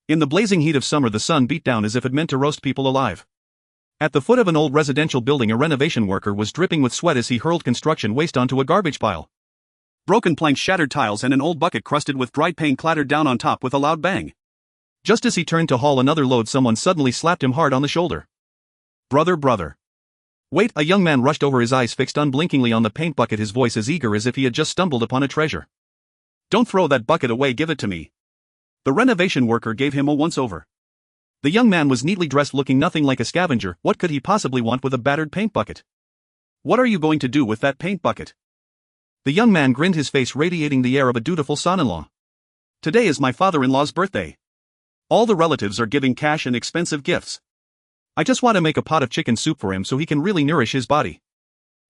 In the blazing heat of summer, the sun beat down as if it meant to roast people alive. At the foot of an old residential building, a renovation worker was dripping with sweat as he hurled construction waste onto a garbage pile. Broken planks, shattered tiles, and an old bucket crusted with dried paint clattered down on top with a loud bang. Just as he turned to haul another load, someone suddenly slapped him hard on the shoulder. Brother. Wait! A young man rushed over, his eyes fixed unblinkingly on the paint bucket, his voice as eager as if he had just stumbled upon a treasure. Don't throw that bucket away, give it to me. The renovation worker gave him a once-over. The young man was neatly dressed, looking nothing like a scavenger. What could he possibly want with a battered paint bucket? What are you going to do with that paint bucket? The young man grinned, his face radiating the air of a dutiful son-in-law. Today is my father-in-law's birthday. All the relatives are giving cash and expensive gifts. I just want to make a pot of chicken soup for him so he can really nourish his body.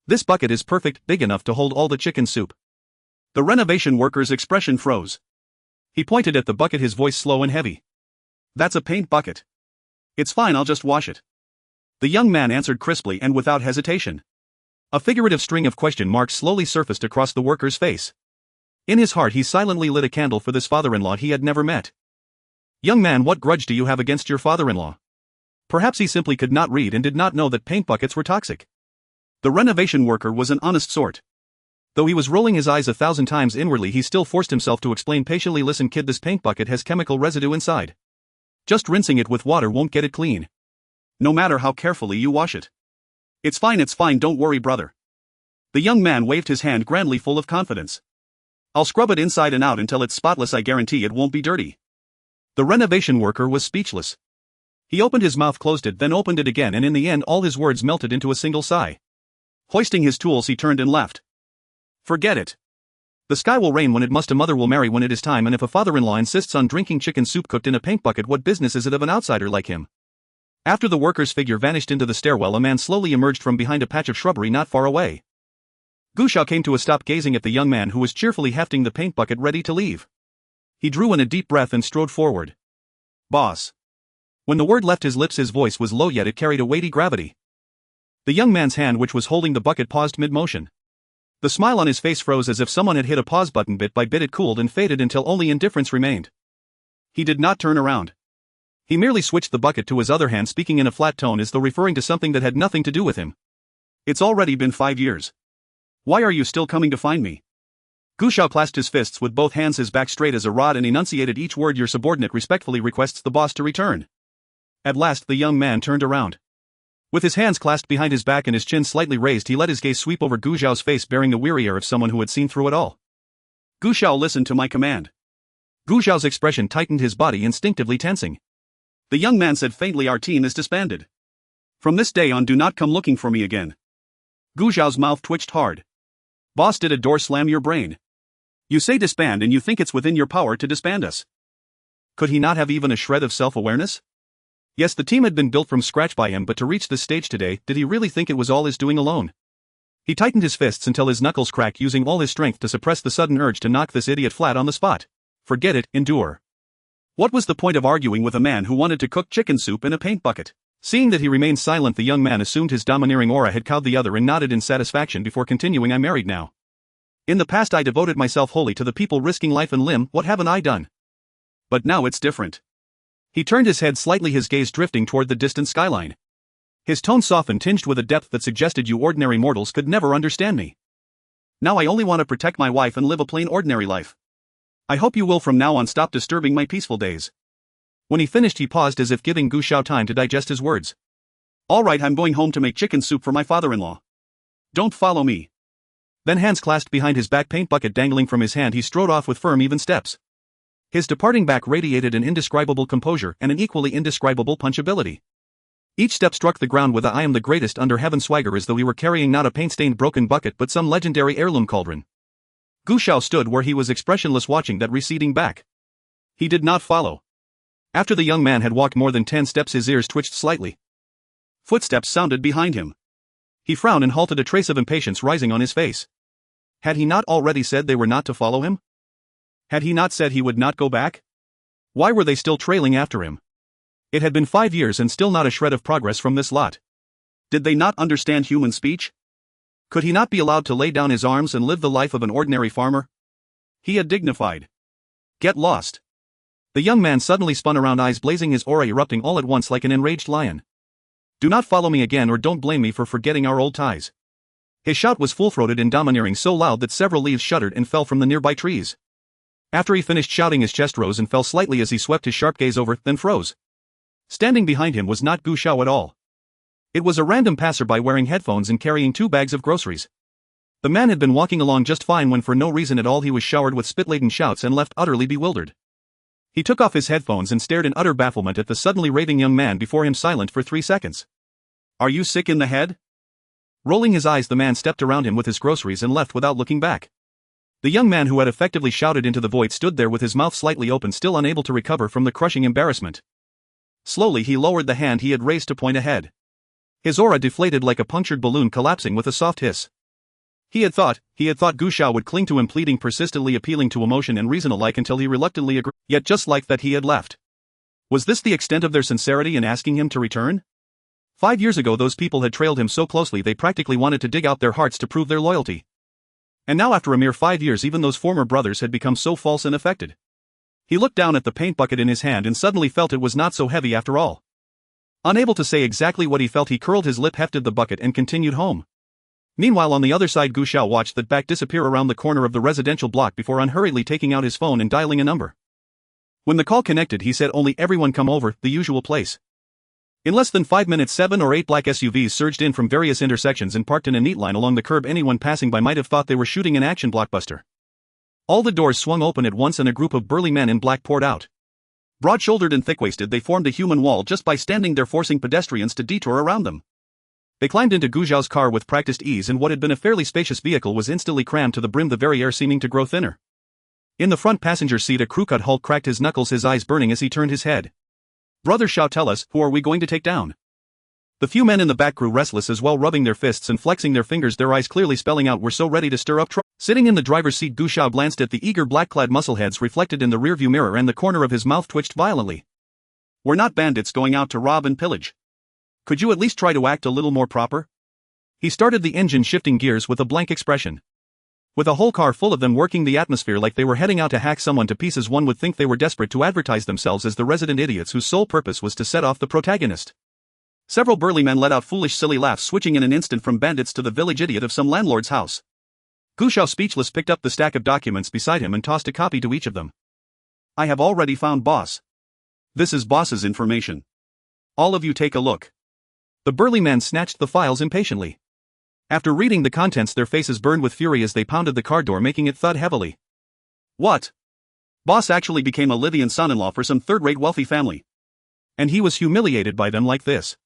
This bucket is perfect, big enough to hold all the chicken soup. The renovation worker's expression froze. He pointed at the bucket, his voice slow and heavy. That's a paint bucket. It's fine, I'll just wash it. The young man answered crisply and without hesitation. A figurative string of question marks slowly surfaced across the worker's face. In his heart, he silently lit a candle for this father-in-law he had never met. Young man, what grudge do you have against your father-in-law? Perhaps he simply could not read and did not know that paint buckets were toxic. The renovation worker was an honest sort. Though he was rolling his eyes 1,000 times inwardly, he still forced himself to explain patiently. Listen kid, this paint bucket has chemical residue inside. Just rinsing it with water won't get it clean. No matter how carefully you wash it. It's fine, don't worry brother. The young man waved his hand grandly, full of confidence. I'll scrub it inside and out until it's spotless, I guarantee it won't be dirty. The renovation worker was speechless. He opened his mouth, closed it, then opened it again, and in the end all his words melted into a single sigh. Hoisting his tools, he turned and left. Forget it. The sky will rain when it must, a mother will marry when it is time, and if a father-in-law insists on drinking chicken soup cooked in a paint bucket, what business is it of an outsider like him? After the worker's figure vanished into the stairwell, a man slowly emerged from behind a patch of shrubbery not far away. Xiao came to a stop, gazing at the young man who was cheerfully hefting the paint bucket ready to leave. He drew in a deep breath and strode forward. Boss. When the word left his lips, his voice was low, yet it carried a weighty gravity. The young man's hand, which was holding the bucket, paused mid-motion. The smile on his face froze as if someone had hit a pause button. Bit by bit it cooled and faded until only indifference remained. He did not turn around. He merely switched the bucket to his other hand, speaking in a flat tone as though referring to something that had nothing to do with him. It's already been 5 years. Why are you still coming to find me? Xiao clasped his fists with both hands, his back straight as a rod, and enunciated each word. Your subordinate respectfully requests the boss to return. At last the young man turned around. With his hands clasped behind his back and his chin slightly raised, he let his gaze sweep over Xiao's face, bearing the weary air of someone who had seen through it all. Xiao, listen to my command. Xiao's expression tightened, his body instinctively tensing. The young man said faintly, our team is disbanded. From this day on, do not come looking for me again. Xiao's mouth twitched hard. Boss, did a door slam your brain? You say disband and you think it's within your power to disband us. Could he not have even a shred of self-awareness? Yes, the team had been built from scratch by him, but to reach this stage today, did he really think it was all his doing alone? He tightened his fists until his knuckles cracked, using all his strength to suppress the sudden urge to knock this idiot flat on the spot. Forget it, endure. What was the point of arguing with a man who wanted to cook chicken soup in a paint bucket? Seeing that he remained silent, the young man assumed his domineering aura had cowed the other and nodded in satisfaction before continuing. I'm married now. In the past I devoted myself wholly to the people, risking life and limb. What haven't I done? But now it's different. He turned his head slightly, his gaze drifting toward the distant skyline. His tone softened, tinged with a depth that suggested you ordinary mortals could never understand me. Now I only want to protect my wife and live a plain ordinary life. I hope you will from now on stop disturbing my peaceful days. When he finished, he paused as if giving Xiao time to digest his words. All right, I'm going home to make chicken soup for my father-in-law. Don't follow me. Then, hands clasped behind his back, paint bucket dangling from his hand, he strode off with firm, even steps. His departing back radiated an indescribable composure and an equally indescribable punchability. Each step struck the ground with a I am the greatest under heaven swagger, as though he were carrying not a paint-stained broken bucket but some legendary heirloom cauldron. Xiao stood where he was, expressionless, watching that receding back. He did not follow. After the young man had walked more than 10 steps, his ears twitched slightly. Footsteps sounded behind him. He frowned and halted, a trace of impatience rising on his face. Had he not already said they were not to follow him? Had he not said he would not go back? Why were they still trailing after him? It had been 5 years and still not a shred of progress from this lot. Did they not understand human speech? Could he not be allowed to lay down his arms and live the life of an ordinary farmer? He had dignified. Get lost. The young man suddenly spun around, eyes blazing, his aura erupting all at once like an enraged lion. Do not follow me again, or don't blame me for forgetting our old ties. His shout was full-throated and domineering, so loud that several leaves shuddered and fell from the nearby trees. After he finished shouting, his chest rose and fell slightly as he swept his sharp gaze over, then froze. Standing behind him was not Gu Xiao at all. It was a random passerby wearing headphones and carrying 2 bags of groceries. The man had been walking along just fine when for no reason at all he was showered with spit-laden shouts and left utterly bewildered. He took off his headphones and stared in utter bafflement at the suddenly raving young man before him, silent for 3 seconds. Are you sick in the head? Rolling his eyes, the man stepped around him with his groceries and left without looking back. The young man who had effectively shouted into the void stood there with his mouth slightly open, still unable to recover from the crushing embarrassment. Slowly he lowered the hand he had raised to point ahead. His aura deflated like a punctured balloon, collapsing with a soft hiss. He had thought Gu Xiao would cling to him, pleading, persistently appealing to emotion and reason alike, until he reluctantly agreed, yet just like that he had left. Was this the extent of their sincerity in asking him to return? 5 years ago those people had trailed him so closely they practically wanted to dig out their hearts to prove their loyalty. And now after a mere 5 years even those former brothers had become so false and affected. He looked down at the paint bucket in his hand and suddenly felt it was not so heavy after all. Unable to say exactly what he felt, he curled his lip, hefted the bucket and continued home. Meanwhile on the other side, Gu Xiao watched that back disappear around the corner of the residential block before unhurriedly taking out his phone and dialing a number. When the call connected he said only, "Everyone come over, the usual place." In less than 5 minutes 7 or 8 black SUVs surged in from various intersections and parked in a neat line along the curb. Anyone passing by might have thought they were shooting an action blockbuster. All the doors swung open at once and a group of burly men in black poured out. Broad-shouldered and thick-waisted, they formed a human wall just by standing there, forcing pedestrians to detour around them. They climbed into Gu Xiao's car with practiced ease, and what had been a fairly spacious vehicle was instantly crammed to the brim, the very air seeming to grow thinner. In the front passenger seat a crew-cut Hulk cracked his knuckles, his eyes burning as he turned his head. "Brother Xiao, tell us, who are we going to take down?" The few men in the back grew restless as well, rubbing their fists and flexing their fingers, their eyes clearly spelling out we're so ready to stir up trouble. Sitting in the driver's seat, Gu Xiao glanced at the eager black-clad muscleheads reflected in the rearview mirror, and the corner of his mouth twitched violently. "We're not bandits going out to rob and pillage. Could you at least try to act a little more proper?" He started the engine, shifting gears with a blank expression. With a whole car full of them working the atmosphere like they were heading out to hack someone to pieces, one would think they were desperate to advertise themselves as the resident idiots whose sole purpose was to set off the protagonist. Several burly men let out foolish silly laughs, switching in an instant from bandits to the village idiot of some landlord's house. Gu Xiao, speechless, picked up the stack of documents beside him and tossed a copy to each of them. "I have already found boss. This is boss's information. All of you take a look." The burly men snatched the files impatiently. After reading the contents their faces burned with fury as they pounded the car door, making it thud heavily. "What? Boss actually became a Lydian son-in-law for some third-rate wealthy family. And he was humiliated by them like this.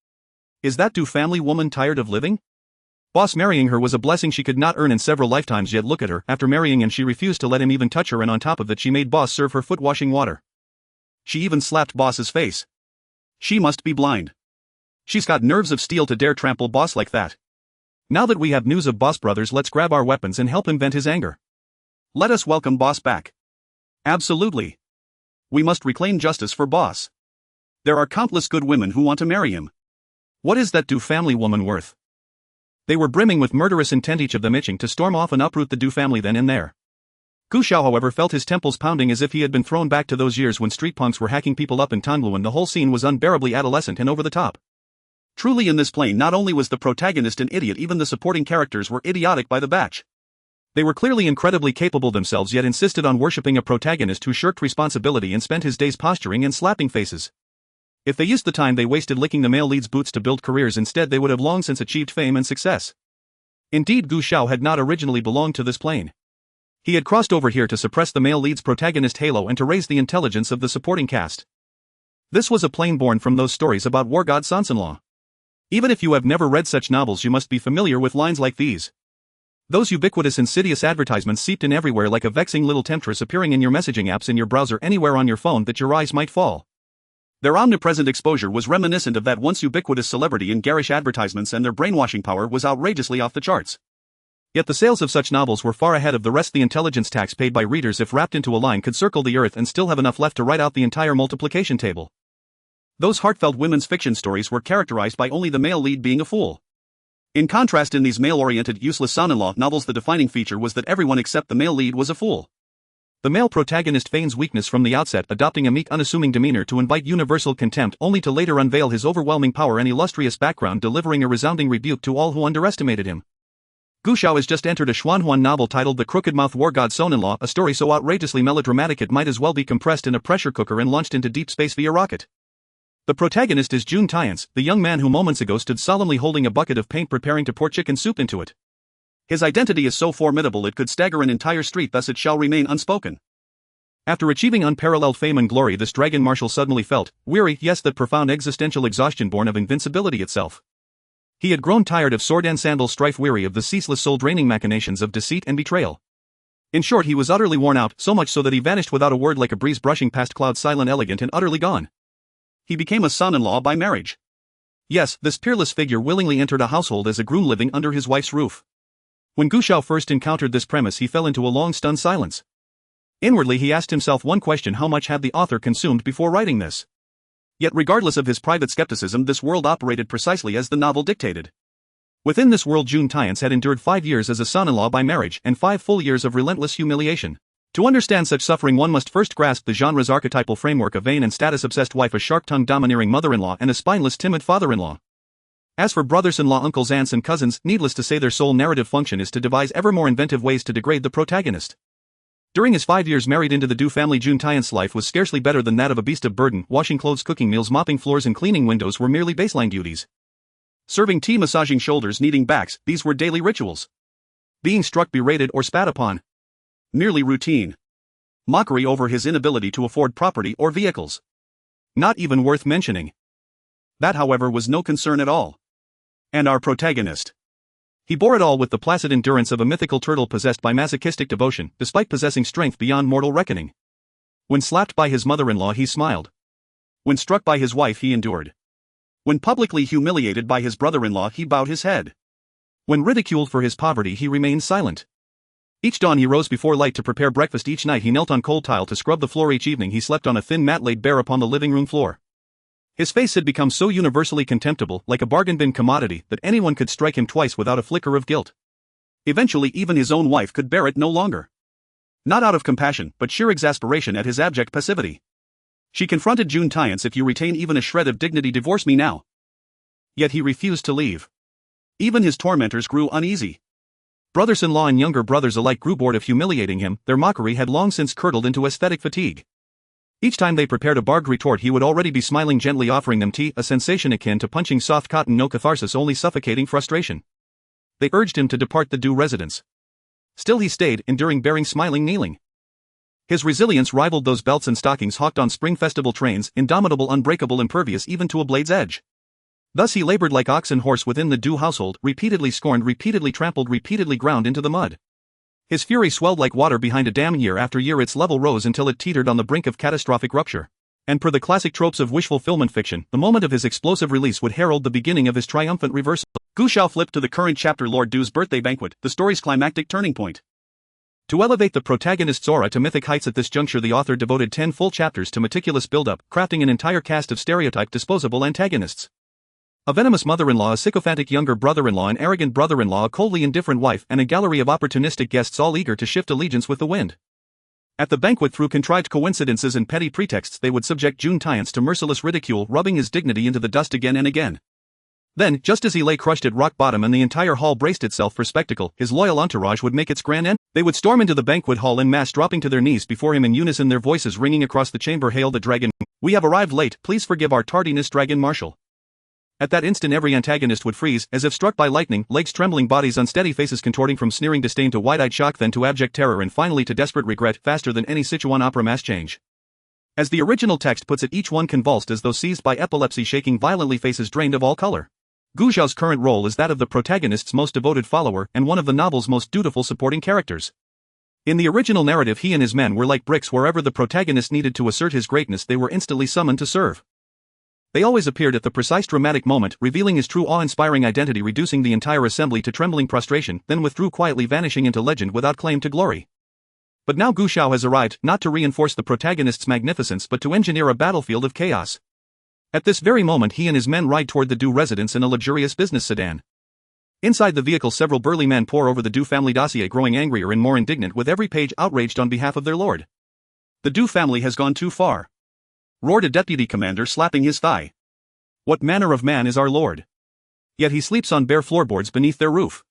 Is that family woman tired of living? Boss marrying her was a blessing she could not earn in several lifetimes, yet look at her, after marrying him she refused to let him even touch her, and on top of that she made boss serve her foot-washing water. She even slapped boss's face. She must be blind. She's got nerves of steel to dare trample boss like that. Now that we have news of boss, brothers, let's grab our weapons and help him vent his anger. Let us welcome boss back. Absolutely. We must reclaim justice for boss. There are countless good women who want to marry him. What is that family woman worth?" They were brimming with murderous intent, each of them itching to storm off and uproot the family then and there. Gu Xiao, however, felt his temples pounding as if he had been thrown back to those years when street punks were hacking people up in Tanluan. The whole scene was unbearably adolescent and over the top. Truly, in this plane not only was the protagonist an idiot, even the supporting characters were idiotic by the batch. They were clearly incredibly capable themselves, yet insisted on worshipping a protagonist who shirked responsibility and spent his days posturing and slapping faces. If they used the time they wasted licking the male lead's boots to build careers instead, they would have long since achieved fame and success. Indeed, Gu Xiao had not originally belonged to this plane. He had crossed over here to suppress the male lead's protagonist halo and to raise the intelligence of the supporting cast. This was a plane born from those stories about war god sons-in-law. Even if you have never read such novels, you must be familiar with lines like these. Those ubiquitous insidious advertisements seeped in everywhere like a vexing little temptress appearing in your messaging apps, in your browser, anywhere on your phone that your eyes might fall. Their omnipresent exposure was reminiscent of that once ubiquitous celebrity in garish advertisements, and their brainwashing power was outrageously off the charts. Yet the sales of such novels were far ahead of the rest. The intelligence tax paid by readers, if wrapped into a line, could circle the earth and still have enough left to write out the entire multiplication table. Those heartfelt women's fiction stories were characterized by only the male lead being a fool. In contrast, in these male-oriented, useless son-in-law novels, the defining feature was that everyone except the male lead was a fool. The male protagonist feigns weakness from the outset, adopting a meek, unassuming demeanor to invite universal contempt, only to later unveil his overwhelming power and illustrious background, delivering a resounding rebuke to all who underestimated him. Gu Xiao has just entered a Xuanhuan novel titled The Crooked-Mouthed War God Son-in-Law, a story so outrageously melodramatic it might as well be compressed in a pressure cooker and launched into deep space via rocket. The protagonist is Jun Tiance, the young man who moments ago stood solemnly holding a bucket of paint preparing to pour chicken soup into it. His identity is so formidable it could stagger an entire street, thus it shall remain unspoken. After achieving unparalleled fame and glory, this dragon marshal suddenly felt weary, yes, that profound existential exhaustion born of invincibility itself. He had grown tired of sword and sandal strife, weary of the ceaseless soul-draining machinations of deceit and betrayal. In short, he was utterly worn out, so much so that he vanished without a word like a breeze brushing past clouds, silent, elegant, and utterly gone. He became a son-in-law by marriage. Yes, this peerless figure willingly entered a household as a groom living under his wife's roof. When Gu Xiao first encountered this premise, he fell into a long, stunned silence. Inwardly, he asked himself one question: how much had the author consumed before writing this? Yet regardless of his private skepticism, this world operated precisely as the novel dictated. Within this world, Jun Tiance had endured 5 years as a son-in-law by marriage and 5 full years of relentless humiliation. To understand such suffering, one must first grasp the genre's archetypal framework: a vain and status-obsessed wife, a sharp-tongued domineering mother-in-law, and a spineless timid father-in-law. As for brothers-in-law, uncles, aunts, and cousins, needless to say, their sole narrative function is to devise ever more inventive ways to degrade the protagonist. During his 5 years married into the Du family, Jun Tiance's life was scarcely better than that of a beast of burden. Washing clothes, cooking meals, mopping floors, and cleaning windows were merely baseline duties. Serving tea, massaging shoulders, kneading backs, these were daily rituals. Being struck, berated, or spat upon, merely routine. Mockery over his inability to afford property or vehicles, not even worth mentioning. That, however, was no concern at all. And our protagonist? He bore it all with the placid endurance of a mythical turtle possessed by masochistic devotion, despite possessing strength beyond mortal reckoning. When slapped by his mother-in-law, he smiled. When struck by his wife, he endured. When publicly humiliated by his brother-in-law, he bowed his head. When ridiculed for his poverty, he remained silent. Each dawn he rose before light to prepare breakfast. Each night he knelt on cold tile to scrub the floor. Each evening he slept on a thin mat laid bare upon the living room floor. His face had become so universally contemptible, like a bargain bin commodity, that anyone could strike him twice without a flicker of guilt. Eventually even his own wife could bear it no longer. Not out of compassion, but sheer exasperation at his abject passivity. She confronted Jun Tiance: "If you retain even a shred of dignity, divorce me now." Yet he refused to leave. Even his tormentors grew uneasy. Brothers-in-law and younger brothers alike grew bored of humiliating him. Their mockery had long since curdled into aesthetic fatigue. Each time they prepared a barbed retort, he would already be smiling, gently offering them tea, a sensation akin to punching soft cotton, no catharsis, only suffocating frustration. They urged him to depart the Du residence. Still he stayed, enduring, bearing, smiling, kneeling. His resilience rivaled those belts and stockings hawked on spring festival trains, indomitable, unbreakable, impervious even to a blade's edge. Thus he labored like ox and horse within the Du household, repeatedly scorned, repeatedly trampled, repeatedly ground into the mud. His fury swelled like water behind a dam. Year after year its level rose until it teetered on the brink of catastrophic rupture. And per the classic tropes of wish fulfillment fiction, the moment of his explosive release would herald the beginning of his triumphant reversal. Gu Xiao flipped to the current chapter: Lord Du's birthday banquet, the story's climactic turning point. To elevate the protagonist's aura to mythic heights at this juncture, the author devoted 10 full chapters to meticulous build-up, crafting an entire cast of stereotyped, disposable antagonists. A venomous mother-in-law, a sycophantic younger brother-in-law, an arrogant brother-in-law, a coldly indifferent wife, and a gallery of opportunistic guests, all eager to shift allegiance with the wind. At the banquet, through contrived coincidences and petty pretexts, they would subject Jun Tiance to merciless ridicule, rubbing his dignity into the dust again and again. Then, just as he lay crushed at rock bottom and the entire hall braced itself for spectacle, his loyal entourage would make its grand end. They would storm into the banquet hall en masse, dropping to their knees before him in unison, their voices ringing across the chamber: "Hail the dragon! We have arrived late, please forgive our tardiness, Dragon Marshal." At that instant every antagonist would freeze, as if struck by lightning, legs trembling, bodies unsteady, faces contorting from sneering disdain to wide-eyed shock, then to abject terror, and finally to desperate regret, faster than any Sichuan opera mass change. As the original text puts it, each one convulsed as though seized by epilepsy, shaking violently, faces drained of all color. Gu Xiao's current role is that of the protagonist's most devoted follower and one of the novel's most dutiful supporting characters. In the original narrative, he and his men were like bricks. Wherever the protagonist needed to assert his greatness, they were instantly summoned to serve. They always appeared at the precise dramatic moment, revealing his true awe-inspiring identity, reducing the entire assembly to trembling prostration, then withdrew quietly, vanishing into legend without claim to glory. But now Gu Xiao has arrived, not to reinforce the protagonist's magnificence but to engineer a battlefield of chaos. At this very moment he and his men ride toward the Du residence in a luxurious business sedan. Inside the vehicle several burly men pore over the Du family dossier, growing angrier and more indignant with every page, outraged on behalf of their lord. The Du family has gone too far, roared a deputy commander, slapping his thigh. What manner of man is our lord? Yet he sleeps on bare floorboards beneath their roof.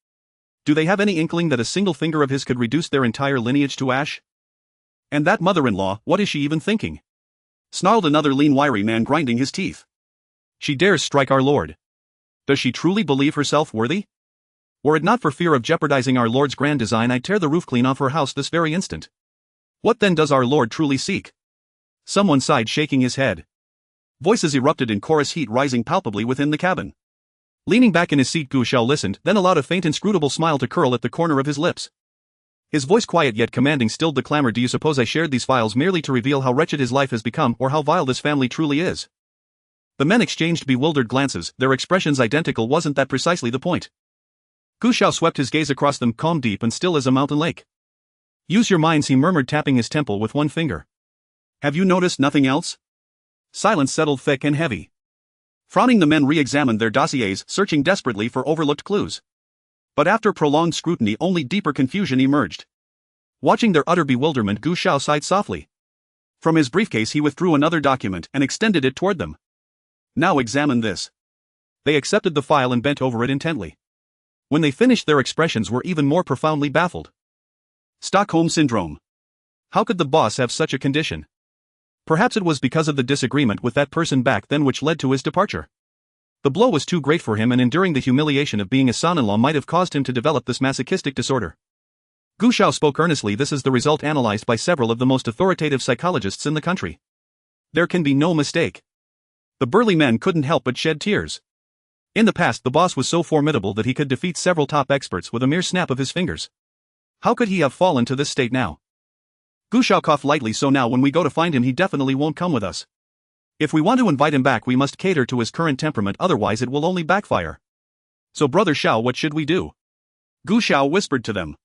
Do they have any inkling that a single finger of his could reduce their entire lineage to ash? And that mother-in-law, what is she even thinking? Snarled another lean wiry man, grinding his teeth. She dares strike our lord. Does she truly believe herself worthy? Were it not for fear of jeopardizing our lord's grand design, I'd tear the roof clean off her house this very instant. What then does our lord truly seek? Someone sighed, shaking his head. Voices erupted in chorus, heat rising palpably within the cabin. Leaning back in his seat, Gu Xiao listened, then allowed a faint inscrutable smile to curl at the corner of his lips. His voice, quiet yet commanding, stilled the clamor. Do you suppose I shared these files merely to reveal how wretched his life has become, or how vile this family truly is? The men exchanged bewildered glances, their expressions identical. Wasn't that precisely the point? Gu Xiao swept his gaze across them, calm, deep, and still as a mountain lake. Use your minds, he murmured, tapping his temple with one finger. Have you noticed nothing else? Silence settled thick and heavy. Frowning, the men re-examined their dossiers, searching desperately for overlooked clues. But after prolonged scrutiny, only deeper confusion emerged. Watching their utter bewilderment, Gu Xiao sighed softly. From his briefcase he withdrew another document and extended it toward them. Now examine this. They accepted the file and bent over it intently. When they finished, their expressions were even more profoundly baffled. Stockholm Syndrome. How could the boss have such a condition? Perhaps it was because of the disagreement with that person back then which led to his departure. The blow was too great for him, and enduring the humiliation of being a son-in-law might have caused him to develop this masochistic disorder. Gu Xiao spoke earnestly. This is the result analyzed by several of the most authoritative psychologists in the country. There can be no mistake. The burly men couldn't help but shed tears. In the past, the boss was so formidable that he could defeat several top experts with a mere snap of his fingers. How could he have fallen to this state now? Gu Xiao coughed lightly. So now when we go to find him, he definitely won't come with us. If we want to invite him back, we must cater to his current temperament, otherwise it will only backfire. So Brother Xiao, what should we do? Gu Xiao whispered to them.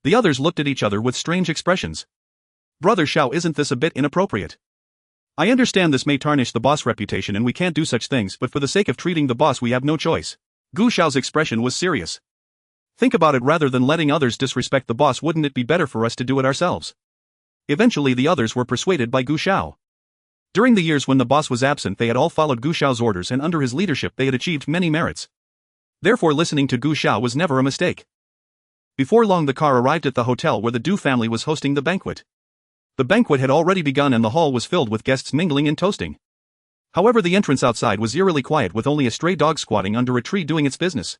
The others looked at each other with strange expressions. Brother Xiao, isn't this a bit inappropriate? I understand this may tarnish the boss' reputation and we can't do such things, but for the sake of treating the boss we have no choice. Gu Xiao's expression was serious. Think about it, rather than letting others disrespect the boss, wouldn't it be better for us to do it ourselves? Eventually the others were persuaded by Gu Xiao. During the years when the boss was absent, they had all followed Gu Xiao's orders, and under his leadership they had achieved many merits. Therefore listening to Gu Xiao was never a mistake. Before long the car arrived at the hotel where the Du family was hosting the banquet. The banquet had already begun and the hall was filled with guests mingling and toasting. However, the entrance outside was eerily quiet, with only a stray dog squatting under a tree doing its business.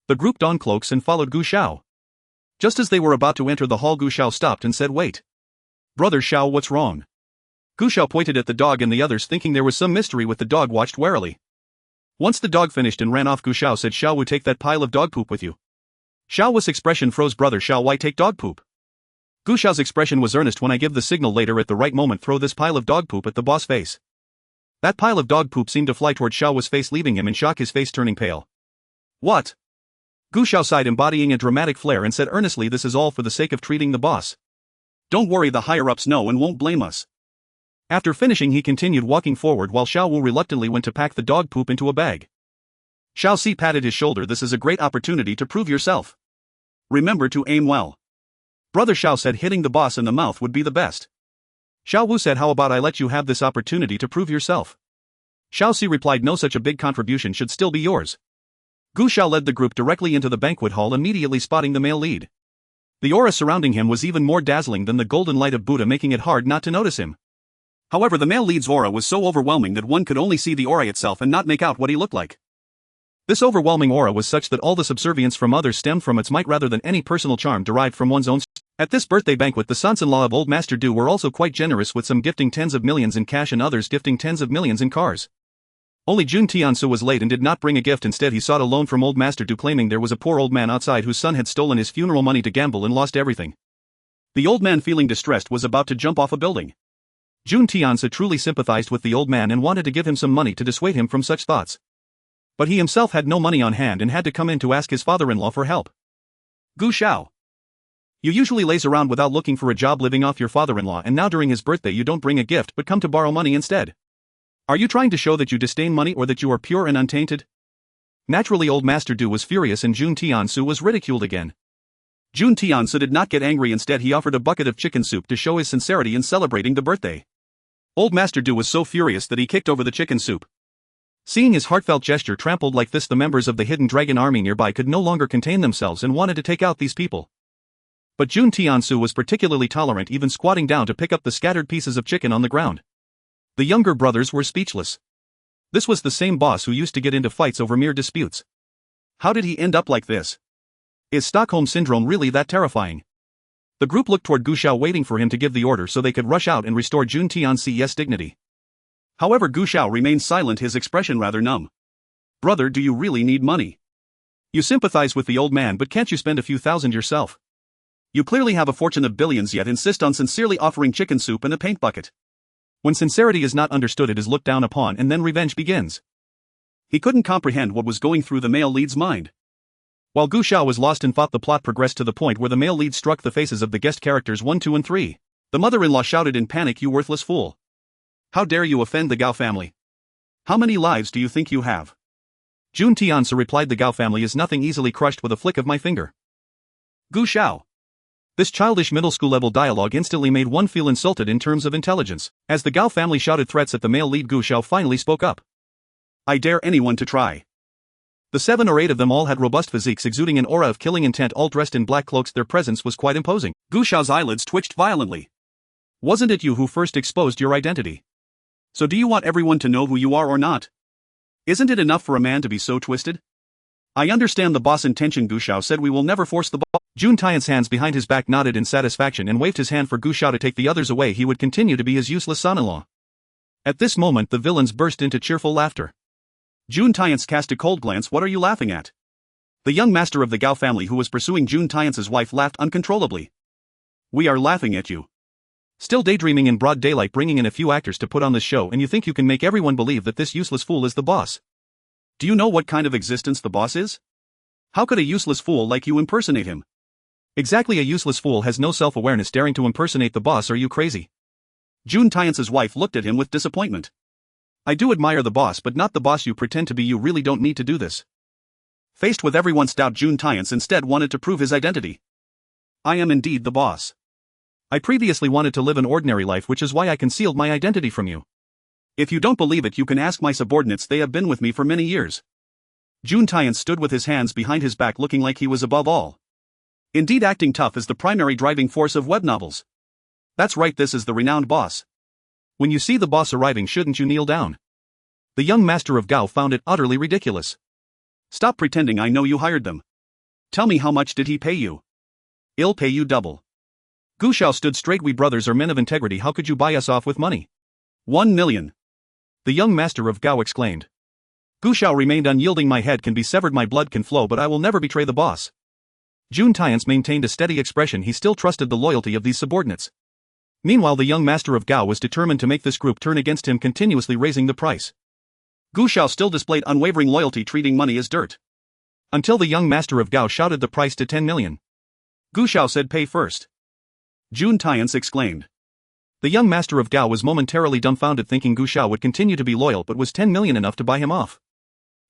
The group donned cloaks and followed Gu Xiao. Just as they were about to enter the hall, Gu Xiao stopped and said, "Wait. Brother Xiao, what's wrong?" Gu Xiao pointed at the dog, and the others, thinking there was some mystery with the dog, watched warily. Once the dog finished and ran off, Gu Xiao said, "Xiao Wu, take that pile of dog poop with you." Xiao Wu's expression froze. "Brother Xiao, why take dog poop?" Gu Xiao's expression was earnest. "When I give the signal later at the right moment, throw this pile of dog poop at the boss' face." That pile of dog poop seemed to fly toward Xiao Wu's face, leaving him in shock, his face turning pale. "What?" Gu Xiao sighed, embodying a dramatic flair, and said earnestly, "This is all for the sake of treating the boss. Don't worry, the higher-ups know and won't blame us." After finishing, he continued walking forward while Xiao Wu reluctantly went to pack the dog poop into a bag. Xiao Si patted his shoulder. "This is a great opportunity to prove yourself. Remember to aim well." Brother Xiao said, "Hitting the boss in the mouth would be the best." Xiao Wu said, "How about I let you have this opportunity to prove yourself?" Xiao Si replied, "No, such a big contribution should still be yours." Gu Xiao led the group directly into the banquet hall, immediately spotting the male lead. The aura surrounding him was even more dazzling than the golden light of Buddha, making it hard not to notice him. However, the male lead's aura was so overwhelming that one could only see the aura itself and not make out what he looked like. This overwhelming aura was such that all the subservience from others stemmed from its might rather than any personal charm derived from one's own. At this birthday banquet, the sons-in-law of Old Master Du were also quite generous, with some gifting tens of millions in cash and others gifting tens of millions in cars. Only Jun Tiansu was late and did not bring a gift. Instead, he sought a loan from Old Master Du, claiming there was a poor old man outside whose son had stolen his funeral money to gamble and lost everything. The old man, feeling distressed, was about to jump off a building. Jun Tiansu truly sympathized with the old man and wanted to give him some money to dissuade him from such thoughts. But he himself had no money on hand and had to come in to ask his father-in-law for help. "Gu Xiao, you usually laze around without looking for a job living off your father-in-law, and now during his birthday you don't bring a gift but come to borrow money instead. Are you trying to show that you disdain money or that you are pure and untainted?" Naturally, Old Master Du was furious and Jun Tiansu was ridiculed again. Jun Tiansu did not get angry, instead he offered a bucket of chicken soup to show his sincerity in celebrating the birthday. Old Master Du was so furious that he kicked over the chicken soup. Seeing his heartfelt gesture trampled like this, the members of the hidden dragon army nearby could no longer contain themselves and wanted to take out these people. But Jun Tiansu was particularly tolerant, even squatting down to pick up the scattered pieces of chicken on the ground. The younger brothers were speechless. This was the same boss who used to get into fights over mere disputes. How did he end up like this? Is Stockholm Syndrome really that terrifying? The group looked toward Gu Xiao, waiting for him to give the order so they could rush out and restore Jun Tiansu's dignity. However, Gu Xiao remained silent, his expression rather numb. Brother, do you really need money? You sympathize with the old man, but can't you spend a few thousand yourself? You clearly have a fortune of billions, yet insist on sincerely offering chicken soup and a paint bucket. When sincerity is not understood, it is looked down upon, and then revenge begins. He couldn't comprehend what was going through the male lead's mind. While Gu Xiao was lost in thought, the plot progressed to the point where the male lead struck the faces of the guest characters 1, 2, and 3. The mother-in-law shouted in panic, "You worthless fool! How dare you offend the Gao family? How many lives do you think you have?" Jun Tiansu replied, "The Gao family is nothing, easily crushed with a flick of my finger." Gu Xiao. This childish middle school level dialogue instantly made one feel insulted in terms of intelligence. As the Gao family shouted threats at the male lead, Gu Xiao finally spoke up. "I dare anyone to try." The 7 or 8 of them all had robust physiques exuding an aura of killing intent, all dressed in black cloaks. Their presence was quite imposing. Gu Xiao's eyelids twitched violently. "Wasn't it you who first exposed your identity? So do you want everyone to know who you are or not? Isn't it enough for a man to be so twisted?" "I understand the boss' intention," Gu Xiao said. "We will never force the boss." Jun Tian's hands behind his back nodded in satisfaction and waved his hand for Gu Xiao to take the others away. He would continue to be his useless son-in-law. At this moment, the villains burst into cheerful laughter. Jun Tian's cast a cold glance. "What are you laughing at?" The young master of the Gao family, who was pursuing Jun Tian's wife, laughed uncontrollably. "We are laughing at you. Still daydreaming in broad daylight, bringing in a few actors to put on this show, and you think you can make everyone believe that this useless fool is the boss? Do you know what kind of existence the boss is? How could a useless fool like you impersonate him?" "Exactly, a useless fool has no self-awareness, daring to impersonate the boss. Are you crazy?" Jun Tian's wife looked at him with disappointment. "I do admire the boss, but not the boss you pretend to be. You really don't need to do this." Faced with everyone's doubt, Jun Tian's instead wanted to prove his identity. "I am indeed the boss. I previously wanted to live an ordinary life, which is why I concealed my identity from you. If you don't believe it, you can ask my subordinates. They have been with me for many years." Jun Tian stood with his hands behind his back, looking like he was above all. Indeed, acting tough is the primary driving force of web novels. That's right, this is the renowned boss. When you see the boss arriving, shouldn't you kneel down? The young master of Gao found it utterly ridiculous. "Stop pretending. I know you hired them. Tell me, how much did he pay you?" "He'll pay you double." Gu Xiao stood straight. "We brothers are men of integrity. How could you buy us off with money?" 1 million. The young master of Gao exclaimed. Gu Xiao remained unyielding. "My head can be severed, my blood can flow, but I will never betray the boss." Jun Tian's maintained a steady expression. He still trusted the loyalty of these subordinates. Meanwhile, the young master of Gao was determined to make this group turn against him, continuously raising the price. Gu Xiao still displayed unwavering loyalty, treating money as dirt. Until the young master of Gao shouted the price to 10 million. Gu Xiao said, "Pay first." Jun Tian's exclaimed. The young master of Gao was momentarily dumbfounded, thinking Gu Xiao would continue to be loyal, but was 10 million enough to buy him off?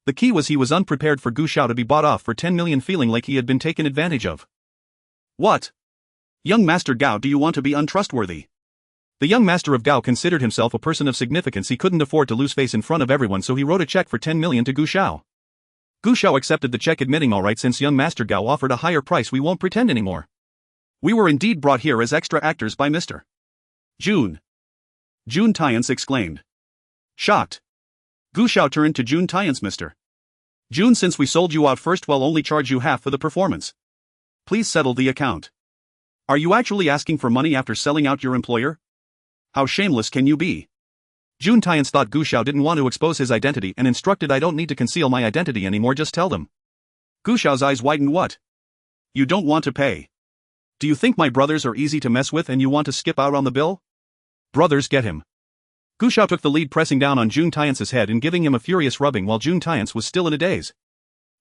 The key was he was unprepared for Gu Xiao to be bought off for 10 million, feeling like he had been taken advantage of. "What? Young Master Gao, do you want to be untrustworthy?" The young master of Gao considered himself a person of significance. He couldn't afford to lose face in front of everyone, so he wrote a check for 10 million to Gu Xiao. Gu Xiao accepted the check, admitting, "All right, since young Master Gao offered a higher price, we won't pretend anymore. We were indeed brought here as extra actors by Mr. Jun." Jun Tian's exclaimed. Shocked. Gu Xiao turned to Jun Tian's. "Mr. Jun, since we sold you out first, we'll only charge you half for the performance. Please settle the account." "Are you actually asking for money after selling out your employer? How shameless can you be?" Jun Tian's thought Gu Xiao didn't want to expose his identity and instructed, "I don't need to conceal my identity anymore, just tell them." Gu Xiao's eyes widened. "What? You don't want to pay? Do you think my brothers are easy to mess with and you want to skip out on the bill? Brothers, get him." Gu Xiao took the lead, pressing down on Jun Tian's head and giving him a furious rubbing while Jun Tian was still in a daze.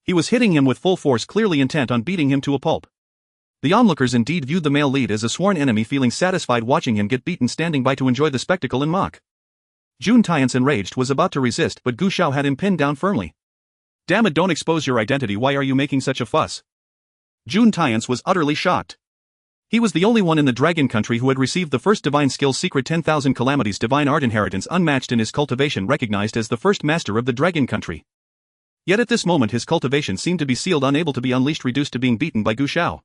He was hitting him with full force, clearly intent on beating him to a pulp. The onlookers indeed viewed the male lead as a sworn enemy, feeling satisfied watching him get beaten, standing by to enjoy the spectacle and mock. Jun Tian, enraged, was about to resist, but Gu Xiao had him pinned down firmly. "Damn it, don't expose your identity. Why are you making such a fuss?" Jun Tiance was utterly shocked. He was the only one in the Dragon Country who had received the first divine skill's secret 10,000 calamities divine art inheritance unmatched in his cultivation, recognized as the first master of the Dragon Country. Yet at this moment his cultivation seemed to be sealed, unable to be unleashed, reduced to being beaten by Gu Xiao.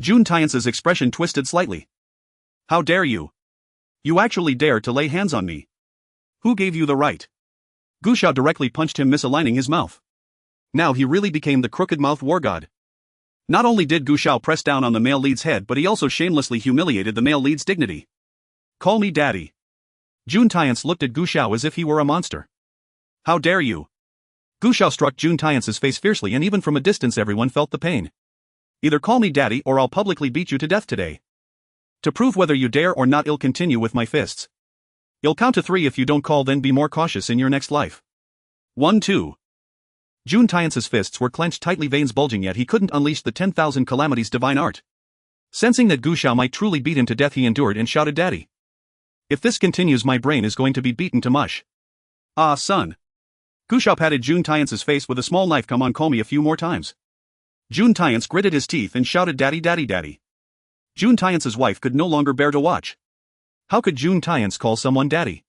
Jun Tiance's expression twisted slightly. How dare you? You actually dare to lay hands on me? Who gave you the right? Gu Xiao directly punched him, misaligning his mouth. Now he really became the crooked-mouthed war god. Not only did Gu Xiao press down on the male lead's head, but he also shamelessly humiliated the male lead's dignity. Call me daddy. Jun Tiance looked at Gu Xiao as if he were a monster. How dare you? Gu Xiao struck Jun Tiance's face fiercely, and even from a distance everyone felt the pain. Either call me daddy or I'll publicly beat you to death today. To prove whether you dare or not, I'll continue with my fists. I'll count to 3 if you don't call, then be more cautious in your next life. 1, 2. Jun Tiance's fists were clenched tightly, veins bulging, yet he couldn't unleash the 10,000 calamities divine art. Sensing that Gu Xiao might truly beat him to death, he endured and shouted, Daddy. If this continues, my brain is going to be beaten to mush. Ah, son. Gu Xiao patted Jun Tiance's face with a small knife. Come on, call me a few more times. Jun Tiance gritted his teeth and shouted, Daddy, Daddy, Daddy. Jun Tiance's wife could no longer bear to watch. How could Jun Tiance call someone daddy?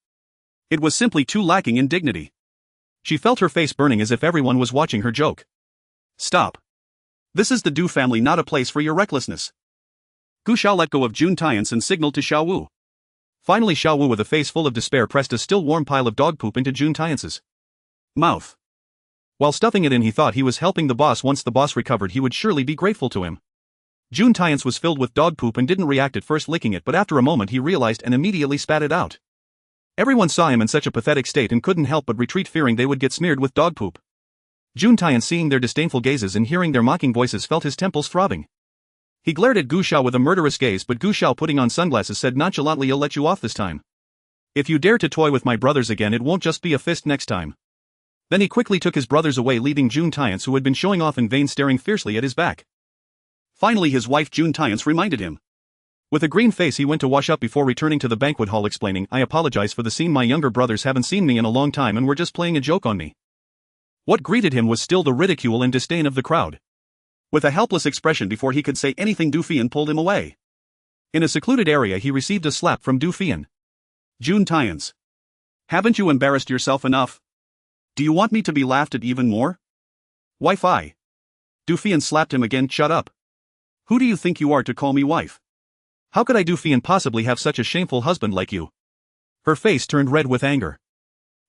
It was simply too lacking in dignity. She felt her face burning, as if everyone was watching her joke. Stop. This is the Du family, not a place for your recklessness. Gu Xiao let go of Jun Tiance and signaled to Xiao Wu. Finally, Xiao Wu, with a face full of despair, pressed a still warm pile of dog poop into Jun Tiance's mouth. While stuffing it in, he thought he was helping the boss. Once the boss recovered, he would surely be grateful to him. Jun Tiance was filled with dog poop and didn't react at first, licking it, but after a moment he realized and immediately spat it out. Everyone saw him in such a pathetic state and couldn't help but retreat, fearing they would get smeared with dog poop. Jun Tiance, seeing their disdainful gazes and hearing their mocking voices, felt his temples throbbing. He glared at Gu Xiao with a murderous gaze, but Gu Xiao, putting on sunglasses, said nonchalantly, I'll let you off this time. If you dare to toy with my brothers again, it won't just be a fist next time. Then he quickly took his brothers away, leaving Jun Tiance, who had been showing off in vain, staring fiercely at his back. Finally his wife Jun Tiance reminded him. With a green face he went to wash up before returning to the banquet hall, explaining, I apologize for the scene, my younger brothers haven't seen me in a long time and were just playing a joke on me. What greeted him was still the ridicule and disdain of the crowd. With a helpless expression before he could say anything, Du Fian pulled him away. In a secluded area he received a slap from Du Fian. Jun Tiance. Haven't you embarrassed yourself enough? Do you want me to be laughed at even more? Wi-Fi. Du Fian slapped him again. Shut up. Who do you think you are to call me wife? How could I, Du Fian, possibly have such a shameful husband like you? Her face turned red with anger.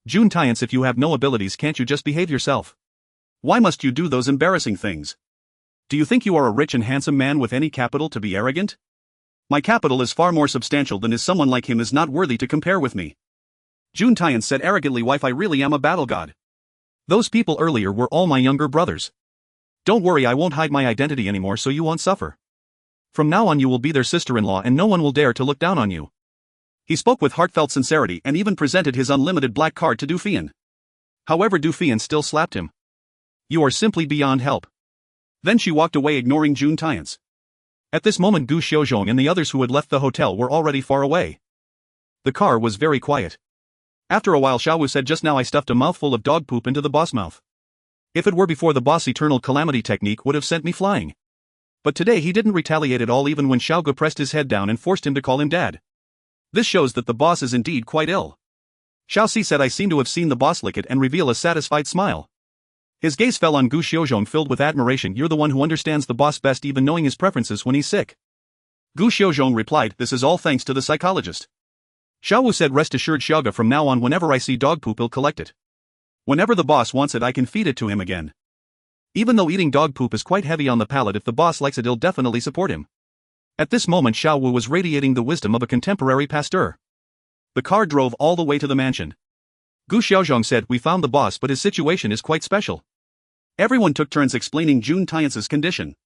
Jun Tiance, if you have no abilities, can't you just behave yourself? Why must you do those embarrassing things? Do you think you are a rich and handsome man with any capital to be arrogant? My capital is far more substantial than his. Someone like him is not worthy to compare with me. Jun Tiance said arrogantly, Wife, I really am a battle god. Those people earlier were all my younger brothers. Don't worry, I won't hide my identity anymore, so you won't suffer. From now on you will be their sister-in-law and no one will dare to look down on you. He spoke with heartfelt sincerity and even presented his unlimited black card to Du Fian. However, Du Fian still slapped him. You are simply beyond help. Then she walked away, ignoring Jun Tiance. At this moment Gu Xiaozhong and the others who had left the hotel were already far away. The car was very quiet. After a while Xiao Wu said, just now I stuffed a mouthful of dog poop into the boss mouth. If it were before, the boss' eternal calamity technique would have sent me flying. But today he didn't retaliate at all, even when Xiao Gu pressed his head down and forced him to call him dad. This shows that the boss is indeed quite ill. Xiao Si said, I seem to have seen the boss lick it and reveal a satisfied smile. His gaze fell on Gu Xiaozhong, filled with admiration. You're the one who understands the boss best, even knowing his preferences when he's sick. Gu Xiaozhong replied, this is all thanks to the psychologist. Xiao Wu said, rest assured Xiaoga, from now on whenever I see dog poop I'll collect it. Whenever the boss wants it I can feed it to him again. Even though eating dog poop is quite heavy on the palate, if the boss likes it, he'll definitely support him. At this moment Xiao Wu was radiating the wisdom of a contemporary pasteur. The car drove all the way to the mansion. Gu Xiaozhong said, we found the boss, but his situation is quite special. Everyone took turns explaining Jun Tiance's condition.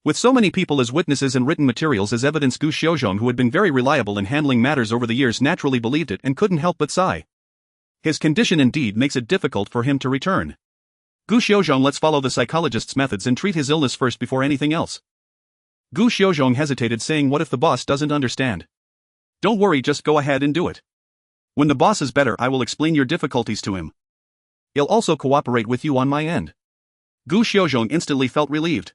With so many people as witnesses and written materials as evidence, Gu Xiaozhong, who had been very reliable in handling matters over the years, naturally believed it and couldn't help but sigh. His condition indeed makes it difficult for him to return. Gu Xiaozhong, let's follow the psychologist's methods and treat his illness first before anything else. Gu Xiaozhong hesitated, saying, what if the boss doesn't understand? Don't worry, just go ahead and do it. When the boss is better I will explain your difficulties to him. He'll also cooperate with you on my end. Gu Xiaozhong instantly felt relieved.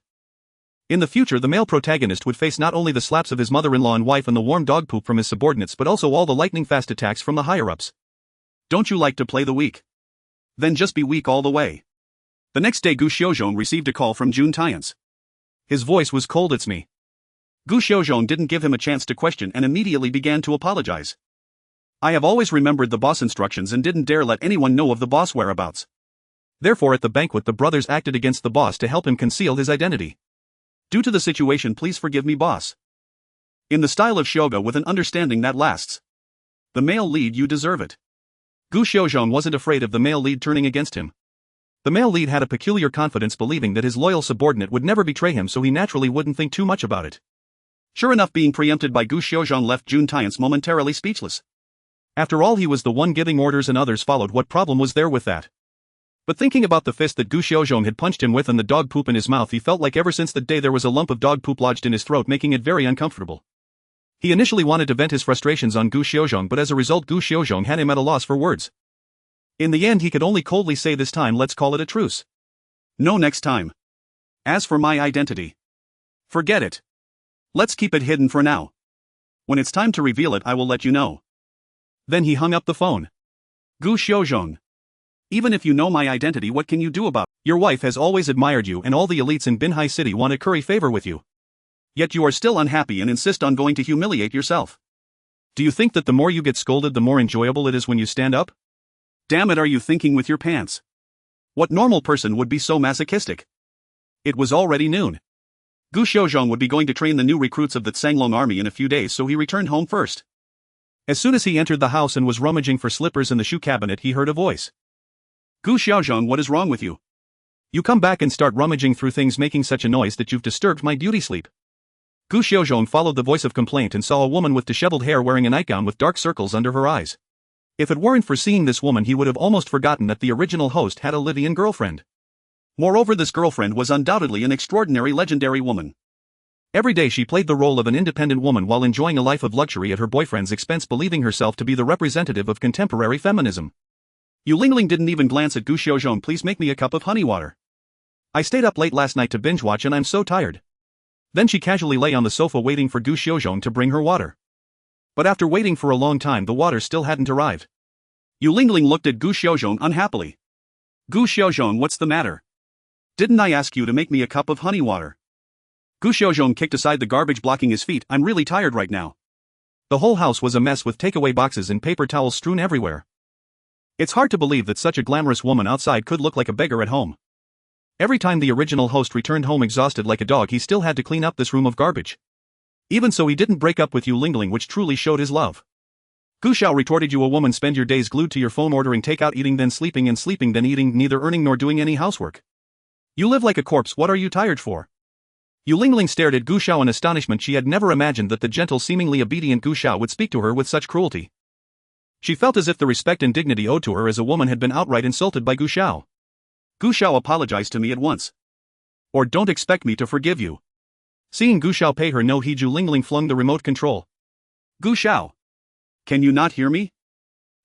In the future, the male protagonist would face not only the slaps of his mother-in-law and wife and the warm dog poop from his subordinates but also all the lightning-fast attacks from the higher-ups. Don't you like to play the weak? Then just be weak all the way. The next day, Gu Xiaozhong received a call from Jun Tian's. His voice was cold. It's me. Gu Xiaozhong didn't give him a chance to question and immediately began to apologize. I have always remembered the boss instructions and didn't dare let anyone know of the boss whereabouts. Therefore, at the banquet, the brothers acted against the boss to help him conceal his identity. Due to the situation, please forgive me, boss. In the style of Shoga, with an understanding that lasts. The male lead, you deserve it. Gu Xiaozhong wasn't afraid of the male lead turning against him. The male lead had a peculiar confidence, believing that his loyal subordinate would never betray him, so he naturally wouldn't think too much about it. Sure enough, being preempted by Gu Xiaozhong left Jun Tian's momentarily speechless. After all, he was the one giving orders and others followed. What problem was there with that? But thinking about the fist that Gu Xiaozhong had punched him with and the dog poop in his mouth, he felt like ever since that day there was a lump of dog poop lodged in his throat, making it very uncomfortable. He initially wanted to vent his frustrations on Gu Xiaozhong, but as a result Gu Xiaozhong had him at a loss for words. In the end, he could only coldly say, this time let's call it a truce. No, next time. As for my identity, forget it. Let's keep it hidden for now. When it's time to reveal it, I will let you know. Then he hung up the phone. Gu Xiaozhong. Even if you know my identity, what can you do about it? Your wife has always admired you and all the elites in Binhai City want to curry favor with you. Yet you are still unhappy and insist on going to humiliate yourself. Do you think that the more you get scolded, the more enjoyable it is when you stand up? Damn it, are you thinking with your pants? What normal person would be so masochistic? It was already noon. Gu Xiaozhong would be going to train the new recruits of the Tsanglong army in a few days, so he returned home first. As soon as he entered the house and was rummaging for slippers in the shoe cabinet, he heard a voice. Gu Xiaozhong, what is wrong with you? You come back and start rummaging through things, making such a noise that you've disturbed my beauty sleep. Gu Xiaozhong followed the voice of complaint and saw a woman with disheveled hair wearing a nightgown with dark circles under her eyes. If it weren't for seeing this woman, he would have almost forgotten that the original host had a Livian girlfriend. Moreover, this girlfriend was undoubtedly an extraordinary, legendary woman. Every day she played the role of an independent woman while enjoying a life of luxury at her boyfriend's expense, believing herself to be the representative of contemporary feminism. Yu Lingling didn't even glance at Gu Xiaozhong. Please make me a cup of honey water. I stayed up late last night to binge watch and I'm so tired. Then she casually lay on the sofa waiting for Gu Xiaozhong to bring her water. But after waiting for a long time, the water still hadn't arrived. Yu Lingling looked at Gu Xiaozhong unhappily. Gu Xiaozhong, what's the matter? Didn't I ask you to make me a cup of honey water? Gu Xiaozhong kicked aside the garbage blocking his feet. I'm really tired right now. The whole house was a mess with takeaway boxes and paper towels strewn everywhere. It's hard to believe that such a glamorous woman outside could look like a beggar at home. Every time the original host returned home exhausted like a dog, he still had to clean up this room of garbage. Even so, he didn't break up with Yu Lingling, which truly showed his love. Gu Xiao retorted, you a woman spend your days glued to your phone, ordering takeout, eating then sleeping and sleeping then eating, neither earning nor doing any housework. You live like a corpse. What are you tired for? Yu Lingling stared at Gu Xiao in astonishment. She had never imagined that the gentle, seemingly obedient Gu Xiao would speak to her with such cruelty. She felt as if the respect and dignity owed to her as a woman had been outright insulted by Gu Xiao. Gu Xiao, apologize to me at once. Or don't expect me to forgive you. Seeing Gu Xiao pay her no heed, Yu Lingling flung the remote control. Gu Xiao. Can you not hear me?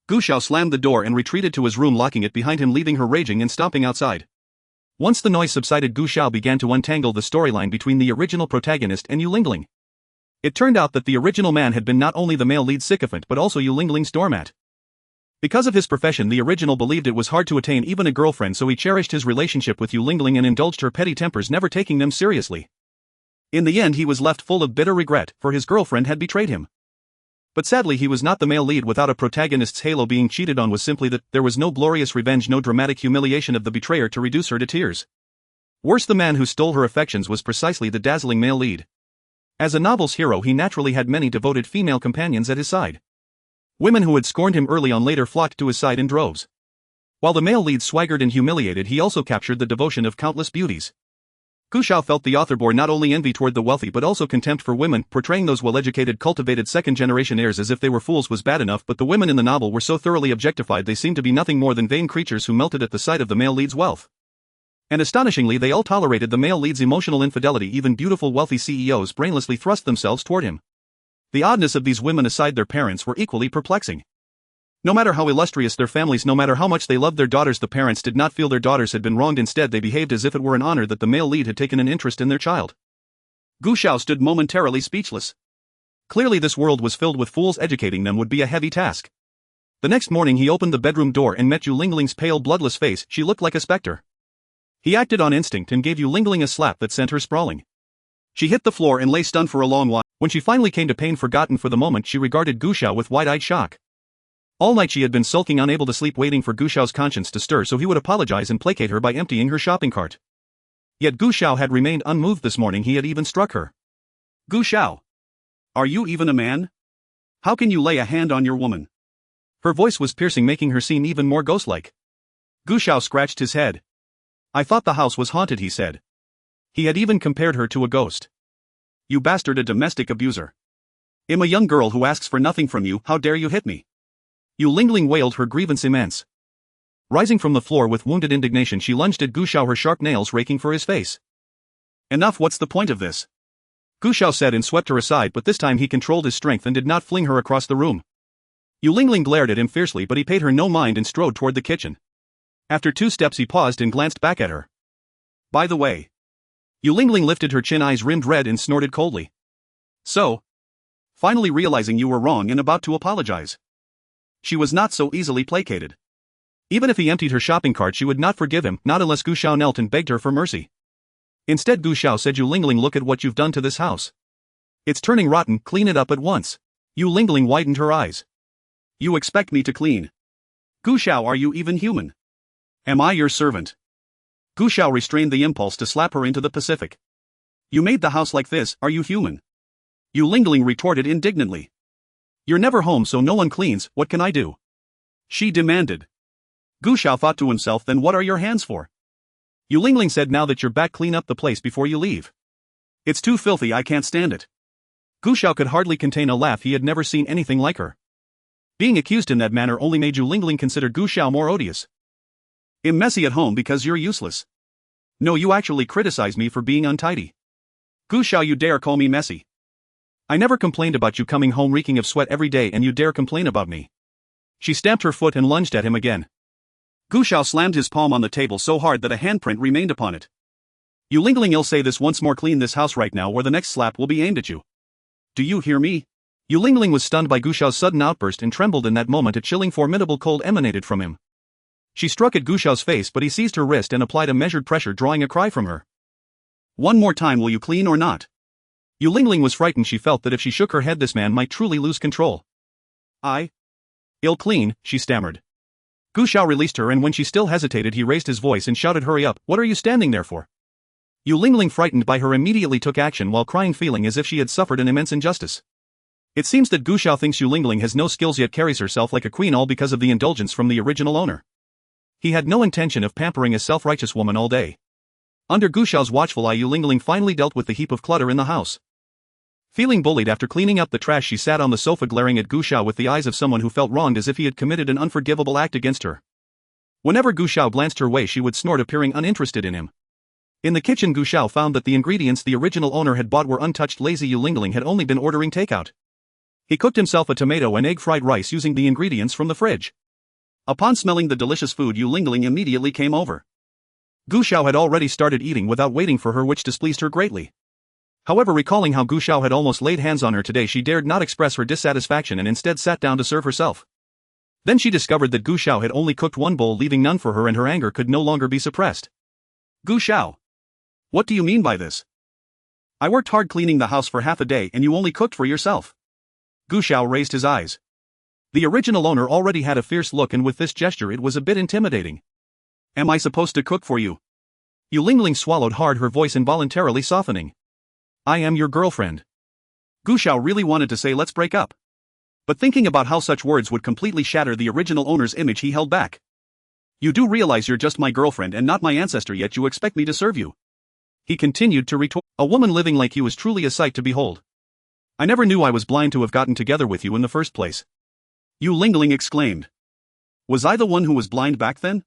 Gu Xiao slammed the door and retreated to his room, locking it behind him, leaving her raging and stomping outside. Once the noise subsided, Gu Xiao began to untangle the storyline between the original protagonist and Yu Lingling. It turned out that the original man had been not only the male lead sycophant but also Yu Lingling's doormat. Because of his profession, the original believed it was hard to attain even a girlfriend, so he cherished his relationship with Yu Lingling and indulged her petty tempers, never taking them seriously. In the end, he was left full of bitter regret, for his girlfriend had betrayed him. But sadly, he was not the male lead without a protagonist's halo. Being cheated on was simply that there was no glorious revenge, no dramatic humiliation of the betrayer to reduce her to tears. Worse, the man who stole her affections was precisely the dazzling male lead. As a novel's hero, he naturally had many devoted female companions at his side. Women who had scorned him early on later flocked to his side in droves. While the male lead swaggered and humiliated, he also captured the devotion of countless beauties. Gu Xiao felt the author bore not only envy toward the wealthy but also contempt for women. Portraying those well-educated, cultivated second-generation heirs as if they were fools was bad enough, but the women in the novel were so thoroughly objectified they seemed to be nothing more than vain creatures who melted at the sight of the male lead's wealth. And astonishingly, they all tolerated the male lead's emotional infidelity. Even beautiful wealthy CEOs brainlessly thrust themselves toward him. The oddness of these women aside, their parents were equally perplexing. No matter how illustrious their families, no matter how much they loved their daughters, the parents did not feel their daughters had been wronged. Instead, they behaved as if it were an honor that the male lead had taken an interest in their child. Gu Xiao stood momentarily speechless. Clearly this world was filled with fools, educating them would be a heavy task. The next morning he opened the bedroom door and met Yu Lingling's pale bloodless face. She looked like a specter. He acted on instinct and gave Yu Lingling a slap that sent her sprawling. She hit the floor and lay stunned for a long while. When she finally came to pain forgotten for the moment, she regarded Gu Xiao with wide-eyed shock. All night she had been sulking, unable to sleep, waiting for Gu Xiao's conscience to stir so he would apologize and placate her by emptying her shopping cart. Yet Gu Xiao had remained unmoved this morning. He had even struck her. Gu Xiao. Are you even a man? How can you lay a hand on your woman? Her voice was piercing, making her seem even more ghost-like. Gu Xiao scratched his head. I thought the house was haunted, he said. He had even compared her to a ghost. You bastard, a domestic abuser. I'm a young girl who asks for nothing from you, how dare you hit me? Yu Lingling wailed, her grievance immense. Rising from the floor with wounded indignation, she lunged at Gu Xiao, her sharp nails raking for his face. Enough, what's the point of this? Gu Xiao said and swept her aside, but this time he controlled his strength and did not fling her across the room. Yu Lingling glared at him fiercely, but he paid her no mind and strode toward the kitchen. After 2 steps he paused and glanced back at her. By the way. Yu Lingling lifted her chin, eyes rimmed red, and snorted coldly. So? Finally realizing you were wrong and about to apologize. She was not so easily placated. Even if he emptied her shopping cart, she would not forgive him, not unless Gu Xiao knelt and begged her for mercy. Instead, Gu Xiao said, Yu Lingling, look at what you've done to this house. It's turning rotten, clean it up at once. Yu Lingling widened her eyes. You expect me to clean? Gu Xiao, are you even human? Am I your servant? Gu Xiao restrained the impulse to slap her into the Pacific. You made the house like this, are you human? Yu Lingling retorted indignantly. You're never home, so no one cleans, what can I do? She demanded. Gu Xiao thought to himself, then what are your hands for? Yu Lingling said, now that you're back, clean up the place before you leave. It's too filthy, I can't stand it. Gu Xiao could hardly contain a laugh, he had never seen anything like her. Being accused in that manner only made Yu Lingling consider Gu Xiao more odious. I'm messy at home because you're useless. No, you actually criticize me for being untidy. Gu Xiao, you dare call me messy? I never complained about you coming home reeking of sweat every day, and you dare complain about me. She stamped her foot and lunged at him again. Gu Xiao slammed his palm on the table so hard that a handprint remained upon it. Yu Lingling, I'll say this once more, clean this house right now or the next slap will be aimed at you. Do you hear me? Yu Lingling was stunned by Gu Xiao's sudden outburst and trembled in that moment. A chilling, formidable cold emanated from him. She struck at Gu Xiao's face, but he seized her wrist and applied a measured pressure, drawing a cry from her. One more time, will you clean or not? Yu Lingling was frightened. She felt that if she shook her head this man might truly lose control. I'll clean, she stammered. Gu Xiao released her, and when she still hesitated he raised his voice and shouted, hurry up, what are you standing there for? Yu Lingling, frightened by her, immediately took action while crying, feeling as if she had suffered an immense injustice. It seems that Gu Xiao thinks Yu Lingling has no skills yet carries herself like a queen, all because of the indulgence from the original owner. He had no intention of pampering a self-righteous woman all day. Under Gu Xiao's watchful eye, Yu Lingling finally dealt with the heap of clutter in the house. Feeling bullied after cleaning up the trash, she sat on the sofa glaring at Gu Xiao with the eyes of someone who felt wronged, as if he had committed an unforgivable act against her. Whenever Gu Xiao glanced her way she would snort, appearing uninterested in him. In the kitchen, Gu Xiao found that the ingredients the original owner had bought were untouched. Lazy Yu Lingling had only been ordering takeout. He cooked himself a tomato and egg fried rice using the ingredients from the fridge. Upon smelling the delicious food, Yu Lingling immediately came over. Gu Xiao had already started eating without waiting for her, which displeased her greatly. However, recalling how Gu Xiao had almost laid hands on her today, she dared not express her dissatisfaction and instead sat down to serve herself. Then she discovered that Gu Xiao had only cooked one bowl, leaving none for her, and her anger could no longer be suppressed. Gu Xiao. What do you mean by this? I worked hard cleaning the house for half a day and you only cooked for yourself. Gu Xiao raised his eyes. The original owner already had a fierce look, and with this gesture it was a bit intimidating. Am I supposed to cook for you? Yu Lingling swallowed hard, her voice involuntarily softening. I am your girlfriend. Gu Xiao really wanted to say let's break up. But thinking about how such words would completely shatter the original owner's image, he held back. You do realize you're just my girlfriend and not my ancestor, yet you expect me to serve you. He continued to retort. A woman living like you is truly a sight to behold. I never knew I was blind to have gotten together with you in the first place. Yu Lingling exclaimed. Was I the one who was blind back then?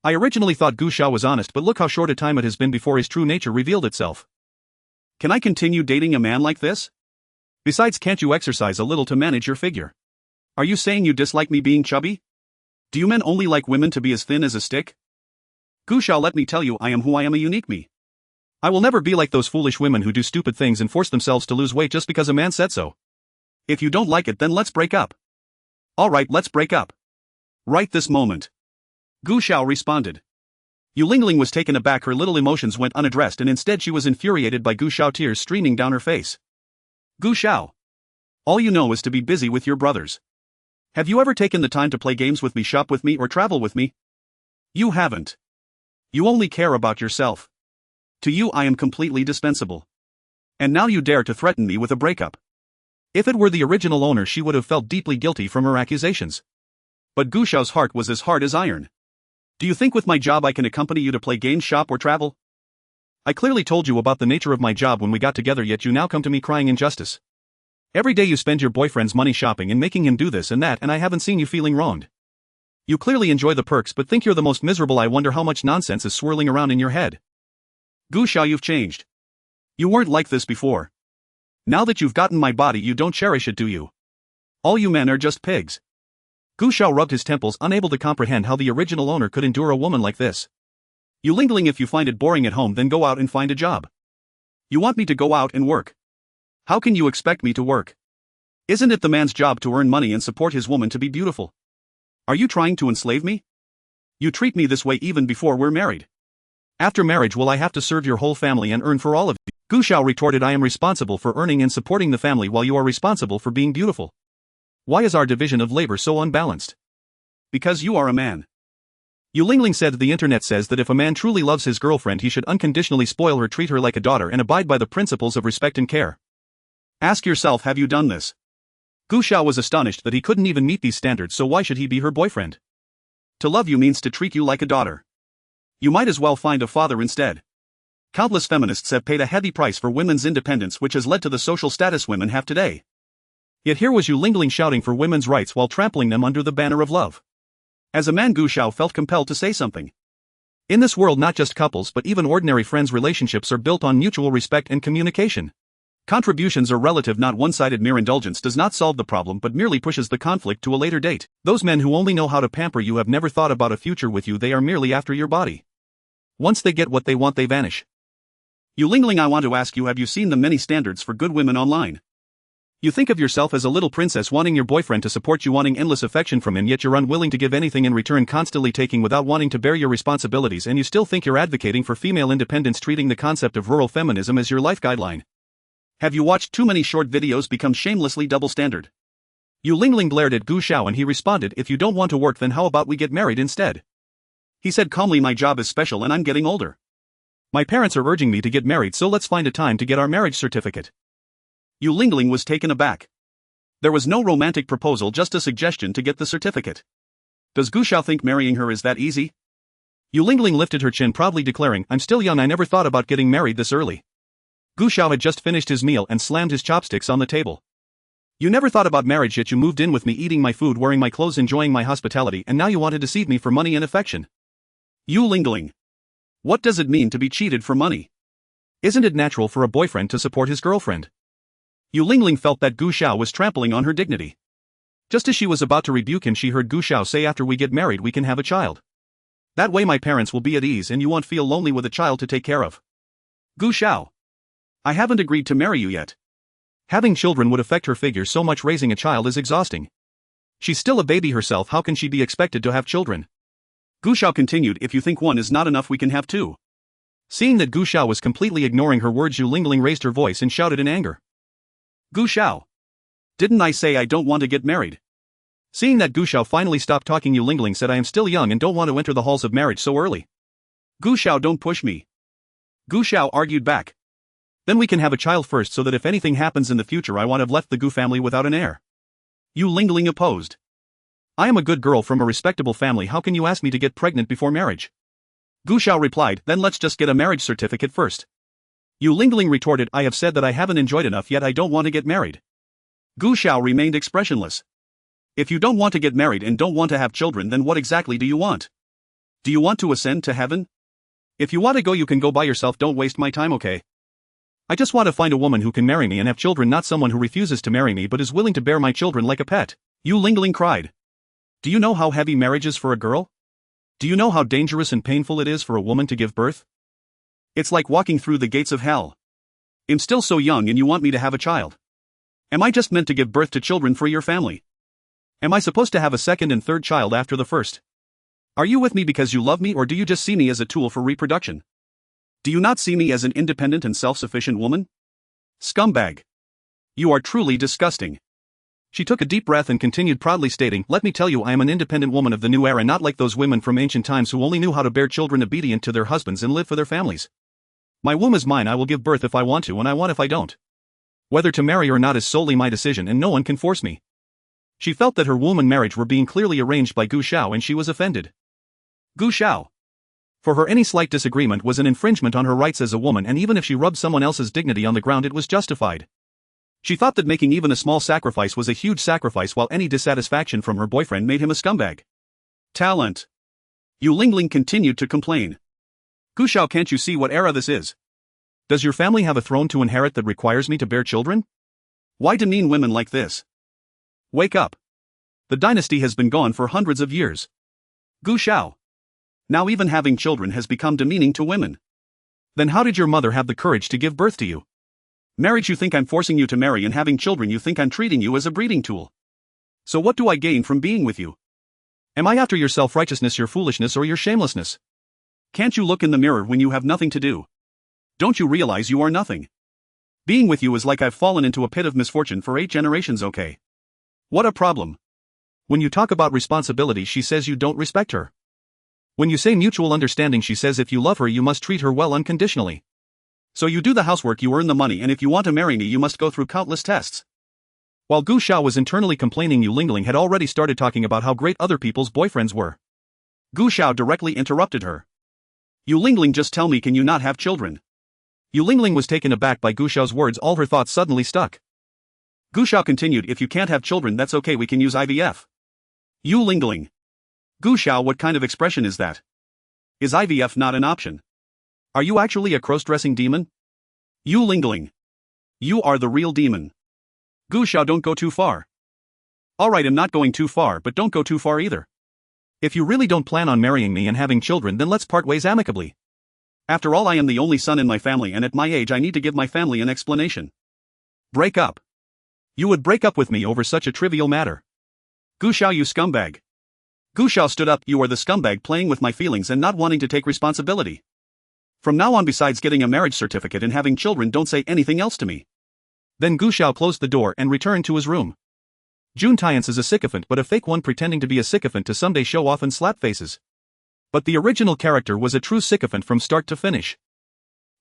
I originally thought Gu Xiao was honest, but look how short a time it has been before his true nature revealed itself. Can I continue dating a man like this? Besides, can't you exercise a little to manage your figure? Are you saying you dislike me being chubby? Do you men only like women to be as thin as a stick? Gu Xiao, let me tell you, I am who I am, a unique me. I will never be like those foolish women who do stupid things and force themselves to lose weight just because a man said so. If you don't like it, then let's break up. Alright, let's break up. Right this moment. Gu Xiao responded. Yu Lingling was taken aback, her little emotions went unaddressed and instead she was infuriated by Gu Xiao, tears streaming down her face. Gu Xiao. All you know is to be busy with your brothers. Have you ever taken the time to play games with me, shop with me, or travel with me? You haven't. You only care about yourself. To you I am completely dispensable. And now you dare to threaten me with a breakup. If it were the original owner, she would have felt deeply guilty from her accusations. But Gu Xiao's heart was as hard as iron. Do you think with my job I can accompany you to play games, shop, or travel? I clearly told you about the nature of my job when we got together, yet you now come to me crying injustice. Every day you spend your boyfriend's money shopping and making him do this and that, and I haven't seen you feeling wronged. You clearly enjoy the perks but think you're the most miserable. I wonder how much nonsense is swirling around in your head. Gu Xiao, you've changed. You weren't like this before. Now that you've gotten my body, you don't cherish it, do you? All you men are just pigs. Gu Xiao rubbed his temples, unable to comprehend how the original owner could endure a woman like this. Yu Lingling, if you find it boring at home, then go out and find a job. You want me to go out and work? How can you expect me to work? Isn't it the man's job to earn money and support his woman to be beautiful? Are you trying to enslave me? You treat me this way even before we're married. After marriage, will I have to serve your whole family and earn for all of you? Gu Xiao retorted, I am responsible for earning and supporting the family while you are responsible for being beautiful. Why is our division of labor so unbalanced? Because you are a man. Yu Lingling said, the internet says that if a man truly loves his girlfriend, he should unconditionally spoil her, treat her like a daughter, and abide by the principles of respect and care. Ask yourself, have you done this? Gu Xiao was astonished that he couldn't even meet these standards, so why should he be her boyfriend? To love you means to treat you like a daughter. You might as well find a father instead. Countless feminists have paid a heavy price for women's independence, which has led to the social status women have today. Yet here was Yu Lingling shouting for women's rights while trampling them under the banner of love. As a man, Gu Xiao felt compelled to say something. In this world, not just couples but even ordinary friends' relationships are built on mutual respect and communication. Contributions are relative, not one-sided. Mere indulgence does not solve the problem but merely pushes the conflict to a later date. Those men who only know how to pamper you have never thought about a future with you, they are merely after your body. Once they get what they want, they vanish. Yu Lingling, I want to ask you, have you seen the many standards for good women online? You think of yourself as a little princess wanting your boyfriend to support you, wanting endless affection from him, yet you're unwilling to give anything in return, constantly taking without wanting to bear your responsibilities, and you still think you're advocating for female independence, treating the concept of rural feminism as your life guideline. Have you watched too many short videos become shamelessly double standard? Yu Lingling glared at Gu Xiao and he responded, if you don't want to work, then how about we get married instead? He said calmly, my job is special and I'm getting older. My parents are urging me to get married, so let's find a time to get our marriage certificate. Yu Lingling was taken aback. There was no romantic proposal, just a suggestion to get the certificate. Does Gu Xiao think marrying her is that easy? Yu Lingling lifted her chin, proudly declaring, I'm still young, I never thought about getting married this early. Gu Xiao had just finished his meal and slammed his chopsticks on the table. You never thought about marriage, yet you moved in with me, eating my food, wearing my clothes, enjoying my hospitality, and now you want to deceive me for money and affection. Yu Lingling. What does it mean to be cheated for money? Isn't it natural for a boyfriend to support his girlfriend? Yu Lingling felt that Gu Xiao was trampling on her dignity. Just as she was about to rebuke him, she heard Gu Xiao say, after we get married we can have a child. That way my parents will be at ease and you won't feel lonely with a child to take care of. Gu Xiao. I haven't agreed to marry you yet. Having children would affect her figure so much, raising a child is exhausting. She's still a baby herself, how can she be expected to have children? Gu Xiao continued, if you think one is not enough, we can have two. Seeing that Gu Xiao was completely ignoring her words, Yu Lingling raised her voice and shouted in anger. Gu Xiao. Didn't I say I don't want to get married? Seeing that Gu Xiao finally stopped talking, Yu Lingling said, I am still young and don't want to enter the halls of marriage so early. Gu Xiao, don't push me. Gu Xiao argued back. Then we can have a child first so that if anything happens in the future I won't have left the Gu family without an heir. Yu Lingling opposed. I am a good girl from a respectable family, how can you ask me to get pregnant before marriage? Gu Xiao replied, then let's just get a marriage certificate first. Yu Lingling retorted, I have said that I haven't enjoyed enough yet, I don't want to get married. Gu Xiao remained expressionless. If you don't want to get married and don't want to have children, then what exactly do you want? Do you want to ascend to heaven? If you want to go, you can go by yourself, don't waste my time, okay? I just want to find a woman who can marry me and have children, not someone who refuses to marry me but is willing to bear my children like a pet. Yu Lingling cried. Do you know how heavy marriage is for a girl? Do you know how dangerous and painful it is for a woman to give birth? It's like walking through the gates of hell. I'm still so young and you want me to have a child. Am I just meant to give birth to children for your family? Am I supposed to have a second and third child after the first? Are you with me because you love me, or do you just see me as a tool for reproduction? Do you not see me as an independent and self-sufficient woman? Scumbag. You are truly disgusting. She took a deep breath and continued proudly stating, "Let me tell you, I am an independent woman of the new era, not like those women from ancient times who only knew how to bear children obedient to their husbands and live for their families. My womb is mine, I will give birth if I want to and I want if I don't. Whether to marry or not is solely my decision and no one can force me." She felt that her womb and marriage were being clearly arranged by Gu Xiao and she was offended. Gu Xiao. For her, any slight disagreement was an infringement on her rights as a woman, and even if she rubbed someone else's dignity on the ground, it was justified. She thought that making even a small sacrifice was a huge sacrifice, while any dissatisfaction from her boyfriend made him a scumbag. Talent. Yu Lingling continued to complain. Gu Xiao, can't you see what era this is? Does your family have a throne to inherit that requires me to bear children? Why demean women like this? Wake up. The dynasty has been gone for hundreds of years. Gu Xiao. Now even having children has become demeaning to women. Then how did your mother have the courage to give birth to you? Marriage, you think I'm forcing you to marry, and having children, you think I'm treating you as a breeding tool. So what do I gain from being with you? Am I after your self-righteousness, your foolishness, or your shamelessness? Can't you look in the mirror when you have nothing to do? Don't you realize you are nothing? Being with you is like I've fallen into a pit of misfortune for 8 generations, okay? What a problem. When you talk about responsibility, she says you don't respect her. When you say mutual understanding, she says if you love her you must treat her well unconditionally. So you do the housework, you earn the money, and if you want to marry me you must go through countless tests. While Gu Xiao was internally complaining, Yu Lingling had already started talking about how great other people's boyfriends were. Gu Xiao directly interrupted her. Yu Lingling, just tell me, can you not have children? Yu Lingling was taken aback by Gu Xiao's words, all her thoughts suddenly stuck. Gu Xiao continued, if you can't have children, that's okay, we can use IVF. Yu Lingling. Gu Xiao, what kind of expression is that? Is IVF not an option? Are you actually a cross-dressing demon? Yu Lingling. You are the real demon. Gu Xiao, don't go too far. Alright, I'm not going too far, but don't go too far either. If you really don't plan on marrying me and having children, then let's part ways amicably. After all, I am the only son in my family, and at my age I need to give my family an explanation. Break up. You would break up with me over such a trivial matter. Gu Xiao, you scumbag. Gu Xiao stood up, you are the scumbag, playing with my feelings and not wanting to take responsibility. From now on, besides getting a marriage certificate and having children, don't say anything else to me. Then Gu Xiao closed the door and returned to his room. Jun Tiance is a sycophant, but a fake one pretending to be a sycophant to someday show off and slap faces. But the original character was a true sycophant from start to finish.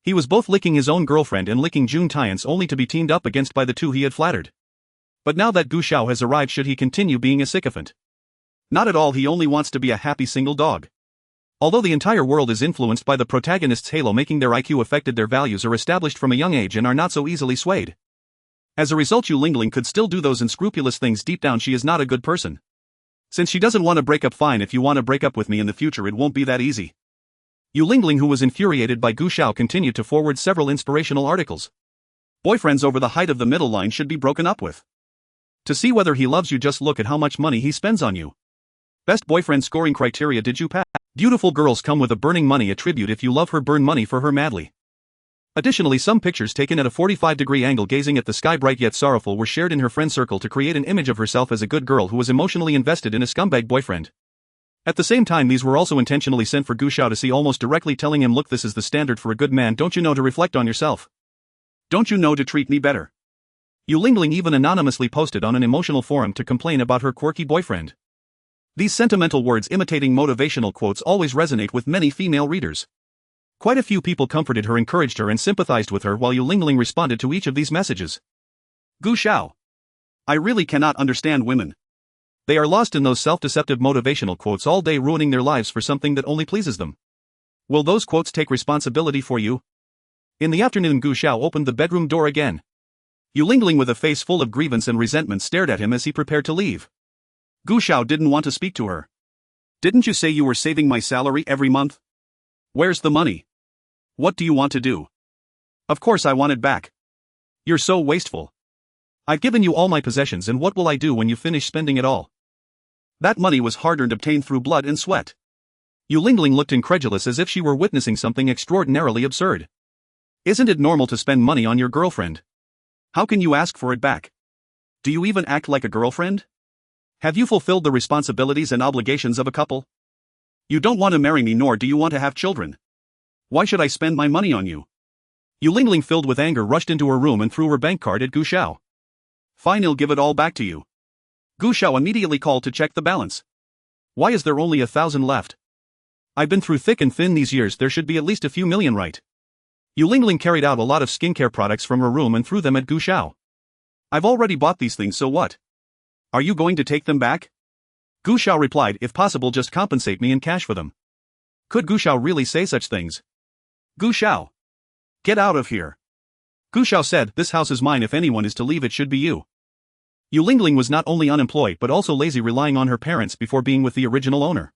He was both licking his own girlfriend and licking Jun Tiance, only to be teamed up against by the two he had flattered. But now that Gu Xiao has arrived, should he continue being a sycophant? Not at all, he only wants to be a happy single dog. Although the entire world is influenced by the protagonist's halo, making their IQ affected, their values are established from a young age and are not so easily swayed. As a result, Yu Lingling could still do those unscrupulous things. Deep down, she is not a good person. Since she doesn't want to break up, fine, if you want to break up with me in the future, it won't be that easy. Yu Lingling, who was infuriated by Gu Xiao, continued to forward several inspirational articles. Boyfriends over the height of the middle line should be broken up with. To see whether he loves you, just look at how much money he spends on you. Best boyfriend scoring criteria, did you pass? Beautiful girls come with a burning money attribute. If you love her, burn money for her madly. Additionally, some pictures taken at a 45-degree angle gazing at the sky, bright yet sorrowful, were shared in her friend circle to create an image of herself as a good girl who was emotionally invested in a scumbag boyfriend. At the same time, these were also intentionally sent for Gu Xiao to see, almost directly telling him, look, this is the standard for a good man, don't you know to reflect on yourself? Don't you know to treat me better? Yu Lingling even anonymously posted on an emotional forum to complain about her quirky boyfriend. These sentimental words imitating motivational quotes always resonate with many female readers. Quite a few people comforted her, encouraged her, and sympathized with her, while Yu Lingling responded to each of these messages. Gu Xiao. I really cannot understand women. They are lost in those self-deceptive motivational quotes all day, ruining their lives for something that only pleases them. Will those quotes take responsibility for you? In the afternoon, Gu Xiao opened the bedroom door again. Yu Lingling, with a face full of grievance and resentment, stared at him as he prepared to leave. Gu Xiao didn't want to speak to her. Didn't you say you were saving my salary every month? Where's the money? What do you want to do? Of course I want it back. You're so wasteful. I've given you all my possessions, and what will I do when you finish spending it all? That money was hard-earned, obtained through blood and sweat. Yu Lingling looked incredulous as if she were witnessing something extraordinarily absurd. Isn't it normal to spend money on your girlfriend? How can you ask for it back? Do you even act like a girlfriend? Have you fulfilled the responsibilities and obligations of a couple? You don't want to marry me nor do you want to have children. Why should I spend my money on you? Yu Lingling, filled with anger, rushed into her room and threw her bank card at Gu Xiao. Fine, I'll give it all back to you. Gu Xiao immediately called to check the balance. Why is there only 1,000 left? I've been through thick and thin these years, there should be at least a few million, right? Yu Lingling carried out a lot of skincare products from her room and threw them at Gu Xiao. I've already bought these things, so what? Are you going to take them back? Gu Xiao replied, if possible just compensate me in cash for them. Could Gu Xiao really say such things? Gu Xiao! Get out of here! Gu Xiao said, this house is mine, if anyone is to leave it should be you. Yu Lingling was not only unemployed but also lazy, relying on her parents before being with the original owner.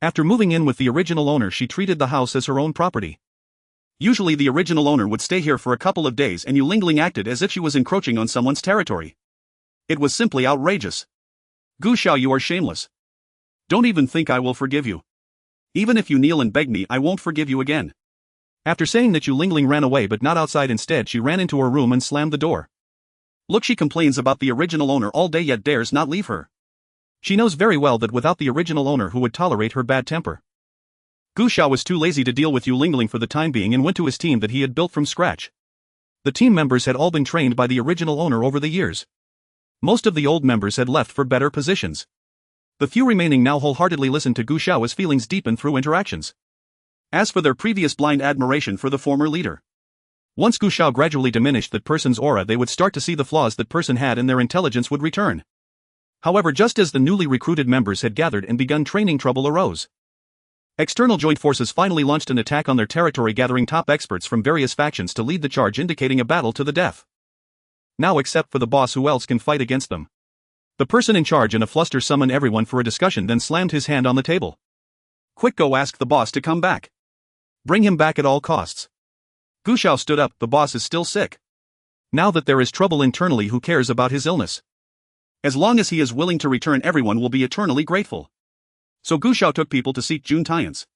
After moving in with the original owner, she treated the house as her own property. Usually the original owner would stay here for a couple of days and Yu Lingling acted as if she was encroaching on someone's territory. It was simply outrageous. Gu Xiao, you are shameless. Don't even think I will forgive you. Even if you kneel and beg me, I won't forgive you again. After saying that, Yu Lingling ran away, but not outside. Instead, she ran into her room and slammed the door. Look, she complains about the original owner all day yet dares not leave her. She knows very well that without the original owner, who would tolerate her bad temper? Gu Xiao was too lazy to deal with Yu Lingling for the time being and went to his team that he had built from scratch. The team members had all been trained by the original owner over the years. Most of the old members had left for better positions. The few remaining now wholeheartedly listened to Gu Xiao as feelings deepened through interactions. As for their previous blind admiration for the former leader, once Gu Xiao gradually diminished that person's aura, they would start to see the flaws that person had and their intelligence would return. However, just as the newly recruited members had gathered and begun training, trouble arose. External joint forces finally launched an attack on their territory, gathering top experts from various factions to lead the charge, indicating a battle to the death. Now, except for the boss, who else can fight against them? The person in charge in a fluster summoned everyone for a discussion, then slammed his hand on the table. Quick, go ask the boss to come back. Bring him back at all costs. Gu Xiao stood up, the boss is still sick. Now that there is trouble internally, who cares about his illness? As long as he is willing to return, everyone will be eternally grateful. So Gu Xiao took people to seek Jun Tiance.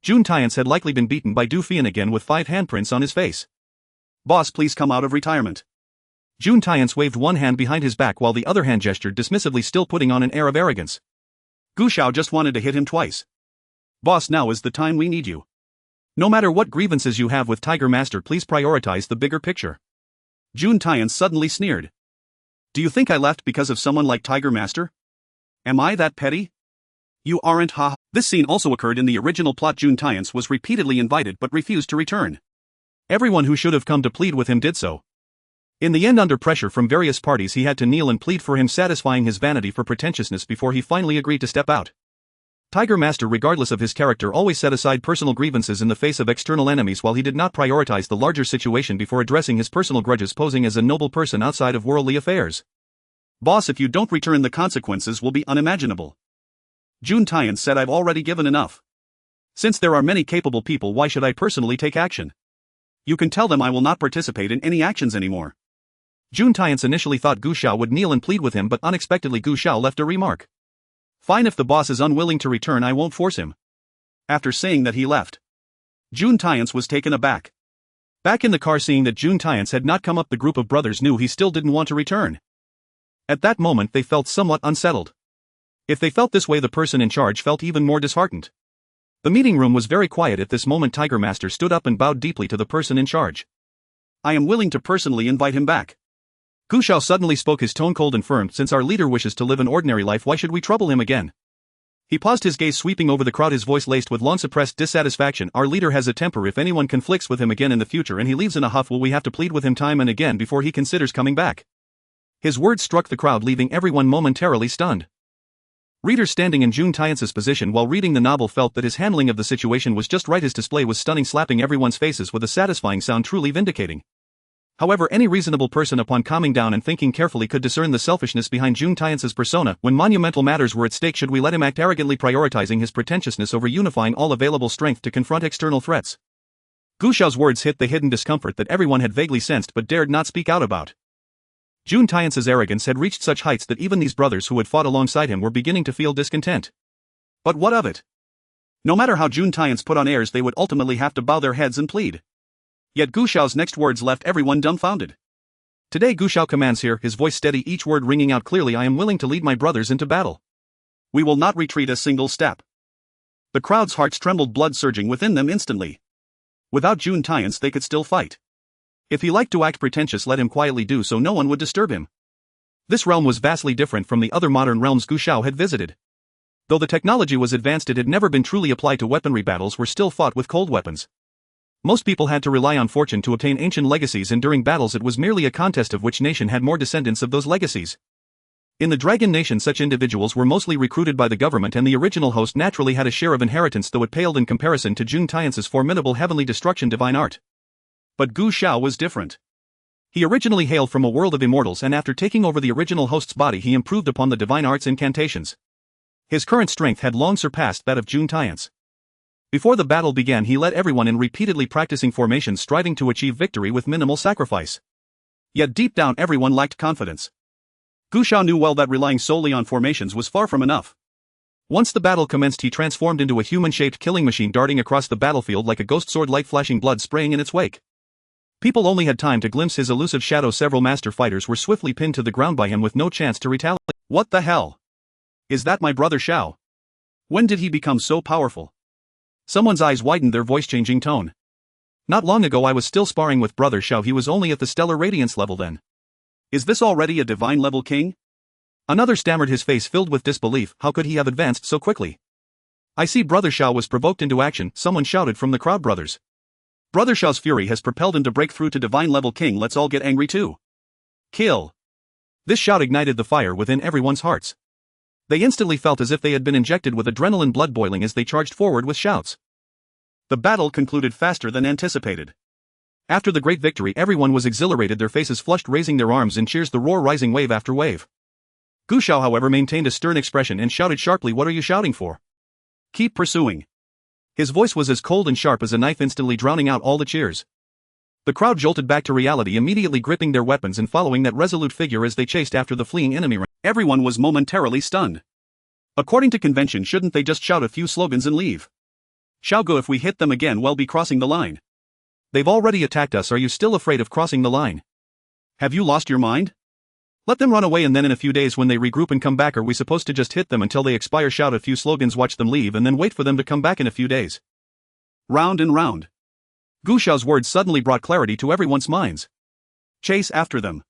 Jun Tiance had likely been beaten by Du Fian again with 5 handprints on his face. Boss, please come out of retirement. Jun Tiance waved one hand behind his back while the other hand gestured dismissively, still putting on an air of arrogance. Gu Xiao just wanted to hit him twice. Boss, now is the time we need you. No matter what grievances you have with Tiger Master, please prioritize the bigger picture. Jun Tiance suddenly sneered. Do you think I left because of someone like Tiger Master? Am I that petty? You aren't, ha. This scene also occurred in the original plot. Jun Tiance was repeatedly invited but refused to return. Everyone who should have come to plead with him did so. In the end, under pressure from various parties, he had to kneel and plead for him, satisfying his vanity for pretentiousness before he finally agreed to step out. Tiger Master, regardless of his character, always set aside personal grievances in the face of external enemies, while he did not prioritize the larger situation before addressing his personal grudges, posing as a noble person outside of worldly affairs. Boss, if you don't return, the consequences will be unimaginable. Jun Tiance said, I've already given enough. Since there are many capable people, why should I personally take action? You can tell them I will not participate in any actions anymore. Jun Tiance initially thought Gu Xiao would kneel and plead with him, but unexpectedly Gu Xiao left a remark. Fine, if the boss is unwilling to return, I won't force him. After saying that, he left. Jun Tiance was taken aback. Back in the car, seeing that Jun Tiance had not come up, the group of brothers knew he still didn't want to return. At that moment they felt somewhat unsettled. If they felt this way, the person in charge felt even more disheartened. The meeting room was very quiet at this moment. Tiger Master stood up and bowed deeply to the person in charge. I am willing to personally invite him back. Gu Xiao suddenly spoke, his tone cold and firm. Since our leader wishes to live an ordinary life, why should we trouble him again? He paused, his gaze sweeping over the crowd, his voice laced with long-suppressed dissatisfaction. Our leader has a temper. If anyone conflicts with him again in the future and he leaves in a huff, will we have to plead with him time and again before he considers coming back? His words struck the crowd, leaving everyone momentarily stunned. Readers standing in Jun Tiance's position while reading the novel felt that his handling of the situation was just right. His display was stunning, slapping everyone's faces with a satisfying sound, truly vindicating. However, any reasonable person, upon calming down and thinking carefully, could discern the selfishness behind Jun Tiance's persona. When monumental matters were at stake, should we let him act arrogantly, prioritizing his pretentiousness over unifying all available strength to confront external threats? Gu Xiao's words hit the hidden discomfort that everyone had vaguely sensed but dared not speak out about. Jun Tiance's arrogance had reached such heights that even these brothers who had fought alongside him were beginning to feel discontent. But what of it? No matter how Jun Tian's put on airs, they would ultimately have to bow their heads and plead. Yet Gu Xiao's next words left everyone dumbfounded. Today Gu Xiao commands here, his voice steady, each word ringing out clearly. I am willing to lead my brothers into battle. We will not retreat a single step. The crowd's hearts trembled, blood surging within them instantly. Without Jun Tian's they could still fight. If he liked to act pretentious, let him quietly do so, no one would disturb him. This realm was vastly different from the other modern realms Gu Xiao had visited. Though the technology was advanced, it had never been truly applied to weaponry. Battles were still fought with cold weapons. Most people had to rely on fortune to obtain ancient legacies, and during battles it was merely a contest of which nation had more descendants of those legacies. In the Dragon Nation, such individuals were mostly recruited by the government, and the original host naturally had a share of inheritance, though it paled in comparison to Jun Tian's formidable heavenly destruction divine art. But Gu Xiao was different. He originally hailed from a world of immortals, and after taking over the original host's body he improved upon the divine art's incantations. His current strength had long surpassed that of Jun Tian's. Before the battle began he led everyone in repeatedly practicing formations, striving to achieve victory with minimal sacrifice. Yet deep down everyone lacked confidence. Gu Xiao knew well that relying solely on formations was far from enough. Once the battle commenced he transformed into a human-shaped killing machine, darting across the battlefield like a ghost sword, light flashing, blood spraying in its wake. People only had time to glimpse his elusive shadow. Several master fighters were swiftly pinned to the ground by him with no chance to retaliate. What the hell? Is that my brother Xiao? When did he become so powerful? Someone's eyes widened, their voice changing tone. Not long ago I was still sparring with brother Xiao, he was only at the stellar radiance level then. Is this already a divine level king? Another stammered, his face filled with disbelief. How could he have advanced so quickly? I see brother Xiao was provoked into action, someone shouted from the crowd. Brothers. Brother Xiao's fury has propelled him to break through to divine level king, let's all get angry too. Kill. This shout ignited the fire within everyone's hearts. They instantly felt as if they had been injected with adrenaline, blood boiling as they charged forward with shouts. The battle concluded faster than anticipated. After the great victory everyone was exhilarated, their faces flushed, raising their arms in cheers, the roar rising wave after wave. Gu Xiao however maintained a stern expression and shouted sharply, what are you shouting for? Keep pursuing. His voice was as cold and sharp as a knife, instantly drowning out all the cheers. The crowd jolted back to reality, immediately gripping their weapons and following that resolute figure as they chased after the fleeing enemy. Everyone was momentarily stunned. According to convention, shouldn't they just shout a few slogans and leave? Xiaogu, if we hit them again we'll be crossing the line. They've already attacked us, are you still afraid of crossing the line? Have you lost your mind? Let them run away and then in a few days when they regroup and come back, are we supposed to just hit them until they expire? Shout a few slogans, watch them leave and then wait for them to come back in a few days. Round and round. Gu Xiao's words suddenly brought clarity to everyone's minds. Chase after them.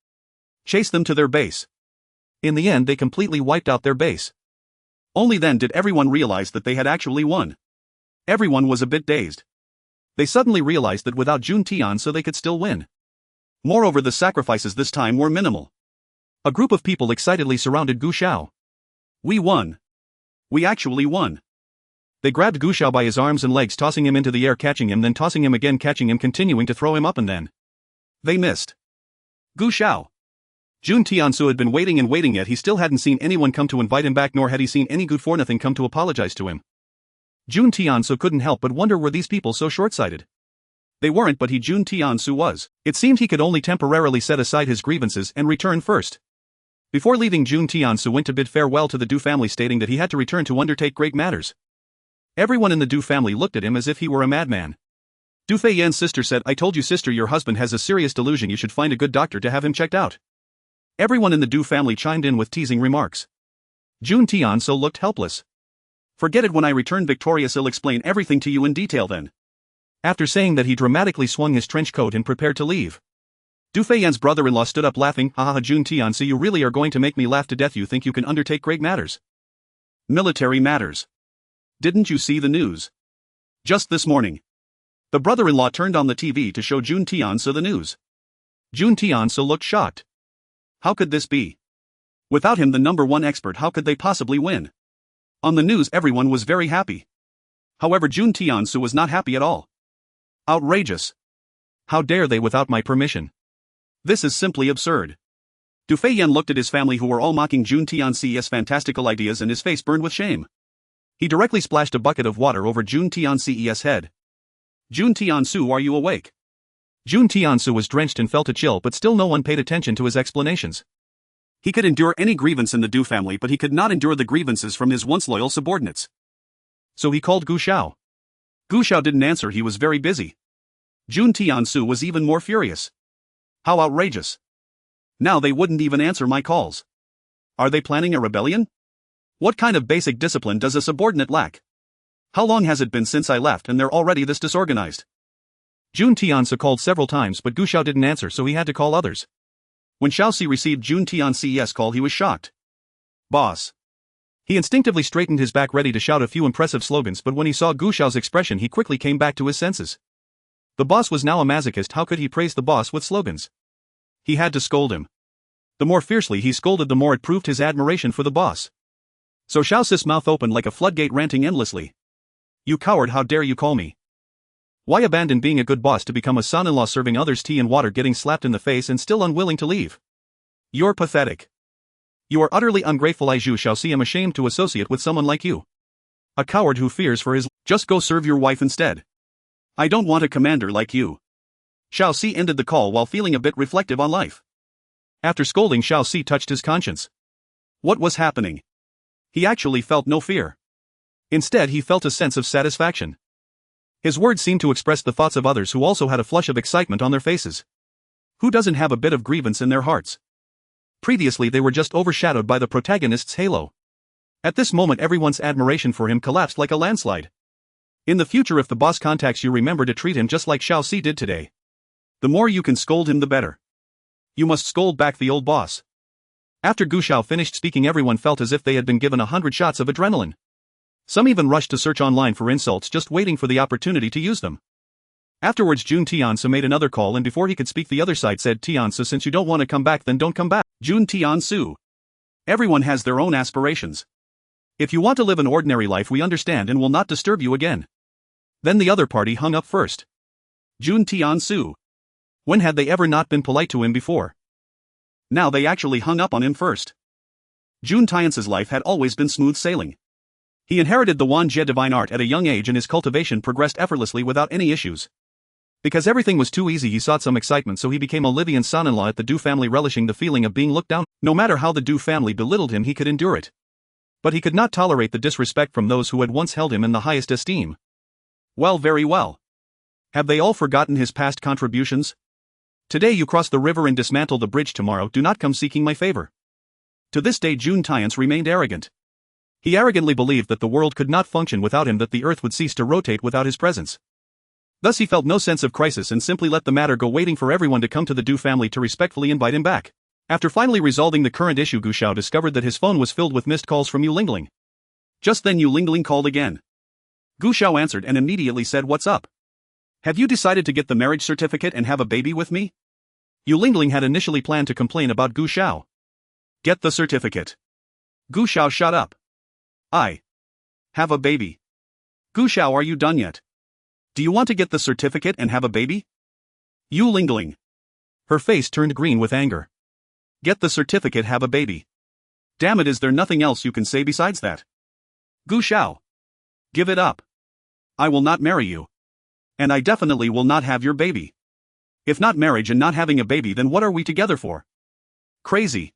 Chase them to their base. In the end they completely wiped out their base. Only then did everyone realize that they had actually won. Everyone was a bit dazed. They suddenly realized that without Jun Tian so they could still win. Moreover, the sacrifices this time were minimal. A group of people excitedly surrounded Gu Xiao. We won. We actually won. They grabbed Gu Xiao by his arms and legs, tossing him into the air, catching him, then tossing him again, catching him, continuing to throw him up, and then they missed. Gu Xiao. Jun Tiansu had been waiting and waiting, yet he still hadn't seen anyone come to invite him back, nor had he seen any good for nothing come to apologize to him. Jun Tiansu couldn't help but wonder, were these people so short-sighted? They weren't, but Jun Tiansu was. It seemed he could only temporarily set aside his grievances and return first. Before leaving, Jun Tiansu went to bid farewell to the Du family, stating that he had to return to undertake great matters. Everyone in the Du family looked at him as if he were a madman. Du Feiyan's sister said, I told you sister, your husband has a serious delusion, you should find a good doctor to have him checked out. Everyone in the Du family chimed in with teasing remarks. Jun Tiansu looked helpless. Forget it, when I return victorious I'll explain everything to you in detail then. After saying that he dramatically swung his trench coat and prepared to leave. Du Feiyan's brother-in-law stood up laughing, haha Jun Tiansu, you really are going to make me laugh to death, you think you can undertake great matters? Military matters. Didn't you see the news? Just this morning. The brother-in-law turned on the TV to show Jun Tiansu the news. Jun Tiansu looked shocked. How could this be? Without him, the #1 expert, how could they possibly win? On the news everyone was very happy. However, Jun Tiansu was not happy at all. Outrageous. How dare they without my permission? This is simply absurd. Du Feiyan looked at his family, who were all mocking Jun Tiansu's fantastical ideas, and his face burned with shame. He directly splashed a bucket of water over Jun Tiansu's head. Jun Tiansu, are you awake? Jun Tiansu was drenched and felt a chill, but still no one paid attention to his explanations. He could endure any grievance in the Du family, but he could not endure the grievances from his once loyal subordinates. So he called Gu Xiao. Gu Xiao didn't answer, he was very busy. Jun Tiansu was even more furious. How outrageous. Now they wouldn't even answer my calls. Are they planning a rebellion? What kind of basic discipline does a subordinate lack? How long has it been since I left and they're already this disorganized? Jun Tiansu called several times but Gu Xiao didn't answer, so he had to call others. When Xiao Si received Jun Tiansu's call, he was shocked. Boss. He instinctively straightened his back, ready to shout a few impressive slogans, but when he saw Gu Xiao's expression he quickly came back to his senses. The boss was now a masochist. How could he praise the boss with slogans? He had to scold him. The more fiercely he scolded, the more it proved his admiration for the boss. So Xiao Si's mouth opened like a floodgate, ranting endlessly. You coward, how dare you call me? Why abandon being a good boss to become a son-in-law, serving others tea and water, getting slapped in the face and still unwilling to leave? You're pathetic. You are utterly ungrateful. I, Zhu Xiaoxi, am ashamed to associate with someone like you. A coward who fears for his. Just go serve your wife instead. I don't want a commander like you. Xiao Si ended the call while feeling a bit reflective on life. After scolding, Xiao Si touched his conscience. What was happening? He actually felt no fear. Instead, he felt a sense of satisfaction. His words seemed to express the thoughts of others who also had a flush of excitement on their faces. Who doesn't have a bit of grievance in their hearts? Previously they were just overshadowed by the protagonist's halo. At this moment everyone's admiration for him collapsed like a landslide. In the future, if the boss contacts you, remember to treat him just like Xiao Si did today. The more you can scold him, the better. You must scold back the old boss. After Gu Xiao finished speaking, everyone felt as if they had been given 100 shots of adrenaline. Some even rushed to search online for insults, just waiting for the opportunity to use them. Afterwards, Jun Tiansu made another call, and before he could speak, the other side said, Tiansu, since you don't want to come back, then don't come back. Jun Tiansu. Everyone has their own aspirations. If you want to live an ordinary life, we understand and will not disturb you again. Then the other party hung up first. Jun Tiansu. When had they ever not been polite to him before? Now they actually hung up on him first. Jun Tiansu's life had always been smooth sailing. He inherited the Wanjie divine art at a young age, and his cultivation progressed effortlessly without any issues. Because everything was too easy, he sought some excitement, so he became a Livian son-in-law at the Du family, relishing the feeling of being looked down. No matter how the Du family belittled him, he could endure it. But he could not tolerate the disrespect from those who had once held him in the highest esteem. Well, very well. Have they all forgotten his past contributions? Today you cross the river and dismantle the bridge. Tomorrow do not come seeking my favor. To this day Jun Tiansu remained arrogant. He arrogantly believed that the world could not function without him, that the earth would cease to rotate without his presence. Thus he felt no sense of crisis and simply let the matter go, waiting for everyone to come to the Du family to respectfully invite him back. After finally resolving the current issue, Gu Xiao discovered that his phone was filled with missed calls from Yu Lingling. Just then Yu Lingling called again. Gu Xiao answered and immediately said, What's up? Have you decided to get the marriage certificate and have a baby with me? Yu Lingling had initially planned to complain about Gu Xiao. Get the certificate. Gu Xiao shut up. I have a baby. Gu Xiao, are you done yet? Do you want to get the certificate and have a baby? Yu Lingling. Her face turned green with anger. Get the certificate, have a baby. Damn it, is there nothing else you can say besides that? Gu Xiao. Give it up. I will not marry you. And I definitely will not have your baby. If not marriage and not having a baby, then what are we together for? Crazy.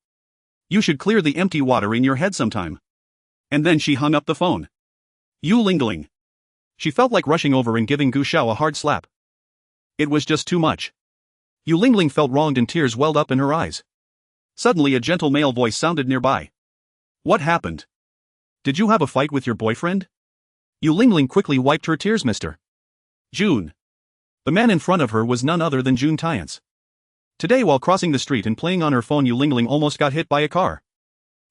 You should clear the empty water in your head sometime. And then she hung up the phone. Yu Lingling. She felt like rushing over and giving Gu Xiao a hard slap. It was just too much. Yu Lingling felt wronged and tears welled up in her eyes. Suddenly a gentle male voice sounded nearby. What happened? Did you have a fight with your boyfriend? Yu Lingling quickly wiped her tears. Mr. Jun. The man in front of her was none other than Jun Tiansu. Today, while crossing the street and playing on her phone, Yu Lingling almost got hit by a car.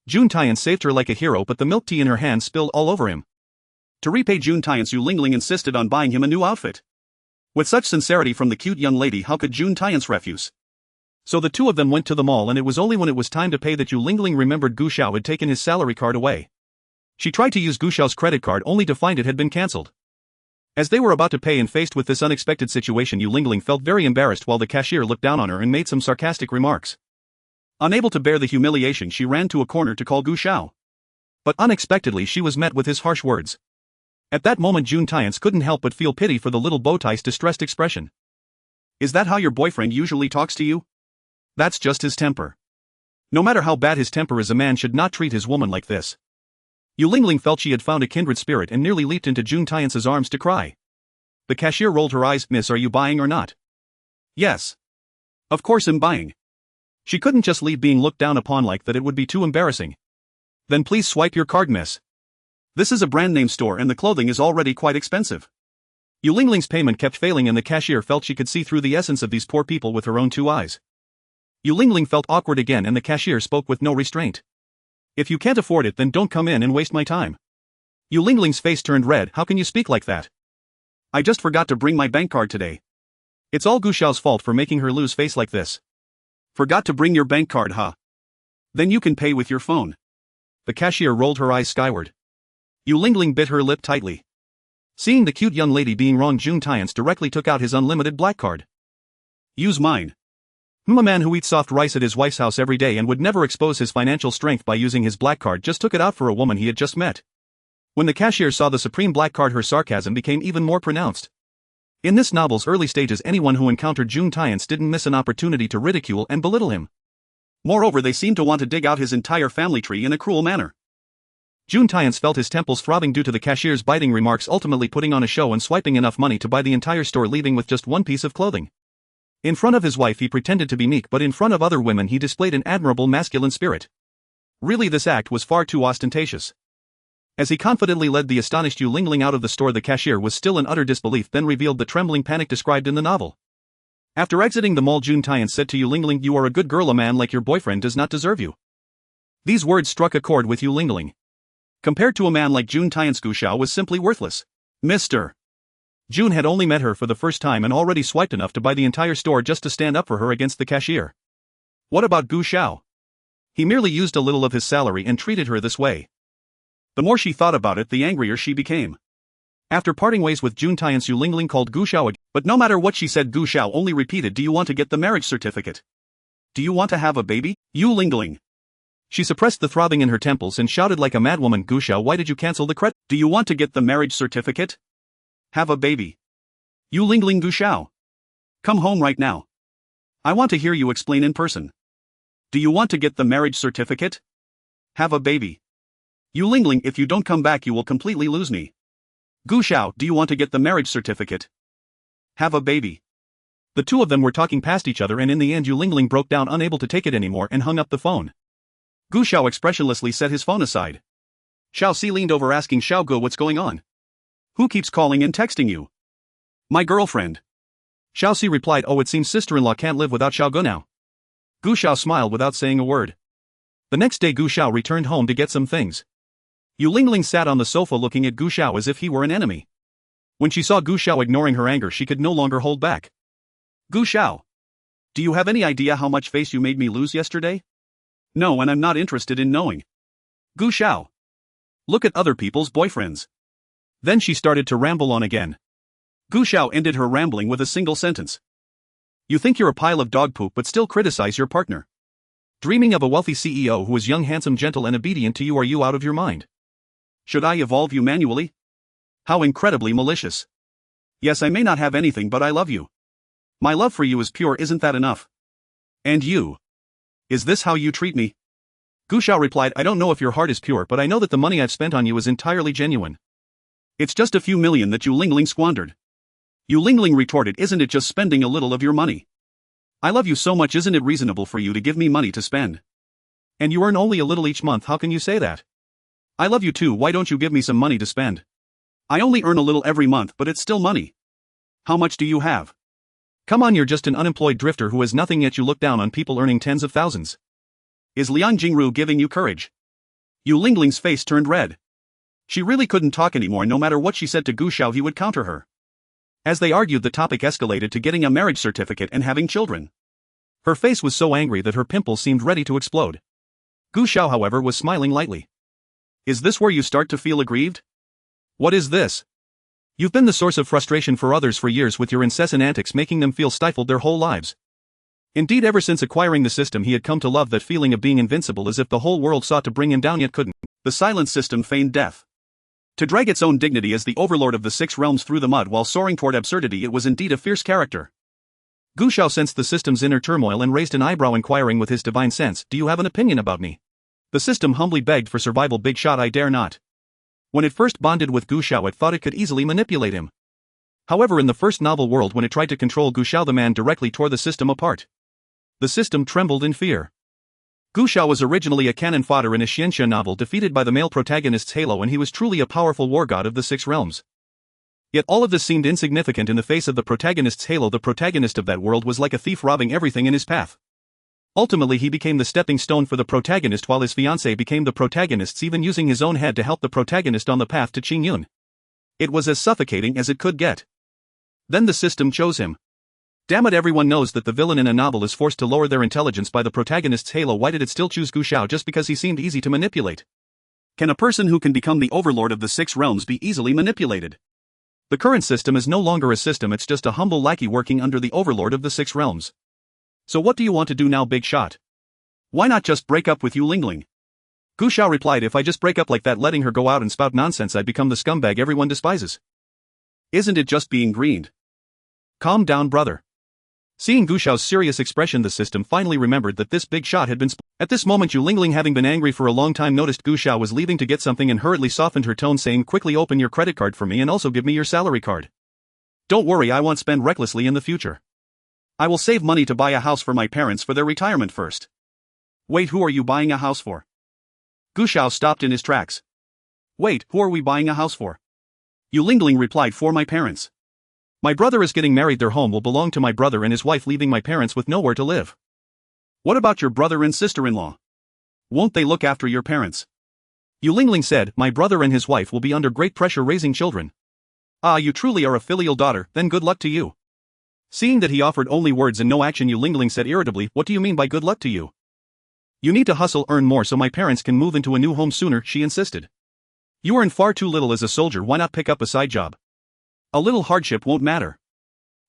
Jun Tiansu saved her like a hero, but the milk tea in her hand spilled all over him. To repay Jun Tiansu, Yu Lingling insisted on buying him a new outfit. With such sincerity from the cute young lady, how could Jun Tiansu refuse? So the two of them went to the mall, and it was only when it was time to pay that Yu Lingling remembered Gu Xiao had taken his salary card away. She tried to use Gu Xiao's credit card only to find it had been cancelled. As they were about to pay and faced with this unexpected situation, Yu Lingling felt very embarrassed while the cashier looked down on her and made some sarcastic remarks. Unable to bear the humiliation, she ran to a corner to call Gu Xiao. But unexpectedly she was met with his harsh words. At that moment Jun Tiansu couldn't help but feel pity for the little bowtie's distressed expression. Is that how your boyfriend usually talks to you? That's just his temper. No matter how bad his temper is, a man should not treat his woman like this. Yu Lingling felt she had found a kindred spirit and nearly leaped into June Tiance's arms to cry. The cashier rolled her eyes. Miss, are you buying or not? Yes. Of course I'm buying. She couldn't just leave being looked down upon like that, it would be too embarrassing. Then please swipe your card, miss. This is a brand name store and the clothing is already quite expensive. Yu Lingling's payment kept failing and the cashier felt she could see through the essence of these poor people with her own two eyes. Yu Lingling felt awkward again and the cashier spoke with no restraint. If you can't afford it, then don't come in and waste my time. Yu Lingling's face turned red. How can you speak like that? I just forgot to bring my bank card today. It's all Gu Xiao's fault for making her lose face like this. Forgot to bring your bank card, huh? Then you can pay with your phone. The cashier rolled her eyes skyward. Yu Lingling bit her lip tightly. Seeing the cute young lady being wronged, June Tiance directly took out his unlimited black card. Use mine. A man who eats soft rice at his wife's house every day and would never expose his financial strength by using his black card just took it out for a woman he had just met. When the cashier saw the supreme black card, her sarcasm became even more pronounced. In this novel's early stages, anyone who encountered June Tiance didn't miss an opportunity to ridicule and belittle him. Moreover, they seemed to want to dig out his entire family tree in a cruel manner. June Tiance felt his temples throbbing due to the cashier's biting remarks, ultimately putting on a show and swiping enough money to buy the entire store, leaving with just one piece of clothing. In front of his wife he pretended to be meek, but in front of other women he displayed an admirable masculine spirit. Really, this act was far too ostentatious. As he confidently led the astonished Yu Lingling out of the store, the cashier was still in utter disbelief, then revealed the trembling panic described in the novel. After exiting the mall, June Tiance said to Yu Lingling, "You are a good girl, a man like your boyfriend does not deserve you." These words struck a chord with Yu Lingling. Compared to a man like June Tiance, Gu Xiao was simply worthless. Mr. June had only met her for the first time and already swiped enough to buy the entire store just to stand up for her against the cashier. What about Gu Xiao? He merely used a little of his salary and treated her this way. The more she thought about it, the angrier she became. After parting ways with June Tiance, Yu Lingling called Gu Xiao again, but no matter what she said, Gu Xiao only repeated, "Do you want to get the marriage certificate? Do you want to have a baby, Yu Lingling?" She suppressed the throbbing in her temples and shouted like a madwoman, "Gu Xiao, why did you cancel the credit? Do you want to get the marriage certificate? Have a baby? Yu Lingling, Gu Xiao. Come home right now. I want to hear you explain in person. Do you want to get the marriage certificate? Have a baby? Yu Lingling, if you don't come back you will completely lose me. Gu Xiao, do you want to get the marriage certificate? Have a baby?" The two of them were talking past each other and in the end Yu Lingling broke down, unable to take it anymore, and hung up the phone. Gu Xiao expressionlessly set his phone aside. Xiao Si leaned over asking Xiao Gu, "What's going on? Who keeps calling and texting you?" "My girlfriend." Xiao Si replied, "Oh, it seems sister-in-law can't live without Xiao Gu now." Gu Xiao smiled without saying a word. The next day Gu Xiao returned home to get some things. Yu Lingling sat on the sofa looking at Gu Xiao as if he were an enemy. When she saw Gu Xiao ignoring her anger, she could no longer hold back. "Gu Xiao, do you have any idea how much face you made me lose yesterday?" "No, and I'm not interested in knowing." "Gu Xiao, look at other people's boyfriends." Then she started to ramble on again. Gu Xiao ended her rambling with a single sentence. "You think you're a pile of dog poop but still criticize your partner. Dreaming of a wealthy CEO who is young, handsome, gentle and obedient to you, are you out of your mind? Should I evolve you manually? How incredibly malicious. Yes, I may not have anything, but I love you. My love for you is pure, isn't that enough? And you? Is this how you treat me?" Gu Xiao replied, "I don't know if your heart is pure, but I know that the money I've spent on you is entirely genuine. It's just a few million that Yu Lingling squandered." Yu Lingling retorted, "Isn't it just spending a little of your money? I love you so much, isn't it reasonable for you to give me money to spend? And you earn only a little each month, how can you say that? I love you too, why don't you give me some money to spend? I only earn a little every month, but it's still money. How much do you have? Come on, you're just an unemployed drifter who has nothing, yet you look down on people earning tens of thousands. Is Liang Jingru giving you courage?" Yu Lingling's face turned red. She really couldn't talk anymore. No matter what she said to Gu Xiao, he would counter her. As they argued, the topic escalated to getting a marriage certificate and having children. Her face was so angry that her pimples seemed ready to explode. Gu Xiao, however, was smiling lightly. "Is this where you start to feel aggrieved? What is this? You've been the source of frustration for others for years with your incessant antics, making them feel stifled their whole lives." Indeed, ever since acquiring the system, he had come to love that feeling of being invincible, as if the whole world sought to bring him down yet couldn't. The silent system feigned death. To drag its own dignity as the overlord of the six realms through the mud while soaring toward absurdity, it was indeed a fierce character. Gu Xiao sensed the system's inner turmoil and raised an eyebrow, inquiring with his divine sense, "Do you have an opinion about me?" The system humbly begged, "For survival, big shot, I dare not." When it first bonded with Gu Xiao, it thought it could easily manipulate him. However, in the first novel world, when it tried to control Gu Xiao, the man directly tore the system apart. The system trembled in fear. Gu Xiao was originally a cannon fodder in a Xianxia novel defeated by the male protagonist's halo, and he was truly a powerful war god of the Six Realms. Yet all of this seemed insignificant in the face of the protagonist's halo. The protagonist of that world was like a thief robbing everything in his path. Ultimately, he became the stepping stone for the protagonist, while his fiancée became the protagonist's, even using his own head to help the protagonist on the path to Qingyun. It was as suffocating as it could get. Then the system chose him. Damn it, everyone knows that the villain in a novel is forced to lower their intelligence by the protagonist's halo. Why did it still choose Gu Xiao just because he seemed easy to manipulate? Can a person who can become the overlord of the Six Realms be easily manipulated? The current system is no longer a system, it's just a humble lackey working under the overlord of the Six Realms. So what do you want to do now, big shot? Why not just break up with Yu Lingling? Gu Xiao replied, if I just break up like that, letting her go out and spout nonsense, I'd become the scumbag everyone despises. Isn't it just being greened? Calm down, brother. Seeing Gu Xiao's serious expression, the system finally remembered that this big shot had been At this moment, Yu Lingling, having been angry for a long time, noticed Gu Xiao was leaving to get something and hurriedly softened her tone, saying, quickly open your credit card for me and also give me your salary card. Don't worry, I won't spend recklessly in the future. I will save money to buy a house for my parents for their retirement first. Wait, who are you buying a house for? Gu Xiao stopped in his tracks. Wait, who are we buying a house for? Yu Lingling replied, for my parents. My brother is getting married, their home will belong to my brother and his wife, leaving my parents with nowhere to live. What about your brother and sister-in-law? Won't they look after your parents? Yu Lingling said, my brother and his wife will be under great pressure raising children. Ah, you truly are a filial daughter, then good luck to you. Seeing that he offered only words and no action, Yu Lingling said irritably, what do you mean by good luck to you? You need to hustle, earn more so my parents can move into a new home sooner, she insisted. You earn far too little as a soldier, why not pick up a side job? A little hardship won't matter.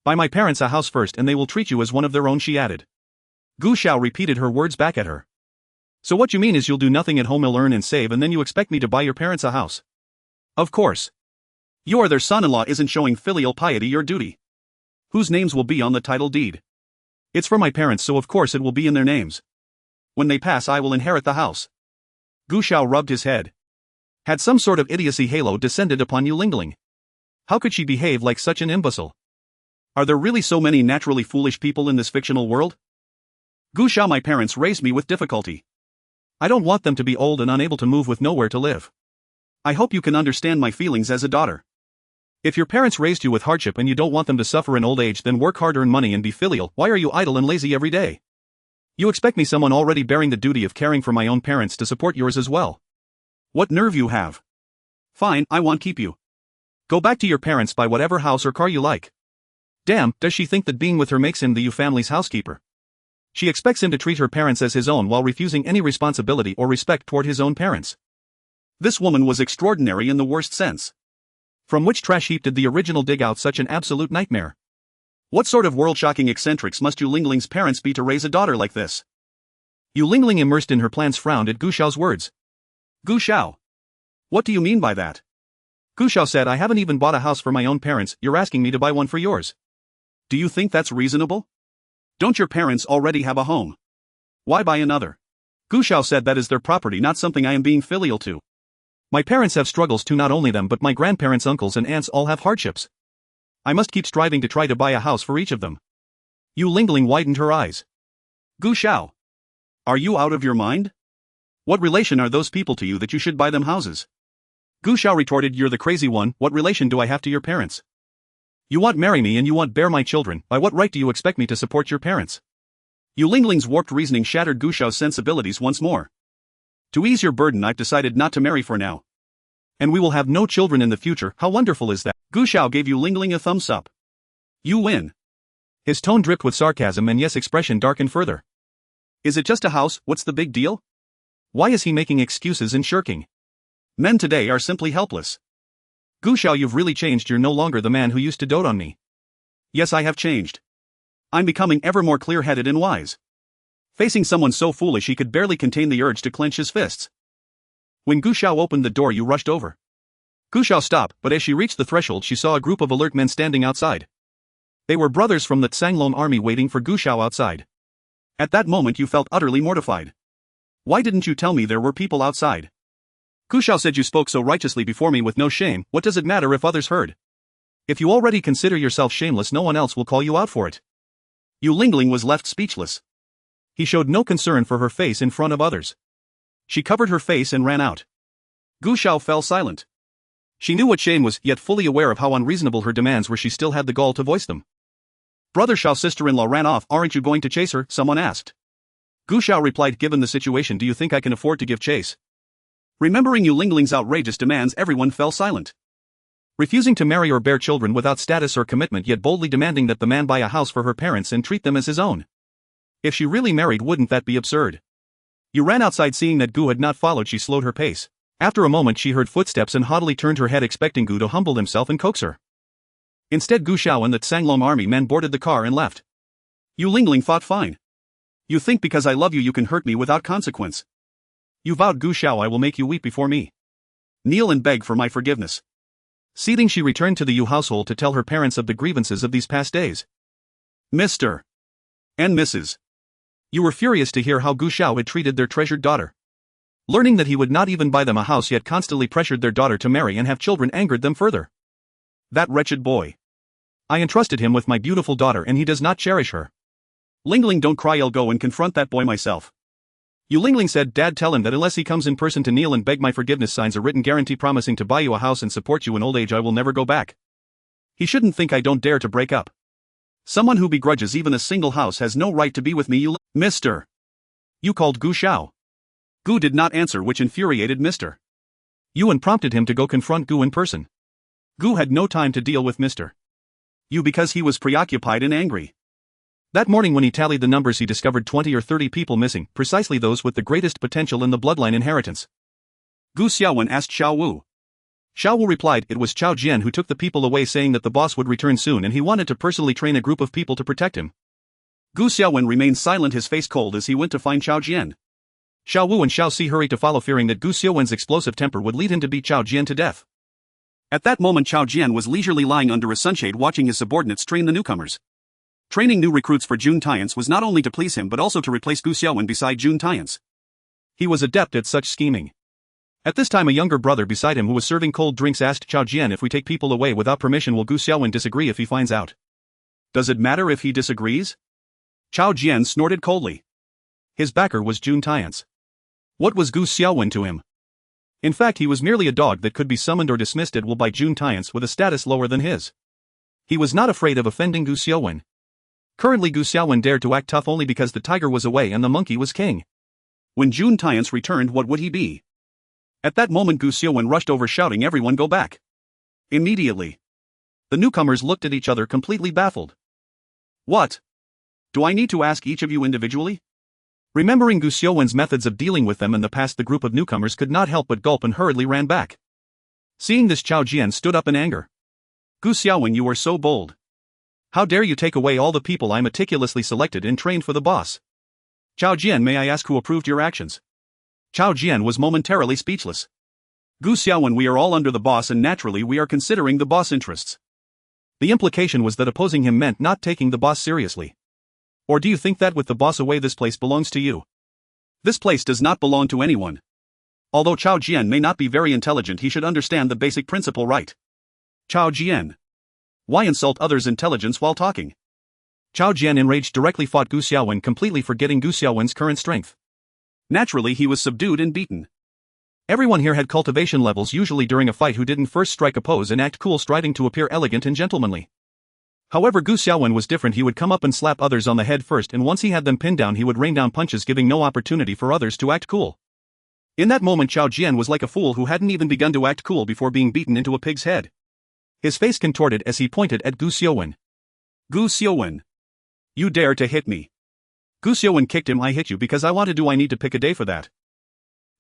Buy my parents a house first and they will treat you as one of their own, she added. Gu Xiao repeated her words back at her. So what you mean is you'll do nothing at home, you'll earn and save, and then you expect me to buy your parents a house? Of course. You are their son-in-law, isn't showing filial piety your duty? Whose names will be on the title deed? It's for my parents, so of course it will be in their names. When they pass, I will inherit the house. Gu Xiao rubbed his head. Had some sort of idiocy halo descended upon Yu Lingling? How could she behave like such an imbecile? Are there really so many naturally foolish people in this fictional world? Gu Xiao, my parents raised me with difficulty. I don't want them to be old and unable to move with nowhere to live. I hope you can understand my feelings as a daughter. If your parents raised you with hardship and you don't want them to suffer in old age, then work hard, earn money and be filial. Why are you idle and lazy every day? You expect me, someone already bearing the duty of caring for my own parents, to support yours as well? What nerve you have. Fine, I won't keep you. Go back to your parents, buy whatever house or car you like. Damn, does she think that being with her makes him the Yu family's housekeeper? She expects him to treat her parents as his own while refusing any responsibility or respect toward his own parents. This woman was extraordinary in the worst sense. From which trash heap did the original dig out such an absolute nightmare? What sort of world-shocking eccentrics must Yu Lingling's parents be to raise a daughter like this? Yu Lingling, immersed in her plans, frowned at Gu Xiao's words. Gu Xiao. What do you mean by that? Gu Xiao said, I haven't even bought a house for my own parents, you're asking me to buy one for yours. Do you think that's reasonable? Don't your parents already have a home? Why buy another? Gu Xiao said, that is their property, not something I am being filial to. My parents have struggles too, not only them but my grandparents, uncles and aunts all have hardships. I must keep striving to try to buy a house for each of them. Yu Lingling widened her eyes. Gu Xiao. Are you out of your mind? What relation are those people to you that you should buy them houses? Gu Xiao retorted, you're the crazy one, what relation do I have to your parents? You won't marry me and you won't bear my children, by what right do you expect me to support your parents? Yu Lingling's warped reasoning shattered Gu Xiao's sensibilities once more. To ease your burden, I've decided not to marry for now. And we will have no children in the future, how wonderful is that? Gu Xiao gave Yu Lingling a thumbs up. You win. His tone dripped with sarcasm and yes, expression darkened further. Is it just a house, what's the big deal? Why is he making excuses and shirking? Men today are simply helpless. Gu Xiao, you've really changed, you're no longer the man who used to dote on me. Yes, I have changed. I'm becoming ever more clear-headed and wise. Facing someone so foolish he could barely contain the urge to clench his fists. When Gu Xiao opened the door, you rushed over. Gu Xiao stopped, but as she reached the threshold she saw a group of alert men standing outside. They were brothers from the Tsanglong army waiting for Gu Xiao outside. At that moment you felt utterly mortified. Why didn't you tell me there were people outside? Gu Xiao said you spoke so righteously before me with no shame, what does it matter if others heard? If you already consider yourself shameless, no one else will call you out for it. Yu Lingling was left speechless. He showed no concern for her face in front of others. She covered her face and ran out. Gu Xiao fell silent. She knew what shame was, yet fully aware of how unreasonable her demands were, she still had the gall to voice them. Brother Xiao's sister-in-law ran off. Aren't you going to chase her? Someone asked. Gu Xiao replied, given the situation, do you think I can afford to give chase? Remembering Yu Lingling's outrageous demands, everyone fell silent. Refusing to marry or bear children without status or commitment, yet boldly demanding that the man buy a house for her parents and treat them as his own. If she really married, wouldn't that be absurd? Yu ran outside. Seeing that Gu had not followed, she slowed her pace. After a moment she heard footsteps and haughtily turned her head, expecting Gu to humble himself and coax her. Instead, Gu Xiao and the Tsanglong army men boarded the car and left. Yu Lingling thought, fine. You think because I love you you can hurt me without consequence. You vowed, Gu Xiao, I will make you weep before me. Kneel and beg for my forgiveness. Seething, she returned to the Yu household to tell her parents of the grievances of these past days. Mr. and Mrs. Yu were furious to hear how Gu Xiao had treated their treasured daughter. Learning that he would not even buy them a house yet constantly pressured their daughter to marry and have children angered them further. That wretched boy. I entrusted him with my beautiful daughter and he does not cherish her. Lingling, don't cry, I'll go and confront that boy myself. Yu Lingling said, Dad, tell him that unless he comes in person to kneel and beg my forgiveness, signs a written guarantee promising to buy you a house and support you in old age, I will never go back. He shouldn't think I don't dare to break up. Someone who begrudges even a single house has no right to be with me. You Mr. You called Gu Xiao. Gu did not answer, which infuriated Mr. Yuan prompted him to go confront Gu in person. Gu had no time to deal with Mr. Yu because he was preoccupied and angry. That morning when he tallied the numbers, he discovered 20 or 30 people missing, precisely those with the greatest potential in the bloodline inheritance. Gu Xiaowen asked Xiao Wu. Xiao Wu replied, it was Chao Jian who took the people away, saying that the boss would return soon and he wanted to personally train a group of people to protect him. Gu Xiaowen remained silent, his face cold, as he went to find Chao Jian. Xiao Wu and Xiao Si hurried to follow, fearing that Gu Xiaowen's explosive temper would lead him to beat Chao Jian to death. At that moment Chao Jian was leisurely lying under a sunshade watching his subordinates train the newcomers. Training new recruits for Jun Tiance was not only to please him but also to replace Gu Xiaowen beside Jun Tiance. He was adept at such scheming. At this time a younger brother beside him who was serving cold drinks asked Chao Jian, if we take people away without permission, will Gu Xiaowen disagree if he finds out? Does it matter if he disagrees? Chao Jian snorted coldly. His backer was Jun Tiance. What was Gu Xiaowen to him? In fact, he was merely a dog that could be summoned or dismissed at will by Jun Tiance with a status lower than his. He was not afraid of offending Gu Xiaowen. Currently Gu Xiaowen dared to act tough only because the tiger was away and the monkey was king. When Jun Tiance returned, what would he be? At that moment Gu Xiaowen rushed over shouting, everyone go back. Immediately. The newcomers looked at each other completely baffled. What? Do I need to ask each of you individually? Remembering Gu Xiaowen's methods of dealing with them in the past, the group of newcomers could not help but gulp and hurriedly ran back. Seeing this, Chao Jian stood up in anger. Gu Xiaowen, you are so bold. How dare you take away all the people I meticulously selected and trained for the boss? Chao Jian, may I ask who approved your actions? Chao Jian was momentarily speechless. Gu Xiaowen, we are all under the boss and naturally we are considering the boss interests. The implication was that opposing him meant not taking the boss seriously. Or do you think that with the boss away this place belongs to you? This place does not belong to anyone. Although Chao Jian may not be very intelligent, he should understand the basic principle, right? Chao Jian. Why insult others' intelligence while talking? Chao Jian, enraged, directly fought Gu Xiaowen, completely forgetting Gu Xiaowen's current strength. Naturally he was subdued and beaten. Everyone here had cultivation levels usually during a fight who didn't first strike a pose and act cool, striving to appear elegant and gentlemanly. However, Gu Xiaowen was different. He would come up and slap others on the head first, and once he had them pinned down he would rain down punches, giving no opportunity for others to act cool. In that moment Chao Jian was like a fool who hadn't even begun to act cool before being beaten into a pig's head. His face contorted as he pointed at Gu Xiaowen. Gu Xiaowen. You dare to hit me. Gu Xiaowen kicked him. I hit you because I wanted to. I need to pick a day for that.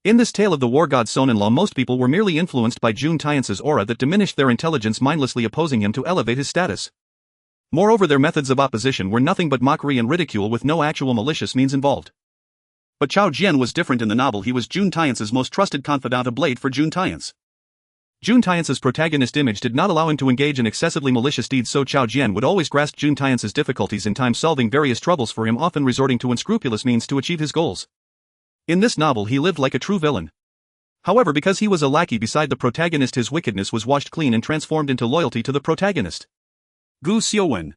In this tale of the war god's son-in-law, most people were merely influenced by Jun Tiance's aura that diminished their intelligence, mindlessly opposing him to elevate his status. Moreover, their methods of opposition were nothing but mockery and ridicule with no actual malicious means involved. But Chao Jian was different in the novel. He was Jun Tiance's most trusted confidant, a blade for Jun Tiance. Jun Tiance's protagonist image did not allow him to engage in excessively malicious deeds, so Chao Jian would always grasp Jun Tiance's difficulties in time, solving various troubles for him, often resorting to unscrupulous means to achieve his goals. In this novel he lived like a true villain. However, because he was a lackey beside the protagonist, his wickedness was washed clean and transformed into loyalty to the protagonist. Gu Xiaowen.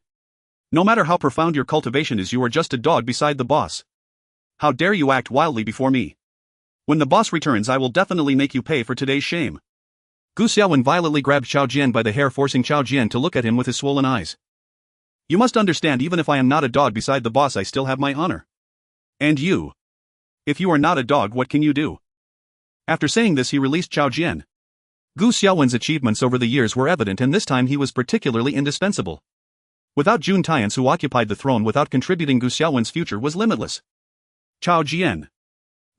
No matter how profound your cultivation is, you are just a dog beside the boss. How dare you act wildly before me? When the boss returns, I will definitely make you pay for today's shame. Gu Xiaowen violently grabbed Xiao Jian by the hair, forcing Xiao Jian to look at him with his swollen eyes. You must understand, even if I am not a dog beside the boss, I still have my honor. And you? If you are not a dog, what can you do? After saying this, he released Xiao Jian. Gu Xiaowen's achievements over the years were evident, and this time he was particularly indispensable. Without Jun Tian's, who occupied the throne without contributing, Gu Xiaowen's future was limitless. Xiao Jian.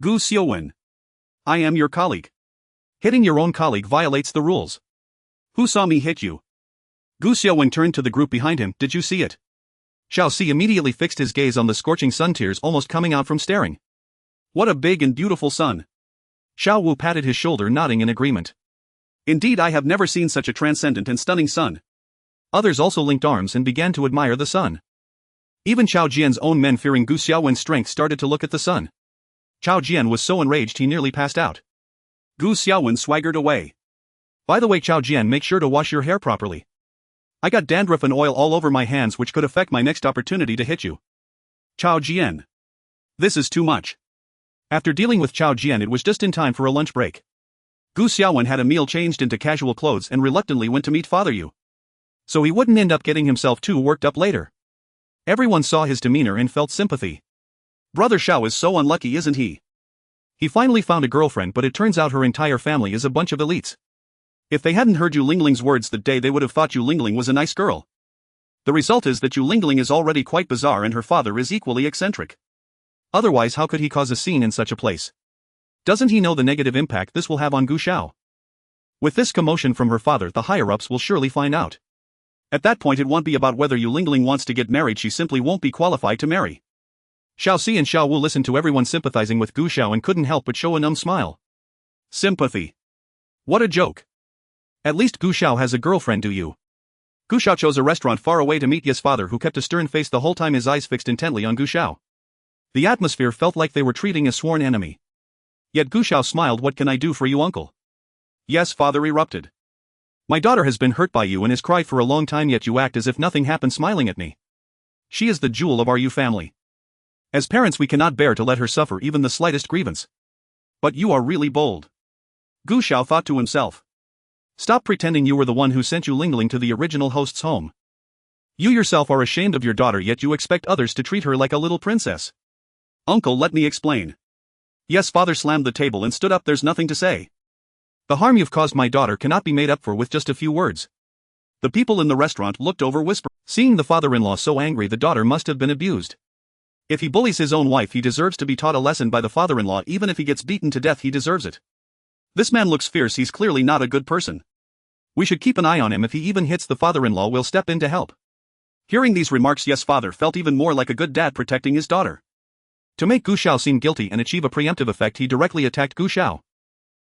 Gu Xiaowen. I am your colleague. Hitting your own colleague violates the rules. Who saw me hit you? Gu Xiaowen turned to the group behind him. Did you see it? Xiao Si immediately fixed his gaze on the scorching sun, tears almost coming out from staring. What a big and beautiful sun. Xiao Wu patted his shoulder, nodding in agreement. Indeed, I have never seen such a transcendent and stunning sun. Others also linked arms and began to admire the sun. Even Xiao Jian's own men, fearing Gu Xiaowen's strength, started to look at the sun. Xiao Jian was so enraged he nearly passed out. Gu Xiaowen swaggered away. By the way, Xiao Jian, make sure to wash your hair properly. I got dandruff and oil all over my hands, which could affect my next opportunity to hit you. Xiao Jian. This is too much. After dealing with Xiao Jian, it was just in time for a lunch break. Gu Xiaowen had a meal, changed into casual clothes, and reluctantly went to meet Father Yu. So he wouldn't end up getting himself too worked up later. Everyone saw his demeanor and felt sympathy. Brother Xiao is so unlucky, isn't he? He finally found a girlfriend, but it turns out her entire family is a bunch of elites. If they hadn't heard Yu Lingling's words that day, they would have thought Yu Lingling was a nice girl. The result is that Yu Lingling is already quite bizarre, and her father is equally eccentric. Otherwise, how could he cause a scene in such a place? Doesn't he know the negative impact this will have on Gu Xiao? With this commotion from her father, the higher-ups will surely find out. At that point, it won't be about whether Yu Lingling wants to get married, she simply won't be qualified to marry. Xiao Si and Xiao Wu listened to everyone sympathizing with Gu Xiao and couldn't help but show a numb smile. Sympathy. What a joke. At least Gu Xiao has a girlfriend, do you? Gu Xiao chose a restaurant far away to meet Ye's father, who kept a stern face the whole time, his eyes fixed intently on Gu Xiao. The atmosphere felt like they were treating a sworn enemy. Yet Gu Xiao smiled. What can I do for you, uncle? Yes, father erupted. My daughter has been hurt by you and has cried for a long time, yet you act as if nothing happened, smiling at me. She is the jewel of our Yu family. As parents, we cannot bear to let her suffer even the slightest grievance. But you are really bold. Gu Xiao thought to himself. Stop pretending you were the one who sent Yu Lingling to the original host's home. You yourself are ashamed of your daughter, yet you expect others to treat her like a little princess. Uncle, let me explain. Yes, father slammed the table and stood up. There's nothing to say. The harm you've caused my daughter cannot be made up for with just a few words. The people in the restaurant looked over, whispering. Seeing the father-in-law so angry, the daughter must have been abused. If he bullies his own wife, he deserves to be taught a lesson by the father-in-law. Even if he gets beaten to death, he deserves it. This man looks fierce. He's clearly not a good person. We should keep an eye on him. If he even hits the father-in-law, we'll step in to help. Hearing these remarks, Yes father felt even more like a good dad protecting his daughter. To make Gu Xiao seem guilty and achieve a preemptive effect, he directly attacked Gu Xiao.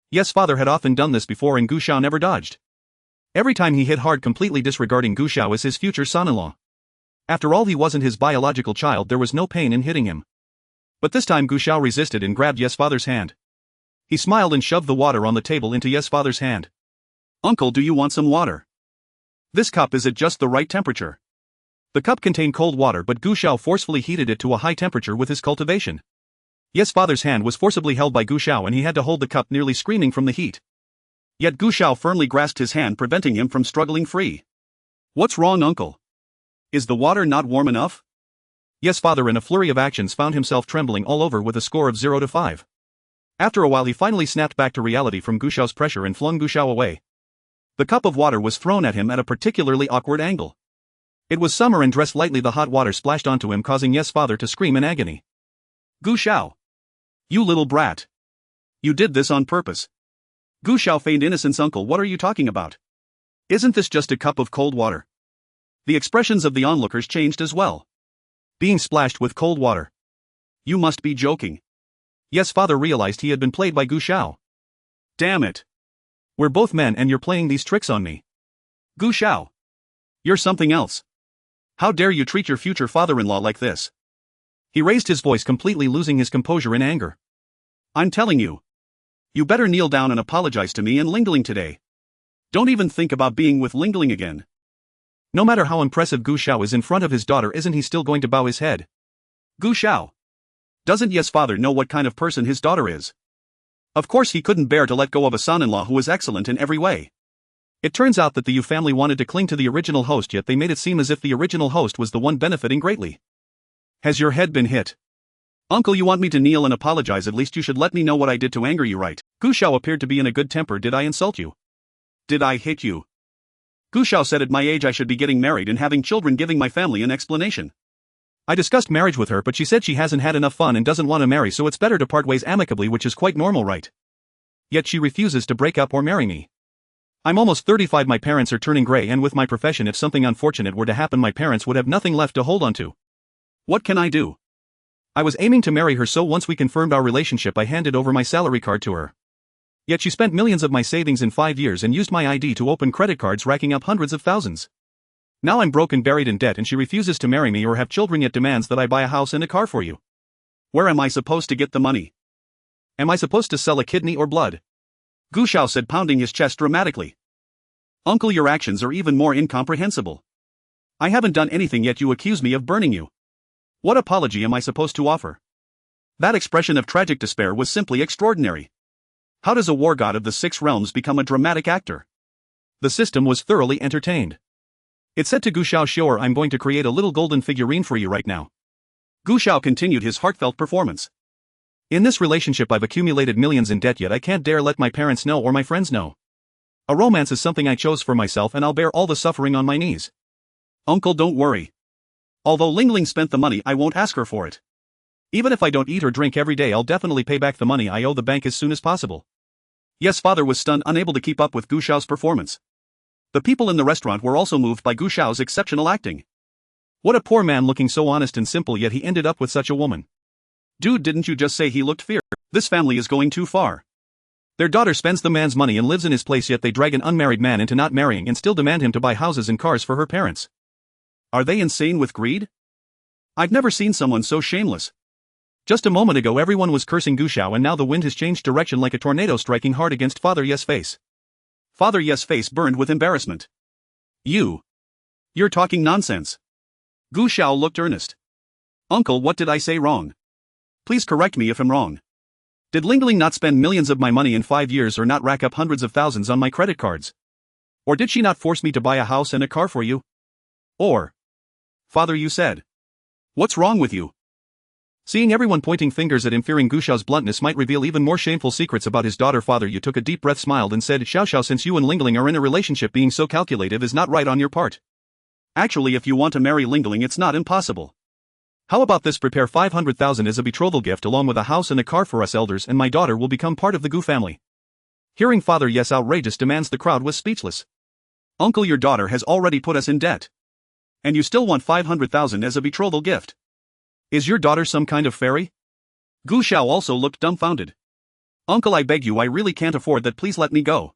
Yes father had often done this before, and Gu Xiao never dodged. Every time he hit hard, completely disregarding Gu Xiao as his future son-in-law. After all, he wasn't his biological child, there was no pain in hitting him. But this time Gu Xiao resisted and grabbed Yes father's hand. He smiled and shoved the water on the table into Yes father's hand. Uncle, do you want some water? This cup is at just the right temperature. The cup contained cold water, but Gu Xiao forcefully heated it to a high temperature with his cultivation. Yes father's hand was forcibly held by Gu Xiao, and he had to hold the cup, nearly screaming from the heat. Yet Gu Xiao firmly grasped his hand, preventing him from struggling free. What's wrong, uncle? Is the water not warm enough? Yes father, in a flurry of actions, found himself trembling all over with a score of 0 to 5. After a while, he finally snapped back to reality from Gu Xiao's pressure and flung Gu Xiao away. The cup of water was thrown at him at a particularly awkward angle. It was summer, and dressed lightly, the hot water splashed onto him, causing Yes father to scream in agony. Gu Xiao! You little brat! You did this on purpose. Gu Xiao feigned innocence. Uncle, what are you talking about? Isn't this just a cup of cold water? The expressions of the onlookers changed as well. Being splashed with cold water. You must be joking. Yes father realized he had been played by Gu Xiao. Damn it! We're both men and you're playing these tricks on me. Gu Xiao! You're something else. How dare you treat your future father-in-law like this? He raised his voice, completely losing his composure in anger. I'm telling you. You better kneel down and apologize to me and Lingling today. Don't even think about being with Lingling again. No matter how impressive Gu Xiao is in front of his daughter, isn't he still going to bow his head? Gu Xiao. Doesn't Yes father know what kind of person his daughter is? Of course he couldn't bear to let go of a son-in-law who was excellent in every way. It turns out that the Yu family wanted to cling to the original host, yet they made it seem as if the original host was the one benefiting greatly. Has your head been hit? Uncle, you want me to kneel and apologize? At least you should let me know what I did to anger you, right? Gu Xiao appeared to be in a good temper. Did I insult you? Did I hit you? Gu Xiao said at my age I should be getting married and having children, giving my family an explanation. I discussed marriage with her, but she said she hasn't had enough fun and doesn't want to marry, so it's better to part ways amicably, which is quite normal, right? Yet she refuses to break up or marry me. I'm almost 35, my parents are turning gray, and with my profession, if something unfortunate were to happen, my parents would have nothing left to hold on to. What can I do? I was aiming to marry her, so once we confirmed our relationship I handed over my salary card to her. Yet she spent millions of my savings in 5 years and used my ID to open credit cards, racking up hundreds of thousands. Now I'm broke and buried in debt, and she refuses to marry me or have children, yet demands that I buy a house and a car for you. Where am I supposed to get the money? Am I supposed to sell a kidney or blood? Gu Xiao said, pounding his chest dramatically. Uncle, your actions are even more incomprehensible. I haven't done anything, yet you accuse me of burning you. What apology am I supposed to offer? That expression of tragic despair was simply extraordinary. How does a war god of the 6 realms become a dramatic actor? The system was thoroughly entertained. It said to Gu Xiao, sure, I'm going to create a little golden figurine for you right now. Gu Xiao continued his heartfelt performance. In this relationship I've accumulated millions in debt, yet I can't dare let my parents know or my friends know. A romance is something I chose for myself, and I'll bear all the suffering on my knees. Uncle, don't worry. Although Lingling spent the money, I won't ask her for it. Even if I don't eat or drink every day, I'll definitely pay back the money I owe the bank as soon as possible. Yes, father was stunned, unable to keep up with Gu Xiao's performance. The people in the restaurant were also moved by Gu Xiao's exceptional acting. What a poor man, looking so honest and simple, yet he ended up with such a woman. Dude, didn't you just say he looked fierce? This family is going too far. Their daughter spends the man's money and lives in his place, yet they drag an unmarried man into not marrying and still demand him to buy houses and cars for her parents. Are they insane with greed? I've never seen someone so shameless. Just a moment ago everyone was cursing Gu Xiao, and now the wind has changed direction like a tornado, striking hard against Father Yes' face. Father Yes' face burned with embarrassment. You're talking nonsense. Gu Xiao looked earnest. Uncle, what did I say wrong? Please correct me if I'm wrong. Did Lingling not spend millions of my money in 5 years, or not rack up hundreds of thousands on my credit cards? Or did she not force me to buy a house and a car for you? Or, Father, you said. What's wrong with you? Seeing everyone pointing fingers at him, fearing Gu Xiao's bluntness might reveal even more shameful secrets about his daughter, Father Yu took a deep breath, smiled, and said, Xiao, since you and Lingling are in a relationship, being so calculative is not right on your part. Actually, if you want to marry Lingling, it's not impossible. How about this? Prepare 500,000 as a betrothal gift along with a house and a car for us elders, and my daughter will become part of the Gu family. Hearing Father Yes' outrageous demands, the crowd was speechless. Uncle, your daughter has already put us in debt. And you still want 500,000 as a betrothal gift? Is your daughter some kind of fairy? Gu Xiao also looked dumbfounded. Uncle, I beg you, I really can't afford that, please let me go.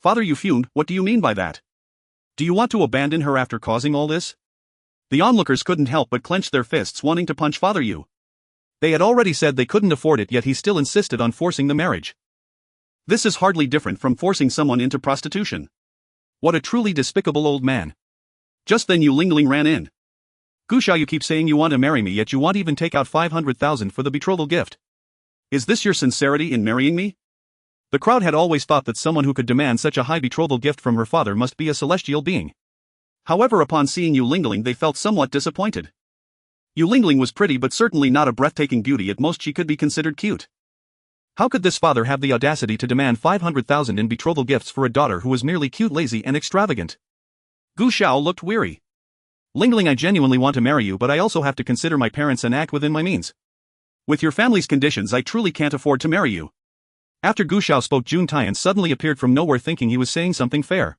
Father Yu fumed, what do you mean by that? Do you want to abandon her after causing all this? The onlookers couldn't help but clench their fists, wanting to punch Father Yu. They had already said they couldn't afford it, yet he still insisted on forcing the marriage. This is hardly different from forcing someone into prostitution. What a truly despicable old man. Just then Yu Lingling ran in. Gu Xiao, you keep saying you want to marry me, yet you won't even take out 500,000 for the betrothal gift. Is this your sincerity in marrying me? The crowd had always thought that someone who could demand such a high betrothal gift from her father must be a celestial being. However, upon seeing Yu Lingling, they felt somewhat disappointed. Yu Lingling was pretty, but certainly not a breathtaking beauty. At most she could be considered cute. How could this father have the audacity to demand 500,000 in betrothal gifts for a daughter who was merely cute, lazy, and extravagant? Gu Xiao looked weary. Lingling, I genuinely want to marry you, but I also have to consider my parents and act within my means. With your family's conditions, I truly can't afford to marry you. After Gu Xiao spoke, Jun Tian suddenly appeared from nowhere, thinking he was saying something fair.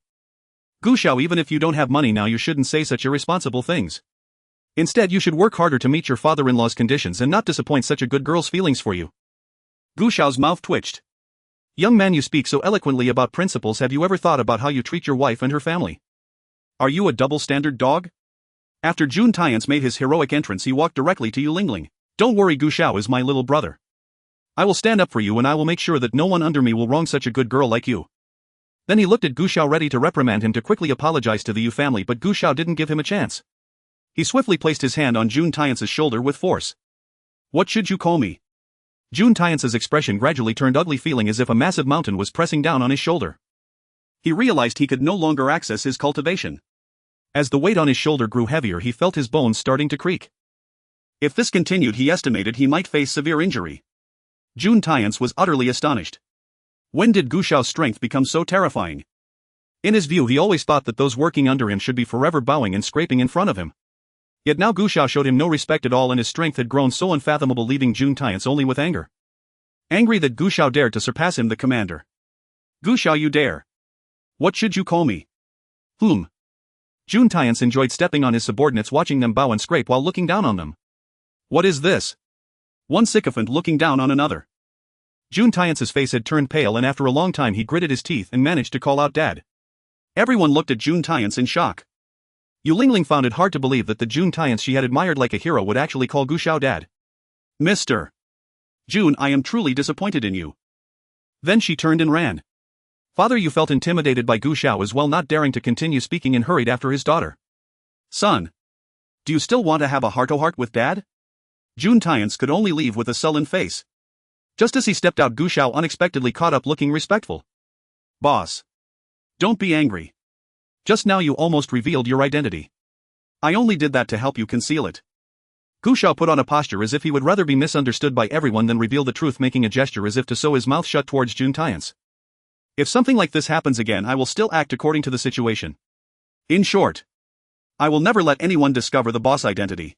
Gu Xiao, even if you don't have money now, you shouldn't say such irresponsible things. Instead, you should work harder to meet your father-in-law's conditions and not disappoint such a good girl's feelings for you. Gu Xiao's mouth twitched. Young man, you speak so eloquently about principles. Have you ever thought about how you treat your wife and her family? Are you a double-standard dog? After Jun Tian's made his heroic entrance, he walked directly to Yu Lingling. Don't worry, Gu Xiao is my little brother. I will stand up for you and I will make sure that no one under me will wrong such a good girl like you. Then he looked at Gu Xiao ready to reprimand him to quickly apologize to the Yu family, but Gu Xiao didn't give him a chance. He swiftly placed his hand on Jun Tiance's shoulder with force. What should you call me? Jun Tiance's expression gradually turned ugly, feeling as if a massive mountain was pressing down on his shoulder. He realized he could no longer access his cultivation. As the weight on his shoulder grew heavier, he felt his bones starting to creak. If this continued, he estimated he might face severe injury. Jun Tiance was utterly astonished. When did Gu Xiao's strength become so terrifying? In his view, he always thought that those working under him should be forever bowing and scraping in front of him. Yet now Gu Xiao showed him no respect at all, and his strength had grown so unfathomable, leaving Jun Tiance only with anger. Angry that Gu Xiao dared to surpass him, the commander. Gu Xiao, you dare. What should you call me? Jun Tiance enjoyed stepping on his subordinates, watching them bow and scrape while looking down on them. What is this? One sycophant looking down on another. Jun Tiance's face had turned pale, and after a long time he gritted his teeth and managed to call out, Dad. Everyone looked at Jun Tiance in shock. Yu Lingling found it hard to believe that the Jun Tiance she had admired like a hero would actually call Gu Xiao Dad. Mr. Jun, I am truly disappointed in you. Then she turned and ran. Father Yu felt intimidated by Gu Xiao as well, not daring to continue speaking, and hurried after his daughter. Son. Do you still want to have a heart-to-heart with Dad? Jun Tiance could only leave with a sullen face. Just as he stepped out, Gu Xiao unexpectedly caught up, looking respectful. Boss. Don't be angry. Just now you almost revealed your identity. I only did that to help you conceal it. Gu Xiao put on a posture as if he would rather be misunderstood by everyone than reveal the truth, making a gesture as if to sew his mouth shut towards Jun Tiance. If something like this happens again, I will still act according to the situation. In short, I will never let anyone discover the boss identity.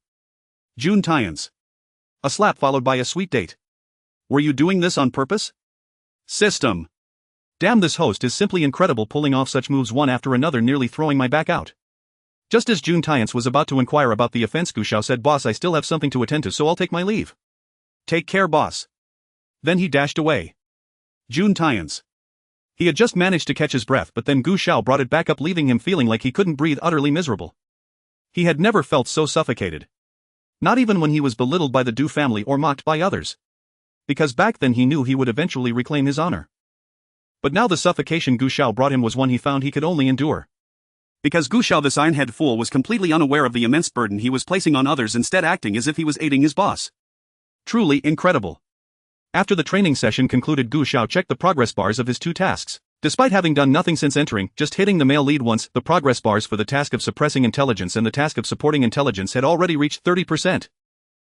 Jun Tiance. A slap followed by a sweet date. Were you doing this on purpose? System. Damn, this host is simply incredible, pulling off such moves one after another, nearly throwing my back out. Just as Jun Tiance was about to inquire about the offense, Gu Xiao said, Boss, I still have something to attend to, so I'll take my leave. Take care, boss. Then he dashed away. Jun Tiance. He had just managed to catch his breath, but then Gu Xiao brought it back up, leaving him feeling like he couldn't breathe, utterly miserable. He had never felt so suffocated. Not even when he was belittled by the Du family or mocked by others. Because back then he knew he would eventually reclaim his honor. But now the suffocation Gu Xiao brought him was one he found he could only endure. Because Gu Xiao, this iron-head fool, was completely unaware of the immense burden he was placing on others, instead acting as if he was aiding his boss. Truly incredible. After the training session concluded, Gu Xiao checked the progress bars of his two tasks. Despite having done nothing since entering, just hitting the male lead once, the progress bars for the task of suppressing intelligence and the task of supporting intelligence had already reached 30%.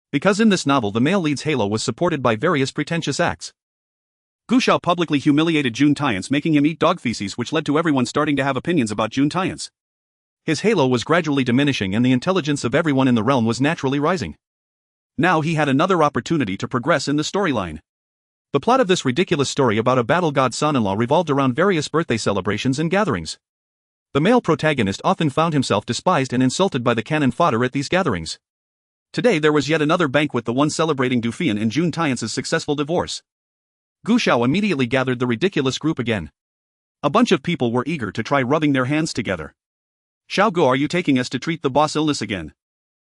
Because in this novel the male lead's halo was supported by various pretentious acts. Gu Xiao publicly humiliated Jun Tiance, making him eat dog feces, which led to everyone starting to have opinions about Jun Tiance. His halo was gradually diminishing and the intelligence of everyone in the realm was naturally rising. Now he had another opportunity to progress in the storyline. The plot of this ridiculous story about a battle god son-in-law revolved around various birthday celebrations and gatherings. The male protagonist often found himself despised and insulted by the cannon fodder at these gatherings. Today there was yet another banquet, the one celebrating Du Fian and Jun Tiance's successful divorce. Gu Xiao immediately gathered the ridiculous group again. A bunch of people were eager to try rubbing their hands together. Xiao Gu, are you taking us to treat the boss illness again?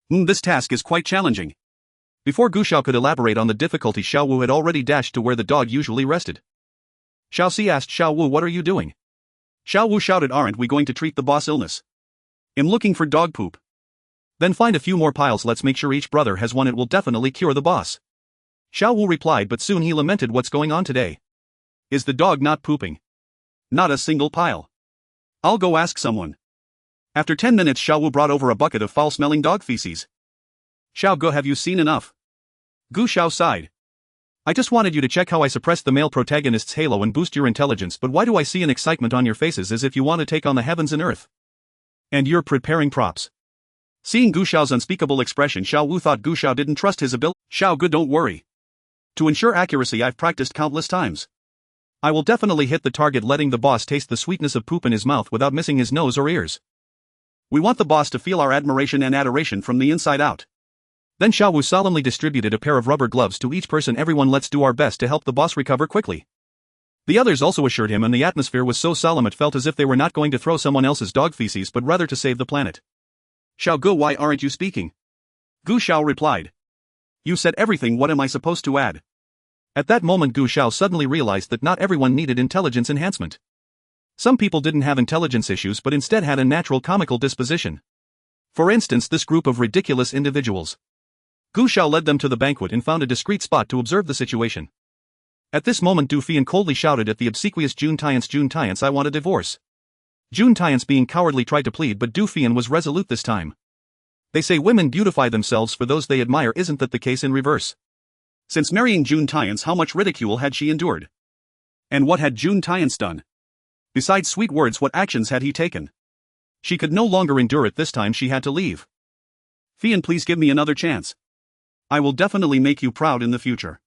This task is quite challenging. Before Gu Xiao could elaborate on the difficulty, Xiao Wu had already dashed to where the dog usually rested. Xiao Si asked Xiao Wu, what are you doing? Xiao Wu shouted, aren't we going to treat the boss illness? I'm looking for dog poop. Then find a few more piles, let's make sure each brother has one, it will definitely cure the boss. Xiao Wu replied, but soon he lamented, what's going on today? Is the dog not pooping? Not a single pile. I'll go ask someone. After 10 minutes Xiao Wu brought over a bucket of foul-smelling dog feces. Xiao Gu, have you seen enough? Gu Xiao sighed. I just wanted you to check how I suppressed the male protagonist's halo and boost your intelligence, but why do I see an excitement on your faces as if you want to take on the heavens and earth? And you're preparing props. Seeing Gu Xiao's unspeakable expression, Xiao Wu thought Gu Xiao didn't trust his ability. Xiao Gu, don't worry. To ensure accuracy, I've practiced countless times. I will definitely hit the target, letting the boss taste the sweetness of poop in his mouth without missing his nose or ears. We want the boss to feel our admiration and adoration from the inside out. Then Xiao Wu solemnly distributed a pair of rubber gloves to each person. Everyone, let's do our best to help the boss recover quickly. The others also assured him, and the atmosphere was so solemn it felt as if they were not going to throw someone else's dog feces but rather to save the planet. Xiao Gu, why aren't you speaking? Gu Xiao replied. You said everything, what am I supposed to add? At that moment Gu Xiao suddenly realized that not everyone needed intelligence enhancement. Some people didn't have intelligence issues but instead had a natural comical disposition. For instance, this group of ridiculous individuals. Gu Xiao led them to the banquet and found a discreet spot to observe the situation. At this moment Du Fian coldly shouted at the obsequious Jun Tiance, I want a divorce. Jun Tiance being cowardly tried to plead but Du Fian was resolute this time. They say women beautify themselves for those they admire, isn't that the case in reverse? Since marrying Jun Tiance, how much ridicule had she endured? And what had Jun Tiance done? Besides sweet words, what actions had he taken? She could no longer endure it. This time she had to leave. Fian, please give me another chance. I will definitely make you proud in the future.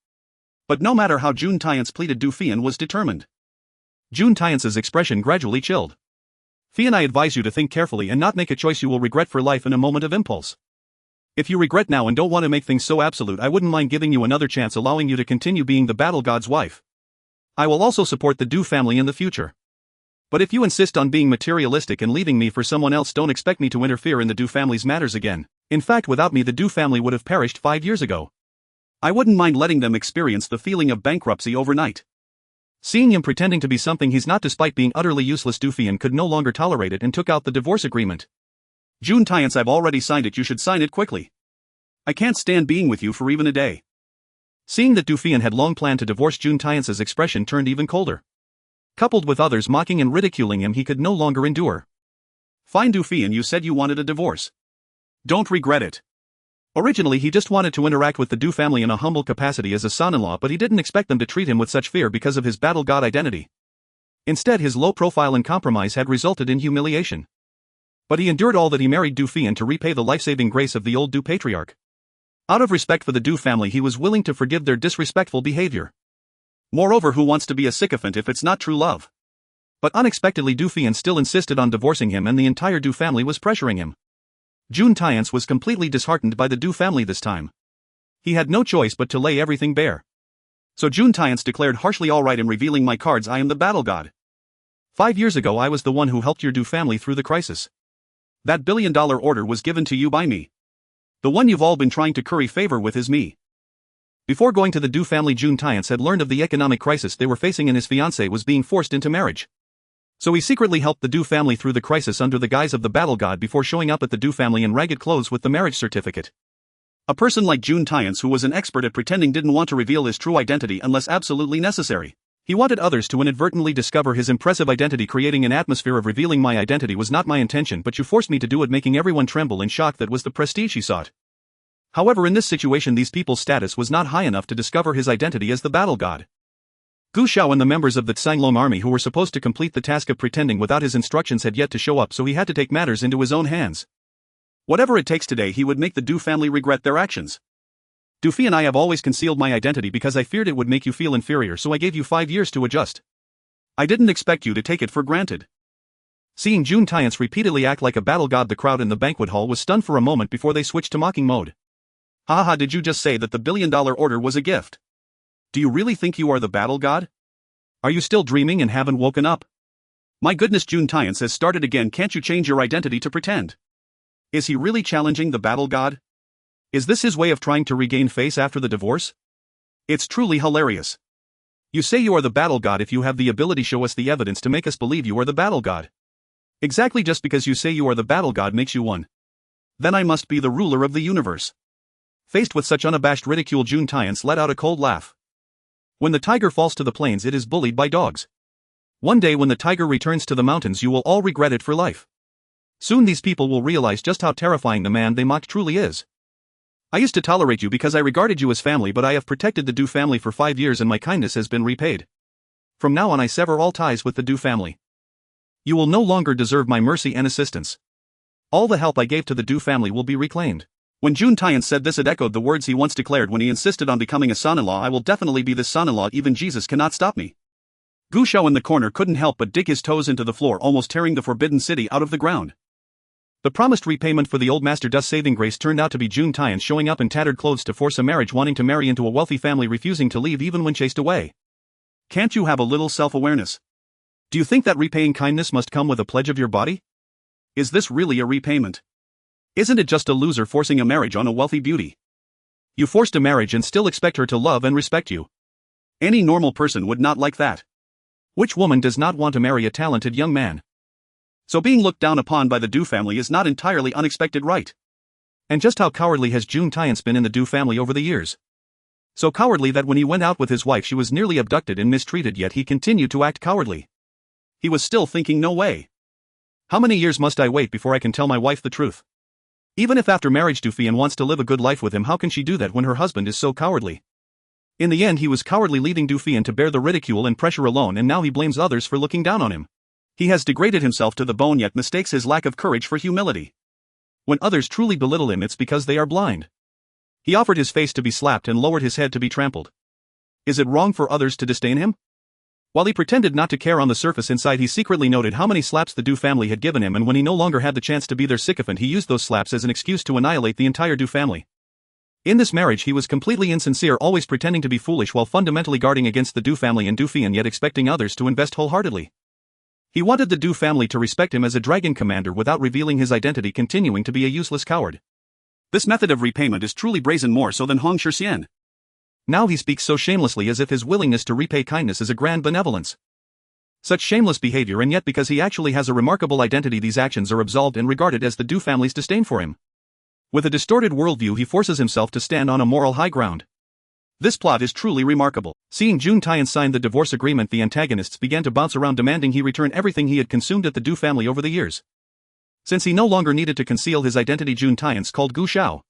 But no matter how Jun Tiance pleaded, Du Fian was determined. Jun Tiance's expression gradually chilled. Fian, I advise you to think carefully and not make a choice you will regret for life in a moment of impulse. If you regret now and don't want to make things so absolute, I wouldn't mind giving you another chance, allowing you to continue being the battle god's wife. I will also support the Du family in the future. But if you insist on being materialistic and leaving me for someone else, don't expect me to interfere in the Du family's matters again. In fact, without me the Du family would have perished 5 years ago. I wouldn't mind letting them experience the feeling of bankruptcy overnight. Seeing him pretending to be something he's not despite being utterly useless, Du Fian could no longer tolerate it and took out the divorce agreement. Jun Tiance, I've already signed it, you should sign it quickly. I can't stand being with you for even a day. Seeing that Du Fian had long planned to divorce, Jun Tiance's expression turned even colder. Coupled with others mocking and ridiculing him, he could no longer endure. Fine, Du Fian, you said you wanted a divorce. Don't regret it. Originally he just wanted to interact with the Du family in a humble capacity as a son-in-law, but he didn't expect them to treat him with such fear because of his battle god identity. Instead, his low profile and compromise had resulted in humiliation. But he endured all that. He married Du Fian to repay the life-saving grace of the old Du patriarch. Out of respect for the Du family, he was willing to forgive their disrespectful behavior. Moreover, who wants to be a sycophant if it's not true love? But unexpectedly Du Fian still insisted on divorcing him and the entire Du family was pressuring him. Jun Tiance was completely disheartened by the Du family this time. He had no choice but to lay everything bare. So Jun Tiance declared harshly, all right, I'm revealing my cards, I am the battle god. 5 years ago I was the one who helped your Du family through the crisis. That $1 billion order was given to you by me. The one you've all been trying to curry favor with is me. Before going to the Du family, Jun Tiance had learned of the economic crisis they were facing and his fiancée was being forced into marriage. So he secretly helped the Du family through the crisis under the guise of the battle god before showing up at the Du family in ragged clothes with the marriage certificate. A person like Jun Tiance, who was an expert at pretending, didn't want to reveal his true identity unless absolutely necessary. He wanted others to inadvertently discover his impressive identity. Creating an atmosphere of revealing my identity was not my intention, but you forced me to do it, making everyone tremble in shock. That was the prestige he sought. However, in this situation these people's status was not high enough to discover his identity as the battle god. Gu Xiao and the members of the Tsanglong army who were supposed to complete the task of pretending without his instructions had yet to show up, so he had to take matters into his own hands. Whatever it takes today, he would make the Du family regret their actions. Du Fian, I have always concealed my identity because I feared it would make you feel inferior, so I gave you 5 years to adjust. I didn't expect you to take it for granted. Seeing Jun Tiance repeatedly act like a battle god, the crowd in the banquet hall was stunned for a moment before they switched to mocking mode. Haha, did you just say that the $1 billion order was a gift? Do you really think you are the battle god? Are you still dreaming and haven't woken up? My goodness, Jun Tiance has started again. Can't you change your identity to pretend? Is he really challenging the battle god? Is this his way of trying to regain face after the divorce? It's truly hilarious. You say you are the battle god. If you have the ability, show us the evidence to make us believe you are the battle god. Exactly, just because you say you are the battle god makes you one. Then I must be the ruler of the universe. Faced with such unabashed ridicule, Jun Tiance let out a cold laugh. When the tiger falls to the plains, it is bullied by dogs. One day when the tiger returns to the mountains, you will all regret it for life. Soon these people will realize just how terrifying the man they mocked truly is. I used to tolerate you because I regarded you as family, but I have protected the Du family for 5 years and my kindness has been repaid. From now on I sever all ties with the Du family. You will no longer deserve my mercy and assistance. All the help I gave to the Du family will be reclaimed. When Jun Tiance said this, it echoed the words he once declared when he insisted on becoming a son-in-law. I will definitely be the son-in-law, even Jesus cannot stop me. Gu Xiao in the corner couldn't help but dig his toes into the floor, almost tearing the forbidden city out of the ground. The promised repayment for the old master Dust's saving grace turned out to be Jun Tiance showing up in tattered clothes to force a marriage, wanting to marry into a wealthy family, refusing to leave even when chased away. Can't you have a little self-awareness? Do you think that repaying kindness must come with a pledge of your body? Is this really a repayment? Isn't it just a loser forcing a marriage on a wealthy beauty? You forced a marriage and still expect her to love and respect you. Any normal person would not like that. Which woman does not want to marry a talented young man? So being looked down upon by the Du family is not entirely unexpected, right? And just how cowardly has June Tyance been in the Du family over the years? So cowardly that when he went out with his wife she was nearly abducted and mistreated, yet he continued to act cowardly. He was still thinking, no way. How many years must I wait before I can tell my wife the truth? Even if after marriage Dufian wants to live a good life with him, how can she do that when her husband is so cowardly? In the end he was cowardly, leaving Dufian to bear the ridicule and pressure alone, and now he blames others for looking down on him. He has degraded himself to the bone, yet mistakes his lack of courage for humility. When others truly belittle him, it's because they are blind. He offered his face to be slapped and lowered his head to be trampled. Is it wrong for others to disdain him? While he pretended not to care on the surface, inside he secretly noted how many slaps the Du family had given him, and when he no longer had the chance to be their sycophant he used those slaps as an excuse to annihilate the entire Du family. In this marriage he was completely insincere, always pretending to be foolish while fundamentally guarding against the Du family and Dufian, yet expecting others to invest wholeheartedly. He wanted the Du family to respect him as a dragon commander without revealing his identity, continuing to be a useless coward. This method of repayment is truly brazen, more so than Hong Shixian. Now he speaks so shamelessly as if his willingness to repay kindness is a grand benevolence. Such shameless behavior, and yet because he actually has a remarkable identity these actions are absolved and regarded as the Du family's disdain for him. With a distorted worldview he forces himself to stand on a moral high ground. This plot is truly remarkable. Seeing June Tyance sign the divorce agreement, the antagonists began to bounce around, demanding he return everything he had consumed at the Du family over the years. Since he no longer needed to conceal his identity, June Tyance called Gu Xiao.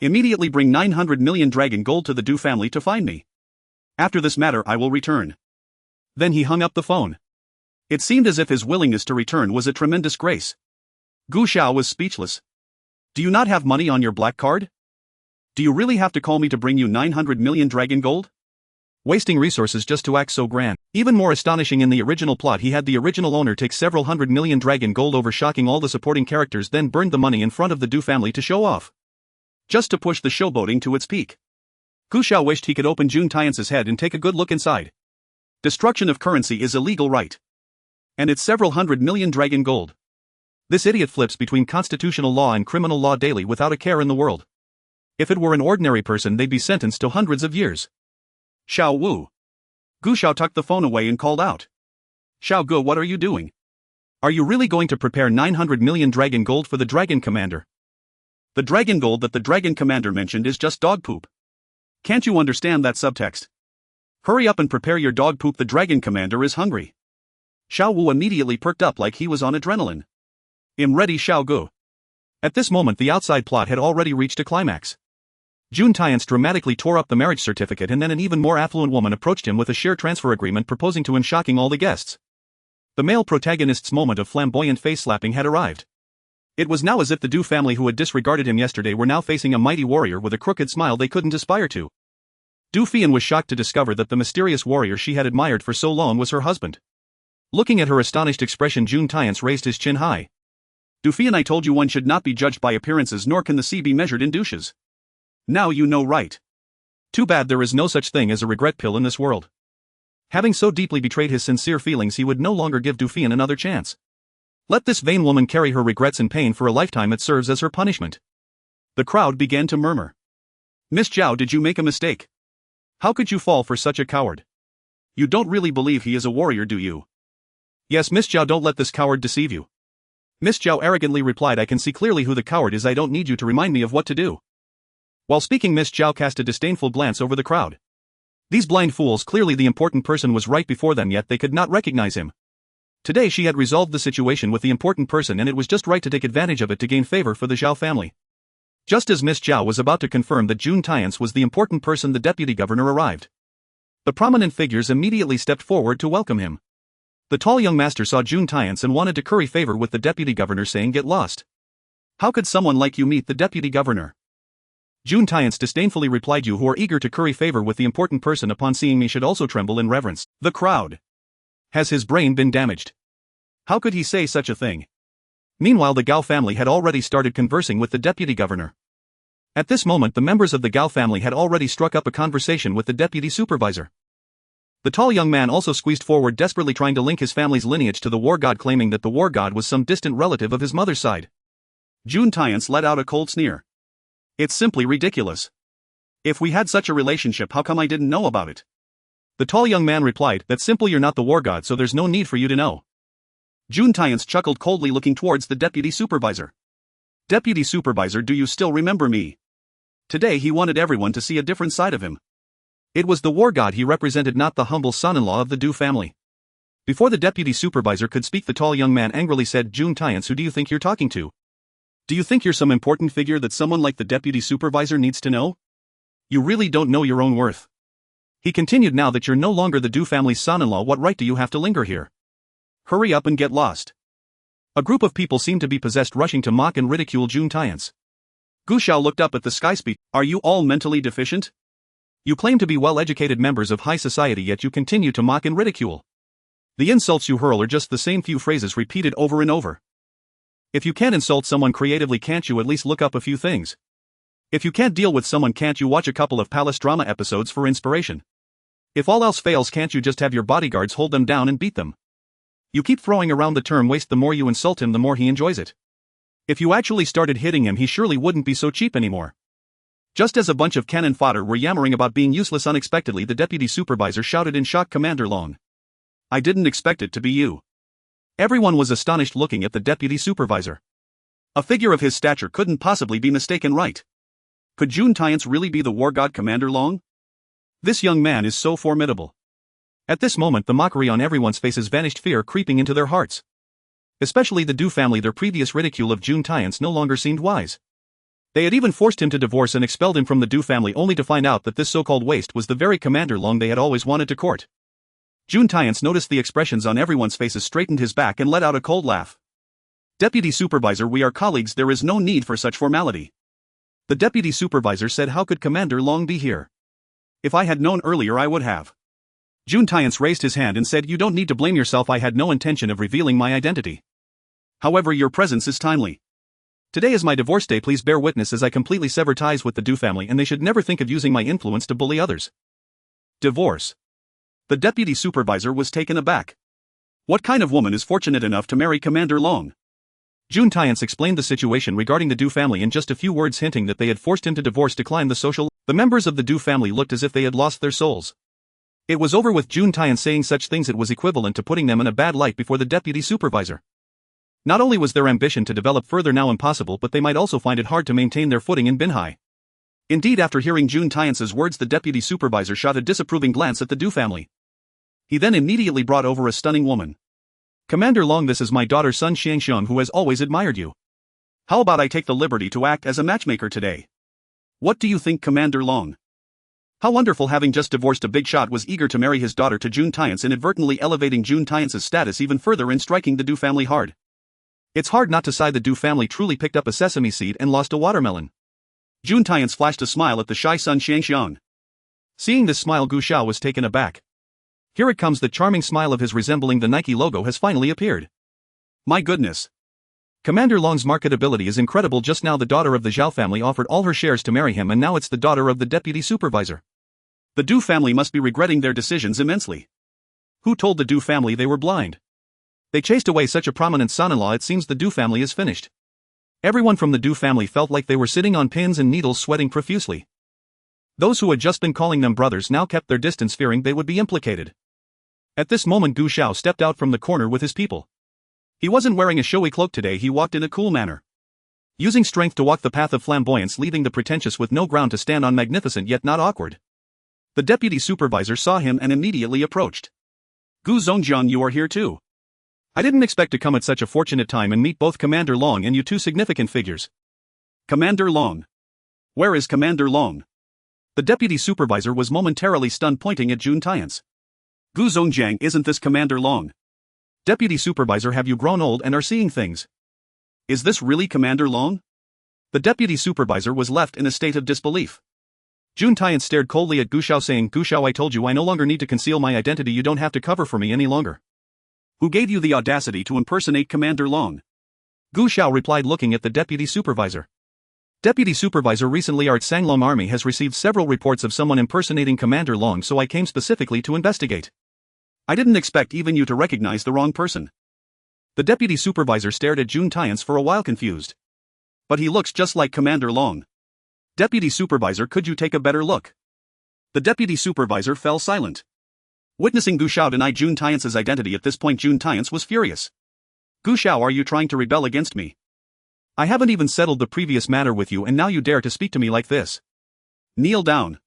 Immediately bring 900 million dragon gold to the Du family to find me. After this matter I will return. Then he hung up the phone. It seemed as if his willingness to return was a tremendous grace. Gu Xiao was speechless. Do you not have money on your black card? Do you really have to call me to bring you 900 million dragon gold? Wasting resources just to act so grand. Even more astonishing, in the original plot he had the original owner take several hundred million dragon gold over, shocking all the supporting characters, then burned the money in front of the Du family to show off. Just to push the showboating to its peak. Gu Xiao wished he could open June Tyance's head and take a good look inside. Destruction of currency is illegal, right? And it's several hundred million dragon gold. This idiot flips between constitutional law and criminal law daily without a care in the world. If it were an ordinary person they'd be sentenced to hundreds of years. Xiao Wu. Gu Xiao tucked the phone away and called out. Xiao Gu, what are you doing? Are you really going to prepare 900 million dragon gold for the dragon commander? The dragon gold that the dragon commander mentioned is just dog poop. Can't you understand that subtext? Hurry up and prepare your dog poop, the dragon commander is hungry. Xiao Wu immediately perked up like he was on adrenaline. I'm ready, Xiao Gu. At this moment the outside plot had already reached a climax. June Tyance dramatically tore up the marriage certificate, and then an even more affluent woman approached him with a share transfer agreement proposing to him, shocking all the guests. The male protagonist's moment of flamboyant face-slapping had arrived. It was now as if the Du family who had disregarded him yesterday were now facing a mighty warrior with a crooked smile they couldn't aspire to. Dufian was shocked to discover that the mysterious warrior she had admired for so long was her husband. Looking at her astonished expression, June Tyance raised his chin high. Dufian, I told you one should not be judged by appearances, nor can the sea be measured in douches. Now you know, right? Too bad there is no such thing as a regret pill in this world. Having so deeply betrayed his sincere feelings, he would no longer give Dufian another chance. Let this vain woman carry her regrets and pain for a lifetime, it serves as her punishment. The crowd began to murmur. Miss Xiao, did you make a mistake? How could you fall for such a coward? You don't really believe he is a warrior, do you? Yes, Miss Xiao, don't let this coward deceive you. Miss Xiao arrogantly replied, I can see clearly who the coward is, I don't need you to remind me of what to do. While speaking, Miss Xiao cast a disdainful glance over the crowd. These blind fools, clearly the important person was right before them, yet they could not recognize him. Today she had resolved the situation with the important person, and it was just right to take advantage of it to gain favor for the Xiao family. Just as Miss Xiao was about to confirm that June Tyance was the important person, the deputy governor arrived. The prominent figures immediately stepped forward to welcome him. The tall young master saw June Tyance and wanted to curry favor with the deputy governor, saying, Get lost. How could someone like you meet the deputy governor? June Tyance disdainfully replied, You who are eager to curry favor with the important person upon seeing me should also tremble in reverence. The crowd. Has his brain been damaged? How could he say such a thing? Meanwhile the Gao family had already started conversing with the deputy governor. At this moment the members of the Gao family had already struck up a conversation with the deputy supervisor. The tall young man also squeezed forward, desperately trying to link his family's lineage to the war god, claiming that the war god was some distant relative of his mother's side. June Tyance let out a cold sneer. It's simply ridiculous. If we had such a relationship, how come I didn't know about it? The tall young man replied, "That's simple, you're not the war god, so there's no need for you to know." Jun Tians chuckled coldly, looking towards the deputy supervisor. "Deputy supervisor, do you still remember me?" Today he wanted everyone to see a different side of him. It was the war god he represented, not the humble son-in-law of the Du family. Before the deputy supervisor could speak, the tall young man angrily said, "Jun Tians, who do you think you're talking to? Do you think you're some important figure that someone like the deputy supervisor needs to know? You really don't know your own worth." He continued, "Now that you're no longer the Du family's son-in-law, what right do you have to linger here? Hurry up and get lost." A group of people seemed to be possessed, rushing to mock and ridicule Jun Tians. Gu Xiao looked up at the sky, speak, "Are you all mentally deficient? You claim to be well-educated members of high society, yet you continue to mock and ridicule. The insults you hurl are just the same few phrases repeated over and over. If you can't insult someone creatively, can't you at least look up a few things? If you can't deal with someone, can't you watch a couple of palace drama episodes for inspiration? If all else fails, can't you just have your bodyguards hold them down and beat them? You keep throwing around the term waste. The more you insult him, the more he enjoys it. If you actually started hitting him, he surely wouldn't be so cheap anymore." Just as a bunch of cannon fodder were yammering about being useless, unexpectedly the deputy supervisor shouted in shock, "Commander Long. I didn't expect it to be you." Everyone was astonished, looking at the deputy supervisor. A figure of his stature couldn't possibly be mistaken, right? Could Jun Tians really be the war god Commander Long? This young man is so formidable. At this moment the mockery on everyone's faces vanished, fear creeping into their hearts. Especially the Du family. Their previous ridicule of Jun Tians no longer seemed wise. They had even forced him to divorce and expelled him from the Du family, only to find out that this so-called waste was the very Commander Long they had always wanted to court. Jun Tians noticed the expressions on everyone's faces, straightened his back and let out a cold laugh. "Deputy supervisor, we are colleagues, there is no need for such formality." The deputy supervisor said, "How could Commander Long be here? If I had known earlier, I would have." Jun Tians raised his hand and said, "You don't need to blame yourself, I had no intention of revealing my identity. However, your presence is timely. Today is my divorce day, please bear witness as I completely sever ties with the Du family, and they should never think of using my influence to bully others." Divorce? The deputy supervisor was taken aback. What kind of woman is fortunate enough to marry Commander Long? Jun Tians explained the situation regarding the Du family in just a few words, hinting that they had forced him to divorce to climb the social. The members of the Du family looked as if they had lost their souls. It was over with Jun Tians saying such things. It was equivalent to putting them in a bad light before the deputy supervisor. Not only was their ambition to develop further now impossible, but they might also find it hard to maintain their footing in Binhai. Indeed, after hearing Jun Tians's words, the deputy supervisor shot a disapproving glance at the Du family. He then immediately brought over a stunning woman. "Commander Long, this is my daughter Sun Xiangxiang, who has always admired you. How about I take the liberty to act as a matchmaker today? What do you think, Commander Long?" How wonderful! Having just divorced, a big shot was eager to marry his daughter to Jun Tians, inadvertently elevating Jun Tians's status even further and striking the Du family hard. It's hard not to sigh. The Du family truly picked up a sesame seed and lost a watermelon. Jun Tians flashed a smile at the shy Sun Xiangxiang. Seeing this smile, Gu Xiao was taken aback. Here it comes, the charming smile of his resembling the Nike logo has finally appeared. My goodness. Commander Long's marketability is incredible. Just now the daughter of the Xiao family offered all her shares to marry him, and now it's the daughter of the deputy supervisor. The Du family must be regretting their decisions immensely. Who told the Du family they were blind? They chased away such a prominent son-in-law. It seems the Du family is finished. Everyone from the Du family felt like they were sitting on pins and needles, sweating profusely. Those who had just been calling them brothers now kept their distance, fearing they would be implicated. At this moment, Gu Xiao stepped out from the corner with his people. He wasn't wearing a showy cloak today, he walked in a cool manner. Using strength to walk the path of flamboyance, leaving the pretentious with no ground to stand on, magnificent yet not awkward. The deputy supervisor saw him and immediately approached. Gu Zongjiang, you are here too. I didn't expect to come at such a fortunate time and meet both Commander Long and you, two significant figures. Commander Long? Where is Commander Long? The deputy supervisor was momentarily stunned, pointing at Jun Tians. Gu Zongjiang, isn't this Commander Long? Deputy supervisor, have you grown old and are seeing things? Is this really Commander Long? The deputy supervisor was left in a state of disbelief. Jun Tians stared coldly at Gu Xiao, saying, Gu Xiao, I told you I no longer need to conceal my identity, you don't have to cover for me any longer. Who gave you the audacity to impersonate Commander Long? Gu Xiao replied, looking at the deputy supervisor. Deputy supervisor, recently our Sanglong army has received several reports of someone impersonating Commander Long, so I came specifically to investigate. I didn't expect even you to recognize the wrong person. The deputy supervisor stared at Jun Tians for a while, confused. But he looks just like Commander Long. Deputy supervisor, could you take a better look? The deputy supervisor fell silent. Witnessing Gu Xiao deny Jun Tiance's identity at this point, Jun Tiance was furious. Gu Xiao, are you trying to rebel against me? I haven't even settled the previous matter with you and now you dare to speak to me like this. Kneel down.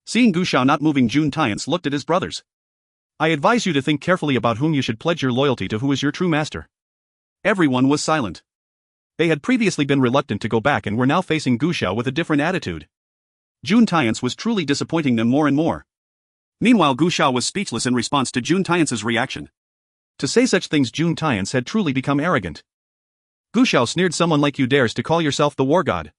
Seeing Gu Xiao not moving, Jun Tiance looked at his brothers. I advise you to think carefully about whom you should pledge your loyalty to, who is your true master. Everyone was silent. They had previously been reluctant to go back and were now facing Gu Xiao with a different attitude. Jun Tiance was truly disappointing them more and more. Meanwhile, Gu Xiao was speechless in response to Jun Tiance's reaction. To say such things, Jun Tiance had truly become arrogant. Gu Xiao sneered, someone like you dares to call yourself the war god.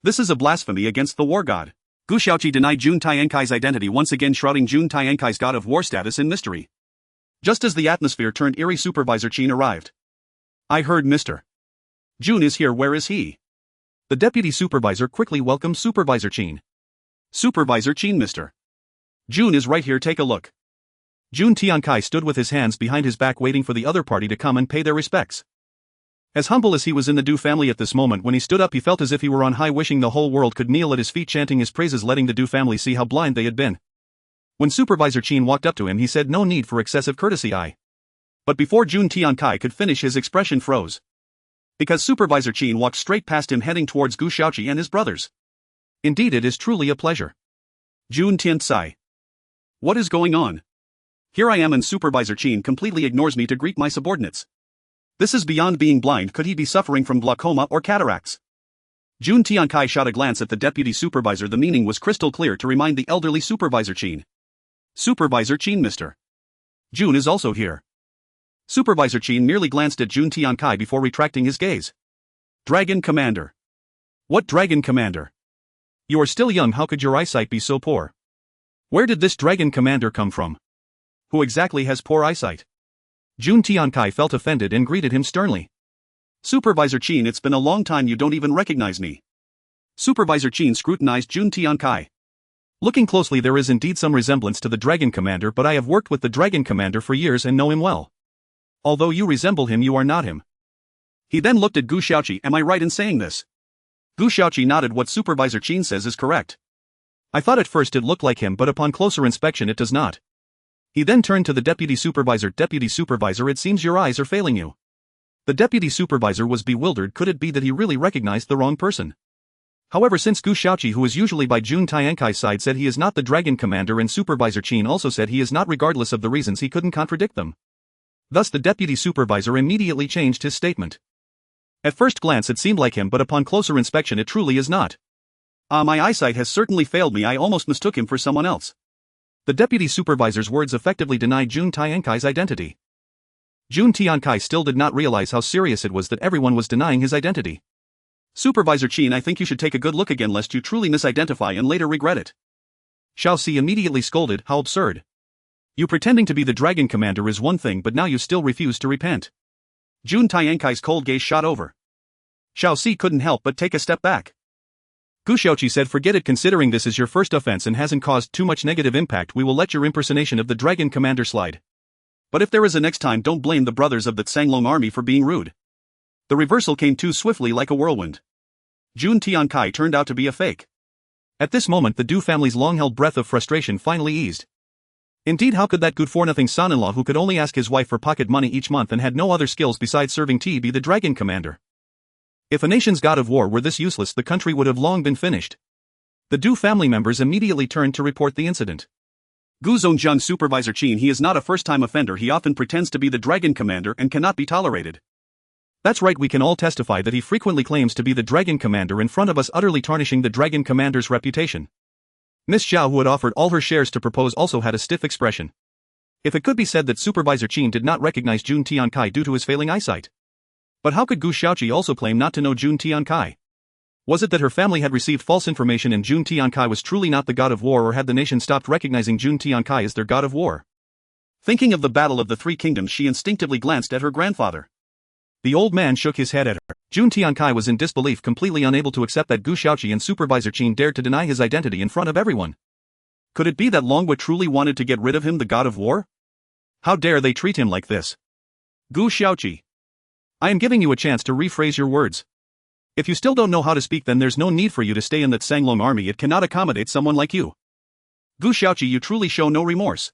This is a blasphemy against the war god. Gu Xiaoqi denied Jun Tiankai's identity, once again shrouding Jun Tiankai's god of war status in mystery. Just as the atmosphere turned eerie, Supervisor Qin arrived. I heard Mr. Jun is here, where is he? The deputy supervisor quickly welcomed Supervisor Qin. Supervisor Qin, Mr. Jun is right here, take a look. Jun Tiankai stood with his hands behind his back waiting for the other party to come and pay their respects. As humble as he was in the Du family at this moment, when he stood up he felt as if he were on high, wishing the whole world could kneel at his feet chanting his praises, letting the Du family see how blind they had been. When Supervisor Qin walked up to him he said, no need for excessive courtesy, But before Jun Tiankai could finish, his expression froze. Because Supervisor Qin walked straight past him, heading towards Gu Xiaoqi and his brothers. Indeed, it is truly a pleasure. Jun Tiantai. What is going on? Here I am and Supervisor Qin completely ignores me to greet my subordinates. This is beyond being blind. Could he be suffering from glaucoma or cataracts? Jun Tiankai shot a glance at the deputy supervisor. The meaning was crystal clear to remind the elderly Supervisor Qin. Supervisor Qin, Mr. Jun is also here. Supervisor Qin merely glanced at Jun Tiankai before retracting his gaze. Dragon Commander. What Dragon Commander? You are still young, how could your eyesight be so poor? Where did this Dragon Commander come from? Who exactly has poor eyesight? Jun Tiankai felt offended and greeted him sternly. Supervisor Qin, it's been a long time, you don't even recognize me. Supervisor Qin scrutinized Jun Tiankai. Looking closely, there is indeed some resemblance to the Dragon Commander, but I have worked with the Dragon Commander for years and know him well. Although you resemble him, you are not him. He then looked at Gu Xiaoqi. Am I right in saying this? Gu Xiaoqi nodded. What Supervisor Qin says is correct. I thought at first it looked like him, but upon closer inspection it does not. He then turned to the deputy supervisor. Deputy supervisor, it seems your eyes are failing you. The deputy supervisor was bewildered. Could it be that he really recognized the wrong person? However, since Gu Xiaoqi, who is usually by Jun Tiankai's side, said he is not the Dragon Commander, and Supervisor Qin also said he is not, regardless of the reasons, he couldn't contradict them. Thus the deputy supervisor immediately changed his statement. At first glance it seemed like him, but upon closer inspection it truly is not. My eyesight has certainly failed me. I almost mistook him for someone else. The deputy supervisor's words effectively denied Jun Tiankai's identity. Jun Tiankai still did not realize how serious it was that everyone was denying his identity. Supervisor Qin, I think you should take a good look again, lest you truly misidentify and later regret it. Xiao immediately scolded. How absurd. You pretending to be the Dragon Commander is one thing, but now you still refuse to repent. Jun Tiankai's cold gaze shot over. Xiao couldn't help but take a step back. Gu Xiaoqi said, forget it, considering this is your first offense and hasn't caused too much negative impact, we will let your impersonation of the Dragon Commander slide. But if there is a next time, don't blame the brothers of the Tsanglong army for being rude. The reversal came too swiftly like a whirlwind. Jun Tiankai turned out to be a fake. At this moment the Du family's long-held breath of frustration finally eased. Indeed, how could that good-for-nothing son-in-law, who could only ask his wife for pocket money each month and had no other skills besides serving tea, be the Dragon Commander? If a nation's god of war were this useless, the country would have long been finished. The Du family members immediately turned to report the incident. Gu Zhongzheng, Supervisor Qin, he is not a first-time offender. He often pretends to be the Dragon Commander and cannot be tolerated. That's right, we can all testify that he frequently claims to be the Dragon Commander in front of us, utterly tarnishing the Dragon Commander's reputation. Miss Xiao, who had offered all her shares to propose, also had a stiff expression. If it could be said that Supervisor Qin did not recognize Jun Tiankai due to his failing eyesight. But how could Gu Xiaoqi also claim not to know Jun Tiankai? Was it that her family had received false information and Jun Tiankai was truly not the god of war, or had the nation stopped recognizing Jun Tiankai as their god of war? Thinking of the Battle of the Three Kingdoms, she instinctively glanced at her grandfather. The old man shook his head at her. Jun Tiankai was in disbelief, completely unable to accept that Gu Xiaoqi and Supervisor Qin dared to deny his identity in front of everyone. Could it be that Longwa truly wanted to get rid of him, the god of war? How dare they treat him like this? Gu Xiaoqi, I am giving you a chance to rephrase your words. If you still don't know how to speak, then there's no need for you to stay in that Tsanglong army. It cannot accommodate someone like you. Gu Xiaoqi, you truly show no remorse.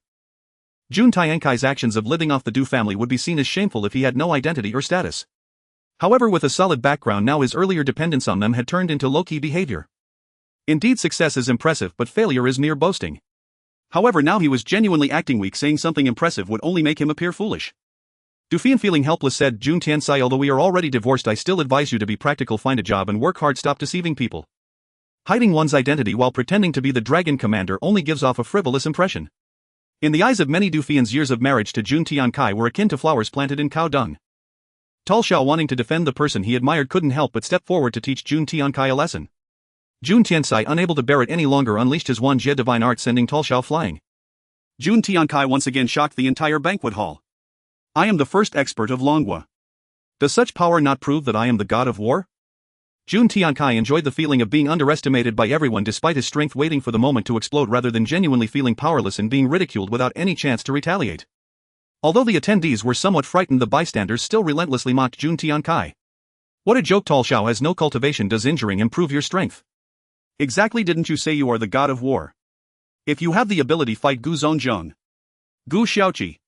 Jun Tiankai's actions of living off the Du family would be seen as shameful if he had no identity or status. However, with a solid background now, his earlier dependence on them had turned into low-key behavior. Indeed, success is impressive, but failure is mere boasting. However, now he was genuinely acting weak. Saying something impressive would only make him appear foolish. Dufian, feeling helpless, said, Jun Tiansai, although we are already divorced, I still advise you to be practical, find a job and work hard, stop deceiving people. Hiding one's identity while pretending to be the Dragon Commander only gives off a frivolous impression. In the eyes of many, Dufian's years of marriage to Jun Tiankai were akin to flowers planted in cow dung. Tall Xiao, wanting to defend the person he admired, couldn't help but step forward to teach Jun Tiankai a lesson. Jun Tiansai, unable to bear it any longer, unleashed his Wanjie divine art, sending Tall Xiao flying. Jun Tiankai once again shocked the entire banquet hall. I am the first expert of Longhua. Does such power not prove that I am the god of war? Jun Tiankai enjoyed the feeling of being underestimated by everyone despite his strength, waiting for the moment to explode rather than genuinely feeling powerless and being ridiculed without any chance to retaliate. Although the attendees were somewhat frightened, the bystanders still relentlessly mocked Jun Tiankai. What a joke! Tall Xiao has no cultivation. Does injuring improve your strength? Exactly, didn't you say you are the god of war? If you have the ability, fight Gu Zongjong. Gu Xiaoqi.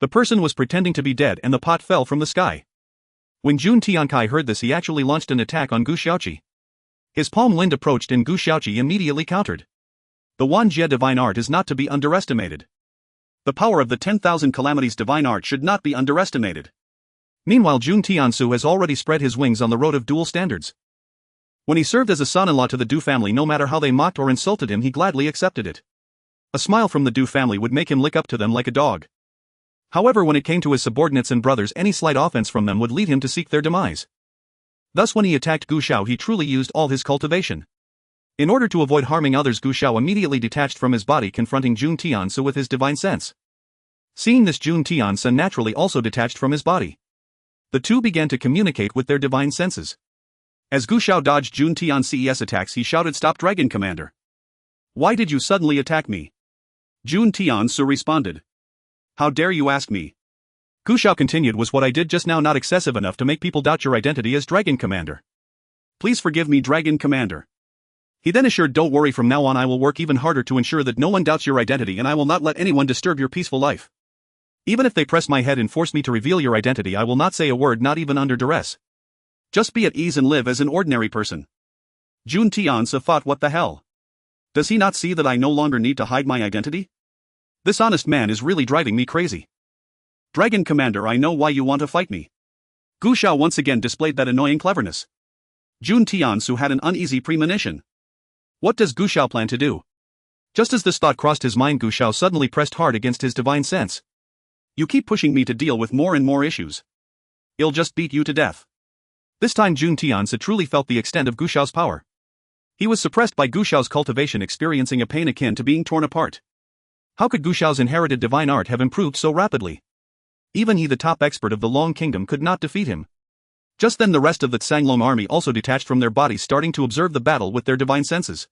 The person was pretending to be dead and the pot fell from the sky. When Jun Tiankai heard this, he actually launched an attack on Gu Xiaoqi. His palm wind approached and Gu Xiaoqi immediately countered. The Wanjie divine art is not to be underestimated. The power of the 10,000 calamities divine art should not be underestimated. Meanwhile, Jun Tiansu has already spread his wings on the road of dual standards. When he served as a son-in-law to the Du family, no matter how they mocked or insulted him, he gladly accepted it. A smile from the Du family would make him lick up to them like a dog. However, when it came to his subordinates and brothers, any slight offense from them would lead him to seek their demise. Thus, when he attacked Gu Xiao, he truly used all his cultivation. In order to avoid harming others, Gu Xiao immediately detached from his body, confronting Jun Tiansu with his divine sense. Seeing this, Jun Tiansu naturally also detached from his body. The two began to communicate with their divine senses. As Gu Xiao dodged Jun Tian's attacks, he shouted, "Stop, Dragon Commander! Why did you suddenly attack me?" Jun Tiansu responded, "How dare you ask me?" Gu Xiao continued, "Was what I did just now not excessive enough to make people doubt your identity as Dragon Commander? Please forgive me, Dragon Commander." He then assured, "Don't worry, from now on I will work even harder to ensure that no one doubts your identity, and I will not let anyone disturb your peaceful life. Even if they press my head and force me to reveal your identity, I will not say a word, not even under duress. Just be at ease and live as an ordinary person." Jun Tiansu thought, what the hell? Does he not see that I no longer need to hide my identity? This honest man is really driving me crazy. Dragon Commander, I know why you want to fight me. Gu Xiao once again displayed that annoying cleverness. Jun Tiansu had an uneasy premonition. What does Gu Xiao plan to do? Just as this thought crossed his mind, Gu Xiao suddenly pressed hard against his divine sense. You keep pushing me to deal with more and more issues. I'll just beat you to death. This time Jun Tiansu truly felt the extent of Gu Xiao's power. He was suppressed by Gu Xiao's cultivation, experiencing a pain akin to being torn apart. How could Gu Xiao's inherited divine art have improved so rapidly? Even he, the top expert of the Long Kingdom, could not defeat him. Just then the rest of the Tsanglong army also detached from their bodies, starting to observe the battle with their divine senses.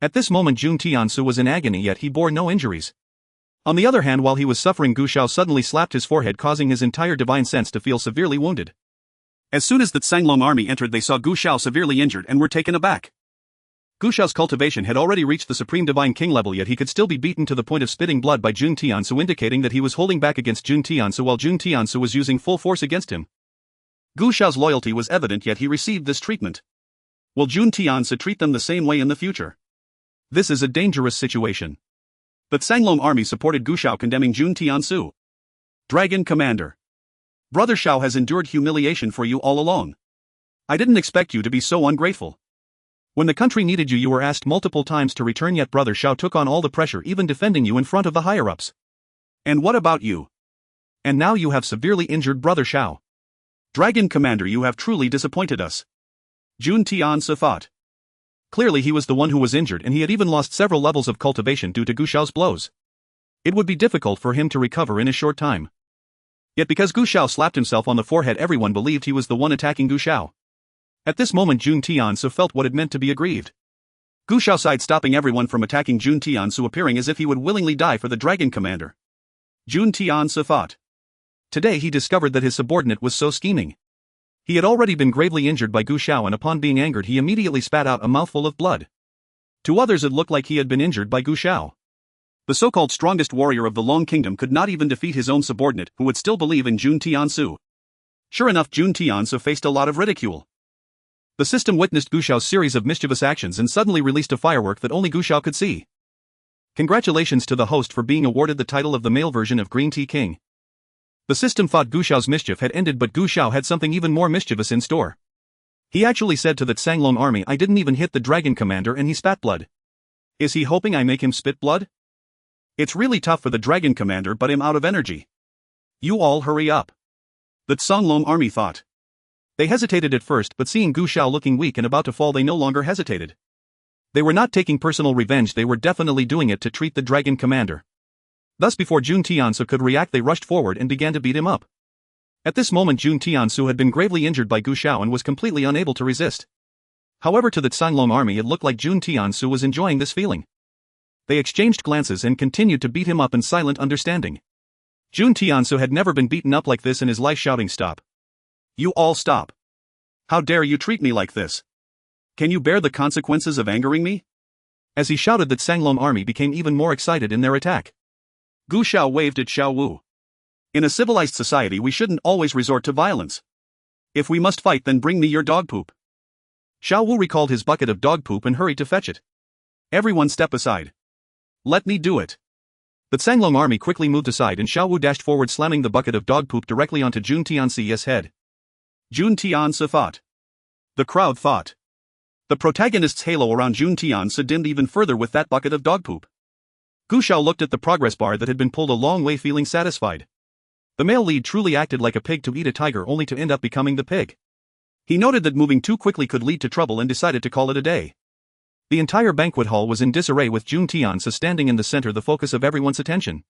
At this moment Jun Tiansu was in agony, yet he bore no injuries. On the other hand, while he was suffering, Gu Xiao suddenly slapped his forehead, causing his entire divine sense to feel severely wounded. As soon as the Tsanglong army entered, they saw Gu Xiao severely injured and were taken aback. Gu Xiao's cultivation had already reached the Supreme Divine King level, yet he could still be beaten to the point of spitting blood by Jun Tiansu, indicating that he was holding back against Jun Tiansu while Jun Tiansu was using full force against him. Gu Xiao's loyalty was evident, yet he received this treatment. Will Jun Tiansu treat them the same way in the future? This is a dangerous situation. The Tsanglong army supported Gu Xiao, condemning Jun Tiansu. Dragon Commander. Brother Xiao has endured humiliation for you all along. I didn't expect you to be so ungrateful. When the country needed you, you were asked multiple times to return, yet Brother Xiao took on all the pressure, even defending you in front of the higher-ups. And what about you? And now you have severely injured Brother Xiao. Dragon Commander, you have truly disappointed us. Jun Tiansu thought. Clearly he was the one who was injured, and he had even lost several levels of cultivation due to Gu Xiao's blows. It would be difficult for him to recover in a short time. Yet because Gu Xiao slapped himself on the forehead, everyone believed he was the one attacking Gu Xiao. At this moment Jun Tiansu felt what it meant to be aggrieved. Gu Xiao sighed, stopping everyone from attacking Jun Tiansu, appearing as if he would willingly die for the Dragon Commander. Jun Tiansu thought. Today he discovered that his subordinate was so scheming. He had already been gravely injured by Gu Xiao, and upon being angered he immediately spat out a mouthful of blood. To others it looked like he had been injured by Gu Xiao. The so-called strongest warrior of the Long Kingdom could not even defeat his own subordinate who would still believe in Jun Tiansu. Sure enough, Jun Tiansu faced a lot of ridicule. The system witnessed Gu Xiao's series of mischievous actions and suddenly released a firework that only Gu Xiao could see. Congratulations to the host for being awarded the title of the male version of Green Tea King. The system thought Gu Xiao's mischief had ended, but Gu Xiao had something even more mischievous in store. He actually said to the Tsanglong army, "I didn't even hit the dragon commander and he spat blood. Is he hoping I make him spit blood? It's really tough for the dragon commander, but I'm out of energy. You all hurry up." The Tsanglong army thought. They hesitated at first, but seeing Gu Xiao looking weak and about to fall, they no longer hesitated. They were not taking personal revenge, they were definitely doing it to treat the dragon commander. Thus before Jun Tiansu could react, they rushed forward and began to beat him up. At this moment Jun Tiansu had been gravely injured by Gu Xiao and was completely unable to resist. However, to the Tsanglong army it looked like Jun Tiansu was enjoying this feeling. They exchanged glances and continued to beat him up in silent understanding. Jun Tiansu had never been beaten up like this in his life, shouting, "Stop. You all stop. How dare you treat me like this? Can you bear the consequences of angering me?" As he shouted, the Tsanglong army became even more excited in their attack. Gu Xiao waved at Xiao Wu. "In a civilized society we shouldn't always resort to violence. If we must fight, then bring me your dog poop." Xiao Wu recalled his bucket of dog poop and hurried to fetch it. "Everyone step aside. Let me do it." The Tsanglong army quickly moved aside and Xiao Wu dashed forward, slamming the bucket of dog poop directly onto Jun Tiansu's head. Jun Tiansu thought. The crowd thought. The protagonist's halo around Jun Tiansu dimmed even further with that bucket of dog poop. Gu Xiao looked at the progress bar that had been pulled a long way, feeling satisfied. The male lead truly acted like a pig to eat a tiger, only to end up becoming the pig. He noted that moving too quickly could lead to trouble and decided to call it a day. The entire banquet hall was in disarray, with Jun Tiansu standing in the center, the focus of everyone's attention.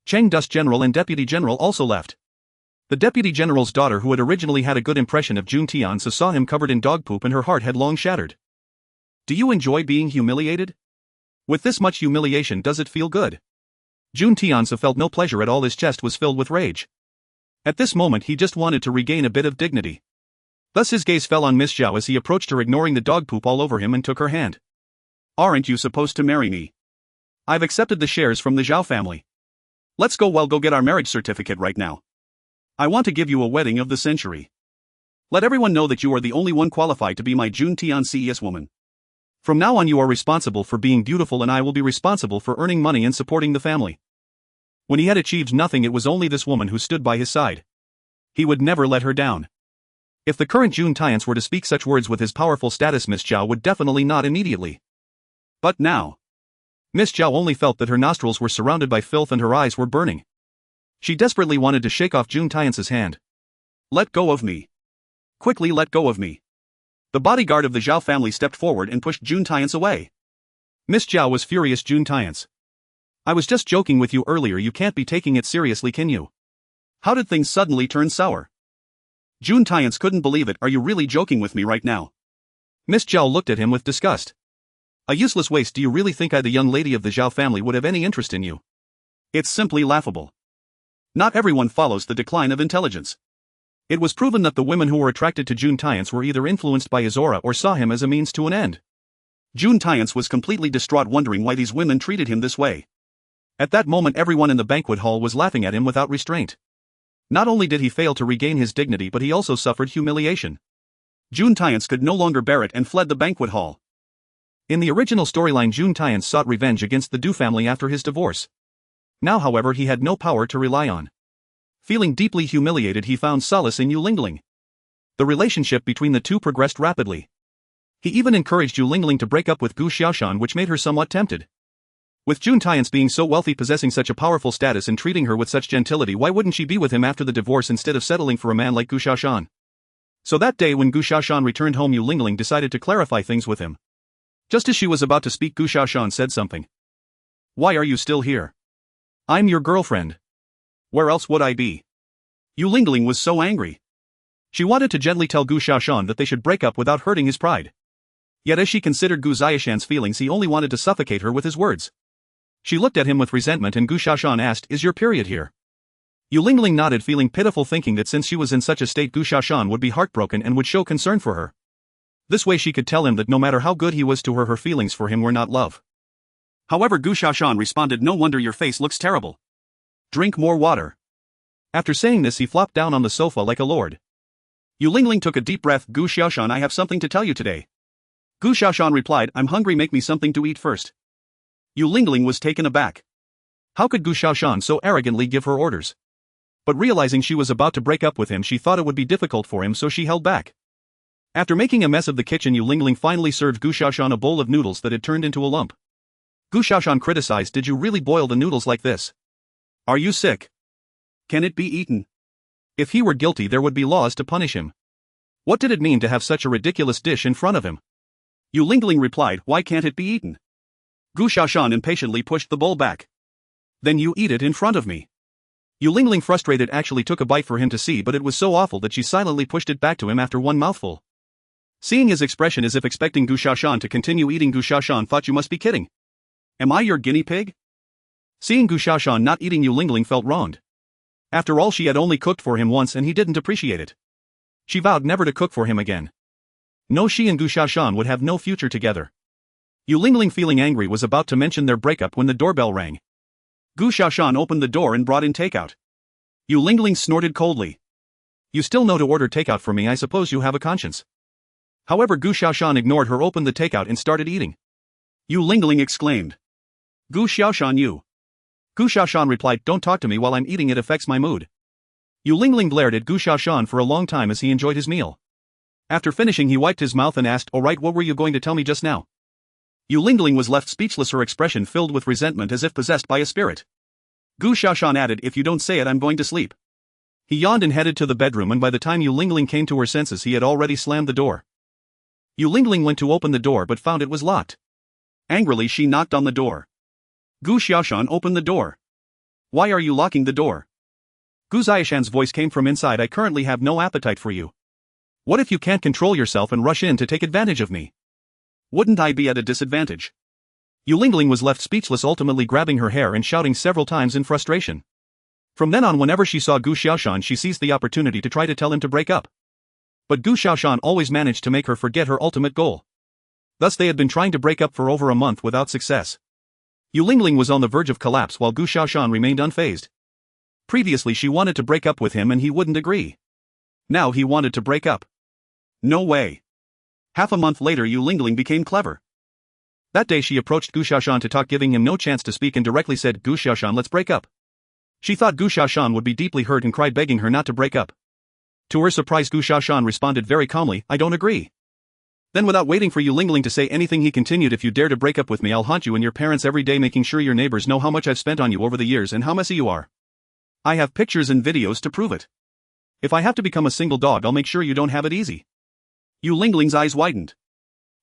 Cheng Dust General and Deputy General also left. The Deputy General's daughter, who had originally had a good impression of Jun Tiansu, saw him covered in dog poop and her heart had long shattered. "Do you enjoy being humiliated? With this much humiliation, does it feel good?" Jun Tiansu felt no pleasure at all, his chest was filled with rage. At this moment he just wanted to regain a bit of dignity. Thus his gaze fell on Miss Xiao as he approached her, ignoring the dog poop all over him, and took her hand. "Aren't you supposed to marry me? I've accepted the shares from the Xiao family. Let's go get our marriage certificate right now. I want to give you a wedding of the century. Let everyone know that you are the only one qualified to be my Jun Tiansu's woman. From now on you are responsible for being beautiful and I will be responsible for earning money and supporting the family." When he had achieved nothing, it was only this woman who stood by his side. He would never let her down. If the current Jun Tiansu were to speak such words with his powerful status, Miss Xiao would definitely nod immediately. But now, Miss Xiao only felt that her nostrils were surrounded by filth and her eyes were burning. She desperately wanted to shake off Jun Tiansu's hand. "Let go of me. Quickly let go of me." The bodyguard of the Xiao family stepped forward and pushed Jun Tiansu away. Miss Xiao was furious. "Jun Tiansu, I was just joking with you earlier, you can't be taking it seriously, can you? How did things suddenly turn sour?" Jun Tiansu couldn't believe it. "Are you really joking with me right now?" Miss Xiao looked at him with disgust. "A useless waste. Do you really think I, the young lady of the Xiao family, would have any interest in you? It's simply laughable. Not everyone follows the decline of intelligence." It was proven that the women who were attracted to Jun Tiansu were either influenced by his aura or saw him as a means to an end. Jun Tiansu was completely distraught, wondering why these women treated him this way. At that moment everyone in the banquet hall was laughing at him without restraint. Not only did he fail to regain his dignity, but he also suffered humiliation. Jun Tiansu could no longer bear it and fled the banquet hall. In the original storyline, Jun Tiansu sought revenge against the Du family after his divorce. Now, however, he had no power to rely on. Feeling deeply humiliated, he found solace in Yu Lingling. The relationship between the two progressed rapidly. He even encouraged Yu Lingling to break up with Gu Xiaoshan, which made her somewhat tempted. With Jun Tiansu being so wealthy, possessing such a powerful status and treating her with such gentility, why wouldn't she be with him after the divorce instead of settling for a man like Gu Xiaoshan? So that day when Gu Xiaoshan returned home, Yu Lingling decided to clarify things with him. Just as she was about to speak, Gu Xiaoshan said something. "Why are you still here? I'm your girlfriend. Where else would I be?" Yu Lingling was so angry. She wanted to gently tell Gu Xiaoshan that they should break up without hurting his pride. Yet as she considered Gu Xiaoshan's feelings, he only wanted to suffocate her with his words. She looked at him with resentment and Gu Xiaoshan asked, "Is your period here?" Yu Lingling nodded, feeling pitiful, thinking that since she was in such a state, Gu Xiaoshan would be heartbroken and would show concern for her. This way she could tell him that no matter how good he was to her, her feelings for him were not love. However, Gu Xiaoshan responded, "No wonder your face looks terrible. Drink more water." After saying this, he flopped down on the sofa like a lord. Yu Lingling took a deep breath. "Gu Xiaoshan, I have something to tell you today." Gu Xiaoshan replied, "I'm hungry, make me something to eat first." Yu Lingling was taken aback. How could Gu Xiaoshan so arrogantly give her orders? But realizing she was about to break up with him, she thought it would be difficult for him, so she held back. After making a mess of the kitchen, Yu Lingling finally served Gu Xiaoshan a bowl of noodles that had turned into a lump. Gu Xiaoshan criticized, "Did you really boil the noodles like this? Are you sick? Can it be eaten?" If he were guilty, there would be laws to punish him. What did it mean to have such a ridiculous dish in front of him? Yu Lingling replied, "Why can't it be eaten?" Gu Xiaoshan impatiently pushed the bowl back. "Then you eat it in front of me." Yu Lingling, frustrated, actually took a bite for him to see, but it was so awful that she silently pushed it back to him after one mouthful. Seeing his expression as if expecting Gu Xiaoshan to continue eating, Gu Xiaoshan thought, "You must be kidding. Am I your guinea pig?" Seeing Gu Xiaoshan not eating, Yu Lingling felt wronged. After all, she had only cooked for him once and he didn't appreciate it. She vowed never to cook for him again. No, she and Gu Xiaoshan would have no future together. Yu Lingling, feeling angry, was about to mention their breakup when the doorbell rang. Gu Xiaoshan opened the door and brought in takeout. Yu Lingling snorted coldly. "You still know to order takeout for me? I suppose you have a conscience." However, Gu Xiaoshan ignored her, opened the takeout and started eating. Yu Lingling exclaimed, "Gu Xiaoshan, you." Gu Xiaoshan replied, "Don't talk to me while I'm eating, it affects my mood." Yu Lingling glared at Gu Xiaoshan for a long time as he enjoyed his meal. After finishing, he wiped his mouth and asked, "All right, what were you going to tell me just now?" Yu Lingling was left speechless, her expression filled with resentment as if possessed by a spirit. Gu Xiaoshan added, "If you don't say it, I'm going to sleep." He yawned and headed to the bedroom, and by the time Yu Lingling came to her senses, he had already slammed the door. Yu Lingling went to open the door but found it was locked. Angrily, she knocked on the door. Gu Xiaoshan opened the door. "Why are you locking the door?" Gu Xiaoshan's voice came from inside, "I currently have no appetite for you. What if you can't control yourself and rush in to take advantage of me? Wouldn't I be at a disadvantage?" Yu Lingling was left speechless, ultimately grabbing her hair and shouting several times in frustration. From then on, whenever she saw Gu Xiaoshan, she seized the opportunity to try to tell him to break up. But Gu Xiaoshan always managed to make her forget her ultimate goal. Thus they had been trying to break up for over a month without success. Yu Lingling was on the verge of collapse while Gu Xiaoshan remained unfazed. Previously she wanted to break up with him and he wouldn't agree. Now he wanted to break up. No way. Half a month later, Yu Lingling became clever. That day she approached Gu Xiaoshan to talk, giving him no chance to speak, and directly said, "Gu Xiaoshan, let's break up." She thought Gu Xiaoshan would be deeply hurt and cried, begging her not to break up. To her surprise, Gu Xiaoshan responded very calmly, "I don't agree." Then, without waiting for Yu Lingling to say anything, he continued, "If you dare to break up with me, I'll haunt you and your parents every day, making sure your neighbors know how much I've spent on you over the years and how messy you are. I have pictures and videos to prove it. If I have to become a single dog, I'll make sure you don't have it easy." Yu Lingling's eyes widened.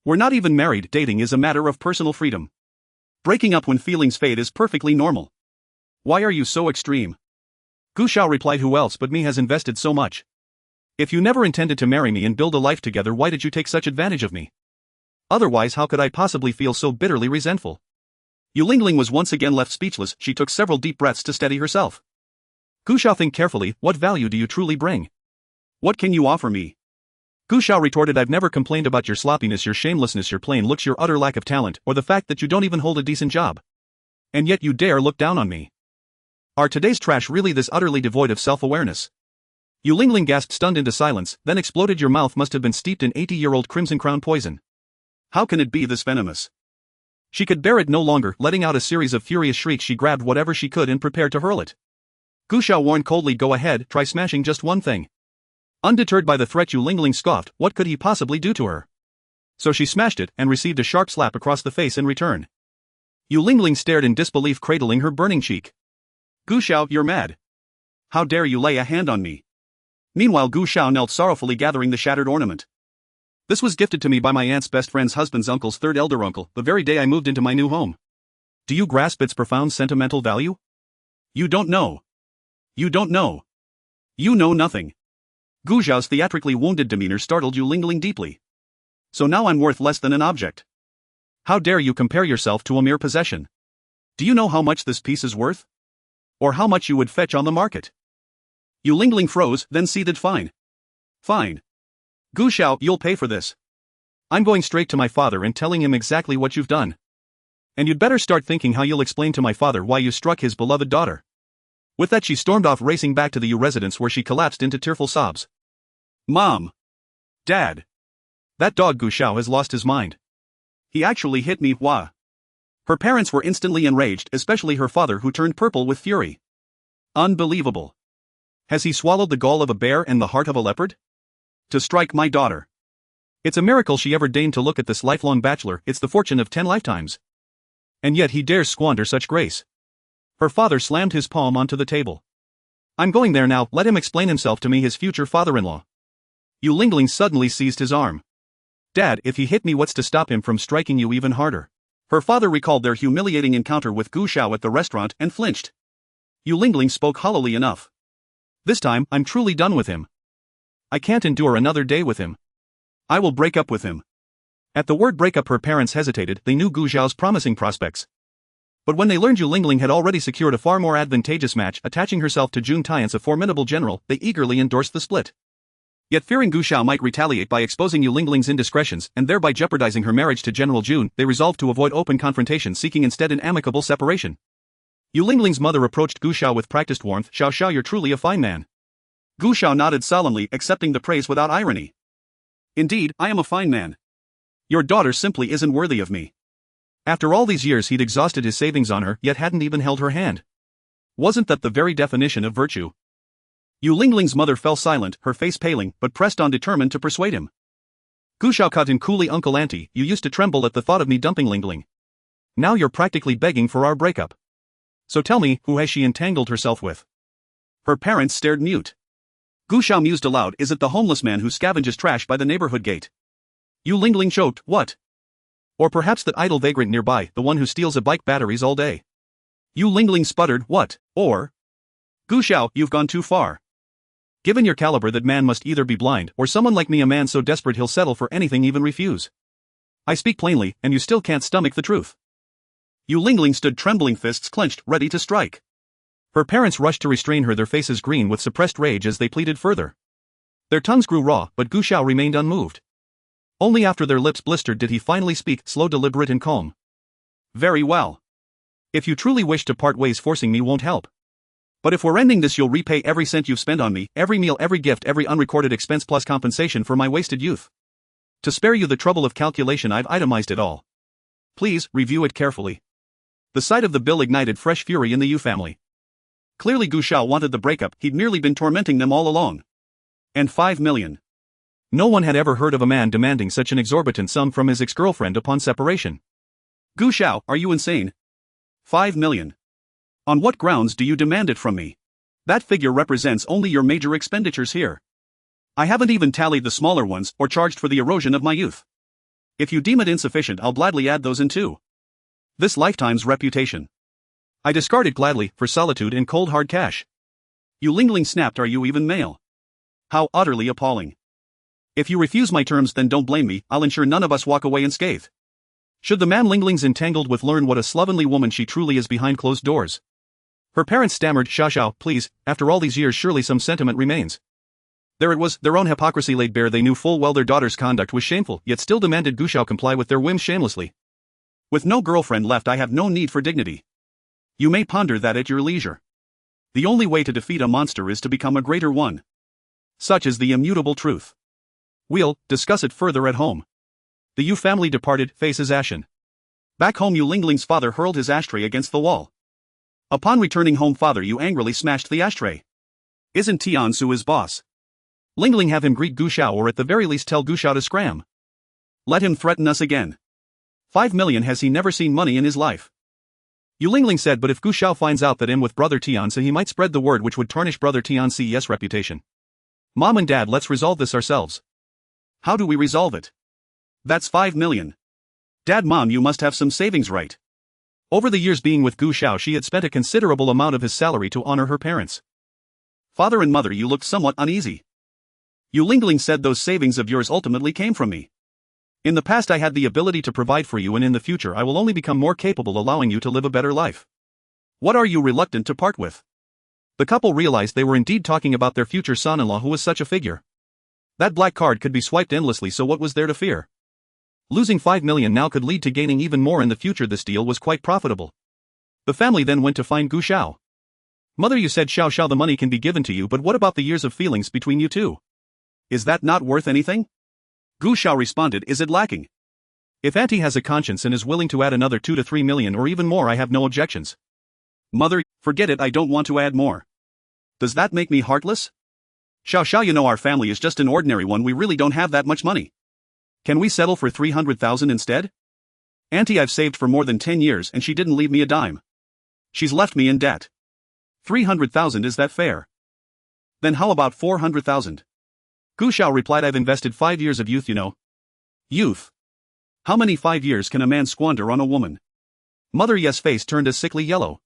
We're not even married, dating is a matter of personal freedom. Breaking up when feelings fade is perfectly normal. Why are you so extreme? Gu Xiao replied, "Who else but me has invested so much? If you never intended to marry me and build a life together, why did you take such advantage of me? Otherwise, how could I possibly feel so bitterly resentful?" Yu Lingling was once again left speechless. She took several deep breaths to steady herself. Gu Xiao, think carefully, what value do you truly bring? What can you offer me? Gu Xiao retorted, "I've never complained about your sloppiness, your shamelessness, your plain looks, your utter lack of talent, or the fact that you don't even hold a decent job. And yet you dare look down on me. Are today's trash really this utterly devoid of self-awareness?" Yu Lingling gasped, stunned into silence, then exploded, "Your mouth must have been steeped in 80-year-old Crimson Crown poison. How can it be this venomous?" She could bear it no longer. Letting out a series of furious shrieks, she grabbed whatever she could and prepared to hurl it. Gu Xiao warned coldly, "Go ahead, try smashing just one thing." Undeterred by the threat, Yu Lingling scoffed, what could he possibly do to her? So she smashed it and received a sharp slap across the face in return. Yu Lingling stared in disbelief, cradling her burning cheek. "Gu Xiao, you're mad. How dare you lay a hand on me?" Meanwhile, Gu Xiao knelt sorrowfully, gathering the shattered ornament. "This was gifted to me by my aunt's best friend's husband's uncle's third elder uncle, the very day I moved into my new home. Do you grasp its profound sentimental value? You don't know. You don't know. You know nothing." Gu Xiao's theatrically wounded demeanor startled Yu Lingling deeply. "So now I'm worth less than an object? How dare you compare yourself to a mere possession? Do you know how much this piece is worth? Or how much you would fetch on the market?" Yu Lingling froze, then seethed, "Fine. Fine. Gu Xiao, you'll pay for this. I'm going straight to my father and telling him exactly what you've done." And you'd better start thinking how you'll explain to my father why you struck his beloved daughter. With that she stormed off, racing back to the Yu residence where she collapsed into tearful sobs. Mom! Dad! That dog Gu Xiao has lost his mind. He actually hit me, wah. Her parents were instantly enraged, especially her father, who turned purple with fury. Unbelievable. Has he swallowed the gall of a bear and the heart of a leopard? To strike my daughter. It's a miracle she ever deigned to look at this lifelong bachelor. It's the fortune of 10 lifetimes. And yet he dares squander such grace. Her father slammed his palm onto the table. I'm going there now, let him explain himself to me, his future father-in-law. Yu Lingling suddenly seized his arm. Dad, if he hit me, what's to stop him from striking you even harder? Her father recalled their humiliating encounter with Gu Xiao at the restaurant and flinched. Yu Lingling spoke hollowly enough. This time, I'm truly done with him. I can't endure another day with him. I will break up with him. At the word breakup, her parents hesitated. They knew Gu Xiao's promising prospects. But when they learned Yu Lingling had already secured a far more advantageous match, attaching herself to Jun Tian's, a formidable general, they eagerly endorsed the split. Yet fearing Gu Xiao might retaliate by exposing Yu Lingling's indiscretions and thereby jeopardizing her marriage to General Jun, they resolved to avoid open confrontation, seeking instead an amicable separation. Yu Lingling's mother approached Gu Xiao with practiced warmth. Xiao, you're truly a fine man. Gu Xiao nodded solemnly, accepting the praise without irony. Indeed, I am a fine man. Your daughter simply isn't worthy of me. After all these years he'd exhausted his savings on her, yet hadn't even held her hand. Wasn't that the very definition of virtue? Yu Lingling's mother fell silent, her face paling, but pressed on, determined to persuade him. Gu Xiao cut in coolly, Uncle Auntie, you used to tremble at the thought of me dumping Lingling. Now you're practically begging for our breakup. So tell me, who has she entangled herself with? Her parents stared mute. Gu Xiao mused aloud, is it the homeless man who scavenges trash by the neighborhood gate? Yu Lingling choked, what? Or perhaps that idle vagrant nearby, the one who steals a bike batteries all day? Yu Lingling sputtered, what? Or? Gu Xiao, you've gone too far. Given your caliber, that man must either be blind, or someone like me, a man so desperate he'll settle for anything, even refuse. I speak plainly, and you still can't stomach the truth. Yu Lingling stood trembling, fists clenched, ready to strike. Her parents rushed to restrain her, their faces green with suppressed rage as they pleaded further. Their tongues grew raw, but Gu Xiao remained unmoved. Only after their lips blistered did he finally speak, slow, deliberate and calm. Very well. If you truly wish to part ways, forcing me won't help. But if we're ending this, you'll repay every cent you've spent on me, every meal, every gift, every unrecorded expense, plus compensation for my wasted youth. To spare you the trouble of calculation, I've itemized it all. Please, review it carefully. The sight of the bill ignited fresh fury in the Yu family. Clearly Gu Xiao wanted the breakup, he'd merely been tormenting them all along. And 5 million. No one had ever heard of a man demanding such an exorbitant sum from his ex-girlfriend upon separation. Gu Xiao, are you insane? 5 million. On what grounds do you demand it from me? That figure represents only your major expenditures here. I haven't even tallied the smaller ones, or charged for the erosion of my youth. If you deem it insufficient, I'll gladly add those in too. This lifetime's reputation. I discard it gladly, for solitude and cold hard cash. Yu Lingling snapped, are you even male? How utterly appalling. If you refuse my terms, then don't blame me, I'll ensure none of us walk away unscathed. Should the man Lingling's entangled with learn what a slovenly woman she truly is behind closed doors. Her parents stammered, Xiao, please, after all these years surely some sentiment remains. There it was, their own hypocrisy laid bare. They knew full well their daughter's conduct was shameful, yet still demanded Gu Xiao comply with their whims shamelessly. With no girlfriend left, I have no need for dignity. You may ponder that at your leisure. The only way to defeat a monster is to become a greater one. Such is the immutable truth. We'll discuss it further at home. The Yu family departed, faces ashen. Back home, Yu Lingling's father hurled his ashtray against the wall. Upon returning home, Father Yu angrily smashed the ashtray. Isn't Tiansu his boss? Lingling have him greet Gu Xiao, or at the very least tell Gu Xiao to scram. Let him threaten us again. 5 million, has he never seen money in his life? Yu Lingling said, but if Gu Xiao finds out that I'm with Brother Tiansu, he might spread the word, which would tarnish Brother Tiansu's reputation. Mom and Dad, let's resolve this ourselves. How do we resolve it? That's 5 million. Dad, Mom, you must have some savings, right? Over the years being with Gu Xiao, she had spent a considerable amount of his salary to honor her parents. Father and Mother, you looked somewhat uneasy. Yu Lingling said, those savings of yours ultimately came from me. In the past I had the ability to provide for you, and in the future I will only become more capable, allowing you to live a better life. What are you reluctant to part with? The couple realized they were indeed talking about their future son-in-law, who was such a figure. That black card could be swiped endlessly, so what was there to fear? Losing 5 million now could lead to gaining even more in the future. This deal was quite profitable. The family then went to find Gu Xiao. Mother, you said Xiao the money can be given to you, but what about the years of feelings between you two? Is that not worth anything? Gu Xiao responded, is it lacking? If auntie has a conscience and is willing to add another 2 to 3 million or even more, I have no objections. Mother, forget it, I don't want to add more. Does that make me heartless? Xiao, you know our family is just an ordinary one, we really don't have that much money. Can we settle for 300,000 instead? Auntie, I've saved for more than 10 years and she didn't leave me a dime. She's left me in debt. 300,000, is that fair? Then how about 400,000? Gu Xiao replied, I've invested 5 years of youth, you know. Youth? How many 5 years can a man squander on a woman? Mother Yes' face turned a sickly yellow.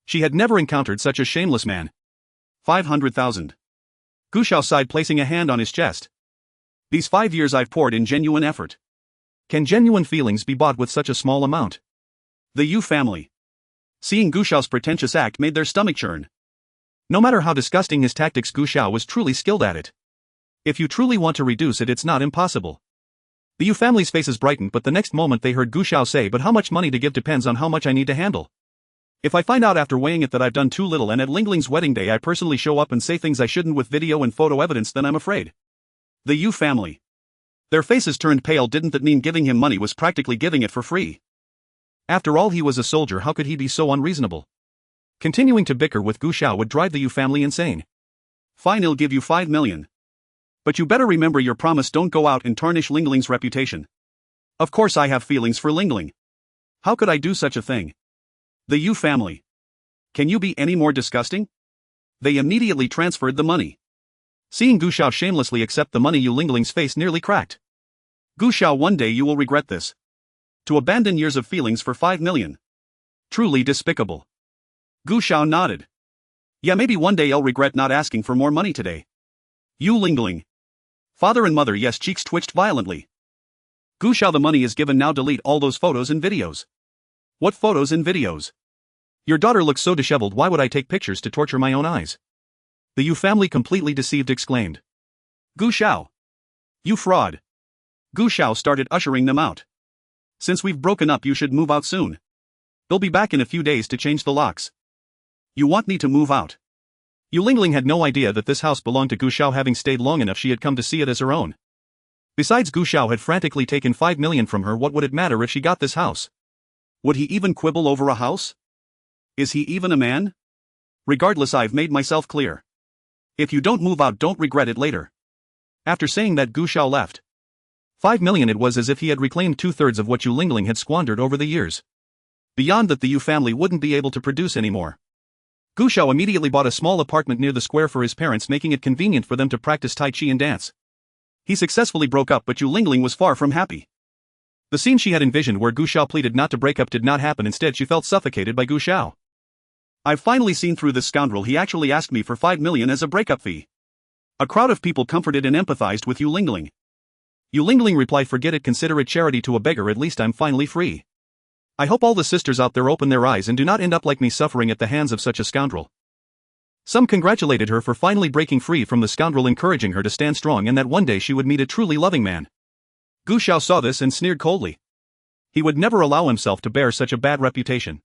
She had never encountered such a shameless man. 500,000. Gu Xiao sighed, placing a hand on his chest. These 5 years I've poured in genuine effort. Can genuine feelings be bought with such a small amount? The Yu family. Seeing Gu Xiao's pretentious act made their stomach churn. No matter how disgusting his tactics, Gu Xiao was truly skilled at it. If you truly want to reduce it, it's not impossible. The Yu family's faces brightened, but the next moment they heard Gu Xiao say, but how much money to give depends on how much I need to handle. If I find out after weighing it that I've done too little and at Lingling's wedding day I personally show up and say things I shouldn't with video and photo evidence, then I'm afraid. The Yu family. Their faces turned pale. Didn't that mean giving him money was practically giving it for free? After all, he was a soldier, how could he be so unreasonable? Continuing to bicker with Gu Xiao would drive the Yu family insane. Fine, I'll give you 5 million. But you better remember your promise, don't go out and tarnish Lingling's reputation. Of course I have feelings for Lingling. How could I do such a thing? The Yu family. Can you be any more disgusting? They immediately transferred the money. Seeing Gu Xiao shamelessly accept the money, Yu Lingling's face nearly cracked. Gu Xiao, one day you will regret this. To abandon years of feelings for 5 million. Truly despicable. Gu Xiao nodded. Yeah, maybe one day I'll regret not asking for more money today. Yu Lingling. Father and Mother Yes' cheeks twitched violently. Gu Xiao, the money is given, now delete all those photos and videos. What photos and videos? Your daughter looks so disheveled, why would I take pictures to torture my own eyes? The Yu family, completely deceived, exclaimed. Gu Xiao. You fraud. Gu Xiao started ushering them out. Since we've broken up, you should move out soon. They'll be back in a few days to change the locks. You want me to move out? Yu Lingling had no idea that this house belonged to Gu Xiao. Having stayed long enough, she had come to see it as her own. Besides, Gu Xiao had frantically taken 5 million from her. What would it matter if she got this house? Would he even quibble over a house? Is he even a man? Regardless, I've made myself clear. If you don't move out, don't regret it later. After saying that, Gu Xiao left. 5 million, it was as if he had reclaimed 2/3 of what Yu Lingling had squandered over the years. Beyond that, the Yu family wouldn't be able to produce anymore. Gu Xiao immediately bought a small apartment near the square for his parents, making it convenient for them to practice Tai Chi and dance. He successfully broke up, but Yu Lingling was far from happy. The scene she had envisioned where Gu Xiao pleaded not to break up did not happen. Instead, she felt suffocated by Gu Xiao. I've finally seen through this scoundrel. He actually asked me for 5 million as a breakup fee. A crowd of people comforted and empathized with Yu Lingling. Yu Lingling replied, forget it, consider it charity to a beggar, at least I'm finally free. I hope all the sisters out there open their eyes and do not end up like me, suffering at the hands of such a scoundrel. Some congratulated her for finally breaking free from the scoundrel, encouraging her to stand strong and that one day she would meet a truly loving man. Gu Xiao saw this and sneered coldly. He would never allow himself to bear such a bad reputation.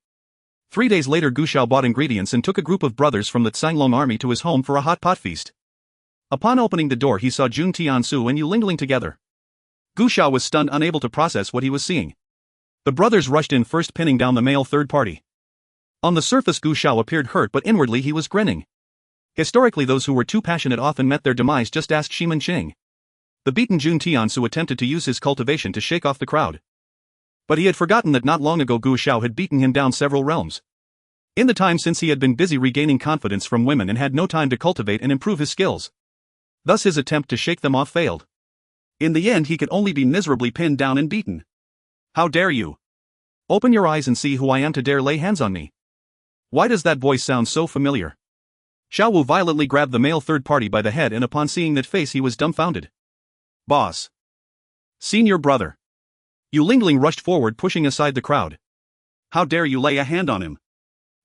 3 days later, Gu Xiao bought ingredients and took a group of brothers from the Tsanglong army to his home for a hot pot feast. Upon opening the door, he saw Jun Tiansu and Yu Lingling together. Gu Xiao was stunned, unable to process what he was seeing. The brothers rushed in first, pinning down the male third party. On the surface, Gu Xiao appeared hurt, but inwardly he was grinning. Historically, those who were too passionate often met their demise. Just ask Shiman Qing. The beaten Jun Tiansu attempted to use his cultivation to shake off the crowd. But he had forgotten that not long ago Gu Xiao had beaten him down several realms. In the time since, he had been busy regaining confidence from women and had no time to cultivate and improve his skills. Thus his attempt to shake them off failed. In the end, he could only be miserably pinned down and beaten. How dare you? Open your eyes and see who I am to dare lay hands on me. Why does that voice sound so familiar? Xiao Wu violently grabbed the male third party by the head, and upon seeing that face he was dumbfounded. Boss. Senior brother. Yu Lingling rushed forward, pushing aside the crowd. How dare you lay a hand on him?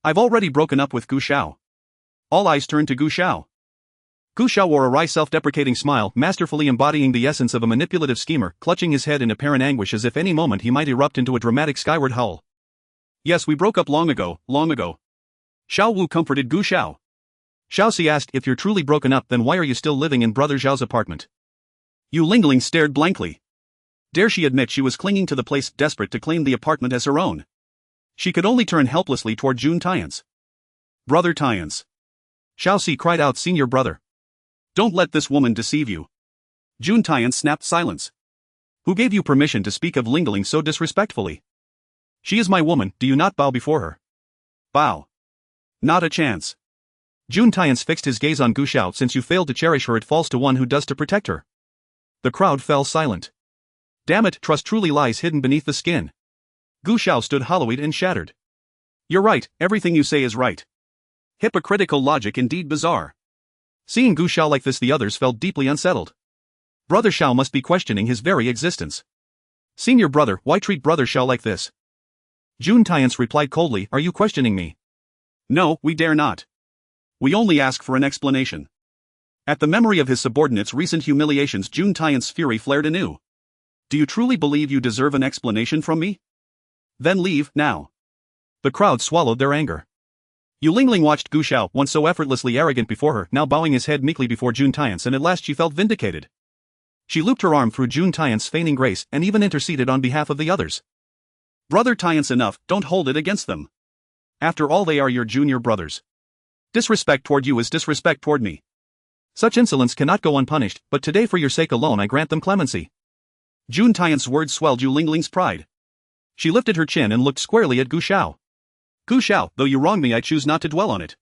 I've already broken up with Gu Xiao. All eyes turned to Gu Xiao. Gu Xiao wore a wry self-deprecating smile, masterfully embodying the essence of a manipulative schemer, clutching his head in apparent anguish as if any moment he might erupt into a dramatic skyward howl. Yes, we broke up long ago, long ago. Xiao Wu comforted Gu Xiao. Xiao Si asked, if you're truly broken up, then why are you still living in Brother Xiao's apartment? Yu Lingling stared blankly. Dare she admit she was clinging to the place, desperate to claim the apartment as her own? She could only turn helplessly toward Jun Tian's. Brother Tian's. Xiao Si cried out, senior brother. Don't let this woman deceive you. Jun Tian snapped silence. Who gave you permission to speak of Lingling so disrespectfully? She is my woman, do you not bow before her? Bow. Not a chance. Jun Tian's fixed his gaze on Gu Xiao. Since you failed to cherish her, it falls to one who does to protect her. The crowd fell silent. Damn it, trust truly lies hidden beneath the skin. Gu Xiao stood hollow-eyed and shattered. You're right, everything you say is right. Hypocritical logic indeed bizarre. Seeing Gu Xiao like this, the others felt deeply unsettled. Brother Xiao must be questioning his very existence. Senior brother, why treat Brother Xiao like this? Jun Tian's replied coldly, are you questioning me? No, we dare not. We only ask for an explanation. At the memory of his subordinates' recent humiliations, Jun Tian's fury flared anew. Do you truly believe you deserve an explanation from me? Then leave, now. The crowd swallowed their anger. Yu Lingling watched Gu Xiao, once so effortlessly arrogant before her, now bowing his head meekly before Jun Tian's, and at last she felt vindicated. She looped her arm through Jun Tian's feigning grace, and even interceded on behalf of the others. Brother Tian's, enough, don't hold it against them. After all, they are your junior brothers. Disrespect toward you is disrespect toward me. Such insolence cannot go unpunished, but today for your sake alone I grant them clemency. Jun Tian's words swelled Yu Lingling's pride. She lifted her chin and looked squarely at Gu Xiao. Gu Xiao, though you wrong me, I choose not to dwell on it.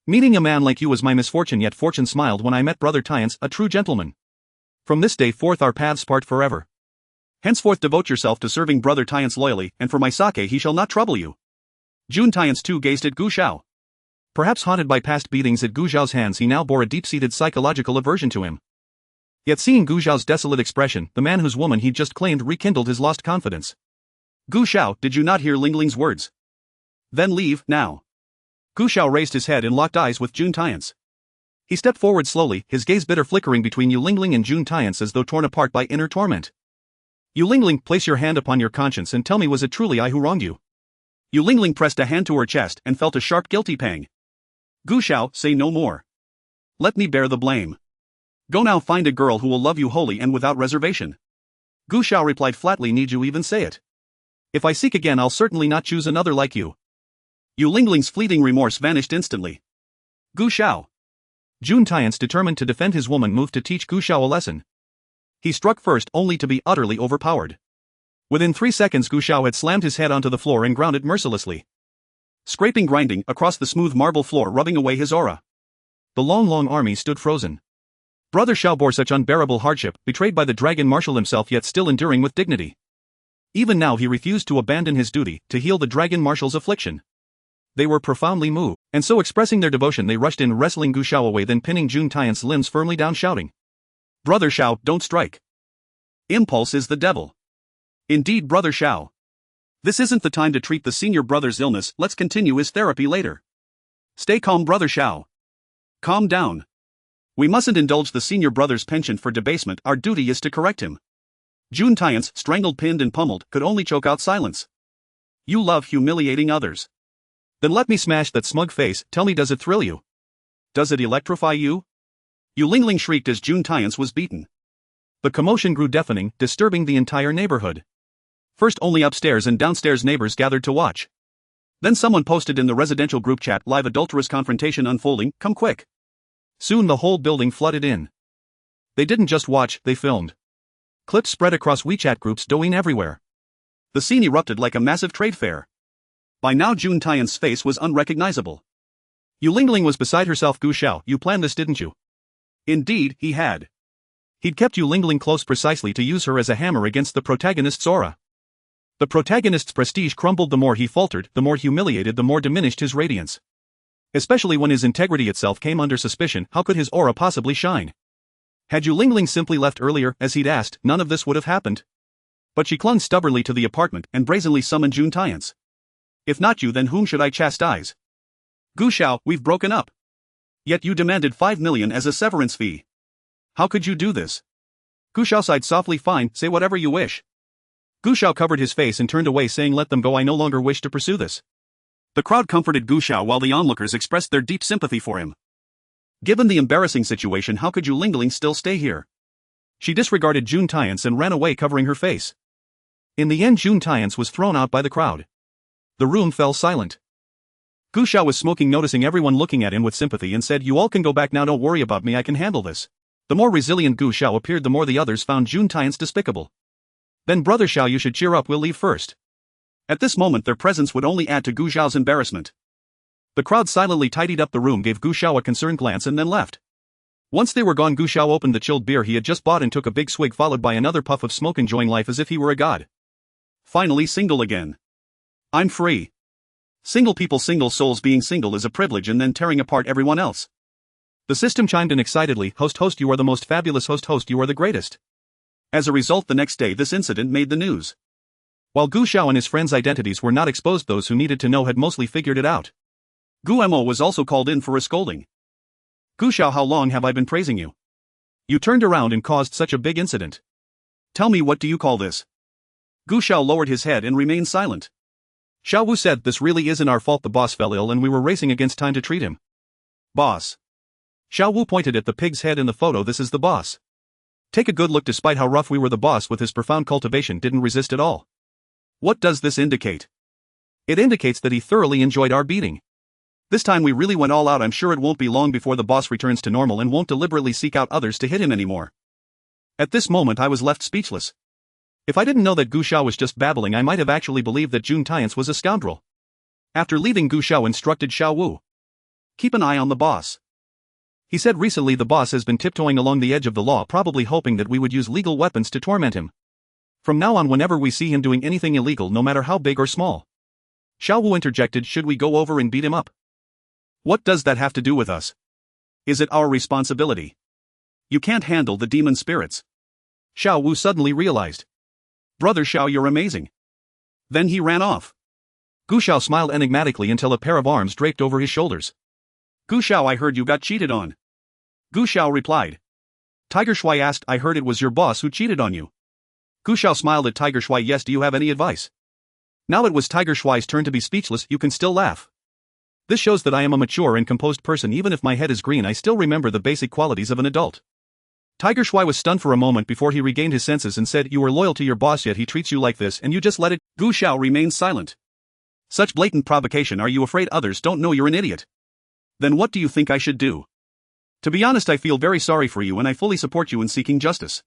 Meeting a man like you was my misfortune, yet fortune smiled when I met Brother Tian's, a true gentleman. From this day forth our paths part forever. Henceforth devote yourself to serving Brother Tian's loyally, and for my sake he shall not trouble you. Jun Tian's too gazed at Gu Xiao. Perhaps haunted by past beatings at Gu Xiao's hands, he now bore a deep-seated psychological aversion to him. Yet seeing Gu Xiao's desolate expression, the man whose woman he'd just claimed rekindled his lost confidence. Gu Xiao, did you not hear Lingling's words? Then leave, now. Gu Xiao raised his head and locked eyes with Jun Tian's. He stepped forward slowly, his gaze bitter flickering between Yu Lingling and Jun Tian's as though torn apart by inner torment. Yu Lingling, place your hand upon your conscience and tell me, was it truly I who wronged you? Yu Lingling pressed a hand to her chest and felt a sharp guilty pang. Gu Xiao, say no more. Let me bear the blame. Go now, find a girl who will love you wholly and without reservation. Gu Xiao replied flatly, need you even say it? If I seek again, I'll certainly not choose another like you. Yu Lingling's fleeting remorse vanished instantly. Gu Xiao. Jun Tian's, determined to defend his woman, moved to teach Gu Xiao a lesson. He struck first, only to be utterly overpowered. Within 3 seconds Gu Xiao had slammed his head onto the floor and grounded mercilessly. Scraping, grinding, across the smooth marble floor, rubbing away his aura. The long army stood frozen. Brother Xiao bore such unbearable hardship, betrayed by the dragon marshal himself, yet still enduring with dignity. Even now he refused to abandon his duty, to heal the dragon marshal's affliction. They were profoundly moved, and so expressing their devotion they rushed in, wrestling Gu Xiao away, then pinning Jun Tian's limbs firmly down, shouting. Brother Xiao, don't strike. Impulse is the devil. Indeed, Brother Xiao. This isn't the time to treat the senior brother's illness, let's continue his therapy later. Stay calm, Brother Xiao. Calm down. We mustn't indulge the senior brother's penchant for debasement, our duty is to correct him. Jun Tian's, strangled, pinned and pummeled, could only choke out silence. You love humiliating others. Then let me smash that smug face, tell me, does it thrill you? Does it electrify you? Yu Lingling shrieked as Jun Tian's was beaten. The commotion grew deafening, disturbing the entire neighborhood. First only upstairs and downstairs neighbors gathered to watch. Then someone posted in the residential group chat, live adulterous confrontation unfolding, come quick. Soon the whole building flooded in. They didn't just watch, they filmed. Clips spread across WeChat groups, Douyin everywhere. The scene erupted like a massive trade fair. By now Jun Tian's face was unrecognizable. Yu Lingling was beside herself. Gu Xiao, you planned this, didn't you? Indeed, he had. He'd kept Yu Lingling close precisely to use her as a hammer against the protagonist's aura. The protagonist's prestige crumbled the more he faltered, the more humiliated, the more diminished his radiance. Especially when his integrity itself came under suspicion, how could his aura possibly shine? Had Yu Lingling simply left earlier, as he'd asked, none of this would have happened. But she clung stubbornly to the apartment and brazenly summoned Jun Tian's. If not you, then whom should I chastise? Gu Xiao, we've broken up. Yet you demanded 5 million as a severance fee. How could you do this? Gu Xiao sighed softly. Fine, say whatever you wish. Gu Xiao covered his face and turned away, saying, let them go, I no longer wish to pursue this. The crowd comforted Gu Xiao while the onlookers expressed their deep sympathy for him. Given the embarrassing situation, how could you Lingling still stay here? She disregarded Jun Tiance and ran away, covering her face. In the end, Jun Tiance was thrown out by the crowd. The room fell silent. Gu Xiao was smoking, noticing everyone looking at him with sympathy, and said, you all can go back now, don't worry about me, I can handle this. The more resilient Gu Xiao appeared, the more the others found Jun Tiance despicable. Then brother Xiao, you should cheer up, we'll leave first. At this moment their presence would only add to Gu Xiao's embarrassment. The crowd silently tidied up the room, gave Gu Xiao a concerned glance, and then left. Once they were gone, Gu Xiao opened the chilled beer he had just bought and took a big swig, followed by another puff of smoke, enjoying life as if he were a god. Finally single again. I'm free. Single people, single souls, being single is a privilege, and then tearing apart everyone else. The system chimed in excitedly, host, you are the most fabulous host, you are the greatest. As a result, the next day this incident made the news. While Gu Xiao and his friends' identities were not exposed, those who needed to know had mostly figured it out. Gu Mo was also called in for a scolding. Gu Xiao, how long have I been praising you? You turned around and caused such a big incident. Tell me, what do you call this? Gu Xiao lowered his head and remained silent. Xiao Wu said, this really isn't our fault, the boss fell ill and we were racing against time to treat him. Boss. Xiao Wu pointed at the pig's head in the photo, this is the boss. Take a good look. Despite how rough we were, the boss with his profound cultivation didn't resist at all. What does this indicate? It indicates that he thoroughly enjoyed our beating. This time we really went all out. I'm sure it won't be long before the boss returns to normal and won't deliberately seek out others to hit him anymore. At this moment I was left speechless. If I didn't know that Gu Xiao was just babbling, I might have actually believed that Jun Tiance was a scoundrel. After leaving, Gu Xiao instructed Xiao Wu. Keep an eye on the boss. He said recently the boss has been tiptoeing along the edge of the law, probably hoping that we would use legal weapons to torment him. From now on, whenever we see him doing anything illegal, no matter how big or small. Xiao Wu interjected, should we go over and beat him up? What does that have to do with us? Is it our responsibility? You can't handle the demon spirits. Xiao Wu suddenly realized. Brother Xiao, you're amazing. Then he ran off. Gu Xiao smiled enigmatically until a pair of arms draped over his shoulders. Gu Xiao, I heard you got cheated on. Gu Xiao replied. Tiger Shuai asked, I heard it was your boss who cheated on you. Gu Xiao smiled at Tiger Shuai, yes, do you have any advice? Now it was Tiger Shuai's turn to be speechless. You can still laugh. This shows that I am a mature and composed person. Even if my head is green, I still remember the basic qualities of an adult. Tiger Shuai was stunned for a moment before he regained his senses and said, you were loyal to your boss, yet he treats you like this and you just let it. Gu Xiao remained silent. Such blatant provocation. Are you afraid others don't know you're an idiot? Then what do you think I should do? To be honest, I feel very sorry for you and I fully support you in seeking justice.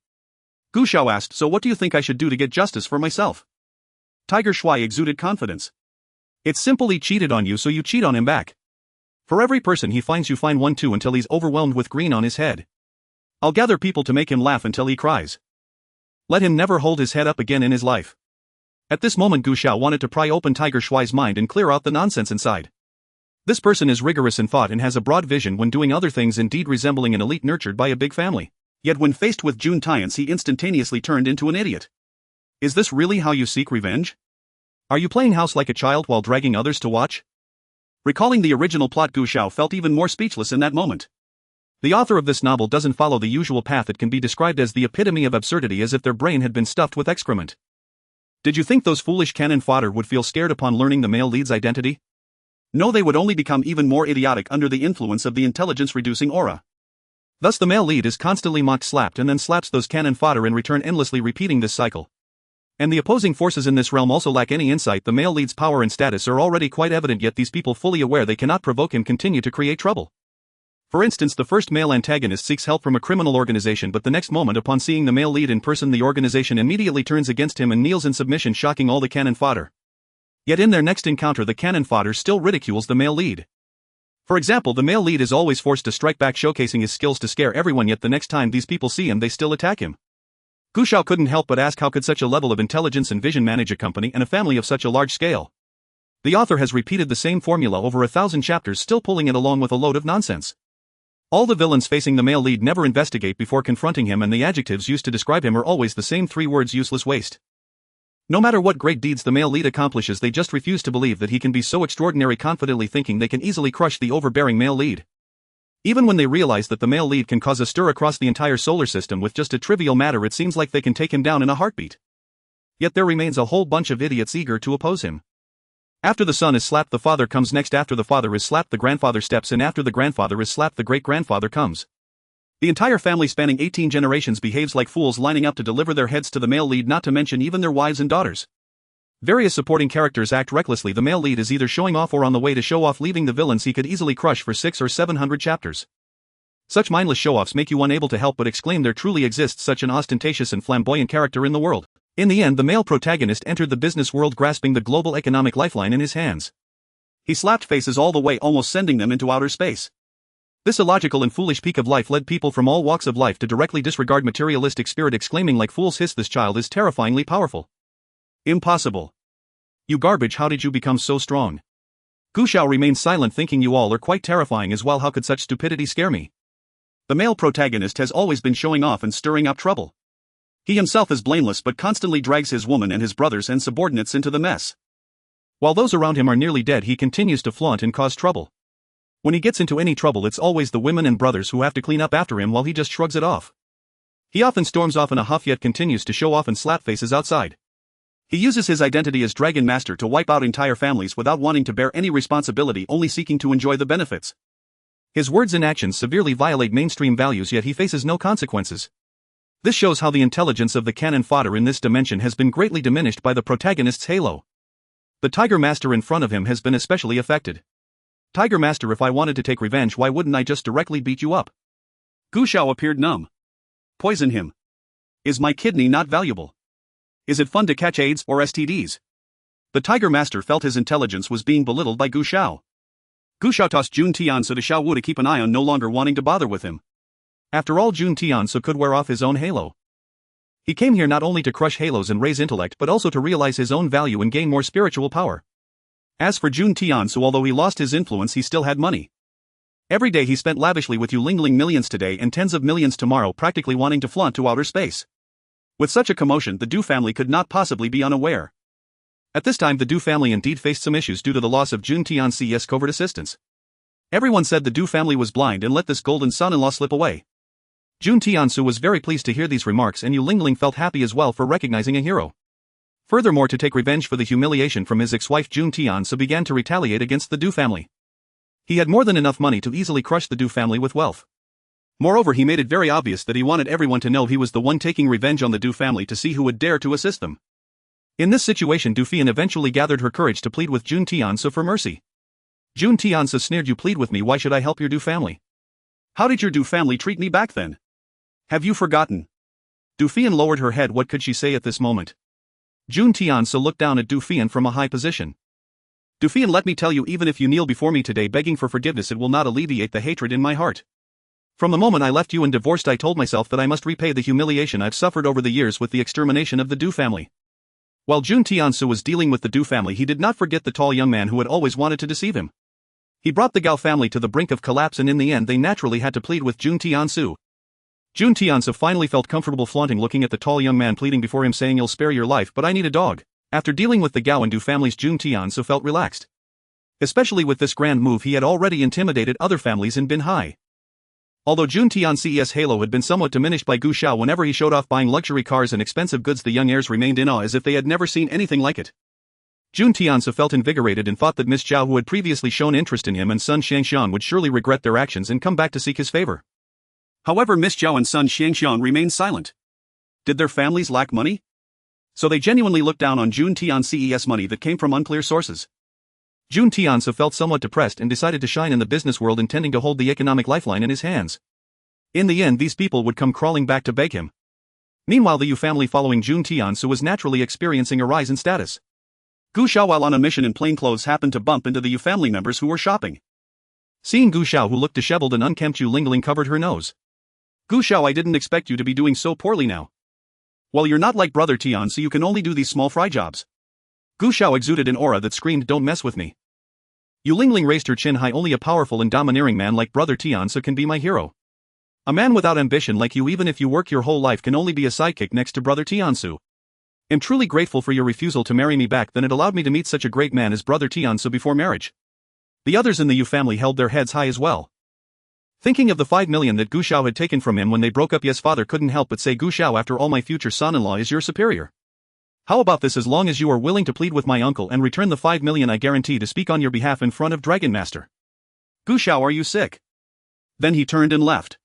Gu Xiao asked, so what do you think I should do to get justice for myself? Tiger Shuai exuded confidence. It's simple, he cheated on you, so you cheat on him back. For every person he finds, you find one too until he's overwhelmed with green on his head. I'll gather people to make him laugh until he cries. Let him never hold his head up again in his life. At this moment Gu Xiao wanted to pry open Tiger Shuai's mind and clear out the nonsense inside. This person is rigorous in thought and has a broad vision when doing other things, indeed resembling an elite nurtured by a big family. Yet when faced with Jun Tiance, he instantaneously turned into an idiot. Is this really how you seek revenge? Are you playing house like a child while dragging others to watch? Recalling the original plot, Gu Xiao felt even more speechless in that moment. The author of this novel doesn't follow the usual path. It can be described as the epitome of absurdity, as if their brain had been stuffed with excrement. Did you think those foolish cannon fodder would feel scared upon learning the male lead's identity? No, they would only become even more idiotic under the influence of the intelligence-reducing aura. Thus the male lead is constantly mocked, slapped, and then slaps those cannon fodder in return, endlessly repeating this cycle. And the opposing forces in this realm also lack any insight. The male lead's power and status are already quite evident, yet these people, fully aware they cannot provoke him, continue to create trouble. For instance, the first male antagonist seeks help from a criminal organization, but the next moment upon seeing the male lead in person, the organization immediately turns against him and kneels in submission, shocking all the cannon fodder. Yet in their next encounter the cannon fodder still ridicules the male lead. For example, the male lead is always forced to strike back, showcasing his skills to scare everyone, yet the next time these people see him they still attack him. Gu Xiao couldn't help but ask, how could such a level of intelligence and vision manage a company and a family of such a large scale? The author has repeated the same formula over 1,000 chapters, still pulling it along with a load of nonsense. All the villains facing the male lead never investigate before confronting him, and the adjectives used to describe him are always the same 3 words: useless waste. No matter what great deeds the male lead accomplishes, they just refuse to believe that he can be so extraordinary, confidently thinking they can easily crush the overbearing male lead. Even when they realize that the male lead can cause a stir across the entire solar system with just a trivial matter, it seems like they can take him down in a heartbeat. Yet there remains a whole bunch of idiots eager to oppose him. After the son is slapped, the father comes next. After the father is slapped, the grandfather steps in. After the grandfather is slapped, the great-grandfather comes. The entire family spanning 18 generations behaves like fools, lining up to deliver their heads to the male lead, not to mention even their wives and daughters. Various supporting characters act recklessly. The male lead is either showing off or on the way to show off, leaving the villains he could easily crush for 600 or 700 chapters. Such mindless show-offs make you unable to help but exclaim there truly exists such an ostentatious and flamboyant character in the world. In the end, the male protagonist entered the business world grasping the global economic lifeline in his hands. He slapped faces all the way, almost sending them into outer space. This illogical and foolish peak of life led people from all walks of life to directly disregard materialistic spirit, exclaiming like fools, hiss, this child is terrifyingly powerful. Impossible. You garbage, how did you become so strong? Xiao remained silent, thinking you all are quite terrifying as well. How could such stupidity scare me? The male protagonist has always been showing off and stirring up trouble. He himself is blameless but constantly drags his woman and his brothers and subordinates into the mess. While those around him are nearly dead, he continues to flaunt and cause trouble. When he gets into any trouble, it's always the women and brothers who have to clean up after him while he just shrugs it off. He often storms off in a huff yet continues to show off and slap faces outside. He uses his identity as Dragon Master to wipe out entire families without wanting to bear any responsibility, only seeking to enjoy the benefits. His words and actions severely violate mainstream values, yet he faces no consequences. This shows how the intelligence of the cannon fodder in this dimension has been greatly diminished by the protagonist's halo. The Tiger Master in front of him has been especially affected. Tiger Master, if I wanted to take revenge, why wouldn't I just directly beat you up? Xiao appeared numb. Poison him. Is my kidney not valuable? Is it fun to catch AIDS or STDs? The Tiger Master felt his intelligence was being belittled by Xiao. Xiao tossed Jun Tiansu to Xiao Wu to keep an eye on, no longer wanting to bother with him. After all, Jun Tiansu could wear off his own halo. He came here not only to crush halos and raise intellect but also to realize his own value and gain more spiritual power. As for Jun Tiansu, although he lost his influence, he still had money. Every day he spent lavishly with you, lingling millions today and tens of millions tomorrow, practically wanting to flaunt to outer space. With such a commotion, the Du family could not possibly be unaware. At this time, the Du family indeed faced some issues due to the loss of Jun Tiansu's covert assistance. Everyone said the Du family was blind and let this golden son-in-law slip away. Jun Tiansu was very pleased to hear these remarks, and Yu Lingling felt happy as well for recognizing a hero. Furthermore, to take revenge for the humiliation from his ex-wife, Jun Tiansu began to retaliate against the Du family. He had more than enough money to easily crush the Du family with wealth. Moreover, he made it very obvious that he wanted everyone to know he was the one taking revenge on the Du family, to see who would dare to assist them. In this situation, Du Fian eventually gathered her courage to plead with Jun Tiansu for mercy. Jun Tiansu sneered, "You plead with me, why should I help your Du family? How did your Du family treat me back then? Have you forgotten?" Du Fian lowered her head. What could she say at this moment? Jun Tiansu looked down at Du Fian from a high position. Du Fian, let me tell you, even if you kneel before me today begging for forgiveness, it will not alleviate the hatred in my heart. From the moment I left you and divorced, I told myself that I must repay the humiliation I've suffered over the years with the extermination of the Du family. While Jun Tiansu was dealing with the Du family, he did not forget the tall young man who had always wanted to deceive him. He brought the Gao family to the brink of collapse, and in the end they naturally had to plead with Jun Tiansu. Jun Tiansu finally felt comfortable flaunting, looking at the tall young man pleading before him, saying, "You'll spare your life, but I need a dog." After dealing with the Gao and Du families, Jun Tiansu felt relaxed. Especially with this grand move, he had already intimidated other families in Binhai. Although Jun Tiansu's halo had been somewhat diminished by Xiao whenever he showed off buying luxury cars and expensive goods, the young heirs remained in awe as if they had never seen anything like it. Jun Tiansu felt invigorated and thought that Miss Xiao, who had previously shown interest in him, and son Xiangxian would surely regret their actions and come back to seek his favor. However, Miss Xiao and son Xiangxian remained silent. Did their families lack money? So they genuinely looked down on Jun Tiansu's money that came from unclear sources. Jun Tiansu felt somewhat depressed and decided to shine in the business world, intending to hold the economic lifeline in his hands. In the end, these people would come crawling back to beg him. Meanwhile, the Yu family following Jun Tiansu was naturally experiencing a rise in status. Xiao, while on a mission in plain clothes, happened to bump into the Yu family members who were shopping. Seeing Xiao, who looked disheveled and unkempt, Yu Lingling covered her nose. "Xiao, I didn't expect you to be doing so poorly now. Well, you're not like Brother Tian, so you can only do these small fry jobs." Xiao exuded an aura that screamed, "Don't mess with me." Yu Lingling raised her chin high. "Only a powerful and domineering man like Brother Tiansu can be my hero. A man without ambition like you, even if you work your whole life, can only be a sidekick next to Brother Tiansu. Am truly grateful for your refusal to marry me back, then it allowed me to meet such a great man as Brother Tiansu before marriage." The others in the Yu family held their heads high as well. Thinking of the 5 million that Gu Xiao had taken from him when they broke up, his father couldn't help but say, Gu Xiao, after all, my future son-in-law is your superior. How about this? As long as you are willing to plead with my uncle and return the 5 million, I guarantee to speak on your behalf in front of Dragon Master. Gu Xiao, are you sick? Then he turned and left.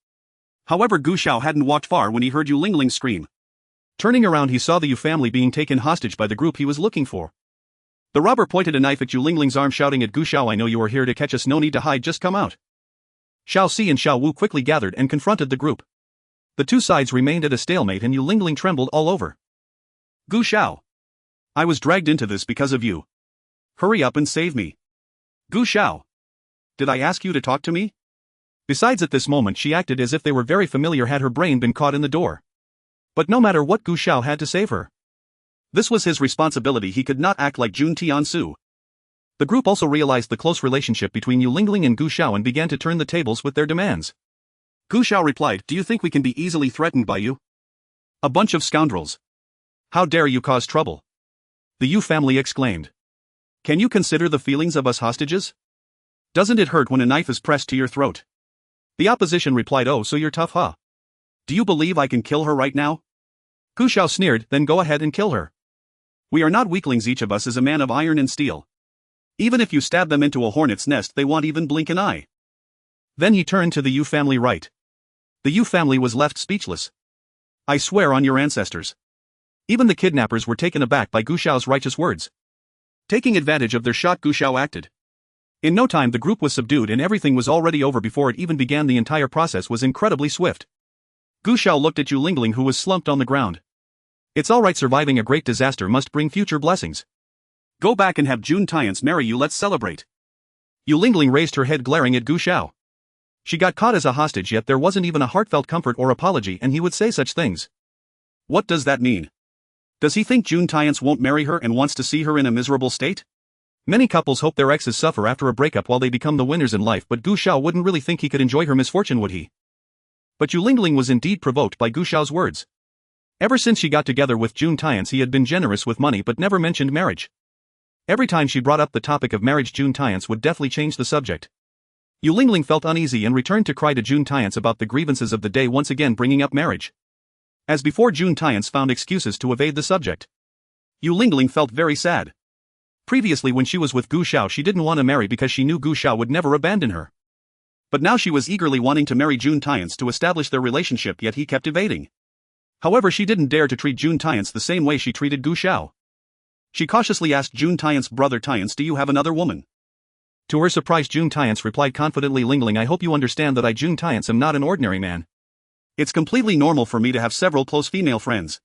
However, Gu Xiao hadn't walked far when he heard Yu Lingling scream. Turning around, he saw the Yu family being taken hostage by the group he was looking for. The robber pointed a knife at Yu Lingling's arm, shouting at Gu Xiao, I know you are here to catch us, no need to hide, just come out. Xiao Si and Xiao Wu quickly gathered and confronted the group. The two sides remained at a stalemate and Yu Lingling trembled all over. Gu Xiao. I was dragged into this because of you. Hurry up and save me. Gu Xiao. Did I ask you to talk to me? Besides, at this moment she acted as if they were very familiar had her brain been caught in the door. But no matter what Gu Xiao had to save her. This was his responsibility, he could not act like Jun Tiansu. The group also realized the close relationship between Yu Lingling and Gu Xiao and began to turn the tables with their demands. Gu Xiao replied, do you think we can be easily threatened by you? A bunch of scoundrels. How dare you cause trouble? The Yu family exclaimed. Can you consider the feelings of us hostages? Doesn't it hurt when a knife is pressed to your throat? The opposition replied, oh, so you're tough, huh? Do you believe I can kill her right now? Gu Xiao sneered, then go ahead and kill her. We are not weaklings, each of us is a man of iron and steel. Even if you stab them into a hornet's nest, they won't even blink an eye. Then he turned to the Yu family right. The Yu family was left speechless. I swear on your ancestors. Even the kidnappers were taken aback by Gu Xiao's righteous words. Taking advantage of their shock, Gu Xiao acted. In no time the group was subdued and everything was already over before it even began. The entire process was incredibly swift. Gu Xiao looked at Yu Lingling, who was slumped on the ground. It's alright, surviving a great disaster must bring future blessings. Go back and have Jun Tians marry you, let's celebrate. Yu Lingling raised her head, glaring at Gu Xiao. She got caught as a hostage, yet there wasn't even a heartfelt comfort or apology, and he would say such things. What does that mean? Does he think Jun Tians won't marry her and wants to see her in a miserable state? Many couples hope their exes suffer after a breakup while they become the winners in life, but Gu Xiao wouldn't really think he could enjoy her misfortune, would he? But Yu Lingling was indeed provoked by Gu Xiao's words. Ever since she got together with Jun Tians, he had been generous with money but never mentioned marriage. Every time she brought up the topic of marriage, Jun Tians would deftly change the subject. Yu Lingling felt uneasy and returned to cry to Jun Tians about the grievances of the day, once again bringing up marriage. As before, Jun Tians found excuses to evade the subject. Yu Lingling felt very sad. Previously, when she was with Gu Xiao, she didn't want to marry because she knew Gu Xiao would never abandon her. But now she was eagerly wanting to marry Jun Tians to establish their relationship, yet he kept evading. However, she didn't dare to treat Jun Tians the same way she treated Gu Xiao. She cautiously asked Jun Tians, brother Tians, do you have another woman? To her surprise, Jun Tians replied confidently, Lingling, I hope you understand that I, Jun Tians, am not an ordinary man. It's completely normal for me to have several close female friends.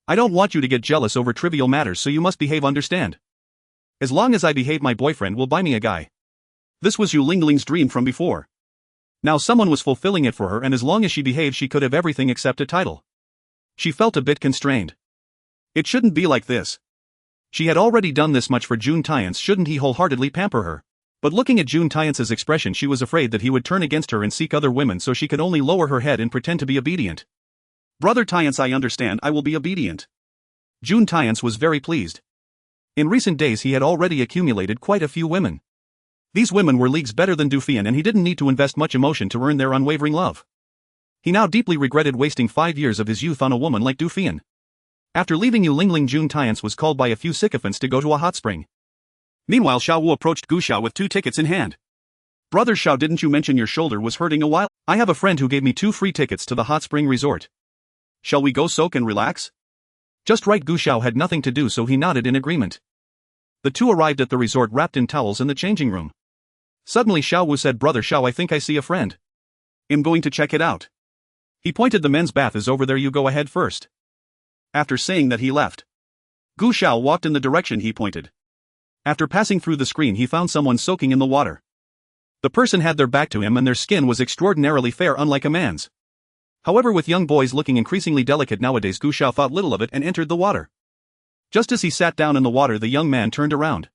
I don't want you to get jealous over trivial matters, so you must behave, understand? As long as I behave, my boyfriend will buy me a guy. This was Yu Lingling's dream from before. Now someone was fulfilling it for her, and as long as she behaved, she could have everything except a title. She felt a bit constrained. It shouldn't be like this. She had already done this much for Jun Tians, shouldn't he wholeheartedly pamper her? But looking at Jun Tians's expression, she was afraid that he would turn against her and seek other women, so she could only lower her head and pretend to be obedient. Brother Tians, I understand, I will be obedient. Jun Tians was very pleased. In recent days he had already accumulated quite a few women. These women were leagues better than Dufian, and he didn't need to invest much emotion to earn their unwavering love. He now deeply regretted wasting 5 years of his youth on a woman like Dufian. After leaving Yu Lingling, Jun Tians was called by a few sycophants to go to a hot spring. Meanwhile, Xiao Wu approached Gu Xiao with 2 tickets in hand. Brother Xiao, didn't you mention your shoulder was hurting a while? I have a friend who gave me 2 free tickets to the hot spring resort. Shall we go soak and relax? Just right. Gu Xiao had nothing to do, so he nodded in agreement. The two arrived at the resort wrapped in towels in the changing room. Suddenly Xiao Wu said, Brother Xiao, I think I see a friend. I'm going to check it out. He pointed, the men's bath is over there, you go ahead first. After saying that, he left. Gu Xiao walked in the direction he pointed. After passing through the screen, he found someone soaking in the water. The person had their back to him and their skin was extraordinarily fair, unlike a man's. However, with young boys looking increasingly delicate nowadays, Gu Xiao thought little of it and entered the water. Just as he sat down in the water, the young man turned around.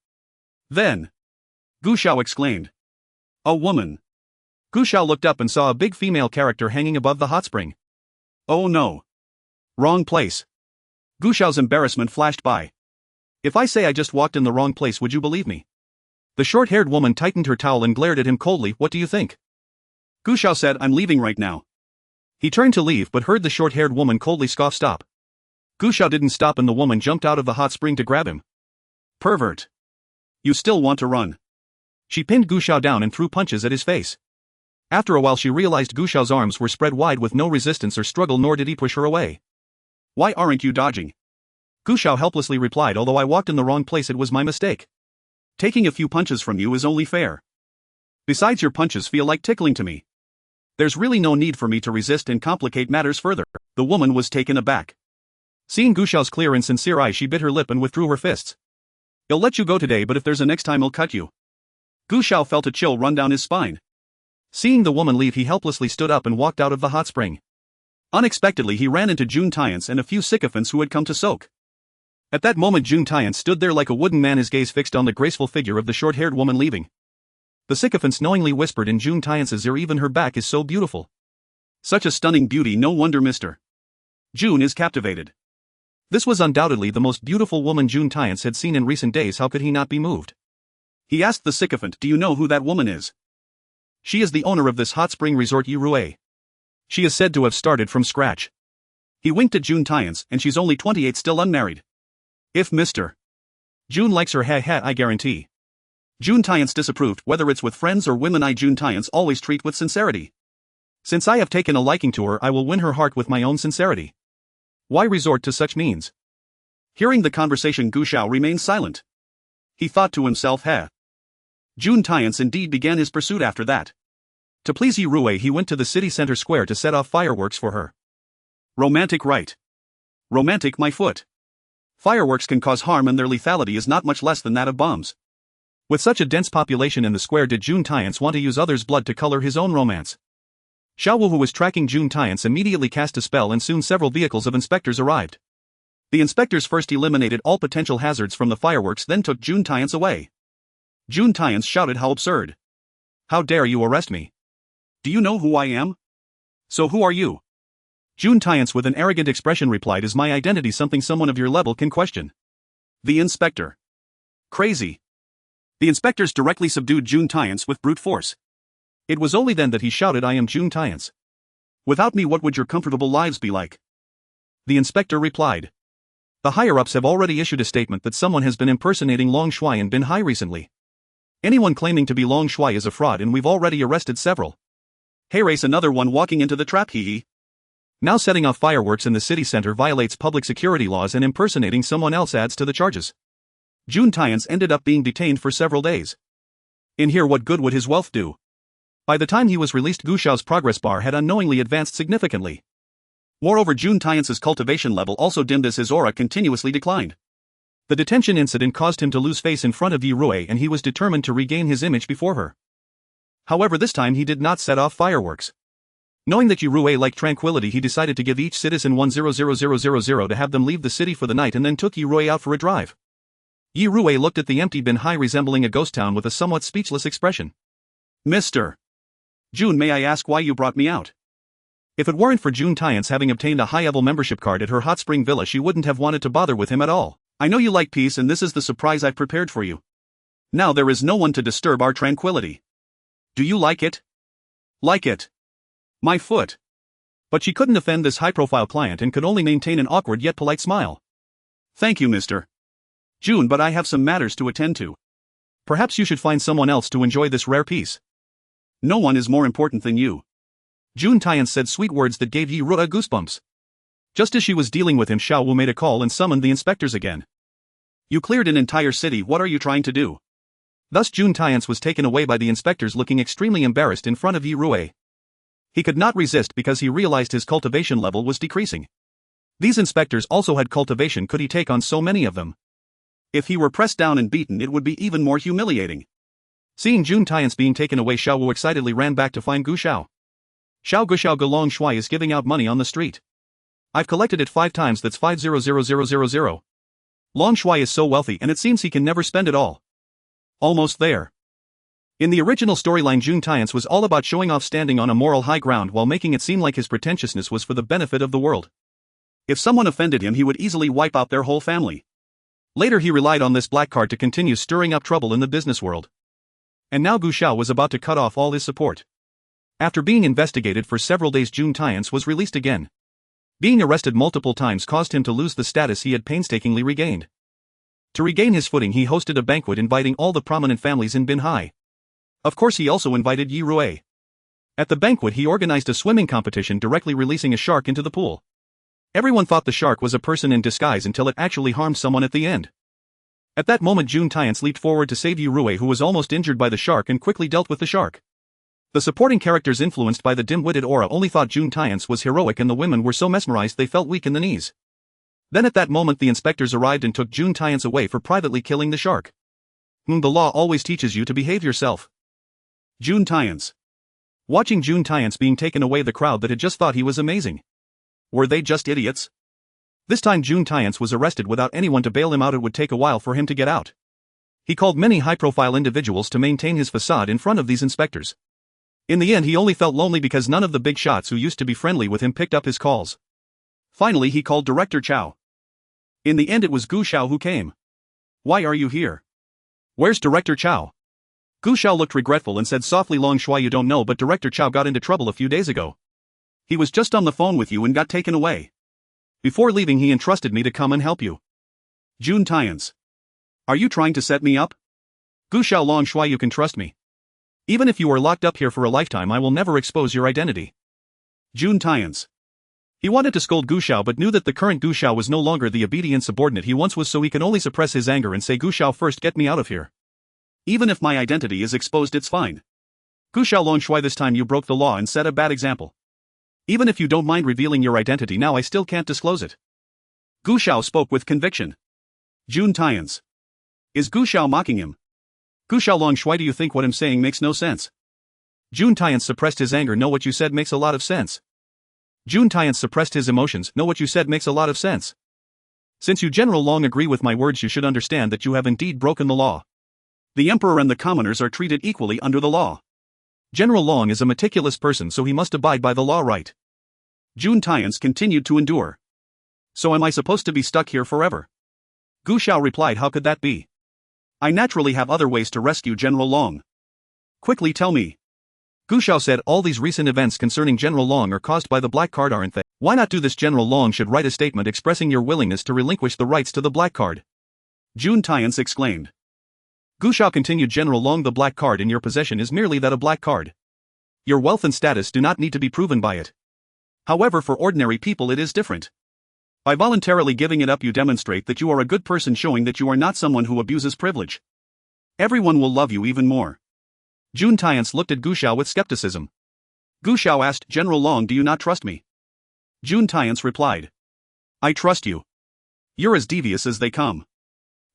Then, Gu Xiao exclaimed, a woman. Gu Xiao looked up and saw a big female character hanging above the hot spring. Oh no. Wrong place. Gu Xiao's embarrassment flashed by. If I say I just walked in the wrong place, would you believe me? The short-haired woman tightened her towel and glared at him coldly. What do you think? Gu Xiao said, I'm leaving right now. He turned to leave but heard the short-haired woman coldly scoff, stop. Gu Xiao didn't stop and the woman jumped out of the hot spring to grab him. Pervert. You still want to run? She pinned Gu Xiao down and threw punches at his face. After a while she realized Gu Xiao's arms were spread wide with no resistance or struggle, nor did he push her away. Why aren't you dodging? Gu Xiao helplessly replied, although I walked in the wrong place, it was my mistake. Taking a few punches from you is only fair. Besides, your punches feel like tickling to me. There's really no need for me to resist and complicate matters further. The woman was taken aback. Seeing Gu Xiao's clear and sincere eyes, she bit her lip and withdrew her fists. I'll let you go today, but if there's a next time I'll cut you. Gu Xiao felt a chill run down his spine. Seeing the woman leave, he helplessly stood up and walked out of the hot spring. Unexpectedly he ran into Jun Tiance and a few sycophants who had come to soak. At that moment Jun Tiance stood there like a wooden man, his gaze fixed on the graceful figure of the short-haired woman leaving. The sycophants knowingly whispered in Jun Tiance's ear, even her back is so beautiful. Such a stunning beauty, no wonder Mr. Jun is captivated. This was undoubtedly the most beautiful woman Jun Tiance had seen in recent days. How could he not be moved? He asked the sycophant, do you know who that woman is? She is the owner of this hot spring resort, Yi Rui. She is said to have started from scratch. He winked at Jun Tiance, and she's only 28, still unmarried. If Mr. Jun likes her, I guarantee. Jun Tiance disapproved, whether it's with friends or women, I Jun Tiance always treat with sincerity. Since I have taken a liking to her, I will win her heart with my own sincerity. Why resort to such means? Hearing the conversation, Gu Xiao remained silent. He thought to himself, Jun Tiance indeed began his pursuit after that. To please Yi Rui, he went to the city center square to set off fireworks for her. Romantic, right? Romantic, my foot. Fireworks can cause harm and their lethality is not much less than that of bombs. With such a dense population in the square, did Jun Tiance want to use others' blood to color his own romance? Xiao, who was tracking Jun Tiance, immediately cast a spell and soon several vehicles of inspectors arrived. The inspectors first eliminated all potential hazards from the fireworks, then took Jun Tiance away. Jun Tiance shouted, how absurd. How dare you arrest me? Do you know who I am? So who are you? Jun Tiance with an arrogant expression replied, is my identity something someone of your level can question? The inspector. Crazy. The inspectors directly subdued Jun Tiance with brute force. It was only then that he shouted, I am Jun Tiance. Without me, what would your comfortable lives be like? The inspector replied. The higher-ups have already issued a statement that someone has been impersonating Long Shuai and Bin Hai recently. Anyone claiming to be Long Shuai is a fraud, and we've already arrested several. Hey, race, another one walking into the trap, hee. Now setting off fireworks in the city center violates public security laws, and impersonating someone else adds to the charges. Jun Tiance ended up being detained for several days. In here, what good would his wealth do? By the time he was released, Gu Xiao's progress bar had unknowingly advanced significantly. Moreover, Jun Tiance's cultivation level also dimmed as his aura continuously declined. The detention incident caused him to lose face in front of Yi Rui, and he was determined to regain his image before her. However, this time he did not set off fireworks. Knowing that Yi Rui liked tranquility, he decided to give each citizen 100,000 to have them leave the city for the night, and then took Yi Rui out for a drive. Yi Rui looked at the empty Bin Hai resembling a ghost town with a somewhat speechless expression. Mr. Jun, may I ask why you brought me out? If it weren't for Jun Tiance having obtained a high-level membership card at her hot spring villa, she wouldn't have wanted to bother with him at all. I know you like peace, and this is the surprise I've prepared for you. Now there is no one to disturb our tranquility. Do you like it? Like it? My foot. But she couldn't offend this high-profile client and could only maintain an awkward yet polite smile. Thank you, Mr. Jun, but I have some matters to attend to. Perhaps you should find someone else to enjoy this rare peace. No one is more important than you. Jun Tiance said sweet words that gave Yi Rui goosebumps. Just as she was dealing with him, Xiao Wu made a call and summoned the inspectors again. You cleared an entire city, what are you trying to do? Thus Jun Tiance was taken away by the inspectors, looking extremely embarrassed in front of Yi Rui. He could not resist because he realized his cultivation level was decreasing. These inspectors also had cultivation. Could he take on so many of them? If he were pressed down and beaten, it would be even more humiliating. Seeing Jun Tiance being taken away, Xiao Wu excitedly ran back to find Gu Xiao. Xiao Gu Xiao Long Shuai is giving out money on the street. I've collected it 5 times, that's 500,000. Long Shuai is so wealthy, and it seems he can never spend it all. Almost there. In the original storyline, Jun Tiance was all about showing off, standing on a moral high ground while making it seem like his pretentiousness was for the benefit of the world. If someone offended him, he would easily wipe out their whole family. Later he relied on this black card to continue stirring up trouble in the business world. And now Gu Xiao was about to cut off all his support. After being investigated for several days, Jun Tiance was released again. Being arrested multiple times caused him to lose the status he had painstakingly regained. To regain his footing, he hosted a banquet inviting all the prominent families in Binhai. Of course, he also invited Yi Rui. At the banquet, he organized a swimming competition directly releasing a shark into the pool. Everyone thought the shark was a person in disguise until it actually harmed someone at the end. At that moment, Jun Tiance leaped forward to save Yi Rui, who was almost injured by the shark, and quickly dealt with the shark. The supporting characters, influenced by the dim-witted aura, only thought Jun Tiance was heroic, and the women were so mesmerized they felt weak in the knees. Then at that moment the inspectors arrived and took Jun Tiance away for privately killing the shark. The law always teaches you to behave yourself. Jun Tiance. Watching Jun Tiance being taken away, the crowd that had just thought he was amazing. Were they just idiots? This time Jun Tiance was arrested without anyone to bail him out. It would take a while for him to get out. He called many high-profile individuals to maintain his facade in front of these inspectors. In the end, he only felt lonely because none of the big shots who used to be friendly with him picked up his calls. Finally, he called Director Xiao. In the end, it was Gu Xiao who came. "Why are you here? Where's Director Xiao?" Gu Xiao looked regretful and said softly, "Long Shui, you don't know, but Director Xiao got into trouble a few days ago. He was just on the phone with you and got taken away. Before leaving, he entrusted me to come and help you." Jun Tiance. Are you trying to set me up? Gu Xiao, Long Shui, you can trust me. Even if you are locked up here for a lifetime, I will never expose your identity. Jun Tiance. He wanted to scold Gu Xiao but knew that the current Gu Xiao was no longer the obedient subordinate he once was, so he could only suppress his anger and say, "Gu Xiao, first get me out of here. Even if my identity is exposed, it's fine. Gu Xiao, Long Shui, this time you broke the law and set a bad example. Even if you don't mind revealing your identity now, I still can't disclose it." Gu Xiao spoke with conviction. Jun Tiance. Is Gu Xiao mocking him? Gu Xiao, Long Shui, do you think what I'm saying makes no sense? Jun Tiance suppressed his anger. "No, what you said makes a lot of sense." Jun Tiance suppressed his emotions. "No, what you said makes a lot of sense. Since you, General Long, agree with my words, you should understand that you have indeed broken the law. The Emperor and the commoners are treated equally under the law. General Long is a meticulous person, so he must abide by the law, right?" Jun Tiance continued to endure. "So am I supposed to be stuck here forever?" Gu Xiao replied, "How could that be? I naturally have other ways to rescue General Long. Quickly tell me." Gu Xiao said, "All these recent events concerning General Long are caused by the black card, aren't they? Why not do this? General Long should write a statement expressing your willingness to relinquish the rights to the black card." Jun Tiance exclaimed. Gu Xiao continued, "General Long, the black card in your possession is merely that, a black card. Your wealth and status do not need to be proven by it. However, for ordinary people it is different. By voluntarily giving it up, you demonstrate that you are a good person, showing that you are not someone who abuses privilege. Everyone will love you even more." Jun Tiance looked at Gu Xiao with skepticism. Gu Xiao asked, "General Long, do you not trust me?" Jun Tiance replied, "I trust you. You're as devious as they come."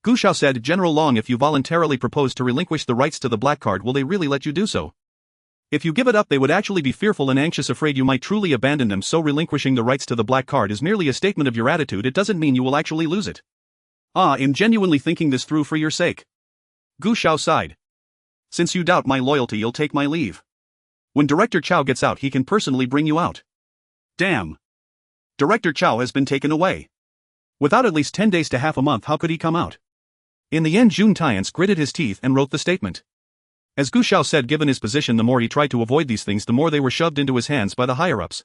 Gu Xiao said, "General Long, if you voluntarily propose to relinquish the rights to the black card, will they really let you do so? If you give it up, they would actually be fearful and anxious, afraid you might truly abandon them, so relinquishing the rights to the black card is merely a statement of your attitude. It doesn't mean you will actually lose it." "I'm genuinely thinking this through for your sake." Gu Xiao sighed. "Since you doubt my loyalty, you'll take my leave. When Director Xiao gets out, he can personally bring you out." Damn. Director Xiao has been taken away. Without at least 10 days to half a month, how could he come out? In the end, Jun Tiance gritted his teeth and wrote the statement. As Gu Xiao said, given his position, the more he tried to avoid these things, the more they were shoved into his hands by the higher-ups.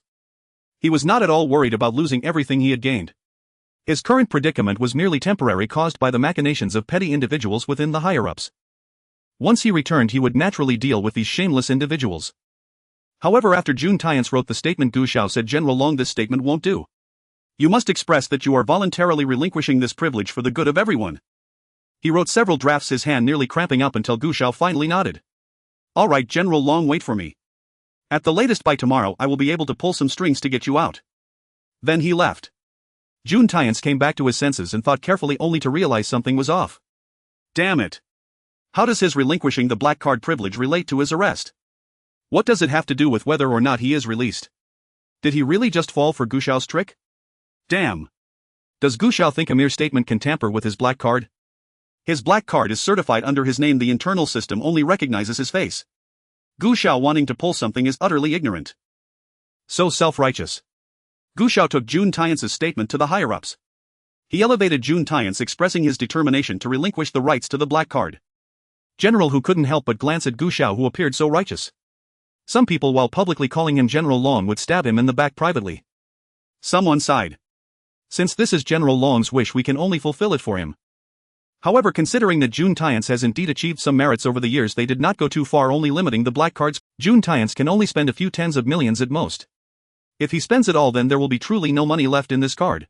He was not at all worried about losing everything he had gained. His current predicament was merely temporary, caused by the machinations of petty individuals within the higher-ups. Once he returned, he would naturally deal with these shameless individuals. However, after Jun Tiance wrote the statement, Gu Xiao said, "General Long, this statement won't do. You must express that you are voluntarily relinquishing this privilege for the good of everyone." He wrote several drafts, his hand nearly cramping up, until Gu Xiao finally nodded. "All right, General Long, wait for me. At the latest by tomorrow, I will be able to pull some strings to get you out." Then he left. Jun Tiance came back to his senses and thought carefully, only to realize something was off. Damn it. How does his relinquishing the black card privilege relate to his arrest? What does it have to do with whether or not he is released? Did he really just fall for Gu Xiao's trick? Damn. Does Gu Xiao think a mere statement can tamper with his black card? His black card is certified under his name. The internal system only recognizes his face. Gu Xiao wanting to pull something is utterly ignorant. So self-righteous. Gu Xiao took Jun Tiance's statement to the higher-ups. He elevated Jun Tiance, expressing his determination to relinquish the rights to the black card. General, who couldn't help but glance at Gu Xiao, who appeared so righteous. Some people, while publicly calling him General Long, would stab him in the back privately. Someone sighed. Since this is General Long's wish, we can only fulfill it for him. However, considering that June Tyance has indeed achieved some merits over the years, they did not go too far, only limiting the black cards. June Tyance can only spend a few tens of millions at most. If he spends it all, then there will be truly no money left in this card.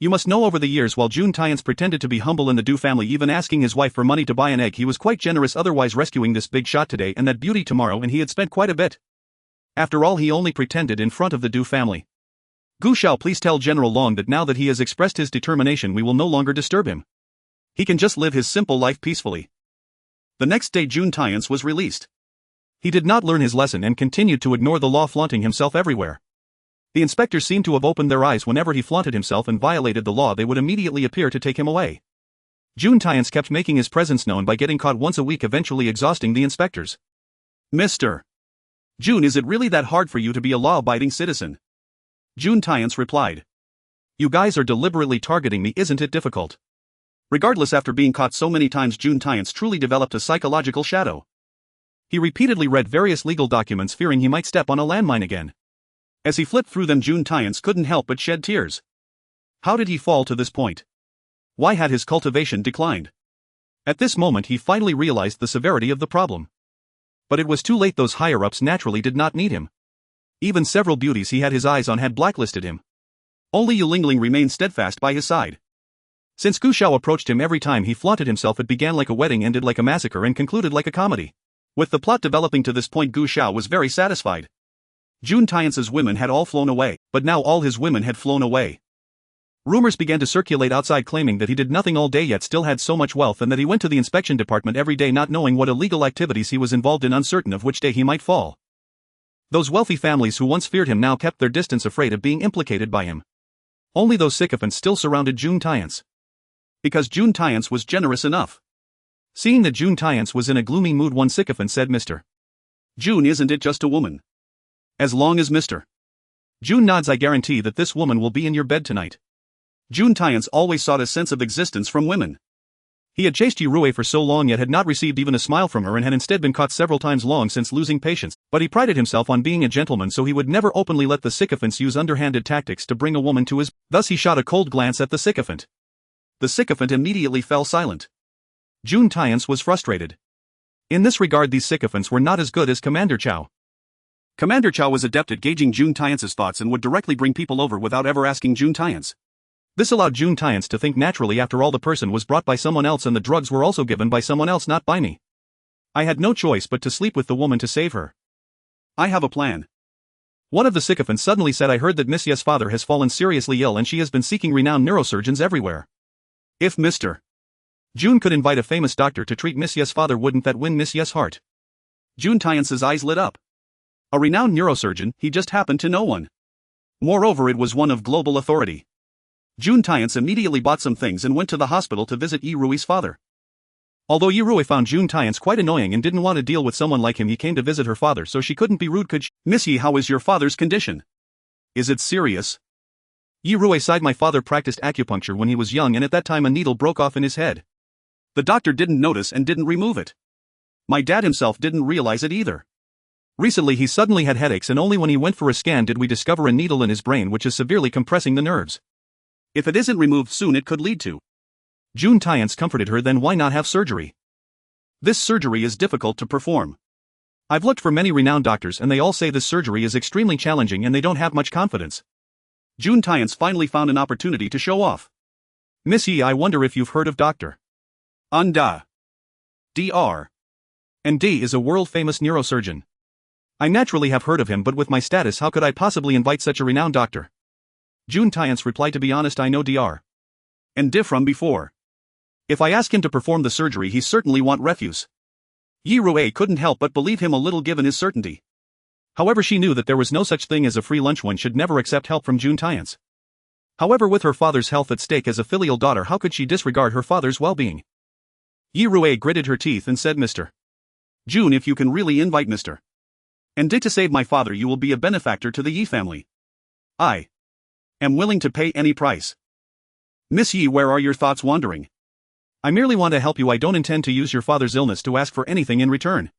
You must know, over the years, while June Tyance pretended to be humble in the Du family, even asking his wife for money to buy an egg, he was quite generous otherwise, rescuing this big shot today and that beauty tomorrow, and he had spent quite a bit. After all, he only pretended in front of the Du family. Gu Xiao, please tell General Long that now that he has expressed his determination, we will no longer disturb him. He can just live his simple life peacefully. The next day, June Tyance was released. He did not learn his lesson and continued to ignore the law, flaunting himself everywhere. The inspectors seemed to have opened their eyes. Whenever he flaunted himself and violated the law, they would immediately appear to take him away. June Tyance kept making his presence known by getting caught once a week, eventually exhausting the inspectors. Mr. June, is it really that hard for you to be a law-abiding citizen? June Tyance replied. You guys are deliberately targeting me, isn't it difficult? Regardless, after being caught so many times, June Tyance truly developed a psychological shadow. He repeatedly read various legal documents, fearing he might step on a landmine again. As he flipped through them, June Tyance couldn't help but shed tears. How did he fall to this point? Why had his cultivation declined? At this moment, he finally realized the severity of the problem. But it was too late. Those higher-ups naturally did not need him. Even several beauties he had his eyes on had blacklisted him. Only Yu Lingling remained steadfast by his side. Since Gu Xiao approached him every time he flaunted himself, it began like a wedding, ended like a massacre, and concluded like a comedy. With the plot developing to this point, Gu Xiao was very satisfied. June Tyance's women had all flown away, but now all his women had flown away. Rumors began to circulate outside claiming that he did nothing all day yet still had so much wealth, and that he went to the inspection department every day not knowing what illegal activities he was involved in, uncertain of which day he might fall. Those wealthy families who once feared him now kept their distance, afraid of being implicated by him. Only those sycophants still surrounded June Tyance. Because June Tyance was generous enough. Seeing that June Tyance was in a gloomy mood, one sycophant said, Mr. June, isn't it just a woman? As long as Mr. June nods, I guarantee that this woman will be in your bed tonight. June Tyance always sought a sense of existence from women. He had chased Yurue for so long, yet had not received even a smile from her, and had instead been caught several times long since losing patience, but he prided himself on being a gentleman, so he would never openly let the sycophants use underhanded tactics to bring a woman to his. Thus he shot a cold glance at the sycophant. The sycophant immediately fell silent. June Tyance was frustrated. In this regard, these sycophants were not as good as Commander Xiao. Commander Xiao was adept at gauging June Tyance's thoughts and would directly bring people over without ever asking June Tyance. This allowed June Tyance to think naturally. After all, the person was brought by someone else and the drugs were also given by someone else, not by me. I had no choice but to sleep with the woman to save her. I have a plan. One of the sycophants suddenly said, I heard that Miss Ye's father has fallen seriously ill and she has been seeking renowned neurosurgeons everywhere. If Mr. June could invite a famous doctor to treat Miss Ye's father, wouldn't that win Miss Ye's heart? June Tyance's eyes lit up. A renowned neurosurgeon, he just happened to know one. Moreover, it was one of global authority. June Tyance immediately bought some things and went to the hospital to visit Yirui's father. Although Yirui found June Tyance quite annoying and didn't want to deal with someone like him, he came to visit her father, so she couldn't be rude. Could she? Miss Yi, how is your father's condition? Is it serious? Yirui sighed. My father practiced acupuncture when he was young, and at that time a needle broke off in his head. The doctor didn't notice and didn't remove it. My dad himself didn't realize it either. Recently he suddenly had headaches, and only when he went for a scan did we discover a needle in his brain which is severely compressing the nerves. If it isn't removed soon, it could lead to. June Tyance comforted her. Then why not have surgery? This surgery is difficult to perform. I've looked for many renowned doctors and they all say this surgery is extremely challenging and they don't have much confidence. June Tyance finally found an opportunity to show off. Miss Yi, I wonder if you've heard of Dr. Unda. Dr. And D is a world-famous neurosurgeon. I naturally have heard of him, but with my status, how could I possibly invite such a renowned doctor? June Tyance replied, to be honest, I know Dr. and D from before. If I ask him to perform the surgery, he certainly won't refuse. Yirue couldn't help but believe him a little given his certainty. However, she knew that there was no such thing as a free lunch. One should never accept help from June Tyance. However, with her father's health at stake as a filial daughter, how could she disregard her father's well-being? Yirue gritted her teeth and said, Mr. June, if you can really invite Mr. and D to save my father, you will be a benefactor to the Yi family. I am willing to pay any price. Miss Yi, where are your thoughts wandering? I merely want to help you. I don't intend to use your father's illness to ask for anything in return.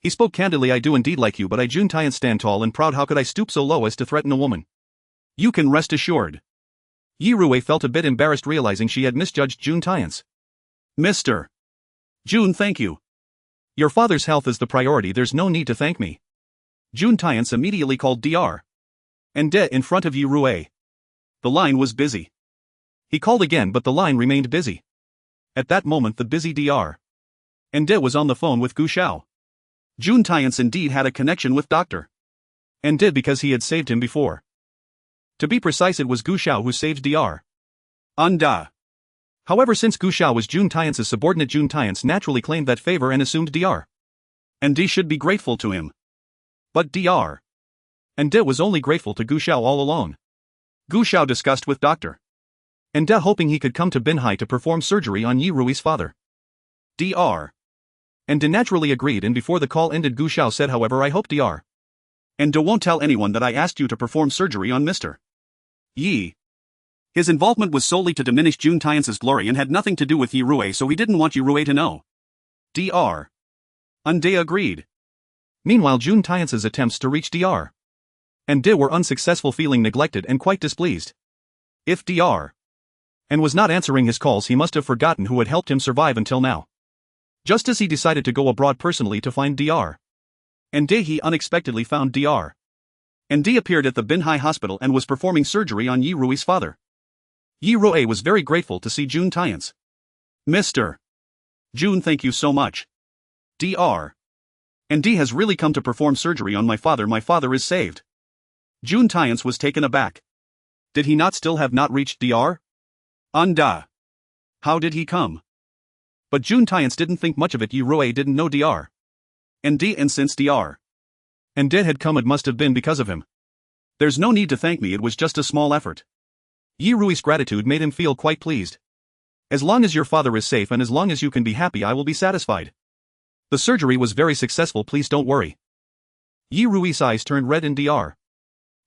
He spoke candidly. I do indeed like you, but I June Tian stand tall and proud. How could I stoop so low as to threaten a woman? You can rest assured. Yi Rui felt a bit embarrassed realizing she had misjudged June Tian's. Mr. June, thank you. Your father's health is the priority, there's no need to thank me. June Tian immediately called Dr. and De in front of Yi Rui. The line was busy. He called again but the line remained busy. At that moment the busy Dr. and De was on the phone with Gu Xiao. June Tian indeed had a connection with Dr. and De because he had saved him before. To be precise, it was Gu Xiao who saved Dr. and De. However, since Gu Xiao was June Tian's subordinate, June Tian naturally claimed that favor and assumed Dr. and De should be grateful to him. But Dr. and De was only grateful to Gu Xiao all along. Gu Xiao discussed with Dr. and De hoping he could come to Binhai to perform surgery on Yi Rui's father. Dr. and De naturally agreed, and before the call ended Gu Xiao said, however, I hope Dr. and De won't tell anyone that I asked you to perform surgery on Mr. Yi. His involvement was solely to diminish June Tian's glory and had nothing to do with Yi Rui, so he didn't want Yi Rui to know. Dr. and De agreed. Meanwhile, June Tian's attempts to reach Dr. and De were unsuccessful, feeling neglected and quite displeased. If Dr. and was not answering his calls, he must have forgotten who had helped him survive until now. Just as he decided to go abroad personally to find Dr. and De, he unexpectedly found Dr. and De appeared at the Binhai hospital and was performing surgery on Yi Rui's father. Yi Rui was very grateful to see June Tian's. Mr. June, thank you so much. Dr. and De has really come to perform surgery on my father. My father is saved. June Tian's was taken aback. Did he not still have not reached Dr. and De? How did he come? But June Tian's didn't think much of it. Yi Rui didn't know Dr. and De, and since Dr. and De had come, it must have been because of him. There's no need to thank me, it was just a small effort. Yi Rui's gratitude made him feel quite pleased. As long as your father is safe and as long as you can be happy, I will be satisfied. The surgery was very successful, please don't worry. Yi Rui's eyes turned red in Dr.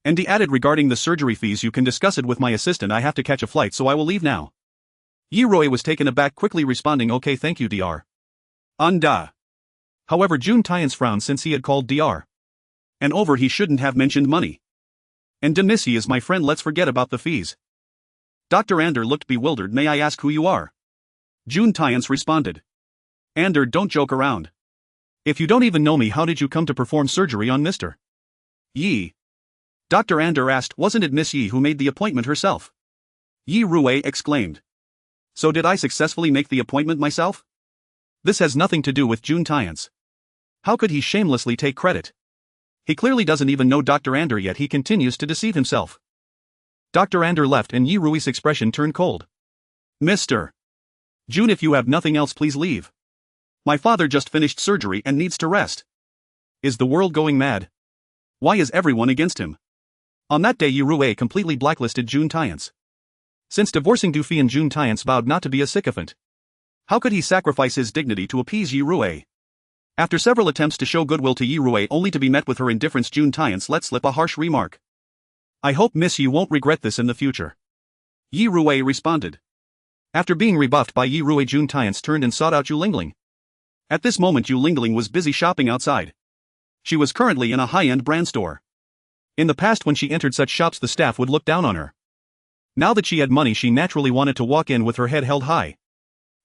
and De added, regarding the surgery fees, you can discuss it with my assistant. I have to catch a flight, so I will leave now. Yi Rui was taken aback, quickly responding, okay, thank you, Dr. and De. However, June Tian's frowned since he had called Dr. and over, he shouldn't have mentioned money. And De, Missy is my friend, let's forget about the fees. Dr. Ander looked bewildered. May I ask who you are? June Tian's responded. Ander, don't joke around. If you don't even know me, how did you come to perform surgery on Mr. Yi? Dr. Ander asked. Wasn't it Miss Yi who made the appointment herself? Yi Rui exclaimed. So did I successfully make the appointment myself? This has nothing to do with June Tian's. How could he shamelessly take credit? He clearly doesn't even know Dr. Ander yet. He continues to deceive himself. Dr. Ander left and Yi Rui's expression turned cold. Mr. June, if you have nothing else, please leave. My father just finished surgery and needs to rest. Is the world going mad? Why is everyone against him? On that day, Yi Rui completely blacklisted June Tian's. Since divorcing Du Fi, and June Tian's vowed not to be a sycophant. How could he sacrifice his dignity to appease Yi Rui? After several attempts to show goodwill to Yi Rui only to be met with her indifference, June Tian's let slip a harsh remark. I hope, Miss, you won't regret this in the future. Yi Rui responded. After being rebuffed by Yi Rui, June Tian's turned and sought out Yu Lingling. At this moment, Yu Lingling was busy shopping outside. She was currently in a high-end brand store. In the past, when she entered such shops, the staff would look down on her. Now that she had money, she naturally wanted to walk in with her head held high.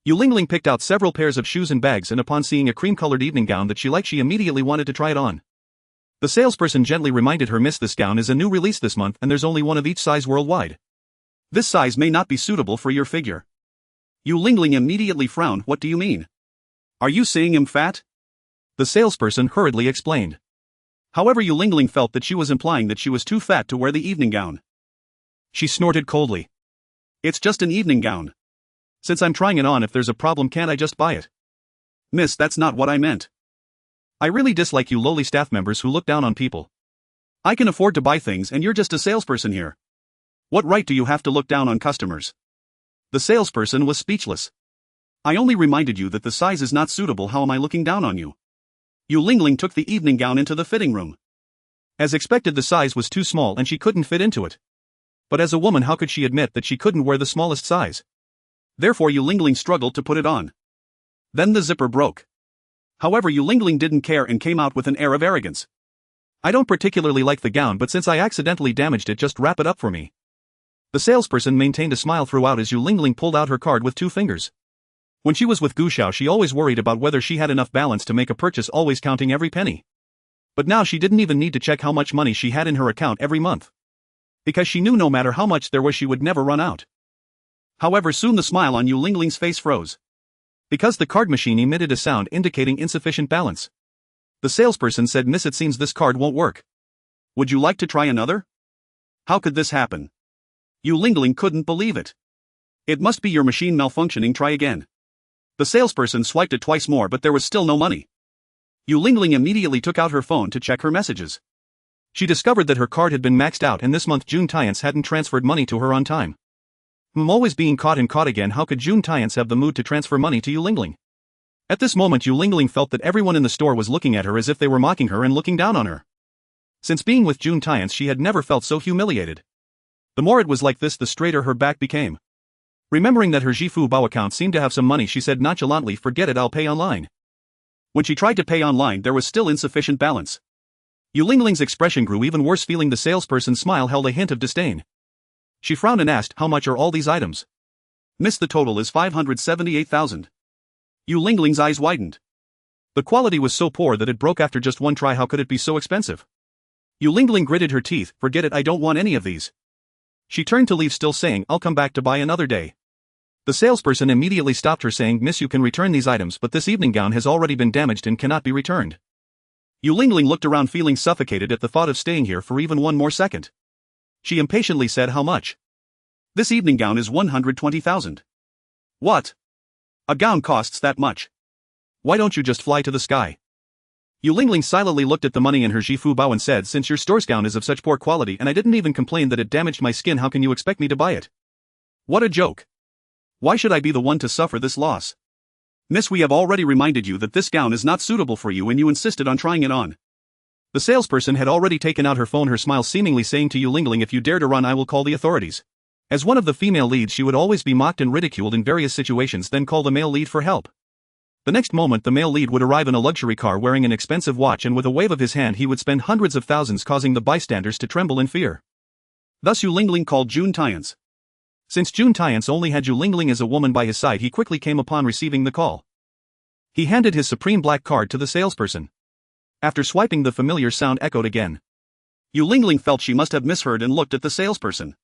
Yu Lingling picked out several pairs of shoes and bags, and upon seeing a cream-colored evening gown that she liked, she immediately wanted to try it on. The salesperson gently reminded her, Miss, this gown is a new release this month and there's only one of each size worldwide. This size may not be suitable for your figure. Yu Lingling immediately frowned. What do you mean? Are you saying I'm fat? The salesperson hurriedly explained. However, Yu Lingling felt that she was implying that she was too fat to wear the evening gown. She snorted coldly. It's just an evening gown. Since I'm trying it on, if there's a problem, can't I just buy it? Miss, that's not what I meant. I really dislike you lowly staff members who look down on people. I can afford to buy things and you're just a salesperson here. What right do you have to look down on customers? The salesperson was speechless. I only reminded you that the size is not suitable. How am I looking down on you? Yu Lingling took the evening gown into the fitting room. As expected, the size was too small and she couldn't fit into it. But as a woman, how could she admit that she couldn't wear the smallest size? Therefore, Yu Lingling struggled to put it on. Then the zipper broke. However, Yu Lingling didn't care and came out with an air of arrogance. I don't particularly like the gown, but since I accidentally damaged it, just wrap it up for me. The salesperson maintained a smile throughout as Yu Lingling pulled out her card with 2 fingers. When she was with Gu Xiao, she always worried about whether she had enough balance to make a purchase, always counting every penny. But now she didn't even need to check how much money she had in her account every month. Because she knew no matter how much there was, she would never run out. However, soon the smile on Yu Lingling's face froze. Because the card machine emitted a sound indicating insufficient balance. The salesperson said, "Miss, it seems this card won't work. Would you like to try another?" How could this happen? Yu Lingling couldn't believe it. It must be your machine malfunctioning, try again. The salesperson swiped it twice more, but there was still no money. Yu Lingling immediately took out her phone to check her messages. She discovered that her card had been maxed out and this month June Tiance hadn't transferred money to her on time. Always being caught and caught again, how could June Tiance have the mood to transfer money to Yu Lingling? At this moment Yu Lingling felt that everyone in the store was looking at her as if they were mocking her and looking down on her. Since being with June Tiance, she had never felt so humiliated. The more it was like this, the straighter her back became. Remembering that her Jifu Bao account seemed to have some money, she said nonchalantly, "Forget it, I'll pay online." When she tried to pay online, there was still insufficient balance. Yu Lingling's expression grew even worse, feeling the salesperson's smile held a hint of disdain. She frowned and asked, "How much are all these items?" "Miss, the total is 578,000. Yu Lingling's eyes widened. The quality was so poor that it broke after just one try. How could it be so expensive? Yu Lingling gritted her teeth. "Forget it, I don't want any of these." She turned to leave, still saying, "I'll come back to buy another day." The salesperson immediately stopped her, saying, "Miss, you can return these items, but this evening gown has already been damaged and cannot be returned." Yu Lingling looked around, feeling suffocated at the thought of staying here for even one more second. She impatiently said, "How much?" "This evening gown is 120,000. "What? A gown costs that much? Why don't you just fly to the sky?" Yu Lingling silently looked at the money in her Jifu Bao and said, "Since your store's gown is of such poor quality and I didn't even complain that it damaged my skin, how can you expect me to buy it? What a joke. Why should I be the one to suffer this loss? Miss, we have already reminded you that this gown is not suitable for you and you insisted on trying it on." The salesperson had already taken out her phone, her smile seemingly saying to Yu Lingling, "If you dare to run, I will call the authorities." As one of the female leads, she would always be mocked and ridiculed in various situations, then call the male lead for help. The next moment the male lead would arrive in a luxury car wearing an expensive watch, and with a wave of his hand he would spend hundreds of thousands, causing the bystanders to tremble in fear. Thus Yu Lingling called June Tiance. Since June Tiance only had Yu Lingling as a woman by his side, he quickly came upon receiving the call. He handed his supreme black card to the salesperson. After swiping, the familiar sound echoed again. Yu Lingling felt she must have misheard and looked at the salesperson.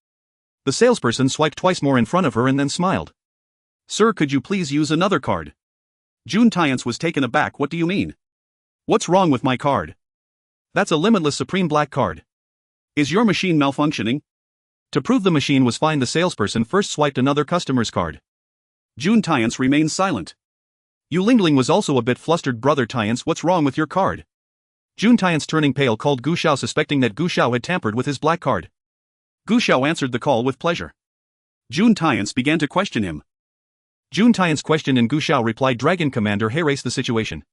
The salesperson swiped twice more in front of her and then smiled. "Sir, could you please use another card?" June Tiance was taken aback. "What do you mean? What's wrong with my card? That's a limitless supreme black card. Is your machine malfunctioning?" To prove the machine was fine, the salesperson first swiped another customer's card. June Tiance remained silent. Yu Lingling was also a bit flustered. "Brother Tiance, what's wrong with your card?" June Tiance, turning pale, called Gu Xiao, suspecting that Gu Xiao had tampered with his black card. Gu Xiao answered the call with pleasure. June Tiance began to question him. June Tiance questioned and Gu Xiao replied, "Dragon Commander, erase the situation.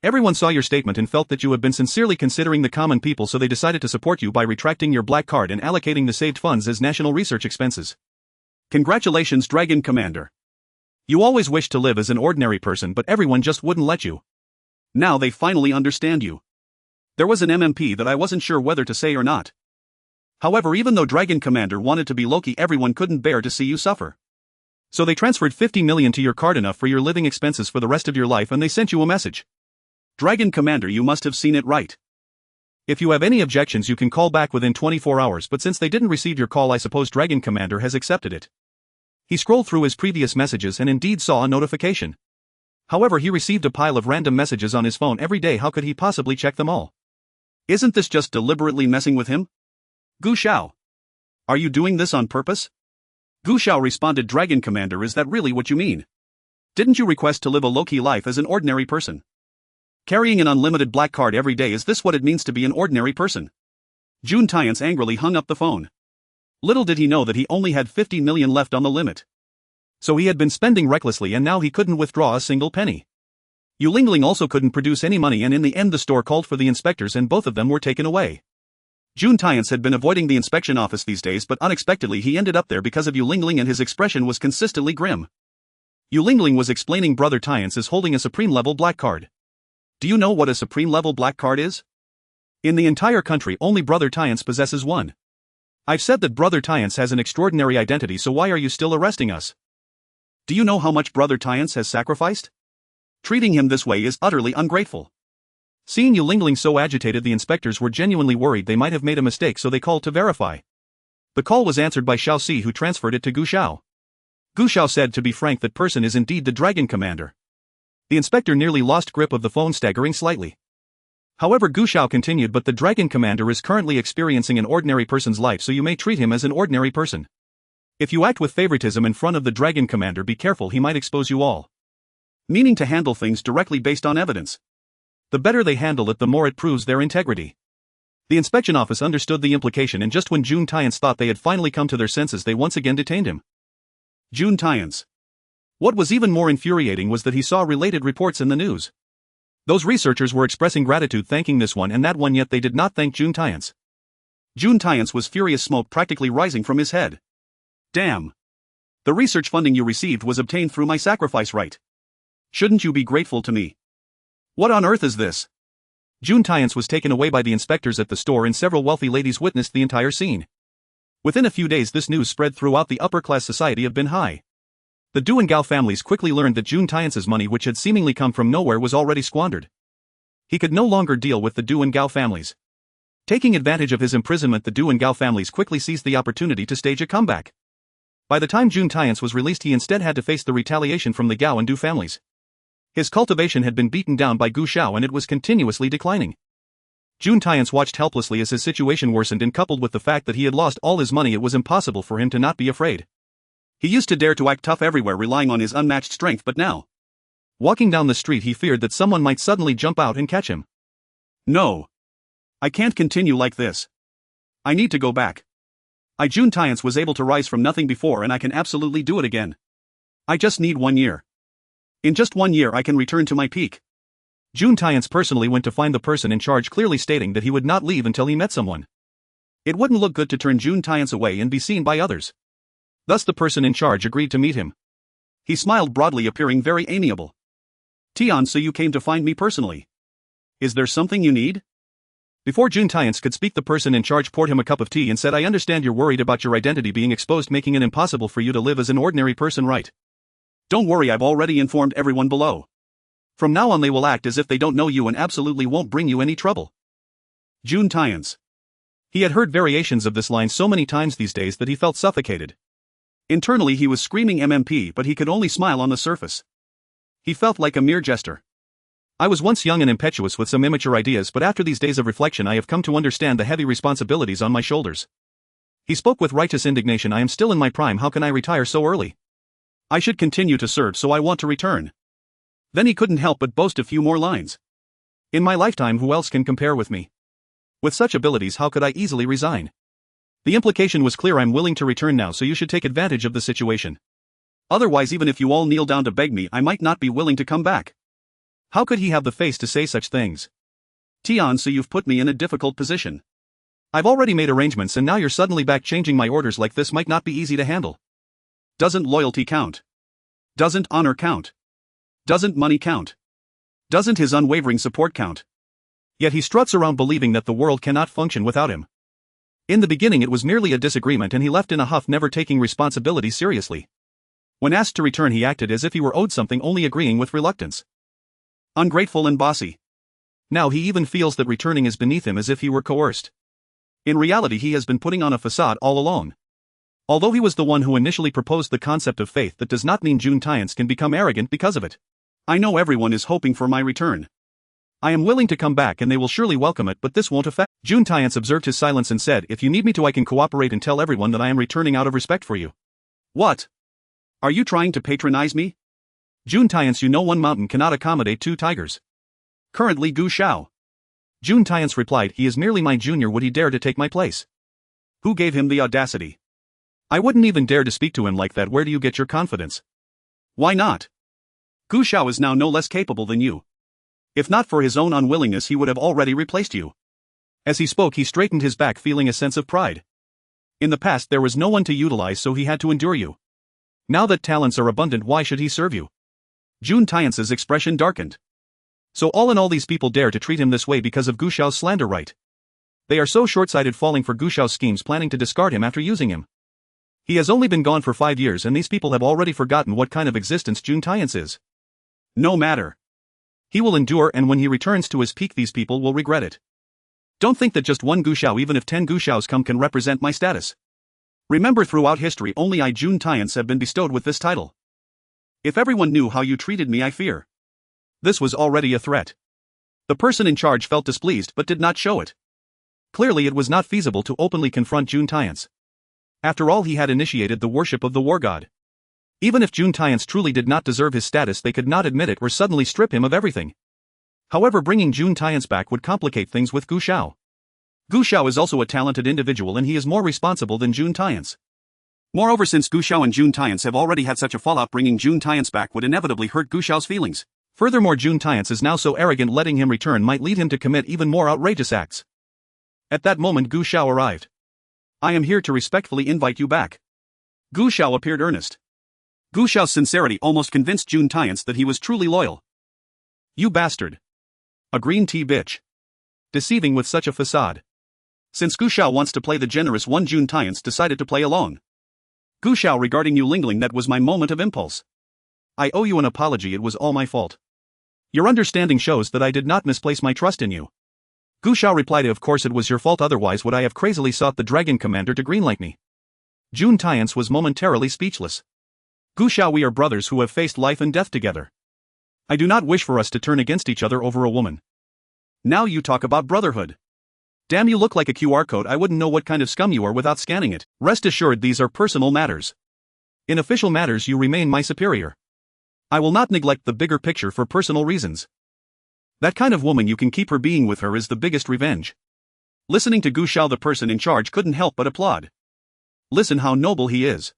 Everyone saw your statement and felt that you had been sincerely considering the common people, so they decided to support you by retracting your black card and allocating the saved funds as national research expenses. Congratulations, Dragon Commander. You always wished to live as an ordinary person, but everyone just wouldn't let you. Now they finally understand you. There was an MMP that I wasn't sure whether to say or not. However, even though Dragon Commander wanted to be Loki, everyone couldn't bear to see you suffer. So they transferred 50 million to your card, enough for your living expenses for the rest of your life, and they sent you a message. Dragon Commander, you must have seen it right. If you have any objections, you can call back within 24 hours, but since they didn't receive your call, I suppose Dragon Commander has accepted it." He scrolled through his previous messages and indeed saw a notification. However, he received a pile of random messages on his phone every day. How could he possibly check them all? Isn't this just deliberately messing with him? Gu Xiao. Are you doing this on purpose? Gu Xiao responded, "Dragon Commander, is that really what you mean? Didn't you request to live a low-key life as an ordinary person? Carrying an unlimited black card every day, is this what it means to be an ordinary person?" June Tiance angrily hung up the phone. Little did he know that he only had 50 million left on the limit. So he had been spending recklessly and now he couldn't withdraw a single penny. Yu Lingling also couldn't produce any money, and in the end the store called for the inspectors and both of them were taken away. June Tiance had been avoiding the inspection office these days, but unexpectedly he ended up there because of Yu Lingling, and his expression was consistently grim. Yu Lingling was explaining Brother Tiance is holding a supreme level black card. Do you know what a supreme level black card is? In the entire country only Brother Tyance possesses one. I've said that Brother Tyance has an extraordinary identity, so why are you still arresting us? Do you know how much Brother Tyance has sacrificed? Treating him this way is utterly ungrateful. Seeing you Lingling so agitated, the inspectors were genuinely worried they might have made a mistake, so they called to verify. The call was answered by Xiao Si, who transferred it to Gu Xiao. Gu Xiao said, to be frank, that person is indeed the Dragon Commander. The inspector nearly lost grip of the phone, staggering slightly. However, Gu Xiao continued, but the Dragon Commander is currently experiencing an ordinary person's life, so you may treat him as an ordinary person. If you act with favoritism in front of the Dragon Commander, be careful, he might expose you all. Meaning to handle things directly based on evidence. The better they handle it, the more it proves their integrity. The inspection office understood the implication, and just when Jun Tyance thought they had finally come to their senses, they once again detained him. Jun Tyance. What was even more infuriating was that he saw related reports in the news. Those researchers were expressing gratitude, thanking this one and that one, yet they did not thank Jun Tyance. Jun Tyance was furious, smoke practically rising from his head. Damn. The research funding you received was obtained through my sacrifice, right? Shouldn't you be grateful to me? What on earth is this? Jun Tyance was taken away by the inspectors at the store, and several wealthy ladies witnessed the entire scene. Within a few days, this news spread throughout the upper-class society of Binhai. The Du and Gao families quickly learned that Jun Tyance's money, which had seemingly come from nowhere, was already squandered. He could no longer deal with the Du and Gao families. Taking advantage of his imprisonment, the Du and Gao families quickly seized the opportunity to stage a comeback. By the time Jun Tyance was released, he instead had to face the retaliation from the Gao and Du families. His cultivation had been beaten down by Gu Xiao, and it was continuously declining. Jun Tyance watched helplessly as his situation worsened, and coupled with the fact that he had lost all his money, it was impossible for him to not be afraid. He used to dare to act tough everywhere, relying on his unmatched strength, but now, walking down the street, he feared that someone might suddenly jump out and catch him. No. I can't continue like this. I need to go back. Jun Tyance was able to rise from nothing before, and I can absolutely do it again. I just need 1 year. In just 1 year I can return to my peak. Jun Tyance personally went to find the person in charge, clearly stating that he would not leave until he met someone. It wouldn't look good to turn Jun Tyance away and be seen by others. Thus the person in charge agreed to meet him. He smiled broadly, appearing very amiable. Tian, so you came to find me personally. Is there something you need? Before Jun Tyance could speak, the person in charge poured him a cup of tea and said, I understand you're worried about your identity being exposed, making it impossible for you to live as an ordinary person, right? Don't worry, I've already informed everyone below. From now on they will act as if they don't know you and absolutely won't bring you any trouble. Jun Tyance. He had heard variations of this line so many times these days that he felt suffocated. Internally he was screaming MMP, but he could only smile on the surface. He felt like a mere jester. I was once young and impetuous with some immature ideas, but after these days of reflection I have come to understand the heavy responsibilities on my shoulders. He spoke with righteous indignation. I am still in my prime, how can I retire so early? I should continue to serve, so I want to return. Then he couldn't help but boast a few more lines. In my lifetime, who else can compare with me? With such abilities, how could I easily resign? The implication was clear, I'm willing to return now, so you should take advantage of the situation. Otherwise, even if you all kneel down to beg me, I might not be willing to come back. How could he have the face to say such things? Tian, so you've put me in a difficult position. I've already made arrangements and now you're suddenly back changing my orders like this might not be easy to handle. Doesn't loyalty count? Doesn't honor count? Doesn't money count? Doesn't his unwavering support count? Yet he struts around believing that the world cannot function without him. In the beginning it was merely a disagreement and he left in a huff, never taking responsibility seriously. When asked to return he acted as if he were owed something, only agreeing with reluctance. Ungrateful and bossy. Now he even feels that returning is beneath him, as if he were coerced. In reality he has been putting on a facade all along. Although he was the one who initially proposed the concept of faith, that does not mean Jun Tyance can become arrogant because of it. I know everyone is hoping for my return. I am willing to come back and they will surely welcome it, but this won't affect. Jun Tyance observed his silence and said, if you need me to I can cooperate and tell everyone that I am returning out of respect for you. What? Are you trying to patronize me? Jun Tyance, you know one mountain cannot accommodate 2 tigers. Currently Gu Xiao. Jun Tyance replied, he is merely my junior, would he dare to take my place? Who gave him the audacity? I wouldn't even dare to speak to him like that. Where do you get your confidence? Why not? Gu Xiao is now no less capable than you. If not for his own unwillingness he would have already replaced you. As he spoke he straightened his back, feeling a sense of pride. In the past there was no one to utilize, so he had to endure you. Now that talents are abundant, why should he serve you? Jun Tyance's expression darkened. So all in all, these people dare to treat him this way because of Gu Xiao's slander, right? They are so short-sighted, falling for Gu Xiao's schemes, planning to discard him after using him. He has only been gone for 5 years and these people have already forgotten what kind of existence Jun Tian's is. No matter. He will endure, and when he returns to his peak these people will regret it. Don't think that just one Gu Xiao, even if 10 Gu Xiaos come, can represent my status. Remember, throughout history only I, Jun Tian's, have been bestowed with this title. If everyone knew how you treated me, I fear. This was already a threat. The person in charge felt displeased but did not show it. Clearly it was not feasible to openly confront Jun Tian's. After all, he had initiated the worship of the war god. Even if Jun Tian's truly did not deserve his status, they could not admit it or suddenly strip him of everything. However, bringing Jun Tian's back would complicate things with Gu Xiao. Gu Xiao is also a talented individual and he is more responsible than Jun Tian's. Moreover, since Gu Xiao and Jun Tian's have already had such a fallout, bringing Jun Tian's back would inevitably hurt Gu Xiao's feelings. Furthermore, Jun Tian's is now so arrogant, letting him return might lead him to commit even more outrageous acts. At that moment Gu Xiao arrived. I am here to respectfully invite you back. Gu Xiao appeared earnest. Gu Xiao's sincerity almost convinced Jun Tian's that he was truly loyal. You bastard. A green tea bitch. Deceiving with such a facade. Since Gu Xiao wants to play the generous one, Jun Tian's decided to play along. Gu Xiao, regarding you lingling, that was my moment of impulse. I owe you an apology, it was all my fault. Your understanding shows that I did not misplace my trust in you. Gu Xiao replied, of course it was your fault, otherwise would I have crazily sought the dragon commander to greenlight me. Jun Tian's was momentarily speechless. Gu Xiao, we are brothers who have faced life and death together. I do not wish for us to turn against each other over a woman. Now you talk about brotherhood. Damn, you look like a QR code, I wouldn't know what kind of scum you are without scanning it. Rest assured these are personal matters. In official matters you remain my superior. I will not neglect the bigger picture for personal reasons. That kind of woman, you can keep her, being with her is the biggest revenge. Listening to Gu Xiao, the person in charge couldn't help but applaud. Listen how noble he is.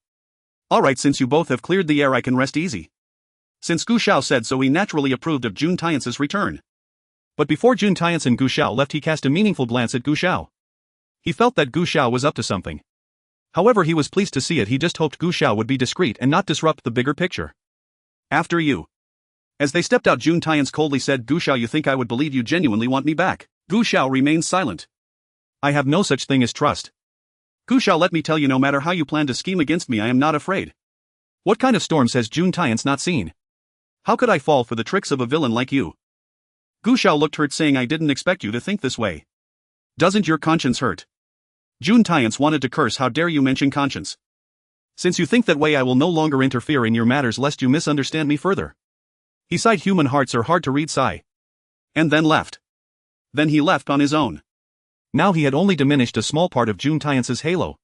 Alright, since you both have cleared the air I can rest easy. Since Gu Xiao said so, he naturally approved of Jun Tian's return. But before Jun Tian's and Gu Xiao left, he cast a meaningful glance at Gu Xiao. He felt that Gu Xiao was up to something. However, he was pleased to see it, he just hoped Gu Xiao would be discreet and not disrupt the bigger picture. After you. As they stepped out, Jun Tian's coldly said, Gu Xiao, you think I would believe you genuinely want me back? Gu Xiao remained silent. I have no such thing as trust. Gu Xiao, let me tell you, no matter how you plan to scheme against me, I am not afraid. What kind of storms has Jun Tian's not seen? How could I fall for the tricks of a villain like you? Gu Xiao looked hurt, saying, I didn't expect you to think this way. Doesn't your conscience hurt? Jun Tian's wanted to curse, how dare you mention conscience? Since you think that way, I will no longer interfere in your matters lest you misunderstand me further. He sighed, human hearts are hard to read, sigh. And then left. Then he left on his own. Now he had only diminished a small part of Jun Tian's halo.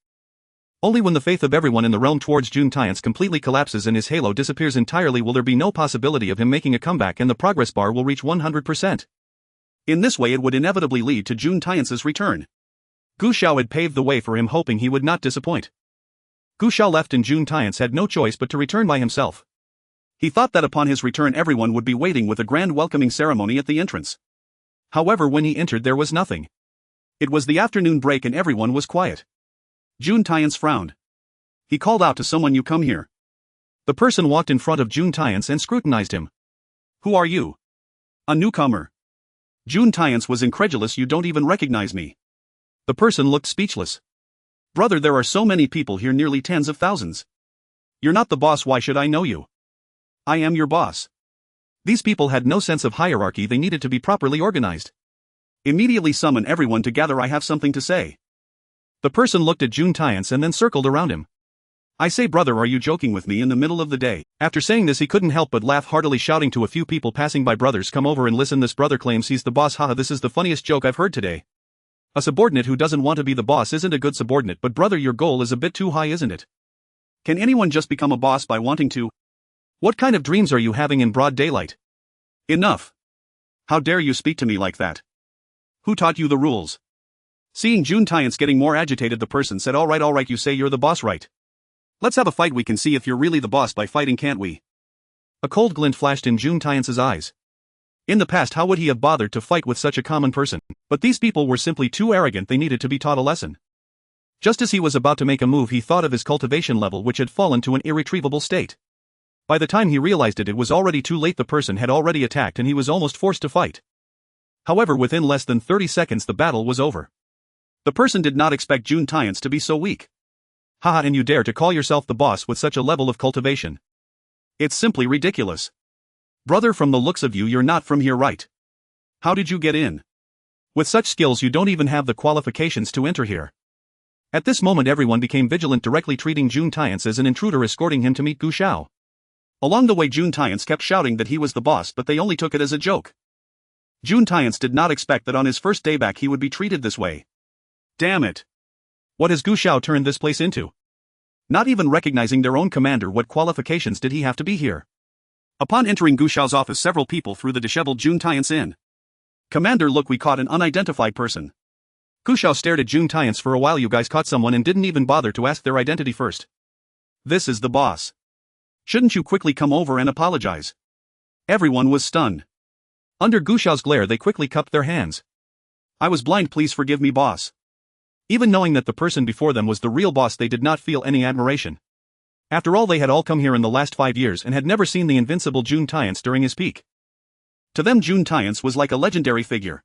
Only when the faith of everyone in the realm towards Jun Tian's completely collapses and his halo disappears entirely will there be no possibility of him making a comeback, and the progress bar will reach 100%. In this way it would inevitably lead to Jun Tian's return. Gu Xiao had paved the way for him, hoping he would not disappoint. Gu Xiao left and Jun Tian's had no choice but to return by himself. He thought that upon his return everyone would be waiting with a grand welcoming ceremony at the entrance. However, when he entered there was nothing. It was the afternoon break and everyone was quiet. Jun Tian's frowned. He called out to someone, you come here. The person walked in front of Jun Tian's and scrutinized him. Who are you? A newcomer. Jun Tian's was incredulous, you don't even recognize me. The person looked speechless. Brother, there are so many people here, nearly tens of thousands. You're not the boss, why should I know you? I am your boss. These people had no sense of hierarchy, they needed to be properly organized. Immediately summon everyone to gather, I have something to say. The person looked at Jun Tian's and then circled around him. I say, brother, are you joking with me in the middle of the day? After saying this he couldn't help but laugh heartily, shouting to a few people passing by, brothers, come over and listen, this brother claims he's the boss, haha, this is the funniest joke I've heard today. A subordinate who doesn't want to be the boss isn't a good subordinate, but brother, your goal is a bit too high, isn't it? Can anyone just become a boss by wanting to? What kind of dreams are you having in broad daylight? Enough. How dare you speak to me like that? Who taught you the rules? Seeing Jun Tian's getting more agitated, the person said, alright, you say you're the boss, right? Let's have a fight, we can see if you're really the boss by fighting, can't we? A cold glint flashed in Jun Tian's eyes. In the past, how would he have bothered to fight with such a common person? But these people were simply too arrogant, they needed to be taught a lesson. Just as he was about to make a move, he thought of his cultivation level, which had fallen to an irretrievable state. By the time he realized it, it was already too late. The person had already attacked and he was almost forced to fight. However, within less than 30 seconds the battle was over. The person did not expect June Tyans to be so weak. Haha, and you dare to call yourself the boss with such a level of cultivation. It's simply ridiculous. Brother, from the looks of you, you're not from here, right? How did you get in? With such skills you don't even have the qualifications to enter here. At this moment everyone became vigilant, directly treating June Tyans as an intruder, escorting him to meet Gu Xiao. Along the way June Tyans kept shouting that he was the boss, but they only took it as a joke. June Tyans did not expect that on his first day back he would be treated this way. Damn it. What has Gu Xiao turned this place into? Not even recognizing their own commander, what qualifications did he have to be here? Upon entering Gu Xiao's office, several people threw the disheveled June Tyans in. Commander, look, we caught an unidentified person. Gu Xiao stared at June Tyans for a while. You guys caught someone and didn't even bother to ask their identity first. This is the boss. Shouldn't you quickly come over and apologize? Everyone was stunned. Under Gu Xiao's glare they quickly cupped their hands. I was blind, please forgive me, boss. Even knowing that the person before them was the real boss, they did not feel any admiration. After all, they had all come here in the last 5 years and had never seen the invincible June Tyans during his peak. To them June Tyans was like a legendary figure.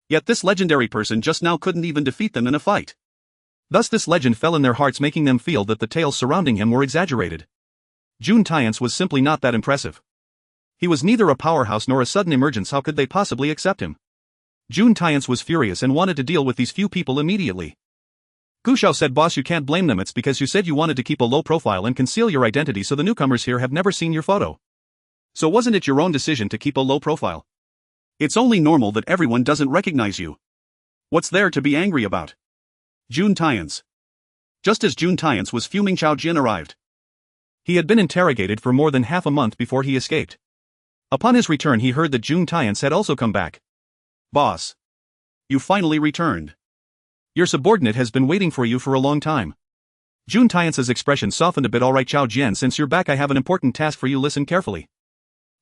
Yet this legendary person just now couldn't even defeat them in a fight. Thus this legend fell in their hearts, making them feel that the tales surrounding him were exaggerated. June Tyans was simply not that impressive. He was neither a powerhouse nor a sudden emergence. How could they possibly accept him? June Tyans was furious and wanted to deal with these few people immediately. Gu Xiao said, boss, you can't blame them. It's because you said you wanted to keep a low profile and conceal your identity, so the newcomers here have never seen your photo. So wasn't it your own decision to keep a low profile? It's only normal that everyone doesn't recognize you. What's there to be angry about? June Tyans. Just as June Tyans was fuming, Xiao Jian arrived. He had been interrogated for more than half a month before he escaped. Upon his return he heard that June Tyans had also come back. Boss. You finally returned. Your subordinate has been waiting for you for a long time. June Tyans' expression softened a bit. All right, Xiao Jian, since you're back I have an important task for you, listen carefully.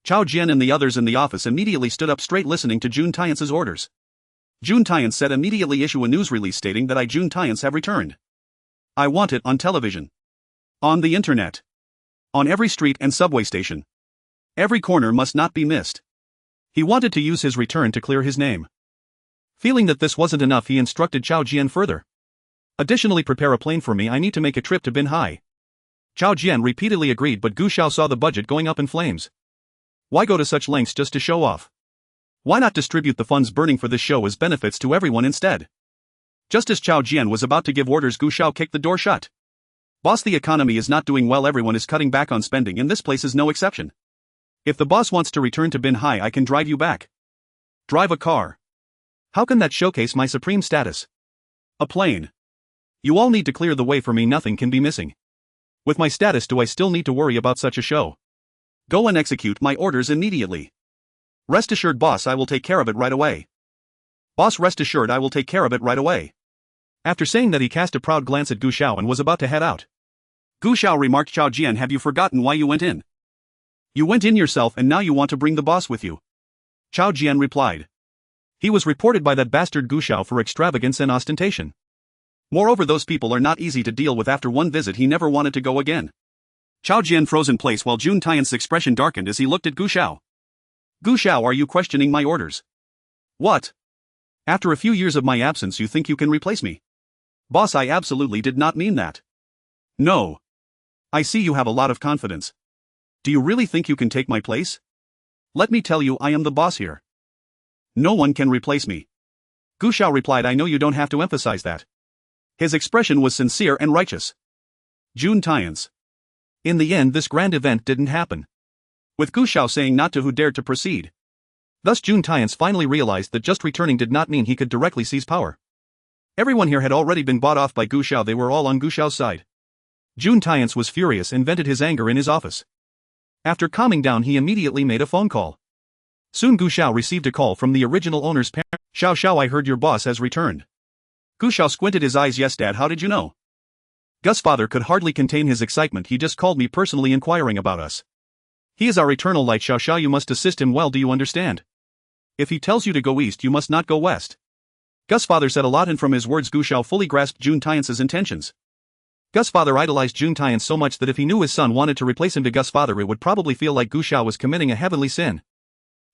Xiao Jian and the others in the office immediately stood up straight, listening to June Tyans' orders. June Tyans said, immediately issue a news release stating that June Tyans have returned. I want it on television. On the internet. On every street and subway station. Every corner must not be missed. He wanted to use his return to clear his name. Feeling that this wasn't enough, he instructed Xiao Jian further. Additionally, prepare a plane for me, I need to make a trip to Binhai. Xiao Jian repeatedly agreed, but Gu Xiao saw the budget going up in flames. Why go to such lengths just to show off? Why not distribute the funds burning for this show as benefits to everyone instead? Just as Xiao Jian was about to give orders, Gu Xiao kicked the door shut. Boss, the economy is not doing well, everyone is cutting back on spending and this place is no exception. If the boss wants to return to Binhai, I can drive you back. Drive a car. How can that showcase my supreme status? A plane. You all need to clear the way for me, nothing can be missing. With my status, do I still need to worry about such a show? Go and execute my orders immediately. Rest assured, boss, I will take care of it right away. Boss, rest assured, I will take care of it right away. After saying that, he cast a proud glance at Gu Xiao and was about to head out. Gu Xiao remarked, Xiao Jian, have you forgotten why you went in? You went in yourself and now you want to bring the boss with you. Xiao Jian replied. He was reported by that bastard Gu Xiao for extravagance and ostentation. Moreover, those people are not easy to deal with. After one visit he never wanted to go again. Xiao Jian froze in place while June Tyans' expression darkened as he looked at Gu Xiao. Gu Xiao, are you questioning my orders? What? After a few years of my absence you think you can replace me? Boss, I absolutely did not mean that. No. I see you have a lot of confidence. Do you really think you can take my place? Let me tell you, I am the boss here. No one can replace me. Gu Xiao replied, I know you don't have to emphasize that. His expression was sincere and righteous. June Tyans. In the end, this grand event didn't happen. With Gu Xiao saying not to, who dared to proceed. Thus June Tyans finally realized that just returning did not mean he could directly seize power. Everyone here had already been bought off by Gu Xiao, they were all on Gu Xiao's side. June Tyans was furious and vented his anger in his office. After calming down, he immediately made a phone call. Soon Gu Xiao received a call from the original owner's parent. Xiao, I heard your boss has returned. Gu Xiao squinted his eyes. Yes, Dad, how did you know? Gus' father could hardly contain his excitement. He just called me personally inquiring about us. He is our eternal light, Xiao, you must assist him well, do you understand? If he tells you to go east, you must not go west. Gus' father said a lot, and from his words Gu Xiao fully grasped June Tyans' intentions. Gus' father idolized Jun Tian so much that if he knew his son wanted to replace him to Gus' father, it would probably feel like Gu Xiao was committing a heavenly sin.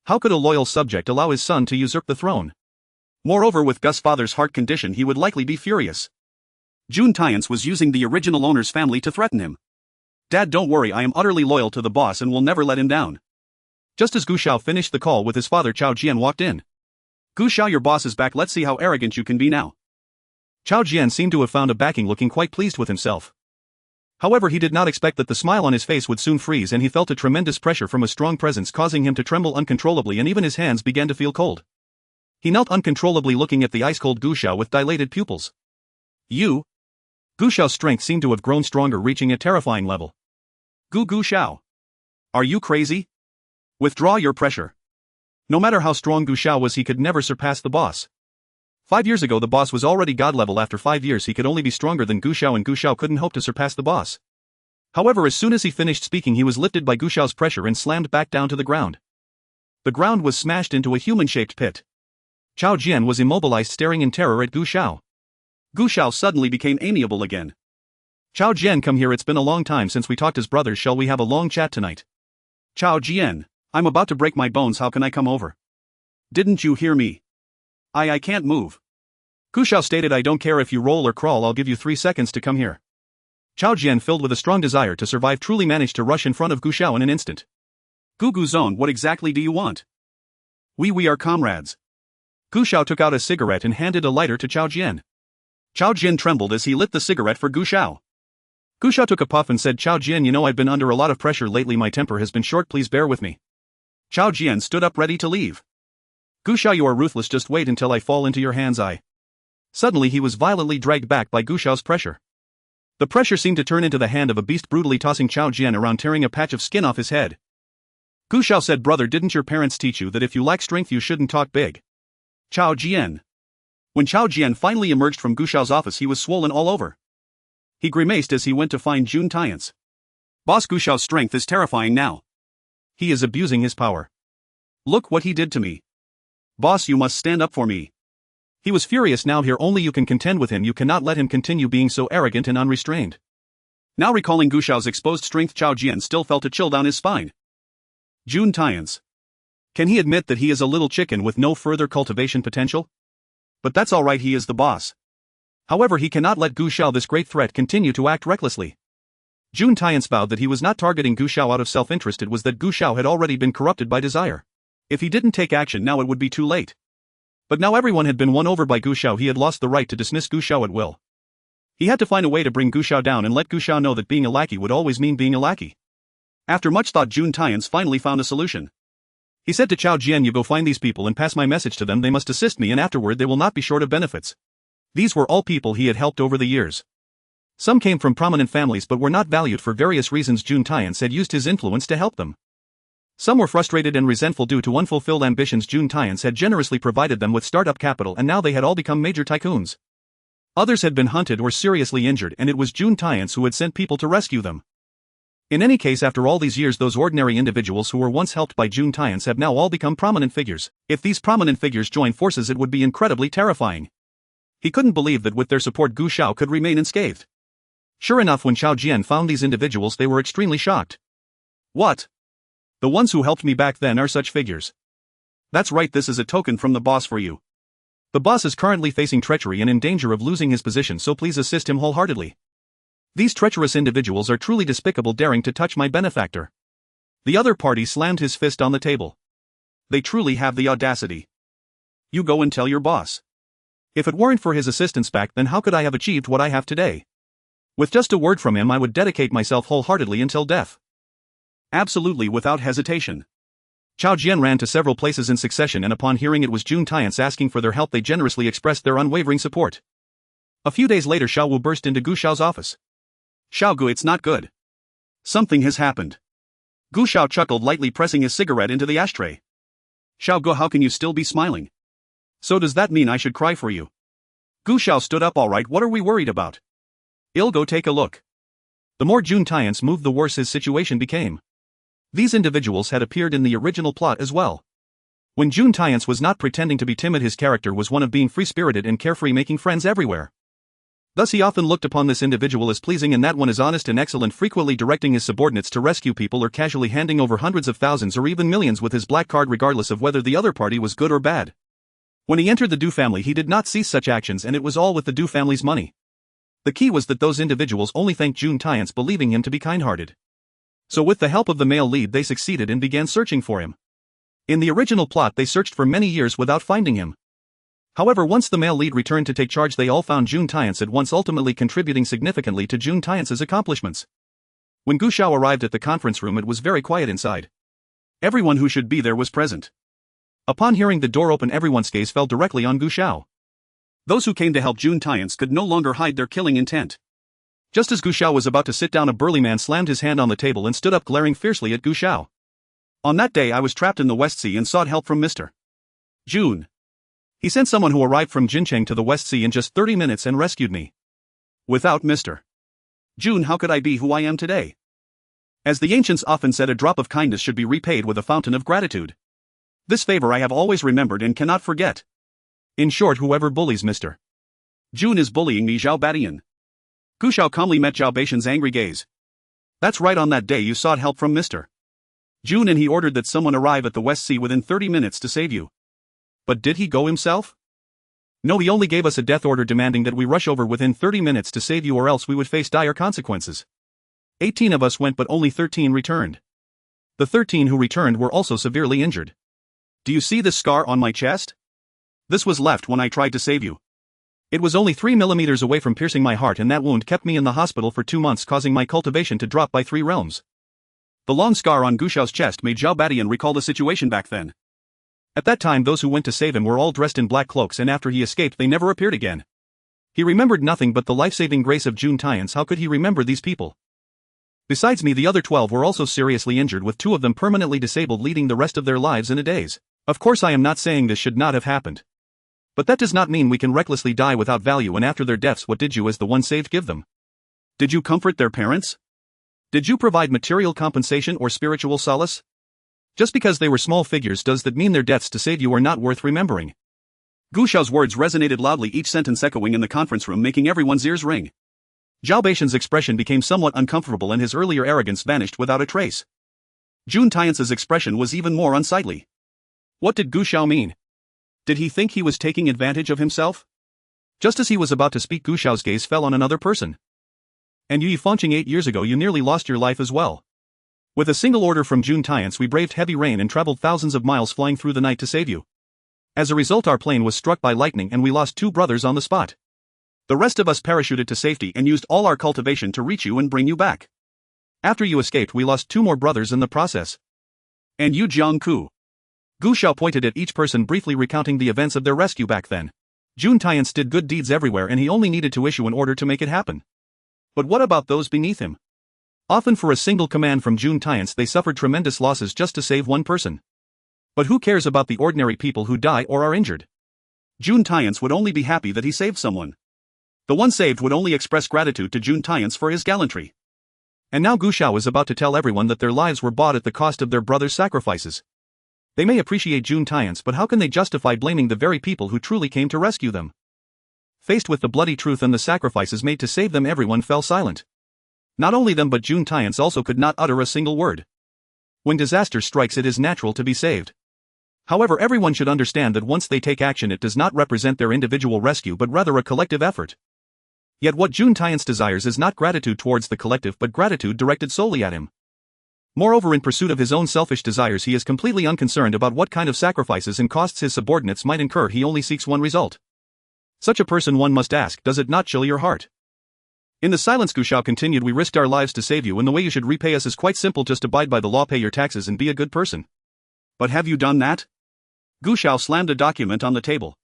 How could a loyal subject allow his son to usurp the throne? Moreover, with Gus' father's heart condition, he would likely be furious. Jun Tian was using the original owner's family to threaten him. Dad, don't worry, I am utterly loyal to the boss and will never let him down. Just as Gu Xiao finished the call with his father, Chao Jian walked in. Gu Xiao, your boss is back, let's see how arrogant you can be now. Chao Jian seemed to have found a backing, looking quite pleased with himself. However, he did not expect that the smile on his face would soon freeze, and he felt a tremendous pressure from a strong presence causing him to tremble uncontrollably, and even his hands began to feel cold. He knelt uncontrollably, looking at the ice-cold Gu Xiao with dilated pupils. You? Gu Xiao's strength seemed to have grown stronger, reaching a terrifying level. Gu Xiao. Are you crazy? Withdraw your pressure. No matter how strong Gu Xiao was, he could never surpass the boss. 5 years ago the boss was already god level. After 5 years he could only be stronger than Gu Xiao, and Gu Xiao couldn't hope to surpass the boss. However, as soon as he finished speaking, he was lifted by Gu Xiao's pressure and slammed back down to the ground. The ground was smashed into a human-shaped pit. Chao Jian was immobilized, staring in terror at Gu Xiao. Gu Xiao suddenly became amiable again. Chao Jian, come here, it's been a long time since we talked as brothers, shall we have a long chat tonight? Chao Jian, I'm about to break my bones, how can I come over? Didn't you hear me? I can't move. Gu Xiao stated, I don't care if you roll or crawl, I'll give you 3 seconds to come here. Chao Jian, filled with a strong desire to survive, truly managed to rush in front of Gu Xiao in an instant. Gu Zone, what exactly do you want? We are comrades. Gu Xiao took out a cigarette and handed a lighter to Chao Jian. Chao Jian trembled as he lit the cigarette for Gu Xiao. Gu Xiao took a puff and said, Chao Jian, you know I've been under a lot of pressure lately, my temper has been short, please bear with me. Chao Jian stood up ready to leave. Gu Xiao, you are ruthless, just wait until I fall into your hands. Suddenly he was violently dragged back by Gu Xiao's pressure. The pressure seemed to turn into the hand of a beast, brutally tossing Chao Jian around, tearing a patch of skin off his head. Gu Xiao said, brother, didn't your parents teach you that if you lack strength you shouldn't talk big? Chao Jian. When Chao Jian finally emerged from Gu Xiao's office, he was swollen all over. He grimaced as he went to find Jun Tian. Boss, Gu Xiao's strength is terrifying now. He is abusing his power. Look what he did to me. Boss, you must stand up for me. He was furious now. Here only you can contend with him, you cannot let him continue being so arrogant and unrestrained. Now recalling Gu Xiao's exposed strength, Chao Jian still felt a chill down his spine. Jun Tian. Can he admit that he is a little chicken with no further cultivation potential? But that's alright, he is the boss. However, he cannot let Gu Xiao, this great threat, continue to act recklessly. Jun Tian vowed that he was not targeting Gu Xiao out of self-interest, it was that Gu Xiao had already been corrupted by desire. If he didn't take action now, it would be too late. But now everyone had been won over by Gu Xiao, he had lost the right to dismiss Gu Xiao at will. He had to find a way to bring Gu Xiao down and let Gu Xiao know that being a lackey would always mean being a lackey. After much thought, Jun Tian finally found a solution. He said to Chao Jian, you go find these people and pass my message to them, they must assist me and afterward they will not be short of benefits. These were all people he had helped over the years. Some came from prominent families but were not valued for various reasons. Jun Tian had used his influence to help them. Some were frustrated and resentful due to unfulfilled ambitions. Jun Tian had generously provided them with startup capital and now they had all become major tycoons. Others had been hunted or seriously injured and it was Jun Tian who had sent people to rescue them. In any case, after all these years, those ordinary individuals who were once helped by Jun Tian have now all become prominent figures. If these prominent figures join forces, it would be incredibly terrifying. He couldn't believe that with their support Gu Xiao could remain unscathed. Sure enough, when Chao Jian found these individuals, they were extremely shocked. What? The ones who helped me back then are such figures? That's right, this is a token from the boss for you. The boss is currently facing treachery and in danger of losing his position, so please assist him wholeheartedly. These treacherous individuals are truly despicable, daring to touch my benefactor. The other party slammed his fist on the table. They truly have the audacity. You go and tell your boss. If it weren't for his assistance back then, how could I have achieved what I have today? With just a word from him, I would dedicate myself wholeheartedly until death. Absolutely, without hesitation. Chao Jian ran to several places in succession, and upon hearing it was Jun Tian asking for their help, they generously expressed their unwavering support. A few days later, Xiao Wu burst into Gu Xiao's office. Xiao Gu, it's not good. Something has happened. Gu Xiao chuckled lightly, pressing his cigarette into the ashtray. Xiao Gu, how can you still be smiling? So does that mean I should cry for you? Gu Xiao stood up. All right, what are we worried about? I'll go take a look. The more Jun Tian moved, the worse his situation became. These individuals had appeared in the original plot as well. When Jun Tian was not pretending to be timid, his character was one of being free-spirited and carefree, making friends everywhere. Thus he often looked upon this individual as pleasing and that one as honest and excellent, frequently directing his subordinates to rescue people or casually handing over hundreds of thousands or even millions with his black card regardless of whether the other party was good or bad. When he entered the Du family he did not cease such actions, and it was all with the Du family's money. The key was that those individuals only thanked June Tyance, believing him to be kind-hearted. So with the help of the male lead they succeeded and began searching for him. In the original plot they searched for many years without finding him. However, once the male lead returned to take charge they all found June Tyance at once, ultimately contributing significantly to June Tyance's accomplishments. When Gu Xiao arrived at the conference room it was very quiet inside. Everyone who should be there was present. Upon hearing the door open everyone's gaze fell directly on Gu Xiao. Those who came to help June Tyance could no longer hide their killing intent. Just as Gu Xiao was about to sit down, a burly man slammed his hand on the table and stood up, glaring fiercely at Gu Xiao. On that day I was trapped in the West Sea and sought help from Mr. June. He sent someone who arrived from Jincheng to the West Sea in just 30 minutes and rescued me. Without Mr. June, how could I be who I am today? As the ancients often said, a drop of kindness should be repaid with a fountain of gratitude. This favor I have always remembered and cannot forget. In short, whoever bullies Mr. June is bullying me, Xiao Badian. Gu Xiao calmly met Zhao Baishan's angry gaze. That's right, on that day you sought help from Mr. June and he ordered that someone arrive at the West Sea within 30 minutes to save you. But did he go himself? No, he only gave us a death order demanding that we rush over within 30 minutes to save you or else we would face dire consequences. 18 of us went but only 13 returned. The 13 who returned were also severely injured. Do you see this scar on my chest? This was left when I tried to save you. It was only 3 millimeters away from piercing my heart, and that wound kept me in the hospital for 2 months, causing my cultivation to drop by 3 realms. The long scar on Gu Xiao's chest made Xiao Badian recall the situation back then. At that time those who went to save him were all dressed in black cloaks, and after he escaped they never appeared again. He remembered nothing but the life-saving grace of June Tyance. How could he remember these people? Besides me, the other 12 were also seriously injured, with 2 of them permanently disabled, leading the rest of their lives in a daze. Of course I am not saying this should not have happened. But that does not mean we can recklessly die without value, and after their deaths what did you as the one saved give them? Did you comfort their parents? Did you provide material compensation or spiritual solace? Just because they were small figures, does that mean their deaths to save you are not worth remembering? Gu Xiao's words resonated loudly, each sentence echoing in the conference room, making everyone's ears ring. Zhao Baishan's expression became somewhat uncomfortable and his earlier arrogance vanished without a trace. June Tyance's expression was even more unsightly. What did Gu Xiao mean? Did he think he was taking advantage of himself? Just as he was about to speak, Gu Xiao's gaze fell on another person. And you, Yifangqing, 8 years ago you nearly lost your life as well. With a single order from June Tyance we braved heavy rain and traveled thousands of miles flying through the night to save you. As a result our plane was struck by lightning and we lost 2 brothers on the spot. The rest of us parachuted to safety and used all our cultivation to reach you and bring you back. After you escaped we lost 2 more brothers in the process. And you, Jiang Ku. Gu Xiao pointed at each person, briefly recounting the events of their rescue back then. June Tyance did good deeds everywhere and he only needed to issue an order to make it happen. But what about those beneath him? Often for a single command from June Tyance they suffered tremendous losses just to save one person. But who cares about the ordinary people who die or are injured? June Tyance would only be happy that he saved someone. The one saved would only express gratitude to June Tyance for his gallantry. And now Gu Xiao is about to tell everyone that their lives were bought at the cost of their brothers' sacrifices. They may appreciate June Tyance, but how can they justify blaming the very people who truly came to rescue them? Faced with the bloody truth and the sacrifices made to save them, everyone fell silent. Not only them but June Tyance also could not utter a single word. When disaster strikes it is natural to be saved. However, everyone should understand that once they take action it does not represent their individual rescue but rather a collective effort. Yet what June Tyance desires is not gratitude towards the collective but gratitude directed solely at him. Moreover, in pursuit of his own selfish desires he is completely unconcerned about what kind of sacrifices and costs his subordinates might incur. He only seeks one result. Such a person, one must ask, does it not chill your heart? In the silence Gu Xiao continued, we risked our lives to save you, and the way you should repay us is quite simple, just abide by the law, pay your taxes and be a good person. But have you done that? Gu Xiao slammed a document on the table.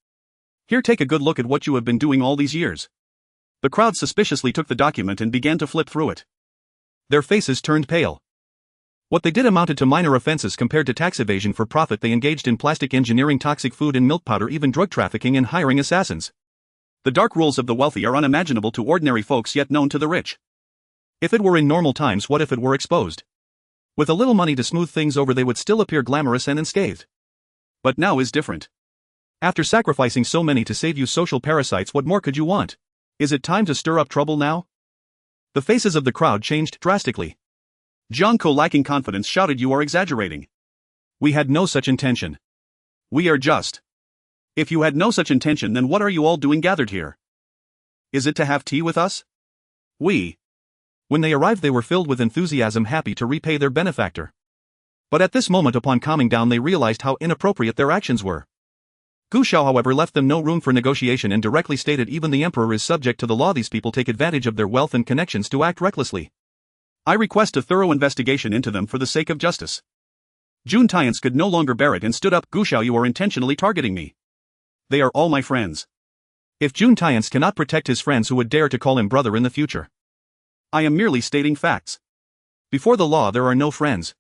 Here, take a good look at what you have been doing all these years. The crowd suspiciously took the document and began to flip through it. Their faces turned pale. What they did amounted to minor offenses compared to tax evasion for profit. They engaged in plastic engineering, toxic food and milk powder, even drug trafficking and hiring assassins. The dark rules of the wealthy are unimaginable to ordinary folks yet known to the rich. If it were in normal times, what if it were exposed? With a little money to smooth things over they would still appear glamorous and unscathed. But now is different. After sacrificing so many to save you social parasites, what more could you want? Is it time to stir up trouble now? The faces of the crowd changed drastically. Jiang Ko, lacking confidence, shouted, "You are exaggerating. We had no such intention. We are just." "If you had no such intention, then what are you all doing gathered here? Is it to have tea with us?" When they arrived, they were filled with enthusiasm, happy to repay their benefactor. But at this moment, upon calming down, they realized how inappropriate their actions were. Gu Xiao, however, left them no room for negotiation and directly stated, "Even the emperor is subject to the law. These people take advantage of their wealth and connections to act recklessly. I request a thorough investigation into them for the sake of justice." Jun Tiance could no longer bear it and stood up. "Gu Xiao, you are intentionally targeting me. They are all my friends. If Jun Tiance cannot protect his friends, who would dare to call him brother in the future? I am merely stating facts. Before the law, there are no friends.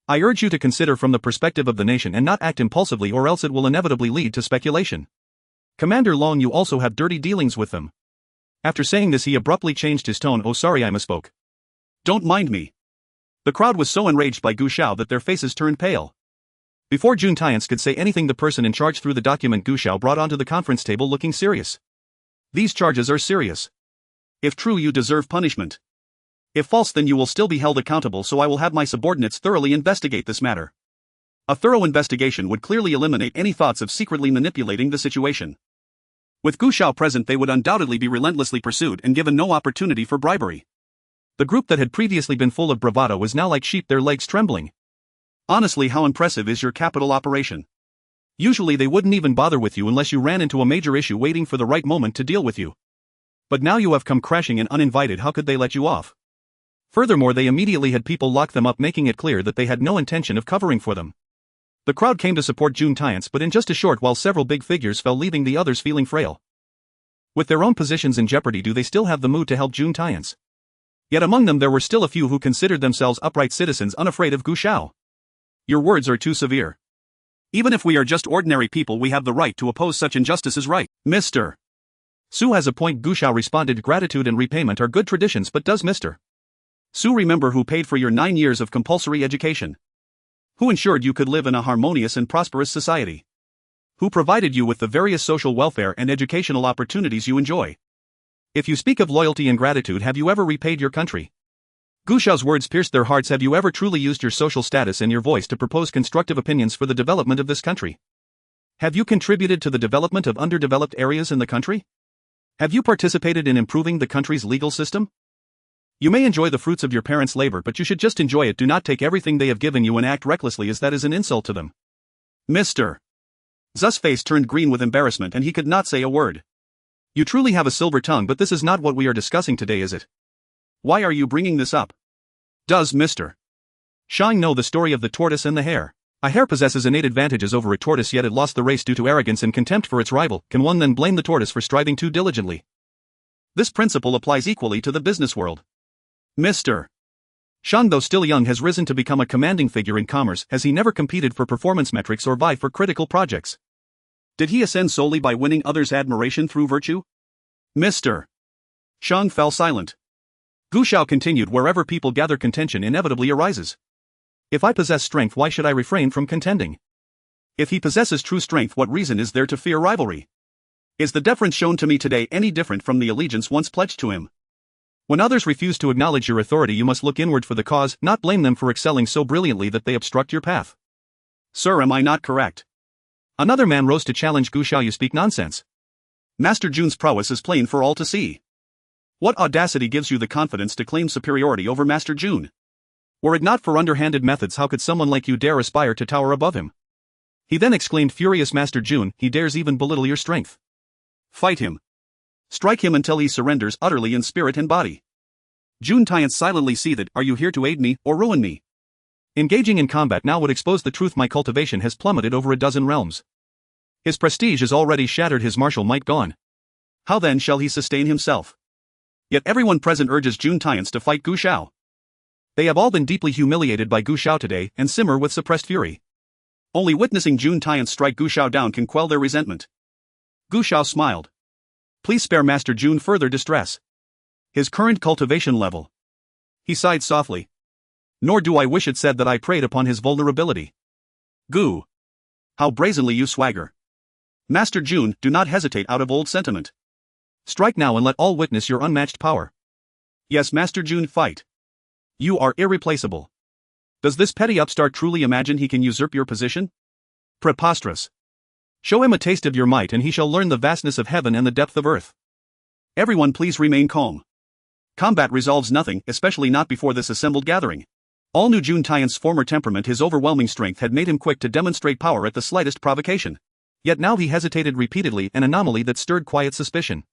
I urge you to consider from the perspective of the nation and not act impulsively, or else it will inevitably lead to speculation. Commander Long, you also have dirty dealings with them." After saying this, he abruptly changed his tone. "Oh, sorry, I misspoke. Don't mind me." The crowd was so enraged by Gu Xiao that their faces turned pale. Before Jun Tiance could say anything, the person in charge threw the document Gu Xiao brought onto the conference table, looking serious. "These charges are serious. If true, you deserve punishment. If false, then you will still be held accountable, so I will have my subordinates thoroughly investigate this matter." A thorough investigation would clearly eliminate any thoughts of secretly manipulating the situation. With Gu Xiao present, they would undoubtedly be relentlessly pursued and given no opportunity for bribery. The group that had previously been full of bravado was now like sheep, their legs trembling. "Honestly, how impressive is your capital operation? Usually they wouldn't even bother with you unless you ran into a major issue, waiting for the right moment to deal with you. But now you have come crashing in uninvited. How could they let you off?" Furthermore, they immediately had people lock them up, making it clear that they had no intention of covering for them. The crowd came to support Jun Tiance, but in just a short while several big figures fell, leaving the others feeling frail. With their own positions in jeopardy, do they still have the mood to help Jun Tiance? Yet among them there were still a few who considered themselves upright citizens, unafraid of Gu Xiao. "Your words are too severe. Even if we are just ordinary people, we have the right to oppose such injustices, right?" "Mr. Su has a point," Gu Xiao responded. "Gratitude and repayment are good traditions, but does Mr. Su remember who paid for your 9 years of compulsory education? Who ensured you could live in a harmonious and prosperous society? Who provided you with the various social welfare and educational opportunities you enjoy? If you speak of loyalty and gratitude, have you ever repaid your country?" Gu Xiao's words pierced their hearts. "Have you ever truly used your social status and your voice to propose constructive opinions for the development of this country? Have you contributed to the development of underdeveloped areas in the country? Have you participated in improving the country's legal system? You may enjoy the fruits of your parents' labor, but you should just enjoy it. Do not take everything they have given you and act recklessly, as that is an insult to them." Mr. Zu's face turned green with embarrassment and he could not say a word. "You truly have a silver tongue, but this is not what we are discussing today, is it? Why are you bringing this up? Does Mr. Shang know the story of the tortoise and the hare? A hare possesses innate advantages over a tortoise, yet it lost the race due to arrogance and contempt for its rival. Can one then blame the tortoise for striving too diligently? This principle applies equally to the business world. Mr. Shang, though still young, has risen to become a commanding figure in commerce. Has he never competed for performance metrics or vie for critical projects? Did he ascend solely by winning others' admiration through virtue?" Mr. Shang fell silent. Gu Xiao continued, "Wherever people gather, contention inevitably arises. If I possess strength, why should I refrain from contending? If he possesses true strength, what reason is there to fear rivalry? Is the deference shown to me today any different from the allegiance once pledged to him? When others refuse to acknowledge your authority, you must look inward for the cause, not blame them for excelling so brilliantly that they obstruct your path." "Sir, am I not correct?" Another man rose to challenge Gu Xiao. "You speak nonsense. Master Jun's prowess is plain for all to see. What audacity gives you the confidence to claim superiority over Master Jun? Were it not for underhanded methods, how could someone like you dare aspire to tower above him?" He then exclaimed, "Furious Master Jun, he dares even belittle your strength. Fight him. Strike him until he surrenders utterly in spirit and body." Jun Tiance silently seethed. "Are you here to aid me, or ruin me? Engaging in combat now would expose the truth. My cultivation has plummeted over a dozen realms. His prestige is already shattered, his martial might gone. How then shall he sustain himself?" Yet everyone present urges Jun Tiance to fight Gu Xiao. They have all been deeply humiliated by Gu Xiao today and simmer with suppressed fury. Only witnessing Jun Tiance strike Gu Xiao down can quell their resentment. Gu Xiao smiled. "Please spare Master Jun further distress. His current cultivation level." He sighed softly. "Nor do I wish it said that I preyed upon his vulnerability. Gu, how brazenly you swagger. Master Jun, do not hesitate out of old sentiment. Strike now and let all witness your unmatched power. Yes, Master Jun, fight. You are irreplaceable. Does this petty upstart truly imagine he can usurp your position? Preposterous. Show him a taste of your might and he shall learn the vastness of heaven and the depth of earth. Everyone please remain calm. Combat resolves nothing, especially not before this assembled gathering. All knew Jun Tian's former temperament. His overwhelming strength had made him quick to demonstrate power at the slightest provocation. Yet now he hesitated repeatedly, an anomaly that stirred quiet suspicion.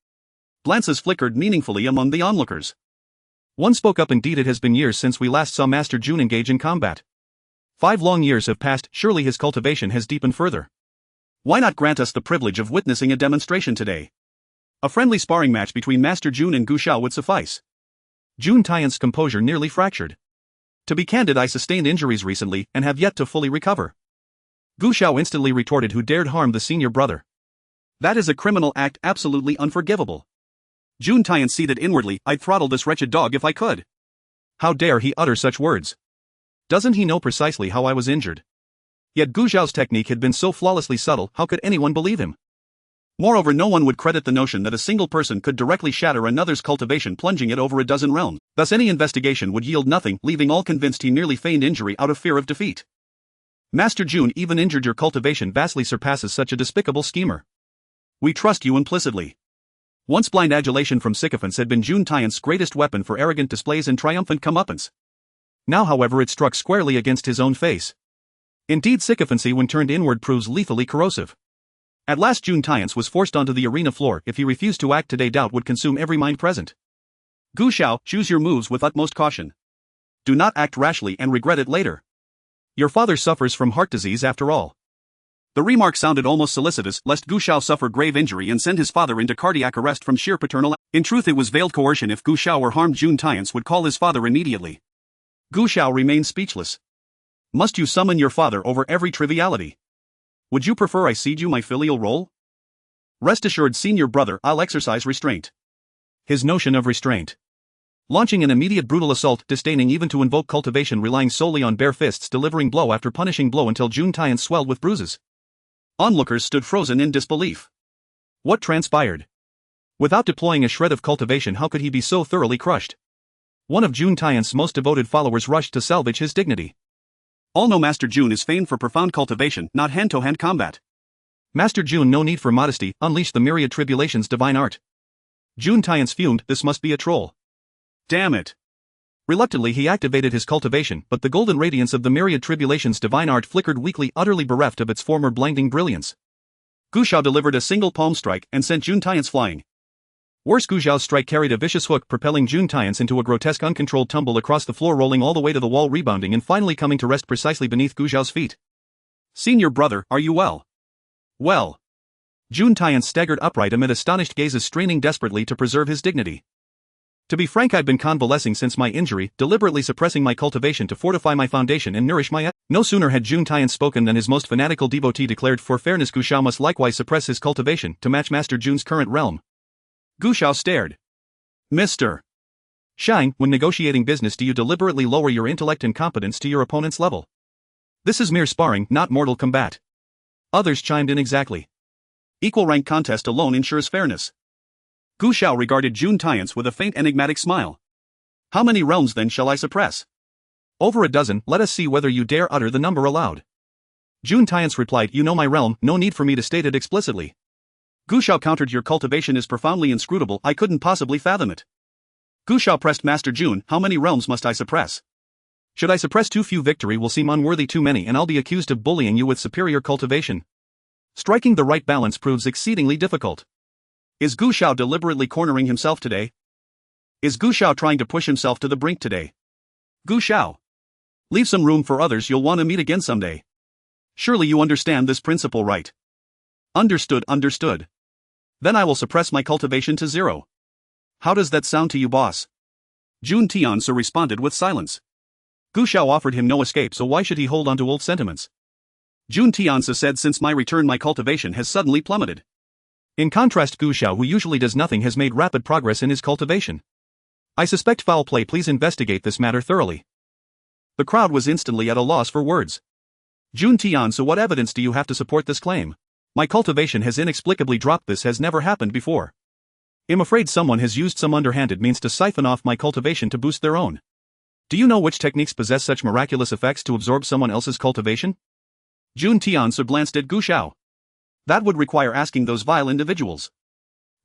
Glances flickered meaningfully among the onlookers. One spoke up. Indeed, it has been years since we last saw Master Jun engage in combat. 5 long years have passed, surely his cultivation has deepened further. Why not grant us the privilege of witnessing a demonstration today? A friendly sparring match between Master Jun and Gu Xiao would suffice. Jun Tian's composure nearly fractured. To be candid, I sustained injuries recently and have yet to fully recover. Gu Xiao instantly retorted, who dared harm the senior brother? That is a criminal act, absolutely unforgivable. Jun Tian seethed inwardly, I'd throttle this wretched dog if I could. How dare he utter such words? Doesn't he know precisely how I was injured? Yet Gu Xiao's technique had been so flawlessly subtle, how could anyone believe him? Moreover, no one would credit the notion that a single person could directly shatter another's cultivation, plunging it over a dozen realms. Thus any investigation would yield nothing, leaving all convinced he merely feigned injury out of fear of defeat. Master Jun, even injured, your cultivation vastly surpasses such a despicable schemer. We trust you implicitly. Once blind adulation from sycophants had been Jun Tian's greatest weapon for arrogant displays and triumphant comeuppance. Now, however, it struck squarely against his own face. Indeed, sycophancy when turned inward proves lethally corrosive. At last Jun Tian was forced onto the arena floor. If he refused to act today, doubt would consume every mind present. Gu Xiao, choose your moves with utmost caution. Do not act rashly and regret it later. Your father suffers from heart disease after all. The remark sounded almost solicitous, lest Gu Xiao suffer grave injury and send his father into cardiac arrest from sheer paternal. In truth, it was veiled coercion. If Gu Xiao were harmed, Jun Tian would call his father immediately. Gu Xiao remained speechless. Must you summon your father over every triviality? Would you prefer I cede you my filial role? Rest assured, senior brother, I'll exercise restraint. His notion of restraint. Launching an immediate brutal assault, disdaining even to invoke cultivation, relying solely on bare fists, delivering blow after punishing blow until Jun Tian swelled with bruises. Onlookers stood frozen in disbelief. What transpired? Without deploying a shred of cultivation, how could he be so thoroughly crushed? One of Jun Tian's most devoted followers rushed to salvage his dignity. All know Master Jun is famed for profound cultivation, not hand-to-hand combat. Master Jun, no need for modesty, unleash the myriad tribulations divine art. Jun Tian fumed, this must be a troll. Damn it. Reluctantly he activated his cultivation, but the golden radiance of the myriad tribulations divine art flickered weakly, utterly bereft of its former blinding brilliance. Gu Xiao delivered a single palm strike and sent Jun Tian flying. Worse, Gu Xiao's strike carried a vicious hook, propelling Jun Tian into a grotesque uncontrolled tumble across the floor, rolling all the way to the wall, rebounding and finally coming to rest precisely beneath Gu Xiao's feet. Senior brother, are you well? Well. Jun Tian staggered upright amid astonished gazes, straining desperately to preserve his dignity. To be frank, I've been convalescing since my injury, deliberately suppressing my cultivation to fortify my foundation and nourish my. No sooner had Jun Tian spoken than his most fanatical devotee declared, for fairness Gu Xiao must likewise suppress his cultivation to match Master Jun's current realm. Gu Xiao stared. Mr. Shine, when negotiating business, do you deliberately lower your intellect and competence to your opponent's level? This is mere sparring, not mortal combat. Others chimed in exactly. Equal rank contest alone ensures fairness. Gu Xiao regarded Jun Tian with a faint enigmatic smile. How many realms then shall I suppress? Over a dozen. Let us see whether you dare utter the number aloud. Jun Tian replied, you know my realm, no need for me to state it explicitly. Gu Xiao countered, your cultivation is profoundly inscrutable, I couldn't possibly fathom it. Gu Xiao pressed Master Jun, how many realms must I suppress? Should I suppress too few, victory will seem unworthy, too many, and I'll be accused of bullying you with superior cultivation. Striking the right balance proves exceedingly difficult. Is Gu Xiao deliberately cornering himself today? Is Gu Xiao trying to push himself to the brink today? Gu Xiao. Leave some room for others, you'll want to meet again someday. Surely you understand this principle, right? Understood, understood. Then I will suppress my cultivation to 0. How does that sound to you, boss? Jun Tian responded with silence. Gu Xiao offered him no escape, so why should he hold on to old sentiments? Jun Tian said, since my return my cultivation has suddenly plummeted. In contrast, Gu Xiao, who usually does nothing, has made rapid progress in his cultivation. I suspect foul play, please investigate this matter thoroughly. The crowd was instantly at a loss for words. Jun Tian, so what evidence do you have to support this claim? My cultivation has inexplicably dropped, this has never happened before. I'm afraid someone has used some underhanded means to siphon off my cultivation to boost their own. Do you know which techniques possess such miraculous effects to absorb someone else's cultivation? Jun Tiansu glanced at Gu Xiao. That would require asking those vile individuals.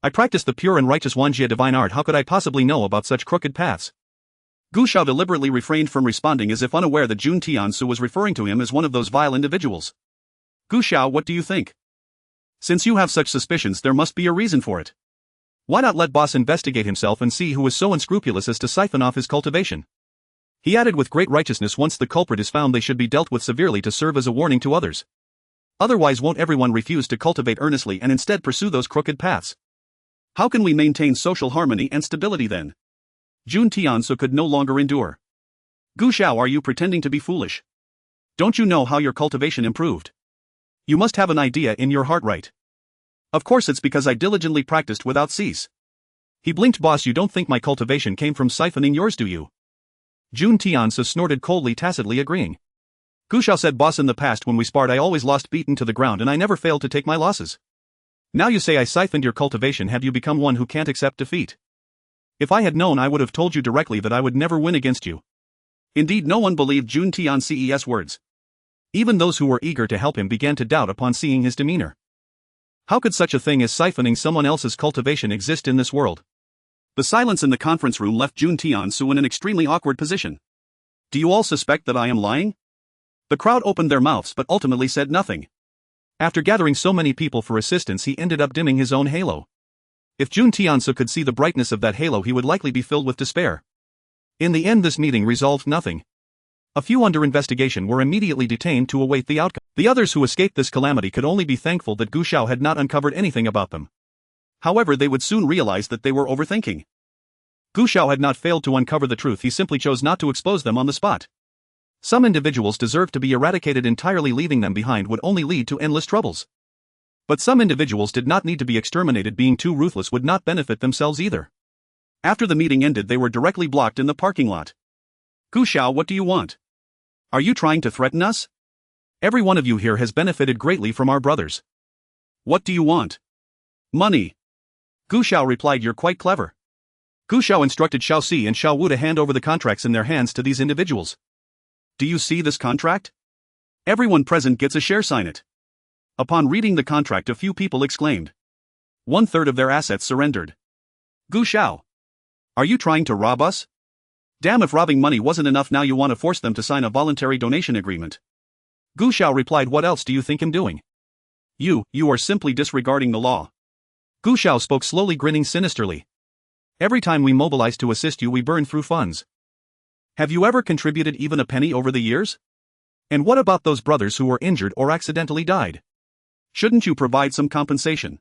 I practice the pure and righteous Wanjie divine art, how could I possibly know about such crooked paths? Gu Xiao deliberately refrained from responding as if unaware that Jun Tiansu was referring to him as one of those vile individuals. Gu Xiao, what do you think? Since you have such suspicions, there must be a reason for it. Why not let boss investigate himself and see who was so unscrupulous as to siphon off his cultivation? He added with great righteousness, once the culprit is found they should be dealt with severely to serve as a warning to others. Otherwise won't everyone refuse to cultivate earnestly and instead pursue those crooked paths? How can we maintain social harmony and stability then? Jun Tiansu could no longer endure. Gu Xiao, are you pretending to be foolish? Don't you know how your cultivation improved? You must have an idea in your heart, right? Of course it's because I diligently practiced without cease. He blinked. Boss, you don't think my cultivation came from siphoning yours, do you? Jun Tiansu snorted coldly, tacitly agreeing. Gu Xiao said, boss, in the past when we sparred I always lost beaten to the ground and I never failed to take my losses. Now you say I siphoned your cultivation, have you become one who can't accept defeat? If I had known I would have told you directly that I would never win against you. Indeed, no one believed Jun Tiansu's words. Even those who were eager to help him began to doubt upon seeing his demeanor. How could such a thing as siphoning someone else's cultivation exist in this world? The silence in the conference room left Jun Tiansu in an extremely awkward position. Do you all suspect that I am lying? The crowd opened their mouths but ultimately said nothing. After gathering so many people for assistance, he ended up dimming his own halo. If Jun Tiansu could see the brightness of that halo, he would likely be filled with despair. In the end, this meeting resolved nothing. A few under investigation were immediately detained to await the outcome. The others who escaped this calamity could only be thankful that Gu Xiao had not uncovered anything about them. However, they would soon realize that they were overthinking. Gu Xiao had not failed to uncover the truth, he simply chose not to expose them on the spot. Some individuals deserve to be eradicated entirely, leaving them behind would only lead to endless troubles. But some individuals did not need to be exterminated, being too ruthless would not benefit themselves either. After the meeting ended, they were directly blocked in the parking lot. Gu Xiao, what do you want? Are you trying to threaten us? Every one of you here has benefited greatly from our brothers. What do you want? Money. Gu Xiao replied, you're quite clever. Gu Xiao instructed Xiao Si and Xiao Wu to hand over the contracts in their hands to these individuals. Do you see this contract? Everyone present gets a share, sign it. Upon reading the contract, a few people exclaimed. 1/3 of their assets surrendered. Gu Xiao. Are you trying to rob us? Damn, if robbing money wasn't enough, now you want to force them to sign a voluntary donation agreement. Gu Xiao replied, what else do you think I'm doing? You are simply disregarding the law. Gu Xiao spoke slowly, grinning sinisterly. Every time we mobilize to assist you, we burn through funds. Have you ever contributed even a penny over the years? And what about those brothers who were injured or accidentally died? Shouldn't you provide some compensation?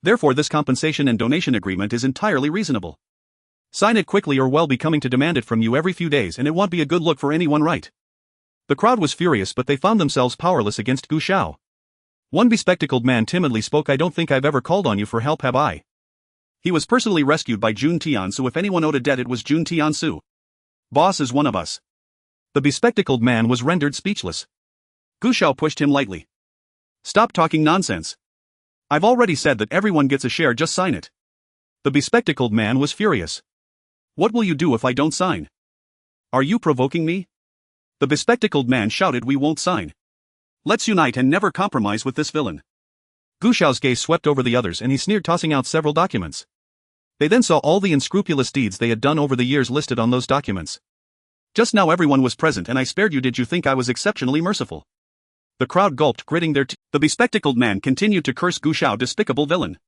Therefore, this compensation and donation agreement is entirely reasonable. Sign it quickly or we'll be coming to demand it from you every few days, and it won't be a good look for anyone, right? The crowd was furious, but they found themselves powerless against Gu Xiao. One bespectacled man timidly spoke, I don't think I've ever called on you for help, have I? He was personally rescued by Jun Tiansu. If anyone owed a debt, it was Jun Tiansu. Boss is one of us. The bespectacled man was rendered speechless. Gu Xiao pushed him lightly. Stop talking nonsense. I've already said that everyone gets a share, just sign it. The bespectacled man was furious. What will you do if I don't sign? Are you provoking me? The bespectacled man shouted, we won't sign. Let's unite and never compromise with this villain. Gu Xiao's gaze swept over the others and he sneered, tossing out several documents. They then saw all the unscrupulous deeds they had done over the years listed on those documents. Just now everyone was present and I spared you. Did you think I was exceptionally merciful? The crowd gulped, gritting their teeth. The bespectacled man continued to curse Gu Xiao, despicable villain.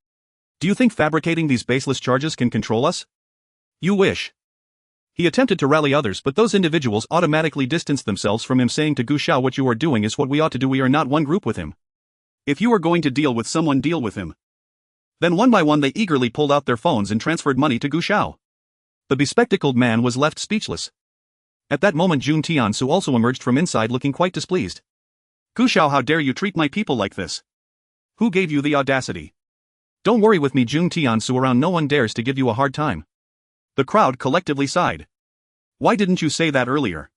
Do you think fabricating these baseless charges can control us? You wish. He attempted to rally others, but those individuals automatically distanced themselves from him, saying to Gu Xiao, what you are doing is what we ought to do. We are not one group with him. If you are going to deal with someone, deal with him. Then one by one they eagerly pulled out their phones and transferred money to Gu Xiao. The bespectacled man was left speechless. At that moment Jun Tiansu also emerged from inside, looking quite displeased. Gu Xiao, how dare you treat my people like this? Who gave you the audacity? Don't worry with me, Jun Tiansu, around no one dares to give you a hard time. The crowd collectively sighed. Why didn't you say that earlier?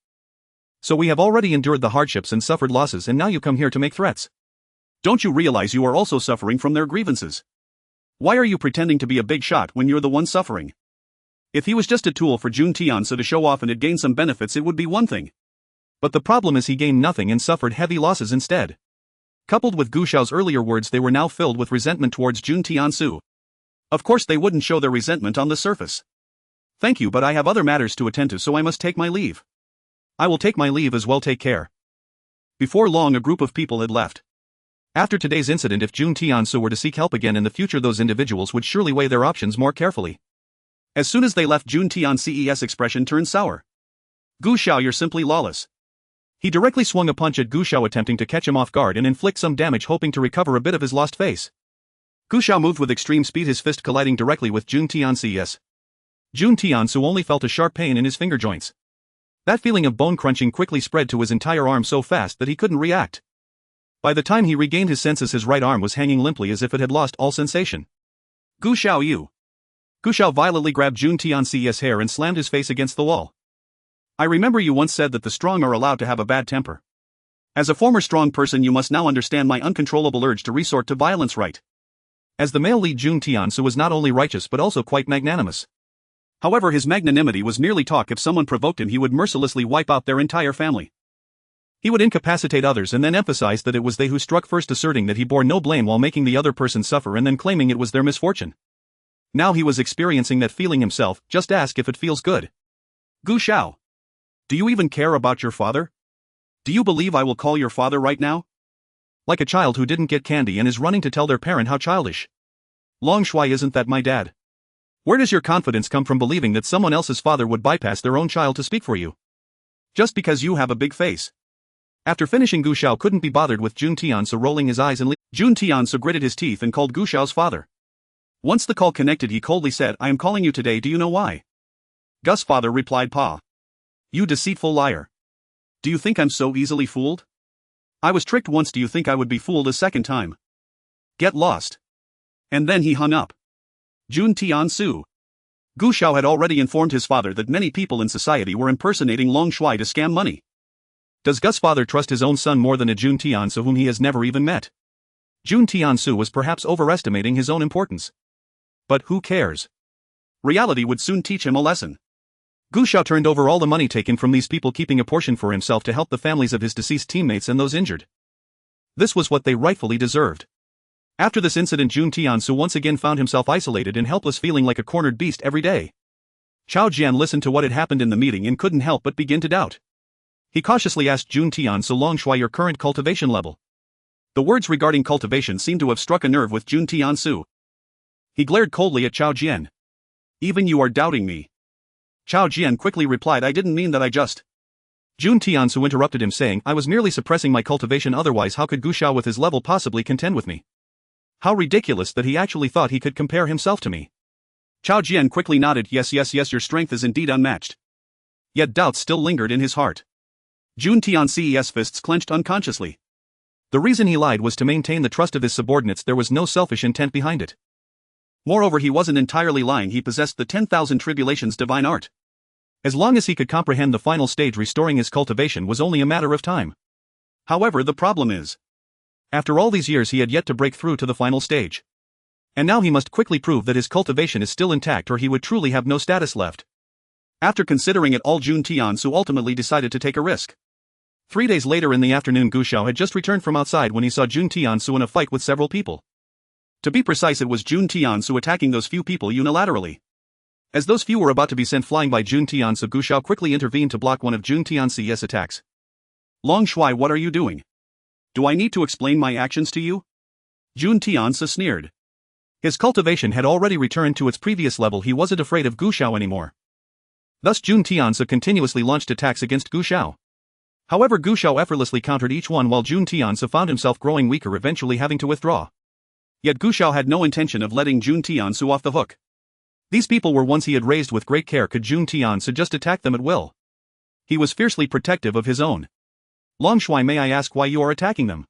So we have already endured the hardships and suffered losses, and now you come here to make threats. Don't you realize you are also suffering from their grievances? Why are you pretending to be a big shot when you're the one suffering? If he was just a tool for Jun Tiansu to show off and had gained some benefits, it would be one thing. But the problem is he gained nothing and suffered heavy losses instead. Coupled with Gu Xiao's earlier words, they were now filled with resentment towards Jun Tiansu. Of course they wouldn't show their resentment on the surface. Thank you, but I have other matters to attend to, so I must take my leave. I will take my leave as well, take care. Before long a group of people had left. After today's incident, if Jun Tiansu were to seek help again in the future, those individuals would surely weigh their options more carefully. As soon as they left, Jun Tian's expression turned sour. Gu Xiao, you're simply lawless. He directly swung a punch at Gu Xiao, attempting to catch him off guard and inflict some damage, hoping to recover a bit of his lost face. Gu Xiao moved with extreme speed, his fist colliding directly with Jun Tian's. Jun Tiansu only felt a sharp pain in his finger joints. That feeling of bone crunching quickly spread to his entire arm so fast that he couldn't react. By the time he regained his senses, his right arm was hanging limply as if it had lost all sensation. Gu Xiao, you! Gu Xiao violently grabbed Jun Tian's hair and slammed his face against the wall. I remember you once said that the strong are allowed to have a bad temper. As a former strong person, you must now understand my uncontrollable urge to resort to violence, right? As the male lead, Jun Tiansu was not only righteous but also quite magnanimous. However, his magnanimity was merely talk. If someone provoked him, he would mercilessly wipe out their entire family. He would incapacitate others and then emphasize that it was they who struck first, asserting that he bore no blame while making the other person suffer and then claiming it was their misfortune. Now he was experiencing that feeling himself. Just ask if it feels good. Gu Xiao. Do you even care about your father? Do you believe I will call your father right now? Like a child who didn't get candy and is running to tell their parent how childish. Long Shui, isn't that my dad? Where does your confidence come from, believing that someone else's father would bypass their own child to speak for you? Just because you have a big face. After finishing, Gu Xiao couldn't be bothered with Jun Tiansu rolling his eyes and Jun Tiansu gritted his teeth and called Gu Xiao's father. Once the call connected, he coldly said, I am calling you today, do you know why? Gus' father replied, Pa. You deceitful liar. Do you think I'm so easily fooled? I was tricked once, do you think I would be fooled a second time? Get lost. And then he hung up. Jun Tiansu. Gu Xiao had already informed his father that many people in society were impersonating Long Shui to scam money. Does Gus' father trust his own son more than a Jun Tiansu whom he has never even met? Jun Tiansu was perhaps overestimating his own importance. But who cares? Reality would soon teach him a lesson. Gu Xiao turned over all the money taken from these people, keeping a portion for himself to help the families of his deceased teammates and those injured. This was what they rightfully deserved. After this incident, Jun Tiansu once again found himself isolated and helpless, feeling like a cornered beast every day. Chao Jian listened to what had happened in the meeting and couldn't help but begin to doubt. He cautiously asked Jun Tiansu, Long Shui, your current cultivation level. The words regarding cultivation seemed to have struck a nerve with Jun Tiansu. He glared coldly at Chao Jian. Even you are doubting me. Chao Jian quickly replied, I didn't mean that, I just... Jun Tiansu interrupted him, saying, I was merely suppressing my cultivation, otherwise how could Gu Xiao with his level possibly contend with me? How ridiculous that he actually thought he could compare himself to me. Chao Jian quickly nodded, yes, your strength is indeed unmatched. Yet doubts still lingered in his heart. Jun Tian's fists clenched unconsciously. The reason he lied was to maintain the trust of his subordinates. There was no selfish intent behind it. Moreover, he wasn't entirely lying, he possessed the 10,000 tribulations divine art. As long as he could comprehend the final stage, restoring his cultivation was only a matter of time. However, the problem is, after all these years he had yet to break through to the final stage. And now he must quickly prove that his cultivation is still intact, or he would truly have no status left. After considering it all, Jun Tiansu ultimately decided to take a risk. 3 days later in the afternoon, Gu Xiao had just returned from outside when he saw Jun Tiansu in a fight with several people. To be precise, it was Jun Tiansu attacking those few people unilaterally. As those few were about to be sent flying by Jun Tiansu, Gu Xiao quickly intervened to block one of Jun Tian's attacks. Long Shui, what are you doing? Do I need to explain my actions to you? Jun Tiansu sneered. His cultivation had already returned to its previous level, he wasn't afraid of Gu Xiao anymore. Thus Jun Tiansu continuously launched attacks against Gu Xiao. However, Gu Xiao effortlessly countered each one while Jun Tiansu found himself growing weaker, eventually having to withdraw. Yet Gu Xiao had no intention of letting Jun Tiansu off the hook. These people were ones he had raised with great care. Could Jun Tiansu just attack them at will? He was fiercely protective of his own. Long Shui, may I ask why you are attacking them?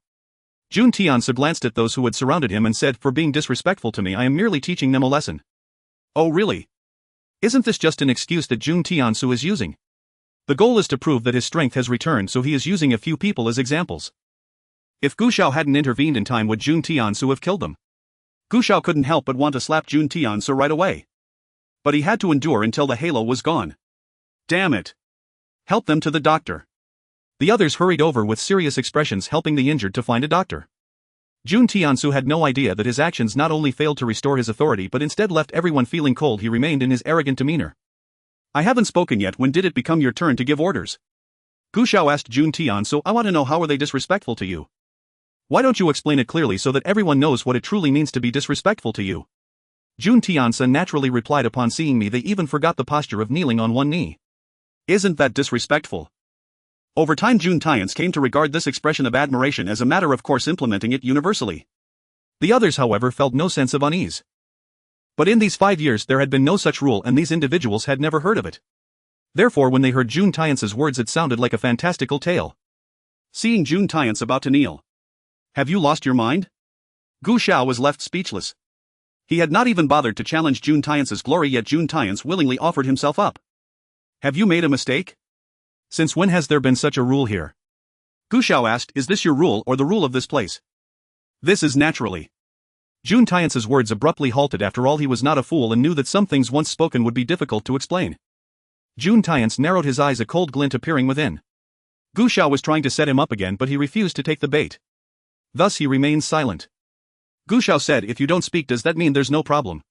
Jun Tiansu glanced at those who had surrounded him and said, for being disrespectful to me, I am merely teaching them a lesson. Oh really? Isn't this just an excuse that Jun Tiansu is using? The goal is to prove that his strength has returned, so he is using a few people as examples. If Gu Xiao hadn't intervened in time, would Jun Tiansu have killed them? Gu Xiao couldn't help but want to slap Jun Tiansu right away. But he had to endure until the halo was gone. Damn it. Help them to the doctor. The others hurried over with serious expressions, helping the injured to find a doctor. Jun Tiansu had no idea that his actions not only failed to restore his authority but instead left everyone feeling cold. He remained in his arrogant demeanor. I haven't spoken yet. When did it become your turn to give orders? Gu Xiao asked Jun Tiansu. I want to know, how are they disrespectful to you? Why don't you explain it clearly so that everyone knows what it truly means to be disrespectful to you? Jun Tiansu naturally replied. Upon seeing me, they even forgot the posture of kneeling on one knee. Isn't that disrespectful? Over time, Jun Tiansu came to regard this expression of admiration as a matter of course, implementing it universally. The others, however, felt no sense of unease. But in these 5 years there had been no such rule, and these individuals had never heard of it. Therefore, when they heard Jun Tiansu's words, it sounded like a fantastical tale. Seeing Jun Tiansu about to kneel. Have you lost your mind? Gu Xiao was left speechless. He had not even bothered to challenge Jun Tiansu's glory, yet Jun Tiansu willingly offered himself up. Have you made a mistake? Since when has there been such a rule here? Gu Xiao asked. Is this your rule or the rule of this place? This is naturally. Jun Tiansu's words abruptly halted. After all, he was not a fool and knew that some things once spoken would be difficult to explain. Jun Tiansu narrowed his eyes, a cold glint appearing within. Gu Xiao was trying to set him up again, but he refused to take the bait. Thus he remained silent. Gu Xiao said, if you don't speak, does that mean there's no problem?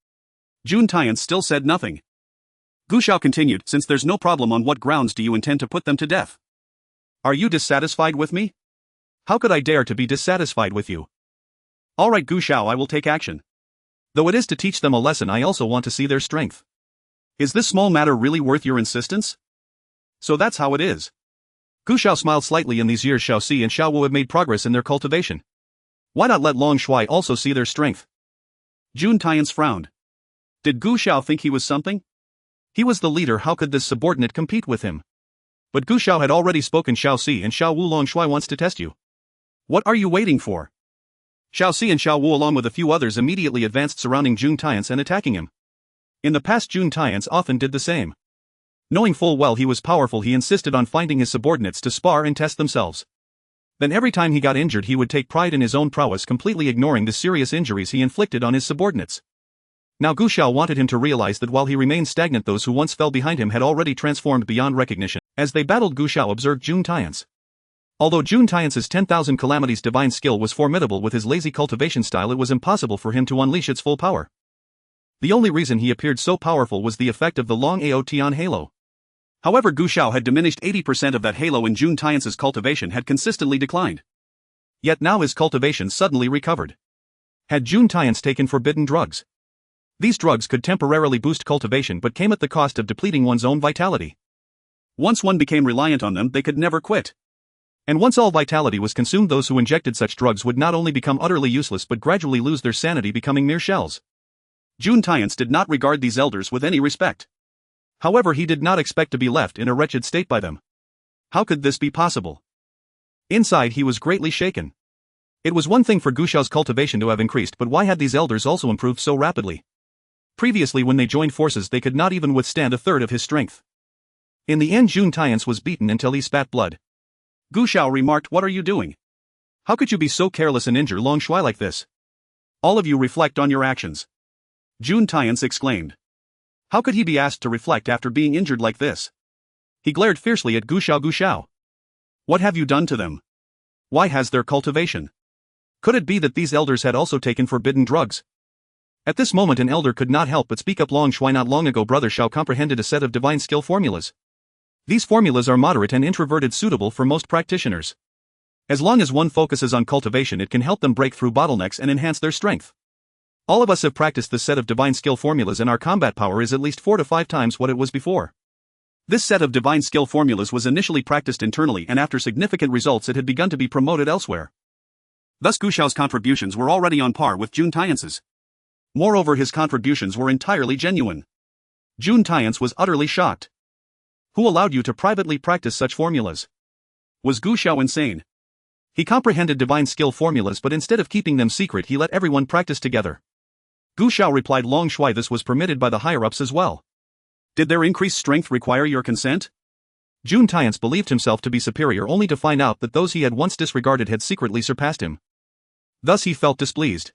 Jun Tiansu still said nothing. Gu Xiao continued, since there's no problem, on what grounds do you intend to put them to death? Are you dissatisfied with me? How could I dare to be dissatisfied with you? Alright Gu Xiao, I will take action. Though it is to teach them a lesson, I also want to see their strength. Is this small matter really worth your insistence? So that's how it is. Gu Xiao smiled slightly. In these years, Xiao Si and Xiao Wu have made progress in their cultivation. Why not let Long Shuai also see their strength? Jun Tiansu frowned. Did Gu Xiao think he was something? He was the leader, how could this subordinate compete with him? But Gu Xiao had already spoken. Xiao Si and Xiao Wu, Long Shuai wants to test you. What are you waiting for? Xiao Si and Xiao Wu along with a few others immediately advanced, surrounding Jun Tiansu and attacking him. In the past, Jun Tiansu often did the same. Knowing full well he was powerful, he insisted on finding his subordinates to spar and test themselves. Then every time he got injured, he would take pride in his own prowess, completely ignoring the serious injuries he inflicted on his subordinates. Now Gu Xiao wanted him to realize that while he remained stagnant, those who once fell behind him had already transformed beyond recognition. As they battled, Gu Xiao observed Jun Tiansu. Although Jun Tiansu's 10,000 calamities divine skill was formidable, with his lazy cultivation style it was impossible for him to unleash its full power. The only reason he appeared so powerful was the effect of the long Aotian halo. However, Gu Xiao had diminished 80% of that halo, and Jun Tiansu's cultivation had consistently declined. Yet now his cultivation suddenly recovered. Had Jun Tiansu taken forbidden drugs? These drugs could temporarily boost cultivation but came at the cost of depleting one's own vitality. Once one became reliant on them, they could never quit. And once all vitality was consumed, those who injected such drugs would not only become utterly useless but gradually lose their sanity, becoming mere shells. Jun Tiansu did not regard these elders with any respect. However, he did not expect to be left in a wretched state by them. How could this be possible? Inside he was greatly shaken. It was one thing for Gu Xiao's cultivation to have increased, but why had these elders also improved so rapidly? Previously, when they joined forces, they could not even withstand a third of his strength. In the end, Jun Tiansu was beaten until he spat blood. Gu Xiao remarked, what are you doing? How could you be so careless and injure Long Shuai like this? All of you reflect on your actions. Jun Tiansu exclaimed. How could he be asked to reflect after being injured like this? He glared fiercely at Gu Xiao. Gu Xiao. What have you done to them? Why has their cultivation? Could it be that these elders had also taken forbidden drugs? At this moment an elder could not help but speak up. Long Shuai, not long ago Brother Xiao comprehended a set of divine skill formulas. These formulas are moderate and introverted, suitable for most practitioners. As long as one focuses on cultivation, it can help them break through bottlenecks and enhance their strength. All of us have practiced this set of divine skill formulas, and our combat power is at least 4 to 5 times what it was before. This set of divine skill formulas was initially practiced internally, and after significant results it had begun to be promoted elsewhere. Thus Gu Xiao's contributions were already on par with Jun Tiansu's. Moreover, his contributions were entirely genuine. Jun Tiansu was utterly shocked. Who allowed you to privately practice such formulas? Was Gu Xiao insane? He comprehended divine skill formulas, but instead of keeping them secret, he let everyone practice together. Gu Xiao replied, Long Shuai, this was permitted by the higher-ups as well. Did their increased strength require your consent? Jun Tiansu believed himself to be superior, only to find out that those he had once disregarded had secretly surpassed him. Thus he felt displeased.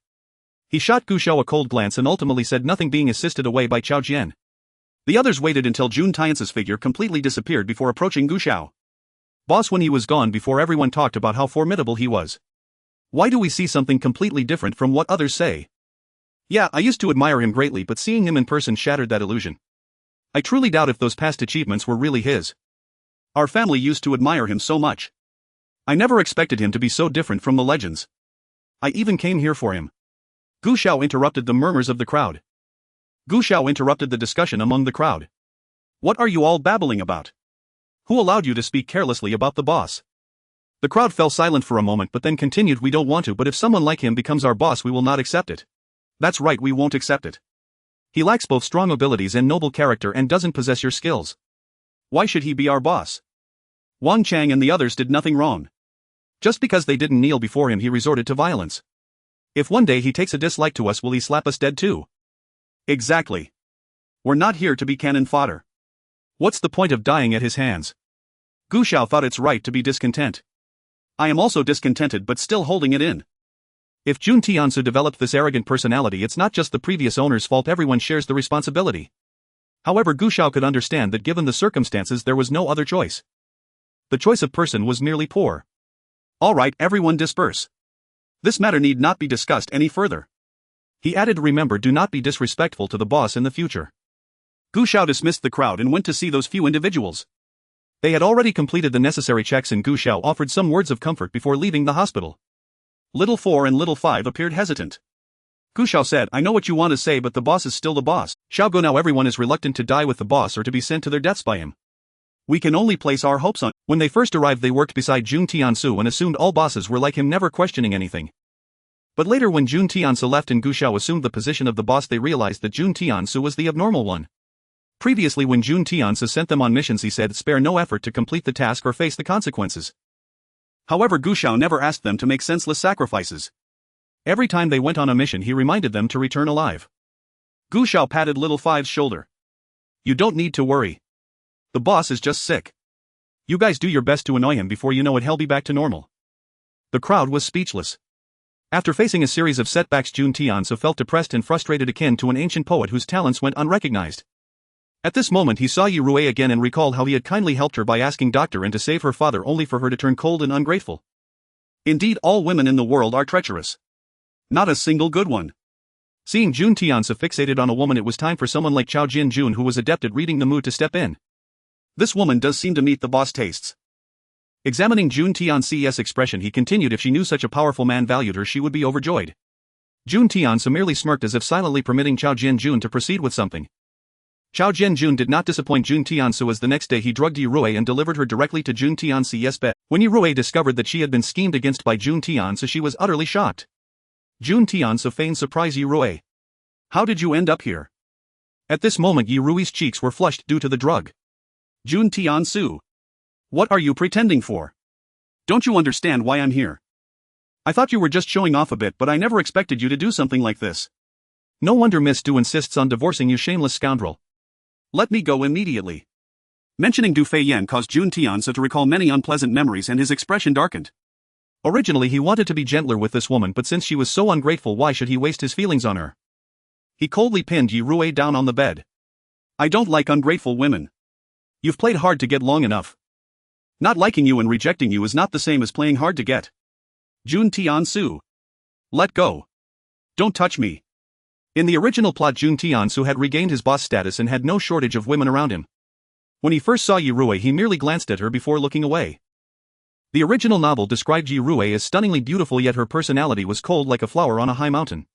He shot Gu Xiao a cold glance and ultimately said nothing, being assisted away by Qiao Jian. The others waited until Jun Tiance's figure completely disappeared before approaching Gu Xiao. Boss, when he was gone before everyone talked about how formidable he was. Why do we see something completely different from what others say? Yeah, I used to admire him greatly, but seeing him in person shattered that illusion. I truly doubt if those past achievements were really his. Our family used to admire him so much. I never expected him to be so different from the legends. I even came here for him. Gu Xiao interrupted the murmurs of the crowd. Gu Xiao interrupted the discussion among the crowd. What are you all babbling about? Who allowed you to speak carelessly about the boss? The crowd fell silent for a moment but then continued. We don't want to, but if someone like him becomes our boss we will not accept it. That's right, we won't accept it. He lacks both strong abilities and noble character and doesn't possess your skills. Why should he be our boss? Wang Chang and the others did nothing wrong. Just because they didn't kneel before him he resorted to violence. If one day he takes a dislike to us, will he slap us dead too? Exactly. We're not here to be cannon fodder. What's the point of dying at his hands? Gu Xiao thought it's right to be discontent. I am also discontented but still holding it in. If Jun Tiansu developed this arrogant personality, it's not just the previous owner's fault, everyone shares the responsibility. However, Gu Xiao could understand that given the circumstances there was no other choice. The choice of person was merely poor. Alright, everyone disperse. This matter need not be discussed any further. He added, remember, do not be disrespectful to the boss in the future. Gu Xiao dismissed the crowd and went to see those few individuals. They had already completed the necessary checks and Gu Xiao offered some words of comfort before leaving the hospital. Little 4 and Little 5 appeared hesitant. Gu Xiao said, I know what you want to say, but the boss is still the boss. Xiao Go, now everyone is reluctant to die with the boss or to be sent to their deaths by him. We can only place our hopes on. When they first arrived they worked beside Jun Tiansu and assumed all bosses were like him, never questioning anything. But later when Jun Tiansu left and Gu Xiao assumed the position of the boss they realized that Jun Tiansu was the abnormal one. Previously when Jun Tiansu sent them on missions he said spare no effort to complete the task or face the consequences. However, Gu Xiao never asked them to make senseless sacrifices. Every time they went on a mission he reminded them to return alive. Gu Xiao patted Little 5's shoulder. You don't need to worry. The boss is just sick. You guys do your best to annoy him, before you know it he'll be back to normal. The crowd was speechless. After facing a series of setbacks Jun Tiansu felt depressed and frustrated, akin to an ancient poet whose talents went unrecognized. At this moment he saw Yi Rui again and recalled how he had kindly helped her by asking Doctor and to save her father, only for her to turn cold and ungrateful. Indeed, all women in the world are treacherous. Not a single good one. Seeing Jun Tiansu fixated on a woman, it was time for someone like Qiao Jin-jun, who was adept at reading the mood, to step in. This woman does seem to meet the boss' tastes. Examining Jun Tiansu's expression he continued, if she knew such a powerful man valued her she would be overjoyed. Jun Tiansu merely smirked as if silently permitting Qiao Jin-jun to proceed with something. Qiao Jin-jun did not disappoint Jun Tiansu, as the next day he drugged Yi Rui and delivered her directly to Jun Tiansu's bed. When Yi Rui discovered that she had been schemed against by Jun Tiansu she was utterly shocked. Jun Tiansu feigned surprise. Yi Rui, how did you end up here? At this moment Yi Rui's cheeks were flushed due to the drug. Jun Tiansu, what are you pretending for? Don't you understand why I'm here? I thought you were just showing off a bit, but I never expected you to do something like this. No wonder Miss Du insists on divorcing you, shameless scoundrel. Let me go immediately. Mentioning Du Feiyan caused Jun Tiansu to recall many unpleasant memories and his expression darkened. Originally he wanted to be gentler with this woman, but since she was so ungrateful, why should he waste his feelings on her? He coldly pinned Yi Rui down on the bed. I don't like ungrateful women. You've played hard to get long enough. Not liking you and rejecting you is not the same as playing hard to get. Jun Tiansu. Let go. Don't touch me. In the original plot Jun Tiansu had regained his boss status and had no shortage of women around him. When he first saw Yi Rui he merely glanced at her before looking away. The original novel described Yi Rui as stunningly beautiful, yet her personality was cold like a flower on a high mountain.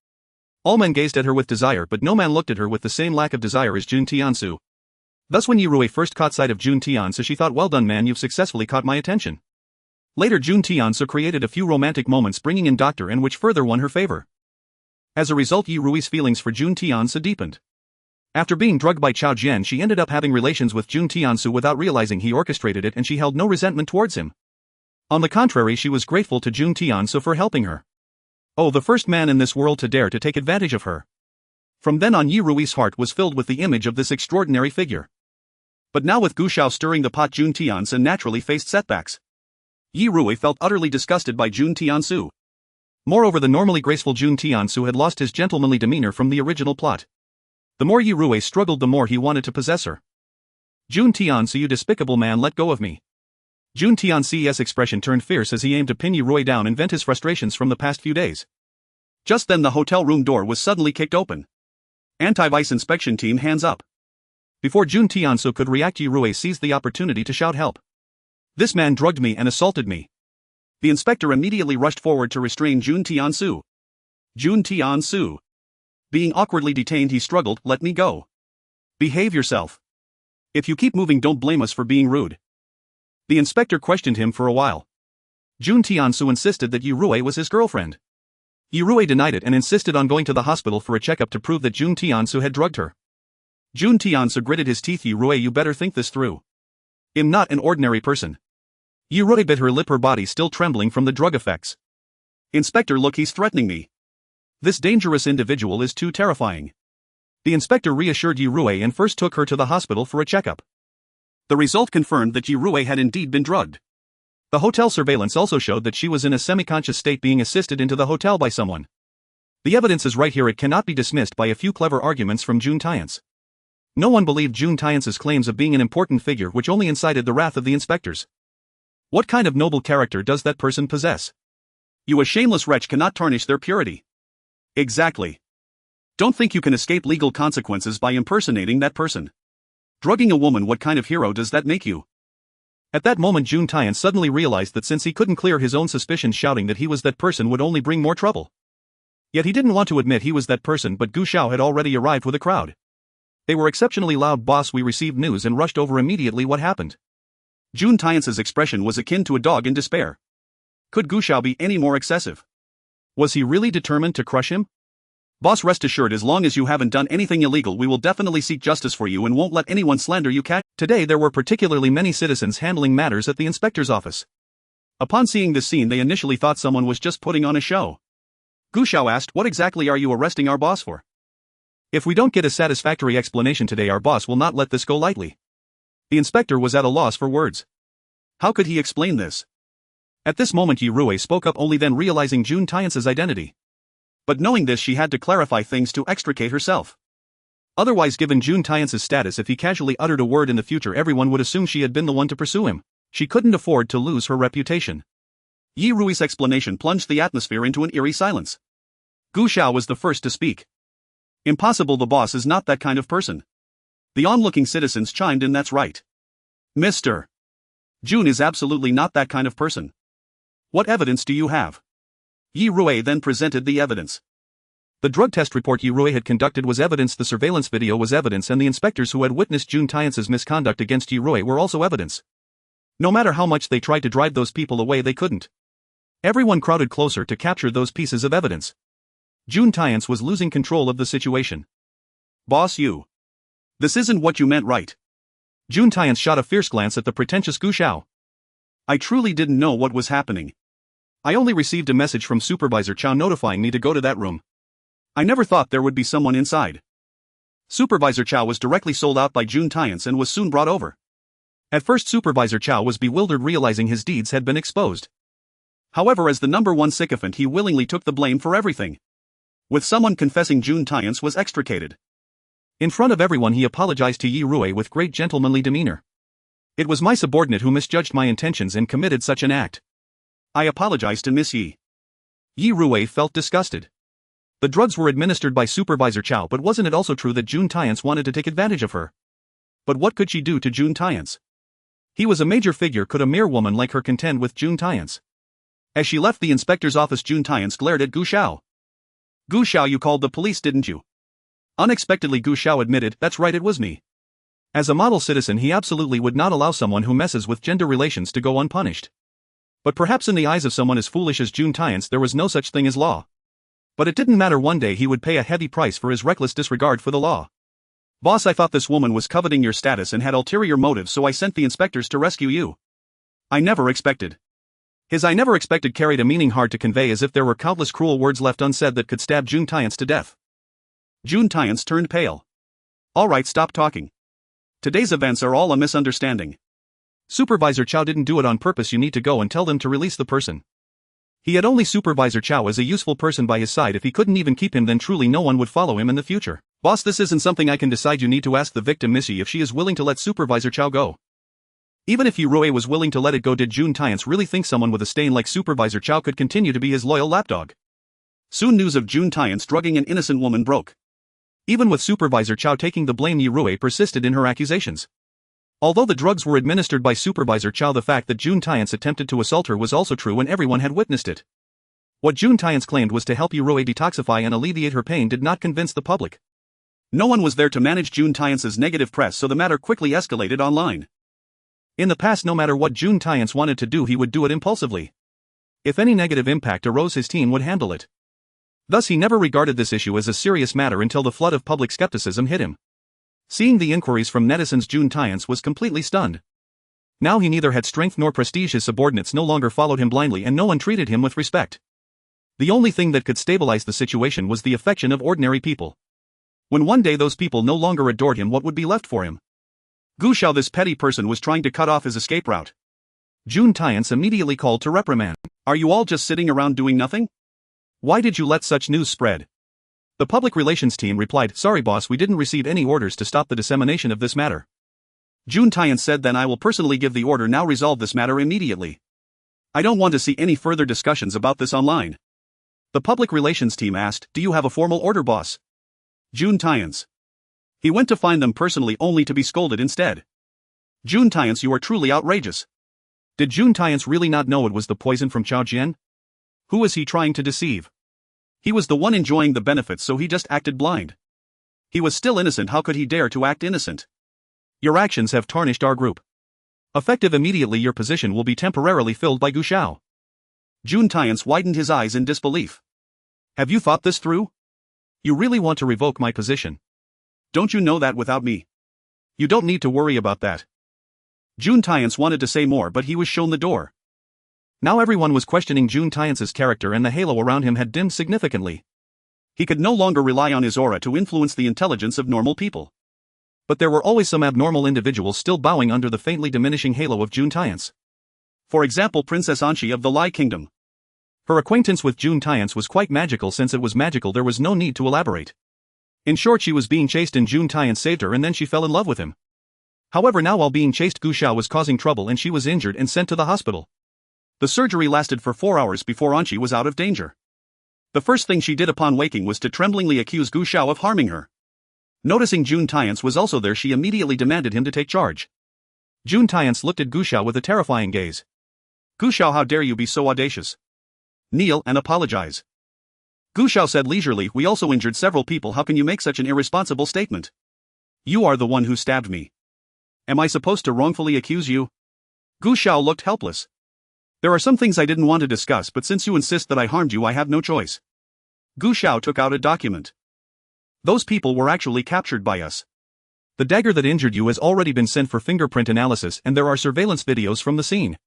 All men gazed at her with desire, but no man looked at her with the same lack of desire as Jun Tiansu. Thus when Yi Rui first caught sight of Jun Tiansu she thought, well done man, you've successfully caught my attention. Later Jun Tiansu created a few romantic moments, bringing in Doctor, and which further won her favor. As a result Yi Rui's feelings for Jun Tiansu deepened. After being drugged by Qiao Jian she ended up having relations with Jun Tiansu without realizing he orchestrated it, and she held no resentment towards him. On the contrary, she was grateful to Jun Tiansu for helping her. Oh, the first man in this world to dare to take advantage of her. From then on Yi Rui's heart was filled with the image of this extraordinary figure. But now with Gu Xiao stirring the pot, Jun Tiansu naturally faced setbacks. Yi Rui felt utterly disgusted by Jun Tiansu. Moreover, the normally graceful Jun Tiansu had lost his gentlemanly demeanor from the original plot. The more Yi Rui struggled, the more he wanted to possess her. Jun Tiansu, you despicable man, let go of me. Jun Tiansu's expression turned fierce as he aimed to pin Yi Rui down and vent his frustrations from the past few days. Just then the hotel room door was suddenly kicked open. Anti-vice inspection team, hands up. Before Jun Tiansu could react, Yi Rui seized the opportunity to shout help. This man drugged me and assaulted me. The inspector immediately rushed forward to restrain Jun Tiansu. Jun Tiansu. Being awkwardly detained, he struggled, let me go. Behave yourself. If you keep moving, don't blame us for being rude. The inspector questioned him for a while. Jun Tiansu insisted that Yi Rui was his girlfriend. Yi Rui denied it and insisted on going to the hospital for a checkup to prove that Jun Tiansu had drugged her. Jun Tiansu gritted his teeth. Yi Rui, you better think this through. I'm not an ordinary person. Yi Rui bit her lip, her body still trembling from the drug effects. Inspector, look, he's threatening me. This dangerous individual is too terrifying. The inspector reassured Yi Rui and first took her to the hospital for a checkup. The result confirmed that Yi Rui had indeed been drugged. The hotel surveillance also showed that she was in a semi-conscious state, being assisted into the hotel by someone. The evidence is right here, it cannot be dismissed by a few clever arguments from Jun Tiansu. No one believed Jun Tiansu's claims of being an important figure, which only incited the wrath of the inspectors. What kind of noble character does that person possess? You, a shameless wretch, cannot tarnish their purity. Exactly. Don't think you can escape legal consequences by impersonating that person. Drugging a woman, what kind of hero does that make you? At that moment Jun Tiansu suddenly realized that since he couldn't clear his own suspicions, shouting that he was that person would only bring more trouble. Yet he didn't want to admit he was that person, but Gu Xiao had already arrived with a crowd. They were exceptionally loud. Boss, we received news and rushed over immediately. What happened? Jun Tiansu's expression was akin to a dog in despair. Could Gu Xiao be any more excessive? Was he really determined to crush him? Boss, rest assured, as long as you haven't done anything illegal, we will definitely seek justice for you and won't let anyone slander you. Today there were particularly many citizens handling matters at the inspector's office. Upon seeing this scene, they initially thought someone was just putting on a show. Gu Xiao asked, what exactly are you arresting our boss for? If we don't get a satisfactory explanation today, our boss will not let this go lightly. The inspector was at a loss for words. How could he explain this? At this moment Yi Rui spoke up, only then realizing Jun Tiansu's identity. But knowing this, she had to clarify things to extricate herself. Otherwise, given Jun Tiansu's status, if he casually uttered a word in the future, everyone would assume she had been the one to pursue him. She couldn't afford to lose her reputation. Yi Rui's explanation plunged the atmosphere into an eerie silence. Gu Xiao was the first to speak. Impossible, the boss is not that kind of person. The onlooking citizens chimed in, that's right. Mr. Jun is absolutely not that kind of person. What evidence do you have? Yi Rui then presented the evidence. The drug test report Yi Rui had conducted was evidence, the surveillance video was evidence, and the inspectors who had witnessed Jun Tiansu's misconduct against Yi Rui were also evidence. No matter how much they tried to drive those people away, they couldn't. Everyone crowded closer to capture those pieces of evidence. Jun Tiansu was losing control of the situation. Boss, this isn't what you meant, right? Jun Tiansu shot a fierce glance at the pretentious Gu Xiao. I truly didn't know what was happening. I only received a message from Supervisor Xiao notifying me to go to that room. I never thought there would be someone inside. Supervisor Xiao was directly sold out by Jun Tiansu and was soon brought over. At first Supervisor Xiao was bewildered, realizing his deeds had been exposed. However, as the number one sycophant, he willingly took the blame for everything. With someone confessing, Jun Tiansu was extricated. In front of everyone he apologized to Yi Rui with great gentlemanly demeanor. It was my subordinate who misjudged my intentions and committed such an act. I apologize to Miss Yi. Yi Rui felt disgusted. The drugs were administered by Supervisor Xiao, but wasn't it also true that Jun Tiansu wanted to take advantage of her? But what could she do to Jun Tiansu? He was a major figure. Could a mere woman like her contend with Jun Tiansu? As she left the inspector's office, Jun Tiansu glared at Gu Xiao. Gu Xiao, you called the police, didn't you? Unexpectedly Gu Xiao admitted, that's right, it was me. As a model citizen, he absolutely would not allow someone who messes with gender relations to go unpunished. But perhaps in the eyes of someone as foolish as Jun Tiansu there was no such thing as law. But it didn't matter, one day he would pay a heavy price for his reckless disregard for the law. Boss, I thought this woman was coveting your status and had ulterior motives, so I sent the inspectors to rescue you. I never expected. His I never expected carried a meaning hard to convey, as if there were countless cruel words left unsaid that could stab Jun Tiansu to death. Jun Tiansu turned pale. Alright, stop talking. Today's events are all a misunderstanding. Supervisor Xiao didn't do it on purpose. You need to go and tell them to release the person. He had only Supervisor Xiao as a useful person by his side. If he couldn't even keep him, then truly no one would follow him in the future. Boss, this isn't something I can decide. You need to ask the victim Missy if she is willing to let Supervisor Xiao go. Even if Yurue was willing to let it go, did Jun Tiance really think someone with a stain like Supervisor Xiao could continue to be his loyal lapdog? Soon news of Jun Tiance drugging an innocent woman broke. Even with Supervisor Xiao taking the blame, Yurue persisted in her accusations. Although the drugs were administered by Supervisor Xiao, the fact that Jun Tiance attempted to assault her was also true and everyone had witnessed it. What Jun Tiance claimed was to help Yurue detoxify and alleviate her pain did not convince the public. No one was there to manage Jun Tiance's negative press, so the matter quickly escalated online. In the past, no matter what Jun Tiance wanted to do, he would do it impulsively. If any negative impact arose, his team would handle it. Thus he never regarded this issue as a serious matter until the flood of public skepticism hit him. Seeing the inquiries from netizens, Jun Tiance was completely stunned. Now he neither had strength nor prestige. His subordinates no longer followed him blindly and no one treated him with respect. The only thing that could stabilize the situation was the affection of ordinary people. When one day those people no longer adored him, what would be left for him? Gu Xiao, this petty person, was trying to cut off his escape route. Jun Tiance immediately called to reprimand. Are you all just sitting around doing nothing? Why did you let such news spread? The public relations team replied, sorry boss, we didn't receive any orders to stop the dissemination of this matter. Jun Tiance said, then I will personally give the order. Now resolve this matter immediately. I don't want to see any further discussions about this online. The public relations team asked, do you have a formal order, boss? Jun Tiance. He went to find them personally only to be scolded instead. Jun Tiance, you are truly outrageous. Did Jun Tiance really not know it was the poison from Xiao Jian? Who was he trying to deceive? He was the one enjoying the benefits, so he just acted blind. He was still innocent. How could he dare to act innocent? Your actions have tarnished our group. Effective immediately, your position will be temporarily filled by Gu Xiao. Jun Tiance widened his eyes in disbelief. Have you thought this through? You really want to revoke my position? Don't you know that without me? You don't need to worry about that. Jun Tiance wanted to say more, but he was shown the door. Now everyone was questioning Jun Tiance's character and the halo around him had dimmed significantly. He could no longer rely on his aura to influence the intelligence of normal people. But there were always some abnormal individuals still bowing under the faintly diminishing halo of Jun Tiance. For example, Princess Anxi of the Lai Kingdom. Her acquaintance with Jun Tiance was quite magical. Since it was magical, there was no need to elaborate. In short, she was being chased and Jun Tiance saved her, and then she fell in love with him. However, now while being chased, Gu Xiao was causing trouble and she was injured and sent to the hospital. The surgery lasted for 4 hours before Anxi was out of danger. The first thing she did upon waking was to tremblingly accuse Gu Xiao of harming her. Noticing Jun Tiance was also there, she immediately demanded him to take charge. Jun Tiance looked at Gu Xiao with a terrifying gaze. Gu Xiao, how dare you be so audacious? Kneel and apologize. Gu Xiao said leisurely, we also injured several people. How can you make such an irresponsible statement? You are the one who stabbed me. Am I supposed to wrongfully accuse you? Gu Xiao looked helpless. There are some things I didn't want to discuss, but since you insist that I harmed you, I have no choice. Gu Xiao took out a document. Those people were actually captured by us. The dagger that injured you has already been sent for fingerprint analysis and there are surveillance videos from the scene.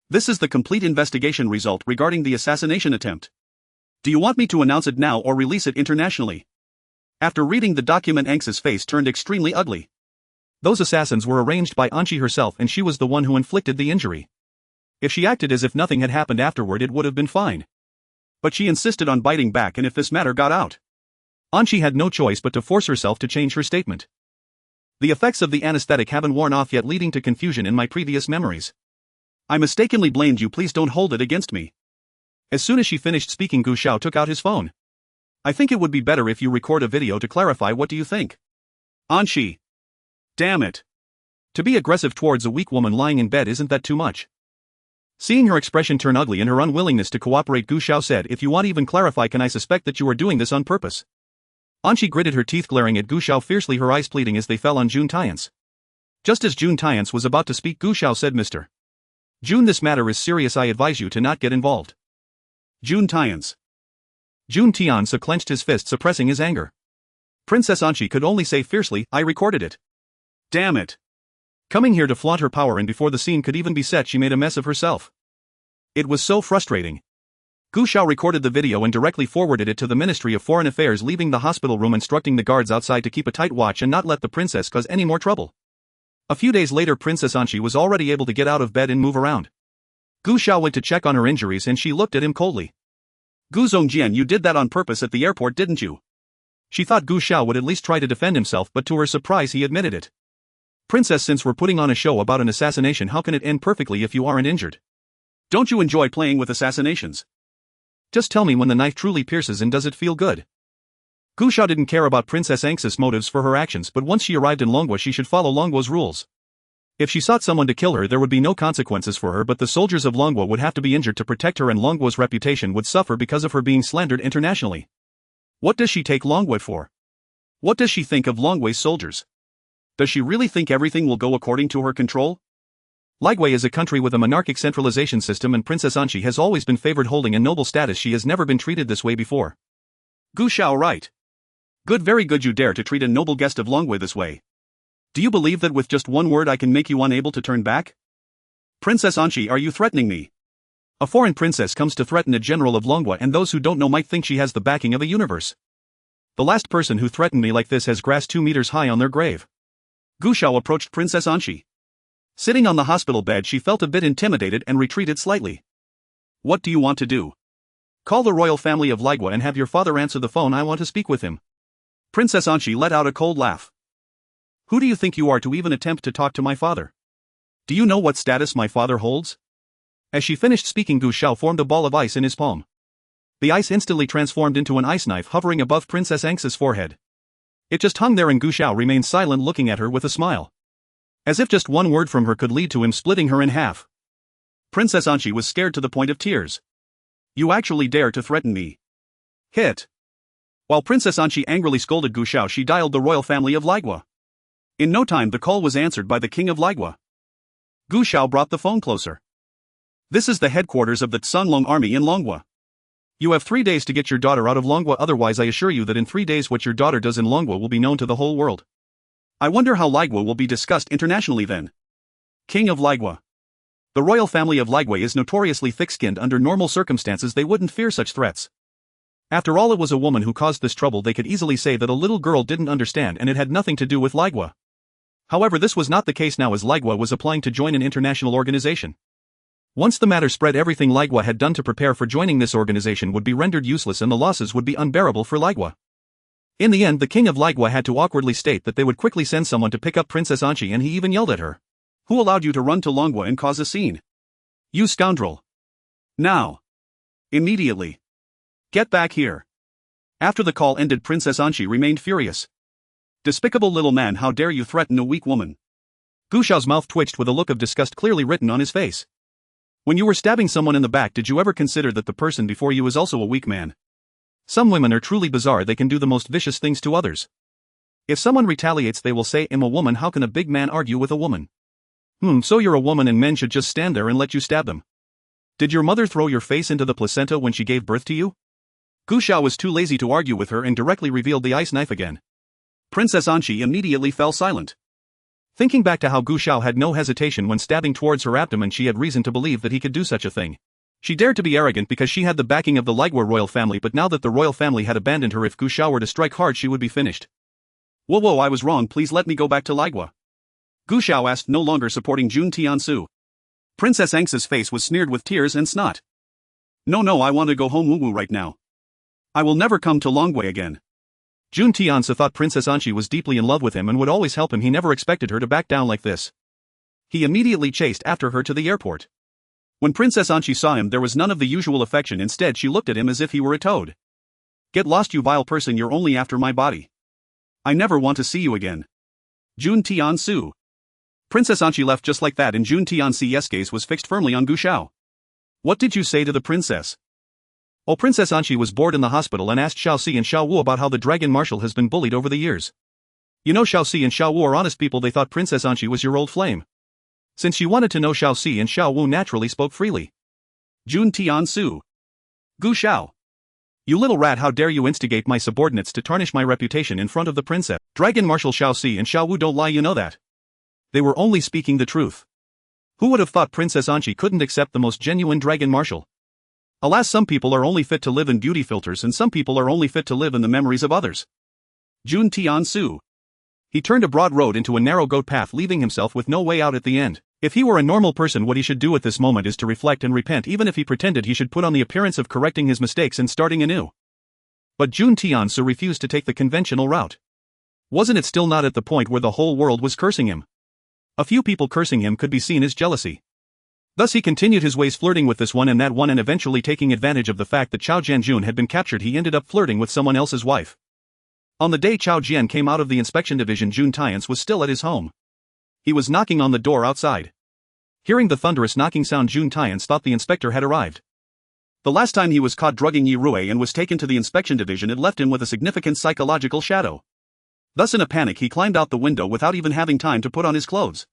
This is the complete investigation result regarding the assassination attempt. Do you want me to announce it now or release it internationally? After reading the document, Anxi's face turned extremely ugly. Those assassins were arranged by Anxi herself and she was the one who inflicted the injury. If she acted as if nothing had happened afterward, it would have been fine. But she insisted on biting back, and if this matter got out, Anxi had no choice but to force herself to change her statement. The effects of the anesthetic haven't worn off yet, leading to confusion in my previous memories. I mistakenly blamed you, please don't hold it against me. As soon as she finished speaking, Gu Xiao took out his phone. I think it would be better if you record a video to clarify. What do you think? Anxi. Damn it. To be aggressive towards a weak woman lying in bed, isn't that too much? Seeing her expression turn ugly and her unwillingness to cooperate, Gu Xiao said, if you want to even clarify, can I suspect that you are doing this on purpose? Anxi gritted her teeth, glaring at Gu Xiao fiercely, her eyes pleading as they fell on Jun Tiance. Just as Jun Tiance was about to speak, Gu Xiao said, Mr. Jun, this matter is serious. I advise you to not get involved. Jun Tiance. Jun Tiance clenched his fist, suppressing his anger. Princess Anxi could only say fiercely, I recorded it. Damn it. Coming here to flaunt her power, and before the scene could even be set, she made a mess of herself. It was so frustrating. Gu Xiao recorded the video and directly forwarded it to the Ministry of Foreign Affairs, leaving the hospital room instructing the guards outside to keep a tight watch and not let the princess cause any more trouble. A few days later, Princess Anxi was already able to get out of bed and move around. Gu Xiao went to check on her injuries and she looked at him coldly. Gu Zongjian, you did that on purpose at the airport, didn't you? She thought Gu Xiao would at least try to defend himself, but to her surprise he admitted it. Princess, since we're putting on a show about an assassination, how can it end perfectly if you aren't injured? Don't you enjoy playing with assassinations? Just tell me when the knife truly pierces and does it feel good? Gu Xiao didn't care about Princess Anx's motives for her actions, but once she arrived in Longhua she should follow Longhua's rules. If she sought someone to kill her there would be no consequences for her, but the soldiers of Longhua would have to be injured to protect her and Longhua's reputation would suffer because of her being slandered internationally. What does she take Longhua for? What does she think of Longhua's soldiers? Does she really think everything will go according to her control? Liguei is a country with a monarchic centralization system and Princess Anxi has always been favored, holding a noble status. She has never been treated this way before. Gu Xiao, right. Good, very good, you dare to treat a noble guest of Longhua this way. Do you believe that with just one word I can make you unable to turn back? Princess Anxi, are you threatening me? A foreign princess comes to threaten a general of Longhua, and those who don't know might think she has the backing of a universe. The last person who threatened me like this has grass 2 meters high on their grave. Gu Xiao approached Princess Anxi. Sitting on the hospital bed she felt a bit intimidated and retreated slightly. What do you want to do? Call the royal family of Liguei and have your father answer the phone. I want to speak with him. Princess Anxi let out a cold laugh. Who do you think you are to even attempt to talk to my father? Do you know what status my father holds? As she finished speaking, Gu Xiao formed a ball of ice in his palm. The ice instantly transformed into an ice knife hovering above Princess Anx's forehead. It just hung there and Gu Xiao remained silent, looking at her with a smile. As if just one word from her could lead to him splitting her in half. Princess Anxi was scared to the point of tears. You actually dare to threaten me? Hit. While Princess Anxi angrily scolded Gu Xiao, she dialed the royal family of Liguei. In no time the call was answered by the king of Liguei. Gu Xiao brought the phone closer. This is the headquarters of the Tsunlong army in Longhua. You have 3 days to get your daughter out of Longhua, otherwise I assure you that in 3 days what your daughter does in Longhua will be known to the whole world. I wonder how Liguei will be discussed internationally then. King of Liguei. The royal family of Liguei is notoriously thick-skinned. Under normal circumstances they wouldn't fear such threats. After all, it was a woman who caused this trouble. They could easily say that a little girl didn't understand and it had nothing to do with Liguei. However, this was not the case now, as Liguei was applying to join an international organization. Once the matter spread, everything Liguei had done to prepare for joining this organization would be rendered useless and the losses would be unbearable for Liguei. In the end, the king of Liguei had to awkwardly state that they would quickly send someone to pick up Princess Anxi, and he even yelled at her. Who allowed you to run to Longhua and cause a scene? You scoundrel. Now. Immediately. Get back here. After the call ended, Princess Anxi remained furious. Despicable little man, how dare you threaten a weak woman? Gu Xiao's mouth twitched with a look of disgust clearly written on his face. When you were stabbing someone in the back, did you ever consider that the person before you is also a weak man? Some women are truly bizarre. They can do the most vicious things to others. If someone retaliates they will say, I'm a woman. How can a big man argue with a woman? So you're a woman and men should just stand there and let you stab them. Did your mother throw your face into the placenta when she gave birth to you? Gu Xiao was too lazy to argue with her and directly revealed the ice knife again. Princess Anxi immediately fell silent. Thinking back to how Gu Xiao had no hesitation when stabbing towards her abdomen, she had reason to believe that he could do such a thing. She dared to be arrogant because she had the backing of the Liguei royal family, but now that the royal family had abandoned her, if Gu Xiao were to strike hard she would be finished. Whoa, I was wrong, please let me go back to Liguei. Gu Xiao asked, no longer supporting Jun Tiansu. Princess Anx's face was smeared with tears and snot. No, I want to go home Wu right now. I will never come to Longhua again. Jun Tiansu thought Princess Anxi was deeply in love with him and would always help him. He never expected her to back down like this. He immediately chased after her to the airport. When Princess Anxi saw him there was none of the usual affection. Instead she looked at him as if he were a toad. Get lost, you vile person, you're only after my body. I never want to see you again. Jun Tiansu. Princess Anxi left just like that and Jun Tiansu's gaze was fixed firmly on Gu Xiao. What did you say to the princess? Oh, Princess Anxi was bored in the hospital and asked Xiao and Xiao Wu about how the dragon marshal has been bullied over the years. You know, Xiao and Xiao Wu are honest people. They thought Princess Anxi was your old flame. Since she wanted to know, Xiao and Xiao Wu naturally spoke freely. Jun Tiansu. Gu Xiao. You little rat, how dare you instigate my subordinates to tarnish my reputation in front of the princess. Dragon marshal Xiao and Xiao Wu don't lie, you know that. They were only speaking the truth. Who would have thought Princess Anxi couldn't accept the most genuine dragon marshal? Alas, some people are only fit to live in beauty filters and some people are only fit to live in the memories of others. Jun Tiansu. He turned a broad road into a narrow goat path, leaving himself with no way out at the end. If he were a normal person, what he should do at this moment is to reflect and repent, even if he pretended he should put on the appearance of correcting his mistakes and starting anew. But Jun Tiansu refused to take the conventional route. Wasn't it still not at the point where the whole world was cursing him? A few people cursing him could be seen as jealousy. Thus he continued his ways, flirting with this one and that one, and eventually taking advantage of the fact that Chao Jianjun had been captured, he ended up flirting with someone else's wife. On the day Chao Jian came out of the inspection division, Jun Tian's was still at his home. He was knocking on the door outside. Hearing the thunderous knocking sound, Jun Tian's thought the inspector had arrived. The last time he was caught drugging Yi Rui and was taken to the inspection division, it left him with a significant psychological shadow. Thus in a panic he climbed out the window without even having time to put on his clothes.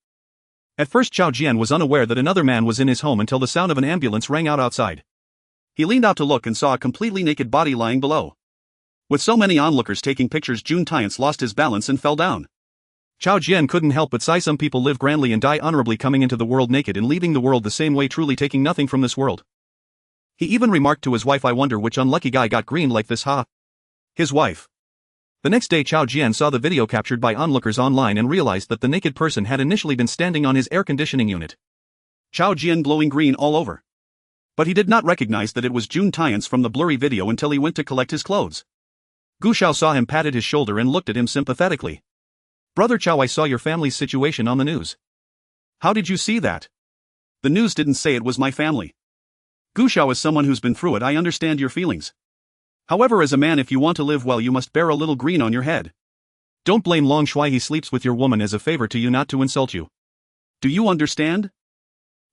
At first Chao Jian was unaware that another man was in his home until the sound of an ambulance rang out outside. He leaned out to look and saw a completely naked body lying below. With so many onlookers taking pictures, Jun Tian's lost his balance and fell down. Chao Jian couldn't help but sigh. Some people live grandly and die honorably, coming into the world naked and leaving the world the same way, truly taking nothing from this world. He even remarked to his wife, "I wonder which unlucky guy got green like this, ha?" His wife. The next day Chao Jian saw the video captured by onlookers online and realized that the naked person had initially been standing on his air conditioning unit. Chao Jian glowing green all over. But he did not recognize that it was Jun Tian's from the blurry video until he went to collect his clothes. Gu Xiao saw him, patted his shoulder and looked at him sympathetically. "Brother Chao, I saw your family's situation on the news." "How did you see that?" "The news didn't say it was my family." "Gu Xiao, is someone who's been through it, I understand your feelings. However, as a man, if you want to live well, you must bear a little green on your head. Don't blame Long Shui, he sleeps with your woman as a favor to you, not to insult you. Do you understand?"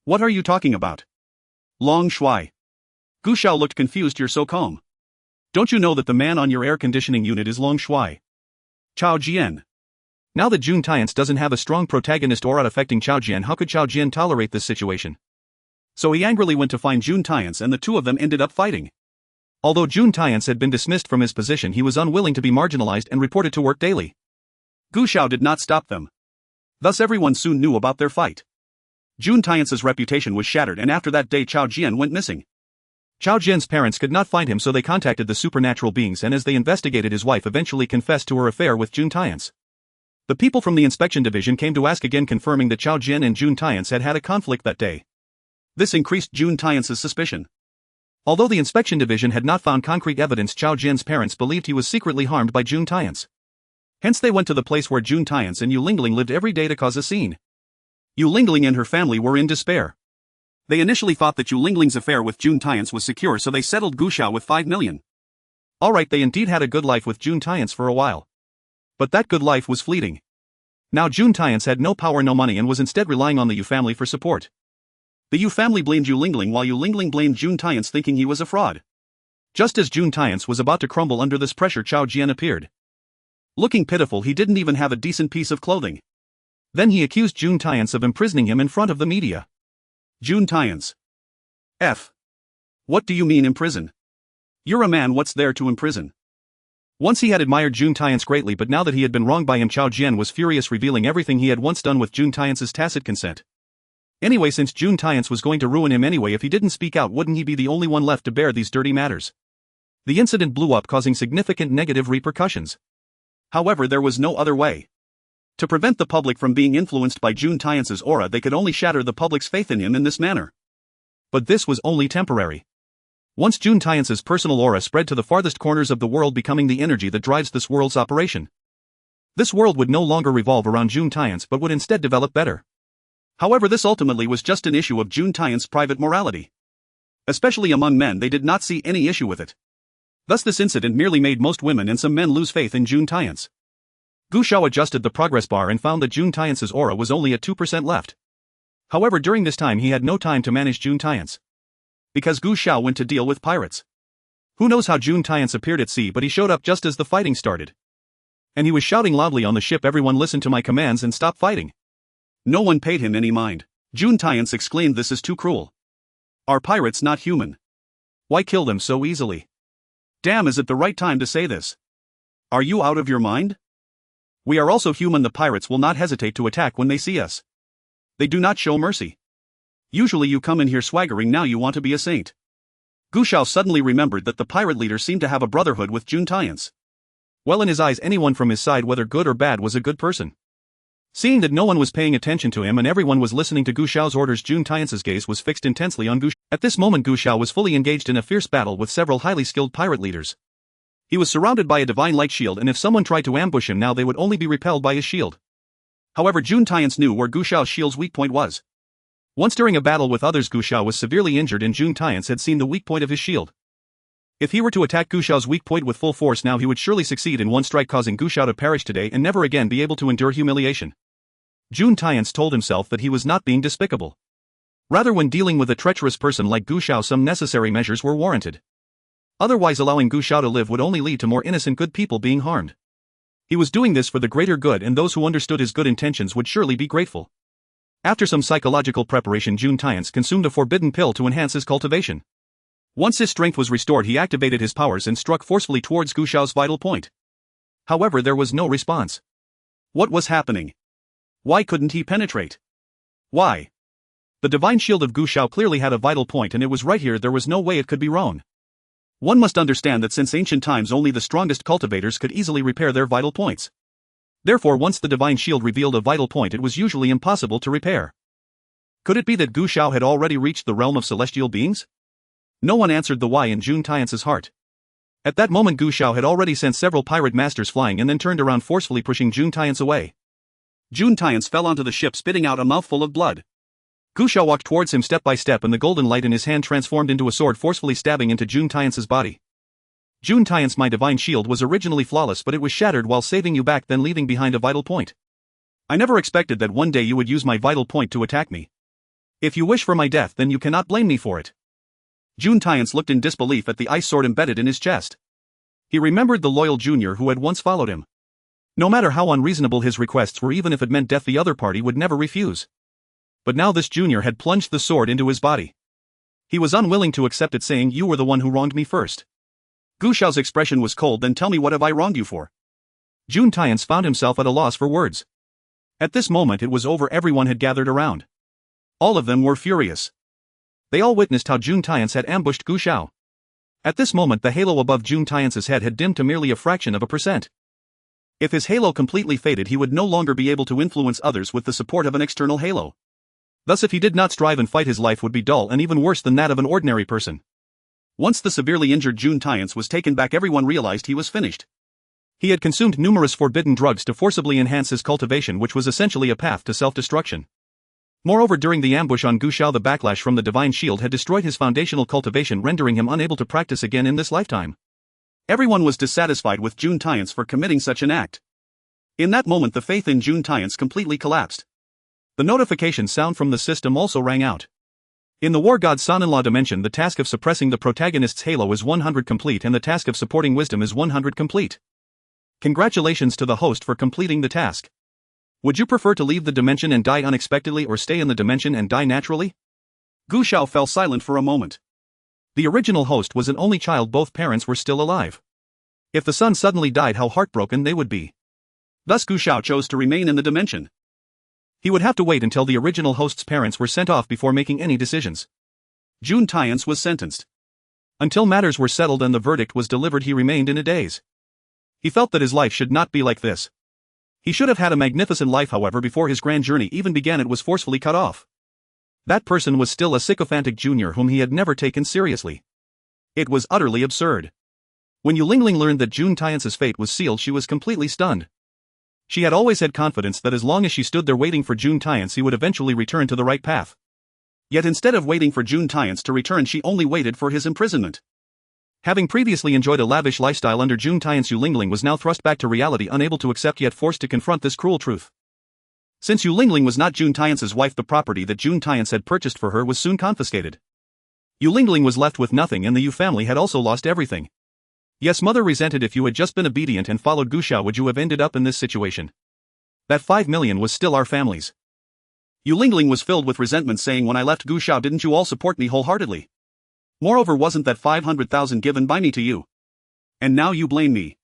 "What are you talking about?" "Long Shui." Gu Xiao looked confused. "You're so calm. Don't you know that the man on your air conditioning unit is Long Shui?" "Chao Jian." Now that Jun Tian's doesn't have a strong protagonist aura affecting Chao Jian, how could Chao Jian tolerate this situation? So he angrily went to find Jun Tian's and the two of them ended up fighting. Although Jun Tian's had been dismissed from his position, he was unwilling to be marginalized and reported to work daily. Gu Xiao did not stop them. Thus everyone soon knew about their fight. Jun Tian's reputation was shattered, and after that day Chao Jian went missing. Chao Jian's parents could not find him, so they contacted the supernatural beings, and as they investigated, his wife eventually confessed to her affair with Jun Tian's. The people from the inspection division came to ask again, confirming that Chao Jian and Jun Tian's had had a conflict that day. This increased Jun Tian's suspicion. Although the inspection division had not found concrete evidence, Chao Jian's parents believed he was secretly harmed by Jun Tian's. Hence they went to the place where Jun Tian's and Yu Lingling lived every day to cause a scene. Yu Lingling and her family were in despair. They initially thought that Yu Lingling's affair with Jun Tian's was secure, so they settled Gu Xiao with 5 million. Alright, they indeed had a good life with Jun Tian's for a while. But that good life was fleeting. Now Jun Tian's had no power, no money, and was instead relying on the Yu family for support. The Yu family blamed Yu Lingling, while Yu Lingling blamed Jun Tian's, thinking he was a fraud. Just as Jun Tian's was about to crumble under this pressure, Chao Jian appeared. Looking pitiful, he didn't even have a decent piece of clothing. Then he accused Jun Tian's of imprisoning him in front of the media. Jun Tian's. F. What do you mean imprison? You're a man, what's there to imprison? Once he had admired Jun Tian's greatly, but now that he had been wronged by him, Chao Jian was furious, revealing everything he had once done with Jun Tian's tacit consent. Anyway, since Jun Tian's was going to ruin him anyway if he didn't speak out, wouldn't he be the only one left to bear these dirty matters? The incident blew up, causing significant negative repercussions. However, there was no other way. To prevent the public from being influenced by Jun Tian's aura, they could only shatter the public's faith in him in this manner. But this was only temporary. Once Jun Tian's personal aura spread to the farthest corners of the world, becoming the energy that drives this world's operation. This world would no longer revolve around Jun Tian's, but would instead develop better. However, this ultimately was just an issue of Jun Tian's private morality. Especially among men, they did not see any issue with it. Thus this incident merely made most women and some men lose faith in Jun Tian's. Gu Xiao adjusted the progress bar and found that Jun Tian's aura was only at 2% left. However, during this time he had no time to manage Jun Tian's. Because Gu Xiao went to deal with pirates. Who knows how Jun Tian's appeared at sea, but he showed up just as the fighting started. And he was shouting loudly on the ship, "Everyone listen to my commands and stop fighting." No one paid him any mind. Jun Tian's exclaimed, "This is too cruel. Are pirates not human? Why kill them so easily? Damn, is it the right time to say this? Are you out of your mind? We are also human. The pirates will not hesitate to attack when they see us. They do not show mercy. Usually you come in here swaggering, now you want to be a saint." Gu Xiao suddenly remembered that the pirate leader seemed to have a brotherhood with Jun Tian's. Well, in his eyes, anyone from his side, whether good or bad, was a good person. Seeing that no one was paying attention to him and everyone was listening to Gu Xiao's orders, Jun Tian's gaze was fixed intensely on Gu Xiao. At this moment Gu Xiao was fully engaged in a fierce battle with several highly skilled pirate leaders. He was surrounded by a divine light shield, and if someone tried to ambush him now they would only be repelled by his shield. However, Jun Tian's knew where Gu Xiao's shield's weak point was. Once during a battle with others Gu Xiao was severely injured and Jun Tian's had seen the weak point of his shield. If he were to attack Gu Xiao's weak point with full force now he would surely succeed in one strike, causing Gu Xiao to perish today and never again be able to endure humiliation. Jun Tian's told himself that he was not being despicable. Rather, when dealing with a treacherous person like Gu Xiao some necessary measures were warranted. Otherwise allowing Gu Xiao to live would only lead to more innocent good people being harmed. He was doing this for the greater good, and those who understood his good intentions would surely be grateful. After some psychological preparation Jun Tian's consumed a forbidden pill to enhance his cultivation. Once his strength was restored he activated his powers and struck forcefully towards Gu Xiao's vital point. However, there was no response. What was happening? Why couldn't he penetrate? Why? The divine shield of Gu Xiao clearly had a vital point, and it was right here, there was no way it could be wrong. One must understand that since ancient times only the strongest cultivators could easily repair their vital points. Therefore once the divine shield revealed a vital point it was usually impossible to repair. Could it be that Gu Xiao had already reached the realm of celestial beings? No one answered the why in Jun Tian's heart. At that moment Gu Xiao had already sent several pirate masters flying and then turned around forcefully pushing Jun Tian's away. Jun Tian's fell onto the ship spitting out a mouthful of blood. Gu Xiao walked towards him step by step and the golden light in his hand transformed into a sword forcefully stabbing into Jun Tian's body. Jun Tian's my divine shield was originally flawless, but it was shattered while saving you back, then leaving behind a vital point. I never expected that one day you would use my vital point to attack me. If you wish for my death then you cannot blame me for it. Jun Tian's looked in disbelief at the ice sword embedded in his chest. He remembered the loyal junior who had once followed him. No matter how unreasonable his requests were, even if it meant death, the other party would never refuse. But now this junior had plunged the sword into his body. He was unwilling to accept it, saying, "You were the one who wronged me first." Gu Xiao's expression was cold. "Then tell me, what have I wronged you for?" Jun Tian's found himself at a loss for words. At this moment it was over, everyone had gathered around. All of them were furious. They all witnessed how Jun Tian's had ambushed Gu Xiao. At this moment the halo above Jun Tian's head had dimmed to merely a fraction of a percent. If his halo completely faded he would no longer be able to influence others with the support of an external halo. Thus if he did not strive and fight his life would be dull and even worse than that of an ordinary person. Once the severely injured Jun Tian's was taken back everyone realized he was finished. He had consumed numerous forbidden drugs to forcibly enhance his cultivation, which was essentially a path to self-destruction. Moreover, during the ambush on Gu Xiao the backlash from the divine shield had destroyed his foundational cultivation, rendering him unable to practice again in this lifetime. Everyone was dissatisfied with Jun Tian's for committing such an act. In that moment the faith in Jun Tian's completely collapsed. The notification sound from the system also rang out. In the War God son-in-law dimension the task of suppressing the protagonist's halo is 100 complete and the task of supporting wisdom is 100 complete. Congratulations to the host for completing the task. Would you prefer to leave the dimension and die unexpectedly or stay in the dimension and die naturally? Gu Xiao fell silent for a moment. The original host was an only child, both parents were still alive. If the son suddenly died, how heartbroken they would be. Thus Gu Xiao chose to remain in the dimension. He would have to wait until the original host's parents were sent off before making any decisions. Jun Tian's was sentenced. Until matters were settled and the verdict was delivered he remained in a daze. He felt that his life should not be like this. He should have had a magnificent life, however before his grand journey even began it was forcefully cut off. That person was still a sycophantic junior whom he had never taken seriously. It was utterly absurd. When Yu Lingling learned that Jun Tian's fate was sealed she was completely stunned. She had always had confidence that as long as she stood there waiting for Jun Tian's he would eventually return to the right path. Yet instead of waiting for Jun Tian's to return she only waited for his imprisonment. Having previously enjoyed a lavish lifestyle under Jun Tian's, Yu Lingling was now thrust back to reality, unable to accept yet forced to confront this cruel truth. Since Yu Lingling was not Jun Tian's wife, the property that Jun Tian's had purchased for her was soon confiscated. Yu Lingling was left with nothing and the Yu family had also lost everything. Yes, mother resented, if you had just been obedient and followed Gu Xiao would you have ended up in this situation? That 5 million was still our family's. Yu Lingling was filled with resentment, saying, when I left Gu Xiao didn't you all support me wholeheartedly? Moreover, wasn't that 500,000 given by me to you? And now you blame me.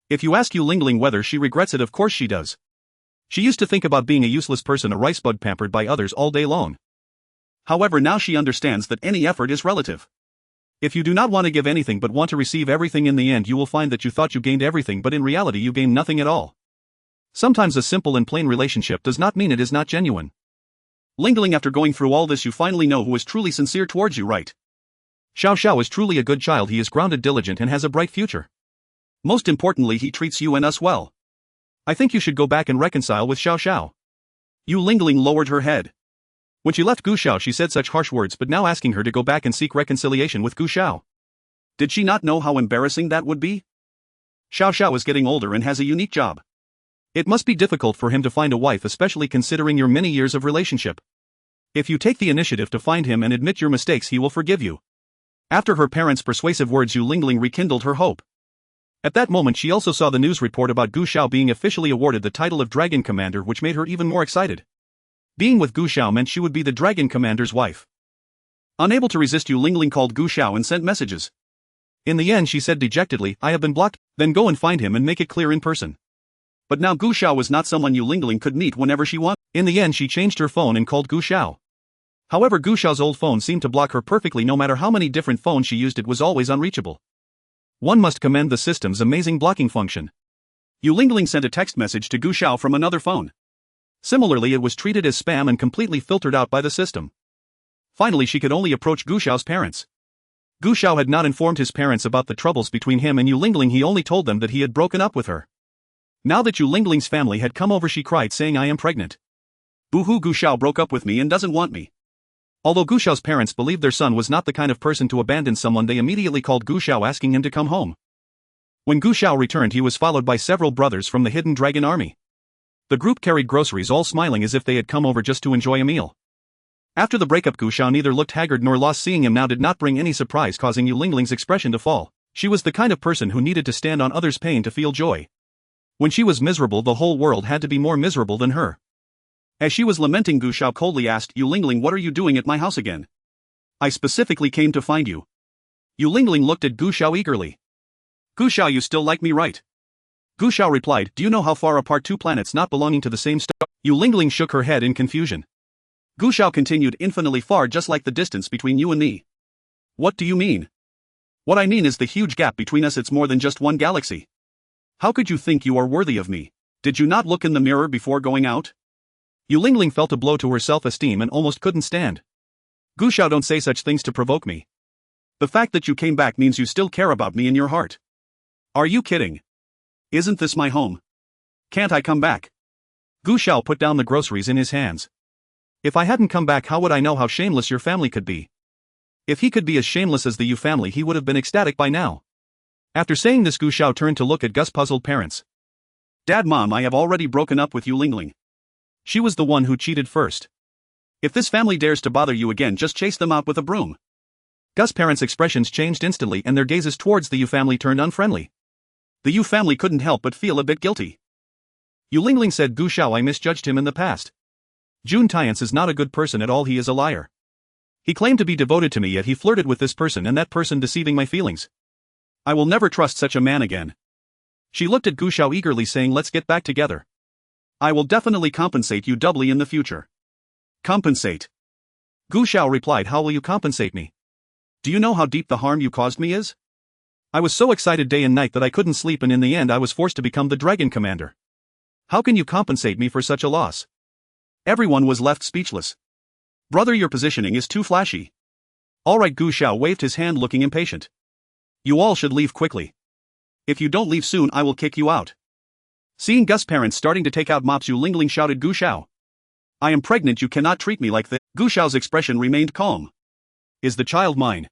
If you ask Yu Lingling whether she regrets it, of course she does. She used to think about being a useless person, a ricebud pampered by others all day long. However, now she understands that any effort is relative. If you do not want to give anything but want to receive everything, in the end you will find that you thought you gained everything but in reality you gained nothing at all. Sometimes a simple and plain relationship does not mean it is not genuine. Lingling, after going through all this you finally know who is truly sincere towards you, right? Xiao is truly a good child. He is grounded, diligent and has a bright future. Most importantly, he treats you and us well. I think you should go back and reconcile with Xiao. Yu Lingling lowered her head. When she left Gu Xiao she said such harsh words, but now asking her to go back and seek reconciliation with Gu Xiao. Did she not know how embarrassing that would be? Xiao is getting older and has a unique job. It must be difficult for him to find a wife, especially considering your many years of relationship. If you take the initiative to find him and admit your mistakes, he will forgive you. After her parents' persuasive words, Yu Lingling rekindled her hope. At that moment she also saw the news report about Gu Xiao being officially awarded the title of Dragon Commander, which made her even more excited. Being with Gu Xiao meant she would be the Dragon Commander's wife. Unable to resist, Yu Lingling called Gu Xiao and sent messages. In the end she said dejectedly, I have been blocked. Then go and find him and make it clear in person. But now Gu Xiao was not someone Yu Lingling could meet whenever she wanted. In the end she changed her phone and called Gu Xiao. However, Gu Xiao's old phone seemed to block her perfectly. No matter how many different phones she used, it was always unreachable. One must commend the system's amazing blocking function. Yu Lingling sent a text message to Gu Xiao from another phone. Similarly, it was treated as spam and completely filtered out by the system. Finally she could only approach Gu Xiao's parents. Gu Xiao had not informed his parents about the troubles between him and Yu Lingling. He only told them that he had broken up with her. Now that Yu Lingling's family had come over, she cried, saying, I am pregnant. Boo-hoo, Gu Xiao broke up with me and doesn't want me. Although Gu Xiao's parents believed their son was not the kind of person to abandon someone, they immediately called Gu Xiao asking him to come home. When Gu Xiao returned, he was followed by several brothers from the hidden dragon army. The group carried groceries, all smiling as if they had come over just to enjoy a meal. After the breakup, Gu Xiao neither looked haggard nor lost. Seeing him now did not bring any surprise, causing Yu Lingling's expression to fall. She was the kind of person who needed to stand on others' pain to feel joy. When she was miserable, the whole world had to be more miserable than her. As she was lamenting, Gu Xiao coldly asked, Yu Lingling, what are you doing at my house again? I specifically came to find you. Yu Lingling looked at Gu Xiao eagerly. Gu Xiao, you still like me, right? Gu Xiao replied, do you know how far apart two planets not belonging to the same star? Yu Lingling shook her head in confusion. Gu Xiao continued, infinitely far, just like the distance between you and me. What do you mean? What I mean is the huge gap between us. It's more than just one galaxy. How could you think you are worthy of me? Did you not look in the mirror before going out? Yu Lingling felt a blow to her self-esteem and almost couldn't stand. Gu Xiao, don't say such things to provoke me. The fact that you came back means you still care about me in your heart. Are you kidding? Isn't this my home? Can't I come back? Gu Xiao put down the groceries in his hands. If I hadn't come back, how would I know how shameless your family could be? If he could be as shameless as the Yu family, he would have been ecstatic by now. After saying this, Gu Xiao turned to look at Gus's puzzled parents. Dad, Mom, I have already broken up with Yu Lingling. She was the one who cheated first. If this family dares to bother you again, just chase them out with a broom. Gus's parents' expressions changed instantly and their gazes towards the Yu family turned unfriendly. The Yu family couldn't help but feel a bit guilty. Yu Lingling said, Gu Xiao, I misjudged him in the past. Jun Tiance is not a good person at all. He is a liar. He claimed to be devoted to me, yet he flirted with this person and that person deceiving my feelings. I will never trust such a man again. She looked at Gu Xiao eagerly, saying, let's get back together. I will definitely compensate you doubly in the future. Compensate? Gu Xiao replied, how will you compensate me? Do you know how deep the harm you caused me is? I was so excited day and night that I couldn't sleep, and in the end I was forced to become the Dragon Commander. How can you compensate me for such a loss? Everyone was left speechless. Brother, your positioning is too flashy. Alright, Gu Xiao waved his hand, looking impatient. You all should leave quickly. If you don't leave soon, I will kick you out. Seeing Gus's parents starting to take out mops, Yu Lingling shouted, Gu Xiao. I am pregnant, you cannot treat me like this. Gu Xiao's expression remained calm. Is the child mine?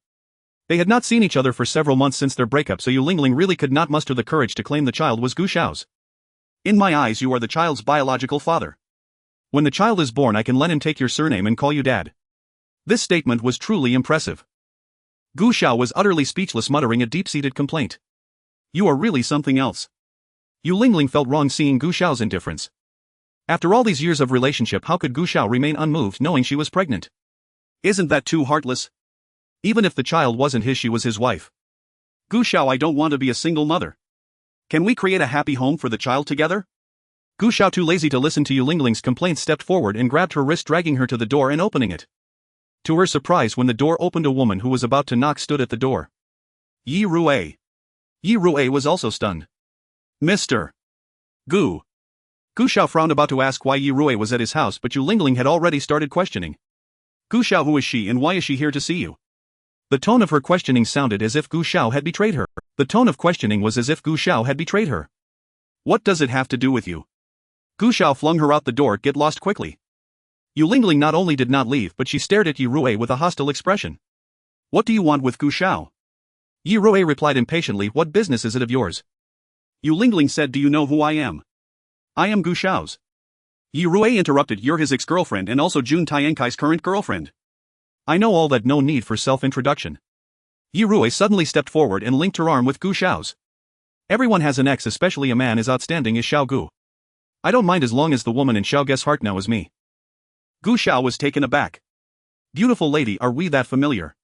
They had not seen each other for several months since their breakup, so Yu Lingling really could not muster the courage to claim the child was Gu Xiao's. In my eyes, you are the child's biological father. When the child is born, I can let him take your surname and call you Dad. This statement was truly impressive. Gu Xiao was utterly speechless, muttering a deep-seated complaint. You are really something else. Yu Lingling felt wrong seeing Gu Xiao's indifference. After all these years of relationship, how could Gu Xiao remain unmoved knowing she was pregnant? Isn't that too heartless? Even if the child wasn't his, she was his wife. Gu Xiao, I don't want to be a single mother. Can we create a happy home for the child together? Gu Xiao, too lazy to listen to Yu Lingling's complaints, stepped forward and grabbed her wrist, dragging her to the door and opening it. To her surprise, when the door opened, a woman who was about to knock stood at the door. Yi Rui. Yi Rui was also stunned. Mr. Gu Gu Xiao frowned, about to ask why Yi Rui was at his house, but Yu Lingling had already started questioning. Gu Xiao, who is she and why is she here to see you? The tone of her questioning sounded as if Gu Xiao had betrayed her. The tone of questioning was as if Gu Xiao had betrayed her. What does it have to do with you? Gu Xiao flung her out the door. Get lost quickly. Yu Lingling not only did not leave, but she stared at Yi Rui with a hostile expression. What do you want with Gu Xiao? Yi Rui replied impatiently, what business is it of yours? Yu Lingling said, do you know who I am? I am Gu Xiao's. Yi Rui interrupted, you're his ex-girlfriend and also Jun Tienkai's current girlfriend. I know all that, no need for self-introduction. Yi Rui suddenly stepped forward and linked her arm with Gu Xiao's. Everyone has an ex, especially a man as outstanding as Xiao Gu. I don't mind as long as the woman in Xiao Gu's heart now is me. Gu Xiao was taken aback. Beautiful lady, are we that familiar?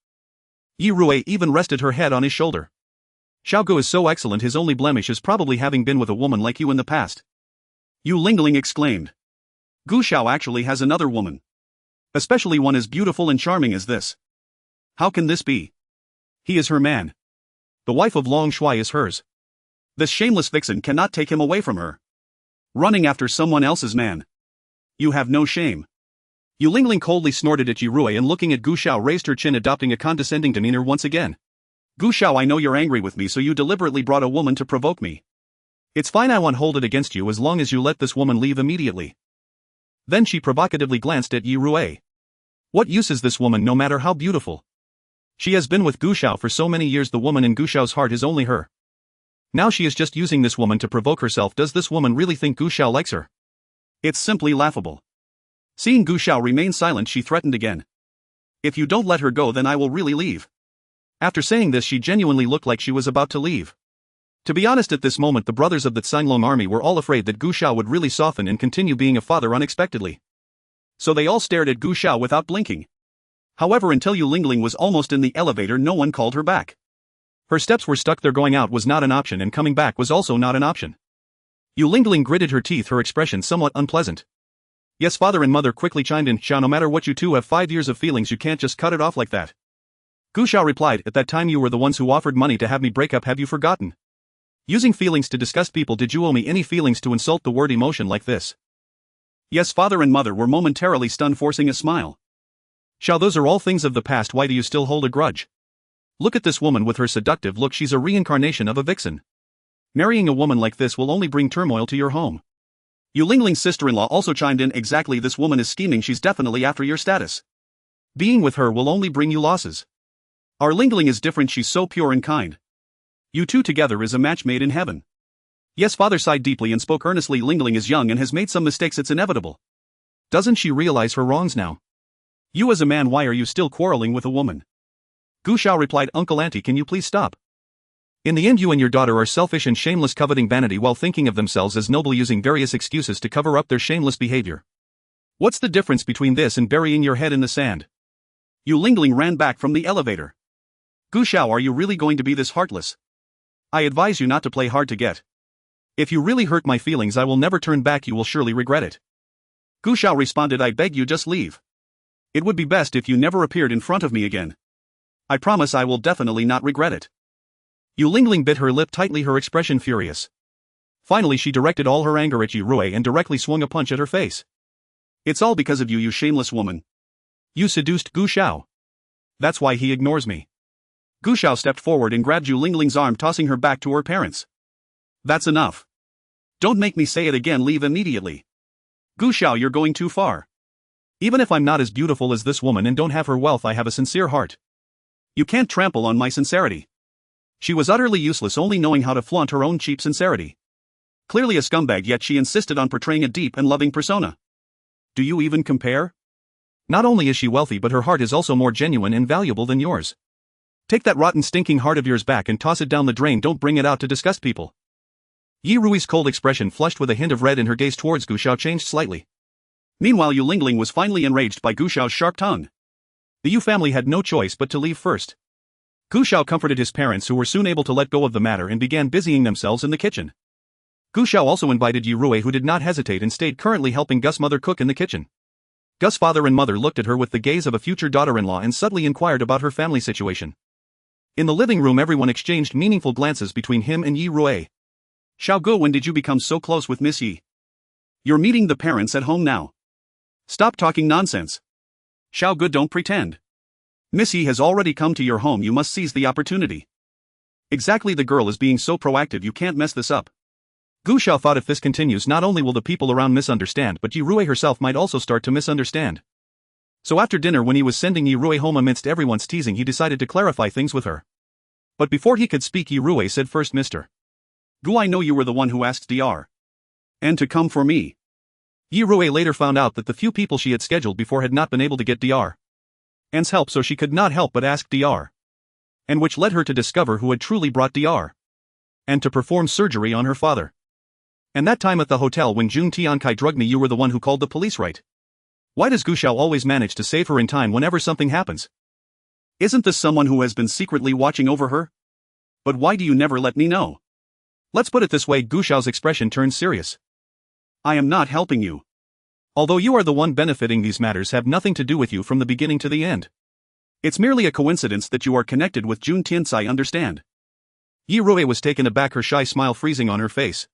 Yi Rui even rested her head on his shoulder. Xiao Gu is so excellent, his only blemish is probably having been with a woman like you in the past. Yu Lingling exclaimed. Gu Xiao actually has another woman. Especially one as beautiful and charming as this. How can this be? He is her man. The wife of Long Shui is hers. This shameless vixen cannot take him away from her. Running after someone else's man. You have no shame. Yu Lingling coldly snorted at Yi Rui and looking at Gu Xiao raised her chin, adopting a condescending demeanor once again. Gu Xiao, I know you're angry with me, so you deliberately brought a woman to provoke me. It's fine, I won't hold it against you as long as you let this woman leave immediately. Then she provocatively glanced at Yi Rui. What use is this woman, no matter how beautiful? She has been with Gu Xiao for so many years, the woman in Gu Xiao's heart is only her. Now she is just using this woman to provoke herself. Does this woman really think Gu Xiao likes her? It's simply laughable. Seeing Gu Xiao remain silent, she threatened again. If you don't let her go, then I will really leave. After saying this, she genuinely looked like she was about to leave. To be honest, at this moment the brothers of the Tsinglong army were all afraid that Gu Xiao would really soften and continue being a father unexpectedly. So they all stared at Gu Xiao without blinking. However, until Yu Lingling was almost in the elevator, no one called her back. Her steps were stuck there. Going out was not an option and coming back was also not an option. Yu Lingling gritted her teeth, her expression somewhat unpleasant. Yes, father and mother quickly chimed in. Xiao, no matter what, you two have 5 years of feelings, you can't just cut it off like that. Gu Xiao replied, at that time you were the ones who offered money to have me break up, have you forgotten? Using feelings to disgust people, did you owe me any feelings to insult the word emotion like this? Yes, father and mother were momentarily stunned, forcing a smile. Xiao, those are all things of the past, why do you still hold a grudge? Look at this woman with her seductive look, she's a reincarnation of a vixen. Marrying a woman like this will only bring turmoil to your home. Yu Lingling's sister-in-law also chimed in, exactly, this woman is scheming, she's definitely after your status. Being with her will only bring you losses. Our Lingling is different, she's so pure and kind. You two together is a match made in heaven. Yes, father sighed deeply and spoke earnestly, Lingling is young and has made some mistakes, it's inevitable. Doesn't she realize her wrongs now? You as a man, why are you still quarreling with a woman? Gu Xiao replied, Uncle Auntie, can you please stop? In the end you and your daughter are selfish and shameless, coveting vanity while thinking of themselves as noble, using various excuses to cover up their shameless behavior. What's the difference between this and burying your head in the sand? Yu Lingling ran back from the elevator. Gu Xiao, are you really going to be this heartless? I advise you not to play hard to get. If you really hurt my feelings, I will never turn back, you will surely regret it. Gu Xiao responded, I beg you, just leave. It would be best if you never appeared in front of me again. I promise I will definitely not regret it. Yu Lingling bit her lip tightly, her expression furious. Finally she directed all her anger at Yi Rui and directly swung a punch at her face. It's all because of you, you shameless woman. You seduced Gu Xiao. That's why he ignores me. Gu Xiao stepped forward and grabbed Yu Lingling's arm, tossing her back to her parents. That's enough. Don't make me say it again, leave immediately. Gu Xiao, you're going too far. Even if I'm not as beautiful as this woman and don't have her wealth, I have a sincere heart. You can't trample on my sincerity. She was utterly useless, only knowing how to flaunt her own cheap sincerity. Clearly a scumbag, yet she insisted on portraying a deep and loving persona. Do you even compare? Not only is she wealthy, but her heart is also more genuine and valuable than yours. Take that rotten stinking heart of yours back and toss it down the drain, don't bring it out to disgust people. Yi Rui's cold expression, flushed with a hint of red in her gaze towards Gu Xiao, changed slightly. Meanwhile Yu Lingling was finally enraged by Gu Xiao's sharp tongue. The Yu family had no choice but to leave first. Gu Xiao comforted his parents, who were soon able to let go of the matter and began busying themselves in the kitchen. Gu Xiao also invited Yi Rui, who did not hesitate and stayed, currently helping Gus' mother cook in the kitchen. Gus' father and mother looked at her with the gaze of a future daughter-in-law and subtly inquired about her family situation. In the living room everyone exchanged meaningful glances between him and Yi Rui. Xiao Gu, when did you become so close with Miss Yi? You're meeting the parents at home now. Stop talking nonsense. Xiao Good, don't pretend. Miss Yi has already come to your home, you must seize the opportunity. Exactly, the girl is being so proactive, you can't mess this up. Gu Xiao thought if this continues, not only will the people around misunderstand, but Yi Rui herself might also start to misunderstand. So after dinner, when he was sending Yi Rui home amidst everyone's teasing, he decided to clarify things with her. But before he could speak, Yi Rui said first, Mr. Gu, I know you were the one who asked Dr. and to come for me. Yi Rui later found out that the few people she had scheduled before had not been able to get Dr. N's help, so she could not help but ask Dr. and which led her to discover who had truly brought Dr. and to perform surgery on her father. And that time at the hotel when Jun Tiankai drugged me, you were the one who called the police, right? Why does Gu Xiao always manage to save her in time whenever something happens? Isn't this someone who has been secretly watching over her? But why do you never let me know? Let's put it this way, Gu Xiao's expression turned serious. I am not helping you. Although you are the one benefiting, these matters have nothing to do with you from the beginning to the end. It's merely a coincidence that you are connected with Jun Tiankai, understand? Yi Rui was taken aback, her shy smile freezing on her face.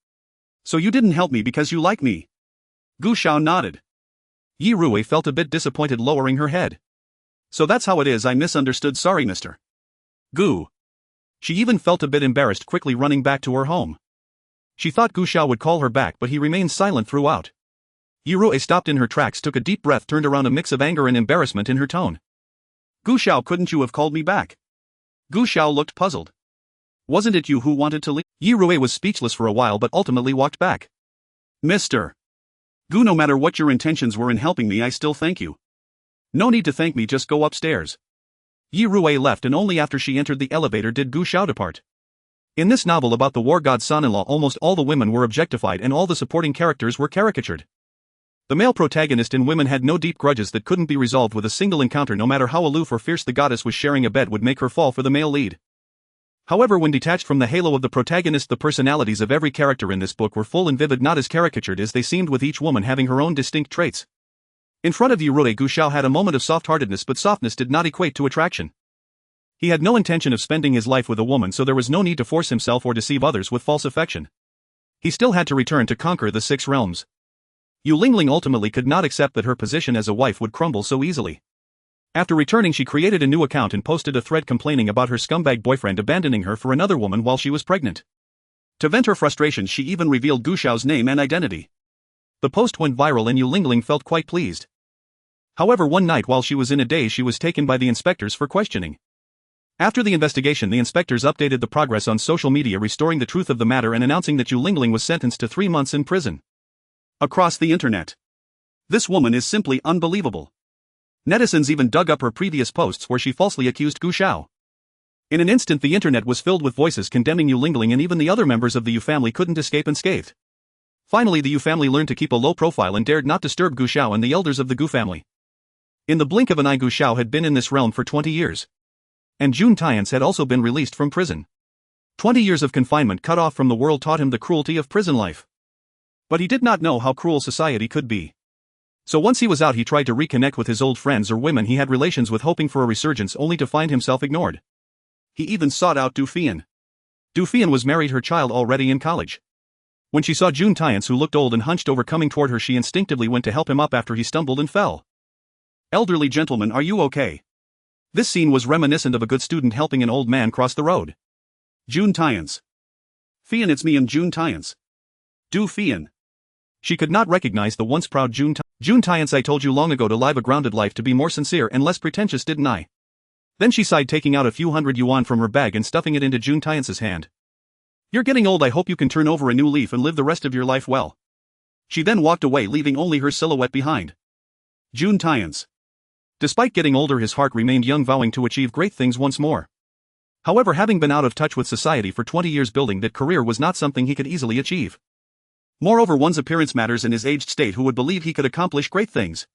So you didn't help me because you like me? Gu Xiao nodded. Yi Rui felt a bit disappointed, lowering her head. So that's how it is, I misunderstood, sorry Mr. Gu. She even felt a bit embarrassed, quickly running back to her home. She thought Gu Xiao would call her back, but he remained silent throughout. Yi Rui stopped in her tracks, took a deep breath, turned around, a mix of anger and embarrassment in her tone. Gu Xiao, couldn't you have called me back? Gu Xiao looked puzzled. Wasn't it you who wanted to leave? Yi Rui was speechless for a while but ultimately walked back. Mr. Gu, no matter what your intentions were in helping me, I still thank you. No need to thank me, just go upstairs. Yi Rui left, and only after she entered the elevator did Gu Xiao depart. In this novel about the war god's son-in-law, almost all the women were objectified and all the supporting characters were caricatured. The male protagonist and women had no deep grudges that couldn't be resolved with a single encounter, no matter how aloof or fierce the goddess was. Sharing a bed would make her fall for the male lead. However, when detached from the halo of the protagonist, the personalities of every character in this book were full and vivid, not as caricatured as they seemed, with each woman having her own distinct traits. In front of Yi Rui, Gu Xiao had a moment of soft-heartedness, but softness did not equate to attraction. He had no intention of spending his life with a woman, so there was no need to force himself or deceive others with false affection. He still had to return to conquer the 6 realms. Yu Lingling ultimately could not accept that her position as a wife would crumble so easily. After returning, she created a new account and posted a thread complaining about her scumbag boyfriend abandoning her for another woman while she was pregnant. To vent her frustration, she even revealed Gu Xiao's name and identity. The post went viral and Yu Lingling felt quite pleased. However, one night while she was in a daze, she was taken by the inspectors for questioning. After the investigation, the inspectors updated the progress on social media, restoring the truth of the matter and announcing that Yu Lingling was sentenced to 3 months in prison. Across the internet, this woman is simply unbelievable. Netizens even dug up her previous posts where she falsely accused Gu Xiao. In an instant, the internet was filled with voices condemning Yu Lingling, and even the other members of the Yu family couldn't escape unscathed. Finally, the Yu family learned to keep a low profile and dared not disturb Gu Xiao and the elders of the Gu family. In the blink of an eye, Gu Xiao had been in this realm for 20 years. And Jun Tian's had also been released from prison. 20 years of confinement cut off from the world taught him the cruelty of prison life. But he did not know how cruel society could be. So once he was out, he tried to reconnect with his old friends or women he had relations with, hoping for a resurgence, only to find himself ignored. He even sought out Du Fian. Du Fian was married, her child already in college. When she saw Jun Tian's, who looked old and hunched over, coming toward her, she instinctively went to help him up after he stumbled and fell. Elderly gentleman, are you okay? This scene was reminiscent of a good student helping an old man cross the road. Jun Tian's. Fian, it's me and Jun Tian's. Du Fian. She could not recognize the once proud Jun Tian's. I told you long ago to live a grounded life, to be more sincere and less pretentious, didn't I? Then she sighed, taking out a few hundred yuan from her bag and stuffing it into Jun Tian's hand. You're getting old, I hope you can turn over a new leaf and live the rest of your life well. She then walked away, leaving only her silhouette behind. Jun Tian's. Despite getting older, his heart remained young, vowing to achieve great things once more. However, having been out of touch with society for 20 years, building that career was not something he could easily achieve. Moreover, one's appearance matters in his aged state. Who would believe he could accomplish great things?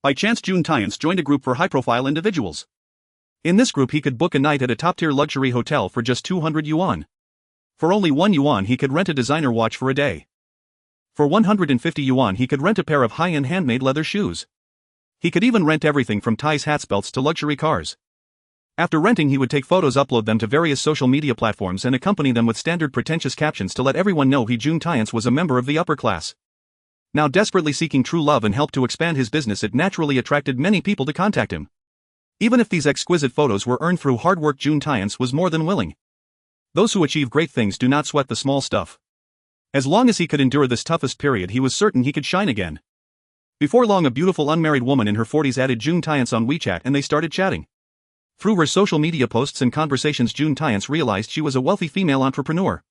By chance, Jun Tian's joined a group for high-profile individuals. In this group, he could book a night at a top-tier luxury hotel for just 200 yuan. For only 1 yuan, he could rent a designer watch for a day. For 150 yuan, he could rent a pair of high-end handmade leather shoes. He could even rent everything from ties, hats, belts to luxury cars. After renting, he would take photos, upload them to various social media platforms, and accompany them with standard pretentious captions to let everyone know he, Jun Tian's, was a member of the upper class. Now desperately seeking true love and help to expand his business, it naturally attracted many people to contact him. Even if these exquisite photos were earned through hard work, June Tyance was more than willing. Those who achieve great things do not sweat the small stuff. As long as he could endure this toughest period, he was certain he could shine again. Before long, a beautiful unmarried woman in her 40s added June Tyance on WeChat and they started chatting. Through her social media posts and conversations, June Tyance realized she was a wealthy female entrepreneur.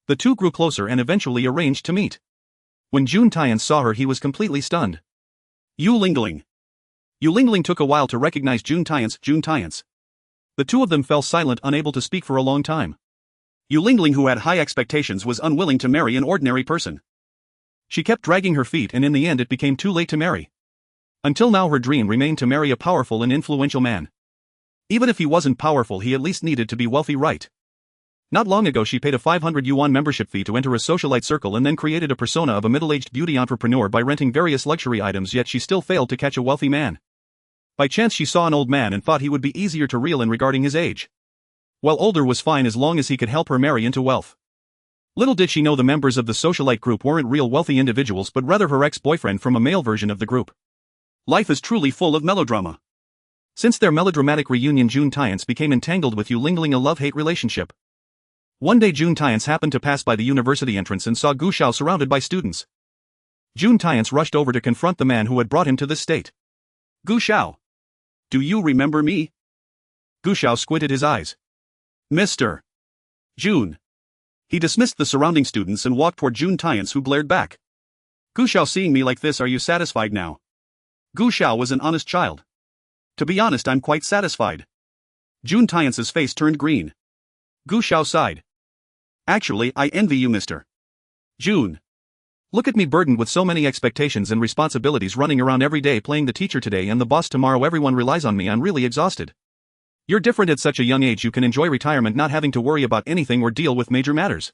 The two grew closer and eventually arranged to meet. When June Tyance saw her, he was completely stunned. Yu Lingling. Yu Lingling took a while to recognize June Tyance. The two of them fell silent, unable to speak for a long time. Yu Lingling, who had high expectations, was unwilling to marry an ordinary person. She kept dragging her feet and in the end it became too late to marry. Until now her dream remained to marry a powerful and influential man. Even if he wasn't powerful, he at least needed to be wealthy, right? Not long ago she paid a 500 yuan membership fee to enter a socialite circle and then created a persona of a middle-aged beauty entrepreneur by renting various luxury items, yet she still failed to catch a wealthy man. By chance she saw an old man and thought he would be easier to reel in regarding his age. Well, older was fine as long as he could help her marry into wealth. Little did she know the members of the socialite group weren't real wealthy individuals but rather her ex-boyfriend from a male version of the group. Life is truly full of melodrama. Since their melodramatic reunion, June Tyance became entangled with Yu Lingling, a love-hate relationship. One day June Tyance happened to pass by the university entrance and saw Xiao surrounded by students. June Tyance rushed over to confront the man who had brought him to this state. Xiao. Do you remember me? Xiao squinted his eyes. Mr. June. He dismissed the surrounding students and walked toward June Tyance, who glared back. Xiao, seeing me like this, are you satisfied now? Xiao was an honest child. To be honest, I'm quite satisfied. June Tyance's face turned green. Xiao sighed. Actually, I envy you, Mr. June. Look at me, burdened with so many expectations and responsibilities, running around every day playing the teacher today and the boss tomorrow. Everyone relies on me. I'm really exhausted. You're different. At such a young age you can enjoy retirement, not having to worry about anything or deal with major matters.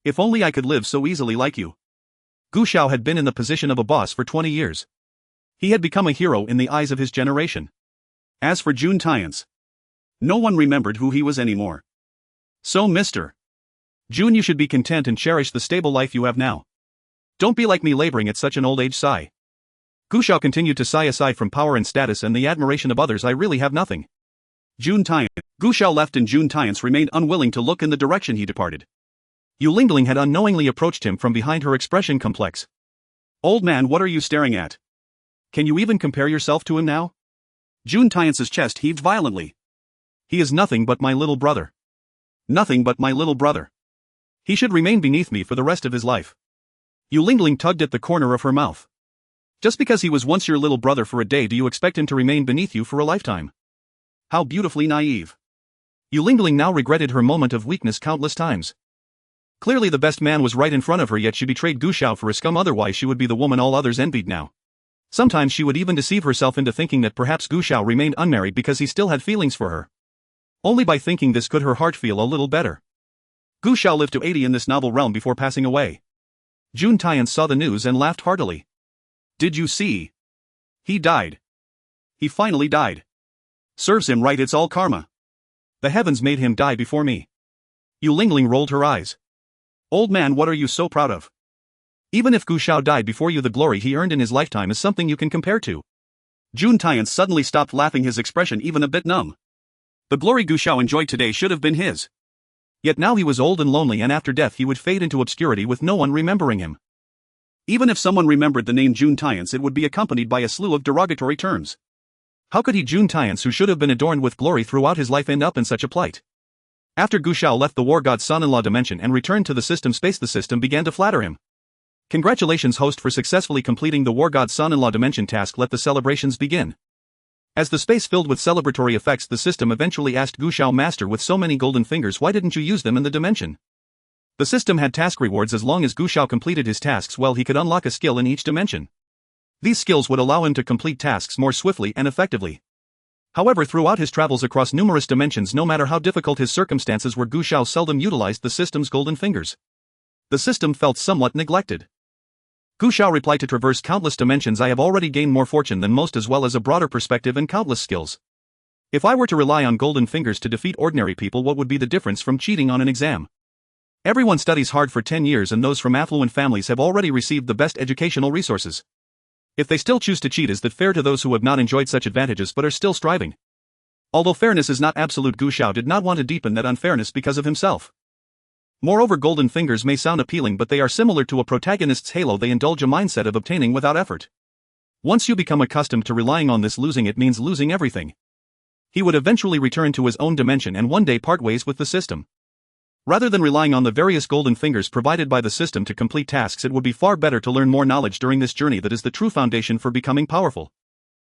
If only I could live so easily like you. Xiao had been in the position of a boss for 20 years. He had become a hero in the eyes of his generation. As for June Tyance, no one remembered who he was anymore. So Mr. June, you should be content and cherish the stable life you have now. Don't be like me, laboring at such an old age. Sigh. Xiao continued to sigh. Aside from power and status and the admiration of others, I really have nothing. June Tyance. Xiao left and June Tyance remained unwilling to look in the direction he departed. Yu Lingling had unknowingly approached him from behind, her expression complex. Old man, what are you staring at? Can you even compare yourself to him now? June Tyance's chest heaved violently. He is nothing but my little brother. Nothing but my little brother. He should remain beneath me for the rest of his life. Yu Lingling tugged at the corner of her mouth. Just because he was once your little brother for a day, do you expect him to remain beneath you for a lifetime? How beautifully naive. Yu Lingling now regretted her moment of weakness countless times. Clearly the best man was right in front of her, yet she betrayed Xiao for a scum. Otherwise she would be the woman all others envied now. Sometimes she would even deceive herself into thinking that perhaps Xiao remained unmarried because he still had feelings for her. Only by thinking this could her heart feel a little better. Xiao lived to 80 in this novel realm before passing away. June Tyance saw the news and laughed heartily. Did you see? He died. He finally died. Serves him right, it's all karma. The heavens made him die before me. Yu Lingling rolled her eyes. Old man, what are you so proud of? Even if Xiao died before you, the glory he earned in his lifetime is something you can compare to. June Tyance suddenly stopped laughing, his expression even a bit numb. The glory Xiao enjoyed today should have been his. Yet now he was old and lonely, and after death he would fade into obscurity with no one remembering him. Even if someone remembered the name June Tyance, it would be accompanied by a slew of derogatory terms. How could he, June Tyance, who should have been adorned with glory throughout his life, end up in such a plight? After Xiao left the war god's son-in-law dimension and returned to the system space, the system began to flatter him. Congratulations, host, for successfully completing the war god's son-in-law dimension task. Let the celebrations begin. As the space filled with celebratory effects, the system eventually asked Xiao, master, with so many golden fingers, why didn't you use them in the dimension? The system had task rewards as long as Xiao completed his tasks well. He could unlock a skill in each dimension. These skills would allow him to complete tasks more swiftly and effectively. However, throughout his travels across numerous dimensions, no matter how difficult his circumstances were, Xiao seldom utilized the system's golden fingers. The system felt somewhat neglected. Xiao replied, to traverse countless dimensions I have already gained more fortune than most, as well as a broader perspective and countless skills. If I were to rely on golden fingers to defeat ordinary people, what would be the difference from cheating on an exam? Everyone studies hard for 10 years and those from affluent families have already received the best educational resources. If they still choose to cheat, is that fair to those who have not enjoyed such advantages but are still striving? Although fairness is not absolute, Gu Xiao did not want to deepen that unfairness because of himself. Moreover, golden fingers may sound appealing, but they are similar to a protagonist's halo. They indulge a mindset of obtaining without effort. Once you become accustomed to relying on this, losing it means losing everything. He would eventually return to his own dimension and one day part ways with the system. Rather than relying on the various golden fingers provided by the system to complete tasks, it would be far better to learn more knowledge during this journey that is the true foundation for becoming powerful.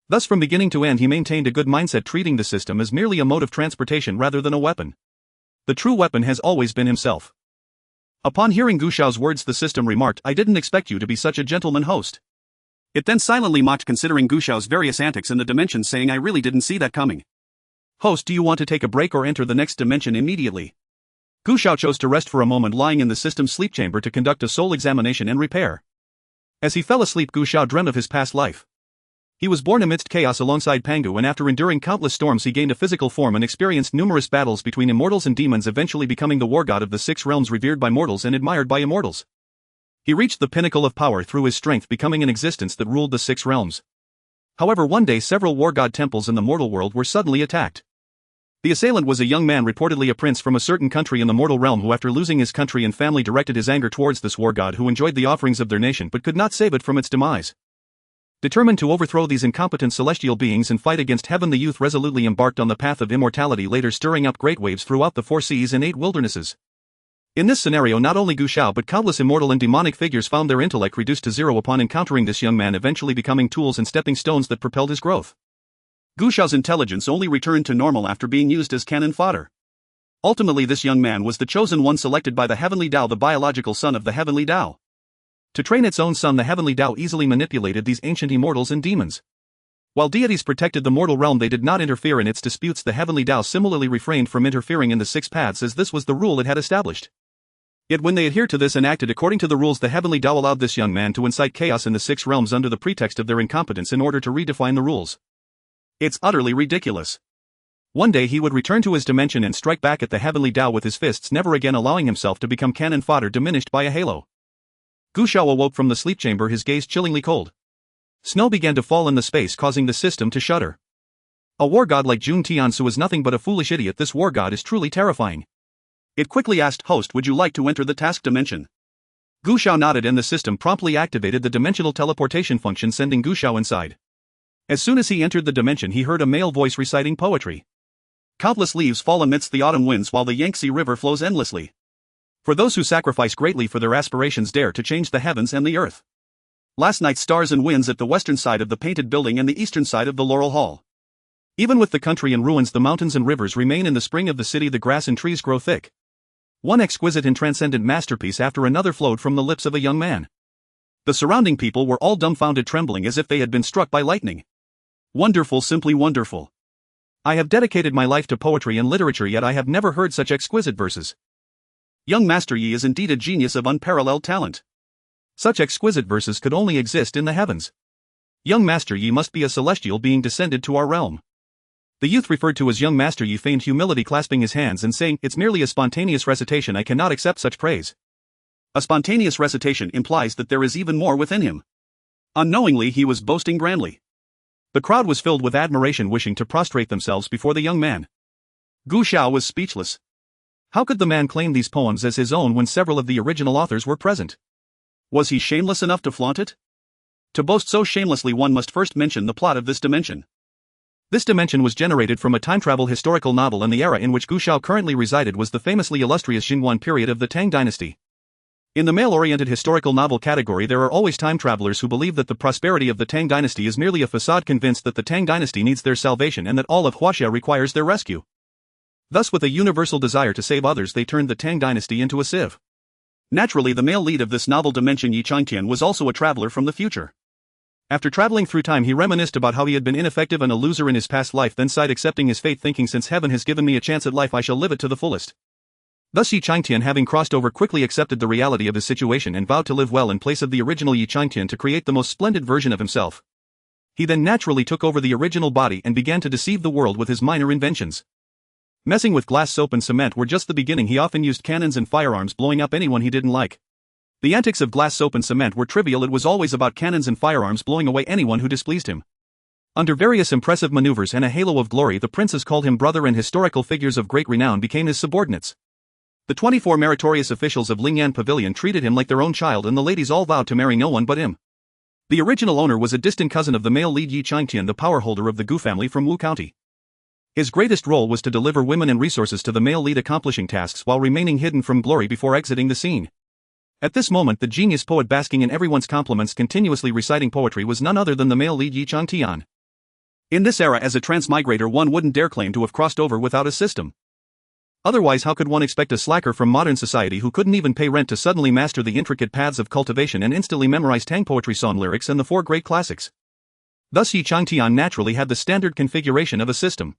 Thus, from beginning to end, he maintained a good mindset, treating the system as merely a mode of transportation rather than a weapon. The true weapon has always been himself. Upon hearing Gu Xiao's words, the system remarked, "I didn't expect you to be such a gentleman, host." It then silently mocked, considering Gu Xiao's various antics in the dimensions, saying, "I really didn't see that coming. Host, do you want to take a break or enter the next dimension immediately?" Gu Xiao chose to rest for a moment, lying in the system's sleep chamber to conduct a soul examination and repair. As he fell asleep, Gu Xiao dreamed of his past life. He was born amidst chaos alongside Pangu, and after enduring countless storms he gained a physical form and experienced numerous battles between immortals and demons, eventually becoming the war god of the 6 realms, revered by mortals and admired by immortals. He reached the pinnacle of power through his strength, becoming an existence that ruled the 6 realms. However, one day several war god temples in the mortal world were suddenly attacked. The assailant was a young man, reportedly a prince from a certain country in the mortal realm, who after losing his country and family directed his anger towards this war god who enjoyed the offerings of their nation but could not save it from its demise. Determined to overthrow these incompetent celestial beings and fight against heaven, the youth resolutely embarked on the path of immortality, later stirring up great waves throughout the 4 seas and 8 wildernesses. In this scenario, not only Gu Xiao but countless immortal and demonic figures found their intellect reduced to zero upon encountering this young man, eventually becoming tools and stepping stones that propelled his growth. Gu Xiao's intelligence only returned to normal after being used as cannon fodder. Ultimately, this young man was the chosen one, selected by the Heavenly Tao, the biological son of the Heavenly Tao. To train its own son, the Heavenly Tao easily manipulated these ancient immortals and demons. While deities protected the mortal realm, they did not interfere in its disputes. The Heavenly Tao similarly refrained from interfering in the 6 paths, as this was the rule it had established. Yet when they adhered to this and acted according to the rules, the Heavenly Tao allowed this young man to incite chaos in the 6 realms under the pretext of their incompetence in order to redefine the rules. It's utterly ridiculous. One day he would return to his dimension and strike back at the Heavenly Tao with his fists, never again allowing himself to become cannon fodder diminished by a halo. Gu Xiao awoke from the sleep chamber, his gaze chillingly cold. Snow began to fall in the space, causing the system to shudder. A war god like Jun Tiansu was nothing but a foolish idiot. This war god is truly terrifying. It quickly asked, "Host, would you like to enter the task dimension?" Gu Xiao nodded, and the system promptly activated the dimensional teleportation function, sending Gu Xiao inside. As soon as he entered the dimension, he heard a male voice reciting poetry. Countless leaves fall amidst the autumn winds while the Yangtze River flows endlessly. For those who sacrifice greatly for their aspirations dare to change the heavens and the earth. Last night, stars and winds at the western side of the painted building and the eastern side of the Laurel Hall. Even with the country in ruins, the mountains and rivers remain. In the spring of the city, the grass and trees grow thick. One exquisite and transcendent masterpiece after another flowed from the lips of a young man. The surrounding people were all dumbfounded, trembling as if they had been struck by lightning. Wonderful, simply wonderful. I have dedicated my life to poetry and literature, yet I have never heard such exquisite verses. Young Master Yi is indeed a genius of unparalleled talent. Such exquisite verses could only exist in the heavens. Young Master Yi must be a celestial being descended to our realm. The youth referred to as Young Master Yi feigned humility, clasping his hands and saying, "It's merely a spontaneous recitation. I cannot accept such praise." A spontaneous recitation implies that there is even more within him. Unknowingly, he was boasting grandly. The crowd was filled with admiration, wishing to prostrate themselves before the young man. Gu Xiao was speechless. How could the man claim these poems as his own when several of the original authors were present? Was he shameless enough to flaunt it? To boast so shamelessly, one must first mention the plot of this dimension. This dimension was generated from a time-travel historical novel, and the era in which Gu Xiao currently resided was the famously illustrious Xinguan period of the Tang dynasty. In the male-oriented historical novel category, there are always time travelers who believe that the prosperity of the Tang dynasty is merely a facade, convinced that the Tang dynasty needs their salvation and that all of Huaxia requires their rescue. Thus, with a universal desire to save others, they turned the Tang dynasty into a sieve. Naturally, the male lead of this novel dimension, Yi Changtian, was also a traveler from the future. After traveling through time, he reminisced about how he had been ineffective and a loser in his past life, then sighed, accepting his fate, thinking, "Since heaven has given me a chance at life, I shall live it to the fullest." Thus Yi Changtian, having crossed over, quickly accepted the reality of his situation and vowed to live well in place of the original Yi Changtian, to create the most splendid version of himself. He then naturally took over the original body and began to deceive the world with his minor inventions. Messing with glass, soap and cement were just the beginning. He often used cannons and firearms, blowing up anyone he didn't like. The antics of glass, soap and cement were trivial. It was always about cannons and firearms blowing away anyone who displeased him. Under various impressive maneuvers and a halo of glory, the princes called him brother, and historical figures of great renown became his subordinates. The 24 meritorious officials of Lingyan Pavilion treated him like their own child, and the ladies all vowed to marry no one but him. The original owner was a distant cousin of the male lead, Yi Changtian, the power holder of the Gu family from Wu County. His greatest role was to deliver women and resources to the male lead, accomplishing tasks while remaining hidden from glory before exiting the scene. At this moment, the genius poet, basking in everyone's compliments, continuously reciting poetry, was none other than the male lead, Yi Changtian. In this era, as a transmigrator, one wouldn't dare claim to have crossed over without a system. Otherwise, how could one expect a slacker from modern society who couldn't even pay rent to suddenly master the intricate paths of cultivation and instantly memorize Tang poetry song lyrics and the 4 great classics? Thus Yi Changtian naturally had the standard configuration of a system.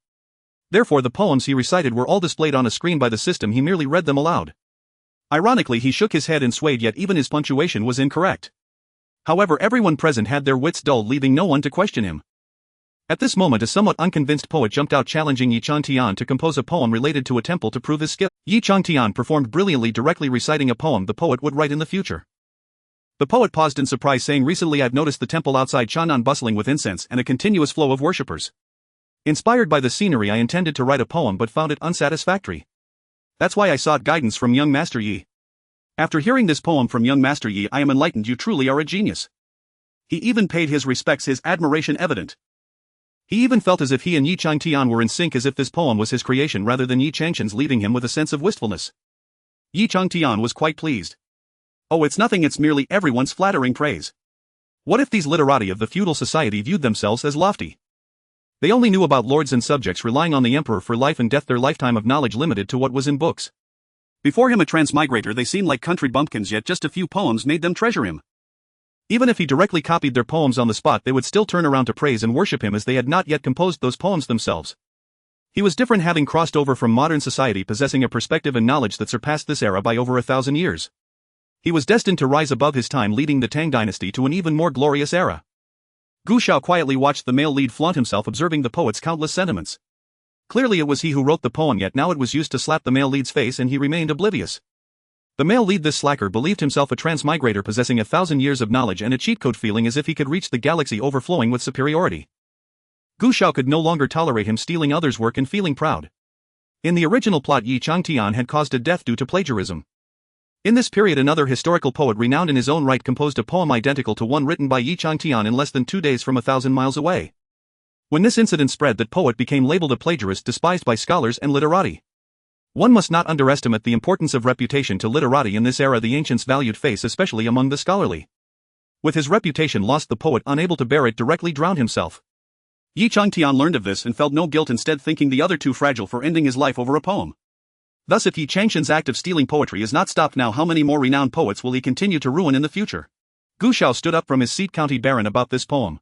Therefore the poems he recited were all displayed on a screen by the system. He merely read them aloud. Ironically, he shook his head and swayed, yet even his punctuation was incorrect. However, everyone present had their wits dulled, leaving no one to question him. At this moment, a somewhat unconvinced poet jumped out, challenging Yi Changtian to compose a poem related to a temple to prove his skill. Yi Changtian performed brilliantly, directly reciting a poem the poet would write in the future. The poet paused in surprise, saying, "Recently I've noticed the temple outside Chang'an bustling with incense and a continuous flow of worshippers. Inspired by the scenery, I intended to write a poem but found it unsatisfactory. That's why I sought guidance from young Master Yi. After hearing this poem from young Master Yi, I am enlightened. You truly are a genius." He even paid his respects, his admiration evident. He even felt as if he and Yi Changtian were in sync, as if this poem was his creation rather than Yi Changtian's, leaving him with a sense of wistfulness. Yi Changtian was quite pleased. Oh, it's nothing, it's merely everyone's flattering praise. What if these literati of the feudal society viewed themselves as lofty? They only knew about lords and subjects, relying on the emperor for life and death, their lifetime of knowledge limited to what was in books. Before him, a transmigrator, they seemed like country bumpkins, yet just a few poems made them treasure him. Even if he directly copied their poems on the spot, they would still turn around to praise and worship him, as they had not yet composed those poems themselves. He was different, having crossed over from modern society, possessing a perspective and knowledge that surpassed this era by over 1,000 years. He was destined to rise above his time, leading the Tang dynasty to an even more glorious era. Gu Xiao quietly watched the male lead flaunt himself, observing the poet's countless sentiments. Clearly it was he who wrote the poem, yet now it was used to slap the male lead's face, and he remained oblivious. The male lead, this slacker, believed himself a transmigrator possessing 1,000 years of knowledge and a cheat code, feeling as if he could reach the galaxy, overflowing with superiority. Gu Xiao could no longer tolerate him stealing others' work and feeling proud. In the original plot, Yi Changtian had caused a death due to plagiarism. In this period, another historical poet renowned in his own right composed a poem identical to one written by Yi Changtian in less than 2 days from 1,000 miles away. When this incident spread, that poet became labeled a plagiarist, despised by scholars and literati. One must not underestimate the importance of reputation to literati in this era. The ancients valued face, especially among the scholarly. With his reputation lost, the poet, unable to bear it, directly drowned himself. Yi Changtian learned of this and felt no guilt, instead thinking the other too fragile for ending his life over a poem. Thus, if Yi Changtian's act of stealing poetry is not stopped now, how many more renowned poets will he continue to ruin in the future? Gu Xiao stood up from his seat. County Baron, about this poem.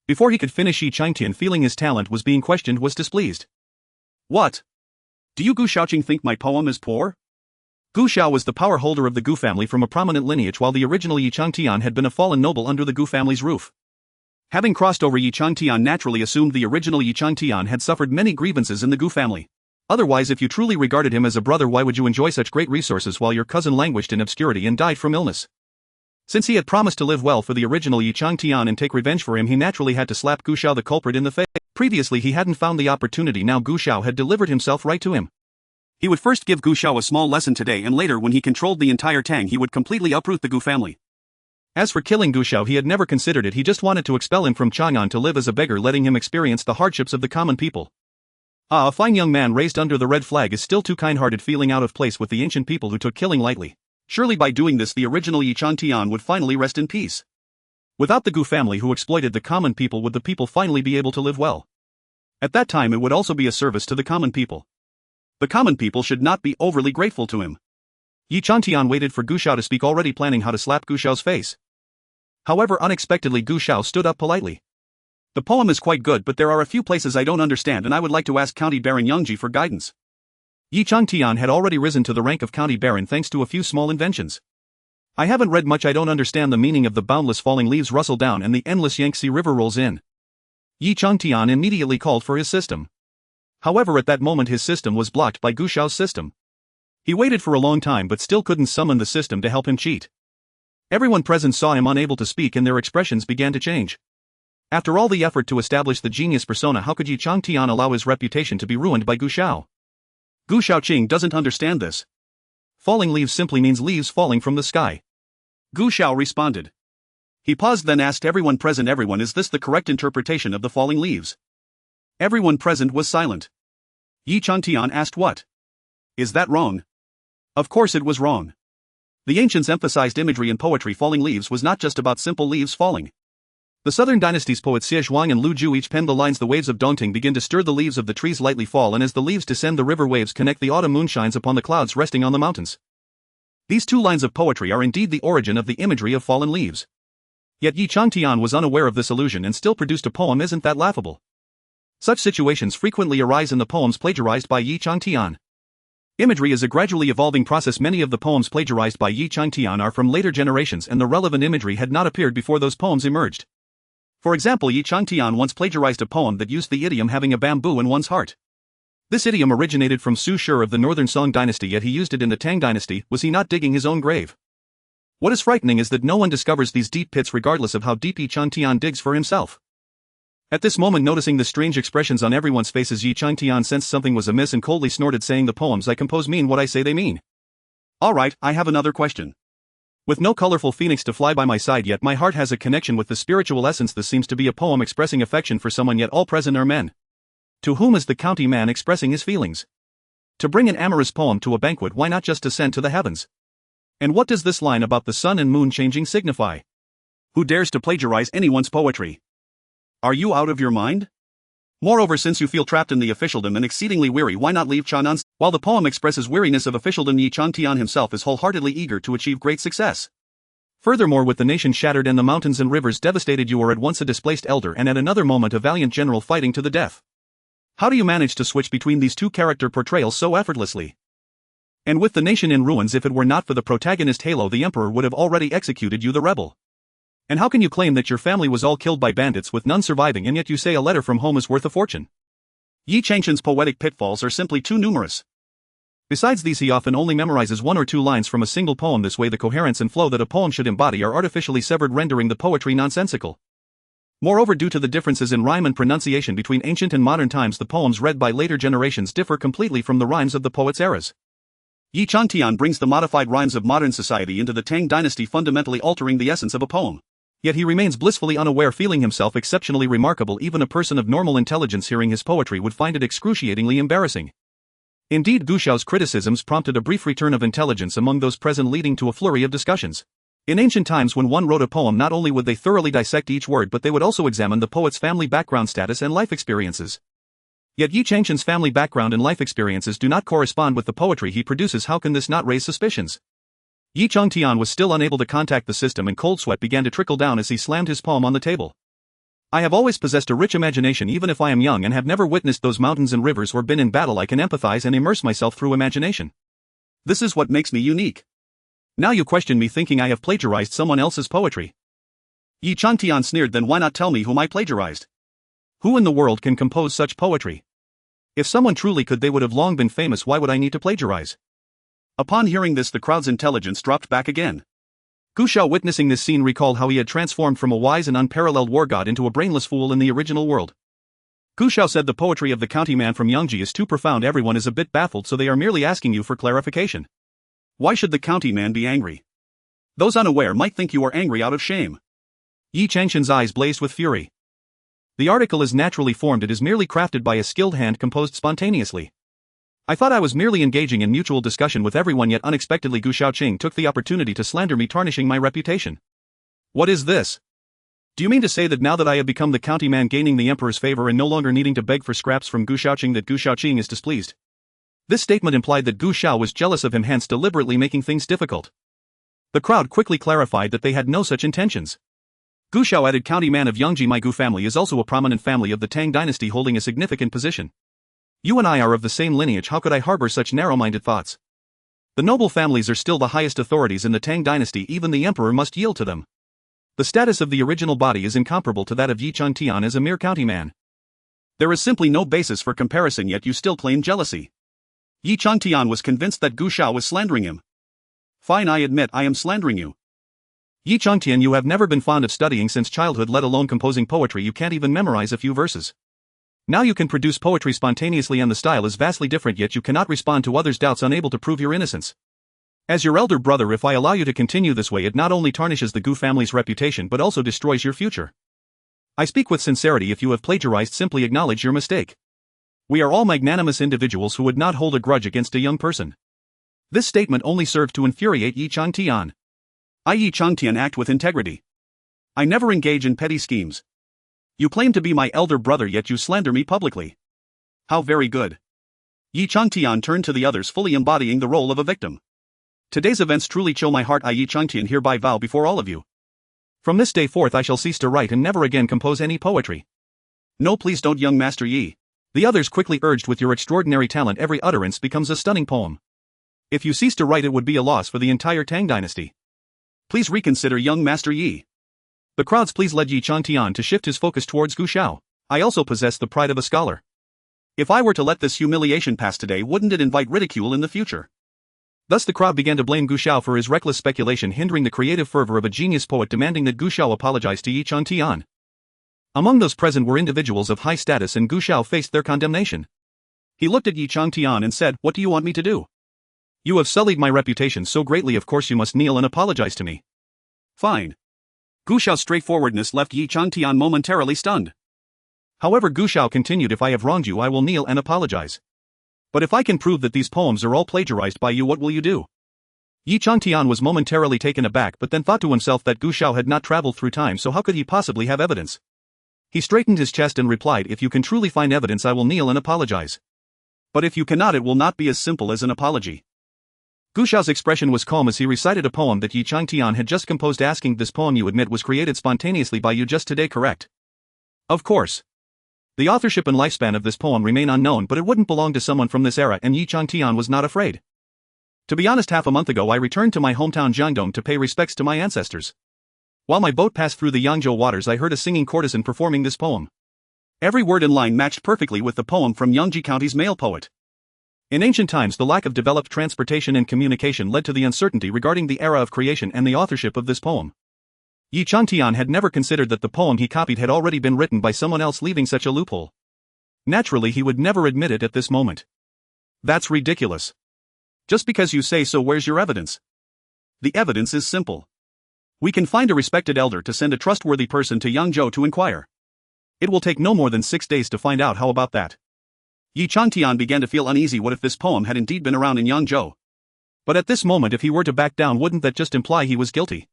Before he could finish, Yi Changtian, feeling his talent was being questioned, was displeased. What? Do you Gu Xiaoqing think my poem is poor? Gu Xiao was the power holder of the Gu family from a prominent lineage, while the original Yi Changtian had been a fallen noble under the Gu family's roof. Having crossed over, Yi Changtian naturally assumed the original Yi Changtian had suffered many grievances in the Gu family. Otherwise, if you truly regarded him as a brother, why would you enjoy such great resources while your cousin languished in obscurity and died from illness? Since he had promised to live well for the original Yi Changtian and take revenge for him, he naturally had to slap Gu Xiao, the culprit, in the face. Previously he hadn't found the opportunity, now Gu Xiao had delivered himself right to him. He would first give Gu Xiao a small lesson today, and later, when he controlled the entire Tang, he would completely uproot the Gu family. As for killing Gu Xiao, he had never considered it. He just wanted to expel him from Chang'an to live as a beggar, letting him experience the hardships of the common people. Ah, a fine young man raised under the red flag is still too kind-hearted, feeling out of place with the ancient people who took killing lightly. Surely by doing this, the original Yi Changtian would finally rest in peace. Without the Gu family who exploited the common people, would the people finally be able to live well? At that time it would also be a service to the common people. The common people should not be overly grateful to him. Yi Changtian waited for Gu Xiao to speak, already planning how to slap Gu Xiao's face. However, unexpectedly Gu Xiao stood up politely. The poem is quite good, but there are a few places I don't understand, and I would like to ask County Baron Yangji for guidance. Yi Changtian had already risen to the rank of County Baron thanks to a few small inventions. I haven't read much. I don't understand the meaning of the boundless falling leaves rustle down and the endless Yangtze River rolls in. Yi Changtian immediately called for his system. However, at that moment his system was blocked by Gu Xiao's system. He waited for a long time but still couldn't summon the system to help him cheat. Everyone present saw him unable to speak and their expressions began to change. After all the effort to establish the genius persona, how could Yi Changtian allow his reputation to be ruined by Gu Xiao? Gu Xiaoqing doesn't understand this. Falling leaves simply means leaves falling from the sky. Gu Xiao responded. He paused, then asked everyone present, is this the correct interpretation of the falling leaves? Everyone present was silent. Yi Changtian asked, what? Is that wrong? Of course it was wrong. The ancients emphasized imagery in poetry. Falling leaves was not just about simple leaves falling. The southern dynasty's poets Xie Zhuang and Lu Ju each penned the lines, the waves of Dongting begin to stir, the leaves of the trees lightly fall, and as the leaves descend the river waves connect, the autumn moon shines upon the clouds resting on the mountains. These two lines of poetry are indeed the origin of the imagery of fallen leaves. Yet Yi Changtian was unaware of this illusion and still produced a poem. Isn't that laughable? Such situations frequently arise in the poems plagiarized by Yi Changtian. Imagery is a gradually evolving process. Many of the poems plagiarized by Yi Changtian are from later generations and the relevant imagery had not appeared before those poems emerged. For example, Yi Changtian once plagiarized a poem that used the idiom having a bamboo in one's heart. This idiom originated from Su Shi of the northern Song dynasty, yet he used it in the Tang dynasty. Was he not digging his own grave? What is frightening is that no one discovers these deep pits regardless of how deep Yi Changtian digs for himself. At this moment, noticing the strange expressions on everyone's faces, Yi Changtian sensed something was amiss and coldly snorted, saying, the poems I compose mean what I say they mean. Alright, I have another question. With no colorful phoenix to fly by my side, yet my heart has a connection with the spiritual essence. This seems to be a poem expressing affection for someone, yet all present are men. To whom is the county man expressing his feelings? To bring an amorous poem to a banquet, why not just ascend to the heavens? And what does this line about the sun and moon changing signify? Who dares to plagiarize anyone's poetry? Are you out of your mind? Moreover, since you feel trapped in the officialdom and exceedingly weary, why not leave Chanan? While the poem expresses weariness of officialdom, Yi Changtian himself is wholeheartedly eager to achieve great success. Furthermore, with the nation shattered and the mountains and rivers devastated, you are at once a displaced elder and at another moment a valiant general fighting to the death. How do you manage to switch between these two character portrayals so effortlessly? And with the nation in ruins, if it were not for the protagonist halo, the emperor would have already executed you, the rebel. And how can you claim that your family was all killed by bandits with none surviving, and yet you say a letter from home is worth a fortune? Yi Changtian's poetic pitfalls are simply too numerous. Besides these, he often only memorizes one or two lines from a single poem. This way the coherence and flow that a poem should embody are artificially severed, rendering the poetry nonsensical. Moreover, due to the differences in rhyme and pronunciation between ancient and modern times, the poems read by later generations differ completely from the rhymes of the poet's eras. Yi Changtian brings the modified rhymes of modern society into the Tang dynasty, fundamentally altering the essence of a poem. Yet he remains blissfully unaware, feeling himself exceptionally remarkable. Even a person of normal intelligence hearing his poetry would find it excruciatingly embarrassing. Indeed, Gu Xiao's criticisms prompted a brief return of intelligence among those present, leading to a flurry of discussions. In ancient times, when one wrote a poem, not only would they thoroughly dissect each word, but they would also examine the poet's family background, status and life experiences. Yet Yi Changtian's family background and life experiences do not correspond with the poetry he produces. How can this not raise suspicions? Yi Changtian was still unable to contact the system, and cold sweat began to trickle down as he slammed his palm on the table. I have always possessed a rich imagination. Even if I am young and have never witnessed those mountains and rivers or been in battle, I can empathize and immerse myself through imagination. This is what makes me unique. Now you question me, thinking I have plagiarized someone else's poetry. Yi Changtian sneered. Then why not tell me whom I plagiarized? Who in the world can compose such poetry? If someone truly could, they would have long been famous. Why would I need to plagiarize? Upon hearing this, the crowd's intelligence dropped back again. Gu Xiao, witnessing this scene, recalled how he had transformed from a wise and unparalleled war god into a brainless fool in the original world. Gu Xiao said, the poetry of the county man from Yangji is too profound. Everyone is a bit baffled, so they are merely asking you for clarification. Why should the county man be angry? Those unaware might think you are angry out of shame. Yi Changtian's eyes blazed with fury. The article is naturally formed. It is merely crafted by a skilled hand, composed spontaneously. I thought I was merely engaging in mutual discussion with everyone, yet unexpectedly Gu Xiaoqing took the opportunity to slander me, tarnishing my reputation. What is this? Do you mean to say that now that I have become the county man, gaining the emperor's favor and no longer needing to beg for scraps from Gu Xiaoqing, that Gu Xiaoqing is displeased? This statement implied that Gu Xiao was jealous of him, hence deliberately making things difficult. The crowd quickly clarified that they had no such intentions. Gu Xiao added, county man of Yangji, my Gu family is also a prominent family of the Tang dynasty, holding a significant position. You and I are of the same lineage. How could I harbor such narrow-minded thoughts? The noble families are still the highest authorities in the Tang dynasty. Even the emperor must yield to them. The status of the original body is incomparable to that of Yi Changtian as a mere county man. There is simply no basis for comparison, yet you still claim jealousy. Yi Changtian was convinced that Gu Xiao was slandering him. Fine, I admit I am slandering you. Yi Changtian, you have never been fond of studying since childhood, let alone composing poetry. You can't even memorize a few verses. Now you can produce poetry spontaneously and the style is vastly different, yet you cannot respond to others' doubts, unable to prove your innocence. As your elder brother, if I allow you to continue this way, it not only tarnishes the Gu family's reputation but also destroys your future. I speak with sincerity. If you have plagiarized, simply acknowledge your mistake. We are all magnanimous individuals who would not hold a grudge against a young person. This statement only served to infuriate Yi Changtian. I, Yi Changtian, act with integrity. I never engage in petty schemes. You claim to be my elder brother, yet you slander me publicly. How very good. Yi Changtian turned to the others, fully embodying the role of a victim. Today's events truly chill my heart. I, Yi Changtian, hereby vow before all of you. From this day forth I shall cease to write and never again compose any poetry. No, please don't, young Master Yi. The others quickly urged. With your extraordinary talent, every utterance becomes a stunning poem. If you cease to write, it would be a loss for the entire Tang dynasty. Please reconsider, young Master Yi. The crowds please led Yi Changtian to shift his focus towards Gu Xiao. I also possess the pride of a scholar. If I were to let this humiliation pass today, wouldn't it invite ridicule in the future? Thus the crowd began to blame Gu Xiao for his reckless speculation, hindering the creative fervor of a genius poet, demanding that Gu Xiao apologize to Yi Changtian. Among those present were individuals of high status, and Gu Xiao faced their condemnation. He looked at Yi Changtian and said, "What do you want me to do? You have sullied my reputation so greatly, of course you must kneel and apologize to me." Fine. Gu Xiao's straightforwardness left Yi Changtian momentarily stunned. However, Gu Xiao continued, "If I have wronged you, I will kneel and apologize. But if I can prove that these poems are all plagiarized by you, what will you do?" Yi Changtian was momentarily taken aback, but then thought to himself that Gu Xiao had not traveled through time, so how could he possibly have evidence? He straightened his chest and replied, "If you can truly find evidence, I will kneel and apologize. But if you cannot, it will not be as simple as an apology." Gu Xiao's expression was calm as he recited a poem that Yi Changtian had just composed, asking, "This poem, you admit, was created spontaneously by you just today, correct?" "Of course. The authorship and lifespan of this poem remain unknown, but it wouldn't belong to someone from this era," and Yi Changtian was not afraid. "To be honest, half a month ago I returned to my hometown Jiangdong to pay respects to my ancestors. While my boat passed through the Yangzhou waters, I heard a singing courtesan performing this poem. Every word and line matched perfectly with the poem from Yangji County's male poet. In ancient times, the lack of developed transportation and communication led to the uncertainty regarding the era of creation and the authorship of this poem. Yi Changtian had never considered that the poem he copied had already been written by someone else, leaving such a loophole. Naturally, he would never admit it at this moment. That's ridiculous. Just because you say so, where's your evidence? The evidence is simple. We can find a respected elder to send a trustworthy person to Yangzhou to inquire. It will take no more than 6 days to find out. How about that?" Yi Changtian began to feel uneasy. What if this poem had indeed been around in Yangzhou? But at this moment, if he were to back down, wouldn't that just imply he was guilty?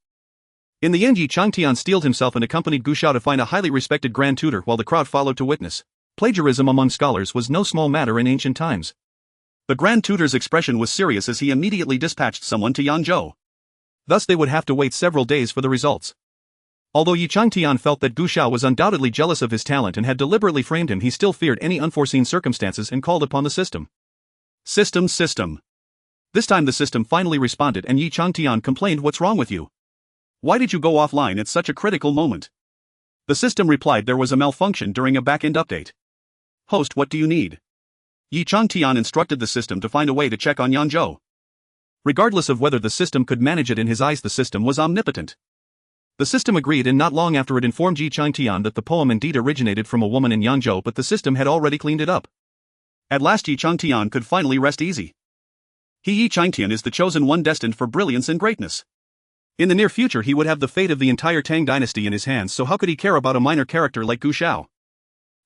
In the end, Yi Changtian steeled himself and accompanied Gu Xiao to find a highly respected grand tutor, while the crowd followed to witness. Plagiarism among scholars was no small matter in ancient times. The grand tutor's expression was serious as he immediately dispatched someone to Yangzhou. Thus they would have to wait several days for the results. Although Yi Changtian felt that Gu Xiao was undoubtedly jealous of his talent and had deliberately framed him, he still feared any unforeseen circumstances and called upon the system. System. This time the system finally responded, and Yi Changtian complained, "What's wrong with you? Why did you go offline at such a critical moment?" The system replied, "There was a malfunction during a backend update." "Host, what do you need?" Yi Changtian instructed the system to find a way to check on Yangzhou. Regardless of whether the system could manage it, in his eyes the system was omnipotent. The system agreed, and not long after it informed Yi Changtian that the poem indeed originated from a woman in Yangzhou, but the system had already cleaned it up. At last Yi Changtian could finally rest easy. Yi Changtian is the chosen one, destined for brilliance and greatness. In the near future he would have the fate of the entire Tang dynasty in his hands, so how could he care about a minor character like Gu Xiao?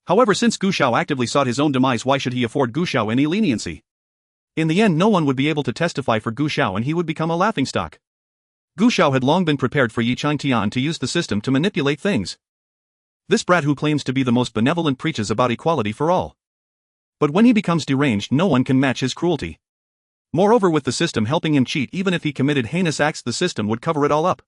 However, since Gu Xiao actively sought his own demise, why should he afford Gu Xiao any leniency? In the end, no one would be able to testify for Gu Xiao and he would become a laughingstock. Gu Xiao had long been prepared for Yi Changtian to use the system to manipulate things. This brat who claims to be the most benevolent preaches about equality for all. But when he becomes deranged, no one can match his cruelty. Moreover, with the system helping him cheat, even if he committed heinous acts, the system would cover it all up.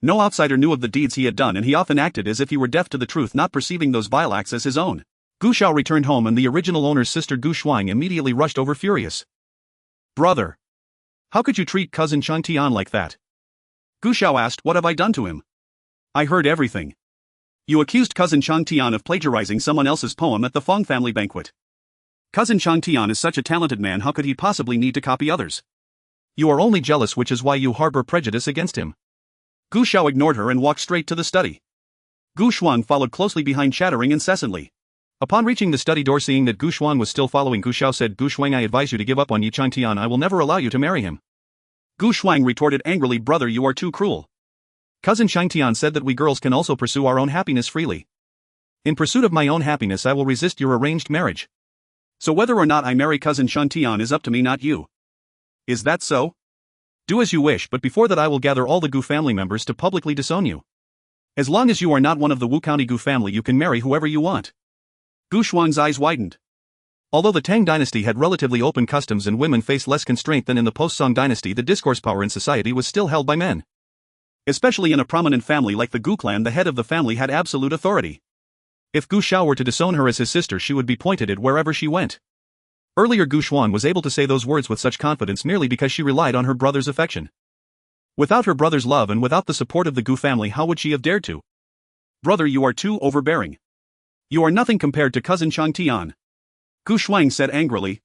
No outsider knew of the deeds he had done, and he often acted as if he were deaf to the truth, not perceiving those vile acts as his own. Gu Xiao returned home, and the original owner's sister Gu Shuang immediately rushed over, furious. "Brother! How could you treat cousin Changtian like that?" Gu Xiao asked, "What have I done to him?" "I heard everything. You accused cousin Chang Tian of plagiarizing someone else's poem at the Fong family banquet. Cousin Chang Tian is such a talented man, how could he possibly need to copy others? You are only jealous, which is why you harbor prejudice against him. Gu Xiao ignored her and walked straight to the study. Gu Shuang followed closely behind, chattering incessantly. Upon reaching the study door, seeing that Gu Shuang was still following, Gu Xiao said, "Gu Shuang, I advise you to give up on Yi Chang Tian. I will never allow you to marry him." Gu Shuang retorted angrily, "Brother, you are too cruel. Cousin Chang Tian said that we girls can also pursue our own happiness freely. In pursuit of my own happiness, I will resist your arranged marriage. So whether or not I marry cousin Chang Tian is up to me, not you. Is that so? Do as you wish, but before that I will gather all the Gu family members to publicly disown you. As long as you are not one of the Wu County Gu family, you can marry whoever you want." Gu Shuang's eyes widened. Although the Tang dynasty had relatively open customs and women faced less constraint than in the post-Song dynasty, the discourse power in society was still held by men. Especially in a prominent family like the Gu clan, the head of the family had absolute authority. If Gu Xiao were to disown her as his sister, she would be pointed at wherever she went. Earlier, Gu Xuan was able to say those words with such confidence merely because she relied on her brother's affection. Without her brother's love and without the support of the Gu family, how would she have dared to? "Brother, you are too overbearing. You are nothing compared to cousin Chang Tian," Gu Shuang said angrily.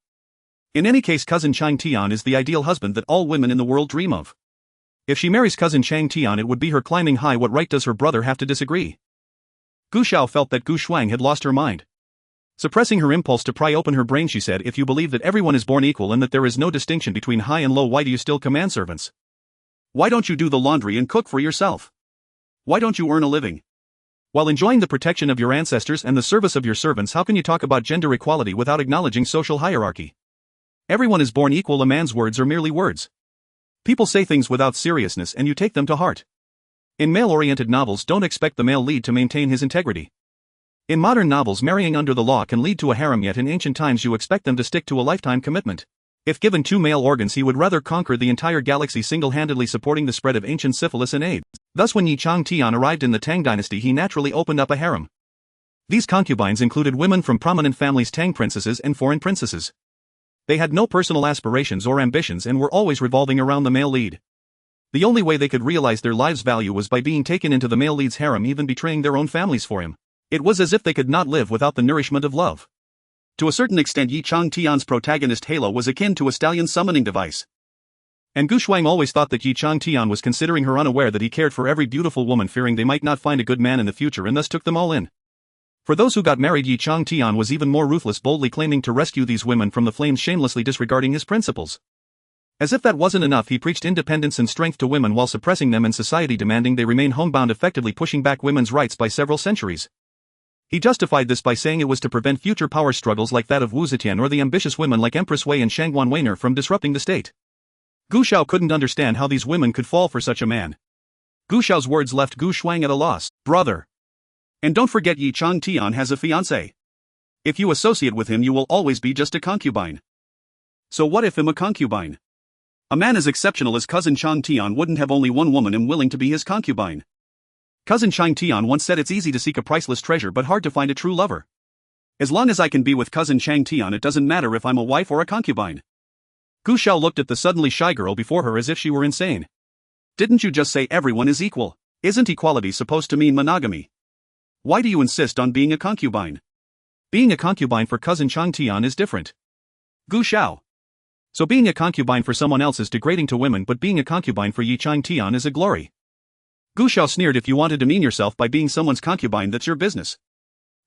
In any case, cousin Chang Tian is the ideal husband that all women in the world dream of. If she marries cousin Chang Tian, it would be her climbing high. What right does her brother have to disagree? Gu Xiao felt that Gu Shuang had lost her mind. Suppressing her impulse to pry open her brain, she said, "If you believe that everyone is born equal and that there is no distinction between high and low, why do you still command servants? Why don't you do the laundry and cook for yourself? Why don't you earn a living? While enjoying the protection of your ancestors and the service of your servants, how can you talk about gender equality without acknowledging social hierarchy? Everyone is born equal. A man's words are merely words. People say things without seriousness and you take them to heart. In male-oriented novels, don't expect the male lead to maintain his integrity. In modern novels, marrying under the law can lead to a harem, yet in ancient times you expect them to stick to a lifetime commitment. If given 2 male organs, he would rather conquer the entire galaxy single-handedly, supporting the spread of ancient syphilis and AIDS. Thus when Yi Chang Tian arrived in the Tang dynasty, he naturally opened up a harem. These concubines included women from prominent families, Tang princesses and foreign princesses. They had no personal aspirations or ambitions and were always revolving around the male lead. The only way they could realize their lives' value was by being taken into the male lead's harem, even betraying their own families for him. It was as if they could not live without the nourishment of love. To a certain extent, Yi Chang Tian's protagonist halo was akin to a stallion summoning device. And Gu Shuang always thought that Yi Chang Tian was considering her, unaware that he cared for every beautiful woman, fearing they might not find a good man in the future, and thus took them all in. For those who got married, Yi Chang Tian was even more ruthless, boldly claiming to rescue these women from the flames, shamelessly disregarding his principles. As if that wasn't enough, he preached independence and strength to women while suppressing them and society demanding they remain homebound, effectively pushing back women's rights by several centuries. He justified this by saying it was to prevent future power struggles like that of Wu Zetian or the ambitious women like Empress Wei and Shangguan Weiner from disrupting the state. Gu Xiao couldn't understand how these women could fall for such a man. Gu Xiao's words left Gu Shuang at a loss. "Brother. And don't forget, Yi Chang Tian has a fiancé. If you associate with him, you will always be just a concubine." "So what if I'm a concubine? A man as exceptional as cousin Chang Tian wouldn't have only one woman and willing to be his concubine. Cousin Chang Tian once said it's easy to seek a priceless treasure but hard to find a true lover. As long as I can be with cousin Chang Tian, it doesn't matter if I'm a wife or a concubine." Gu Xiao looked at the suddenly shy girl before her as if she were insane. "Didn't you just say everyone is equal? Isn't equality supposed to mean monogamy? Why do you insist on being a concubine?" "Being a concubine for cousin Chang Tian is different. Gu Xiao. So being a concubine for someone else is degrading to women, but being a concubine for Yi Chang Tian is a glory." Gu Xiao sneered. "If you want to demean yourself by being someone's concubine, that's your business.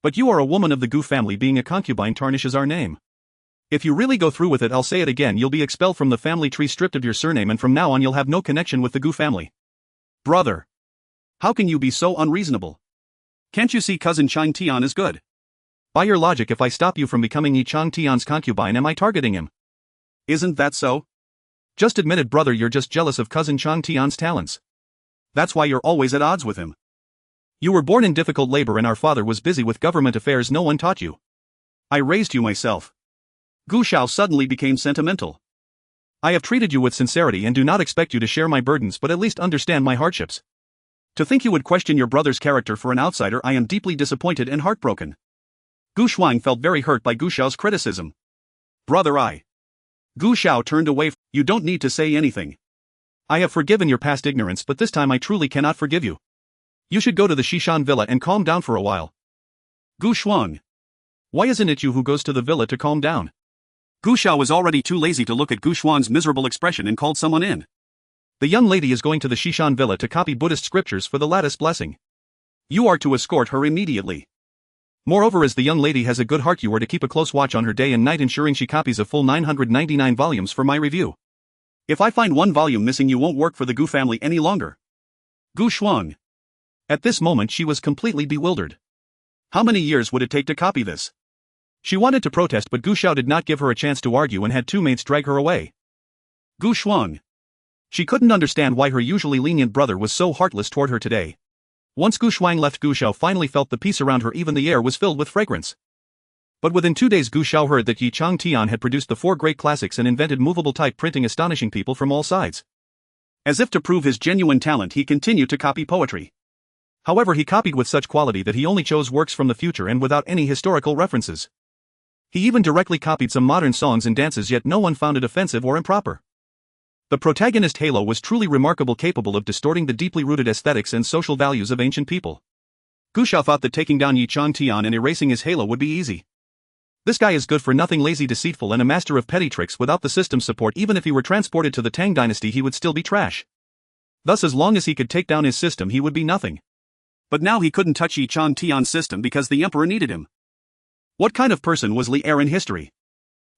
But you are a woman of the Gu family. Being a concubine tarnishes our name. If you really go through with it, I'll say it again, you'll be expelled from the family tree, stripped of your surname, and from now on you'll have no connection with the Gu family." "Brother. How can you be so unreasonable? Can't you see cousin Chang Tian is good? By your logic, if I stop you from becoming Yi Chang Tian's concubine, am I targeting him? Isn't that so? Just admit it, brother, you're just jealous of cousin Chang Tian's talents. That's why you're always at odds with him. You were born in difficult labor and our father was busy with government affairs. No one taught you. I raised you myself." Gu Xiao suddenly became sentimental. "I have treated you with sincerity and do not expect you to share my burdens, but at least understand my hardships. To think you would question your brother's character for an outsider, I am deeply disappointed and heartbroken." Gu Shuang felt very hurt by Gu Xiao's criticism. "Brother, Gu Xiao turned away. "You don't need to say anything. I have forgiven your past ignorance, but this time I truly cannot forgive you. You should go to the Shishan villa and calm down for a while. Gu Shuang. Why isn't it you who goes to the villa to calm down? Gu Xiao was already too lazy to look at Gu Shuang's miserable expression and called someone in. The young lady is going to the Shishan villa to copy Buddhist scriptures for the lattice blessing. You are to escort her immediately. Moreover, as the young lady has a good heart, you are to keep a close watch on her day and night, ensuring she copies a full 999 volumes for my review. If I find one volume missing, you won't work for the Gu family any longer. Gu Shuang. At this moment she was completely bewildered. How many years would it take to copy this? She wanted to protest, but Gu Xiao did not give her a chance to argue and had two maids drag her away. Gu Shuang. She couldn't understand why her usually lenient brother was so heartless toward her today. Once Gu Shuang left, Gu Xiao finally felt the peace around her, even the air was filled with fragrance. But within 2 days Gu Xiao heard that Yi Changtian had produced the 4 great classics and invented movable type printing, astonishing people from all sides. As if to prove his genuine talent, he continued to copy poetry. However, he copied with such quality that he only chose works from the future and without any historical references. He even directly copied some modern songs and dances, yet no one found it offensive or improper. The protagonist Halo was truly remarkable, capable of distorting the deeply rooted aesthetics and social values of ancient people. Gu Xiao thought that taking down Yi Changtian and erasing his Halo would be easy. This guy is good for nothing, lazy, deceitful, and a master of petty tricks. Without the system's support, even if he were transported to the Tang dynasty, he would still be trash. Thus, as long as he could take down his system, he would be nothing. But now he couldn't touch Yi Changtian's system because the emperor needed him. What kind of person was Li Er in history?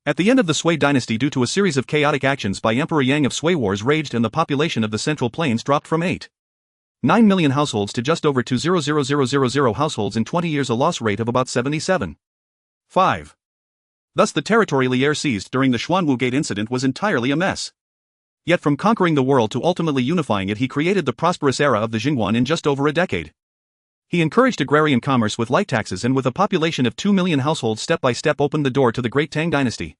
At the end of the Sui dynasty, due to a series of chaotic actions by Emperor Yang of Sui, wars raged and the population of the Central Plains dropped from 8.9 million households to just over 200,000 households in 20 years, a loss rate of about 77.5. Thus the territory Li Er seized during the Xuanwu Gate incident was entirely a mess. Yet from conquering the world to ultimately unifying it, he created the prosperous era of the Jingguan in just over a decade. He encouraged agrarian commerce with light taxes, and with a population of 2 million households, step by step opened the door to the great Tang dynasty.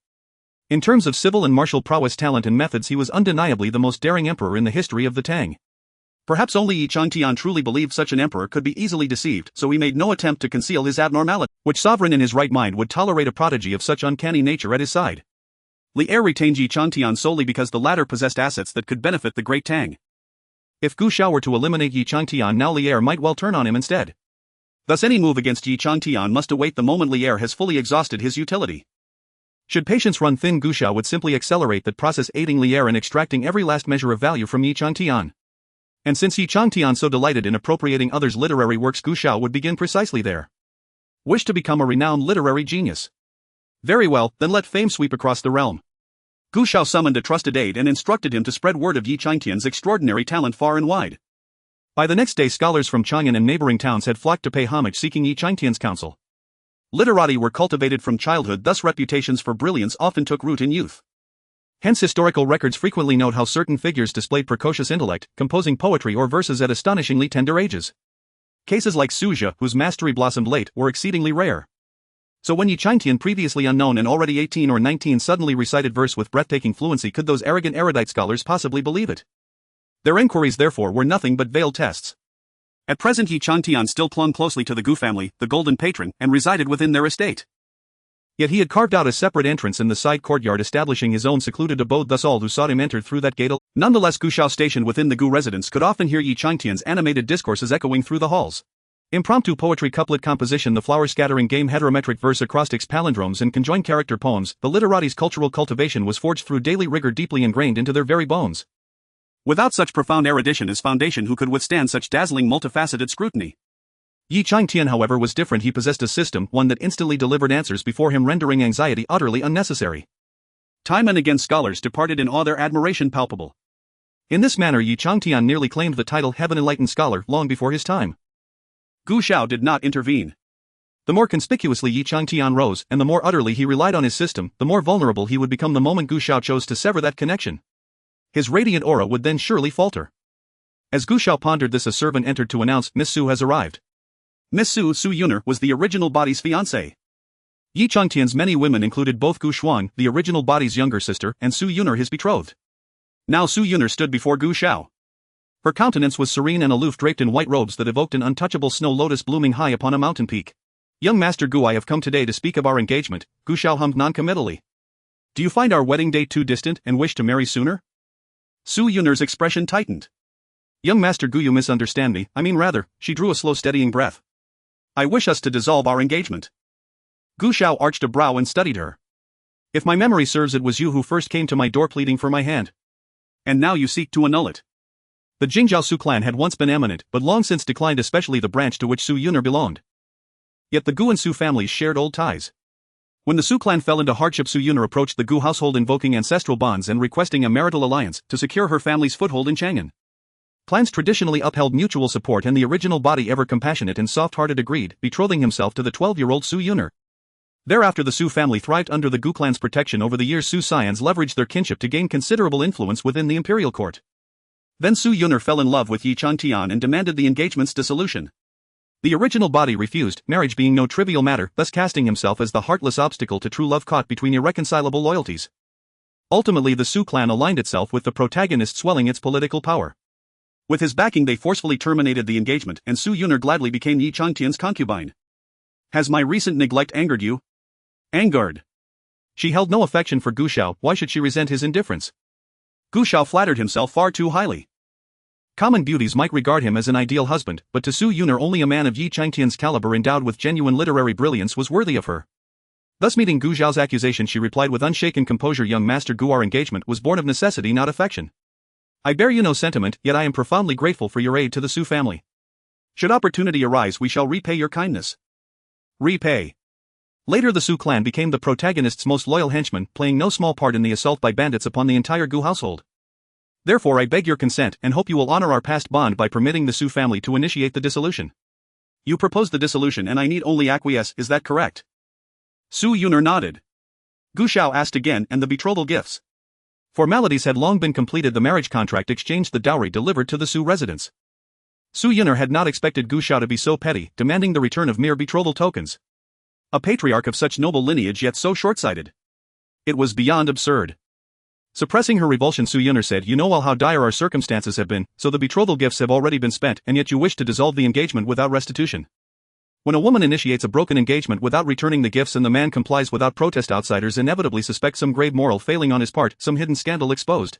In terms of civil and martial prowess, talent, and methods, he was undeniably the most daring emperor in the history of the Tang. Perhaps only Yi Changtian truly believed such an emperor could be easily deceived, so he made no attempt to conceal his abnormality. Which sovereign in his right mind would tolerate a prodigy of such uncanny nature at his side? Li Er retained Yi Changtian solely because the latter possessed assets that could benefit the great Tang. If Gu Xiao were to eliminate Yi Changtian now, Li Er might well turn on him instead. Thus any move against Yi Changtian must await the moment Li Er has fully exhausted his utility. Should patience run thin, Gu Xiao would simply accelerate that process, aiding Li Er in extracting every last measure of value from Yi Changtian. And since Yi Changtian so delighted in appropriating others' literary works, Gu Xiao would begin precisely there. Wish to become a renowned literary genius? Very well, then let fame sweep across the realm. Gu Xiao summoned a trusted aide and instructed him to spread word of Yi Changtian's extraordinary talent far and wide. By the next day, scholars from Chang'an and neighboring towns had flocked to pay homage, seeking Yi Changtian's counsel. Literati were cultivated from childhood, thus reputations for brilliance often took root in youth. Hence historical records frequently note how certain figures displayed precocious intellect, composing poetry or verses at astonishingly tender ages. Cases like Suzhou, whose mastery blossomed late, were exceedingly rare. So when Yi Changtian, previously unknown and already 18 or 19, suddenly recited verse with breathtaking fluency, could those arrogant erudite scholars possibly believe it? Their inquiries therefore were nothing but veiled tests. At present Yi Changtian still clung closely to the Gu family, the golden patron, and resided within their estate. Yet he had carved out a separate entrance in the side courtyard, establishing his own secluded abode, thus all who sought him entered through that gate. Nonetheless, Gu Xiao, stationed within the Gu residence, could often hear Yi Changtian's animated discourses echoing through the halls. Impromptu poetry, couplet composition, the flower scattering game, heterometric verse, acrostics, palindromes, and conjoined character poems, the literati's cultural cultivation was forged through daily rigor, deeply ingrained into their very bones. Without such profound erudition as foundation, who could withstand such dazzling multifaceted scrutiny? Yi Changtian, however, was different. He possessed a system, one that instantly delivered answers before him, rendering anxiety utterly unnecessary. Time and again scholars departed in awe, their admiration palpable. In this manner Yi Changtian nearly claimed the title heaven-enlightened scholar long before his time. Gu Xiao did not intervene. The more conspicuously Yi Changtian rose, and the more utterly he relied on his system, the more vulnerable he would become the moment Gu Xiao chose to sever that connection. His radiant aura would then surely falter. As Gu Xiao pondered this, a servant entered to announce, "Miss Su has arrived." Miss Su Yuner was the original body's fiancée. Yi Changtian's many women included both Gu Shuang, the original body's younger sister, and Su Yuner, his betrothed. Now Su Yuner stood before Gu Xiao. Her countenance was serene and aloof, draped in white robes that evoked an untouchable snow lotus blooming high upon a mountain peak. "Young Master Gu, I have come today to speak of our engagement," Gu Xiao hummed noncommittally. "Do you find our wedding day too distant and wish to marry sooner?" Su Yuner's expression tightened. Young Master Gu, you misunderstand me, I mean rather, she drew a slow steadying breath. I wish us to dissolve our engagement. Gu Xiao arched a brow and studied her. If my memory serves, it was you who first came to my door pleading for my hand. And now you seek to annul it. The Jingzhou Su clan had once been eminent, but long since declined, especially the branch to which Su Yuner belonged. Yet the Gu and Su families shared old ties. When the Su clan fell into hardship, Su Yuner approached the Gu household invoking ancestral bonds and requesting a marital alliance to secure her family's foothold in Chang'an. Clans traditionally upheld mutual support, and the original body, ever compassionate and soft-hearted, agreed, betrothing himself to the 12-year-old Su Yuner. Thereafter the Su family thrived under the Gu clan's protection. Over the years, Su scions leveraged their kinship to gain considerable influence within the imperial court. Then Su Yuner fell in love with Yi Changtian and demanded the engagement's dissolution. The original body refused, marriage being no trivial matter, thus casting himself as the heartless obstacle to true love caught between irreconcilable loyalties. Ultimately the Su clan aligned itself with the protagonist, swelling its political power. With his backing they forcefully terminated the engagement, and Su Yuner gladly became Yi Changtian's concubine. Has my recent neglect angered you? Angered. She held no affection for Gu Xiao, why should she resent his indifference? Gu Xiao flattered himself far too highly. Common beauties might regard him as an ideal husband, but to Su Yuner only a man of Yi Changtian's caliber endowed with genuine literary brilliance was worthy of her. Thus meeting Gu Xiao's accusation, she replied with unshaken composure, Young Master Gu, our engagement was born of necessity, not affection. I bear you no sentiment, yet I am profoundly grateful for your aid to the Su family. Should opportunity arise, we shall repay your kindness. Repay. Later the Su clan became the protagonist's most loyal henchman, playing no small part in the assault by bandits upon the entire Gu household. Therefore I beg your consent and hope you will honor our past bond by permitting the Su family to initiate the dissolution. You propose the dissolution and I need only acquiesce, is that correct? Su Yuner nodded. Gu Xiao asked again, and the betrothal gifts. Formalities had long been completed. The marriage contract exchanged, the dowry delivered to the Su residence. Su Yuner had not expected Gu Xiao to be so petty, demanding the return of mere betrothal tokens. A patriarch of such noble lineage, yet so short-sighted. It was beyond absurd. Suppressing her revulsion, Su Yuner said, You know well how dire our circumstances have been, so the betrothal gifts have already been spent, and yet you wish to dissolve the engagement without restitution. When a woman initiates a broken engagement without returning the gifts and the man complies without protest, outsiders inevitably suspect some grave moral failing on his part, some hidden scandal exposed.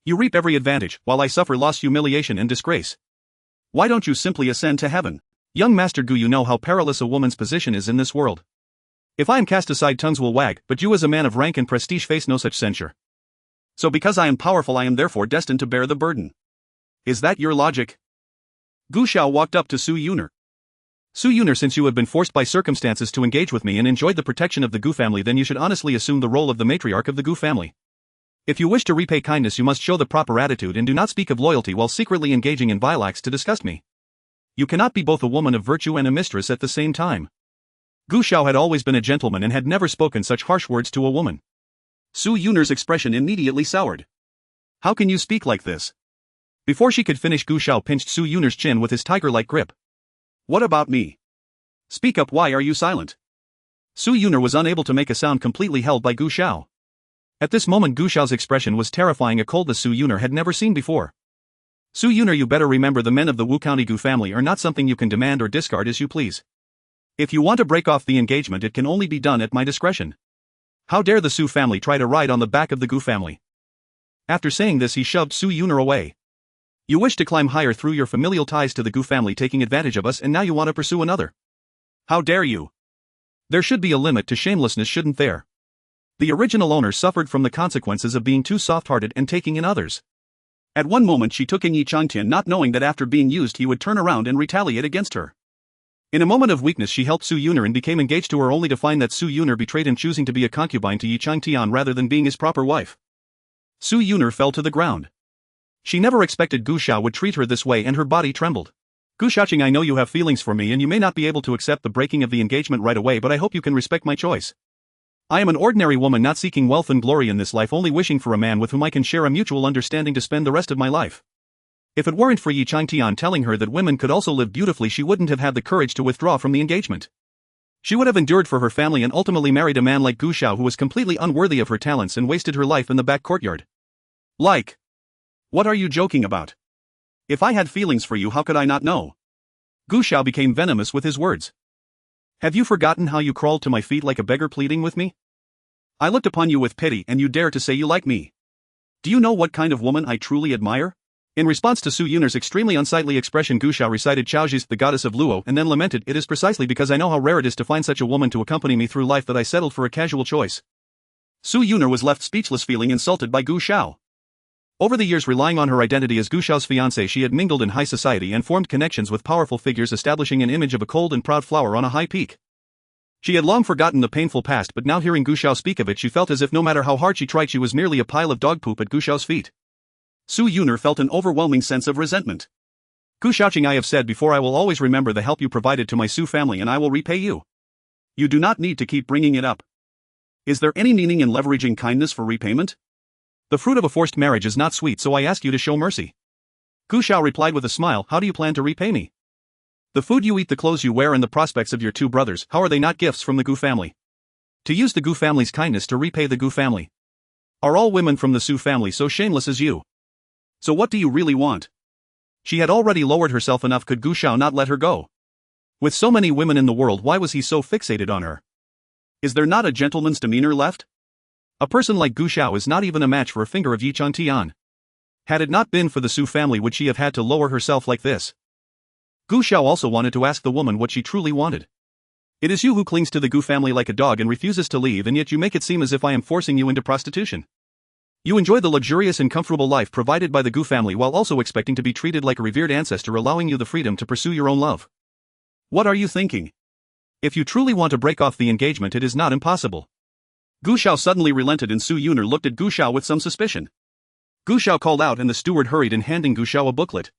You reap every advantage, while I suffer loss, humiliation and disgrace. Why don't you simply ascend to heaven? Young Master Gu, you know how perilous a woman's position is in this world. If I am cast aside, tongues will wag, but you as a man of rank and prestige face no such censure. So because I am powerful, I am therefore destined to bear the burden. Is that your logic? Gu Xiao walked up to Su Yuner. Su Yuner, since you have been forced by circumstances to engage with me and enjoyed the protection of the Gu family, then you should honestly assume the role of the matriarch of the Gu family. If you wish to repay kindness, you must show the proper attitude and do not speak of loyalty while secretly engaging in vile acts to disgust me. You cannot be both a woman of virtue and a mistress at the same time. Gu Xiao had always been a gentleman and had never spoken such harsh words to a woman. Su Yuner's expression immediately soured. How can you speak like this? Before she could finish, Gu Xiao pinched Su Yuner's chin with his tiger-like grip. What about me? Speak up, why are you silent? Su Yuner was unable to make a sound, completely held by Gu Xiao. At this moment Gu Xiao's expression was terrifying, a coldness Su Yuner had never seen before. Su Yuner, you better remember the men of the Wu County Gu family are not something you can demand or discard as you please. If you want to break off the engagement, it can only be done at my discretion. How dare the Su family try to ride on the back of the Gu family? After saying this, he shoved Su Yuner away. You wish to climb higher through your familial ties to the Gu family, taking advantage of us, and now you want to pursue another. How dare you? There should be a limit to shamelessness, shouldn't there? The original owner suffered from the consequences of being too soft-hearted and taking in others. At one moment she took in Yi Changtian, not knowing that after being used he would turn around and retaliate against her. In a moment of weakness she helped Su Yuner and became engaged to her, only to find that Su Yuner betrayed him, choosing to be a concubine to Yi Changtian rather than being his proper wife. Su Yuner fell to the ground. She never expected Gu Xiao would treat her this way, and her body trembled. Gu Xiaoqing, I know you have feelings for me and you may not be able to accept the breaking of the engagement right away, but I hope you can respect my choice. I am an ordinary woman, not seeking wealth and glory in this life, only wishing for a man with whom I can share a mutual understanding to spend the rest of my life. If it weren't for Yi Changtian telling her that women could also live beautifully, she wouldn't have had the courage to withdraw from the engagement. She would have endured for her family and ultimately married a man like Gu Xiao, who was completely unworthy of her talents and wasted her life in the back courtyard. Like? What are you joking about? If I had feelings for you, how could I not know? Gu Xiao became venomous with his words. Have you forgotten how you crawled to my feet like a beggar pleading with me? I looked upon you with pity and you dare to say you like me. Do you know what kind of woman I truly admire? In response to Su Yun'er's extremely unsightly expression, Gu Xiao recited Xiaoji's the goddess of Luo and then lamented, "It is precisely because I know how rare it is to find such a woman to accompany me through life that I settled for a casual choice." Su Yun'er was left speechless, feeling insulted by Gu Xiao. Over the years, relying on her identity as Gu Xiao's fiancée, she had mingled in high society and formed connections with powerful figures, establishing an image of a cold and proud flower on a high peak. She had long forgotten the painful past, but now hearing Gu Xiao speak of it, she felt as if no matter how hard she tried, she was merely a pile of dog poop at Gu Xiao's feet. Su Yun'er felt an overwhelming sense of resentment. "Gu Xiaoqing, I have said before, I will always remember the help you provided to my Su family and I will repay you. You do not need to keep bringing it up. Is there any meaning in leveraging kindness for repayment? The fruit of a forced marriage is not sweet, so I ask you to show mercy." Gu Xiao replied with a smile, "How do you plan to repay me? The food you eat, the clothes you wear, and the prospects of your two brothers, how are they not gifts from the Gu family? To use the Gu family's kindness to repay the Gu family. Are all women from the Su family so shameless as you? So what do you really want?" She had already lowered herself enough. Could Gu Xiao not let her go? With so many women in the world, why was he so fixated on her? Is there not a gentleman's demeanor left? A person like Gu Xiao is not even a match for a finger of Yi Changtian. Had it not been for the Su family, would she have had to lower herself like this? Gu Xiao also wanted to ask the woman what she truly wanted. "It is you who clings to the Gu family like a dog and refuses to leave, and yet you make it seem as if I am forcing you into prostitution. You enjoy the luxurious and comfortable life provided by the Gu family while also expecting to be treated like a revered ancestor, allowing you the freedom to pursue your own love. What are you thinking? If you truly want to break off the engagement, it is not impossible." Gu Xiao suddenly relented and Su Yun'er looked at Gu Xiao with some suspicion. Gu Xiao called out and the steward hurried in, handing Gu Xiao a booklet.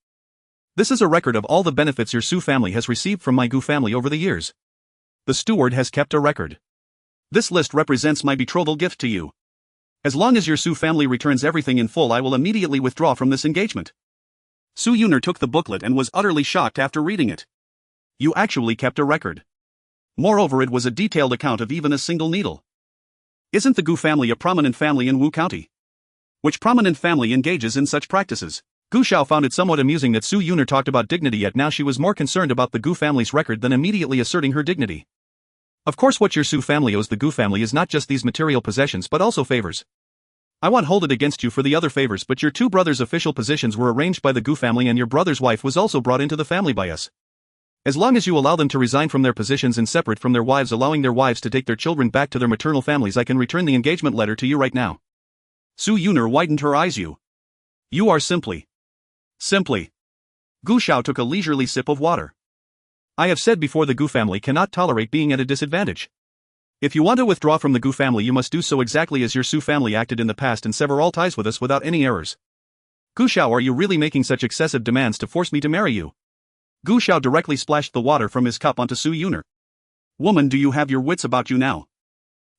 "This is a record of all the benefits your Su family has received from my Gu family over the years. The steward has kept a record. This list represents my betrothal gift to you. As long as your Su family returns everything in full, I will immediately withdraw from this engagement." Su Yun'er took the booklet and was utterly shocked after reading it. You actually kept a record. Moreover, it was a detailed account of even a single needle. Isn't the Gu family a prominent family in Wu County? Which prominent family engages in such practices? Gu Xiao found it somewhat amusing that Su Yun'er talked about dignity, yet now she was more concerned about the Gu family's record than immediately asserting her dignity. Of course, what your Su family owes the Gu family is not just these material possessions but also favors. I won't hold it against you for the other favors, but your two brothers' official positions were arranged by the Gu family and your brother's wife was also brought into the family by us. As long as you allow them to resign from their positions and separate from their wives, allowing their wives to take their children back to their maternal families, I can return the engagement letter to you right now." Su Yun'er widened her eyes. You are simply. Gu Xiao took a leisurely sip of water. "I have said before, the Gu family cannot tolerate being at a disadvantage. If you want to withdraw from the Gu family, you must do so exactly as your Su family acted in the past and sever all ties with us without any errors. Gu Xiao, are you really making such excessive demands to force me to marry you?" Gu Xiao directly splashed the water from his cup onto Su Yun'er. "Woman, do you have your wits about you now?"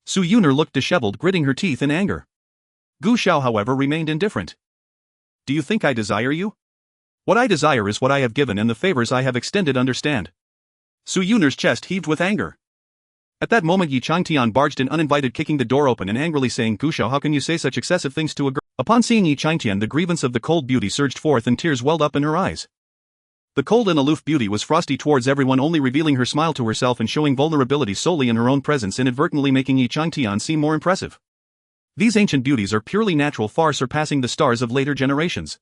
Su Yun'er looked disheveled, gritting her teeth in anger. Gu Xiao, however, remained indifferent. "Do you think I desire you? What I desire is what I have given and the favors I have extended, understand?" Su Yun'er's chest heaved with anger. At that moment, Yi Changtian barged in uninvited, kicking the door open and angrily saying, "Gu Xiao, how can you say such excessive things to a girl?" Upon seeing Yi Changtian, the grievance of the cold beauty surged forth and tears welled up in her eyes. The cold and aloof beauty was frosty towards everyone, only revealing her smile to herself and showing vulnerability solely in her own presence, inadvertently making Yi Changtian seem more impressive. These ancient beauties are purely natural, far surpassing the stars of later generations.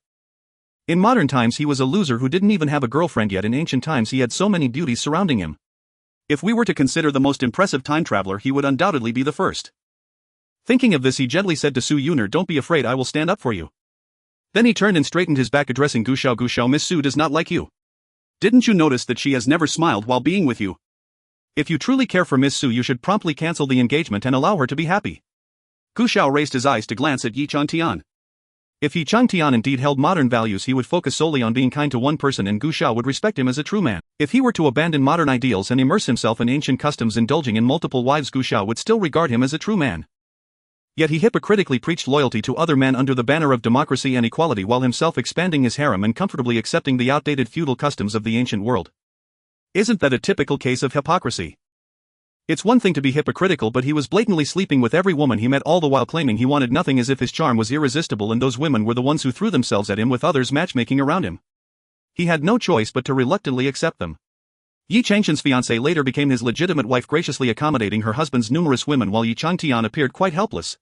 In modern times he was a loser who didn't even have a girlfriend, yet in ancient times he had so many beauties surrounding him. If we were to consider the most impressive time traveler, he would undoubtedly be the first. Thinking of this, he gently said to Su Yun'er, "Don't be afraid, I will stand up for you." Then he turned and straightened his back, addressing Gu Xiao. "Gu Xiao, Miss Su does not like you. Didn't you notice that she has never smiled while being with you? If you truly care for Miss Su, you should promptly cancel the engagement and allow her to be happy." Gu Xiao raised his eyes to glance at Yi Changtian. If Yi Changtian indeed held modern values, he would focus solely on being kind to one person and Gu Xiao would respect him as a true man. If he were to abandon modern ideals and immerse himself in ancient customs, indulging in multiple wives, Gu Xiao would still regard him as a true man. Yet he hypocritically preached loyalty to other men under the banner of democracy and equality, while himself expanding his harem and comfortably accepting the outdated feudal customs of the ancient world. Isn't that a typical case of hypocrisy? It's one thing to be hypocritical, but he was blatantly sleeping with every woman he met, all the while claiming he wanted nothing, as if his charm was irresistible and those women were the ones who threw themselves at him with others matchmaking around him. He had no choice but to reluctantly accept them. Yi Changtian's fiancée later became his legitimate wife, graciously accommodating her husband's numerous women, while Yi Changtian appeared quite helpless.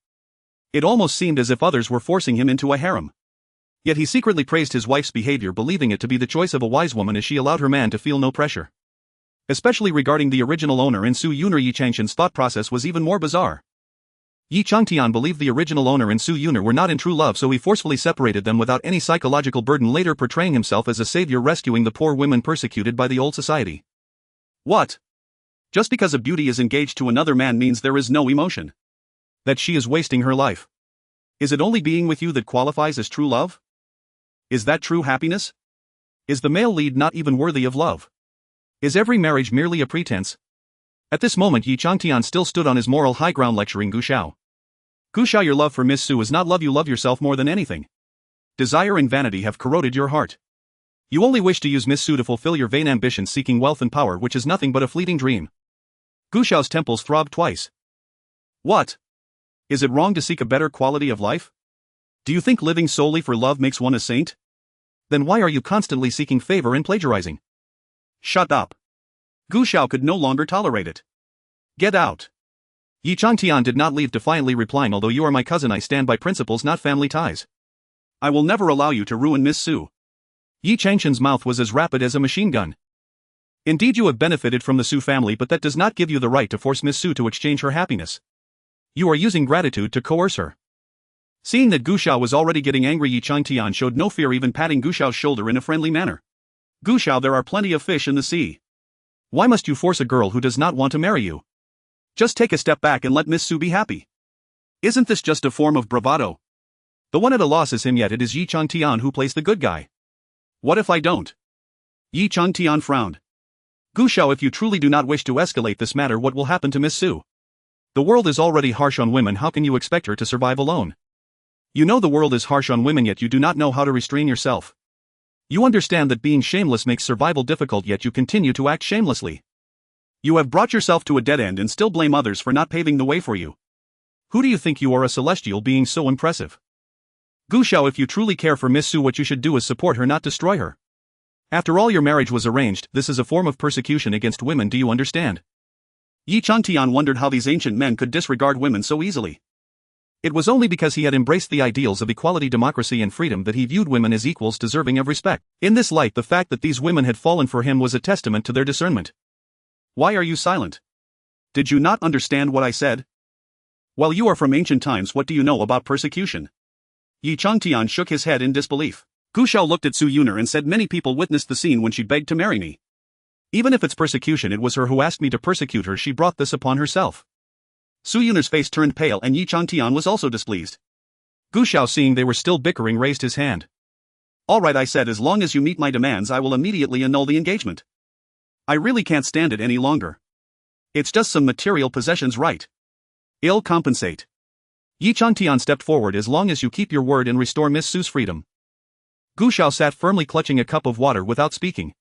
It almost seemed as if others were forcing him into a harem. Yet he secretly praised his wife's behavior, believing it to be the choice of a wise woman as she allowed her man to feel no pressure. Especially regarding the original owner and Su Yuner. Yi Changshan's thought process was even more bizarre. Yi Changtian believed the original owner and Su Yuner were not in true love, so he forcefully separated them without any psychological burden, later portraying himself as a savior rescuing the poor women persecuted by the old society. What? Just because a beauty is engaged to another man means there is no emotion? That she is wasting her life? Is it only being with you that qualifies as true love? Is that true happiness? Is the male lead not even worthy of love? Is every marriage merely a pretense? At this moment Yi Changtian still stood on his moral high ground, lecturing Gu Xiao. Gu Xiao, your love for Miss Su is not love. You love yourself more than anything. Desire and vanity have corroded your heart. You only wish to use Miss Su to fulfill your vain ambitions, seeking wealth and power, which is nothing but a fleeting dream. Gu Xiao's temples throbbed twice. What? Is it wrong to seek a better quality of life? Do you think living solely for love makes one a saint? Then why are you constantly seeking favor and plagiarizing? Shut up. Gu Xiao could no longer tolerate it. Get out. Yi Changtian did not leave defiantly, replying, although you are my cousin, I stand by principles, not family ties. I will never allow you to ruin Miss Su. Yi Changshan's mouth was as rapid as a machine gun. Indeed, you have benefited from the Su family, but that does not give you the right to force Miss Su to exchange her happiness. You are using gratitude to coerce her. Seeing that Gu Xiao was already getting angry, Yi Changtian showed no fear, even patting Gu Xiao's shoulder in a friendly manner. Gu Xiao, there are plenty of fish in the sea. Why must you force a girl who does not want to marry you? Just take a step back and let Miss Su be happy. Isn't this just a form of bravado? The one at a loss is him, yet it is Yi Changtian who plays the good guy. What if I don't? Yi Changtian frowned. Gu Xiao, if you truly do not wish to escalate this matter, what will happen to Miss Su? The world is already harsh on women, how can you expect her to survive alone? You know the world is harsh on women, yet you do not know how to restrain yourself. You understand that being shameless makes survival difficult, yet you continue to act shamelessly. You have brought yourself to a dead end and still blame others for not paving the way for you. Who do you think you are, a celestial being so impressive? Gu Xiao, if you truly care for Miss Su, what you should do is support her, not destroy her. After all, your marriage was arranged. This is a form of persecution against women, do you understand? Yi Changtian wondered how these ancient men could disregard women so easily. It was only because he had embraced the ideals of equality, democracy and freedom that he viewed women as equals deserving of respect. In this light, the fact that these women had fallen for him was a testament to their discernment. Why are you silent? Did you not understand what I said? While you are from ancient times, what do you know about persecution? Yi Changtian shook his head in disbelief. Gu Xiao looked at Su Yuner and said, many people witnessed the scene when she begged to marry me. Even if it's persecution, it was her who asked me to persecute her, she brought this upon herself. Su Yuner's face turned pale and Yi Changtian was also displeased. Gu Xiao, seeing they were still bickering, raised his hand. All right, I said, as long as you meet my demands, I will immediately annul the engagement. I really can't stand it any longer. It's just some material possessions, right? I'll compensate. Yi Changtian stepped forward, as long as you keep your word and restore Miss Su's freedom. Gu Xiao sat firmly, clutching a cup of water without speaking.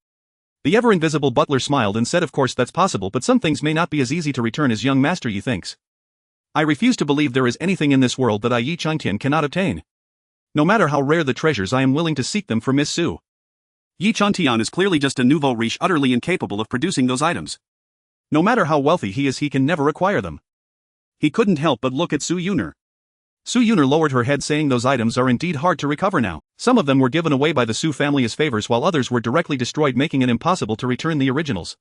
The ever-invisible butler smiled and said, of course that's possible, but some things may not be as easy to return as young Master Yi thinks. I refuse to believe there is anything in this world that I, Yi Changtian, cannot obtain. No matter how rare the treasures, I am willing to seek them for Miss Su. Yi Changtian is clearly just a nouveau riche, utterly incapable of producing those items. No matter how wealthy he is, he can never acquire them. He couldn't help but look at Su Yuner. Su Yuner lowered her head, saying, those items are indeed hard to recover now. Some of them were given away by the Su family as favors, while others were directly destroyed, making it impossible to return the originals.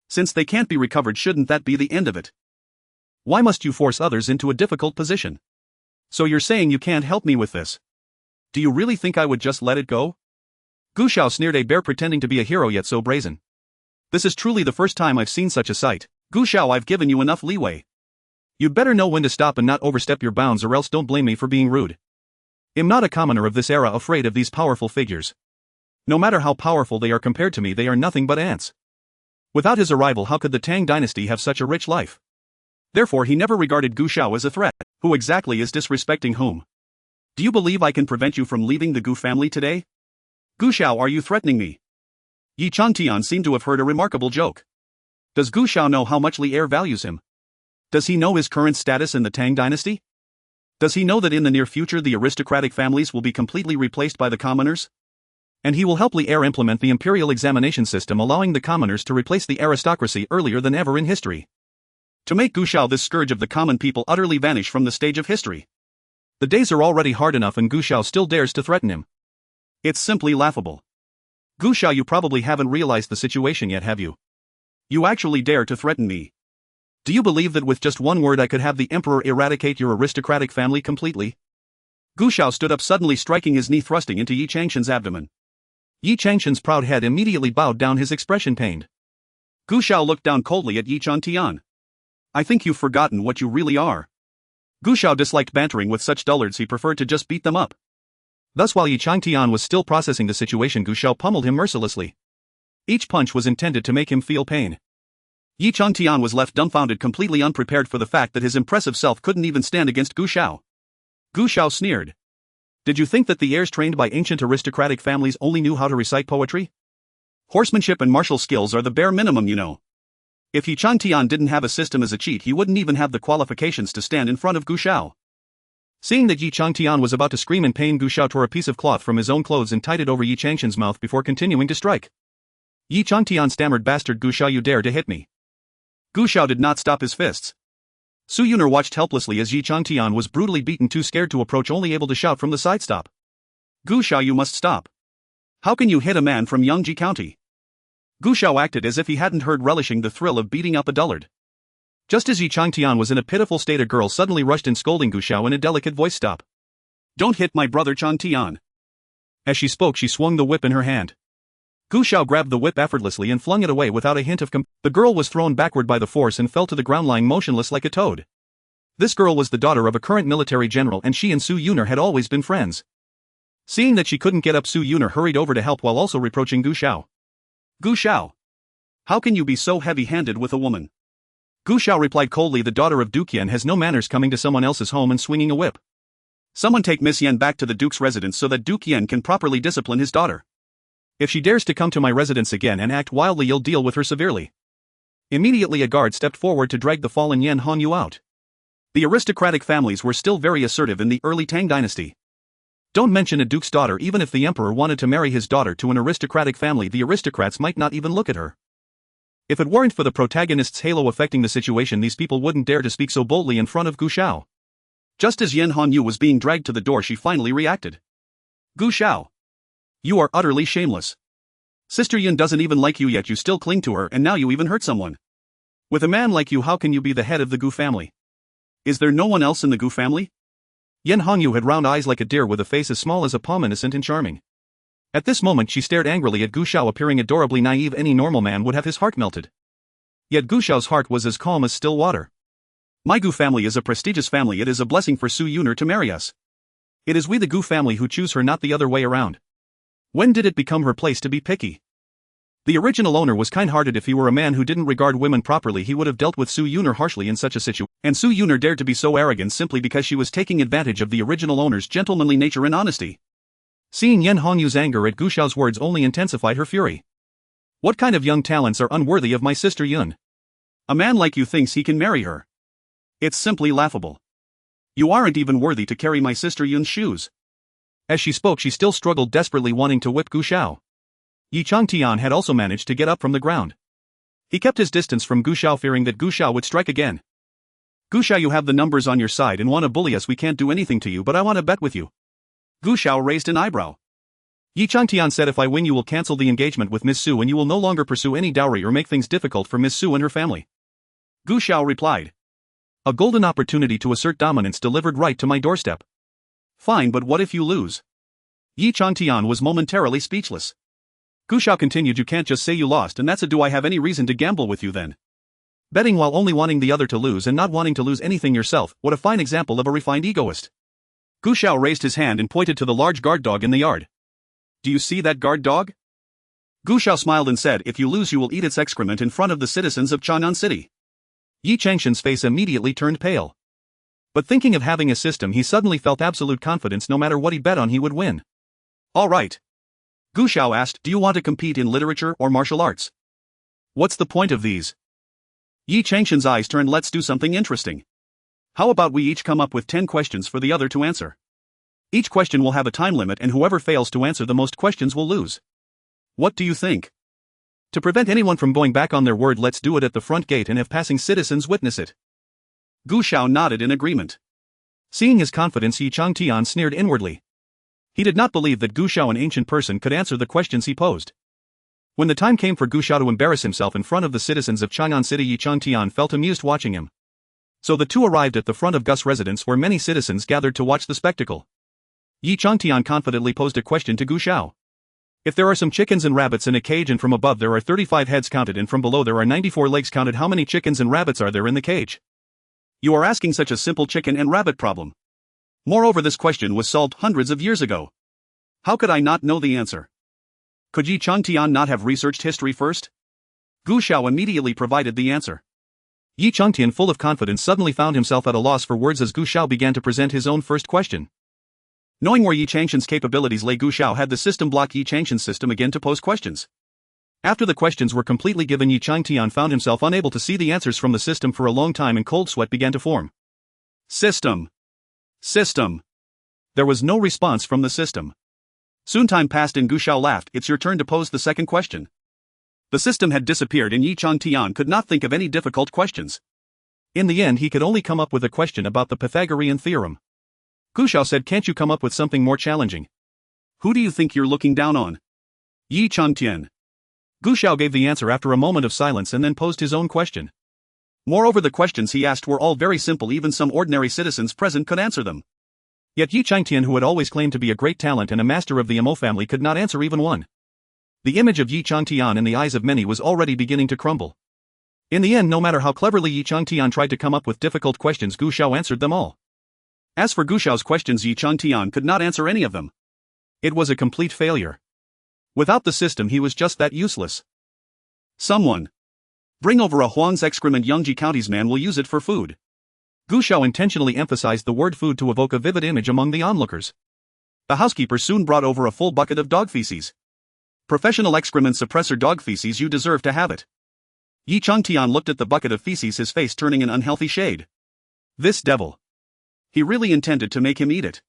Since they can't be recovered, shouldn't that be the end of it? Why must you force others into a difficult position? So you're saying you can't help me with this? Do you really think I would just let it go? Gu Xiao sneered, a bear pretending to be a hero, yet so brazen. This is truly the first time I've seen such a sight. Gu Xiao, I've given you enough leeway. You'd better know when to stop and not overstep your bounds, or else don't blame me for being rude. I'm not a commoner of this era afraid of these powerful figures. No matter how powerful they are compared to me, they are nothing but ants. Without his arrival, how could the Tang dynasty have such a rich life? Therefore he never regarded Gu Xiao as a threat. Who exactly is disrespecting whom? Do you believe I can prevent you from leaving the Gu family today? Gu Xiao, are you threatening me? Yi Changtian seemed to have heard a remarkable joke. Does Gu Xiao know how much Li Er values him? Does he know his current status in the Tang dynasty? Does he know that in the near future the aristocratic families will be completely replaced by the commoners? And he will help Li Er implement the imperial examination system, allowing the commoners to replace the aristocracy earlier than ever in history. To make Gu Xiao, this scourge of the common people, utterly vanish from the stage of history. The days are already hard enough and Gu Xiao still dares to threaten him. It's simply laughable. Gu Xiao, you probably haven't realized the situation yet, have you? You actually dare to threaten me. Do you believe that with just one word I could have the emperor eradicate your aristocratic family completely? Gu Xiao stood up suddenly, striking his knee, thrusting into Yi Changshan's abdomen. Yi Changshan's proud head immediately bowed down, his expression pained. Gu Xiao looked down coldly at Yi Changtian. I think you've forgotten what you really are. Gu Xiao disliked bantering with such dullards, he preferred to just beat them up. Thus, while Yi Changtian was still processing the situation, Gu Xiao pummeled him mercilessly. Each punch was intended to make him feel pain. Yi Changtian was left dumbfounded, completely unprepared for the fact that his impressive self couldn't even stand against Gu Xiao. Gu Xiao sneered. Did you think that the heirs trained by ancient aristocratic families only knew how to recite poetry? Horsemanship and martial skills are the bare minimum, you know. If Yi Changtian didn't have a system as a cheat, he wouldn't even have the qualifications to stand in front of Gu Xiao. Seeing that Yi Changtian was about to scream in pain, Gu Xiao tore a piece of cloth from his own clothes and tied it over Yi Changshan's mouth before continuing to strike. Yi Changtian stammered, "Bastard Gu Xiao, you dare to hit me." Gu Xiao did not stop his fists. Su Yuner watched helplessly as Yi Changtian was brutally beaten, too scared to approach, only able to shout from the side, "Stop. Gu Xiao, you must stop. How can you hit a man from Yangji County?" Gu Xiao acted as if he hadn't heard, relishing the thrill of beating up a dullard. Just as Yi Changtian was in a pitiful state, a girl suddenly rushed in, scolding Gu Xiao in a delicate voice, "Stop. Don't hit my brother Changtian." As she spoke, she swung the whip in her hand. Gu Xiao grabbed the whip effortlessly and flung it away without a hint of The girl was thrown backward by the force and fell to the ground, lying motionless like a toad. This girl was the daughter of a current military general, and she and Su Yuner had always been friends. Seeing that she couldn't get up, Su Yuner hurried over to help while also reproaching Gu Xiao. "Gu Xiao, how can you be so heavy-handed with a woman?" Gu Xiao replied coldly, "The daughter of Duke Yan has no manners, coming to someone else's home and swinging a whip. Someone take Miss Yan back to the Duke's residence so that Duke Yan can properly discipline his daughter. If she dares to come to my residence again and act wildly, you'll deal with her severely." Immediately a guard stepped forward to drag the fallen Yan Hongyu out. The aristocratic families were still very assertive in the early Tang dynasty. Don't mention a duke's daughter, even if the emperor wanted to marry his daughter to an aristocratic family, the aristocrats might not even look at her. If it weren't for the protagonist's halo affecting the situation, these people wouldn't dare to speak so boldly in front of Gu Xiao. Just as Yan Hongyu was being dragged to the door, she finally reacted. "Gu Xiao, you are utterly shameless. Sister Yun doesn't even like you, yet you still cling to her, and now you even hurt someone. With a man like you, how can you be the head of the Gu family? Is there no one else in the Gu family?" Yan Hongyu had round eyes like a deer with a face as small as a palm, innocent and charming. At this moment she stared angrily at Gu Xiao, appearing adorably naive. Any normal man would have his heart melted. Yet Gu Xiao's heart was as calm as still water. "My Gu family is a prestigious family. It is a blessing for Su Yuner to marry us. It is we the Gu family who choose her, not the other way around. When did it become her place to be picky? The original owner was kind-hearted. If he were a man who didn't regard women properly, he would have dealt with Su Yuner harshly in such a situation, and Su Yuner dared to be so arrogant simply because she was taking advantage of the original owner's gentlemanly nature and honesty." Seeing Yan Hongyu's anger at Gu Xiao's words only intensified her fury. "What kind of young talents are unworthy of my sister Yun? A man like you thinks he can marry her? It's simply laughable. You aren't even worthy to carry my sister Yun's shoes." As she spoke, she still struggled desperately, wanting to whip Gu Xiao. Yi Changtian had also managed to get up from the ground. He kept his distance from Gu Xiao, fearing that Gu Xiao would strike again. "Gu Xiao, you have the numbers on your side and want to bully us. We can't do anything to you, but I want to bet with you." Gu Xiao raised an eyebrow. Yi Changtian said, "If I win, you will cancel the engagement with Miss Su and you will no longer pursue any dowry or make things difficult for Miss Su and her family." Gu Xiao replied. "A golden opportunity to assert dominance delivered right to my doorstep." "Fine, but what if you lose?" Yi Changtian was momentarily speechless. Gu Xiao continued, "You can't just say you lost and that's it. Do I have any reason to gamble with you then? Betting while only wanting the other to lose and not wanting to lose anything yourself, what a fine example of a refined egoist." Gu Xiao raised his hand and pointed to the large guard dog in the yard. "Do you see that guard dog?" Gu Xiao smiled and said, "If you lose, you will eat its excrement in front of the citizens of Chang'an City." Yi Changshan's face immediately turned pale. But thinking of having a system, he suddenly felt absolute confidence. No matter what he bet on, he would win. "All right." Gu Xiao asked, "Do you want to compete in literature or martial arts? What's the point of these?" Yi Changshan's eyes turned. "Let's do something interesting. How about we each come up with 10 questions for the other to answer? Each question will have a time limit, and whoever fails to answer the most questions will lose. What do you think? To prevent anyone from going back on their word, let's do it at the front gate and have passing citizens witness it." Gu Xiao nodded in agreement. Seeing his confidence, Yi Changtian sneered inwardly. He did not believe that Gu Xiao, an ancient person, could answer the questions he posed. When the time came for Gu Xiao to embarrass himself in front of the citizens of Chang'an City, Yi Changtian felt amused watching him. So the two arrived at the front of Gus' residence where many citizens gathered to watch the spectacle. Yi Changtian confidently posed a question to Gu Xiao. If there are some chickens and rabbits in a cage and from above there are 35 heads counted and from below there are 94 legs counted, how many chickens and rabbits are there in the cage? You are asking such a simple chicken and rabbit problem. Moreover, this question was solved hundreds of years ago. How could I not know the answer? Could Yi Changtian not have researched history first? Gu Xiao immediately provided the answer. Yi Changtian, full of confidence, suddenly found himself at a loss for words as Gu Xiao began to present his own first question. Knowing where Yi Changtian's capabilities lay, Gu Xiao had the system block Yi Changtian's system again to pose questions. After the questions were completely given, Yi Changtian found himself unable to see the answers from the system for a long time and cold sweat began to form. System. There was no response from the system. Soon time passed and Gu Xiao laughed. It's your turn to pose the second question. The system had disappeared and Yi Changtian could not think of any difficult questions. In the end, he could only come up with a question about the Pythagorean theorem. Gu Xiao said, "Can't you come up with something more challenging?" Who do you think you're looking down on? Yi Changtian. Gu Xiao gave the answer after a moment of silence and then posed his own question. Moreover, the questions he asked were all very simple, even some ordinary citizens present could answer them. Yet Yi Changtian, who had always claimed to be a great talent and a master of the Amo family, could not answer even one. The image of Yi Changtian in the eyes of many was already beginning to crumble. In the end, no matter how cleverly Yi Changtian tried to come up with difficult questions, Gu Xiao answered them all. As for Gu Xiao's questions, Yi Changtian could not answer any of them. It was a complete failure. Without the system, he was just that useless. Someone. Bring over a Huang's excrement. Yangji County's man will use it for food. Gu Xiao intentionally emphasized the word food to evoke a vivid image among the onlookers. The housekeeper soon brought over a full bucket of dog feces. Professional excrement suppressor dog feces, you deserve to have it. Yi Changtian looked at the bucket of feces, his face turning an unhealthy shade. This devil. He really intended to make him eat it.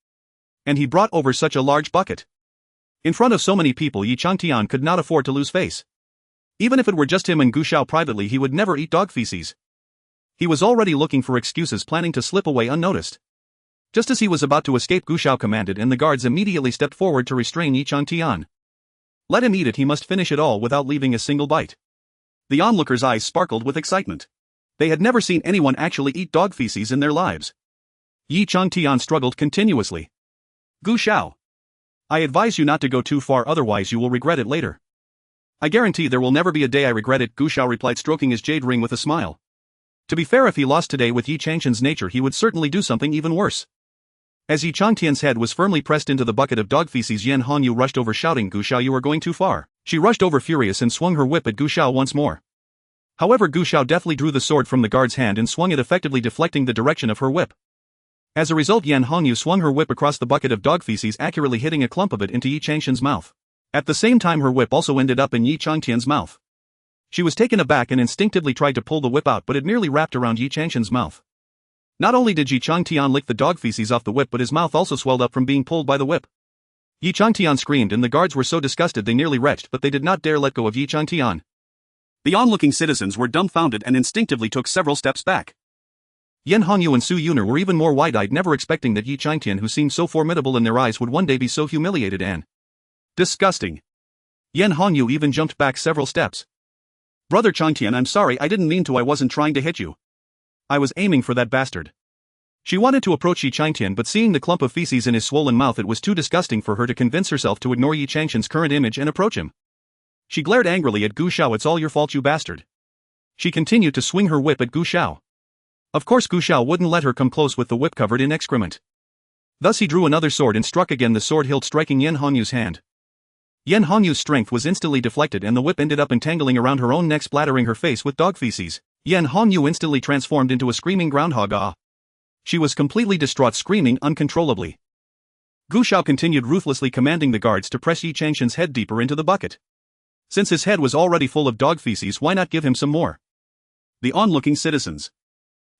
And he brought over such a large bucket. In front of so many people, Yi Changtian could not afford to lose face. Even if it were just him and Gu Xiao privately, he would never eat dog feces. He was already looking for excuses, planning to slip away unnoticed. Just as he was about to escape, Gu Xiao commanded, and the guards immediately stepped forward to restrain Yi Changtian. Let him eat it, he must finish it all without leaving a single bite. The onlookers' eyes sparkled with excitement. They had never seen anyone actually eat dog feces in their lives. Yi Changtian struggled continuously. Gu Xiao. I advise you not to go too far, otherwise you will regret it later. I guarantee there will never be a day I regret it, Gu Xiao replied, stroking his jade ring with a smile. To be fair, if he lost today with Yi Changtian's nature, he would certainly do something even worse. As Yi Changtian's head was firmly pressed into the bucket of dog feces, Yan Hongyu rushed over shouting, "Gu Xiao, you are going too far." She rushed over furious and swung her whip at Gu Xiao once more. However, Gu Xiao deftly drew the sword from the guard's hand and swung it, effectively deflecting the direction of her whip. As a result, Yan Hongyu swung her whip across the bucket of dog feces, accurately hitting a clump of it into Yi Changtian's mouth. At the same time, her whip also ended up in Yi Changtian's mouth. She was taken aback and instinctively tried to pull the whip out, but it merely wrapped around Yi Changtian's mouth. Not only did Yi Changtian lick the dog feces off the whip, but his mouth also swelled up from being pulled by the whip. Yi Changtian screamed and the guards were so disgusted they nearly retched, but they did not dare let go of Yi Changtian. The onlooking citizens were dumbfounded and instinctively took several steps back. Yan Hongyu and Su Yuner were even more wide-eyed, never expecting that Yi Changtian, who seemed so formidable in their eyes, would one day be so humiliated and disgusting. Yan Hongyu even jumped back several steps. Brother Changtian, I'm sorry, I didn't mean to, I wasn't trying to hit you. I was aiming for that bastard. She wanted to approach Yi Changtian, but seeing the clump of feces in his swollen mouth, it was too disgusting for her to convince herself to ignore Yi Changtian's current image and approach him. She glared angrily at Gu Xiao. "It's all your fault, you bastard." She continued to swing her whip at Gu Xiao. Of course, Gu Xiao wouldn't let her come close with the whip covered in excrement. Thus he drew another sword and struck again, the sword hilt striking Yan Hongyu's hand. Yan Hongyu's strength was instantly deflected and the whip ended up entangling around her own neck, splattering her face with dog feces. Yan Hongyu instantly transformed into a screaming groundhog. She was completely distraught, screaming uncontrollably. Gu Xiao continued ruthlessly, commanding the guards to press Yi Changtian's head deeper into the bucket. Since his head was already full of dog feces, why not give him some more? The onlooking citizens.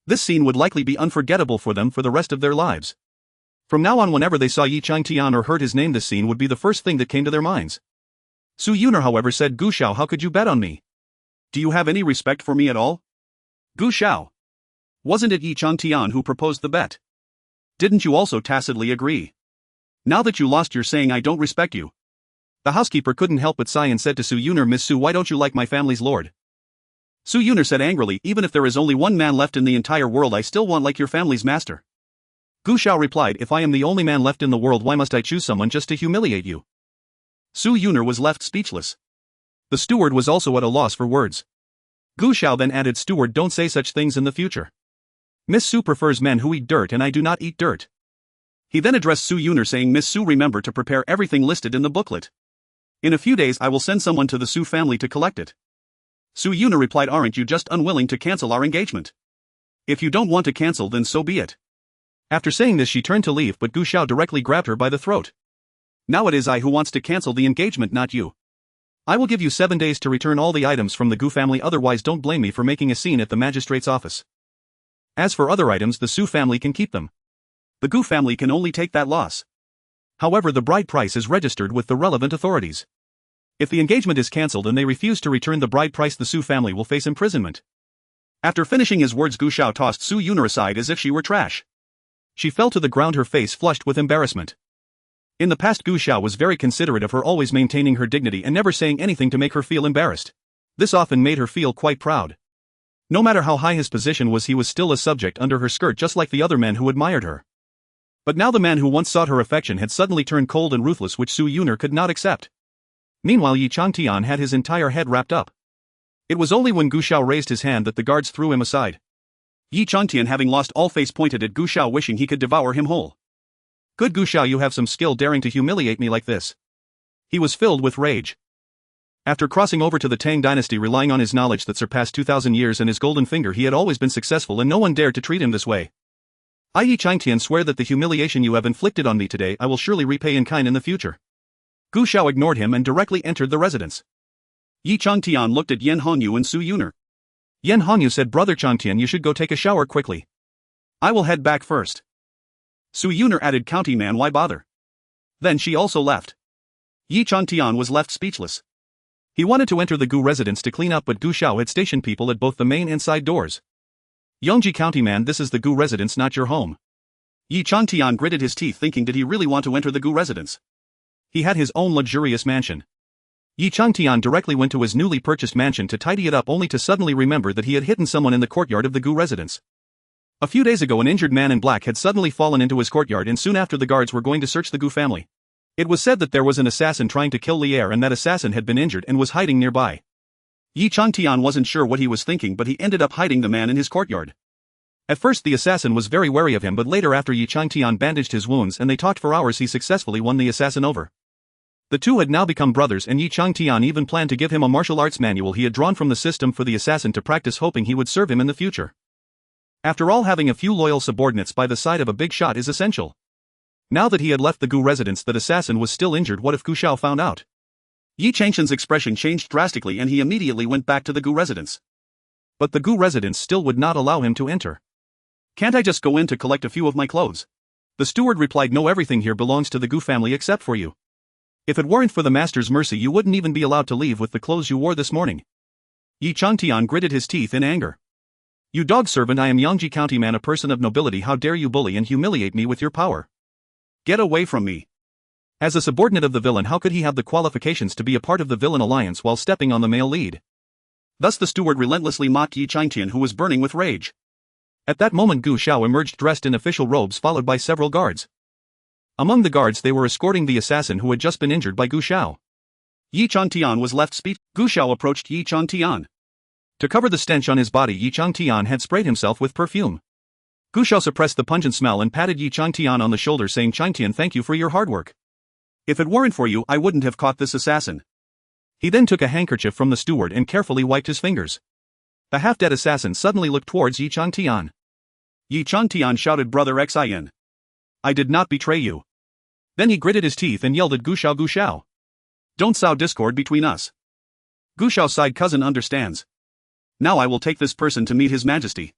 This scene would likely be unforgettable for them for the rest of their lives. From now on, whenever they saw Yi Changtian or heard his name, this scene would be the first thing that came to their minds. Su Yuner, however, said, "Gu Xiao, how could you bet on me? Do you have any respect for me at all? Gu Xiao. Wasn't it Yi Changtian who proposed the bet? Didn't you also tacitly agree? Now that you lost, you're saying I don't respect you. The housekeeper couldn't help but sigh and said to Su Yuner, Miss Su, why don't you like my family's lord? Su Yuner said angrily, even if there is only one man left in the entire world, I still want like your family's master. Gu Xiao replied, if I am the only man left in the world, why must I choose someone just to humiliate you? Su Yuner was left speechless. The steward was also at a loss for words. Gu Xiao then added, steward, don't say such things in the future. Miss Su prefers men who eat dirt and I do not eat dirt. He then addressed Su Yuner saying, Miss Su, remember to prepare everything listed in the booklet. In a few days I will send someone to the Su family to collect it. Su Yuner replied, aren't you just unwilling to cancel our engagement? If you don't want to cancel, then so be it. After saying this, she turned to leave, but Gu Xiao directly grabbed her by the throat. Now it is I who wants to cancel the engagement, not you. I will give you 7 days to return all the items from the Gu family, otherwise don't blame me for making a scene at the magistrate's office. As for other items, the Su family can keep them. The Gu family can only take that loss. However, the bride price is registered with the relevant authorities. If the engagement is cancelled and they refuse to return the bride price, the Su family will face imprisonment. After finishing his words, Gu Xiao tossed Su Yuner aside as if she were trash. She fell to the ground, her face flushed with embarrassment. In the past, Gu Xiao was very considerate of her, always maintaining her dignity and never saying anything to make her feel embarrassed. This often made her feel quite proud. No matter how high his position was, he was still a subject under her skirt, just like the other men who admired her. But now the man who once sought her affection had suddenly turned cold and ruthless, which Su Yuner could not accept. Meanwhile, Yi Changtian had his entire head wrapped up. It was only when Gu Xiao raised his hand that the guards threw him aside. Yi Changtian, having lost all face, pointed at Gu Xiao, wishing he could devour him whole. Good Gu Xiao, you have some skill, daring to humiliate me like this. He was filled with rage. After crossing over to the Tang dynasty, relying on his knowledge that surpassed 2,000 years and his golden finger, he had always been successful and no one dared to treat him this way. I, Yi Changtian, swear that the humiliation you have inflicted on me today I will surely repay in kind in the future. Gu Xiao ignored him and directly entered the residence. Yi Changtian looked at Yan Hongyu and Su Yuner. Yan Hongyu said, Brother Changtian, you should go take a shower quickly. I will head back first. Su Yuner added, County man, why bother? Then she also left. Yi Changtian was left speechless. He wanted to enter the Gu residence to clean up, but Gu Xiao had stationed people at both the main and side doors. Yongji, County man, this is the Gu residence, not your home. Yi Changtian gritted his teeth, thinking, did he really want to enter the Gu residence? He had his own luxurious mansion. Yi Changtian directly went to his newly purchased mansion to tidy it up, only to suddenly remember that he had hidden someone in the courtyard of the Gu residence. A few days ago, an injured man in black had suddenly fallen into his courtyard, and soon after the guards were going to search the Gu family. It was said that there was an assassin trying to kill Lier, and that assassin had been injured and was hiding nearby. Yi Changtian wasn't sure what he was thinking, but he ended up hiding the man in his courtyard. At first the assassin was very wary of him, but later, after Yi Changtian bandaged his wounds and they talked for hours, he successfully won the assassin over. The two had now become brothers, and Yi Changtian even planned to give him a martial arts manual he had drawn from the system for the assassin to practice, hoping he would serve him in the future. After all, having a few loyal subordinates by the side of a big shot is essential. Now that he had left the Gu residence, that assassin was still injured. What if Gu Xiao found out? Yi Changshan's expression changed drastically and he immediately went back to the Gu residence. But the Gu residence still would not allow him to enter. Can't I just go in to collect a few of my clothes? The steward replied, no, everything here belongs to the Gu family except for you. If it weren't for the master's mercy, you wouldn't even be allowed to leave with the clothes you wore this morning. Yi Changtian gritted his teeth in anger. You dog servant, I am Yangji County man, a person of nobility. How dare you bully and humiliate me with your power? Get away from me. As a subordinate of the villain, how could he have the qualifications to be a part of the villain alliance while stepping on the male lead? Thus the steward relentlessly mocked Yi Changtian, who was burning with rage. At that moment, Gu Xiao emerged dressed in official robes, followed by several guards. Among the guards, they were escorting the assassin who had just been injured by Gu Xiao. Yi Changtian was left speechless. Gu Xiao approached Yi Changtian. To cover the stench on his body, Yi Changtian had sprayed himself with perfume. Gu Xiao suppressed the pungent smell and patted Yi Changtian on the shoulder, saying, Changtian, thank you for your hard work. If it weren't for you, I wouldn't have caught this assassin. He then took a handkerchief from the steward and carefully wiped his fingers. The half-dead assassin suddenly looked towards Yi Changtian. Yi Changtian shouted, Brother Xin. I did not betray you. Then he gritted his teeth and yelled at Gu Xiao, Gu Xiao. Don't sow discord between us. Gu Xiao sighed, cousin understands. Now I will take this person to meet his majesty.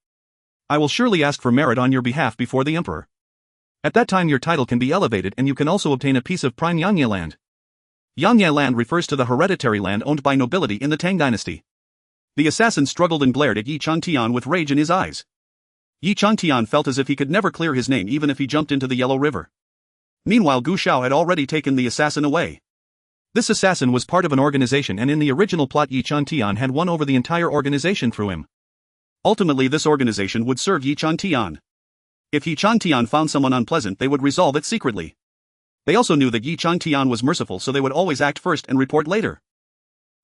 I will surely ask for merit on your behalf before the emperor. At that time your title can be elevated and you can also obtain a piece of prime Yangye land. Yangye land refers to the hereditary land owned by nobility in the Tang dynasty. The assassin struggled and glared at Yi Changtian with rage in his eyes. Yi Changtian felt as if he could never clear his name even if he jumped into the Yellow River. Meanwhile, Gu Xiao had already taken the assassin away. This assassin was part of an organization, and in the original plot Yi Changtian had won over the entire organization through him. Ultimately, this organization would serve Yi Changtian. If Yi Changtian found someone unpleasant, they would resolve it secretly. They also knew that Yi Changtian was merciful, so they would always act first and report later.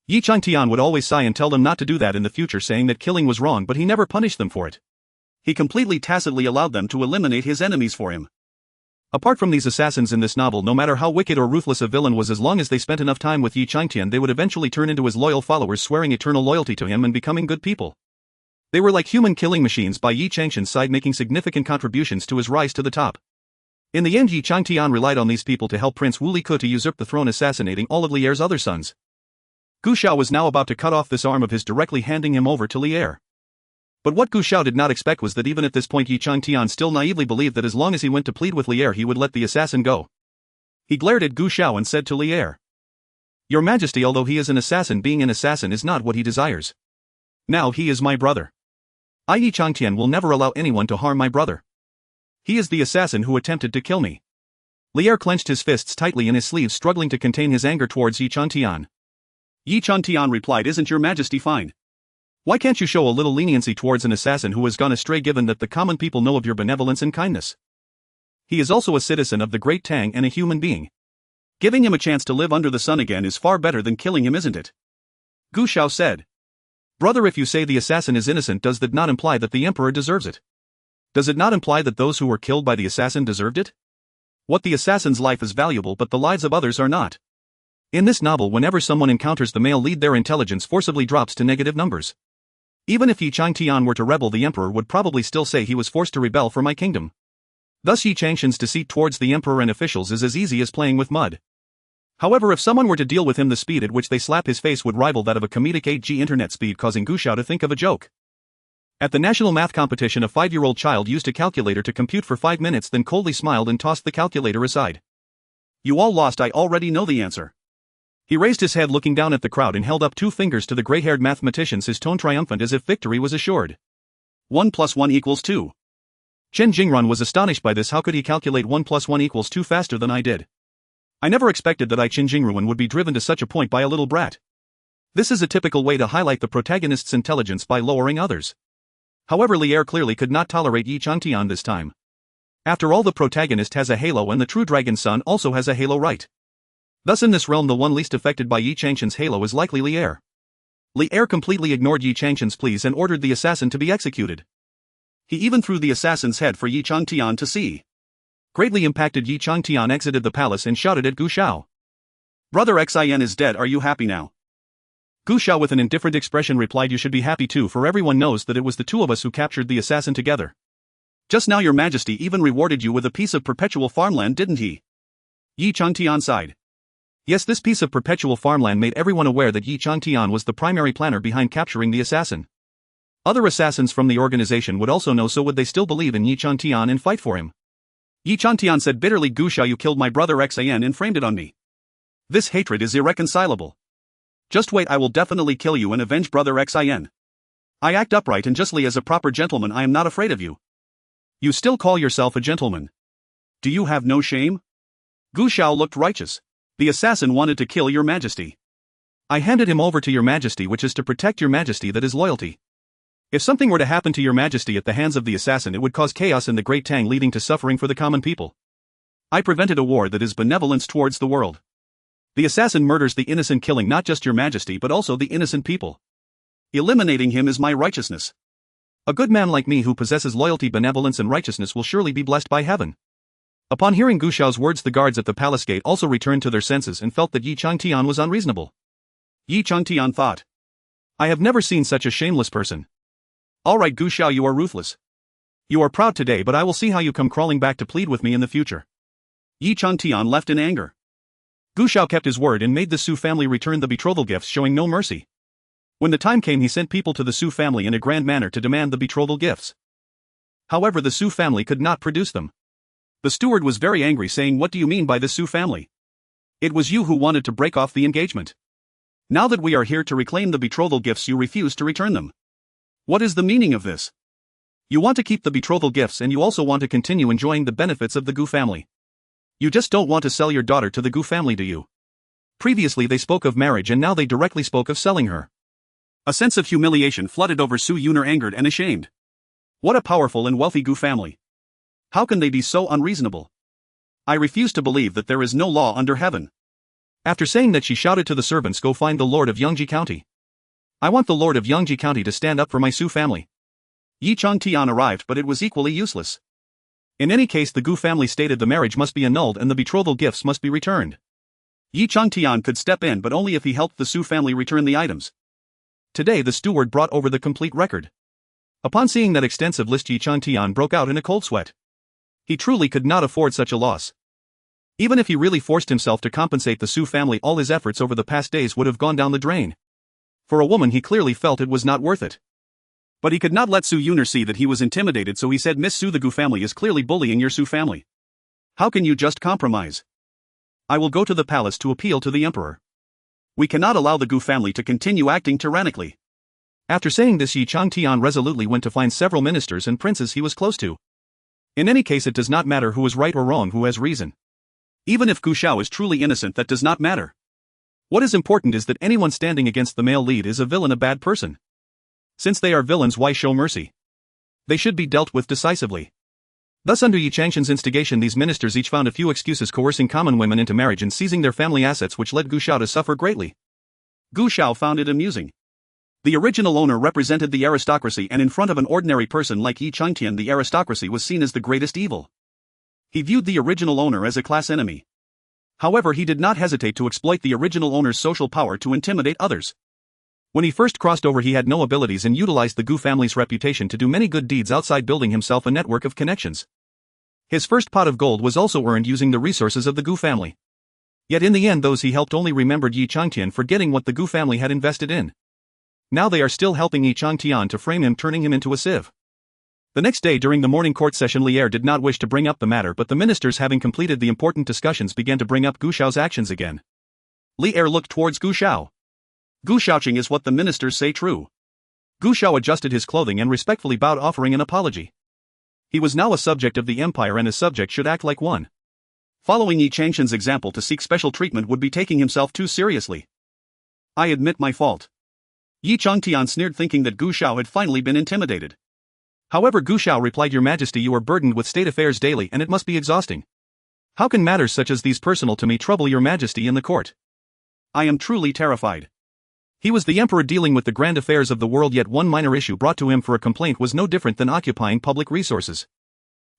Yi Changtian would always sigh and tell them not to do that in the future, saying that killing was wrong, but he never punished them for it. He completely tacitly allowed them to eliminate his enemies for him. Apart from these assassins in this novel, no matter how wicked or ruthless a villain was, as long as they spent enough time with Yi Changtian, they would eventually turn into his loyal followers, swearing eternal loyalty to him and becoming good people. They were like human killing machines by Yi Changtian's side, making significant contributions to his rise to the top. In the end, Yi Changtian relied on these people to help Prince Wu Liku to usurp the throne, assassinating all of Li Er's other sons. Gu Xiao was now about to cut off this arm of his, directly handing him over to Li Er. But what Gu Xiao did not expect was that even at this point Yi Changtian still naively believed that as long as he went to plead with Li Er, he would let the assassin go. He glared at Gu Xiao and said to Li Er, "Your Majesty, although he is an assassin, being an assassin is not what he desires. Now he is my brother. I, Yi Changtian, will never allow anyone to harm my brother. He is the assassin who attempted to kill me." Li Er clenched his fists tightly in his sleeves, struggling to contain his anger towards Yi Changtian. Yi Changtian replied, "Isn't your Majesty fine? Why can't you show a little leniency towards an assassin who has gone astray, given that the common people know of your benevolence and kindness? He is also a citizen of the Great Tang and a human being. Giving him a chance to live under the sun again is far better than killing him, isn't it?" Gu Xiao said. "Brother, if you say the assassin is innocent, does that not imply that the emperor deserves it? Does it not imply that those who were killed by the assassin deserved it? What, the assassin's life is valuable but the lives of others are not?" In this novel, whenever someone encounters the male lead, their intelligence forcibly drops to negative numbers. Even if Yi Changtian were to rebel, the emperor would probably still say he was forced to rebel for my kingdom. Thus Yi Changtian's deceit towards the emperor and officials is as easy as playing with mud. However, if someone were to deal with him, the speed at which they slap his face would rival that of a comedic 8G internet speed, causing Gu Xiao to think of a joke. At the national math competition, a 5-year-old child used a calculator to compute for 5 minutes, then coldly smiled and tossed the calculator aside. "You all lost, I already know the answer." He raised his head, looking down at the crowd, and held up 2 fingers to the gray-haired mathematicians, his tone triumphant as if victory was assured. 1 + 1 = 2. Chen Jingran was astonished by this. How could he calculate 1 + 1 = 2 faster than I did? I never expected that Chen Jingruan would be driven to such a point by a little brat. This is a typical way to highlight the protagonist's intelligence by lowering others. However, Li Er clearly could not tolerate Yi Changtian this time. After all, the protagonist has a halo, and the true dragon's son also has a halo, right? Thus in this realm, the one least affected by Yi Changtian's halo is likely Li Er. Li Er completely ignored Yi Changtian's pleas and ordered the assassin to be executed. He even threw the assassin's head for Yi Changtian to see. Greatly impacted, Yi Changtian exited the palace and shouted at Gu Xiao. "Brother Xin is dead, are you happy now?" Gu Xiao with an indifferent expression replied, "You should be happy too, for everyone knows that it was the two of us who captured the assassin together. Just now your Majesty even rewarded you with a piece of perpetual farmland, didn't he?" Yi Changtian sighed. Yes, this piece of perpetual farmland made everyone aware that Yi Changtian was the primary planner behind capturing the assassin. Other assassins from the organization would also know, so would they still believe in Yi Changtian and fight for him? Yi Changtian said bitterly, "Gu Xiao, you killed my brother Xin and framed it on me. This hatred is irreconcilable. Just wait, I will definitely kill you and avenge brother Xin. I act upright and justly as a proper gentleman. I am not afraid of you. You still call yourself a gentleman? Do you have no shame?" Gu Xiao looked righteous. "The assassin wanted to kill your Majesty. I handed him over to your Majesty, which is to protect your Majesty, that is loyalty. If something were to happen to your Majesty at the hands of the assassin, it would cause chaos in the Great Tang, leading to suffering for the common people. I prevented a war, that is benevolence towards the world. The assassin murders the innocent, killing not just your Majesty but also the innocent people. Eliminating him is my righteousness. A good man like me who possesses loyalty, benevolence and righteousness will surely be blessed by heaven." Upon hearing Gu Xiao's words, the guards at the palace gate also returned to their senses and felt that Yi Changtian was unreasonable. Yi Changtian thought, "I have never seen such a shameless person. Alright Gu Xiao, you are ruthless. You are proud today, but I will see how you come crawling back to plead with me in the future." Yi Changtian left in anger. Gu Xiao kept his word and made the Su family return the betrothal gifts, showing no mercy. When the time came, he sent people to the Su family in a grand manner to demand the betrothal gifts. However, the Su family could not produce them. The steward was very angry, saying, "What do you mean by the Su family? It was you who wanted to break off the engagement. Now that we are here to reclaim the betrothal gifts, you refuse to return them. What is the meaning of this? You want to keep the betrothal gifts and you also want to continue enjoying the benefits of the Gu family. You just don't want to sell your daughter to the Gu family, do you? Previously they spoke of marriage and now they directly spoke of selling her. A sense of humiliation flooded over Su Yuner, angered and ashamed. What a powerful and wealthy Gu family. How can they be so unreasonable? I refuse to believe that there is no law under heaven. After saying that, she shouted to the servants, go find the Lord of Yangji County. I want the Lord of Yangji County to stand up for my Su family. Yi Changtian arrived, but it was equally useless. In any case, the Gu family stated the marriage must be annulled and the betrothal gifts must be returned. Yi Changtian could step in, but only if he helped the Su family return the items. Today the steward brought over the complete record. Upon seeing that extensive list, Yi Changtian broke out in a cold sweat. He truly could not afford such a loss. Even if he really forced himself to compensate the Su family, all his efforts over the past days would have gone down the drain. For a woman, he clearly felt it was not worth it. But he could not let Su Yuner see that he was intimidated, so he said, Miss Su, the Gu family is clearly bullying your Su family. How can you just compromise? I will go to the palace to appeal to the emperor. We cannot allow the Gu family to continue acting tyrannically. After saying this, Yi Changtian resolutely went to find several ministers and princes he was close to. In any case, it does not matter who is right or wrong, who has reason. Even if Gu Xiao is truly innocent, that does not matter. What is important is that anyone standing against the male lead is a villain, a bad person. Since they are villains, why show mercy? They should be dealt with decisively. Thus, under Yi Changshan's instigation, these ministers each found a few excuses coercing common women into marriage and seizing their family assets, which led Gu Xiao to suffer greatly. Gu Xiao found it amusing. The original owner represented the aristocracy, and in front of an ordinary person like Yi Changtian, the aristocracy was seen as the greatest evil. He viewed the original owner as a class enemy. However, he did not hesitate to exploit the original owner's social power to intimidate others. When he first crossed over, he had no abilities and utilized the Gu family's reputation to do many good deeds outside, building himself a network of connections. His first pot of gold was also earned using the resources of the Gu family. Yet in the end, those he helped only remembered Yi Changtian, forgetting what the Gu family had invested in. Now they are still helping Yi Changtian to frame him, turning him into a sieve. The next day during the morning court session, Li Er did not wish to bring up the matter, but the ministers, having completed the important discussions, began to bring up Gu Xiao's actions again. Li Er looked towards Gu Xiao. Gu Xiaoqing is what the ministers say true. Gu Xiao adjusted his clothing and respectfully bowed, offering an apology. He was now a subject of the empire, and a subject should act like one. Following Yi Changshan's example to seek special treatment would be taking himself too seriously. I admit my fault. Yi Changtian sneered, thinking that Gu Xiao had finally been intimidated. However, Gu Xiao replied, Your Majesty, you are burdened with state affairs daily and it must be exhausting. How can matters such as these, personal to me, trouble your Majesty in the court? I am truly terrified. He was the emperor dealing with the grand affairs of the world, yet one minor issue brought to him for a complaint was no different than occupying public resources.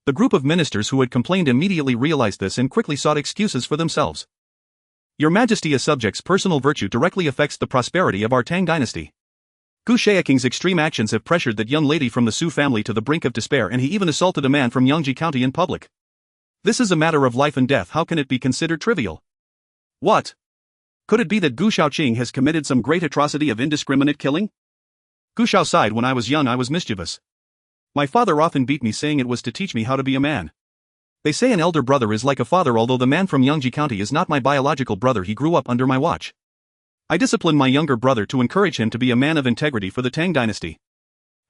The group of ministers who had complained immediately realized this and quickly sought excuses for themselves. Your Majesty, a subject's personal virtue directly affects the prosperity of our Tang dynasty. Gu Xiaoking's extreme actions have pressured that young lady from the Su family to the brink of despair, and he even assaulted a man from Yangji County in public. This is a matter of life and death. How can it be considered trivial? What? Could it be that Gu Xiaoqing has committed some great atrocity of indiscriminate killing? Gu Xiao sighed. When I was young, I was mischievous. My father often beat me, saying it was to teach me how to be a man. They say an elder brother is like a father. Although the man from Yangji County is not my biological brother, he grew up under my watch. I disciplined my younger brother to encourage him to be a man of integrity for the Tang dynasty.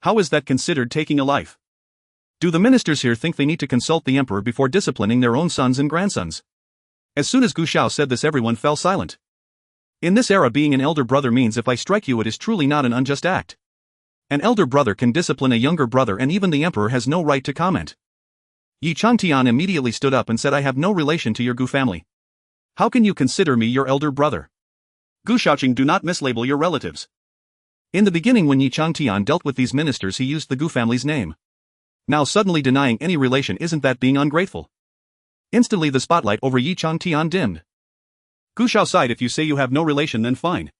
How is that considered taking a life? Do the ministers here think they need to consult the emperor before disciplining their own sons and grandsons? As soon as Gu Xiao said this, everyone fell silent. In this era, being an elder brother means if I strike you, it is truly not an unjust act. An elder brother can discipline a younger brother, and even the emperor has no right to comment. Yi Changtian immediately stood up and said, I have no relation to your Gu family. How can you consider me your elder brother? Gu Xiaoqing, do not mislabel your relatives. In the beginning, when Yi Changtian dealt with these ministers, he used the Gu family's name. Now suddenly denying any relation, isn't that being ungrateful? Instantly the spotlight over Yi Changtian dimmed. Gu Xiao sighed. If you say you have no relation, then fine.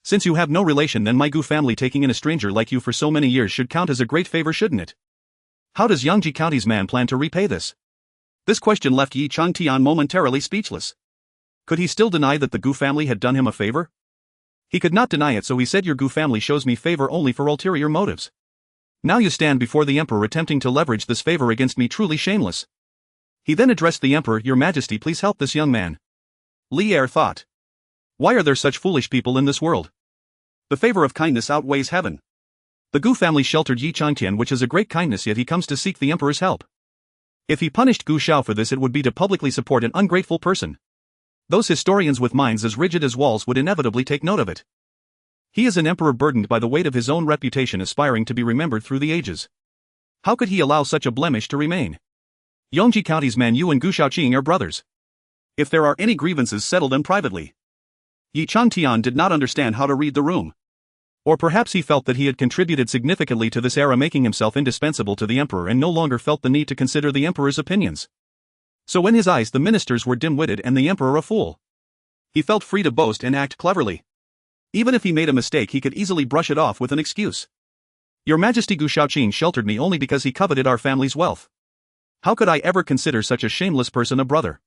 Since you have no relation, then my Gu family taking in a stranger like you for so many years should count as a great favor, shouldn't it? How does Yangji County's man plan to repay this? This question left Yi Changtian momentarily speechless. Could he still deny that the Gu family had done him a favor? He could not deny it, so he said, Your Gu family shows me favor only for ulterior motives. Now you stand before the emperor attempting to leverage this favor against me, truly shameless. He then addressed the emperor, Your Majesty, please help this young man. Li Er thought. Why are there such foolish people in this world? The favor of kindness outweighs heaven. The Gu family sheltered Yi Changtian, which is a great kindness, yet he comes to seek the emperor's help. If he punished Gu Xiao for this, it would be to publicly support an ungrateful person. Those historians with minds as rigid as walls would inevitably take note of it. He is an emperor burdened by the weight of his own reputation, aspiring to be remembered through the ages. How could he allow such a blemish to remain? Yongji County's Man Yu and Gu Xiaoqing are brothers. If there are any grievances, settle them privately. Yi Changtian did not understand how to read the room. Or perhaps he felt that he had contributed significantly to this era, making himself indispensable to the emperor, and no longer felt the need to consider the emperor's opinions. So in his eyes the ministers were dim-witted and the emperor a fool. He felt free to boast and act cleverly. Even if he made a mistake, he could easily brush it off with an excuse. Your Majesty, Gu Xiaoqing sheltered me only because he coveted our family's wealth. How could I ever consider such a shameless person a brother?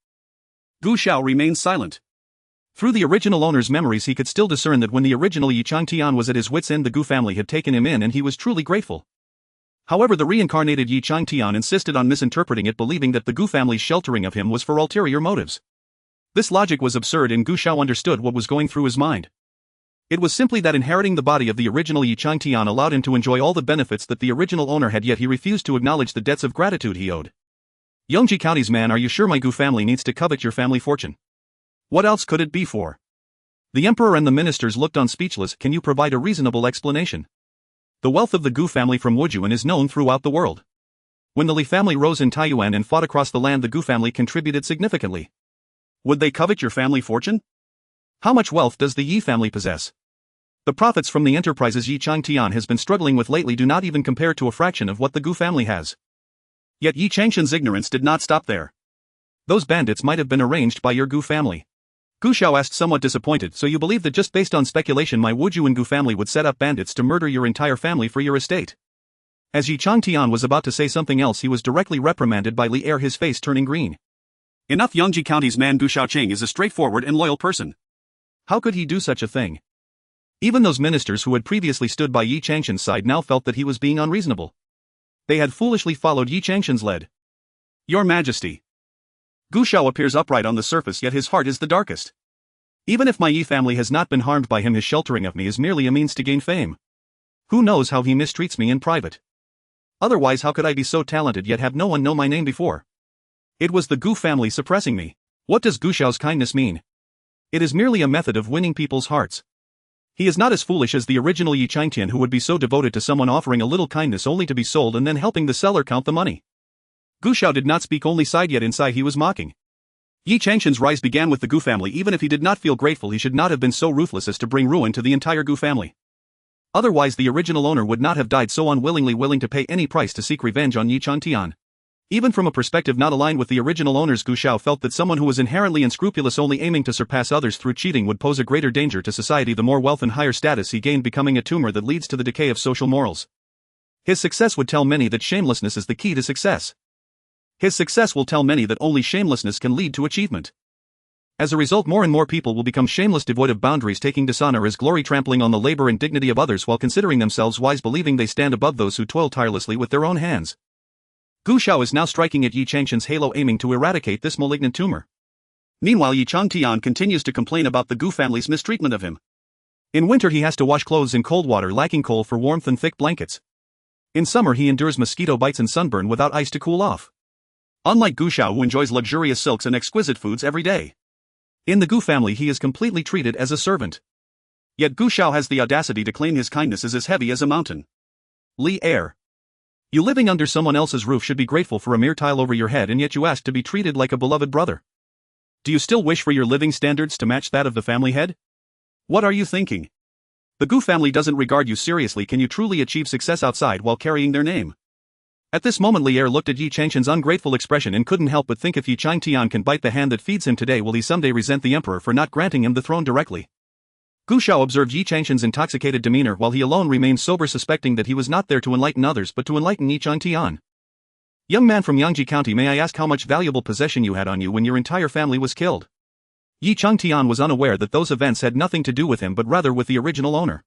Gu Xiao remained silent. Through the original owner's memories he could still discern that when the original Yi Changtian was at his wits' end, the Gu family had taken him in and he was truly grateful. However, the reincarnated Yi Changtian insisted on misinterpreting it, believing that the Gu family's sheltering of him was for ulterior motives. This logic was absurd, and Gu Xiao understood what was going through his mind. It was simply that inheriting the body of the original Yi Changtian allowed him to enjoy all the benefits that the original owner had, yet he refused to acknowledge the debts of gratitude he owed. Yongji County's Man, are you sure my Gu family needs to covet your family fortune? What else could it be for? The emperor and the ministers looked on speechless. Can you provide a reasonable explanation? The wealth of the Gu family from Wujuan is known throughout the world. When the Li family rose in Taiyuan and fought across the land, the Gu family contributed significantly. Would they covet your family fortune? How much wealth does the Yi family possess? The profits from the enterprises Yi Changtian has been struggling with lately do not even compare to a fraction of what the Gu family has. Yet Yi Changshan's ignorance did not stop there. Those bandits might have been arranged by your Gu family. Gu Xiao asked, somewhat disappointed. So you believe that just based on speculation my Wujuan Gu family would set up bandits to murder your entire family for your estate? As Yi Changtian was about to say something else, he was directly reprimanded by Li Er, his face turning green. Enough. Yongji County's Man Gu Xiaoqing is a straightforward and loyal person. How could he do such a thing? Even those ministers who had previously stood by Yi Changshan's side now felt that he was being unreasonable. They had foolishly followed Yi Changshan's lead. Your Majesty. Gu Xiao appears upright on the surface, yet his heart is the darkest. Even if my Yi family has not been harmed by him, his sheltering of me is merely a means to gain fame. Who knows how he mistreats me in private? Otherwise, how could I be so talented yet have no one know my name before? It was the Gu family suppressing me. What does Gu Xiao's kindness mean? It is merely a method of winning people's hearts. He is not as foolish as the original Yi Changtian, who would be so devoted to someone offering a little kindness only to be sold and then helping the seller count the money. Gu Xiao did not speak, only sighed, yet inside he was mocking. Yi Changshan's rise began with the Gu family. Even if he did not feel grateful, he should not have been so ruthless as to bring ruin to the entire Gu family. Otherwise the original owner would not have died so unwillingly, willing to pay any price to seek revenge on Yi Changtian. Even from a perspective not aligned with the original owners, Gu Xiao felt that someone who was inherently unscrupulous, only aiming to surpass others through cheating, would pose a greater danger to society. The more wealth and higher status he gained, becoming a tumor that leads to the decay of social morals. His success would tell many that shamelessness is the key to success. His success will tell many that only shamelessness can lead to achievement. As a result, more and more people will become shameless, devoid of boundaries, taking dishonor as glory, trampling on the labor and dignity of others while considering themselves wise, believing they stand above those who toil tirelessly with their own hands. Gu Xiao is now striking at Yi Changshan's halo, aiming to eradicate this malignant tumor. Meanwhile, Yi Changtian continues to complain about the Gu family's mistreatment of him. In winter he has to wash clothes in cold water, lacking coal for warmth and thick blankets. In summer he endures mosquito bites and sunburn without ice to cool off. Unlike Gu Xiao, who enjoys luxurious silks and exquisite foods every day. In the Gu family he is completely treated as a servant. Yet Gu Xiao has the audacity to claim his kindness is as heavy as a mountain. Li Er. You living under someone else's roof should be grateful for a mere tile over your head, and yet you ask to be treated like a beloved brother. Do you still wish for your living standards to match that of the family head? What are you thinking? The Gu family doesn't regard you seriously. Can you truly achieve success outside while carrying their name? At this moment Li Er looked at Yi Changshan's ungrateful expression and couldn't help but think, if Yi Changtian can bite the hand that feeds him today, will he someday resent the emperor for not granting him the throne directly? Gu Xiao observed Yi Changshan's intoxicated demeanor while he alone remained sober, suspecting that he was not there to enlighten others but to enlighten Yi Changtian. Young man from Yangji County, may I ask how much valuable possession you had on you when your entire family was killed? Yi Changtian was unaware that those events had nothing to do with him but rather with the original owner.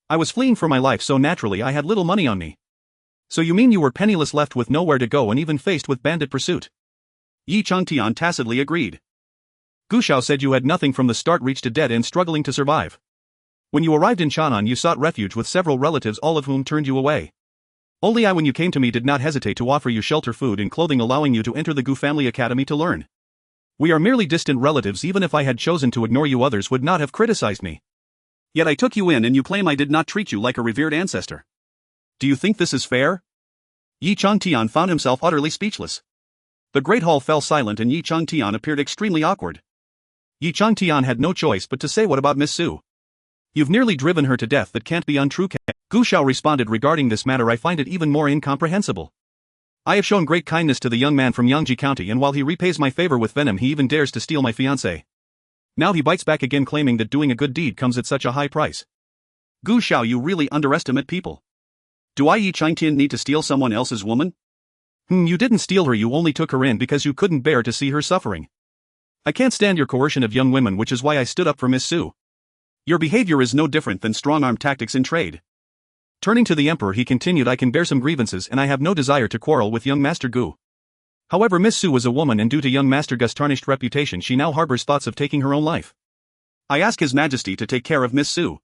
I was fleeing for my life, so naturally I had little money on me. So you mean you were penniless, left with nowhere to go, and even faced with bandit pursuit? Yi Changtian tacitly agreed. Gu Xiao said you had nothing from the start, reached a dead end, struggling to survive. When you arrived in Chang'an you sought refuge with several relatives, all of whom turned you away. Only I when you came to me did not hesitate to offer you shelter, food and clothing, allowing you to enter the Gu family academy to learn. We are merely distant relatives. Even if I had chosen to ignore you, others would not have criticized me. Yet I took you in and you claim I did not treat you like a revered ancestor. Do you think this is fair? Yi Changtian found himself utterly speechless. The great hall fell silent and Yi Changtian appeared extremely awkward. Yi Changtian had no choice but to say, what about Miss Su? You've nearly driven her to death. That can't be untrue. Gu Xiao responded, regarding this matter I find it even more incomprehensible. I have shown great kindness to the young man from Yangji County, and while he repays my favor with venom, he even dares to steal my fiancée. Now he bites back again, claiming that doing a good deed comes at such a high price. Gu Xiao, you really underestimate people. Do I, Yi Changtian, need to steal someone else's woman? You didn't steal her, you only took her in because you couldn't bear to see her suffering. I can't stand your coercion of young women, which is why I stood up for Miss Su. Your behavior is no different than strong-arm tactics in trade. Turning to the emperor, he continued, I can bear some grievances and I have no desire to quarrel with young Master Gu. However, Miss Su was a woman, and due to young Master Gu's tarnished reputation, she now harbors thoughts of taking her own life. I ask His Majesty to take care of Miss Su.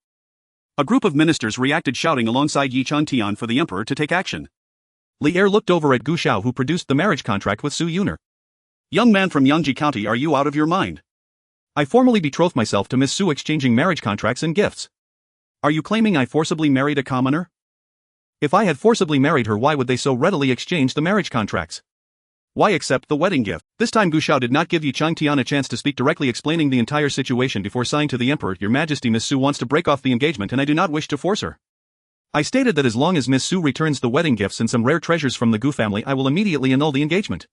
A group of ministers reacted, shouting alongside Yi Changtian for the emperor to take action. Li Er looked over at Gu Xiao, who produced the marriage contract with Su Yuner. Young man from Yangji County, are you out of your mind? I formally betrothed myself to Miss Su, exchanging marriage contracts and gifts. Are you claiming I forcibly married a commoner? If I had forcibly married her, why would they so readily exchange the marriage contracts? Why accept the wedding gift? This time Gu Xiao did not give Yi Changtian a chance to speak, directly explaining the entire situation before sighing to the emperor, Your Majesty, Miss Su wants to break off the engagement and I do not wish to force her. I stated that as long as Miss Su returns the wedding gifts and some rare treasures from the Gu family, I will immediately annul the engagement.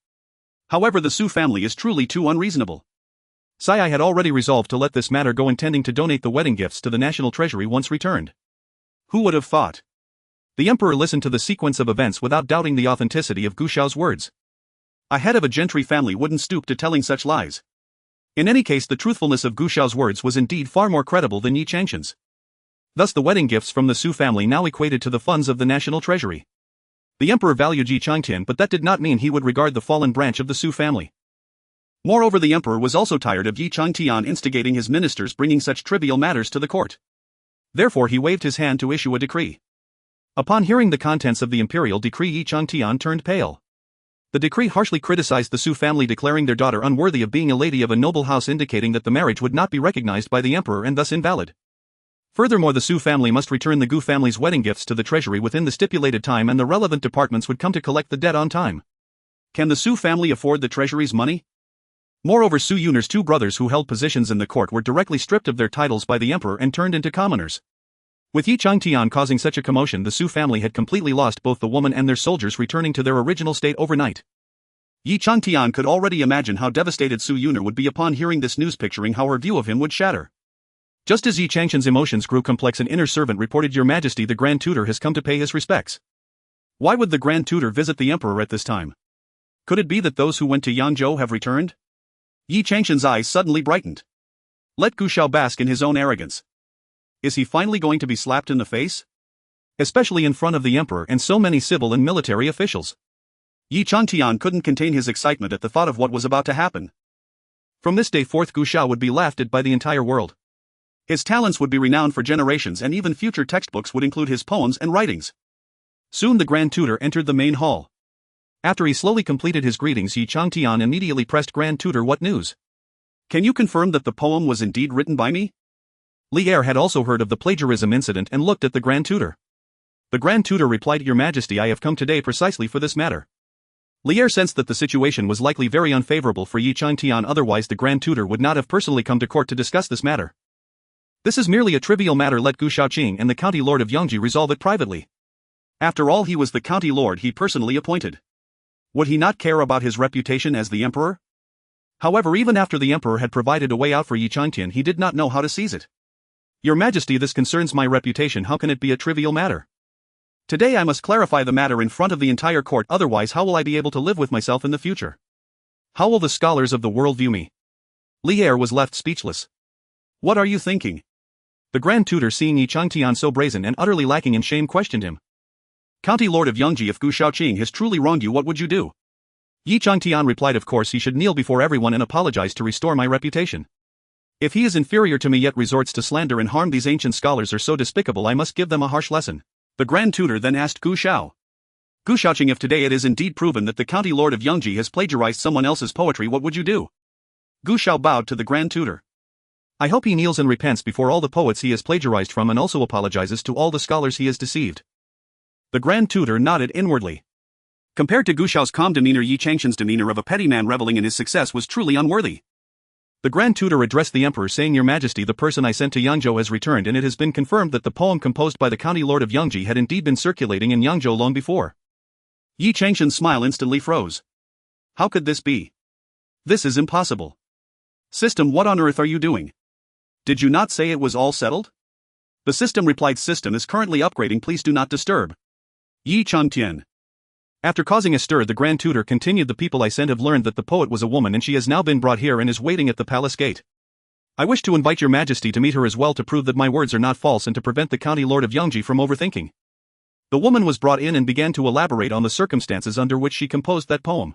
However, the Su family is truly too unreasonable. I had already resolved to let this matter go, intending to donate the wedding gifts to the national treasury once returned. Who would have thought? The emperor listened to the sequence of events without doubting the authenticity of Gu Xiao's words. A head of a gentry family wouldn't stoop to telling such lies. In any case, the truthfulness of Gu Xiao's words was indeed far more credible than Yi Changtian's. Thus the wedding gifts from the Su family now equated to the funds of the national treasury. The emperor valued Yi Changtian, but that did not mean he would regard the fallen branch of the Su family. Moreover, the emperor was also tired of Yi Changtian instigating his ministers, bringing such trivial matters to the court. Therefore he waved his hand to issue a decree. Upon hearing the contents of the imperial decree, Yi Changtian turned pale. The decree harshly criticized the Su family, declaring their daughter unworthy of being a lady of a noble house, indicating that the marriage would not be recognized by the emperor and thus invalid. Furthermore, the Su family must return the Gu family's wedding gifts to the treasury within the stipulated time, and the relevant departments would come to collect the debt on time. Can the Su family afford the treasury's money? Moreover, Su Yuner's two brothers who held positions in the court were directly stripped of their titles by the emperor and turned into commoners. With Yi Changtian causing such a commotion, the Su family had completely lost both the woman and their soldiers, returning to their original state overnight. Yi Changtian could already imagine how devastated Su Yuner would be upon hearing this news, picturing how her view of him would shatter. Just as Yi Changtian's emotions grew complex, an inner servant reported, Your Majesty, the Grand Tutor has come to pay his respects. Why would the Grand Tutor visit the emperor at this time? Could it be that those who went to Yangzhou have returned? Yi Changtian's eyes suddenly brightened. Let Gu Xiao bask in his own arrogance. Is he finally going to be slapped in the face? Especially in front of the emperor and so many civil and military officials. Yi Changtian couldn't contain his excitement at the thought of what was about to happen. From this day forth, Gu Xiao would be laughed at by the entire world. His talents would be renowned for generations, and even future textbooks would include his poems and writings. Soon the Grand Tutor entered the main hall. After he slowly completed his greetings, Yi Changtian immediately pressed, Grand Tutor, what news? Can you confirm that the poem was indeed written by me? Li Er had also heard of the plagiarism incident and looked at the Grand Tutor. The Grand Tutor replied, Your Majesty, I have come today precisely for this matter. Li Er sensed that the situation was likely very unfavorable for Yi Changtian, otherwise the Grand Tutor would not have personally come to court to discuss this matter. This is merely a trivial matter, let Gu Shaoqing and the county lord of Yangji resolve it privately. After all, he was the county lord he personally appointed. Would he not care about his reputation as the emperor? However, even after the emperor had provided a way out for Yi Changtian, he did not know how to seize it. Your Majesty, this concerns my reputation. How can it be a trivial matter? Today I must clarify the matter in front of the entire court, otherwise how will I be able to live with myself in the future? How will the scholars of the world view me? Li Er was left speechless. What are you thinking? The Grand Tutor, seeing Yi Changtian so brazen and utterly lacking in shame, questioned him. County Lord of Yangji, if Gu Shaoqing has truly wronged you, what would you do? Yi Changtian replied, of course he should kneel before everyone and apologize to restore my reputation. If he is inferior to me yet resorts to slander and harm, these ancient scholars are so despicable, I must give them a harsh lesson. The Grand Tutor then asked Gu Xiao. Gu Shaoqing, if today it is indeed proven that the county lord of Yangji has plagiarized someone else's poetry, what would you do? Gu Xiao bowed to the Grand Tutor. I hope he kneels and repents before all the poets he has plagiarized from and also apologizes to all the scholars he has deceived. The Grand Tutor nodded inwardly. Compared to Gu Xiao's calm demeanor, Yi Changshan's demeanor of a petty man reveling in his success was truly unworthy. The Grand Tutor addressed the Emperor, saying, Your Majesty, the person I sent to Yangzhou has returned, and it has been confirmed that the poem composed by the county lord of Yangji had indeed been circulating in Yangzhou long before. Yi Changshan's smile instantly froze. How could this be? This is impossible. System, what on earth are you doing? Did you not say it was all settled? The system replied, System is currently upgrading, please do not disturb. Yi Changtian. After causing a stir, the Grand Tutor continued, The people I sent have learned that the poet was a woman, and she has now been brought here and is waiting at the palace gate. I wish to invite your Majesty to meet her as well, to prove that my words are not false and to prevent the county lord of Yangji from overthinking. The woman was brought in and began to elaborate on the circumstances under which she composed that poem.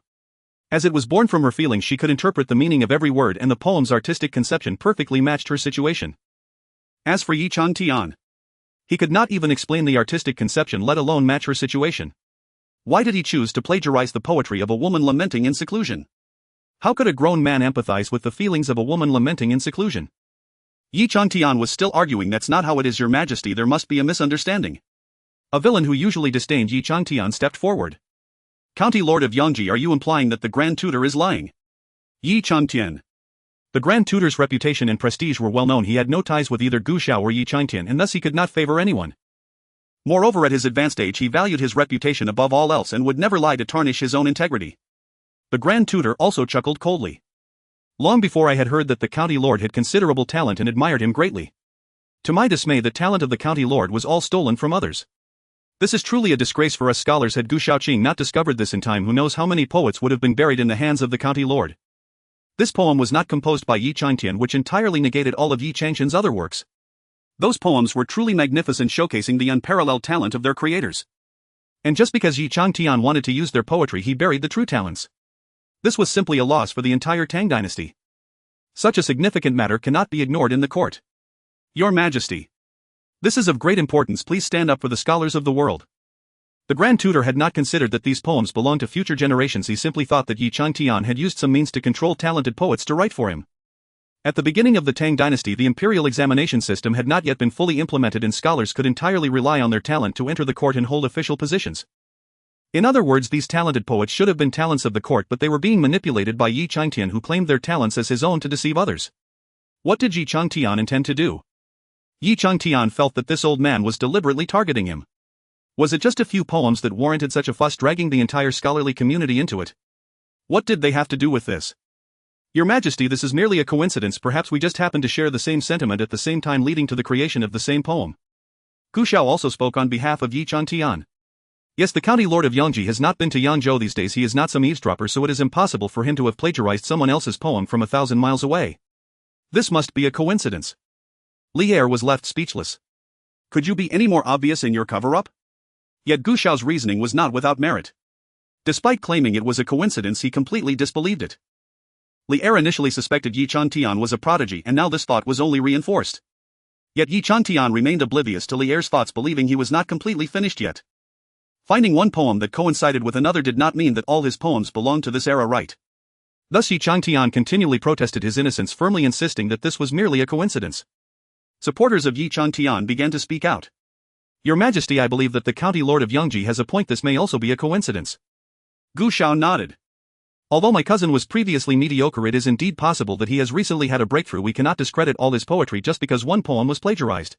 As it was born from her feelings, she could interpret the meaning of every word, and the poem's artistic conception perfectly matched her situation. As for Yi Changtian, he could not even explain the artistic conception, let alone match her situation. Why did he choose to plagiarize the poetry of a woman lamenting in seclusion? How could a grown man empathize with the feelings of a woman lamenting in seclusion? Yi Changtian was still arguing, That's not how it is, your Majesty, there must be a misunderstanding. A villain who usually disdained Yi Changtian stepped forward. County Lord of Yangji, are you implying that the Grand Tutor is lying? Yi Changtian. The Grand Tutor's reputation and prestige were well known. He had no ties with either Gu Xiao or Yi Changtian, and thus he could not favor anyone. Moreover, at his advanced age, he valued his reputation above all else and would never lie to tarnish his own integrity. The Grand Tutor also chuckled coldly. Long before I had heard that the county lord had considerable talent and admired him greatly. To my dismay, the talent of the county lord was all stolen from others. This is truly a disgrace for us scholars. Had Gu Shaoqing not discovered this in time, who knows how many poets would have been buried in the hands of the county lord. This poem was not composed by Yi Changtian, which entirely negated all of Yi Changshan's other works. Those poems were truly magnificent, showcasing the unparalleled talent of their creators. And just because Yi Changtian wanted to use their poetry, he buried the true talents. This was simply a loss for the entire Tang dynasty. Such a significant matter cannot be ignored in the court. Your Majesty, this is of great importance, please stand up for the scholars of the world. The Grand Tutor had not considered that these poems belonged to future generations. He simply thought that Yi Changtian had used some means to control talented poets to write for him. At the beginning of the Tang dynasty, the imperial examination system had not yet been fully implemented, and scholars could entirely rely on their talent to enter the court and hold official positions. In other words, these talented poets should have been talents of the court, but they were being manipulated by Yi Changtian, who claimed their talents as his own to deceive others. What did Yi Changtian intend to do? Yi Changtian felt that this old man was deliberately targeting him. Was it just a few poems that warranted such a fuss, dragging the entire scholarly community into it? What did they have to do with this? Your Majesty, this is merely a coincidence. Perhaps we just happened to share the same sentiment at the same time, leading to the creation of the same poem. Gu Xiao also spoke on behalf of Yi Changtian. Yes, the county lord of Yangji has not been to Yangzhou these days. He is not some eavesdropper, so it is impossible for him to have plagiarized someone else's poem from 1,000 miles away. This must be a coincidence. Li Er was left speechless. Could you be any more obvious in your cover-up? Yet Gu Xiao's reasoning was not without merit. Despite claiming it was a coincidence, he completely disbelieved it. Li Er initially suspected Yi Changtian was a prodigy, and now this thought was only reinforced. Yet Yi Changtian remained oblivious to Li Er's thoughts, believing he was not completely finished yet. Finding one poem that coincided with another did not mean that all his poems belonged to this era, right? Thus Yi Changtian continually protested his innocence, firmly insisting that this was merely a coincidence. Supporters of Yi Changtian began to speak out. Your Majesty, I believe that the county lord of Yangji has a point. This may also be a coincidence. Gu Xiao nodded. Although my cousin was previously mediocre, it is indeed possible that he has recently had a breakthrough. We cannot discredit all his poetry just because one poem was plagiarized.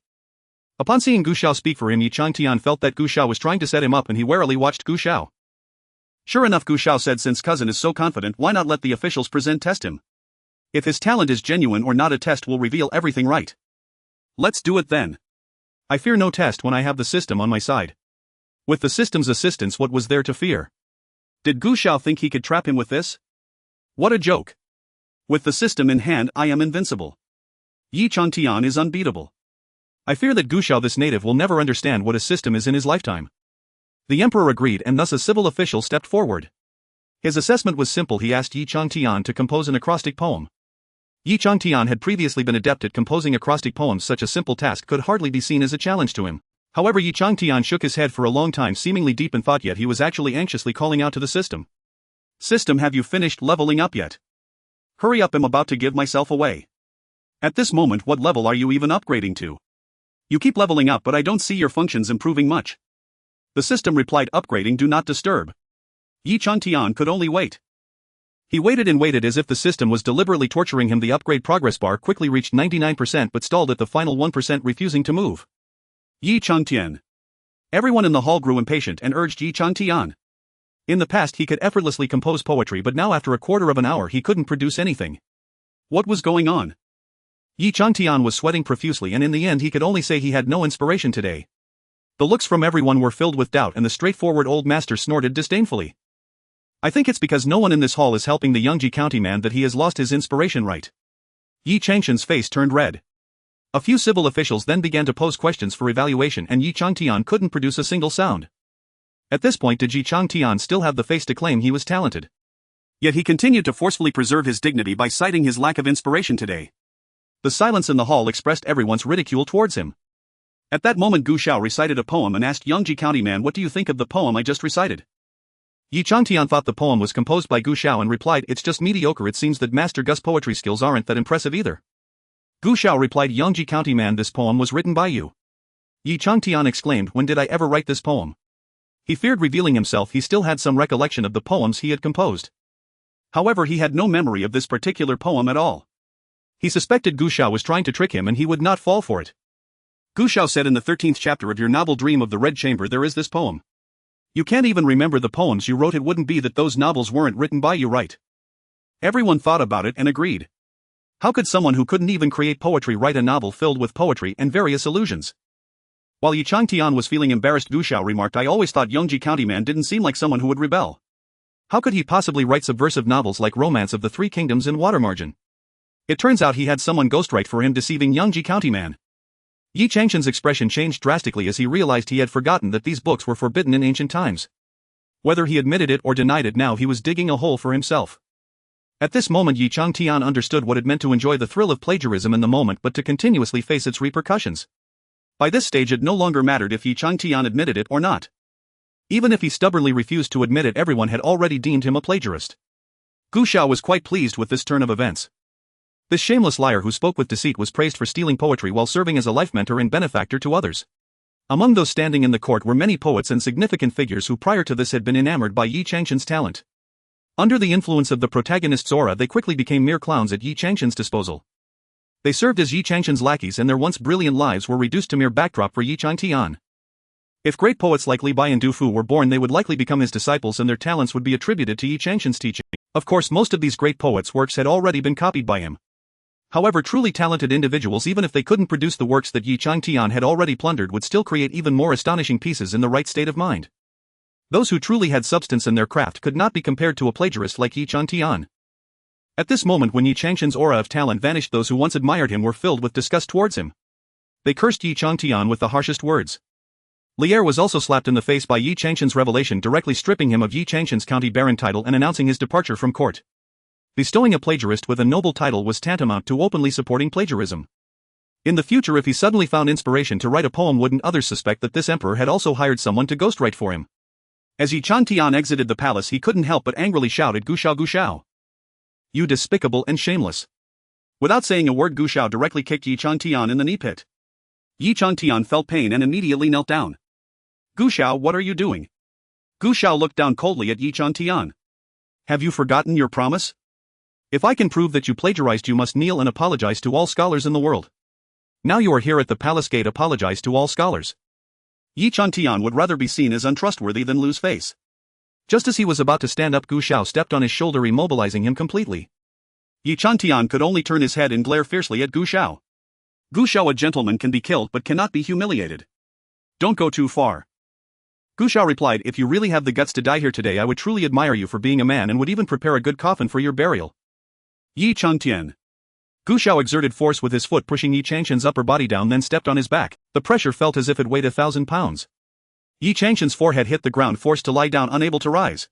Upon seeing Gu Xiao speak for him, Yi Changtian felt that Gu Xiao was trying to set him up, and he warily watched Gu Xiao. Sure enough, Gu Xiao said, since cousin is so confident, why not let the officials test him? If his talent is genuine or not, a test will reveal everything, right? Let's do it then. I fear no test when I have the system on my side. With the system's assistance, what was there to fear? Did Gu Xiao think he could trap him with this? What a joke. With the system in hand, I am invincible. Yi Changtian is unbeatable. I fear that Gu Xiao, this native, will never understand what a system is in his lifetime. The emperor agreed, and thus a civil official stepped forward. His assessment was simple. He asked Yi Changtian to compose an acrostic poem. Yi Changtian had previously been adept at composing acrostic poems. Such a simple task could hardly be seen as a challenge to him. However, Yi Changtian shook his head for a long time, seemingly deep in thought, yet he was actually anxiously calling out to the system. System, have you finished leveling up yet? Hurry up, I'm about to give myself away. At this moment, what level are you even upgrading to? You keep leveling up, but I don't see your functions improving much. The system replied, upgrading, do not disturb. Yi Changtian could only wait. He waited and waited as if the system was deliberately torturing him. The upgrade progress bar quickly reached 99% but stalled at the final 1%, refusing to move. Yi Changtian. Everyone in the hall grew impatient and urged Yi Changtian. In the past he could effortlessly compose poetry, but now after a quarter of an hour he couldn't produce anything. What was going on? Yi Changtian was sweating profusely, and in the end he could only say he had no inspiration today. The looks from everyone were filled with doubt, and the straightforward old master snorted disdainfully. I think it's because no one in this hall is helping the Yangji County man that he has lost his inspiration, right? Yi Changshan's face turned red. A few civil officials then began to pose questions for evaluation, and Yi Changtian couldn't produce a single sound. At this point, did Yi Changtian still have the face to claim he was talented? Yet he continued to forcefully preserve his dignity by citing his lack of inspiration today. The silence in the hall expressed everyone's ridicule towards him. At that moment, Gu Xiao recited a poem and asked Yangji County man, what do you think of the poem I just recited? Yi Changtian thought the poem was composed by Gu Xiao and replied, it's just mediocre. It seems that Master Gu's poetry skills aren't that impressive either. Gu Xiao replied, Yangji County man, this poem was written by you. Yi Changtian exclaimed, when did I ever write this poem? He feared revealing himself. He still had some recollection of the poems he had composed. However, he had no memory of this particular poem at all. He suspected Gu Xiao was trying to trick him, and he would not fall for it. Gu Xiao said, in the 13th chapter of your novel Dream of the Red Chamber there is this poem. You can't even remember the poems you wrote. It wouldn't be that those novels weren't written by you, right? Everyone thought about it and agreed. How could someone who couldn't even create poetry write a novel filled with poetry and various allusions? While Yi Changtian was feeling embarrassed, Gu Xiao remarked, I always thought Yangji County man didn't seem like someone who would rebel. How could he possibly write subversive novels like Romance of the Three Kingdoms and Watermargin? It turns out he had someone ghostwrite for him, deceiving Yangji County man. Yi Changshan's expression changed drastically as he realized he had forgotten that these books were forbidden in ancient times. Whether he admitted it or denied it, now he was digging a hole for himself. At this moment, Yi Changtian understood what it meant to enjoy the thrill of plagiarism in the moment, but to continuously face its repercussions. By this stage it no longer mattered if Yi Changtian admitted it or not. Even if he stubbornly refused to admit it, everyone had already deemed him a plagiarist. Gu Xiao was quite pleased with this turn of events. This shameless liar who spoke with deceit was praised for stealing poetry while serving as a life mentor and benefactor to others. Among those standing in the court were many poets and significant figures who prior to this had been enamored by Yi Changshan's talent. Under the influence of the protagonist's aura, they quickly became mere clowns at Yi Changshan's disposal. They served as Yi Changshan's lackeys, and their once brilliant lives were reduced to mere backdrop for Yi Changtian. If great poets like Li Bai and Du Fu were born, they would likely become his disciples and their talents would be attributed to Yi Changshan's teaching. Of course, most of these great poets' works had already been copied by him. However, truly talented individuals, even if they couldn't produce the works that Yi Changtian had already plundered, would still create even more astonishing pieces in the right state of mind. Those who truly had substance in their craft could not be compared to a plagiarist like Yi Changtian. At this moment, when Yi Changshan's aura of talent vanished, those who once admired him were filled with disgust towards him. They cursed Yi Changtian with the harshest words. Lier was also slapped in the face by Yi Changshan's revelation, directly stripping him of Yi Changshan's county baron title and announcing his departure from court. Bestowing a plagiarist with a noble title was tantamount to openly supporting plagiarism. In the future, if he suddenly found inspiration to write a poem, wouldn't others suspect that this emperor had also hired someone to ghostwrite for him? As Yi Changtian exited the palace, he couldn't help but angrily shout at Gu Xiao, Gu Xiao. You despicable and shameless. Without saying a word, Gu Xiao directly kicked Yi Changtian in the knee pit. Yi Changtian felt pain and immediately knelt down. Gu Xiao, what are you doing? Gu Xiao looked down coldly at Yi Changtian. Have you forgotten your promise? If I can prove that you plagiarized, you must kneel and apologize to all scholars in the world. Now you are here at the palace gate, apologize to all scholars. Yi Changtian would rather be seen as untrustworthy than lose face. Just as he was about to stand up, Gu Xiao stepped on his shoulder, immobilizing him completely. Yi Changtian could only turn his head and glare fiercely at Gu Xiao. Gu Xiao, a gentleman can be killed but cannot be humiliated. Don't go too far. Gu Xiao replied, if you really have the guts to die here today, I would truly admire you for being a man and would even prepare a good coffin for your burial. Yi Changtian. Gu Xiao exerted force with his foot, pushing Yi Changshan's upper body down, then stepped on his back. The pressure felt as if it weighed 1,000 pounds. Yi Changshan's forehead hit the ground, forced to lie down, unable to rise.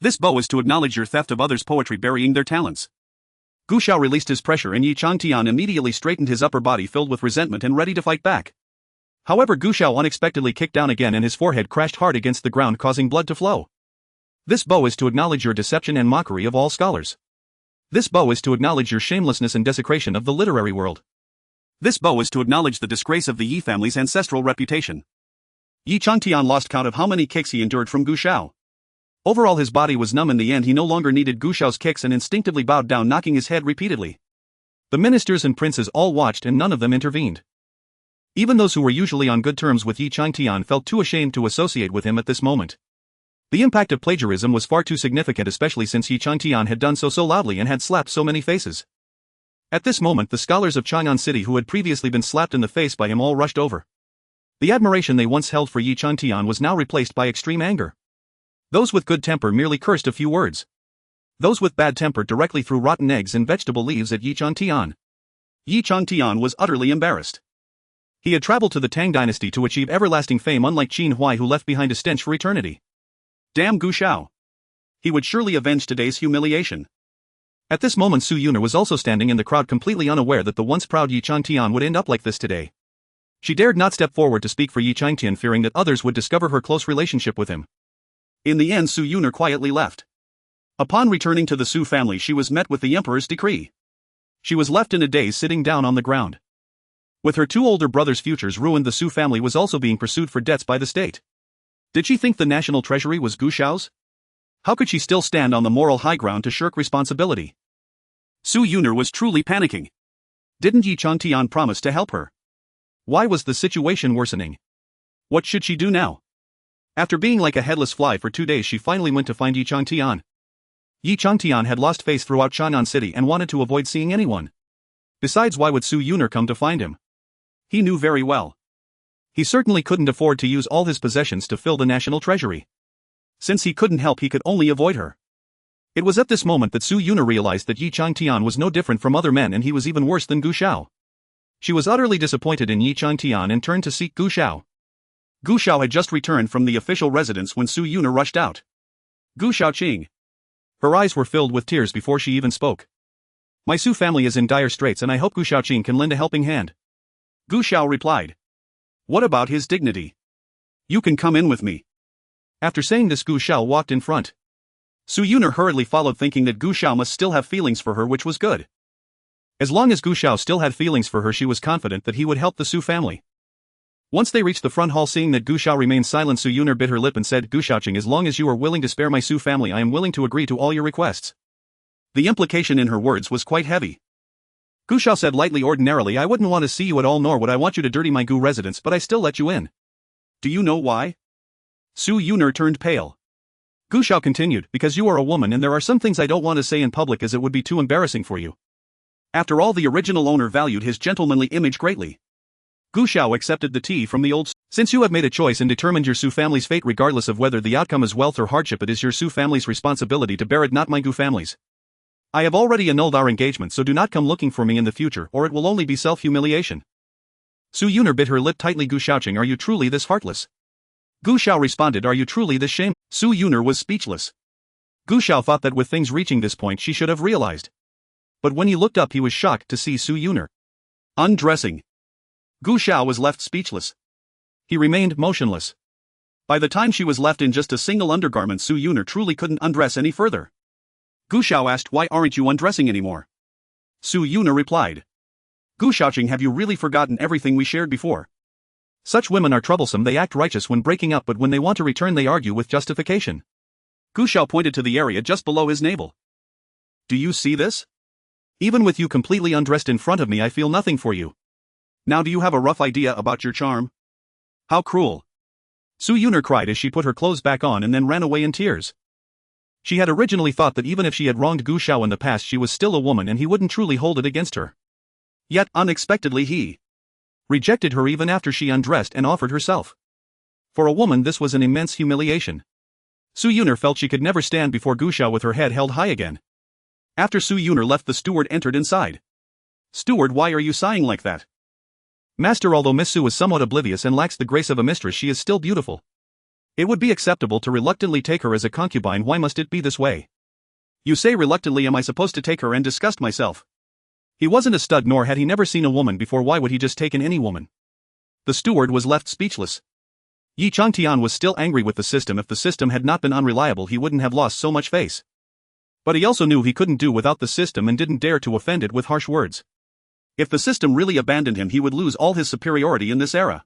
This bow is to acknowledge your theft of others' poetry, burying their talents. Gu Xiao released his pressure and Yi Changtian immediately straightened his upper body, filled with resentment and ready to fight back. However, Gu Xiao unexpectedly kicked down again and his forehead crashed hard against the ground, causing blood to flow. This bow is to acknowledge your deception and mockery of all scholars. This bow is to acknowledge your shamelessness and desecration of the literary world. This bow is to acknowledge the disgrace of the Yi family's ancestral reputation. Yi Changtian lost count of how many kicks he endured from Gu Xiao. Overall, his body was numb. In the end, he no longer needed Gu Xiao's kicks and instinctively bowed down, knocking his head repeatedly. The ministers and princes all watched and none of them intervened. Even those who were usually on good terms with Yi Changtian felt too ashamed to associate with him at this moment. The impact of plagiarism was far too significant, especially since Yi Changtian had done so loudly and had slapped so many faces. At this moment, the scholars of Chang'an City who had previously been slapped in the face by him all rushed over. The admiration they once held for Yi Changtian was now replaced by extreme anger. Those with good temper merely cursed a few words. Those with bad temper directly threw rotten eggs and vegetable leaves at Yi Changtian. Yi Changtian was utterly embarrassed. He had traveled to the Tang dynasty to achieve everlasting fame, unlike Qin Huai, who left behind a stench for eternity. Damn Gu Xiao. He would surely avenge today's humiliation. At this moment, Su Yuner was also standing in the crowd, completely unaware that the once proud Yi Changtian would end up like this today. She dared not step forward to speak for Yi Changtian, fearing that others would discover her close relationship with him. In the end, Su Yuner quietly left. Upon returning to the Su family, she was met with the emperor's decree. She was left in a daze, sitting down on the ground. With her two older brothers' futures ruined, the Su family was also being pursued for debts by the state. Did she think the national treasury was Gu Xiao's? How could she still stand on the moral high ground to shirk responsibility? Su Yuner was truly panicking. Didn't Yi Changtian promise to help her? Why was the situation worsening? What should she do now? After being like a headless fly for 2 days, she finally went to find Yi Changtian. Yi Changtian had lost face throughout Chang'an City and wanted to avoid seeing anyone. Besides, why would Su Yuner come to find him? He knew very well. He certainly couldn't afford to use all his possessions to fill the national treasury. Since he couldn't help, he could only avoid her. It was at this moment that Su Yuner realized that Yi Changtian was no different from other men, and he was even worse than Gu Xiao. She was utterly disappointed in Yi Changtian and turned to seek Gu Xiao. Gu Xiao had just returned from the official residence when Su Yuner rushed out. Gu Xiaoqing. Her eyes were filled with tears before she even spoke. My Su family is in dire straits, and I hope Gu Xiaoqing can lend a helping hand. Gu Xiao replied. What about his dignity? You can come in with me. After saying this, Gu Xiao walked in front. Su Yuner hurriedly followed, thinking that Gu Xiao must still have feelings for her, which was good. As long as Gu Xiao still had feelings for her, she was confident that he would help the Su family. Once they reached the front hall, seeing that Gu Xiao remained silent, Su Yuner bit her lip and said, Gu Xiaoqing, as long as you are willing to spare my Su family, I am willing to agree to all your requests. The implication in her words was quite heavy. Gu Xiao said lightly, ordinarily I wouldn't want to see you at all, nor would I want you to dirty my Gu residence, but I still let you in. Do you know why? Su Yuner turned pale. Gu Xiao continued, because you are a woman and there are some things I don't want to say in public as it would be too embarrassing for you. After all, the original owner valued his gentlemanly image greatly. Gu Xiao accepted the tea from the old. Since you have made a choice and determined your Su family's fate, regardless of whether the outcome is wealth or hardship, it is your Su family's responsibility to bear it, not my Gu family's. I have already annulled our engagement, so do not come looking for me in the future, or it will only be self-humiliation. Su Yuner bit her lip tightly. Gu Xiaoqing, are you truly this heartless? Gu Xiao responded, are you truly this shame? Su Yuner was speechless. Gu Xiao thought that with things reaching this point she should have realized. But when he looked up, he was shocked to see Su Yuner undressing. Gu Xiao was left speechless. He remained motionless. By the time she was left in just a single undergarment, Su Yuner truly couldn't undress any further. Gu Xiao asked, why aren't you undressing anymore? Su Yuner replied. Gu Xiaoqing, have you really forgotten everything we shared before? Such women are troublesome. They act righteous when breaking up, but when they want to return they argue with justification. Gu Xiao pointed to the area just below his navel. Do you see this? Even with you completely undressed in front of me, I feel nothing for you. Now do you have a rough idea about your charm? How cruel. Su Yuner cried as she put her clothes back on and then ran away in tears. She had originally thought that even if she had wronged Gu Xiao in the past, she was still a woman and he wouldn't truly hold it against her. Yet, unexpectedly, he rejected her even after she undressed and offered herself. For a woman, this was an immense humiliation. Su Yuner felt she could never stand before Gu Xiao with her head held high again. After Su Yuner left, the steward entered inside. Steward, why are you sighing like that? Master, although Miss Su is somewhat oblivious and lacks the grace of a mistress, she is still beautiful. It would be acceptable to reluctantly take her as a concubine. Why must it be this way? You say reluctantly. Am I supposed to take her and disgust myself? He wasn't a stud, nor had he never seen a woman before. Why would he just take in any woman? The steward was left speechless. Yi Changtian was still angry with the system. If the system had not been unreliable, he wouldn't have lost so much face. But he also knew he couldn't do without the system and didn't dare to offend it with harsh words. If the system really abandoned him, he would lose all his superiority in this era.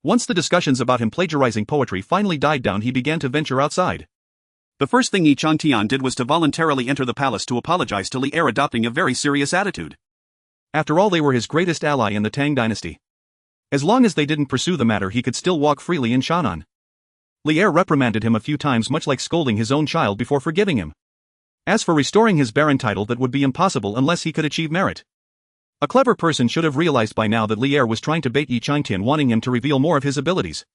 Once the discussions about him plagiarizing poetry finally died down, he began to venture outside. The first thing Yi Changtian did was to voluntarily enter the palace to apologize to Li Er, adopting a very serious attitude. After all, they were his greatest ally in the Tang dynasty. As long as they didn't pursue the matter, he could still walk freely in Shannan. Li Er reprimanded him a few times, much like scolding his own child, before forgiving him. As for restoring his barren title, that would be impossible unless he could achieve merit. A clever person should have realized by now that Li Er was trying to bait Yi Changtian, wanting him to reveal more of his abilities.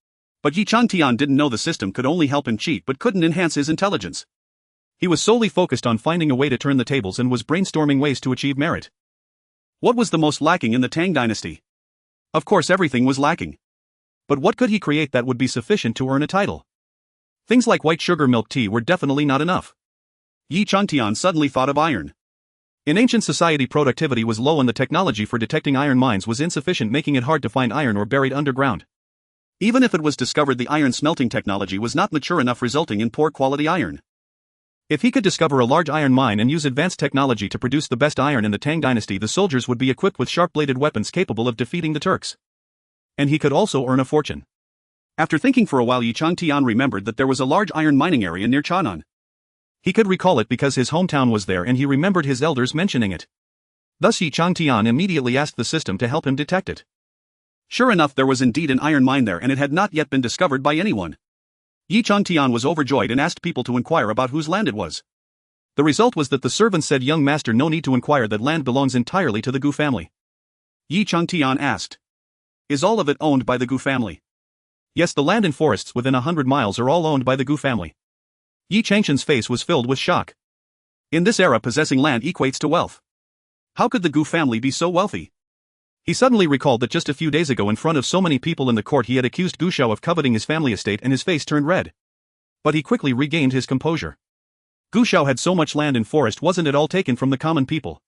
But Yi Changtian didn't know the system could only help him cheat but couldn't enhance his intelligence. He was solely focused on finding a way to turn the tables and was brainstorming ways to achieve merit. What was the most lacking in the Tang dynasty? Of course, everything was lacking. But what could he create that would be sufficient to earn a title? Things like white sugar milk tea were definitely not enough. Yi Changtian suddenly thought of iron. In ancient society, productivity was low and the technology for detecting iron mines was insufficient, making it hard to find iron ore buried underground. Even if it was discovered, the iron smelting technology was not mature enough, resulting in poor quality iron. If he could discover a large iron mine and use advanced technology to produce the best iron in the Tang dynasty, the soldiers would be equipped with sharp-bladed weapons capable of defeating the Turks. And he could also earn a fortune. After thinking for a while, Yi Changtian remembered that there was a large iron mining area near Chang'an. He could recall it because his hometown was there and he remembered his elders mentioning it. Thus Yi Changtian immediately asked the system to help him detect it. Sure enough, there was indeed an iron mine there and it had not yet been discovered by anyone. Yi Changtian was overjoyed and asked people to inquire about whose land it was. The result was that the servants said, "Young master, no need to inquire, that land belongs entirely to the Gu family." Yi Changtian asked, "Is all of it owned by the Gu family?" "Yes, the land and forests within 100 miles are all owned by the Gu family." Yi Changtian's face was filled with shock. In this era, possessing land equates to wealth. How could the Gu family be so wealthy? He suddenly recalled that just a few days ago, in front of so many people in the court, he had accused Gu Xiao of coveting his family estate and his face turned red. But he quickly regained his composure. Gu Xiao had so much land and forest, wasn't it all taken from the common people?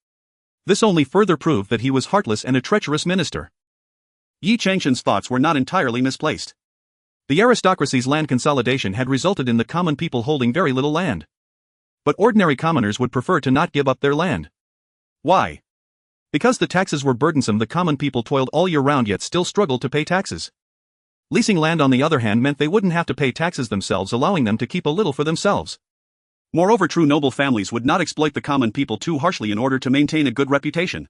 This only further proved that he was heartless and a treacherous minister. Yi Changtian's thoughts were not entirely misplaced. The aristocracy's land consolidation had resulted in the common people holding very little land. But ordinary commoners would prefer to not give up their land. Why? Because the taxes were burdensome. The common people toiled all year round yet still struggled to pay taxes. Leasing land, on the other hand, meant they wouldn't have to pay taxes themselves, allowing them to keep a little for themselves. Moreover, true noble families would not exploit the common people too harshly in order to maintain a good reputation.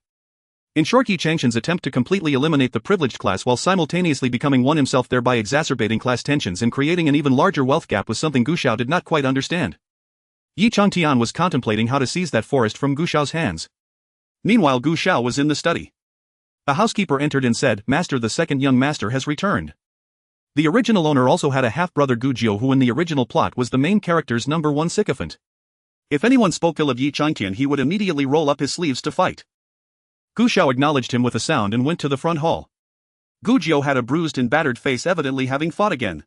In short, Yi Changtian's attempt to completely eliminate the privileged class while simultaneously becoming one himself, thereby exacerbating class tensions and creating an even larger wealth gap, was something Gu Xiao did not quite understand. Yi Changtian was contemplating how to seize that forest from Gu Xiao's hands. Meanwhile, Gu Xiao was in the study. A housekeeper entered and said, "Master, the second young master has returned." The original owner also had a half-brother, Gu Jiu, who in the original plot was the main character's #1 sycophant. If anyone spoke ill of Yi Changtian, he would immediately roll up his sleeves to fight. Gu Xiao acknowledged him with a sound and went to the front hall. Gu Jiu had a bruised and battered face, evidently having fought again.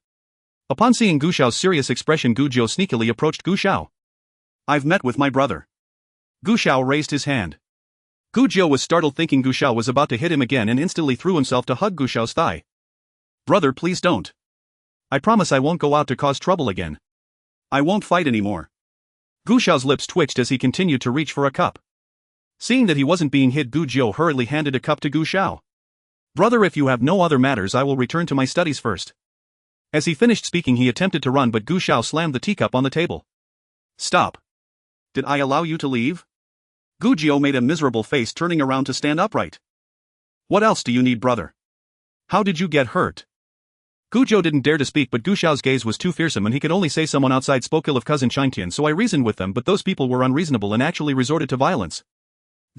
Upon seeing Gu Xiao's serious expression, Gu Jiu sneakily approached Gu Xiao. "I've met with my brother." Gu Xiao raised his hand. Gu Jiu was startled, thinking Gu Xiao was about to hit him again, and instantly threw himself to hug Gu Xiao's thigh. "Brother, please don't. I promise I won't go out to cause trouble again. I won't fight anymore." Gu Xiao's lips twitched as he continued to reach for a cup. Seeing that he wasn't being hit, Gu Jiu hurriedly handed a cup to Gu Xiao. "Brother, if you have no other matters, I will return to my studies first." As he finished speaking, he attempted to run, but Gu Xiao slammed the teacup on the table. "Stop. Did I allow you to leave?" Gu Jiu made a miserable face, turning around to stand upright. "What else do you need, brother? How did you get hurt?" Gu Jiu didn't dare to speak, but Gu Xiao's gaze was too fearsome and he could only say, "Someone outside spoke ill of cousin Changtian, so I reasoned with them, but those people were unreasonable and actually resorted to violence."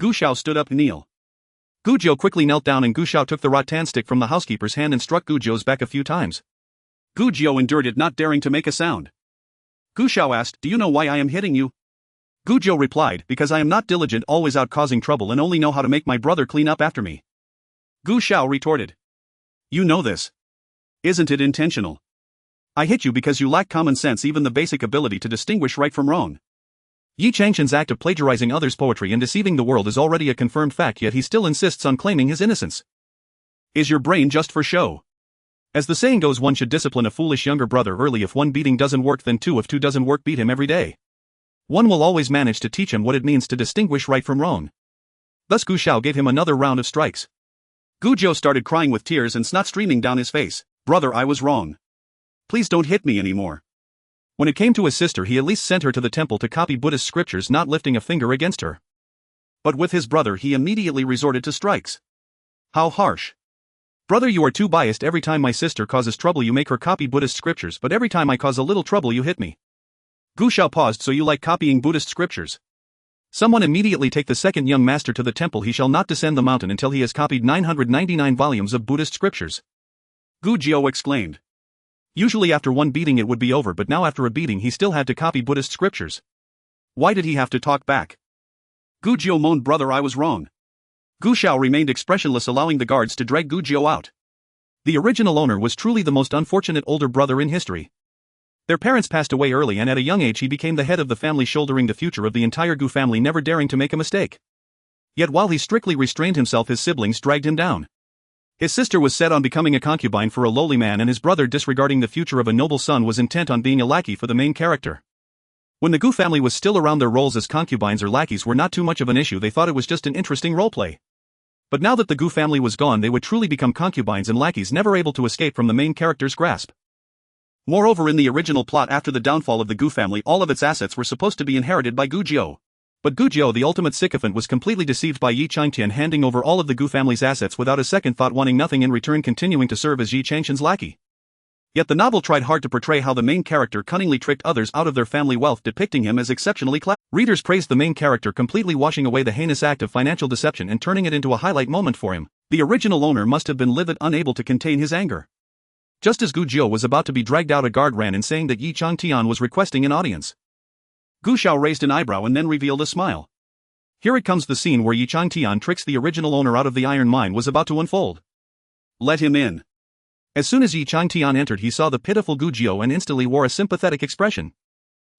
Gu Xiao stood up. "Kneel." Gu Jiu quickly knelt down and Gu Xiao took the rattan stick from the housekeeper's hand and struck Gu Jiu's back a few times. Gu Jiu endured it, not daring to make a sound. Gu Xiao asked, "Do you know why I am hitting you?" Gu Jiu replied, "Because I am not diligent, always out causing trouble, and only know how to make my brother clean up after me." Gu Xiao retorted, "You know this. Isn't it intentional? I hit you because you lack common sense, even the basic ability to distinguish right from wrong." Yi Changtian's act of plagiarizing others' poetry and deceiving the world is already a confirmed fact, yet he still insists on claiming his innocence. Is your brain just for show? As the saying goes, one should discipline a foolish younger brother early. If one beating doesn't work, then two. If two doesn't work, beat him every day. One will always manage to teach him what it means to distinguish right from wrong. Thus Gu Xiao gave him another round of strikes. Gu Jiu started crying with tears and snot streaming down his face. Brother, I was wrong. Please don't hit me anymore. When it came to his sister, he at least sent her to the temple to copy Buddhist scriptures, not lifting a finger against her. But with his brother, he immediately resorted to strikes. How harsh. Brother, you are too biased. Every time my sister causes trouble, you make her copy Buddhist scriptures, but every time I cause a little trouble, you hit me. Gu Xiao paused. So you like copying Buddhist scriptures? Someone immediately take the second young master to the temple. He shall not descend the mountain until he has copied 999 volumes of Buddhist scriptures. Gu Jiu exclaimed. Usually after one beating it would be over, but now after a beating he still had to copy Buddhist scriptures. Why did he have to talk back? Gu Jiu moaned. Brother, I was wrong. Gu Xiao remained expressionless, allowing the guards to drag Gu Jiu out. The original owner was truly the most unfortunate older brother in history. Their parents passed away early, and at a young age he became the head of the family, shouldering the future of the entire Gu family, never daring to make a mistake. Yet while he strictly restrained himself, his siblings dragged him down. His sister was set on becoming a concubine for a lowly man, and his brother, disregarding the future of a noble son, was intent on being a lackey for the main character. When the Gu family was still around, their roles as concubines or lackeys were not too much of an issue. They thought it was just an interesting roleplay. But now that the Gu family was gone, they would truly become concubines and lackeys, never able to escape from the main character's grasp. Moreover, in the original plot, after the downfall of the Gu family, all of its assets were supposed to be inherited by Gu Jiu. But Gu Jiu, the ultimate sycophant, was completely deceived by Yi Changtian, handing over all of the Gu family's assets without a second thought, wanting nothing in return, continuing to serve as Yi Changtian's lackey. Yet the novel tried hard to portray how the main character cunningly tricked others out of their family wealth, depicting him as exceptionally clever. Readers praised the main character, completely washing away the heinous act of financial deception and turning it into a highlight moment for him. The original owner must have been livid, unable to contain his anger. Just as Gu Jiu was about to be dragged out, a guard ran in saying that Yi Changtian was requesting an audience. Gu Xiao raised an eyebrow and then revealed a smile. Here it comes. The scene where Yi Changtian tricks the original owner out of the iron mine was about to unfold. Let him in. As soon as Yi Changtian entered, he saw the pitiful Gu Jiu and instantly wore a sympathetic expression.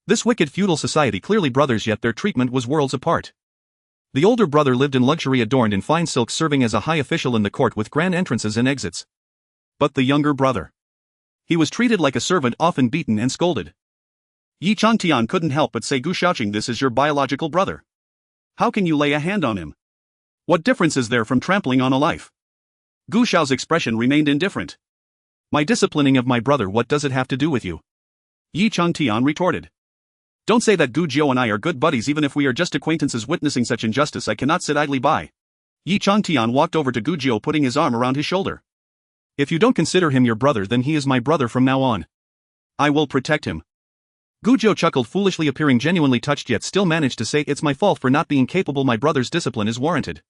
This wicked feudal society, clearly brothers, yet their treatment was worlds apart. The older brother lived in luxury, adorned in fine silks, serving as a high official in the court with grand entrances and exits. But the younger brother, he was treated like a servant, often beaten and scolded. Yi Changtian couldn't help but say, Gu Xiaoqing, this is your biological brother. How can you lay a hand on him? What difference is there from trampling on a life? Gu Xiao's expression remained indifferent. My disciplining of my brother, what does it have to do with you? Yi Changtian retorted. Don't say that. Gu Jiu and I are good buddies. Even if we are just acquaintances witnessing such injustice, I cannot sit idly by. Yi Changtian walked over to Gu Jiu, putting his arm around his shoulder. If you don't consider him your brother, then he is my brother from now on. I will protect him. Gu Jiu chuckled foolishly, appearing genuinely touched, yet still managed to say, it's my fault for not being capable. My brother's discipline is warranted.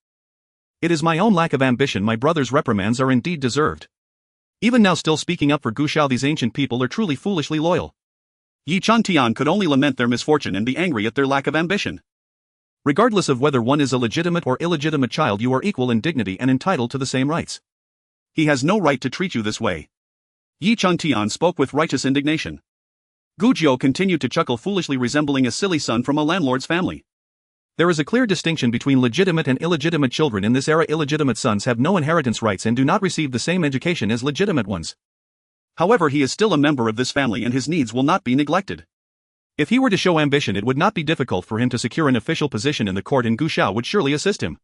It is my own lack of ambition. My brother's reprimands are indeed deserved. Even now, still speaking up for Gu Xiao, these ancient people are truly foolishly loyal. Yi Changtian could only lament their misfortune and be angry at their lack of ambition. Regardless of whether one is a legitimate or illegitimate child, you are equal in dignity and entitled to the same rights. He has no right to treat you this way. Yi Changtian spoke with righteous indignation. Gu Jiu continued to chuckle foolishly, resembling a silly son from a landlord's family. There is a clear distinction between legitimate and illegitimate children. In this era, illegitimate sons have no inheritance rights and do not receive the same education as legitimate ones. However, he is still a member of this family and his needs will not be neglected. If he were to show ambition, it would not be difficult for him to secure an official position in the court, and Gu Xiao would surely assist him.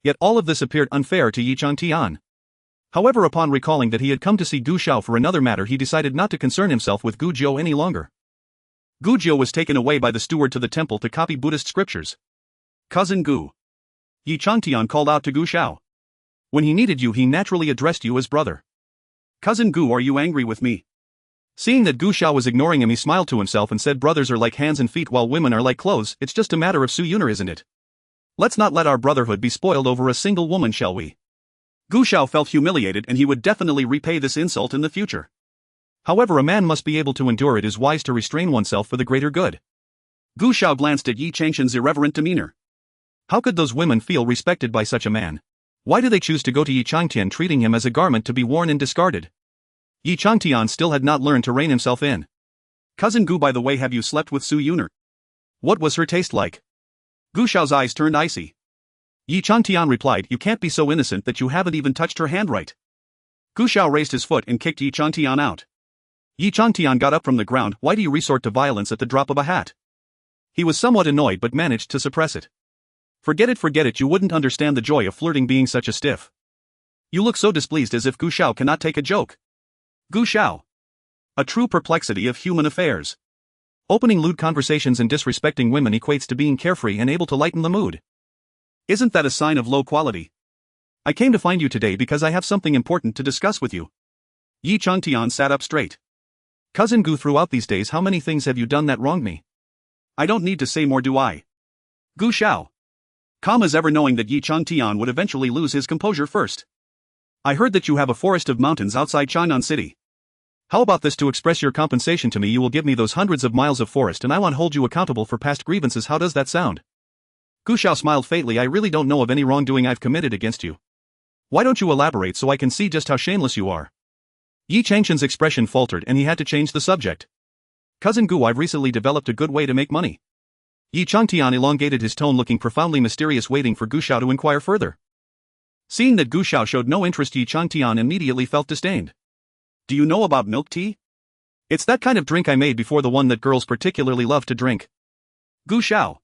Yet all of this appeared unfair to Yi Changtian. However, upon recalling that he had come to see Gu Xiao for another matter, he decided not to concern himself with Gu Jiu any longer. Gu Jiu was taken away by the steward to the temple to copy Buddhist scriptures. Cousin Gu. Yi Changtian called out to Gu Xiao. When he needed you, he naturally addressed you as brother. Cousin Gu, are you angry with me? Seeing that Gu Xiao was ignoring him, he smiled to himself and said, brothers are like hands and feet while women are like clothes. It's just a matter of Suyuner, isn't it? Let's not let our brotherhood be spoiled over a single woman, shall we? Gu Xiao felt humiliated, and he would definitely repay this insult in the future. However, a man must be able to endure. It is wise to restrain oneself for the greater good. Gu Xiao glanced at Yi Changtian's irreverent demeanor. How could those women feel respected by such a man? Why do they choose to go to Yi Changtian, treating him as a garment to be worn and discarded? Yi Changtian still had not learned to rein himself in. Cousin Gu, by the way, have you slept with Suyuner? What was her taste like? Gu Xiao's eyes turned icy. Yi Changtian replied, "You can't be so innocent that you haven't even touched her hand right." Gu Xiao raised his foot and kicked Yi Changtian out. Yi Changtian got up from the ground. "Why do you resort to violence at the drop of a hat?" He was somewhat annoyed but managed to suppress it. Forget it, you wouldn't understand the joy of flirting being such a stiff. You look so displeased as if Gu Xiao cannot take a joke. Gu Xiao. A true perplexity of human affairs. Opening lewd conversations and disrespecting women equates to being carefree and able to lighten the mood. Isn't that a sign of low quality? I came to find you today because I have something important to discuss with you. Yi Changtian sat up straight. Cousin Gu, throughout these days how many things have you done that wronged me? I don't need to say more, do I? Gu Xiao. Calm as ever, knowing that Yi Changtian would eventually lose his composure first. I heard that you have a forest of mountains outside Chang'an City. How about this? To express your compensation to me, you will give me those hundreds of miles of forest and I won't hold you accountable for past grievances. How does that sound? Gu Xiao smiled faintly. I really don't know of any wrongdoing I've committed against you. Why don't you elaborate so I can see just how shameless you are? Yi Changtian's expression faltered and he had to change the subject. Cousin Gu, I've recently developed a good way to make money. Yi Changtian elongated his tone, looking profoundly mysterious, waiting for Gu Xiao to inquire further. Seeing that Gu Xiao showed no interest, Yi Changtian immediately felt disdained. Do you know about milk tea? It's that kind of drink I made before, the one that girls particularly love to drink. Gu Xiao.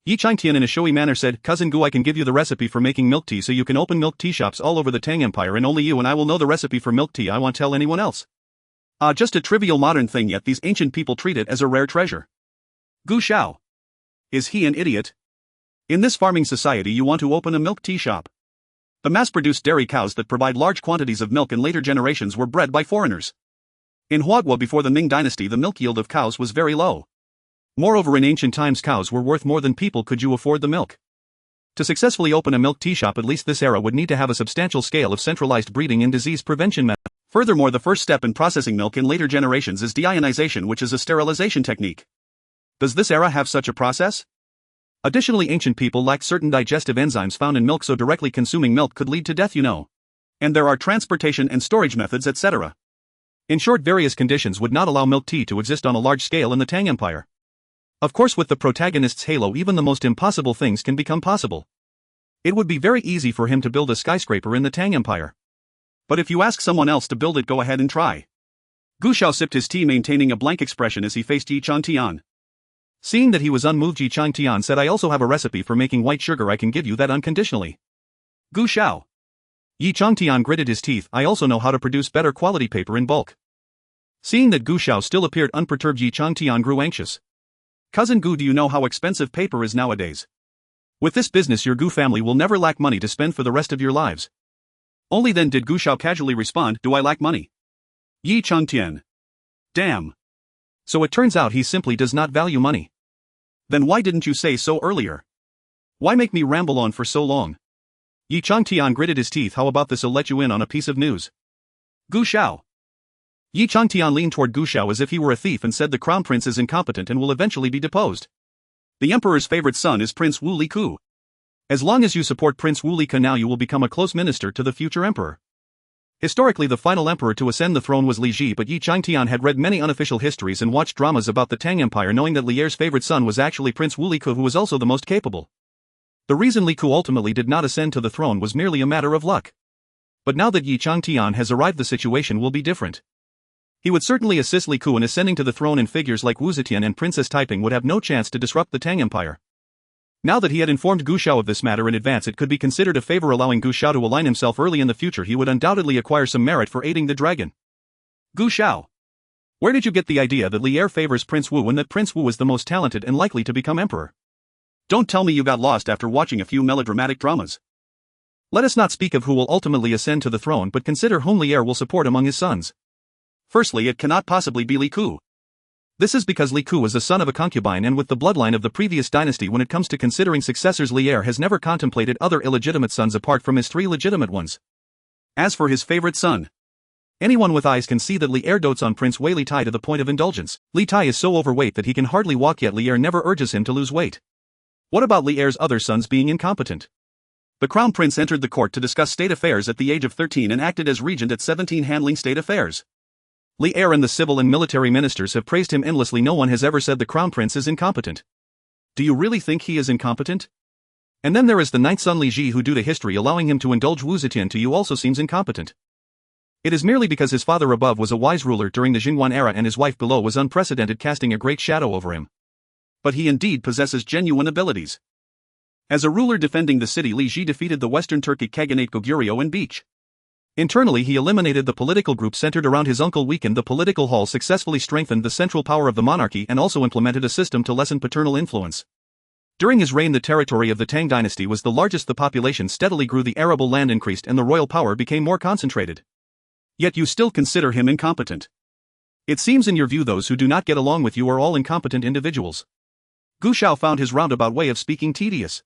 Yi Changtian in a showy manner said, Cousin Gu, I can give you the recipe for making milk tea so you can open milk tea shops all over the Tang Empire, and only you and I will know the recipe for milk tea. I won't tell anyone else. Just a trivial modern thing, yet these ancient people treat it as a rare treasure. Gu Xiao. Is he an idiot? In this farming society you want to open a milk tea shop. The mass-produced dairy cows that provide large quantities of milk in later generations were bred by foreigners. In Huaguo before the Ming dynasty the milk yield of cows was very low. Moreover, in ancient times cows were worth more than people could afford the milk. To successfully open a milk tea shop, at least this era would need to have a substantial scale of centralized breeding and disease prevention methods. Furthermore, the first step in processing milk in later generations is deionization, which is a sterilization technique. Does this era have such a process? Additionally, ancient people lacked certain digestive enzymes found in milk, so directly consuming milk could lead to death, you know. And there are transportation and storage methods, etc. In short, various conditions would not allow milk tea to exist on a large scale in the Tang Empire. Of course, with the protagonist's halo, even the most impossible things can become possible. It would be very easy for him to build a skyscraper in the Tang Empire. But if you ask someone else to build it, go ahead and try. Gu Xiao sipped his tea, maintaining a blank expression as he faced Yi Changtian. Seeing that he was unmoved, Yi Changtian said, I also have a recipe for making white sugar. I can give you that unconditionally. Gu Xiao. Yi Changtian gritted his teeth. I also know how to produce better quality paper in bulk. Seeing that Gu Xiao still appeared unperturbed, Yi Changtian grew anxious. Cousin Gu, do you know how expensive paper is nowadays? With this business your Gu family will never lack money to spend for the rest of your lives. Only then did Gu Xiao casually respond, do I lack money? Yi Changtian. Damn. So it turns out he simply does not value money. Then why didn't you say so earlier? Why make me ramble on for so long? Yi Changtian gritted his teeth. How about this? I'll let you in on a piece of news. Gu Xiao. Yi Changtian leaned toward Gu Xiao as if he were a thief and said, the crown prince is incompetent and will eventually be deposed. The emperor's favorite son is Prince Wu Liku. As long as you support Prince Wu Liku now, you will become a close minister to the future emperor. Historically, the final emperor to ascend the throne was Li Ji, but Yi Changtian had read many unofficial histories and watched dramas about the Tang Empire, knowing that Li Er's favorite son was actually Prince Wu Liku, who was also the most capable. The reason Liku ultimately did not ascend to the throne was merely a matter of luck. But now that Yi Changtian has arrived, the situation will be different. He would certainly assist Liku in ascending to the throne, and figures like Wu Zetian and Princess Taiping would have no chance to disrupt the Tang Empire. Now that he had informed Gu Xiao of this matter in advance, it could be considered a favor, allowing Gu Xiao to align himself early in the future. He would undoubtedly acquire some merit for aiding the dragon. Gu Xiao. Where did you get the idea that Li Er favors Prince Wu and that Prince Wu is the most talented and likely to become emperor? Don't tell me you got lost after watching a few melodramatic dramas. Let us not speak of who will ultimately ascend to the throne, but consider whom Li Er will support among his sons. Firstly, it cannot possibly be Liku. This is because Liku is the son of a concubine and with the bloodline of the previous dynasty. When it comes to considering successors, Li Er has never contemplated other illegitimate sons apart from his 3 legitimate ones. As for his favorite son, anyone with eyes can see that Li Er dotes on Prince Wei Li Tai to the point of indulgence. Li Tai is so overweight that he can hardly walk, yet Li Er never urges him to lose weight. What about Li Er's other sons being incompetent? The crown prince entered the court to discuss state affairs at the age of 13 and acted as regent at 17, handling state affairs. Li Er and the civil and military ministers have praised him endlessly. No one has ever said the crown prince is incompetent. Do you really think he is incompetent? And then there is the ninth son Li Ji, who due to history allowing him to indulge Wu Zetian to you also seems incompetent. It is merely because his father above was a wise ruler during the Jingguan era and his wife below was unprecedented, casting a great shadow over him. But he indeed possesses genuine abilities. As a ruler defending the city, Li Ji defeated the Western Turkic Khaganate Goguryeo and Beach. Internally he eliminated the political group centered around his uncle, weakened the political hall, successfully strengthened the central power of the monarchy, and also implemented a system to lessen paternal influence. During his reign the territory of the Tang dynasty was the largest, the population steadily grew, the arable land increased, and the royal power became more concentrated. Yet you still consider him incompetent. It seems in your view those who do not get along with you are all incompetent individuals. Gu Xiao found his roundabout way of speaking tedious.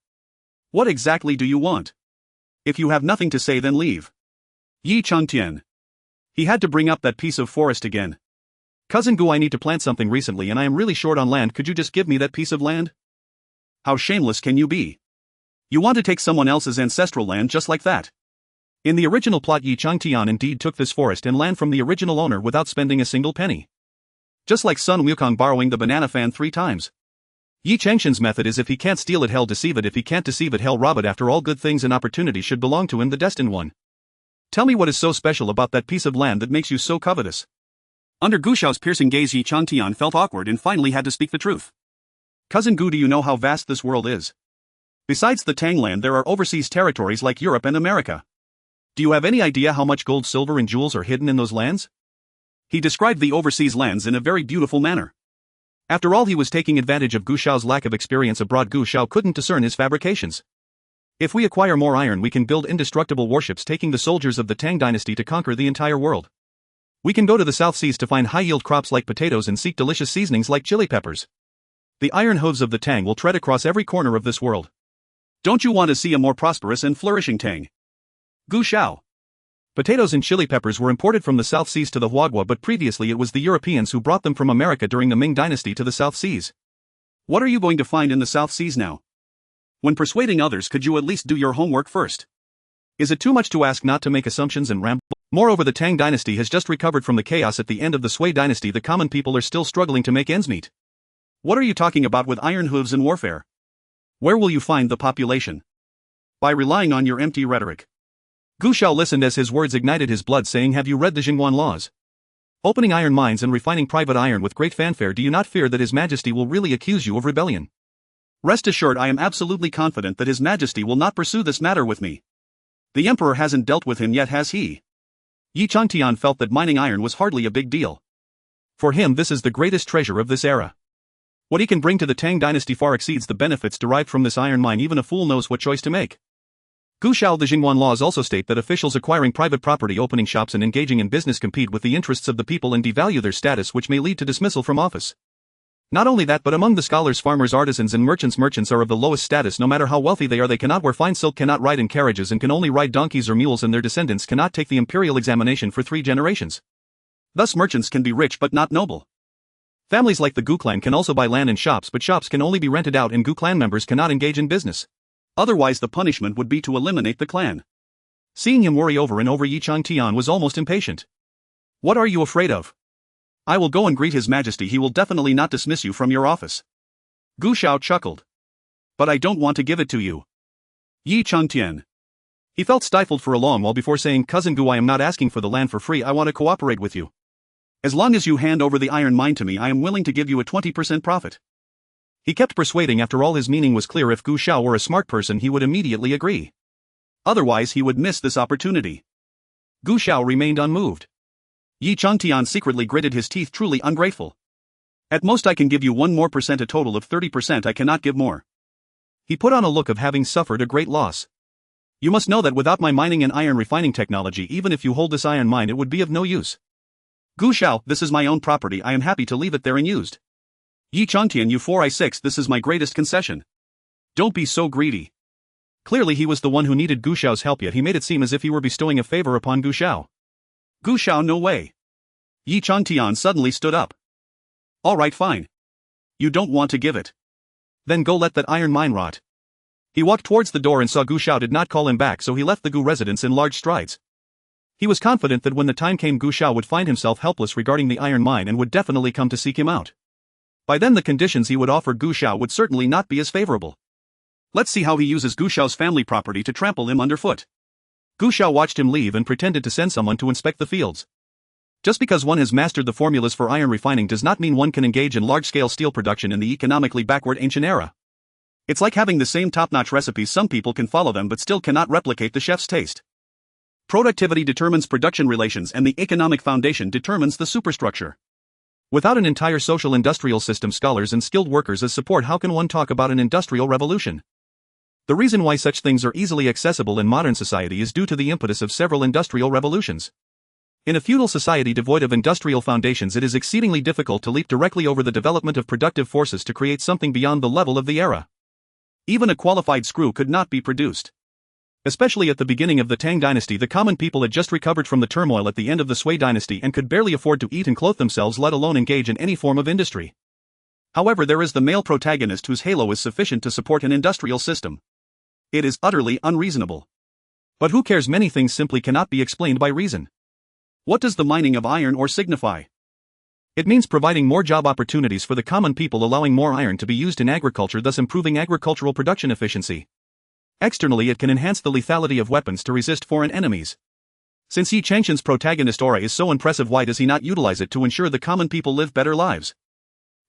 What exactly do you want? If you have nothing to say, then leave. Yi Changtian. He had to bring up that piece of forest again. Cousin Gu, I need to plant something recently and I am really short on land, could you just give me that piece of land? How shameless can you be? You want to take someone else's ancestral land just like that? In the original plot, Yi Changtian indeed took this forest and land from the original owner without spending a single penny. Just like Sun Wukong borrowing the banana fan 3 times. Yi Changshan's method is if he can't steal it, hell deceive it, if he can't deceive it, hell rob it. After all, good things and opportunities should belong to him, the destined one. Tell me what is so special about that piece of land that makes you so covetous? Under Gu Xiao's piercing gaze, Yi Changtian felt awkward and finally had to speak the truth. Cousin Gu, do you know how vast this world is? Besides the Tang land, there are overseas territories like Europe and America. Do you have any idea how much gold, silver and jewels are hidden in those lands? He described the overseas lands in a very beautiful manner. After all, he was taking advantage of Gu Xiao's lack of experience abroad. Gu Xiao couldn't discern his fabrications. If we acquire more iron, we can build indestructible warships, taking the soldiers of the Tang dynasty to conquer the entire world. We can go to the South Seas to find high-yield crops like potatoes and seek delicious seasonings like chili peppers. The iron hooves of the Tang will tread across every corner of this world. Don't you want to see a more prosperous and flourishing Tang? Gu Xiao. Potatoes and chili peppers were imported from the South Seas to the Huagua, but previously it was the Europeans who brought them from America during the Ming dynasty to the South Seas. What are you going to find in the South Seas now? When persuading others, could you at least do your homework first? Is it too much to ask not to make assumptions and ramble? Moreover, the Tang dynasty has just recovered from the chaos at the end of the Sui dynasty. The common people are still struggling to make ends meet. What are you talking about with iron hooves and warfare? Where will you find the population? By relying on your empty rhetoric. Gu Xiao listened as his words ignited his blood, saying, have you read the Jingguan laws? Opening iron mines and refining private iron with great fanfare. Do you not fear that His Majesty will really accuse you of rebellion? Rest assured, I am absolutely confident that His Majesty will not pursue this matter with me. The Emperor hasn't dealt with him yet, has he? Yi Changtian felt that mining iron was hardly a big deal. For him, this is the greatest treasure of this era. What he can bring to the Tang dynasty far exceeds the benefits derived from this iron mine. Even a fool knows what choice to make. Gu Xiao, the Jingguan laws also state that officials acquiring private property, opening shops and engaging in business compete with the interests of the people and devalue their status, which may lead to dismissal from office. Not only that, but among the scholars, farmers, artisans and merchants are of the lowest status. No matter how wealthy they are, they cannot wear fine silk, cannot ride in carriages and can only ride donkeys or mules, and their descendants cannot take the imperial examination for 3 generations. Thus merchants can be rich but not noble. Families like the Gu clan can also buy land and shops, but shops can only be rented out and Gu clan members cannot engage in business. Otherwise the punishment would be to eliminate the clan. Seeing him worry over and over, Yi Changtian was almost impatient. What are you afraid of? I will go and greet His Majesty. He will definitely not dismiss you from your office. Gu Xiao chuckled. But I don't want to give it to you. Yi Changtian. He felt stifled for a long while before saying, Cousin Gu, I am not asking for the land for free, I want to cooperate with you. As long as you hand over the iron mine to me, I am willing to give you a 20% profit. He kept persuading. After all, his meaning was clear. If Gu Xiao were a smart person, he would immediately agree. Otherwise he would miss this opportunity. Gu Xiao remained unmoved. Yi Changtian secretly gritted his teeth, truly ungrateful. At most I can give you 1 more percent, a total of 30%. I cannot give more. He put on a look of having suffered a great loss. You must know that without my mining and iron refining technology, even if you hold this iron mine, it would be of no use. Gu Xiao, this is my own property. I am happy to leave it there unused. Yi Changtian, you 4i6, this is my greatest concession. Don't be so greedy. Clearly he was the one who needed Gu Xiao's help, yet he made it seem as if he were bestowing a favor upon Gu Xiao. Gu Xiao, no way. Yi Changtian suddenly stood up. Alright, fine. You don't want to give it. Then go let that iron mine rot. He walked towards the door and saw Gu Xiao did not call him back, so he left the Gu residence in large strides. He was confident that when the time came, Gu Xiao would find himself helpless regarding the iron mine and would definitely come to seek him out. By then the conditions he would offer Gu Xiao would certainly not be as favorable. Let's see how he uses Gu Xiao's family property to trample him underfoot. Gu Xiao watched him leave and pretended to send someone to inspect the fields. Just because one has mastered the formulas for iron refining does not mean one can engage in large-scale steel production in the economically backward ancient era. It's like having the same top-notch recipes. Some people can follow them but still cannot replicate the chef's taste. Productivity determines production relations and the economic foundation determines the superstructure. Without an entire social industrial system, scholars and skilled workers as support, how can one talk about an industrial revolution? The reason why such things are easily accessible in modern society is due to the impetus of several industrial revolutions. In a feudal society devoid of industrial foundations, it is exceedingly difficult to leap directly over the development of productive forces to create something beyond the level of the era. Even a qualified screw could not be produced. Especially at the beginning of the Tang dynasty, the common people had just recovered from the turmoil at the end of the Sui dynasty and could barely afford to eat and clothe themselves, let alone engage in any form of industry. However, there is the male protagonist whose halo is sufficient to support an industrial system. It is utterly unreasonable. But who cares? Many things simply cannot be explained by reason. What does the mining of iron ore signify? It means providing more job opportunities for the common people, allowing more iron to be used in agriculture, thus improving agricultural production efficiency. Externally, it can enhance the lethality of weapons to resist foreign enemies. Since Yi Changshan's protagonist aura is so impressive, why does he not utilize it to ensure the common people live better lives?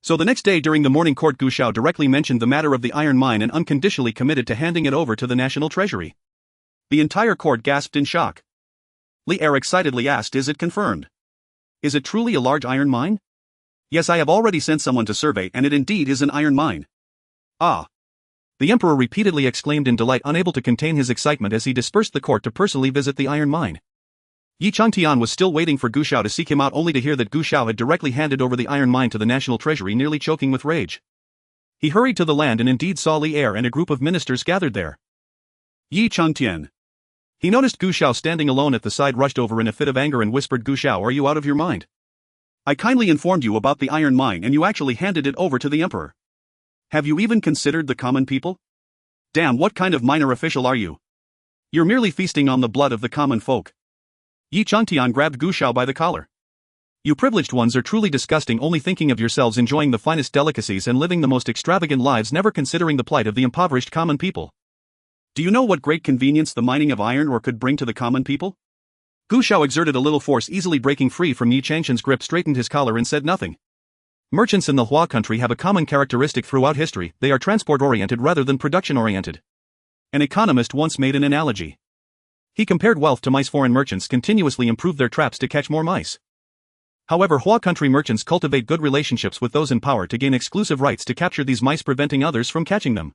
So the next day during the morning court, Gu Xiao directly mentioned the matter of the iron mine and unconditionally committed to handing it over to the national treasury. The entire court gasped in shock. Li Er excitedly asked, "Is it confirmed? Is it truly a large iron mine?" "Yes, I have already sent someone to survey, and it indeed is an iron mine." "Ah!" the emperor repeatedly exclaimed in delight, unable to contain his excitement as he dispersed the court to personally visit the iron mine. Yi Changtian was still waiting for Gu Xiao to seek him out, only to hear that Gu Xiao had directly handed over the iron mine to the national treasury, nearly choking with rage. He hurried to the land and indeed saw Li Er and a group of ministers gathered there. Yi Changtian. He noticed Gu Xiao standing alone at the side, rushed over in a fit of anger and whispered, "Gu Xiao, are you out of your mind? I kindly informed you about the iron mine and you actually handed it over to the emperor. Have you even considered the common people? Damn, what kind of minor official are you? You're merely feasting on the blood of the common folk." Yi Changtian grabbed Gu Xiao by the collar. "You privileged ones are truly disgusting, only thinking of yourselves, enjoying the finest delicacies and living the most extravagant lives, never considering the plight of the impoverished common people. Do you know what great convenience the mining of iron ore could bring to the common people?" Gu Xiao exerted a little force, easily breaking free from Yi Changshan's grip, straightened his collar and said nothing. Merchants in the Hua country have a common characteristic throughout history: they are transport-oriented rather than production-oriented. An economist once made an analogy. He compared wealth to mice. Foreign merchants continuously improve their traps to catch more mice. However, Hua country merchants cultivate good relationships with those in power to gain exclusive rights to capture these mice, preventing others from catching them.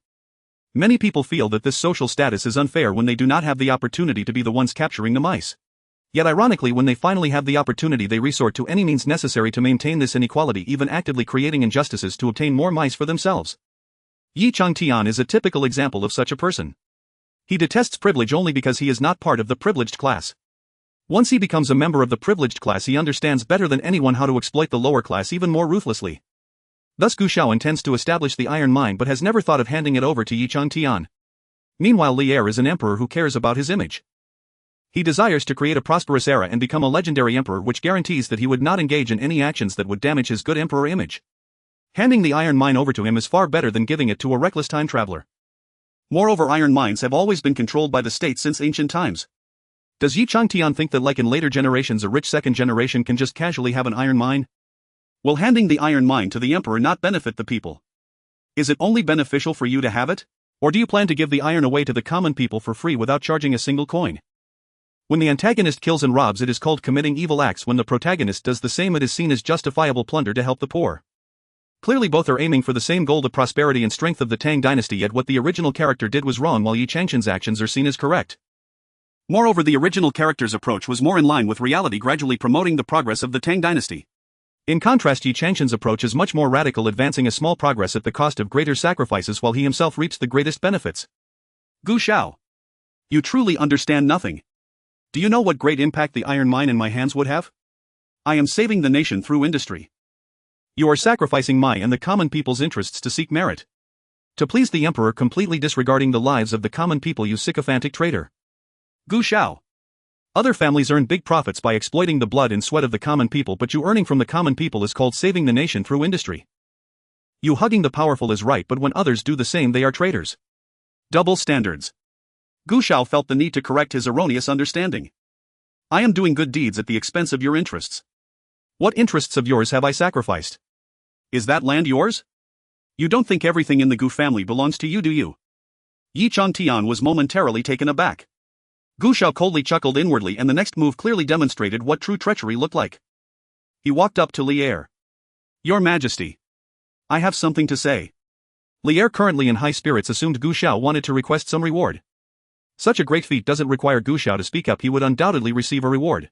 Many people feel that this social status is unfair when they do not have the opportunity to be the ones capturing the mice. Yet ironically, when they finally have the opportunity, they resort to any means necessary to maintain this inequality, even actively creating injustices to obtain more mice for themselves. Yi Changtian is a typical example of such a person. He detests privilege only because he is not part of the privileged class. Once he becomes a member of the privileged class, he understands better than anyone how to exploit the lower class even more ruthlessly. Thus Gu Xiao intends to establish the iron mine but has never thought of handing it over to Yi Changtian. Meanwhile, Li Er is an emperor who cares about his image. He desires to create a prosperous era and become a legendary emperor, which guarantees that he would not engage in any actions that would damage his good emperor image. Handing the iron mine over to him is far better than giving it to a reckless time traveler. Moreover, iron mines have always been controlled by the state since ancient times. Does Yi Changtian think that, like in later generations, a rich second generation can just casually have an iron mine? Will handing the iron mine to the emperor not benefit the people? Is it only beneficial for you to have it? Or do you plan to give the iron away to the common people for free without charging a single coin? When the antagonist kills and robs, it is called committing evil acts. When the protagonist does the same, it is seen as justifiable plunder to help the poor. Clearly both are aiming for the same goal, the prosperity and strength of the Tang dynasty, yet what the original character did was wrong while Yi Changshan's actions are seen as correct. Moreover, the original character's approach was more in line with reality, gradually promoting the progress of the Tang dynasty. In contrast, Yi Changshan's approach is much more radical, advancing a small progress at the cost of greater sacrifices while he himself reaps the greatest benefits. Gu Xiao. You truly understand nothing. Do you know what great impact the iron mine in my hands would have? I am saving the nation through industry. You are sacrificing my and the common people's interests to seek merit. To please the emperor, completely disregarding the lives of the common people, you sycophantic traitor. Gu Xiao. Other families earn big profits by exploiting the blood and sweat of the common people, but you earning from the common people is called saving the nation through industry. You hugging the powerful is right, but when others do the same, they are traitors. Double standards. Gu Xiao felt the need to correct his erroneous understanding. I am doing good deeds at the expense of your interests. What interests of yours have I sacrificed? Is that land yours? You don't think everything in the Gu family belongs to you, do you? Yi Changtian was momentarily taken aback. Gu Xiao coldly chuckled inwardly, and the next move clearly demonstrated what true treachery looked like. He walked up to Li Er. Your Majesty. I have something to say. Li Er, currently in high spirits, assumed Gu Xiao wanted to request some reward. Such a great feat doesn't require Gu Xiao to speak up, he would undoubtedly receive a reward.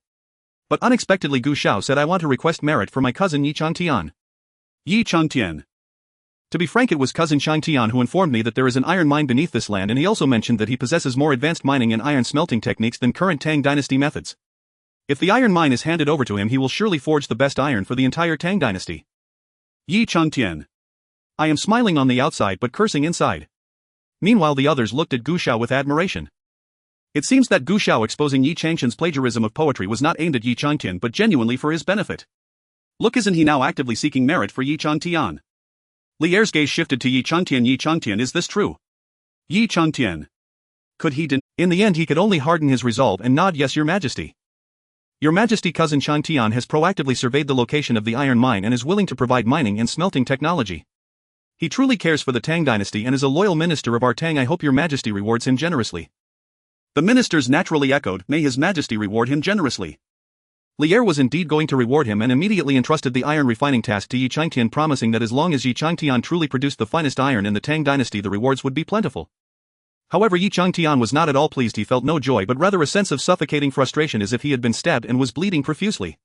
But unexpectedly Gu Xiao said, I want to request merit for my cousin Yi Changtian. Yi Changtian. To be frank, it was cousin Changtian who informed me that there is an iron mine beneath this land, and he also mentioned that he possesses more advanced mining and iron smelting techniques than current Tang dynasty methods. If the iron mine is handed over to him, he will surely forge the best iron for the entire Tang dynasty. Yi Changtian. I am smiling on the outside but cursing inside. Meanwhile the others looked at Gu Xiao with admiration. It seems that Gu Xiao exposing Yi Changtian's plagiarism of poetry was not aimed at Yi Changtian but genuinely for his benefit. Look, isn't he now actively seeking merit for Yi Changtian? Li Er's gaze shifted to Yi Changtian. Yi Changtian, is this true? Yi Changtian. Could he In the end he could only harden his resolve and nod, yes, your majesty. Your majesty, cousin Changtian has proactively surveyed the location of the iron mine and is willing to provide mining and smelting technology. He truly cares for the Tang dynasty and is a loyal minister of our Tang. I hope your majesty rewards him generously. The ministers naturally echoed, may his majesty reward him generously. Li Er was indeed going to reward him and immediately entrusted the iron refining task to Yi Changtian, promising that as long as Yi Changtian truly produced the finest iron in the Tang dynasty, the rewards would be plentiful. However, Yi Changtian was not at all pleased. He felt no joy but rather a sense of suffocating frustration, as if he had been stabbed and was bleeding profusely.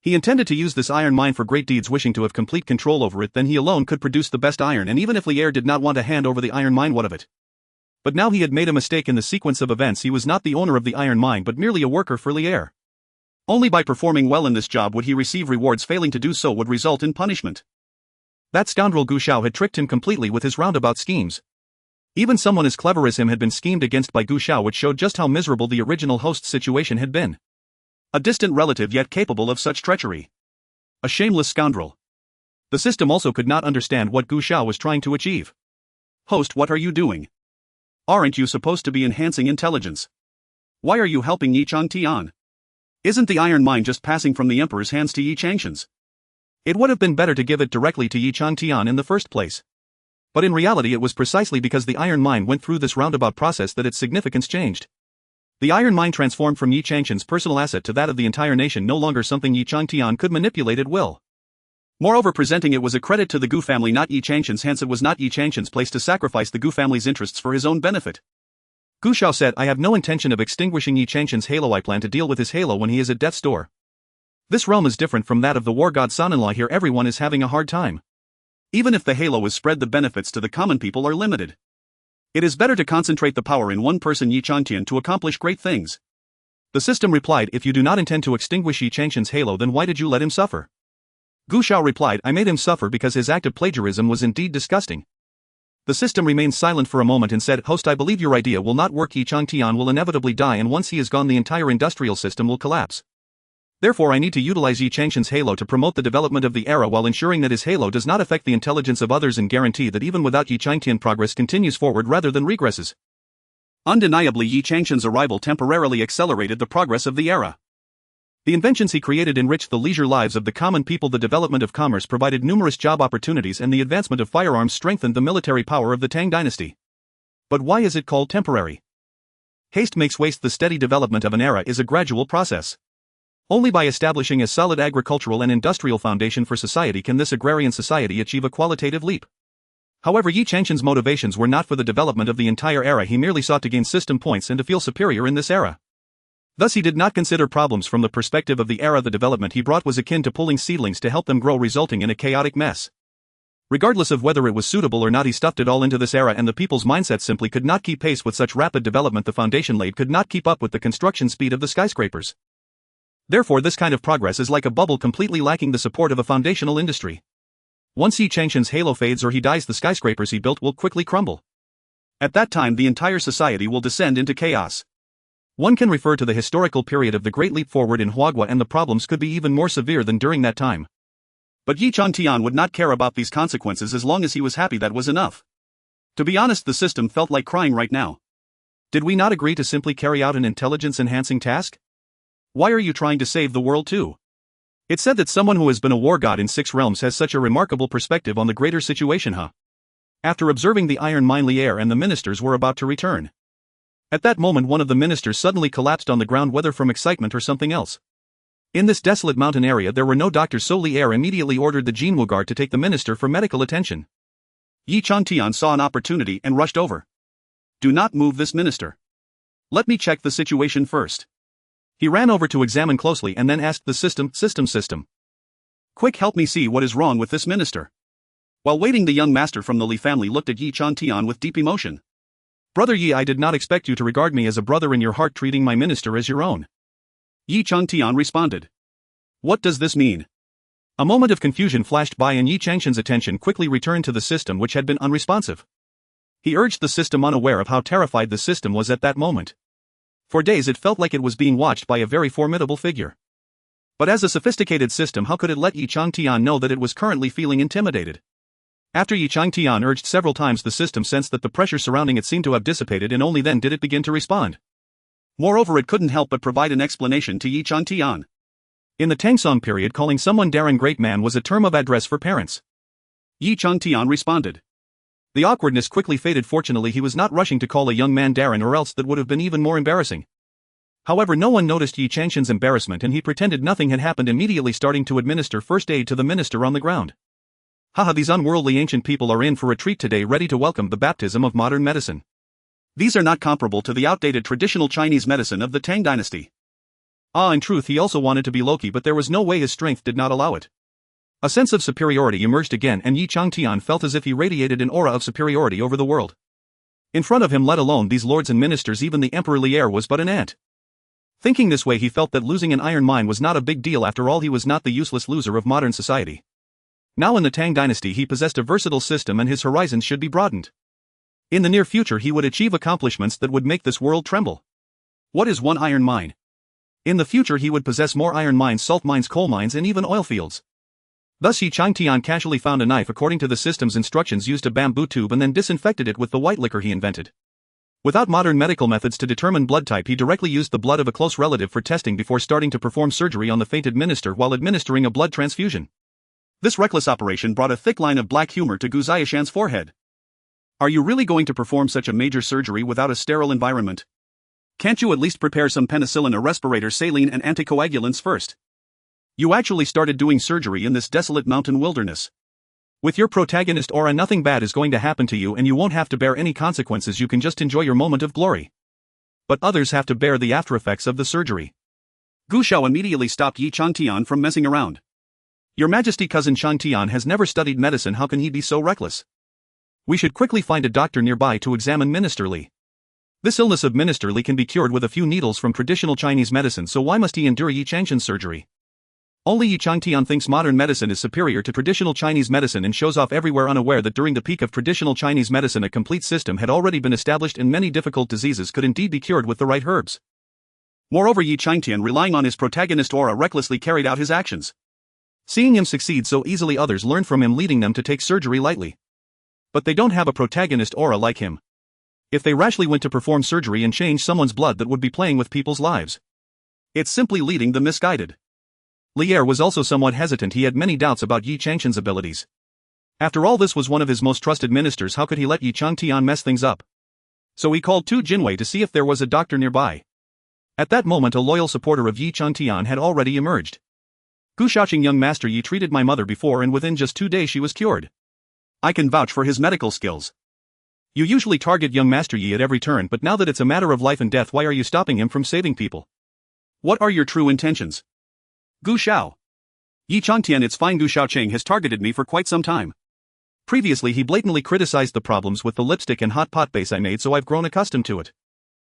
He intended to use this iron mine for great deeds, wishing to have complete control over it, then he alone could produce the best iron, and even if Li Er did not want to hand over the iron mine, what of it? But now he had made a mistake in the sequence of events. He was not the owner of the iron mine but merely a worker for Li Er. Only by performing well in this job would he receive rewards, failing to do so would result in punishment. That scoundrel Gu Xiao had tricked him completely with his roundabout schemes. Even someone as clever as him had been schemed against by Gu Xiao, which showed just how miserable the original host's situation had been. A distant relative yet capable of such treachery. A shameless scoundrel. The system also could not understand what Gu Xiao was trying to achieve. Host, what are you doing? Aren't you supposed to be enhancing intelligence? Why are you helping Yi Changtian? Isn't the iron mine just passing from the emperor's hands to Yi Changtian's? It would have been better to give it directly to Yi Changtian in the first place. But in reality it was precisely because the iron mine went through this roundabout process that its significance changed. The iron mine transformed from Yi Changtian's personal asset to that of the entire nation, no longer something Yi Changtian could manipulate at will. Moreover, presenting it was a credit to the Gu family, not Yi Changtian's, hence it was not Yi Changtian's place to sacrifice the Gu family's interests for his own benefit. Gu Xiao said, I have no intention of extinguishing Yi Changtian's halo. I plan to deal with his halo when he is at death's door. This realm is different from that of the war god son-in-law. Here everyone is having a hard time. Even if the halo is spread, the benefits to the common people are limited. It is better to concentrate the power in one person, Yi Changtian, to accomplish great things. The system replied, if you do not intend to extinguish Yi Changtian's halo, then why did you let him suffer? Gu Xiao replied, I made him suffer because his act of plagiarism was indeed disgusting. The system remained silent for a moment and said, Host, I believe your idea will not work. Yi Changtian will inevitably die, and once he is gone the entire industrial system will collapse. Therefore I need to utilize Yi Changtian's halo to promote the development of the era while ensuring that his halo does not affect the intelligence of others and guarantee that even without Yi Changtian progress continues forward rather than regresses. Undeniably, Yi Changtian's arrival temporarily accelerated the progress of the era. The inventions he created enriched the leisure lives of the common people, the development of commerce provided numerous job opportunities, and the advancement of firearms strengthened the military power of the Tang dynasty. But why is it called temporary? Haste makes waste. The steady development of an era is a gradual process. Only by establishing a solid agricultural and industrial foundation for society can this agrarian society achieve a qualitative leap. However, Yi Changtian's motivations were not for the development of the entire era. He merely sought to gain system points and to feel superior in this era. Thus he did not consider problems from the perspective of the era. The development he brought was akin to pulling seedlings to help them grow, resulting in a chaotic mess. Regardless of whether it was suitable or not, he stuffed it all into this era, and the people's mindsets simply could not keep pace with such rapid development. The foundation laid could not keep up with the construction speed of the skyscrapers. Therefore, this kind of progress is like a bubble completely lacking the support of a foundational industry. Once Yi Changtian's halo fades or he dies, the skyscrapers he built will quickly crumble. At that time, the entire society will descend into chaos. One can refer to the historical period of the Great Leap Forward in Huagua, and the problems could be even more severe than during that time. But Yi Changtian would not care about these consequences as long as he was happy. That was enough. To be honest, the system felt like crying right now. Did we not agree to simply carry out an intelligence-enhancing task? Why are you trying to save the world too? It's said that someone who has been a war god in 6 realms has such a remarkable perspective on the greater situation, huh? After observing the iron mine, Lier and the ministers were about to return. At that moment, one of the ministers suddenly collapsed on the ground, whether from excitement or something else. In this desolate mountain area there were no doctors, so Lier immediately ordered the Jinwu guard to take the minister for medical attention. Yi Changtian saw an opportunity and rushed over. Do not move this minister. Let me check the situation first. He ran over to examine closely and then asked the system. Quick, help me see what is wrong with this minister. While waiting, the young master from the Li family looked at Yi Changtian with deep emotion. Brother Yi, I did not expect you to regard me as a brother in your heart, treating my minister as your own. Yi Changtian responded. What does this mean? A moment of confusion flashed by and Yi Changshan's attention quickly returned to the system, which had been unresponsive. He urged the system, unaware of how terrified the system was at that moment. For days it felt like it was being watched by a very formidable figure. But as a sophisticated system, how could it let Yi Changtian know that it was currently feeling intimidated? After Yi Changtian urged several times, the system sensed that the pressure surrounding it seemed to have dissipated, and only then did it begin to respond. Moreover, it couldn't help but provide an explanation to Yi Changtian. In the Tangsong period, calling someone Darren Great Man was a term of address for parents. Yi Changtian responded. The awkwardness quickly faded. Fortunately, he was not rushing to call a young man Darren, or else that would have been even more embarrassing. However, no one noticed Yi Changshan's embarrassment and he pretended nothing had happened, immediately starting to administer first aid to the minister on the ground. Haha, these unworldly ancient people are in for a treat today, ready to welcome the baptism of modern medicine. These are not comparable to the outdated traditional Chinese medicine of the Tang dynasty. In truth, he also wanted to be Loki, but there was no way, his strength did not allow it. A sense of superiority emerged again, and Yi Changtian felt as if he radiated an aura of superiority over the world. In front of him, let alone these lords and ministers, even the Emperor Lier was but an ant. Thinking this way, he felt that losing an iron mine was not a big deal. After all, he was not the useless loser of modern society. Now in the Tang dynasty he possessed a versatile system and his horizons should be broadened. In the near future he would achieve accomplishments that would make this world tremble. What is one iron mine? In the future he would possess more iron mines, salt mines, coal mines, and even oil fields. Thus Yi Changtian casually found a knife, according to the system's instructions, used a bamboo tube and then disinfected it with the white liquor he invented. Without modern medical methods to determine blood type, he directly used the blood of a close relative for testing before starting to perform surgery on the fainted minister while administering a blood transfusion. This reckless operation brought a thick line of black humor to Gu Xiaoshan's forehead. Are you really going to perform such a major surgery without a sterile environment? Can't you at least prepare some penicillin, a respirator, saline, and anticoagulants first? You actually started doing surgery in this desolate mountain wilderness. With your protagonist aura, nothing bad is going to happen to you and you won't have to bear any consequences. You can just enjoy your moment of glory. But others have to bear the after effects of the surgery. Gu Xiao immediately stopped Yi Changtian from messing around. Your Majesty, cousin Changtian has never studied medicine. How can he be so reckless? We should quickly find a doctor nearby to examine Minister Li. This illness of Minister Li can be cured with a few needles from traditional Chinese medicine, so why must he endure Yi Changshan's surgery? Only Yi Changtian thinks modern medicine is superior to traditional Chinese medicine and shows off everywhere, unaware that during the peak of traditional Chinese medicine a complete system had already been established and many difficult diseases could indeed be cured with the right herbs. Moreover, Yi Changtian, relying on his protagonist aura, recklessly carried out his actions. Seeing him succeed so easily, others learned from him, leading them to take surgery lightly. But they don't have a protagonist aura like him. If they rashly went to perform surgery and change someone's blood, that would be playing with people's lives. It's simply leading the misguided. Lier was also somewhat hesitant. He had many doubts about Yi Changshan's abilities. After all, this was one of his most trusted ministers. How could he let Yi Changtian mess things up? So he called Tu Jinwei to see if there was a doctor nearby. At that moment a loyal supporter of Yi Changtian had already emerged. Gu Xiaoqing, young master Yi treated my mother before and within just 2 days she was cured. I can vouch for his medical skills. You usually target young master Yi at every turn, but now that it's a matter of life and death, why are you stopping him from saving people? What are your true intentions? Gu Xiao. Yi Changtian, it's fine. Gu Xiaoqing has targeted me for quite some time. Previously he blatantly criticized the problems with the lipstick and hot pot base I made, so I've grown accustomed to it.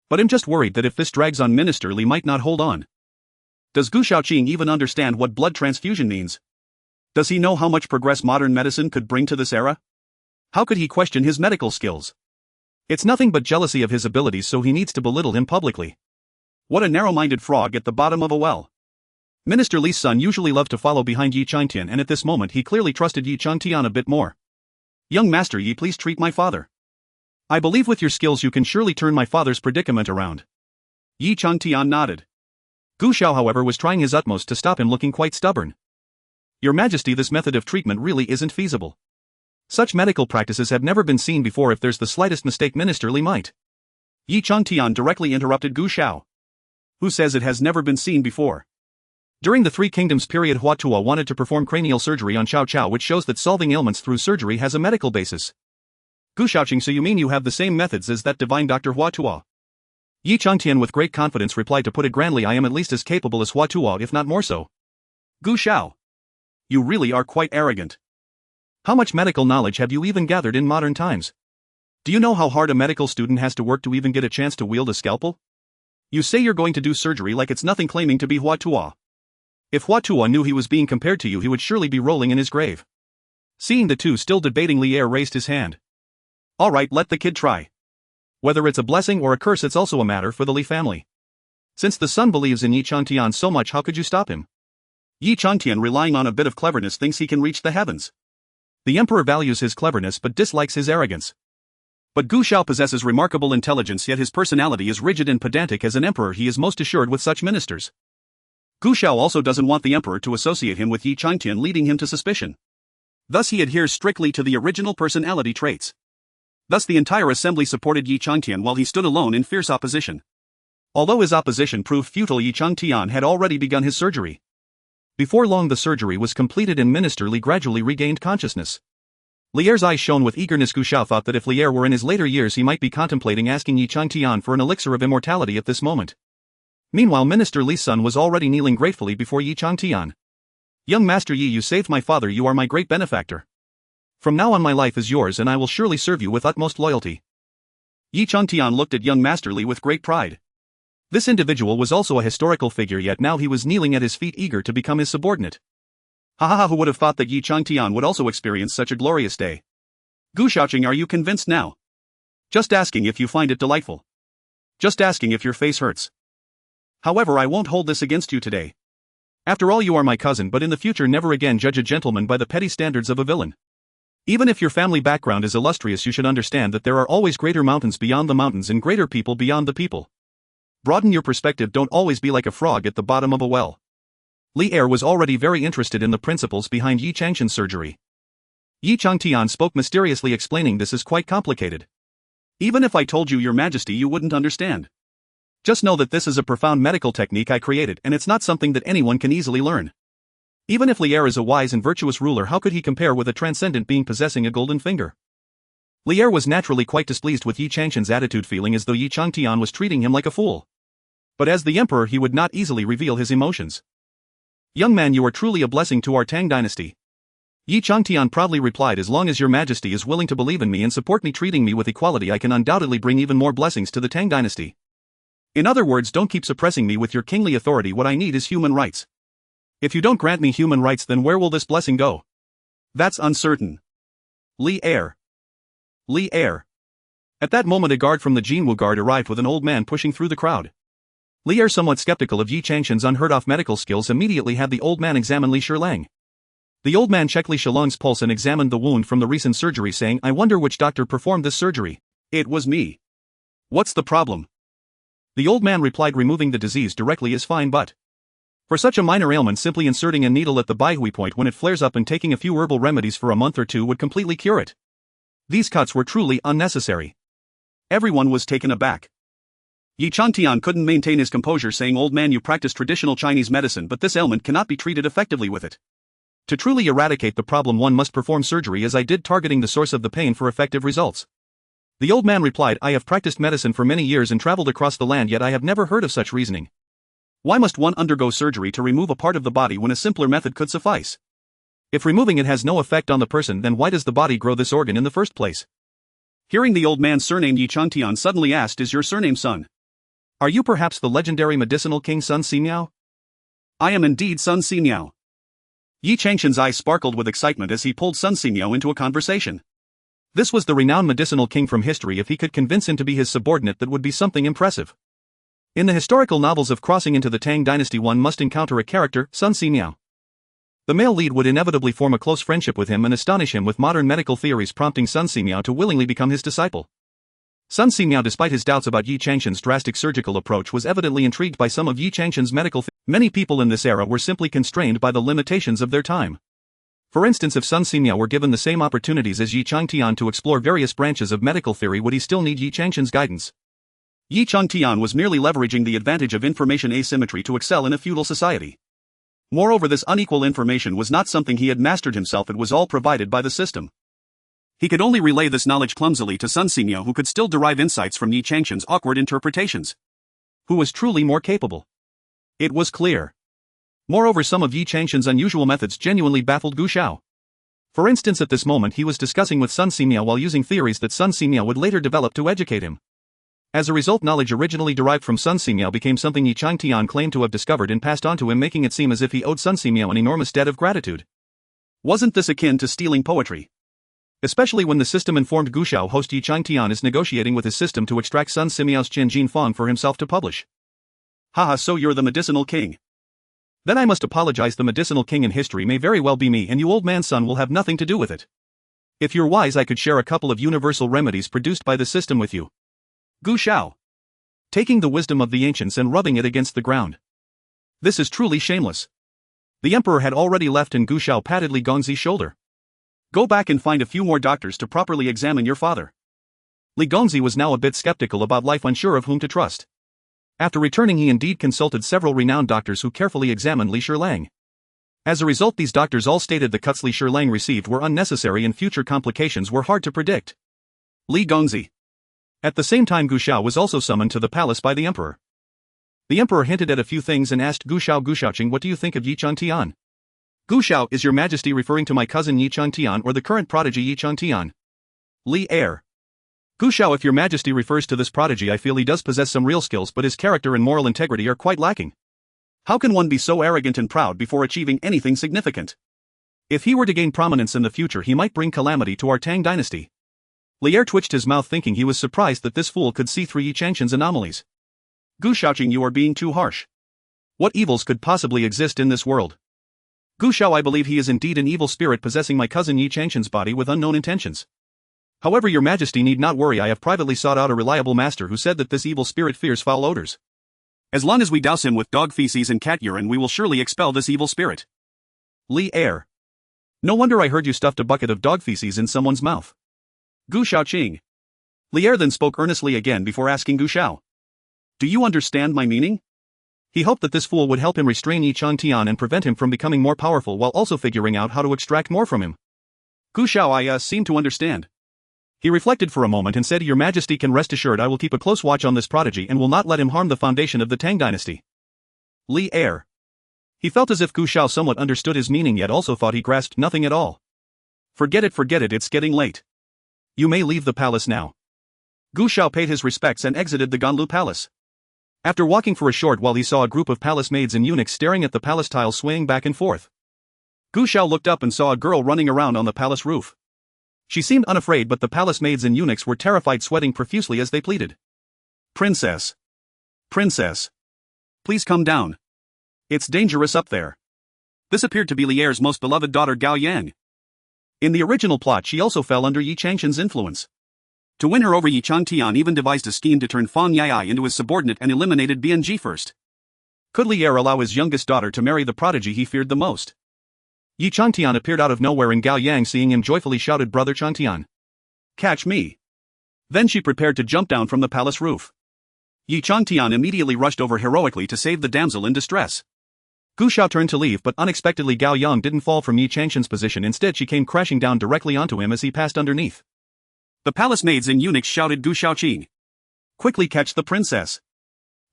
But I'm just worried that if this drags on, Minister Li might not hold on. Does Gu Xiaoqing even understand what blood transfusion means? Does he know how much progress modern medicine could bring to this era? How could he question his medical skills? It's nothing but jealousy of his abilities, so he needs to belittle him publicly. What a narrow-minded frog at the bottom of a well. Minister Li's son usually loved to follow behind Yi Changtian, and at this moment he clearly trusted Yi Changtian a bit more. Young master Yi, please treat my father. I believe with your skills you can surely turn my father's predicament around. Yi Changtian nodded. Gu Xiao, however, was trying his utmost to stop him, looking quite stubborn. Your Majesty, this method of treatment really isn't feasible. Such medical practices have never been seen before. If there's the slightest mistake, Minister Li might. Yi Changtian directly interrupted Gu Xiao. Who says it has never been seen before? During the Three Kingdoms period, Hua Tuo wanted to perform cranial surgery on Xiao Qiao, which shows that solving ailments through surgery has a medical basis. Gu Xiaoqing, so you mean you have the same methods as that divine Dr. Hua Tuo? Yi Changtian with great confidence replied, to put it grandly, I am at least as capable as Hua Tuo, if not more so. Gu Xiao. You really are quite arrogant. How much medical knowledge have you even gathered in modern times? Do you know how hard a medical student has to work to even get a chance to wield a scalpel? You say you're going to do surgery like it's nothing, claiming to be Hua Tuo. If Hua Tuo knew he was being compared to you, he would surely be rolling in his grave. Seeing the two still debating, Li Er raised his hand. Alright, let the kid try. Whether it's a blessing or a curse, it's also a matter for the Li family. Since the son believes in Yi Changtian so much, how could you stop him? Yi Changtian, relying on a bit of cleverness, thinks he can reach the heavens. The emperor values his cleverness but dislikes his arrogance. But Gu Xiao possesses remarkable intelligence, yet his personality is rigid and pedantic. As an emperor, he is most assured with such ministers. Gu Xiao also doesn't want the emperor to associate him with Yi Changtian, leading him to suspicion. Thus he adheres strictly to the original personality traits. Thus the entire assembly supported Yi Changtian while he stood alone in fierce opposition. Although his opposition proved futile, Yi Changtian had already begun his surgery. Before long the surgery was completed and Minister Li gradually regained consciousness. Li Er's eyes shone with eagerness. Gu Xiao thought that if Li Er were in his later years, he might be contemplating asking Yi Changtian for an elixir of immortality at this moment. Meanwhile, Minister Li's son was already kneeling gratefully before Yi Changtian. Young Master Yi, you saved my father. You are my great benefactor. From now on my life is yours and I will surely serve you with utmost loyalty. Yi Changtian looked at young Master Li with great pride. This individual was also a historical figure, yet now he was kneeling at his feet, eager to become his subordinate. Haha, who would have thought that Yi Changtian would also experience such a glorious day? Gu Xiaoqing, are you convinced now? Just asking if you find it delightful. Just asking if your face hurts. However, I won't hold this against you today. After all, you are my cousin, but in the future never again judge a gentleman by the petty standards of a villain. Even if your family background is illustrious, you should understand that there are always greater mountains beyond the mountains and greater people beyond the people. Broaden your perspective, don't always be like a frog at the bottom of a well. Li Er was already very interested in the principles behind Yi Changtian's surgery. Yi Changtian spoke mysteriously, explaining this is quite complicated. Even if I told you, Your Majesty, you wouldn't understand. Just know that this is a profound medical technique I created, and it's not something that anyone can easily learn. Even if Li Er is a wise and virtuous ruler, how could he compare with a transcendent being possessing a golden finger? Li Er was naturally quite displeased with Yi Changtian's attitude, feeling as though Yi Changtian was treating him like a fool. But as the emperor, he would not easily reveal his emotions. Young man, you are truly a blessing to our Tang dynasty. Yi Changtian proudly replied, as long as your majesty is willing to believe in me and support me, treating me with equality, I can undoubtedly bring even more blessings to the Tang dynasty. In other words, don't keep suppressing me with your kingly authority. What I need is human rights. If you don't grant me human rights, then where will this blessing go? That's uncertain. Li Er. Li Er. At that moment, a guard from the Jinwu Guard arrived with an old man pushing through the crowd. Li Er, somewhat skeptical of Yi Changtian's unheard-of medical skills, immediately had the old man examine Li Shilang. The old man checked Li Shilang's pulse and examined the wound from the recent surgery, saying, I wonder which doctor performed this surgery. It was me. What's the problem? The old man replied, removing the disease directly is fine, but for such a minor ailment, simply inserting a needle at the Baihui point when it flares up and taking a few herbal remedies for a month or two would completely cure it. These cuts were truly unnecessary. Everyone was taken aback. Yi Changtian couldn't maintain his composure, saying, Old man, you practice traditional Chinese medicine, but this ailment cannot be treated effectively with it. To truly eradicate the problem, one must perform surgery as I did, targeting the source of the pain for effective results. The old man replied, I have practiced medicine for many years and traveled across the land, yet I have never heard of such reasoning. Why must one undergo surgery to remove a part of the body when a simpler method could suffice? If removing it has no effect on the person, then why does the body grow this organ in the first place? Hearing the old man's surname, Yi Changtian suddenly asked, Is your surname Sun? Are you perhaps the legendary medicinal king Sun Simiao? I am indeed Sun Simiao. Yi Changtian's eyes sparkled with excitement as he pulled Sun Simiao into a conversation. This was the renowned medicinal king from history. If he could convince him to be his subordinate, that would be something impressive. In the historical novels of crossing into the Tang dynasty, one must encounter a character, Sun Simiao. The male lead would inevitably form a close friendship with him and astonish him with modern medical theories, prompting Sun Simiao to willingly become his disciple. Sun Simiao, despite his doubts about Yi Changshan's drastic surgical approach, was evidently intrigued by some of Yi Changshan's medical. Many people in this era were simply constrained by the limitations of their time. For instance, if Sun Simiao were given the same opportunities as Yi Changtian to explore various branches of medical theory, would he still need Yi Changshan's guidance? Yi Changtian was merely leveraging the advantage of information asymmetry to excel in a feudal society. Moreover, this unequal information was not something he had mastered himself, it was all provided by the system. He could only relay this knowledge clumsily to Sun Simiao, who could still derive insights from Yi Changshan's awkward interpretations. Who was truly more capable? It was clear. Moreover, some of Yi Changshan's unusual methods genuinely baffled Gu Xiao. For instance, at this moment he was discussing with Sun Simiao while using theories that Sun Simiao would later develop to educate him. As a result, knowledge originally derived from Sun Simiao became something Yi Changtian claimed to have discovered and passed on to him, making it seem as if he owed Sun Simiao an enormous debt of gratitude. Wasn't this akin to stealing poetry? Especially when the system informed Gu Xiao host Yi Changtian is negotiating with his system to extract Sun Simiao's Qian Jin Fang for himself to publish. Haha, so you're the medicinal king. Then I must apologize, the medicinal king in history may very well be me, and you old man's son will have nothing to do with it. If you're wise, I could share a couple of universal remedies produced by the system with you. Gu Xiao. Taking the wisdom of the ancients and rubbing it against the ground. This is truly shameless. The emperor had already left and Gu Xiao patted Li Gongzi's shoulder. Go back and find a few more doctors to properly examine your father. Li Gongzi was now a bit skeptical about life, unsure of whom to trust. After returning, he indeed consulted several renowned doctors who carefully examined Li Shilang. As a result, these doctors all stated the cuts Li Shilang received were unnecessary and future complications were hard to predict. Li Gongzi. At the same time, Gu Xiao was also summoned to the palace by the emperor. The emperor hinted at a few things and asked Gu Xiaoqing, what do you think of Yi Changtian? Gu Xiao, is your majesty referring to my cousin Yi Changtian or the current prodigy Yi Changtian? Li heir. Gu Xiao, if your majesty refers to this prodigy, I feel he does possess some real skills, but his character and moral integrity are quite lacking. How can one be so arrogant and proud before achieving anything significant? If he were to gain prominence in the future, he might bring calamity to our Tang dynasty. Li heir twitched his mouth, thinking he was surprised that this fool could see through Yi Changshan's anomalies. Gu Xiaoqing, you are being too harsh. What evils could possibly exist in this world? Gu Xiao, I believe he is indeed an evil spirit possessing my cousin Yi Changshan's body with unknown intentions. However, your majesty need not worry, I have privately sought out a reliable master who said that this evil spirit fears foul odors. As long as we douse him with dog feces and cat urine, we will surely expel this evil spirit. Li heir. No wonder I heard you stuffed a bucket of dog feces in someone's mouth. Gu Xiaoqing. Li heir then spoke earnestly again before asking Gu Xiao. Do you understand my meaning? He hoped that this fool would help him restrain Yi Changtian and prevent him from becoming more powerful, while also figuring out how to extract more from him. Gu Xiao, I seem to understand. He reflected for a moment and said, your majesty can rest assured I will keep a close watch on this prodigy and will not let him harm the foundation of the Tang dynasty. Li heir. He felt as if Gu Xiao somewhat understood his meaning, yet also thought he grasped nothing at all. Forget it, it's getting late. You may leave the palace now. Gu Xiao paid his respects and exited the Ganlu palace. After walking for a short while, he saw a group of palace maids and eunuchs staring at the palace tiles swaying back and forth. Gu Xiao looked up and saw a girl running around on the palace roof. She seemed unafraid, but the palace maids and eunuchs were terrified, sweating profusely as they pleaded. Princess. Princess. Please come down. It's dangerous up there. This appeared to be Li heir's most beloved daughter Gao Yang. In the original plot, she also fell under Yi Changshan's influence. To win her over, Yi Changtian even devised a scheme to turn Fang Yai into his subordinate and eliminated BNG first. Could Li heir allow his youngest daughter to marry the prodigy he feared the most? Yi Changtian appeared out of nowhere, and Gao Yang, seeing him, joyfully shouted, Brother Changtian. Catch me. Then she prepared to jump down from the palace roof. Yi Changtian immediately rushed over heroically to save the damsel in distress. Gu Xiao turned to leave, but unexpectedly Gao Yang didn't fall from Yi Changshan's position. Instead, she came crashing down directly onto him as he passed underneath. The palace maids and eunuchs shouted, Gu Xiaoqing. Quickly catch the princess.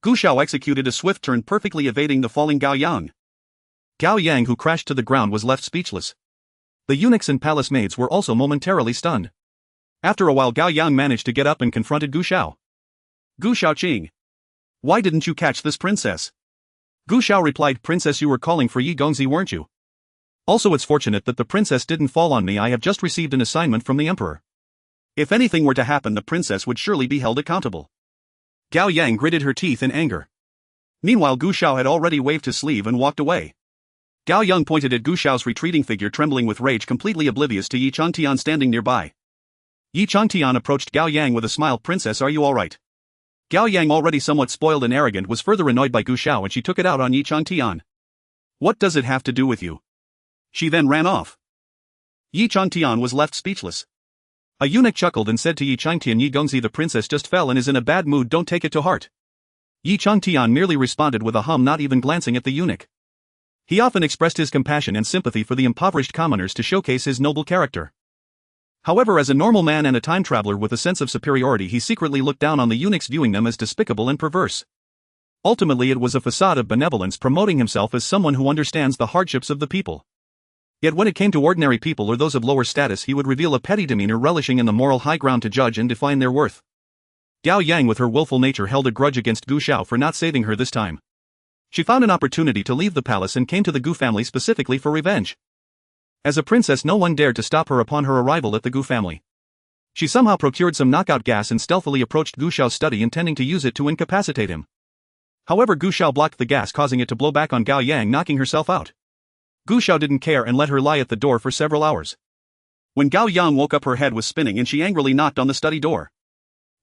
Gu Xiao executed a swift turn, perfectly evading the falling Gao Yang. Gao Yang, who crashed to the ground, was left speechless. The eunuchs and palace maids were also momentarily stunned. After a while, Gao Yang managed to get up and confronted Gu Xiao. Gu Xiaoqing. Why didn't you catch this princess? Gu Xiao replied, Princess, you were calling for Yi Gongzi, weren't you? Also, it's fortunate that the princess didn't fall on me. I have just received an assignment from the emperor. If anything were to happen, the princess would surely be held accountable. Gao Yang gritted her teeth in anger. Meanwhile, Gu Xiao had already waved his sleeve and walked away. Gao Yang pointed at Gu Xiao's retreating figure, trembling with rage, completely oblivious to Yi Changtian standing nearby. Yi Changtian approached Gao Yang with a smile. Princess, are you alright? Gao Yang, already somewhat spoiled and arrogant, was further annoyed by Gu Xiao and she took it out on Yi Changtian. What does it have to do with you? She then ran off. Yi Changtian was left speechless. A eunuch chuckled and said to Yi Changtian, Yi Gongzi, the princess just fell and is in a bad mood, don't take it to heart. Yi Changtian merely responded with a hum, not even glancing at the eunuch. He often expressed his compassion and sympathy for the impoverished commoners to showcase his noble character. However, as a normal man and a time traveler with a sense of superiority, he secretly looked down on the eunuchs, viewing them as despicable and perverse. Ultimately, it was a facade of benevolence, promoting himself as someone who understands the hardships of the people. Yet when it came to ordinary people or those of lower status, he would reveal a petty demeanor, relishing in the moral high ground to judge and define their worth. Gao Yang, with her willful nature, held a grudge against Gu Xiao for not saving her this time. She found an opportunity to leave the palace and came to the Gu family specifically for revenge. As a princess, no one dared to stop her upon her arrival at the Gu family. She somehow procured some knockout gas and stealthily approached Gu Xiao's study, intending to use it to incapacitate him. However, Gu Xiao blocked the gas, causing it to blow back on Gao Yang, knocking herself out. Gu Xiao didn't care and let her lie at the door for several hours. When Gao Yang woke up, her head was spinning and she angrily knocked on the study door.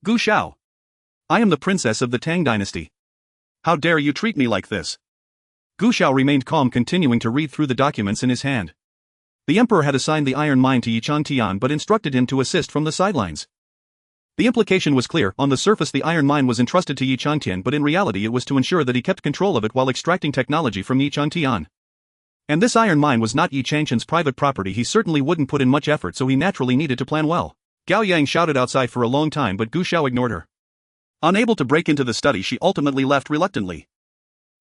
Gu Xiao. I am the princess of the Tang dynasty. How dare you treat me like this? Gu Xiao remained calm, continuing to read through the documents in his hand. The emperor had assigned the iron mine to Yi Changtian but instructed him to assist from the sidelines. The implication was clear. On the surface, the iron mine was entrusted to Yi Changtian, but in reality it was to ensure that he kept control of it while extracting technology from Yi Changtian. And this iron mine was not Yi Changtian's private property. He certainly wouldn't put in much effort, so he naturally needed to plan well. Gao Yang shouted outside for a long time, but Gu Xiao ignored her. Unable to break into the study, she ultimately left reluctantly.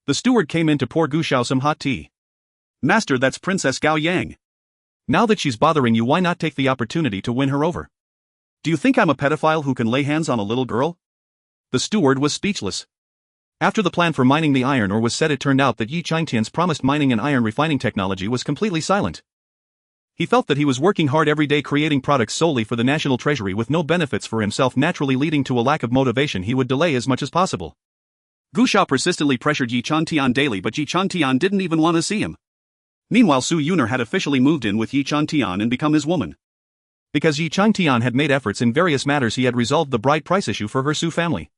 The steward came in to pour Gu Xiao some hot tea. Master, that's Princess Gao Yang. Now that she's bothering you, why not take the opportunity to win her over? Do you think I'm a pedophile who can lay hands on a little girl? The steward was speechless. After the plan for mining the iron ore was set, it turned out that Yi Changtian's promised mining and iron refining technology was completely silent. He felt that he was working hard every day, creating products solely for the national treasury with no benefits for himself, naturally leading to a lack of motivation. He would delay as much as possible. Gu Xiao persistently pressured Yi Changtian daily, but Yi Changtian didn't even want to see him. Meanwhile, Su Yuner had officially moved in with Yi Changtian and become his woman. Because Yi Changtian had made efforts in various matters, he had resolved the bride price issue for her Su family.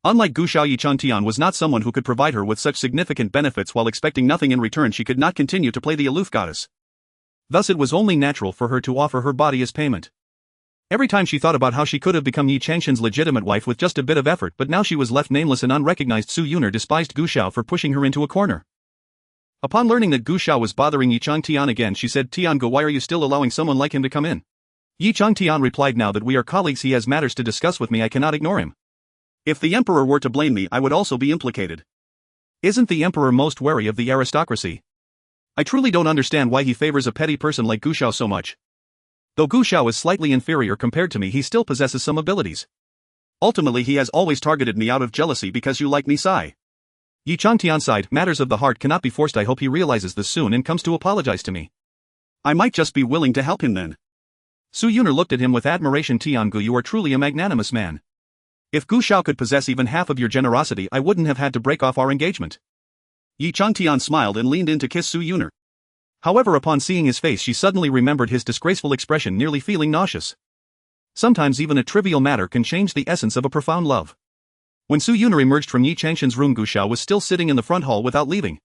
Unlike Gu Xiao, Yi Changtian was not someone who could provide her with such significant benefits while expecting nothing in return. She could not continue to play the aloof goddess. Thus it was only natural for her to offer her body as payment. Every time she thought about how she could have become Yi Changtian's legitimate wife with just a bit of effort, but now she was left nameless and unrecognized. Su Yuner despised Gu Xiao for pushing her into a corner. Upon learning that Gu Xiao was bothering Yi Changtian again, she said, Tiange, why are you still allowing someone like him to come in? Yi Changtian replied, now that we are colleagues, he has matters to discuss with me, I cannot ignore him. If the emperor were to blame me, I would also be implicated. Isn't the emperor most wary of the aristocracy? I truly don't understand why he favors a petty person like Gu Xiao so much. Though Gu Xiao is slightly inferior compared to me, he still possesses some abilities. Ultimately, he has always targeted me out of jealousy because you like me, sigh. Yi Changtian sighed, matters of the heart cannot be forced. I hope he realizes this soon and comes to apologize to me. I might just be willing to help him then. Su Yuner looked at him with admiration. Tiange, you are truly a magnanimous man. If Gu Xiao could possess even half of your generosity, I wouldn't have had to break off our engagement. Yi Changtian smiled and leaned in to kiss Su Yuner. However, upon seeing his face, she suddenly remembered his disgraceful expression, nearly feeling nauseous. Sometimes even a trivial matter can change the essence of a profound love. When Su Yuner emerged from Yi Changtian's room, Gu Xiao was still sitting in the front hall without leaving.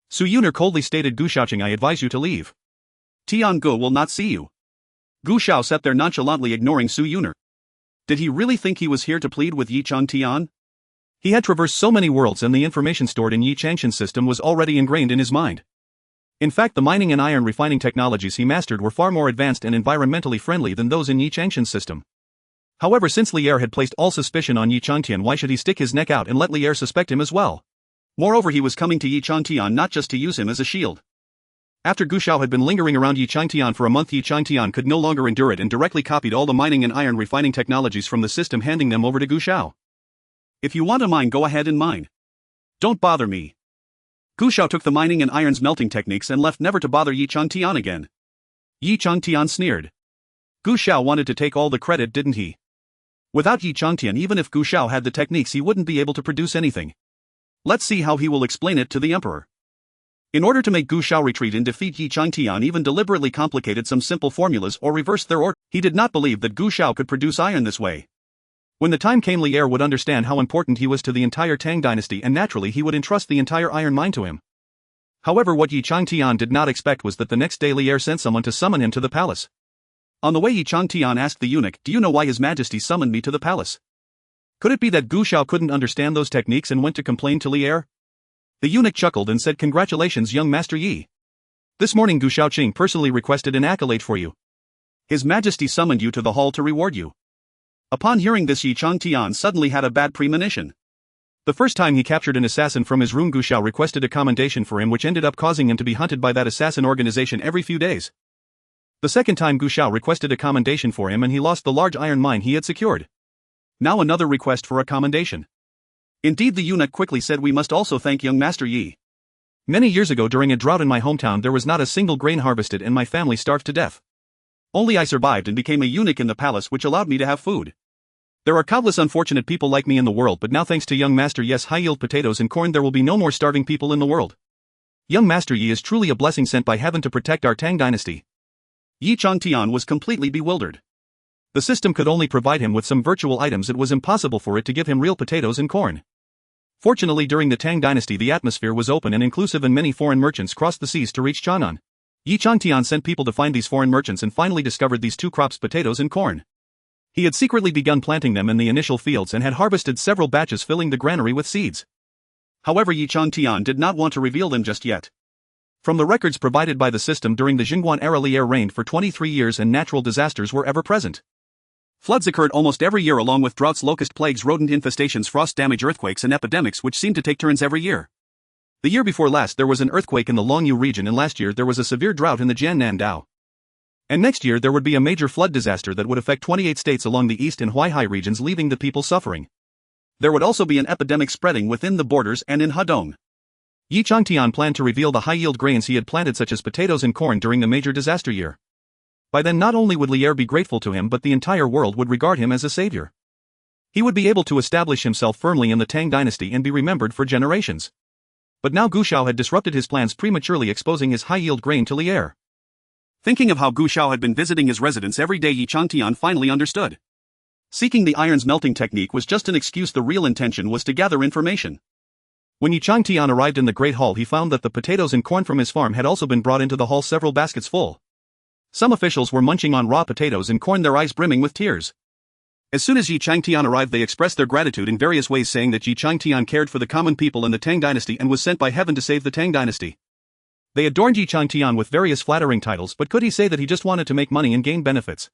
Su Yuner coldly stated, Gu Xiaoqing, I advise you to leave. Tiange will not see you. Gu Xiao sat there nonchalantly, ignoring Su Yuner. Did he really think he was here to plead with Yi Changtian? He had traversed so many worlds and the information stored in Yi Changtian's system was already ingrained in his mind. In fact, the mining and iron refining technologies he mastered were far more advanced and environmentally friendly than those in Yi Changtian's system. However, since Lier had placed all suspicion on Yi Changtian, why should he stick his neck out and let Lier suspect him as well? Moreover, he was coming to Yi Changtian not just to use him as a shield. After Gu Xiao had been lingering around Yi Changtian for a month, Yi Changtian could no longer endure it and directly copied all the mining and iron refining technologies from the system, handing them over to Gu Xiao. If you want to mine, go ahead and mine. Don't bother me. Gu Xiao took the mining and iron's melting techniques and left, never to bother Yi Changtian again. Yi Changtian sneered. Gu Xiao wanted to take all the credit, didn't he? Without Yi Changtian, even if Gu Xiao had the techniques, he wouldn't be able to produce anything. Let's see how he will explain it to the emperor. In order to make Gu Xiao retreat and defeat Yi Changtian, even deliberately complicated some simple formulas or reversed their order. He did not believe that Gu Xiao could produce iron this way. When the time came, Li Er would understand how important he was to the entire Tang dynasty, and naturally he would entrust the entire iron mine to him. However, what Yi Changtian did not expect was that the next day Li Er sent someone to summon him to the palace. On the way, Yi Changtian asked the eunuch, "Do you know why His Majesty summoned me to the palace?" Could it be that Gu Xiao couldn't understand those techniques and went to complain to Li Er? The eunuch chuckled and said, "Congratulations, young Master Yi. This morning Gu Xiaoqing personally requested an accolade for you. His Majesty summoned you to the hall to reward you." Upon hearing this, Yi Changtian suddenly had a bad premonition. The first time he captured an assassin from his room, Gu Xiao requested a commendation for him, which ended up causing him to be hunted by that assassin organization every few days. The second time Gu Xiao requested a commendation for him and he lost the large iron mine he had secured. Now another request for a commendation. Indeed, the eunuch quickly said, "We must also thank young Master Yi. Many years ago, during a drought in my hometown, there was not a single grain harvested and my family starved to death. Only I survived and became a eunuch in the palace, which allowed me to have food. There are countless unfortunate people like me in the world, but now thanks to young Master Yi's high-yield potatoes and corn, there will be no more starving people in the world. Young Master Yi is truly a blessing sent by heaven to protect our Tang dynasty." Yi Changtian was completely bewildered. The system could only provide him with some virtual items. It was impossible for it to give him real potatoes and corn. Fortunately, during the Tang dynasty, the atmosphere was open and inclusive, and many foreign merchants crossed the seas to reach Chang'an. Yi Changtian sent people to find these foreign merchants and finally discovered these two crops, potatoes and corn. He had secretly begun planting them in the initial fields and had harvested several batches, filling the granary with seeds. However, Yi Changtian did not want to reveal them just yet. From the records provided by the system, during the Jingguan era, Li Er reigned for 23 years and natural disasters were ever present. Floods occurred almost every year, along with droughts, locust plagues, rodent infestations, frost damage, earthquakes and epidemics, which seemed to take turns every year. The year before last there was an earthquake in the Longyu region, and last year there was a severe drought in the Jiannan Dao. And next year there would be a major flood disaster that would affect 28 states along the east and Huaihai regions, leaving the people suffering. There would also be an epidemic spreading within the borders and in Hadong. Yi Changtian planned to reveal the high-yield grains he had planted, such as potatoes and corn, during the major disaster year. By then not only would Li Er be grateful to him, but the entire world would regard him as a savior. He would be able to establish himself firmly in the Tang dynasty and be remembered for generations. But now Gu Xiao had disrupted his plans, prematurely exposing his high-yield grain to Li Er. Thinking of how Gu Xiao had been visiting his residence every day, Yi Changtian finally understood. Seeking the iron's melting technique was just an excuse. The real intention was to gather information. When Yi Changtian arrived in the Great Hall, he found that the potatoes and corn from his farm had also been brought into the hall, several baskets full. Some officials were munching on raw potatoes and corn, their eyes brimming with tears. As soon as Yi Changtian arrived, they expressed their gratitude in various ways, saying that Yi Changtian cared for the common people in the Tang dynasty and was sent by heaven to save the Tang dynasty. They adorned Yi Changtian with various flattering titles, but could he say that he just wanted to make money and gain benefits?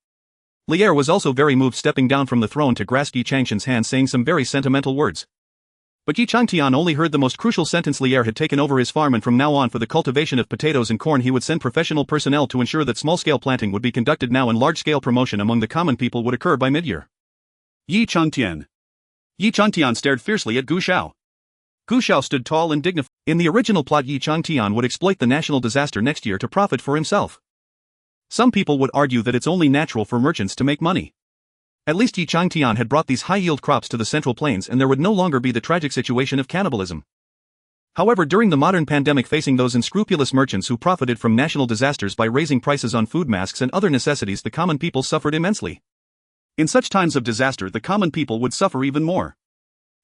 Li Er was also very moved, stepping down from the throne to grasp Yi Changshan's hand, saying some very sentimental words. But Yi Changtian only heard the most crucial sentence. Li Er had taken over his farm, and from now on, for the cultivation of potatoes and corn, he would send professional personnel to ensure that small-scale planting would be conducted now, and large-scale promotion among the common people would occur by mid-year. Yi Changtian. Yi Changtian stared fiercely at Gu Xiao. Gu Xiao stood tall and dignified. In the original plot, Yi Changtian would exploit the national disaster next year to profit for himself. Some people would argue that it's only natural for merchants to make money. At least Yi Changtian had brought these high-yield crops to the Central Plains, and there would no longer be the tragic situation of cannibalism. However, during the modern pandemic, facing those unscrupulous merchants who profited from national disasters by raising prices on food, masks and other necessities, the common people suffered immensely. In such times of disaster, the common people would suffer even more.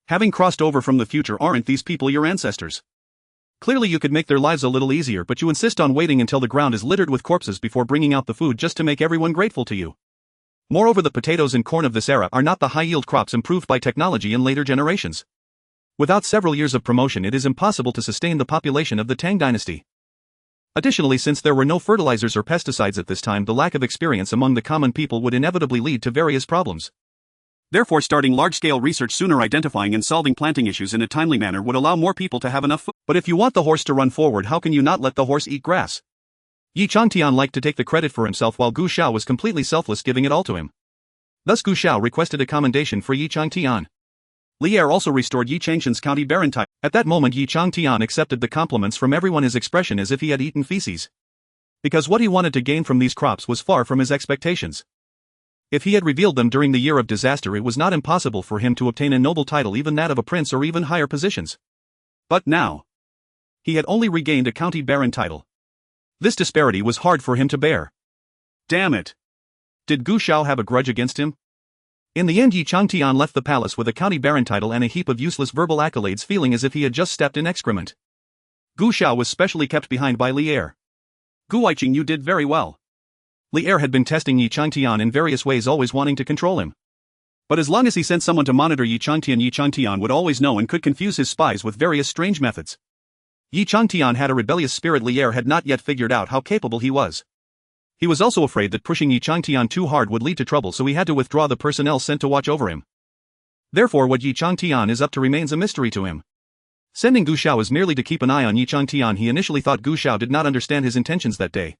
Having crossed over from the future, aren't these people your ancestors? Clearly you could make their lives a little easier, but you insist on waiting until the ground is littered with corpses before bringing out the food, just to make everyone grateful to you. Moreover, the potatoes and corn of this era are not the high-yield crops improved by technology in later generations. Without several years of promotion, it is impossible to sustain the population of the Tang dynasty. Additionally, since there were no fertilizers or pesticides at this time, the lack of experience among the common people would inevitably lead to various problems. Therefore, starting large-scale research sooner, identifying and solving planting issues in a timely manner, would allow more people to have enough food. But if you want the horse to run forward, how can you not let the horse eat grass? Yi Changtian liked to take the credit for himself, while Gu Xiao was completely selfless, giving it all to him. Thus Gu Xiao requested a commendation for Yi Changtian. Li Er also restored Yi Changshan's county baron title. At that moment, Yi Changtian accepted the compliments from everyone, his expression as if he had eaten feces. Because what he wanted to gain from these crops was far from his expectations. If he had revealed them during the year of disaster, it was not impossible for him to obtain a noble title, even that of a prince or even higher positions. But now, he had only regained a county baron title. This disparity was hard for him to bear. Damn it! Did Gu Xiao have a grudge against him? In the end, Yi Changtian left the palace with a county baron title and a heap of useless verbal accolades, feeling as if he had just stepped in excrement. Gu Xiao was specially kept behind by Li Er. Gu Aiqing, you did very well. Li Er had been testing Yi Changtian in various ways, always wanting to control him. But as long as he sent someone to monitor Yi Changtian would always know and could confuse his spies with various strange methods. Yi Changtian had a rebellious spirit. Li Er had not yet figured out how capable he was. He was also afraid that pushing Yi Changtian too hard would lead to trouble, so he had to withdraw the personnel sent to watch over him. Therefore, what Yi Changtian is up to remains a mystery to him. Sending Gu Xiao is merely to keep an eye on Yi Changtian. He initially thought Gu Xiao did not understand his intentions that day.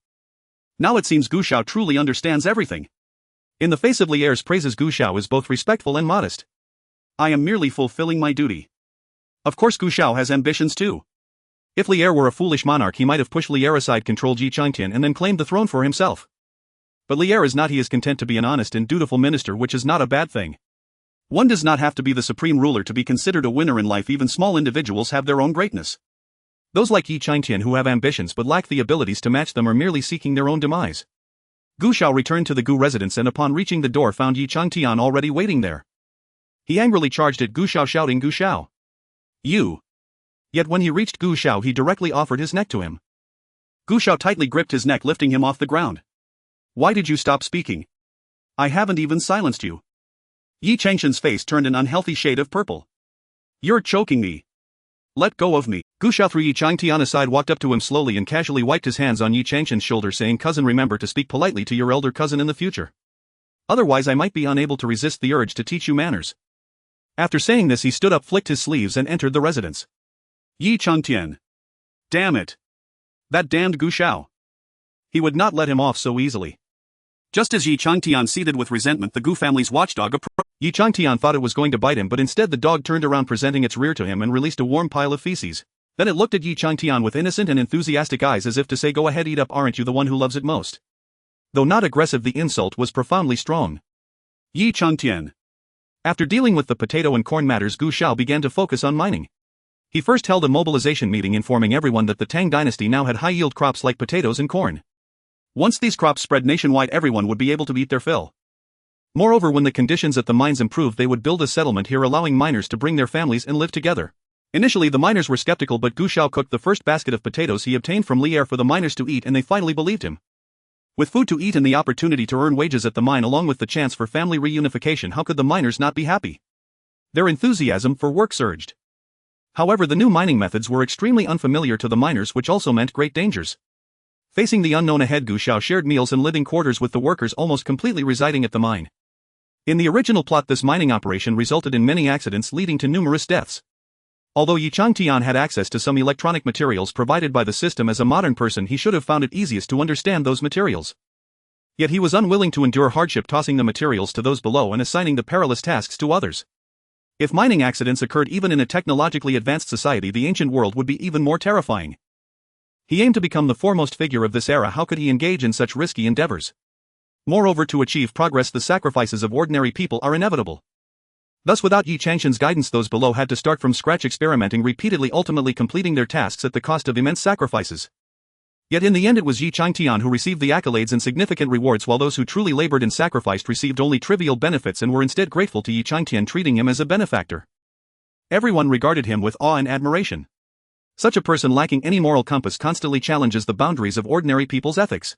Now it seems Gu Xiao truly understands everything. In the face of Li Er's praises, Gu Xiao is both respectful and modest. I am merely fulfilling my duty. Of course, Gu Xiao has ambitions too. If Li Er were a foolish monarch, he might have pushed Li Er aside, controlled Yi Changtian, and then claimed the throne for himself. But Li Er is not. He is content to be an honest and dutiful minister, which is not a bad thing. One does not have to be the supreme ruler to be considered a winner in life. Even small individuals have their own greatness. Those like Yi Changtian who have ambitions but lack the abilities to match them are merely seeking their own demise. Gu Xiao returned to the Gu residence and upon reaching the door found Yi Changtian already waiting there. He angrily charged at Gu Xiao, shouting, "Gu Xiao! You!" Yet when he reached Gu Xiao, he directly offered his neck to him. Gu Xiao tightly gripped his neck, lifting him off the ground. "Why did you stop speaking? I haven't even silenced you." Yi Changtian's face turned an unhealthy shade of purple. "You're choking me. Let go of me." Gu Xiao threw Yi Changtian aside, walked up to him slowly and casually wiped his hands on Yi Changtian's shoulder, saying, "Cousin, remember to speak politely to your elder cousin in the future. Otherwise I might be unable to resist the urge to teach you manners." After saying this, he stood up, flicked his sleeves and entered the residence. Yi Changtian. Damn it. That damned Gu Xiao. He would not let him off so easily. Just as Yi Changtian seethed with resentment, the Gu family's watchdog approached. Yi Changtian thought it was going to bite him, but instead the dog turned around, presenting its rear to him, and released a warm pile of feces. Then it looked at Yi Changtian with innocent and enthusiastic eyes, as if to say, "Go ahead, eat up, aren't you the one who loves it most?" Though not aggressive, the insult was profoundly strong. Yi Changtian. After dealing with the potato and corn matters, Gu Xiao began to focus on mining. He first held a mobilization meeting, informing everyone that the Tang dynasty now had high-yield crops like potatoes and corn. Once these crops spread nationwide, everyone would be able to eat their fill. Moreover, when the conditions at the mines improved, they would build a settlement here, allowing miners to bring their families and live together. Initially, the miners were skeptical, but Gu Xiao cooked the first basket of potatoes he obtained from Li Er for the miners to eat, and they finally believed him. With food to eat and the opportunity to earn wages at the mine, along with the chance for family reunification, how could the miners not be happy? Their enthusiasm for work surged. However, the new mining methods were extremely unfamiliar to the miners, which also meant great dangers. Facing the unknown ahead, Gu Xiao shared meals and living quarters with the workers, almost completely residing at the mine. In the original plot, this mining operation resulted in many accidents, leading to numerous deaths. Although Yi Changtian had access to some electronic materials provided by the system, as a modern person he should have found it easiest to understand those materials. Yet he was unwilling to endure hardship, tossing the materials to those below and assigning the perilous tasks to others. If mining accidents occurred even in a technologically advanced society, the ancient world would be even more terrifying. He aimed to become the foremost figure of this era. How could he engage in such risky endeavors? Moreover, to achieve progress, the sacrifices of ordinary people are inevitable. Thus, without Yi Changtian's guidance, those below had to start from scratch, experimenting repeatedly, ultimately completing their tasks at the cost of immense sacrifices. Yet in the end, it was Yi Changtian who received the accolades and significant rewards, while those who truly labored and sacrificed received only trivial benefits and were instead grateful to Yi Changtian, treating him as a benefactor. Everyone regarded him with awe and admiration. Such a person, lacking any moral compass, constantly challenges the boundaries of ordinary people's ethics.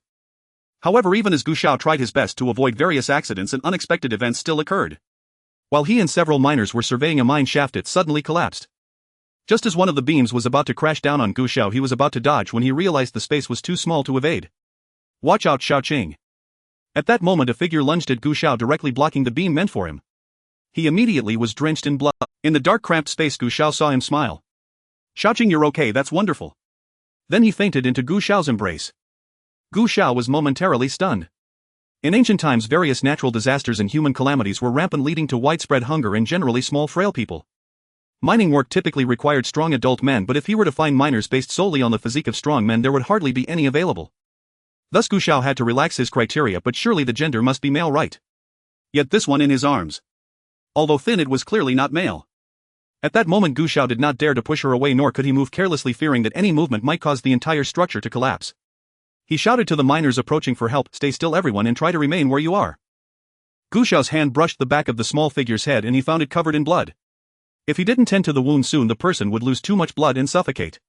However, even as Gu Xiao tried his best to avoid various accidents, and unexpected events still occurred. While he and several miners were surveying a mine shaft, it suddenly collapsed. Just as one of the beams was about to crash down on Gu Xiao, he was about to dodge when he realized the space was too small to evade. "Watch out, Xiao Qing." At that moment, a figure lunged at Gu Xiao, directly blocking the beam meant for him. He immediately was drenched in blood. In the dark, cramped space, Gu Xiao saw him smile. "Xiao Qing, you're okay, that's wonderful." Then he fainted into Gu Xiao's embrace. Gu Xiao was momentarily stunned. In ancient times, various natural disasters and human calamities were rampant, leading to widespread hunger and generally small, frail people. Mining work typically required strong adult men, but if he were to find miners based solely on the physique of strong men, there would hardly be any available. Thus Gu Xiao had to relax his criteria, but surely the gender must be male, right? Yet this one in his arms, although thin, it was clearly not male. At that moment, Gu Xiao did not dare to push her away, nor could he move carelessly, fearing that any movement might cause the entire structure to collapse. He shouted to the miners approaching for help, "Stay still everyone and try to remain where you are." Gu Xiao's hand brushed the back of the small figure's head and he found it covered in blood. If he didn't tend to the wound soon, the person would lose too much blood and suffocate.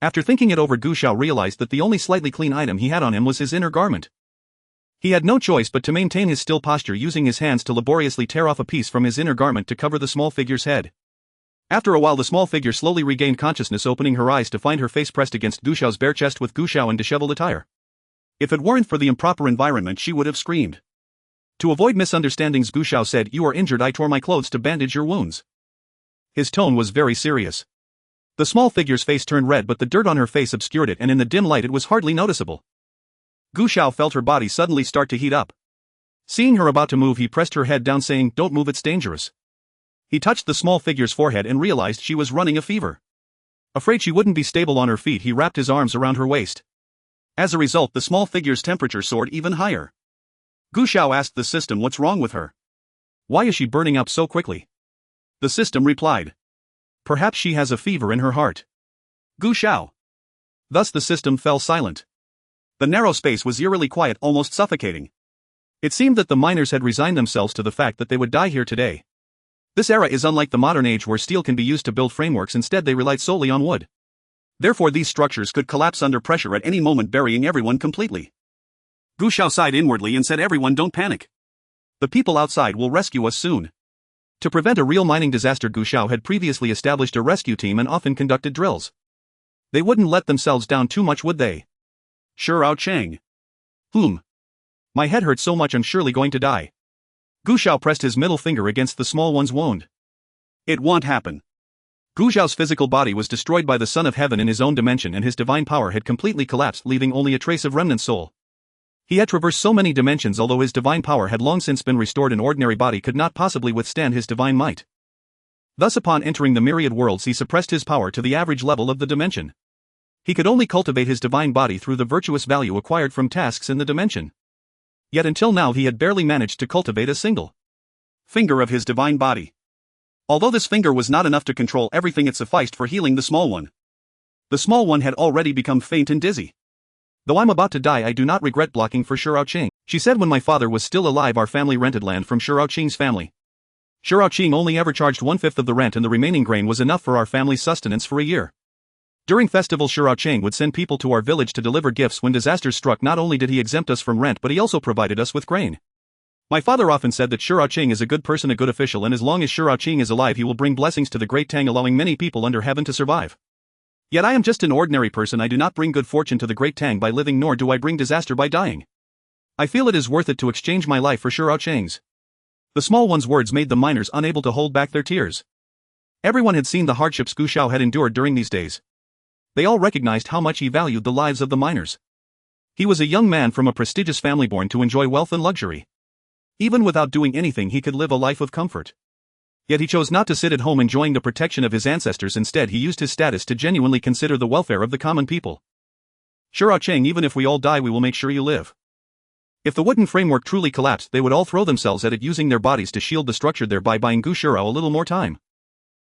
After thinking it over, Gu Xiao realized that the only slightly clean item he had on him was his inner garment. He had no choice but to maintain his still posture, using his hands to laboriously tear off a piece from his inner garment to cover the small figure's head. After a while, the small figure slowly regained consciousness, opening her eyes to find her face pressed against Gu Xiao's bare chest with Gu Xiao in disheveled attire. If it weren't for the improper environment, she would have screamed. To avoid misunderstandings, Gu Xiao said, "You are injured. I tore my clothes to bandage your wounds." His tone was very serious. The small figure's face turned red, but the dirt on her face obscured it, and in the dim light it was hardly noticeable. Gu Xiao felt her body suddenly start to heat up. Seeing her about to move, he pressed her head down, saying, "Don't move, it's dangerous." He touched the small figure's forehead and realized she was running a fever. Afraid she wouldn't be stable on her feet, he wrapped his arms around her waist. As a result, the small figure's temperature soared even higher. Gu Xiao asked the system what's wrong with her. Why is she burning up so quickly? The system replied, "Perhaps she has a fever in her heart." Gu Xiao. Thus the system fell silent. The narrow space was eerily quiet, almost suffocating. It seemed that the miners had resigned themselves to the fact that they would die here today. This era is unlike the modern age where steel can be used to build frameworks. Instead, they relied solely on wood. Therefore, these structures could collapse under pressure at any moment, burying everyone completely. Gu Xiao sighed inwardly and said, "Everyone, don't panic. The people outside will rescue us soon." To prevent a real mining disaster, Gu Xiao had previously established a rescue team and often conducted drills. They wouldn't let themselves down too much, would they? Xiao. My head hurts so much, I'm surely going to die. Gu Xiao pressed his middle finger against the small one's wound. It won't happen. Gu Xiao's physical body was destroyed by the Son of Heaven in his own dimension, and his divine power had completely collapsed, leaving only a trace of remnant soul. He had traversed so many dimensions. Although his divine power had long since been restored, an ordinary body could not possibly withstand his divine might. Thus, upon entering the myriad worlds, he suppressed his power to the average level of the dimension. He could only cultivate his divine body through the virtuous value acquired from tasks in the dimension. Yet until now he had barely managed to cultivate a single finger of his divine body. Although this finger was not enough to control everything, it sufficed for healing the small one. The small one had already become faint and dizzy. "Though I'm about to die, I do not regret blocking for Xiao, she said. "When my father was still alive, our family rented land from Xiao's family. Xiao only ever charged 1/5 of the rent, and the remaining grain was enough for our family's sustenance for a year. During festivals, Xiao would send people to our village to deliver gifts. When disasters struck, not only did he exempt us from rent, but he also provided us with grain. My father often said that Xiao is a good person, a good official, and as long as Xiao is alive, he will bring blessings to the Great Tang, allowing many people under heaven to survive. Yet I am just an ordinary person. I do not bring good fortune to the Great Tang by living, nor do I bring disaster by dying. I feel it is worth it to exchange my life for Xiao's." The small one's words made the miners unable to hold back their tears. Everyone had seen the hardships Gu Xiao had endured during these days. They all recognized how much he valued the lives of the miners. He was a young man from a prestigious family, born to enjoy wealth and luxury. Even without doing anything, he could live a life of comfort. Yet he chose not to sit at home enjoying the protection of his ancestors. Instead, he used his status to genuinely consider the welfare of the common people. "Xiao, even if we all die, we will make sure you live." If the wooden framework truly collapsed, they would all throw themselves at it, using their bodies to shield the structure, thereby buying Gu Xiao a little more time.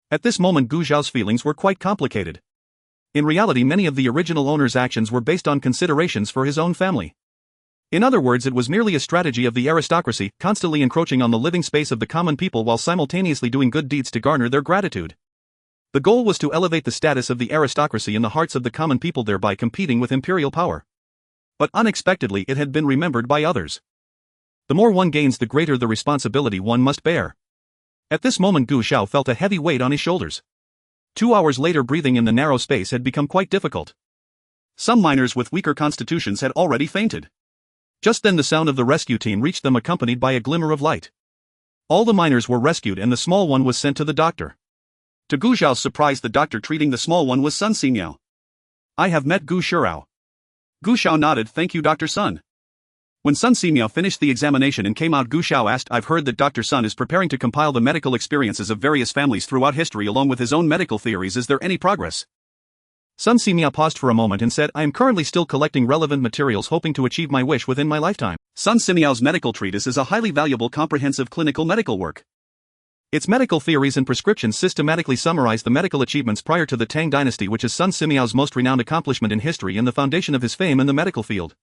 At this moment, Gu Xiao's feelings were quite complicated. In reality, many of the original owner's actions were based on considerations for his own family. In other words, it was merely a strategy of the aristocracy, constantly encroaching on the living space of the common people while simultaneously doing good deeds to garner their gratitude. The goal was to elevate the status of the aristocracy in the hearts of the common people, thereby competing with imperial power. But unexpectedly, it had been remembered by others. The more one gains, the greater the responsibility one must bear. At this moment, Gu Xiao felt a heavy weight on his shoulders. 2 hours later, breathing in the narrow space had become quite difficult. Some miners with weaker constitutions had already fainted. Just then the sound of the rescue team reached them, accompanied by a glimmer of light. All the miners were rescued and the small one was sent to the doctor. To Gu Xiao's surprise, the doctor treating the small one was Sun Xiao. "I have met Gu Xiao." Gu Xiao nodded. "Thank you, Dr. Sun." When Sun Xiao finished the examination and came out, Gu Xiao asked, "I've heard that Dr. Sun is preparing to compile the medical experiences of various families throughout history along with his own medical theories. Is there any progress?" Sun Xiao paused for a moment and said, "I am currently still collecting relevant materials, hoping to achieve my wish within my lifetime." Sun Xiao's medical treatise is a highly valuable comprehensive clinical medical work. Its medical theories and prescriptions systematically summarize the medical achievements prior to the Tang dynasty, which is Sun Simiao's most renowned accomplishment in history and the foundation of his fame in the medical field.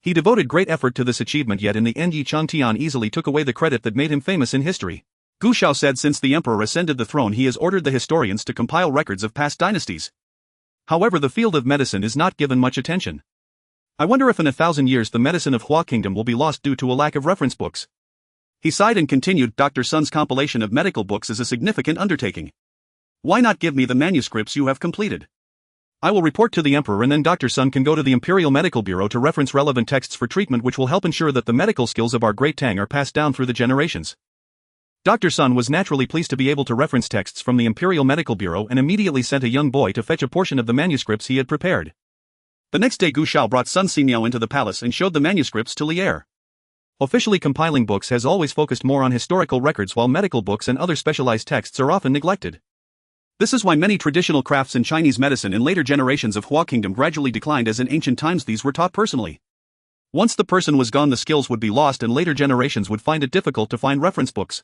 He devoted great effort to this achievement, yet in the end Yi Changtian easily took away the credit that made him famous in history. Gu Xiao said since the emperor ascended the throne he has ordered the historians to compile records of past dynasties. However, the field of medicine is not given much attention. I wonder if in 1,000 years the medicine of Hua Kingdom will be lost due to a lack of reference books. He sighed and continued, Dr. Sun's compilation of medical books is a significant undertaking. Why not give me the manuscripts you have completed? I will report to the emperor and then Dr. Sun can go to the Imperial Medical Bureau to reference relevant texts for treatment, which will help ensure that the medical skills of our great Tang are passed down through the generations. Dr. Sun was naturally pleased to be able to reference texts from the Imperial Medical Bureau and immediately sent a young boy to fetch a portion of the manuscripts he had prepared. The next day Gu Xiao brought Sun Simiao into the palace and showed the manuscripts to Li Er. Officially compiling books has always focused more on historical records, while medical books and other specialized texts are often neglected. This is why many traditional crafts in Chinese medicine in later generations of Hua Kingdom gradually declined, as in ancient times these were taught personally. Once the person was gone, the skills would be lost and later generations would find it difficult to find reference books.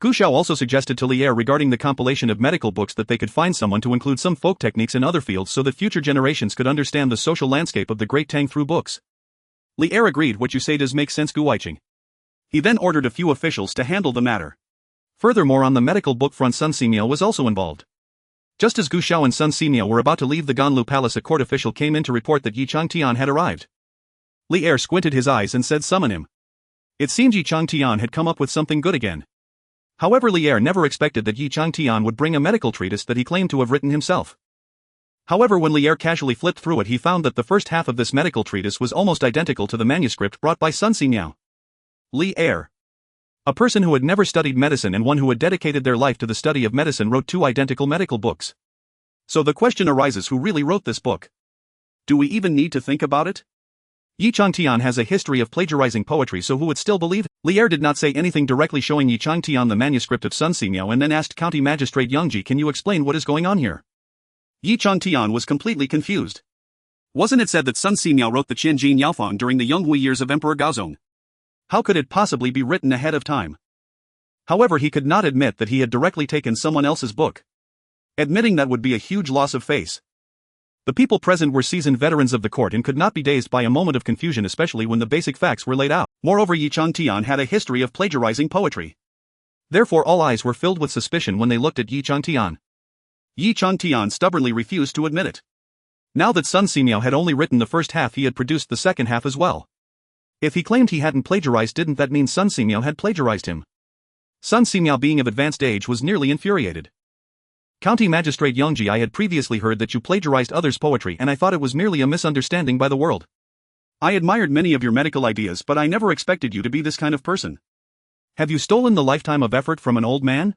Gu Xiao also suggested to Li Er regarding the compilation of medical books that they could find someone to include some folk techniques in other fields so that future generations could understand the social landscape of the Great Tang through books. Li Er agreed. What you say does make sense, Gu Weiqing. He then ordered a few officials to handle the matter. Furthermore, on the medical book front, Sun Simiao was also involved. Just as Gu Xiao and Sun Simiao were about to leave the Ganlu Palace, a court official came in to report that Yi Changtian had arrived. Li Er squinted his eyes and said, "Summon him." It seemed Yi Changtian had come up with something good again. However, Li Er never expected that Yi Changtian would bring a medical treatise that he claimed to have written himself. However, when Li Er casually flipped through it, he found that the first half of this medical treatise was almost identical to the manuscript brought by Sun Simiao. Li Er, a person who had never studied medicine and one who had dedicated their life to the study of medicine, wrote two identical medical books. So the question arises, who really wrote this book? Do we even need to think about it? Yi Changtian has a history of plagiarizing poetry, so who would still believe? Li Er did not say anything directly showing Yi Changtian the manuscript of Sun Simiao and then asked County Magistrate Yangji, "Can you explain what is going on here?" Yi Changtian was completely confused. Wasn't it said that Sun Simiao wrote the Qianjin Yaofang during the Yonghui years of Emperor Gaozong? How could it possibly be written ahead of time? However, he could not admit that he had directly taken someone else's book. Admitting that would be a huge loss of face. The people present were seasoned veterans of the court and could not be dazed by a moment of confusion, especially when the basic facts were laid out. Moreover, Yi Changtian had a history of plagiarizing poetry. Therefore, all eyes were filled with suspicion when they looked at Yi Changtian. Yi Changtian stubbornly refused to admit it. Now that Sun Simiao had only written the first half, he had produced the second half as well. If he claimed he hadn't plagiarized, didn't that mean Sun Simiao had plagiarized him? Sun Simiao, being of advanced age, was nearly infuriated. County Magistrate Yangji, I had previously heard that you plagiarized others' poetry and I thought it was merely a misunderstanding by the world. I admired many of your medical ideas, but I never expected you to be this kind of person. Have you stolen the lifetime of effort from an old man?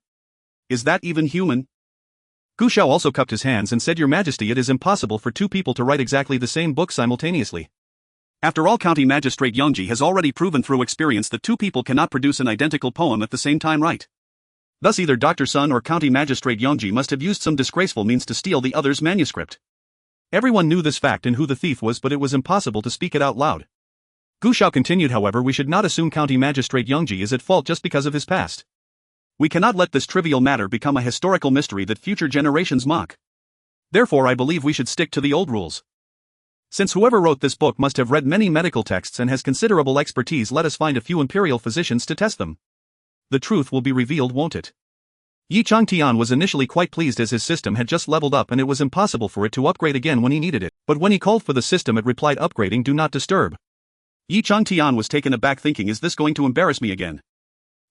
Is that even human? Gu Xiao also cupped his hands and said, "Your Majesty, it is impossible for two people to write exactly the same book simultaneously. After all, County Magistrate Yangji has already proven through experience that two people cannot produce an identical poem at the same time, right? Thus either Dr. Sun or County Magistrate Yangji must have used some disgraceful means to steal the other's manuscript." Everyone knew this fact and who the thief was, but it was impossible to speak it out loud. Gu Xiao continued, "However, we should not assume County Magistrate Yangji is at fault just because of his past. We cannot let this trivial matter become a historical mystery that future generations mock. Therefore, I believe we should stick to the old rules. Since whoever wrote this book must have read many medical texts and has considerable expertise, let us find a few imperial physicians to test them. The truth will be revealed, won't it?" Yi Changtian was initially quite pleased, as his system had just leveled up and it was impossible for it to upgrade again when he needed it. But when he called for the system, it replied, "Upgrading, do not disturb." Yi Changtian was taken aback, thinking, is this going to embarrass me again?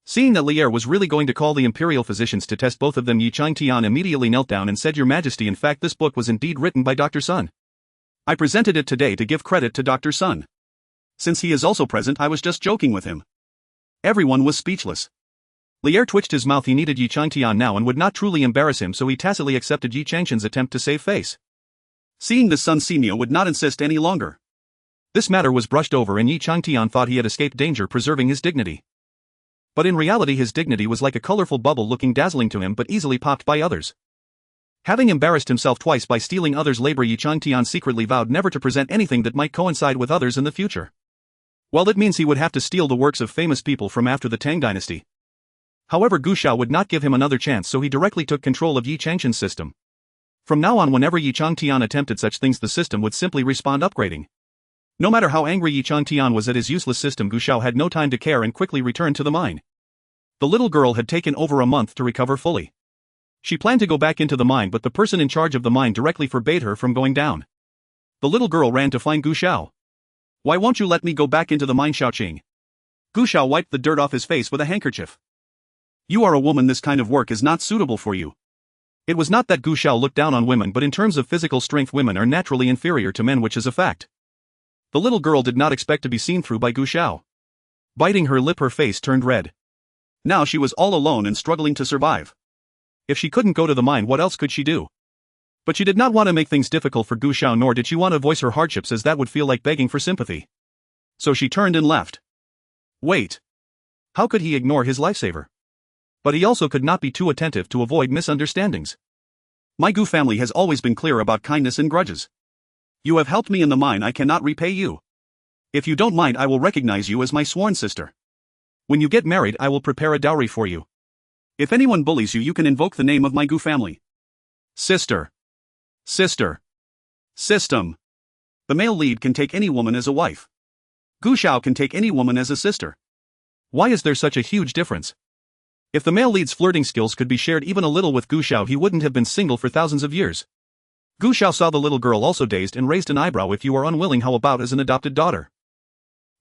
Seeing that Li Er was really going to call the imperial physicians to test both of them, Yi Changtian immediately knelt down and said, "Your Majesty, in fact this book was indeed written by Dr. Sun. I presented it today to give credit to Dr. Sun. Since he is also present, I was just joking with him." Everyone was speechless. Li Er twitched his mouth. He needed Yi Changtian now and would not truly embarrass him, so he tacitly accepted Yi Changshan's attempt to save face. Seeing this, Sun Simiao would not insist any longer. This matter was brushed over and Yi Changtian thought he had escaped danger, preserving his dignity. But in reality his dignity was like a colorful bubble, looking dazzling to him but easily popped by others. Having embarrassed himself twice by stealing others' labor, Yi Changtian secretly vowed never to present anything that might coincide with others in the future. Well, it means he would have to steal the works of famous people from after the Tang dynasty. However, Gu Xiao would not give him another chance, so he directly took control of Yi Changshan's system. From now on, whenever Yi Changtian attempted such things, the system would simply respond upgrading. No matter how angry Yi Changtian was at his useless system, Gu Xiao had no time to care and quickly returned to the mine. The little girl had taken over a month to recover fully. She planned to go back into the mine, but the person in charge of the mine directly forbade her from going down. The little girl ran to find Gu Xiao. "Why won't you let me go back into the mine, Xiaoqing?" Gu Xiao wiped the dirt off his face with a handkerchief. "You are a woman, this kind of work is not suitable for you." It was not that Gu Xiao looked down on women, but in terms of physical strength, women are naturally inferior to men, which is a fact. The little girl did not expect to be seen through by Gu Xiao. Biting her lip, her face turned red. Now she was all alone and struggling to survive. If she couldn't go to the mine, what else could she do? But she did not want to make things difficult for Gu Xiao, nor did she want to voice her hardships, as that would feel like begging for sympathy. So she turned and left. Wait. How could he ignore his lifesaver? But he also could not be too attentive to avoid misunderstandings. My Gu family has always been clear about kindness and grudges. You have helped me in the mine, I cannot repay you. If you don't mind, I will recognize you as my sworn sister. When you get married, I will prepare a dowry for you. If anyone bullies you, you can invoke the name of my Gu family. Sister. Sister. System. The male lead can take any woman as a wife. Gu Xiao can take any woman as a sister. Why is there such a huge difference? If the male lead's flirting skills could be shared even a little with Gu Xiao, he wouldn't have been single for thousands of years. Gu Xiao saw the little girl, also dazed, and raised an eyebrow. If you are unwilling, how about as an adopted daughter?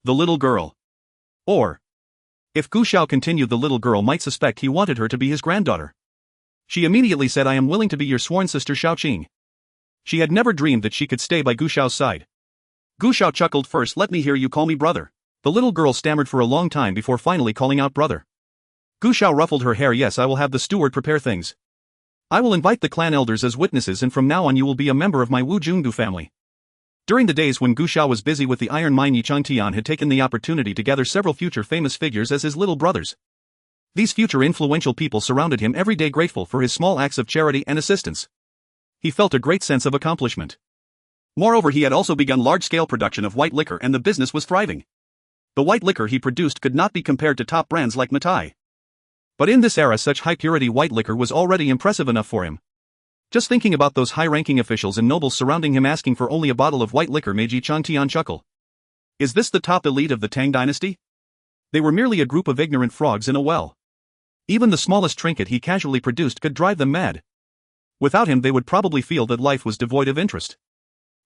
The little girl. Or, if Gu Xiao continued, the little girl might suspect he wanted her to be his granddaughter. She immediately said, "I am willing to be your sworn sister, Xiaoqing." She had never dreamed that she could stay by Gu Xiao's side. Gu Xiao chuckled. "First, let me hear you call me brother." The little girl stammered for a long time before finally calling out brother. Gu Xiao ruffled her hair. "Yes, I will have the steward prepare things. I will invite the clan elders as witnesses, and from now on you will be a member of my Wu Jungu family." During the days when Gu Xiao was busy with the iron mine, Yi Changtian had taken the opportunity to gather several future famous figures as his little brothers. These future influential people surrounded him every day, grateful for his small acts of charity and assistance. He felt a great sense of accomplishment. Moreover, he had also begun large-scale production of white liquor, and the business was thriving. The white liquor he produced could not be compared to top brands like Matai. But in this era, such high-purity white liquor was already impressive enough for him. Just thinking about those high-ranking officials and nobles surrounding him asking for only a bottle of white liquor made Yi Changtian chuckle. Is this the top elite of the Tang dynasty? They were merely a group of ignorant frogs in a well. Even the smallest trinket he casually produced could drive them mad. Without him, they would probably feel that life was devoid of interest.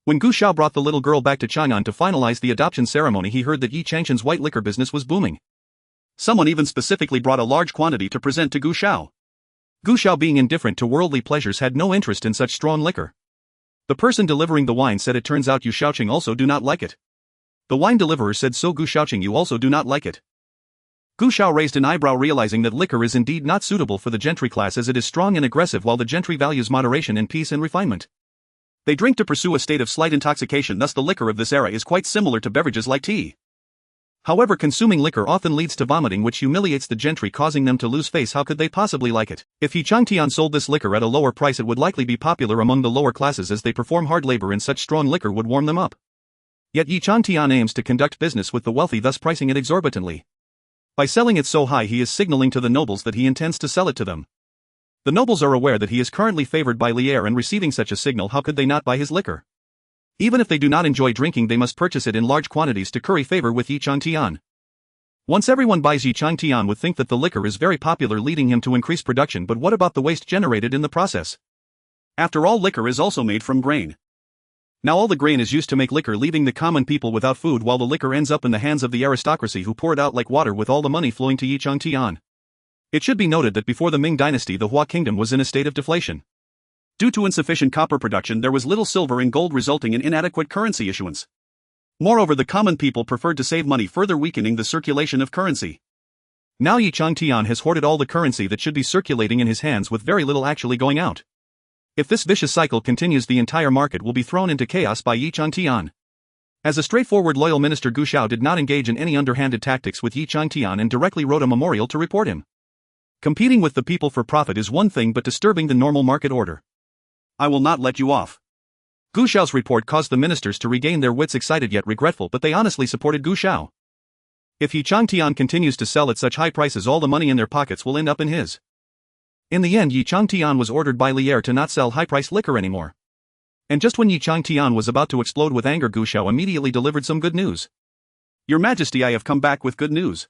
When Gu Xiao brought the little girl back to Chang'an to finalize the adoption ceremony, he heard that Yi Changshan's white liquor business was booming. Someone even specifically brought a large quantity to present to Gu Xiao. Gu Xiao, being indifferent to worldly pleasures, had no interest in such strong liquor. The person delivering the wine said, "It turns out you, Xiaoqing, also do not like it." The wine deliverer said, "So Gu Xiaoqing, you also do not like it?" Gu Xiao raised an eyebrow, realizing that liquor is indeed not suitable for the gentry class, as it is strong and aggressive, while the gentry values moderation and peace and refinement. They drink to pursue a state of slight intoxication, thus the liquor of this era is quite similar to beverages like tea. However, consuming liquor often leads to vomiting, which humiliates the gentry, causing them to lose face. How could they possibly like it? If Yi Changtian sold this liquor at a lower price, it would likely be popular among the lower classes, as they perform hard labor and such strong liquor would warm them up. Yet Yi Changtian aims to conduct business with the wealthy, thus pricing it exorbitantly. By selling it so high, he is signaling to the nobles that he intends to sell it to them. The nobles are aware that he is currently favored by Lier, and receiving such a signal, how could they not buy his liquor? Even if they do not enjoy drinking, they must purchase it in large quantities to curry favor with Yi Changtian. Once everyone buys, Yi Changtian would think that the liquor is very popular, leading him to increase production. But what about the waste generated in the process? After all, liquor is also made from grain. Now all the grain is used to make liquor, leaving the common people without food, while the liquor ends up in the hands of the aristocracy, who pour it out like water, with all the money flowing to Yi Changtian. It should be noted that before the Ming dynasty, the Hua kingdom was in a state of deflation. Due to insufficient copper production, there was little silver and gold, resulting in inadequate currency issuance. Moreover, the common people preferred to save money, further weakening the circulation of currency. Now Yi Changtian has hoarded all the currency that should be circulating in his hands, with very little actually going out. If this vicious cycle continues, the entire market will be thrown into chaos by Yi Changtian. As a straightforward, loyal minister, Gu Xiao did not engage in any underhanded tactics with Yi Changtian and directly wrote a memorial to report him. Competing with the people for profit is one thing, but disturbing the normal market order. I will not let you off. Gu Xiao's report caused the ministers to regain their wits, excited yet regretful, but they honestly supported Gu Xiao. If Yi Changtian continues to sell at such high prices, all the money in their pockets will end up in his. In the end, Yi Changtian was ordered by Lier to not sell high-priced liquor anymore. And just when Yi Changtian was about to explode with anger, Gu Xiao immediately delivered some good news. Your Majesty, I have come back with good news.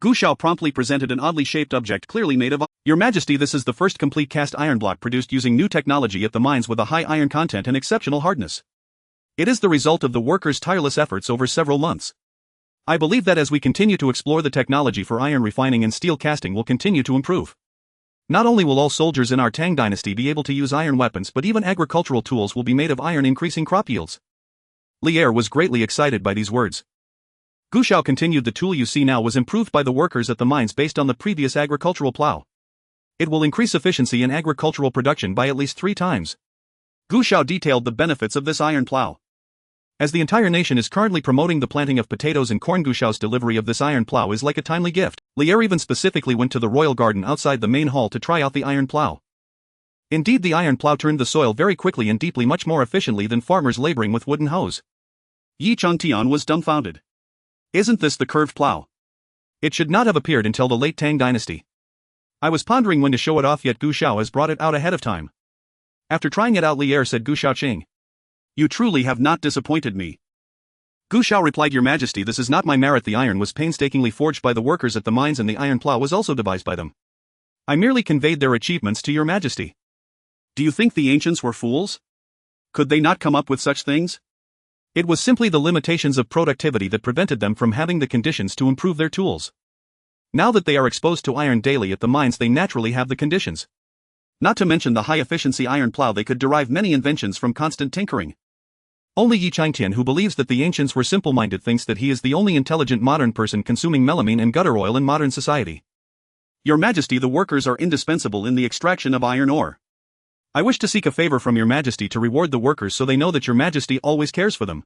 Gu Xiao promptly presented an oddly shaped object clearly made of iron. Your Majesty, this is the first complete cast iron block produced using new technology at the mines with a high iron content and exceptional hardness. It is the result of the workers' tireless efforts over several months. I believe that as we continue to explore, the technology for iron refining and steel casting will continue to improve. Not only will all soldiers in our Tang dynasty be able to use iron weapons, but even agricultural tools will be made of iron, increasing crop yields. Lier was greatly excited by these words. Gu Xiao continued, the tool you see now was improved by the workers at the mines based on the previous agricultural plow. It will increase efficiency in agricultural production by at least 3 times. Gu Xiao detailed the benefits of this iron plow. As the entire nation is currently promoting the planting of potatoes and corn, Gu Xiao's delivery of this iron plow is like a timely gift. Lier even specifically went to the royal garden outside the main hall to try out the iron plow. Indeed, the iron plow turned the soil very quickly and deeply, much more efficiently than farmers laboring with wooden hoes. Yi Changtian was dumbfounded. Isn't this the curved plow? It should not have appeared until the late Tang dynasty. I was pondering when to show it off, yet Gu Xiao has brought it out ahead of time. After trying it out, Lier said, Gu Xiaoqing, you truly have not disappointed me. Gu Xiao replied, Your Majesty, this is not my merit. The iron was painstakingly forged by the workers at the mines, and the iron plow was also devised by them. I merely conveyed their achievements to Your Majesty. Do you think the ancients were fools? Could they not come up with such things? It was simply the limitations of productivity that prevented them from having the conditions to improve their tools. Now that they are exposed to iron daily at the mines, they naturally have the conditions. Not to mention the high-efficiency iron plow, they could derive many inventions from constant tinkering. Only Yi Changtian, who believes that the ancients were simple-minded, thinks that he is the only intelligent modern person consuming melamine and gutter oil in modern society. Your Majesty, the workers are indispensable in the extraction of iron ore. I wish to seek a favor from Your Majesty to reward the workers so they know that Your Majesty always cares for them.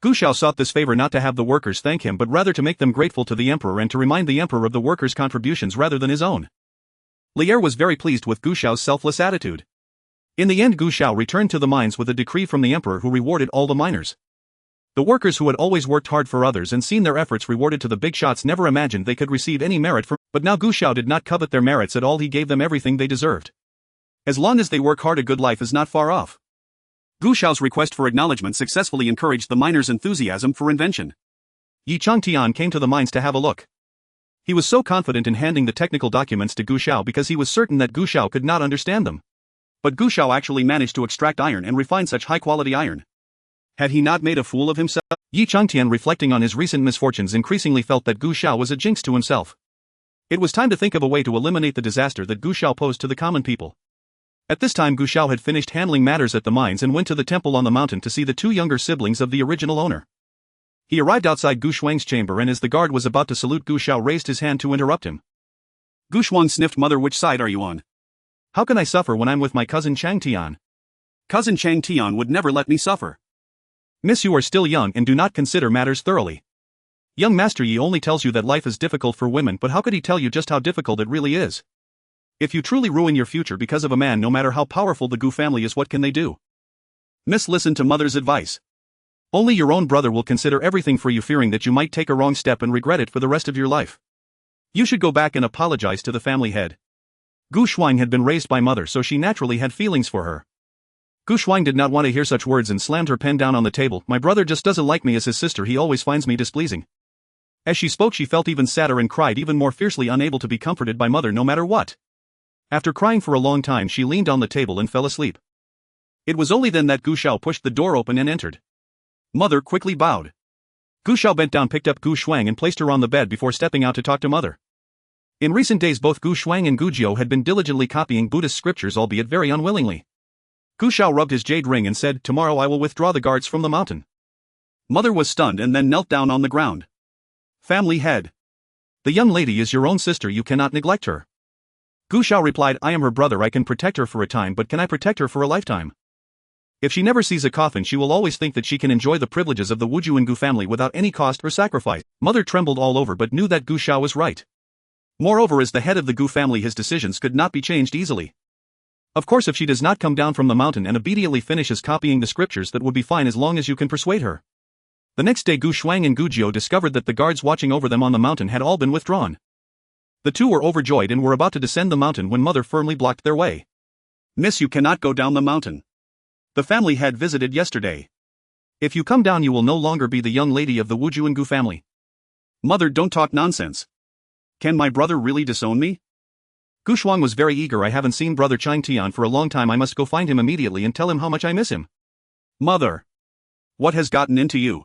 Gu Xiao sought this favor not to have the workers thank him, but rather to make them grateful to the emperor and to remind the emperor of the workers' contributions rather than his own. Lier was very pleased with Gu Xiao's selfless attitude. In the end, Gu Xiao returned to the mines with a decree from the emperor who rewarded all the miners. The workers who had always worked hard for others and seen their efforts rewarded to the big shots never imagined they could receive any merit for, but now Gu Xiao did not covet their merits at all. He gave them everything they deserved. As long as they work hard, a good life is not far off. Gu Xiao's request for acknowledgement successfully encouraged the miners' enthusiasm for invention. Yi Changtian came to the mines to have a look. He was so confident in handing the technical documents to Gu Xiao because he was certain that Gu Xiao could not understand them. But Gu Xiao actually managed to extract iron and refine such high-quality iron. Had he not made a fool of himself? Yi Changtian, reflecting on his recent misfortunes, increasingly felt that Gu Xiao was a jinx to himself. It was time to think of a way to eliminate the disaster that Gu Xiao posed to the common people. At this time, Gu Xiao had finished handling matters at the mines and went to the temple on the mountain to see the 2 younger siblings of the original owner. He arrived outside Gu Shuang's chamber, and as the guard was about to salute, Gu Xiao raised his hand to interrupt him. Gu Shuang sniffed. Mother, which side are you on? How can I suffer when I'm with my cousin Chang Tian? Cousin Chang Tian would never let me suffer. Miss, you are still young and do not consider matters thoroughly. Young Master Yi only tells you that life is difficult for women, but how could he tell you just how difficult it really is? If you truly ruin your future because of a man, no matter how powerful the Gu family is, what can they do? Miss, listen to mother's advice. Only your own brother will consider everything for you, fearing that you might take a wrong step and regret it for the rest of your life. You should go back and apologize to the family head. Gu Shuang had been raised by mother, so she naturally had feelings for her. Gu Shuang did not want to hear such words and slammed her pen down on the table. My brother just doesn't like me as his sister, he always finds me displeasing. As she spoke, she felt even sadder and cried even more fiercely, unable to be comforted by mother no matter what. After crying for a long time, she leaned on the table and fell asleep. It was only then that Gu Xiao pushed the door open and entered. Mother quickly bowed. Gu Xiao bent down, picked up Gu Shuang and placed her on the bed before stepping out to talk to mother. In recent days, both Gu Shuang and Gu Jiu had been diligently copying Buddhist scriptures, albeit very unwillingly. Gu Xiao rubbed his jade ring and said, Tomorrow I will withdraw the guards from the mountain. Mother was stunned and then knelt down on the ground. Family head. The young lady is your own sister, you cannot neglect her. Gu Xiao replied, I am her brother, I can protect her for a time, but can I protect her for a lifetime? If she never sees a coffin, she will always think that she can enjoy the privileges of the Wuju and Gu family without any cost or sacrifice. Mother trembled all over but knew that Gu Xiao was right. Moreover, as the head of the Gu family, his decisions could not be changed easily. Of course, if she does not come down from the mountain and obediently finishes copying the scriptures, that would be fine as long as you can persuade her. The next day Gu Shuang and Gu Jiu discovered that the guards watching over them on the mountain had all been withdrawn. The two were overjoyed and were about to descend the mountain when Mother firmly blocked their way. Miss, you cannot go down the mountain. The family had visited yesterday. If you come down you will no longer be the young lady of the Wuju and Gu family. Mother, don't talk nonsense. Can my brother really disown me? Gu Shuang was very eager. I haven't seen brother Chang Tian for a long time. I must go find him immediately and tell him how much I miss him. Mother. What has gotten into you?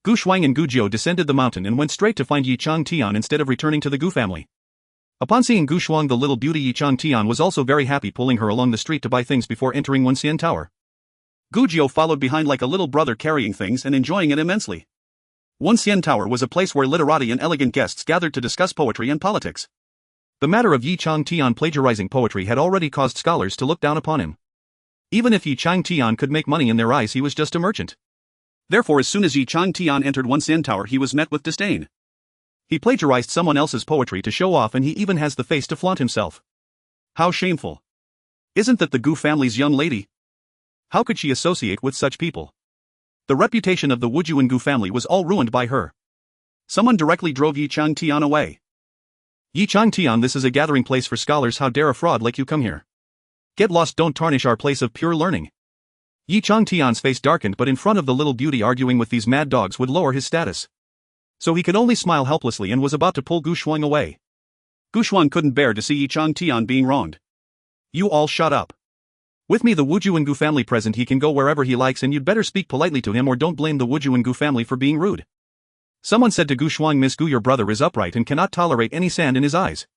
Gu Shuang and Gu Jiu descended the mountain and went straight to find Yi Chang Tian instead of returning to the Gu family. Upon seeing Gu Shuang, the little beauty Yi Chang Tian was also very happy, pulling her along the street to buy things before entering Wenxian Tower. Gu Jiu followed behind like a little brother, carrying things and enjoying it immensely. Wenxian Tower was a place where literati and elegant guests gathered to discuss poetry and politics. The matter of Yi Chang Tian plagiarizing poetry had already caused scholars to look down upon him. Even if Yi Chang Tian could make money in their eyes, he was just a merchant. Therefore, as soon as Yi Chang Tian entered Wenxian Tower, he was met with disdain. He plagiarized someone else's poetry to show off, and he even has the face to flaunt himself. How shameful. Isn't that the Gu family's young lady? How could she associate with such people? The reputation of the Wuju and Gu family was all ruined by her. Someone directly drove Yi Chang Tian away. Yi Chang Tian, this is a gathering place for scholars. How dare a fraud like you come here? Get lost, don't tarnish our place of pure learning. Yi Chang Tian's face darkened, but in front of the little beauty arguing with these mad dogs would lower his status. So he could only smile helplessly and was about to pull Gu Shuang away. Gu Shuang couldn't bear to see Yi Chang Tian being wronged. You all shut up. With me the Wuju and Gu family present, he can go wherever he likes, and you'd better speak politely to him or don't blame the Wuju and Gu family for being rude. Someone said to Gu Shuang, Miss Gu, your brother is upright and cannot tolerate any sand in his eyes.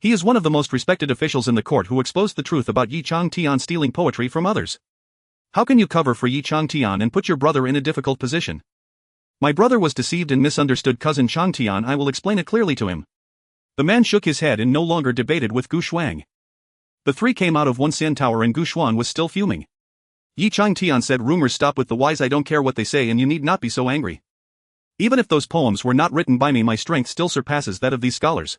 He is one of the most respected officials in the court who exposed the truth about Yi Chang Tian stealing poetry from others. How can you cover for Yi Chang Tian and put your brother in a difficult position? My brother was deceived and misunderstood cousin Chang Tian. I will explain it clearly to him. The man shook his head and no longer debated with Gu Shuang. The three came out of Wenxian Tower and Gu Shuang was still fuming. Yi Chang Tian said, rumors stop with the wise. I don't care what they say and you need not be so angry. Even if those poems were not written by me, my strength still surpasses that of these scholars.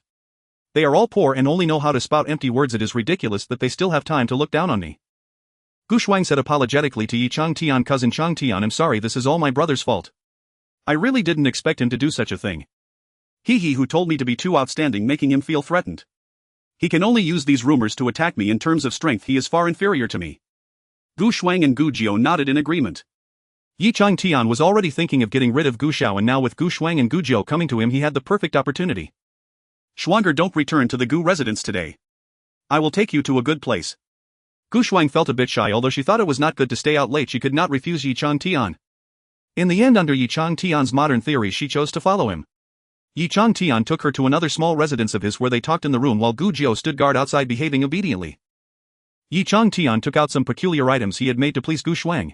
They are all poor and only know how to spout empty words. It is ridiculous that they still have time to look down on me. Gu Shuang said apologetically to Yi Chang Tian, cousin Chang Tian, I'm sorry, this is all my brother's fault. I really didn't expect him to do such a thing. He who told me to be too outstanding, making him feel threatened. He can only use these rumors to attack me. In terms of strength, he is far inferior to me. Gu Shuang and Gu Jiu nodded in agreement. Yi Chang Tian was already thinking of getting rid of Gu Xiao, and now with Gu Shuang and Gu Jiu coming to him, he had the perfect opportunity. Shuanger, don't return to the Gu residence today. I will take you to a good place. Gu Shuang felt a bit shy. Although she thought it was not good to stay out late, she could not refuse Yi Chang Tian. In the end, under Yi Chang Tian's modern theories, she chose to follow him. Yi Chang Tian took her to another small residence of his where they talked in the room while Gu Jiu stood guard outside behaving obediently. Yi Chang Tian took out some peculiar items he had made to please Gu Shuang.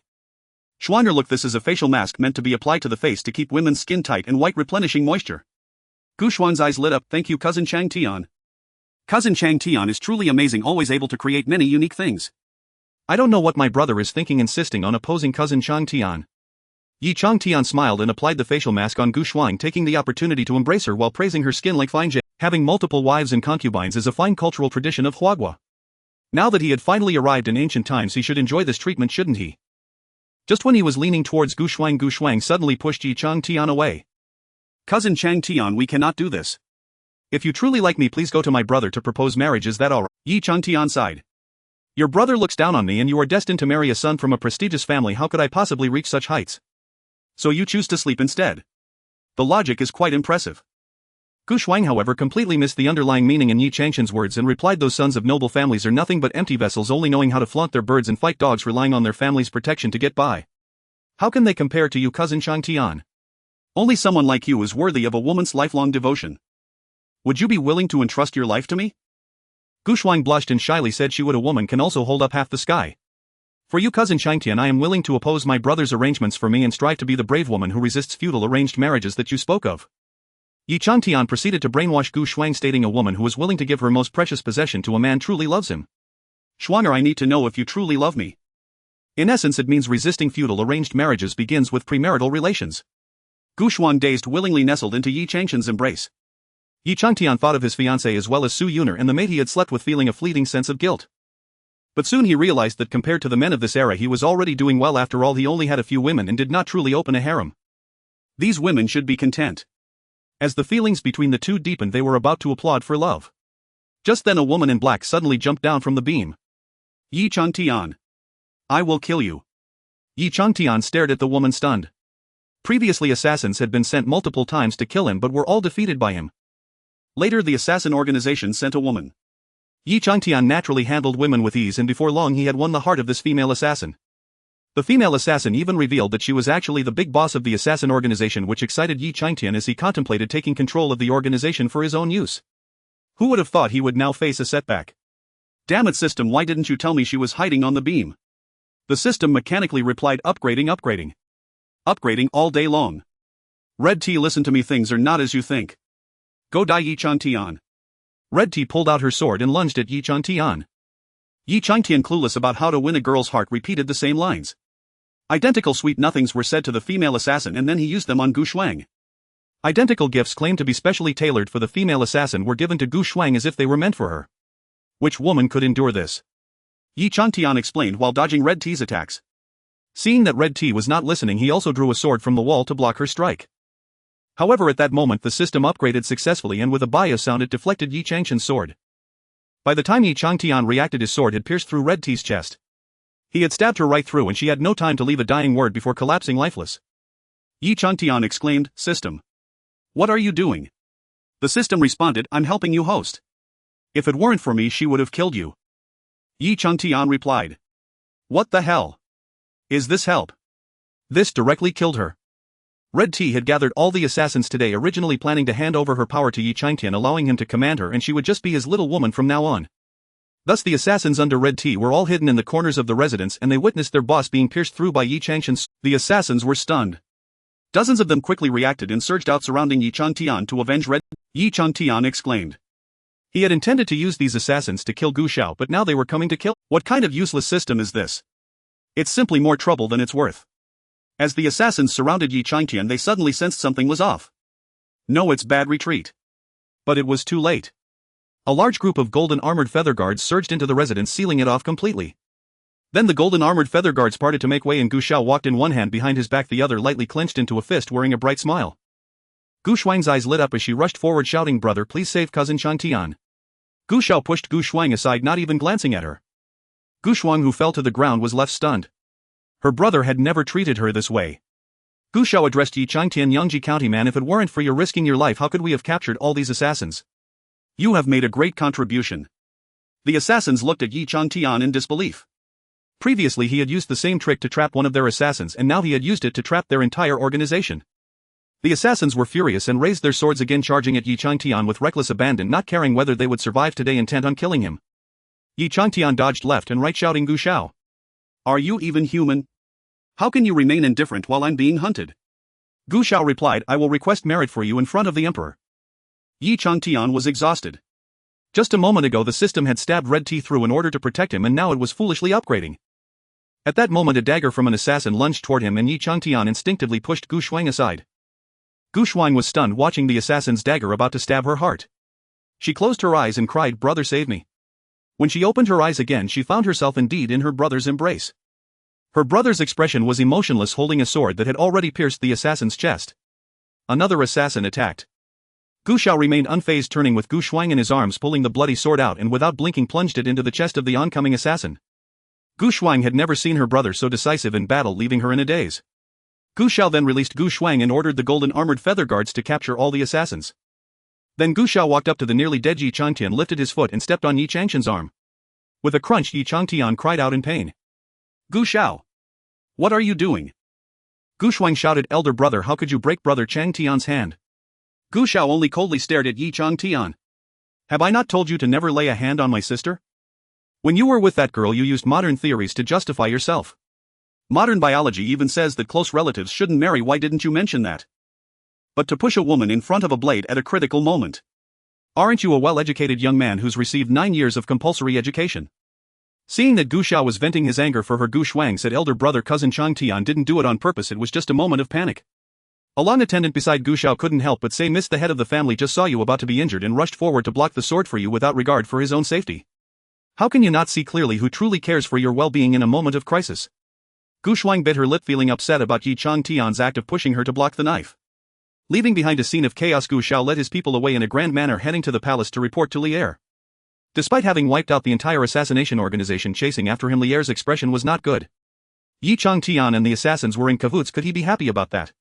Shuanger, look, this is a facial mask meant to be applied to the face to keep women's skin tight and white, replenishing moisture. Gu Shuang's eyes lit up. Thank you, cousin Chang Tian. Cousin Chang Tian is truly amazing, always able to create many unique things. I don't know what my brother is thinking, insisting on opposing cousin Chang Tian. Yi Chang Tian smiled and applied the facial mask on Gu Shuang, taking the opportunity to embrace her while praising her skin like fine jade. Having multiple wives and concubines is a fine cultural tradition of Huagua. Now that he had finally arrived in ancient times, he should enjoy this treatment, shouldn't he? Just when he was leaning towards Gu Shuang suddenly pushed Yi Chang Tian away. Cousin Chang Tian, we cannot do this. If you truly like me, please go to my brother to propose marriage. Is that all right? Yi Chang Tian sighed. Your brother looks down on me and you are destined to marry a son from a prestigious family. How could I possibly reach such heights? So you choose to sleep instead. The logic is quite impressive. Gu Shuang, however, completely missed the underlying meaning in Yi Changshan's words and replied, those sons of noble families are nothing but empty vessels, only knowing how to flaunt their birds and fight dogs, relying on their family's protection to get by. How can they compare to you, cousin Chang Tian? Only someone like you is worthy of a woman's lifelong devotion. Would you be willing to entrust your life to me? Gu Shuang blushed and shyly said she would. A woman can also hold up half the sky. For you, cousin Chang Tian, I am willing to oppose my brother's arrangements for me and strive to be the brave woman who resists feudal arranged marriages that you spoke of. Yi Chang Tian proceeded to brainwash Gu Shuang, stating a woman who is willing to give her most precious possession to a man truly loves him. Shuanger, I need to know if you truly love me. In essence, it means resisting feudal arranged marriages begins with premarital relations. Gu Shuang, dazed, willingly nestled into Yi Changshan's embrace. Yi Chang Tian thought of his fiancée as well as Su Yuner and the maid he had slept with, feeling a fleeting sense of guilt. But soon he realized that compared to the men of this era, he was already doing well. After all, he only had a few women and did not truly open a harem. These women should be content. As the feelings between the two deepened, they were about to applaud for love. Just then a woman in black suddenly jumped down from the beam. Yi Changtian. I will kill you. Yi Changtian stared at the woman stunned. Previously assassins had been sent multiple times to kill him but were all defeated by him. Later the assassin organization sent a woman. Yi Changtian naturally handled women with ease, and before long he had won the heart of this female assassin. The female assassin even revealed that she was actually the big boss of the assassin organization, which excited Yi Changtian as he contemplated taking control of the organization for his own use. Who would have thought he would now face a setback? Damn it, system, why didn't you tell me she was hiding on the beam? The system mechanically replied, upgrading. Upgrading all day long. Red T, listen to me, things are not as you think. Go die, Yi Changtian. Red T pulled out her sword and lunged at Yi Changtian. Yi Changtian, clueless about how to win a girl's heart, repeated the same lines. Identical sweet nothings were said to the female assassin, and then he used them on Gu Shuang. Identical gifts claimed to be specially tailored for the female assassin were given to Gu Shuang as if they were meant for her. Which woman could endure this? Yi Changtian explained while dodging Red T's attacks. Seeing that Red T was not listening, he also drew a sword from the wall to block her strike. However, at that moment the system upgraded successfully, and with a bias sound it deflected Yi Changtian's sword. By the time Yi Changtian reacted, his sword had pierced through Red T's chest. He had stabbed her right through, and she had no time to leave a dying word before collapsing lifeless. Yi Changtian exclaimed, "System. What are you doing?" The system responded, "I'm helping you, host. If it weren't for me, she would have killed you." Yi Changtian replied, "What the hell? Is this help?" This directly killed her. Red T had gathered all the assassins today, originally planning to hand over her power to Yi Changtian, allowing him to command her, and she would just be his little woman from now on. Thus the assassins under Red T were all hidden in the corners of the residence, and they witnessed their boss being pierced through by Yi Changtian's. The assassins were stunned. Dozens of them quickly reacted and surged out, surrounding Yi Changtian to avenge Red. Yi Changtian exclaimed. He had intended to use these assassins to kill Gu Xiao, but now they were coming to kill. What kind of useless system is this? It's simply more trouble than it's worth. As the assassins surrounded Yi Changtian, they suddenly sensed something was off. No, it's bad, retreat. But it was too late. A large group of golden armored feather guards surged into the residence, sealing it off completely. Then the golden armored feather guards parted to make way, and Gu Xiao walked in, one hand behind his back, the other lightly clenched into a fist, wearing a bright smile. Gu Shuang's eyes lit up as she rushed forward, shouting, "Brother, please save cousin Changtian." Gu Xiao pushed Gu Shuang aside, not even glancing at her. Gu Shuang, who fell to the ground, was left stunned. Her brother had never treated her this way. Gu Xiao addressed Yi Changtian, "Yangji County man, if it weren't for your risking your life, how could we have captured all these assassins? You have made a great contribution." The assassins looked at Yi Changtian in disbelief. Previously he had used the same trick to trap one of their assassins, and now he had used it to trap their entire organization. The assassins were furious and raised their swords again, charging at Yi Changtian with reckless abandon, not caring whether they would survive today, intent on killing him. Yi Changtian dodged left and right, shouting, "Gu Xiao. Are you even human? How can you remain indifferent while I'm being hunted?" Gu Xiao replied, "I will request merit for you in front of the emperor." Yi Changtian was exhausted. Just a moment ago the system had stabbed Red T through in order to protect him, and now it was foolishly upgrading. At that moment a dagger from an assassin lunged toward him, and Yi Changtian instinctively pushed Gu Shuang aside. Gu Shuang was stunned, watching the assassin's dagger about to stab her heart. She closed her eyes and cried, "Brother, save me." When she opened her eyes again, she found herself indeed in her brother's embrace. Her brother's expression was emotionless, holding a sword that had already pierced the assassin's chest. Another assassin attacked. Gu Xiao remained unfazed, turning with Gu Shuang in his arms, pulling the bloody sword out, and without blinking plunged it into the chest of the oncoming assassin. Gu Shuang had never seen her brother so decisive in battle, leaving her in a daze. Gu Xiao then released Gu Shuang and ordered the golden armored feather guards to capture all the assassins. Then Gu Xiao walked up to the nearly dead Yi Changtian, lifted his foot and stepped on Yi Changtian's arm. With a crunch, Yi Changtian cried out in pain. "Gu Xiao! What are you doing?" Gu Shuang shouted, "Elder brother, how could you break brother Changtian's hand?" Gu Xiao only coldly stared at Yi Changtian. "Have I not told you to never lay a hand on my sister? When you were with that girl you used modern theories to justify yourself. Modern biology even says that close relatives shouldn't marry, why didn't you mention that? But to push a woman in front of a blade at a critical moment. Aren't you a well-educated young man who's received 9 years of compulsory education?" Seeing that Gu Xiao was venting his anger for her, Gu Shuang said, "Elder brother, cousin Changtian didn't do it on purpose, it was just a moment of panic." A long attendant beside Gu Xiao couldn't help but say, "Miss, the head of the family just saw you about to be injured and rushed forward to block the sword for you without regard for his own safety. How can you not see clearly who truly cares for your well-being in a moment of crisis?" Gu Shuang bit her lip, feeling upset about Yi Changtian's act of pushing her to block the knife. Leaving behind a scene of chaos, Gu Xiao led his people away in a grand manner, heading to the palace to report to Lier. Despite having wiped out the entire assassination organization chasing after him, Lier's expression was not good. Yi Changtian and the assassins were in cahoots. Could he be happy about that?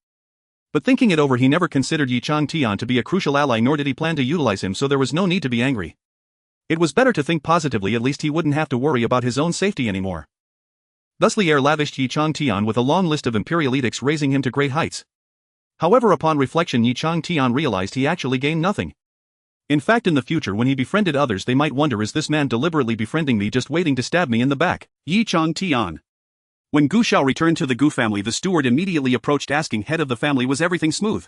But thinking it over, he never considered Yi Changtian to be a crucial ally, nor did he plan to utilize him, so there was no need to be angry. It was better to think positively, at least he wouldn't have to worry about his own safety anymore. Thus Lier lavished Yi Changtian with a long list of imperial edicts, raising him to great heights. However, upon reflection, Yi Changtian realized he actually gained nothing. In fact, in the future when he befriended others, they might wonder, is this man deliberately befriending me, just waiting to stab me in the back? Yi Changtian. When Gu Xiao returned to the Gu family, the steward immediately approached, asking, "Head of the family, was everything smooth?"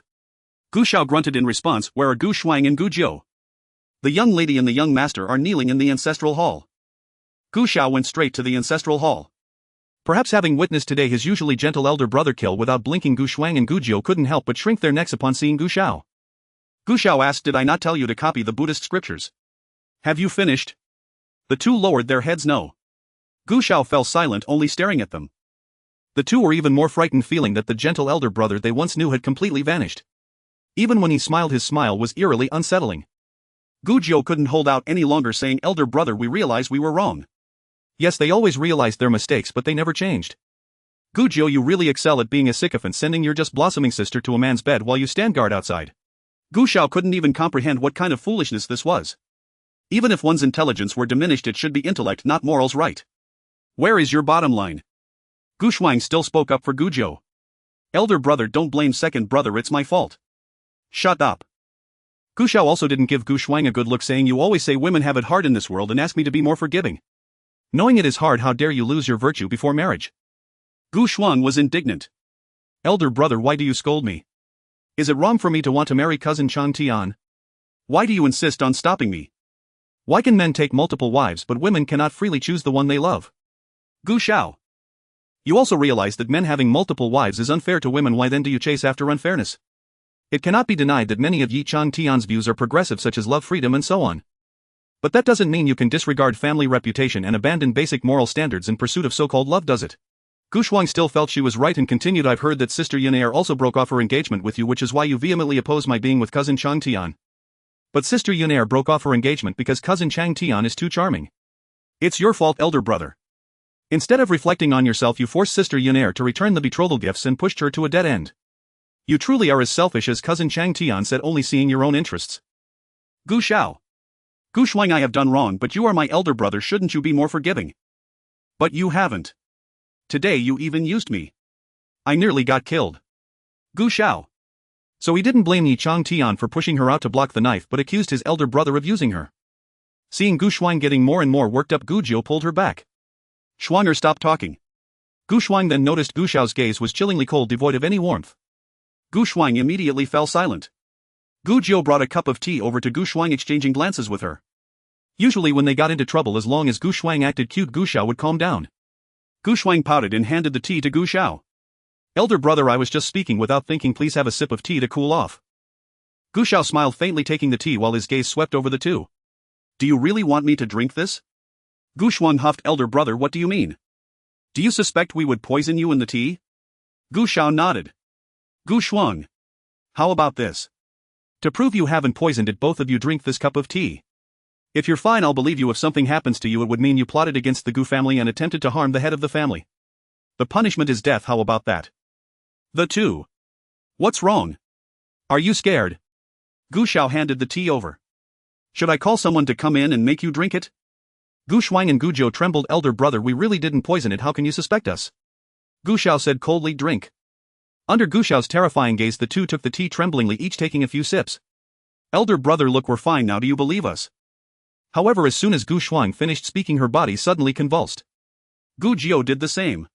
Gu Xiao grunted in response, "Where are Gu Shuang and Gu Jiu? The young lady and the young master are kneeling in the ancestral hall." Gu Xiao went straight to the ancestral hall. Perhaps having witnessed today his usually gentle elder brother kill without blinking, Gu Shuang and Gu Jiu couldn't help but shrink their necks upon seeing Gu Xiao. Gu Xiao asked, "Did I not tell you to copy the Buddhist scriptures? Have you finished?" The two lowered their heads. No. Gu Xiao fell silent, only staring at them. The two were even more frightened, feeling that the gentle elder brother they once knew had completely vanished. Even when he smiled, his smile was eerily unsettling. Gu Jiu couldn't hold out any longer, saying, "Elder brother, we realize we were wrong." Yes, they always realized their mistakes, but they never changed. Gu Jiu, you really excel at being a sycophant, sending your just blossoming sister to a man's bed while you stand guard outside. Gu Xiao couldn't even comprehend what kind of foolishness this was. Even if one's intelligence were diminished, it should be intellect, not morals, right? Where is your bottom line? Gu Shuang still spoke up for Gu Jiu. "Elder brother, don't blame second brother, it's my fault." "Shut up." Gu Xiao also didn't give Gu Shuang a good look, saying, "You always say women have it hard in this world and ask me to be more forgiving. Knowing it is hard, how dare you lose your virtue before marriage?" Gu Shuang was indignant. "Elder brother, why do you scold me? Is it wrong for me to want to marry cousin Chang Tian? Why do you insist on stopping me? Why can men take multiple wives but women cannot freely choose the one they love?" Gu Xiao. "You also realize that men having multiple wives is unfair to women. Why then do you chase after unfairness? It cannot be denied that many of Yi Changtian's views are progressive, such as love, freedom and so on. But that doesn't mean you can disregard family reputation and abandon basic moral standards in pursuit of so-called love, does it?" Gu Shuang still felt she was right and continued, "I've heard that Sister Yunair also broke off her engagement with you, which is why you vehemently oppose my being with cousin Chang Tian. But Sister Yunair broke off her engagement because cousin Chang Tian is too charming. It's your fault, elder brother. Instead of reflecting on yourself, you forced Sister Yunair to return the betrothal gifts and pushed her to a dead end. You truly are as selfish as cousin Chang Tian said, only seeing your own interests." Gu Xiao. "Gu Shuang, I have done wrong, but you are my elder brother, shouldn't you be more forgiving? But you haven't. Today you even used me. I nearly got killed." Gu Xiao. So he didn't blame Yi Changtian for pushing her out to block the knife, but accused his elder brother of using her. Seeing Gu Shuang getting more and more worked up, Gu Jiu pulled her back. "Shuanger, stop talking." Gu Shuang then noticed Gu Xiao's gaze was chillingly cold, devoid of any warmth. Gu Shuang immediately fell silent. Gu Jiu brought a cup of tea over to Gu Shuang, exchanging glances with her. Usually when they got into trouble, as long as Gu Shuang acted cute, Gu Xiao would calm down. Gu Shuang pouted and handed the tea to Gu Xiao. "Elder brother, I was just speaking without thinking, please have a sip of tea to cool off." Gu Xiao smiled faintly, taking the tea while his gaze swept over the two. "Do you really want me to drink this?" Gu Shuang huffed. "Elder brother, what do you mean? Do you suspect we would poison you in the tea?" Gu Xiao nodded. "Gu Shuang. How about this? To prove you haven't poisoned it, both of you drink this cup of tea. If you're fine, I'll believe you. If something happens to you, it would mean you plotted against the Gu family and attempted to harm the head of the family. The punishment is death. How about that?" The two. "What's wrong? Are you scared?" Gu Xiao handed the tea over. "Should I call someone to come in and make you drink it?" Gu Shuang and Gu Jiu trembled. "Elder brother, we really didn't poison it. How can you suspect us?" Gu Xiao said coldly, "Drink." Under Gu Xiao's terrifying gaze, the two took the tea tremblingly, each taking a few sips. "Elder brother, look, we're fine now. Do you believe us?" However, as soon as Gu Shuang finished speaking, her body suddenly convulsed. Gu Jiu did the same.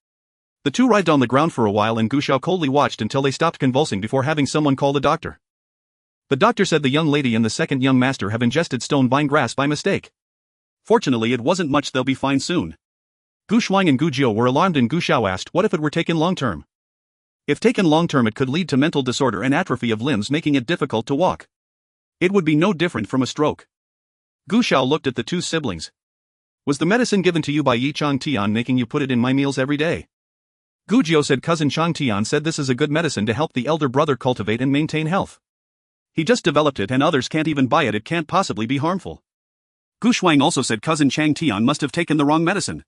The two writhed on the ground for a while, and Gu Xiao coldly watched until they stopped convulsing before having someone call the doctor. The doctor said the young lady and the second young master have ingested stone vine grass by mistake. Fortunately, it wasn't much. They'll be fine soon. Gu Shuang and Gu Jiu were alarmed, and Gu Xiao asked, "What if it were taken long term?" "If taken long term, it could lead to mental disorder and atrophy of limbs, making it difficult to walk. It would be no different from a stroke." Gu Xiao looked at the two siblings. "Was the medicine given to you by Yi Changtian making you put it in my meals every day?" Gu Jiao said cousin Chang Tian said this is a good medicine to help the elder brother cultivate and maintain health. He just developed it and others can't even buy it can't possibly be harmful. Gu Shuang also said cousin Chang Tian must have taken the wrong medicine.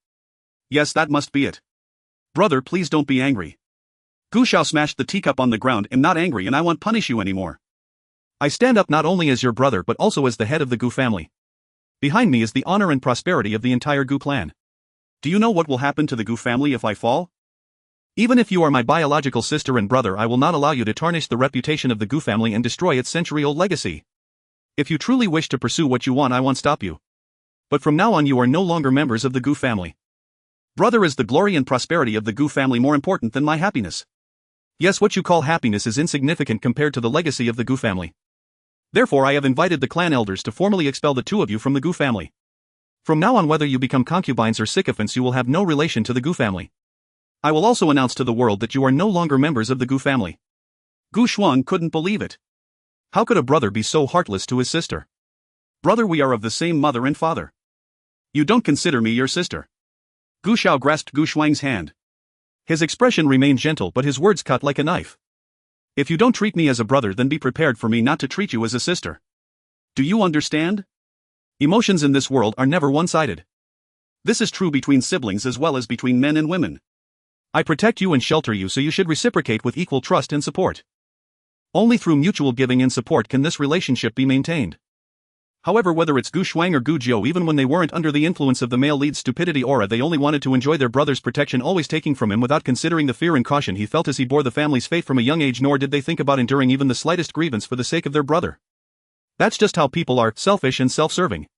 Yes, that must be it. Brother, please don't be angry. Gu Xiao smashed the teacup on the ground. I'm not angry and I won't punish you anymore. I stand up not only as your brother but also as the head of the Gu family. Behind me is the honor and prosperity of the entire Gu clan. Do you know what will happen to the Gu family if I fall? Even if you are my biological sister and brother, I will not allow you to tarnish the reputation of the Gu family and destroy its century-old legacy. If you truly wish to pursue what you want, I won't stop you. But from now on you are no longer members of the Gu family. Brother, is the glory and prosperity of the Gu family more important than my happiness? Yes, what you call happiness is insignificant compared to the legacy of the Gu family. Therefore I have invited the clan elders to formally expel the two of you from the Gu family. From now on, whether you become concubines or sycophants, you will have no relation to the Gu family. I will also announce to the world that you are no longer members of the Gu family. Gu Shuang couldn't believe it. How could a brother be so heartless to his sister? Brother, we are of the same mother and father. You don't consider me your sister. Gu Xiao grasped Gu Shuang's hand. His expression remained gentle but his words cut like a knife. If you don't treat me as a brother, then be prepared for me not to treat you as a sister. Do you understand? Emotions in this world are never one-sided. This is true between siblings as well as between men and women. I protect you and shelter you, so you should reciprocate with equal trust and support. Only through mutual giving and support can this relationship be maintained. However, whether it's Gu Shuang or Gu Jiao, even when they weren't under the influence of the male lead's stupidity aura, they only wanted to enjoy their brother's protection, always taking from him without considering the fear and caution he felt as he bore the family's fate from a young age, nor did they think about enduring even the slightest grievance for the sake of their brother. That's just how people are, selfish and self-serving.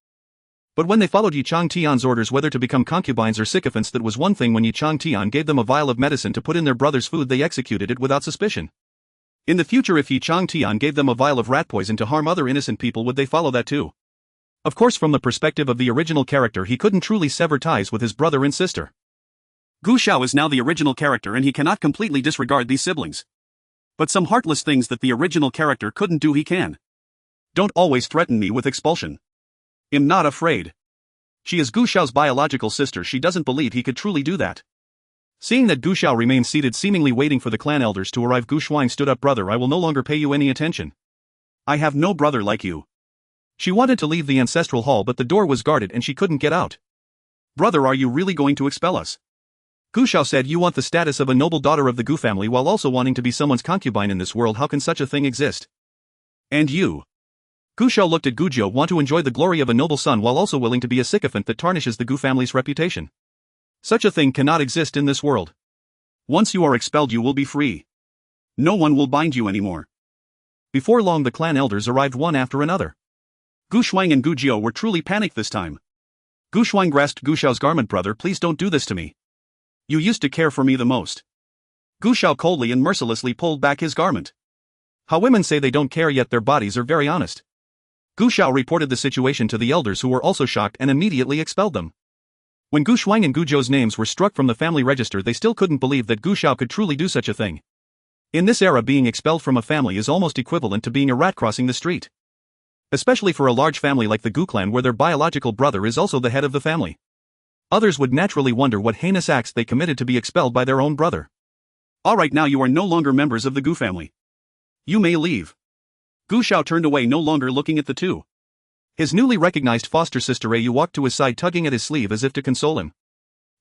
But when they followed Yi Chang Tian's orders whether to become concubines or sycophants, that was one thing. When Yi Chang Tian gave them a vial of medicine to put in their brother's food, they executed it without suspicion. In the future, if Yi Chang Tian gave them a vial of rat poison to harm other innocent people, would they follow that too? Of course, from the perspective of the original character, he couldn't truly sever ties with his brother and sister. Gu Xiao is now the original character and he cannot completely disregard these siblings. But some heartless things that the original character couldn't do, he can. Don't always threaten me with expulsion. I'm not afraid. She is Gu Xiao's biological sister. She doesn't believe he could truly do that. Seeing that Gu Xiao remained seated, seemingly waiting for the clan elders to arrive, Gu Shuang stood up. Brother, I will no longer pay you any attention. I have no brother like you. She wanted to leave the ancestral hall, but the door was guarded and she couldn't get out. Brother, are you really going to expel us? Gu Xiao said, you want the status of a noble daughter of the Gu family while also wanting to be someone's concubine in this world. How can such a thing exist? And you? Gu Xiao looked at Gu Jiao. Want to enjoy the glory of a noble son while also willing to be a sycophant that tarnishes the Gu family's reputation. Such a thing cannot exist in this world. Once you are expelled, you will be free. No one will bind you anymore. Before long, the clan elders arrived one after another. Gu Shuang and Gu Jiao were truly panicked this time. Gu Shuang grasped Gu Xiao's garment. Brother, please don't do this to me. You used to care for me the most. Gu Xiao coldly and mercilessly pulled back his garment. How women say they don't care, yet their bodies are very honest. Gu Xiao reported the situation to the elders, who were also shocked and immediately expelled them. When Gu Shuang and Gu Jiao's names were struck from the family register, they still couldn't believe that Gu Xiao could truly do such a thing. In this era, being expelled from a family is almost equivalent to being a rat crossing the street. Especially for a large family like the Gu clan, where their biological brother is also the head of the family. Others would naturally wonder what heinous acts they committed to be expelled by their own brother. Alright, now you are no longer members of the Gu family. You may leave. Gu Xiao turned away, no longer looking at the two. His newly recognized foster sister Yu walked to his side, tugging at his sleeve as if to console him.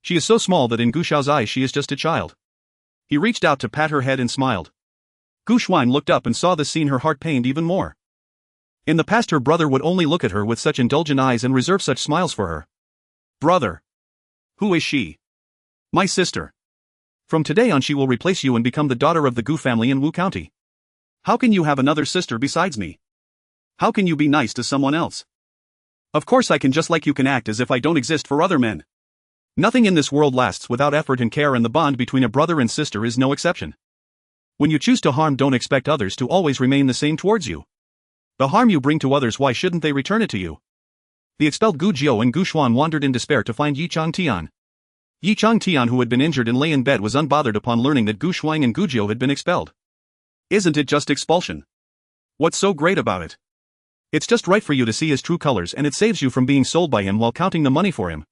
She is so small that in Gu Xiao's eyes she is just a child. He reached out to pat her head and smiled. Gu Shuang looked up and saw this scene. Her heart pained even more. In the past, her brother would only look at her with such indulgent eyes and reserve such smiles for her. Brother. Who is she? My sister. From today on she will replace you and become the daughter of the Gu family in Wu County. How can you have another sister besides me? How can you be nice to someone else? Of course I can, just like you can act as if I don't exist for other men. Nothing in this world lasts without effort and care, and the bond between a brother and sister is no exception. When you choose to harm, don't expect others to always remain the same towards you. The harm you bring to others, why shouldn't they return it to you? The expelled Gu Jiao and Gu Shuang wandered in despair to find Yi Chang Tian. Yi Chang Tian, who had been injured and lay in bed, was unbothered upon learning that Gu Shuang and Gu Jiao had been expelled. Isn't it just expulsion? What's so great about it? It's just right for you to see his true colors, and it saves you from being sold by him while counting the money for him.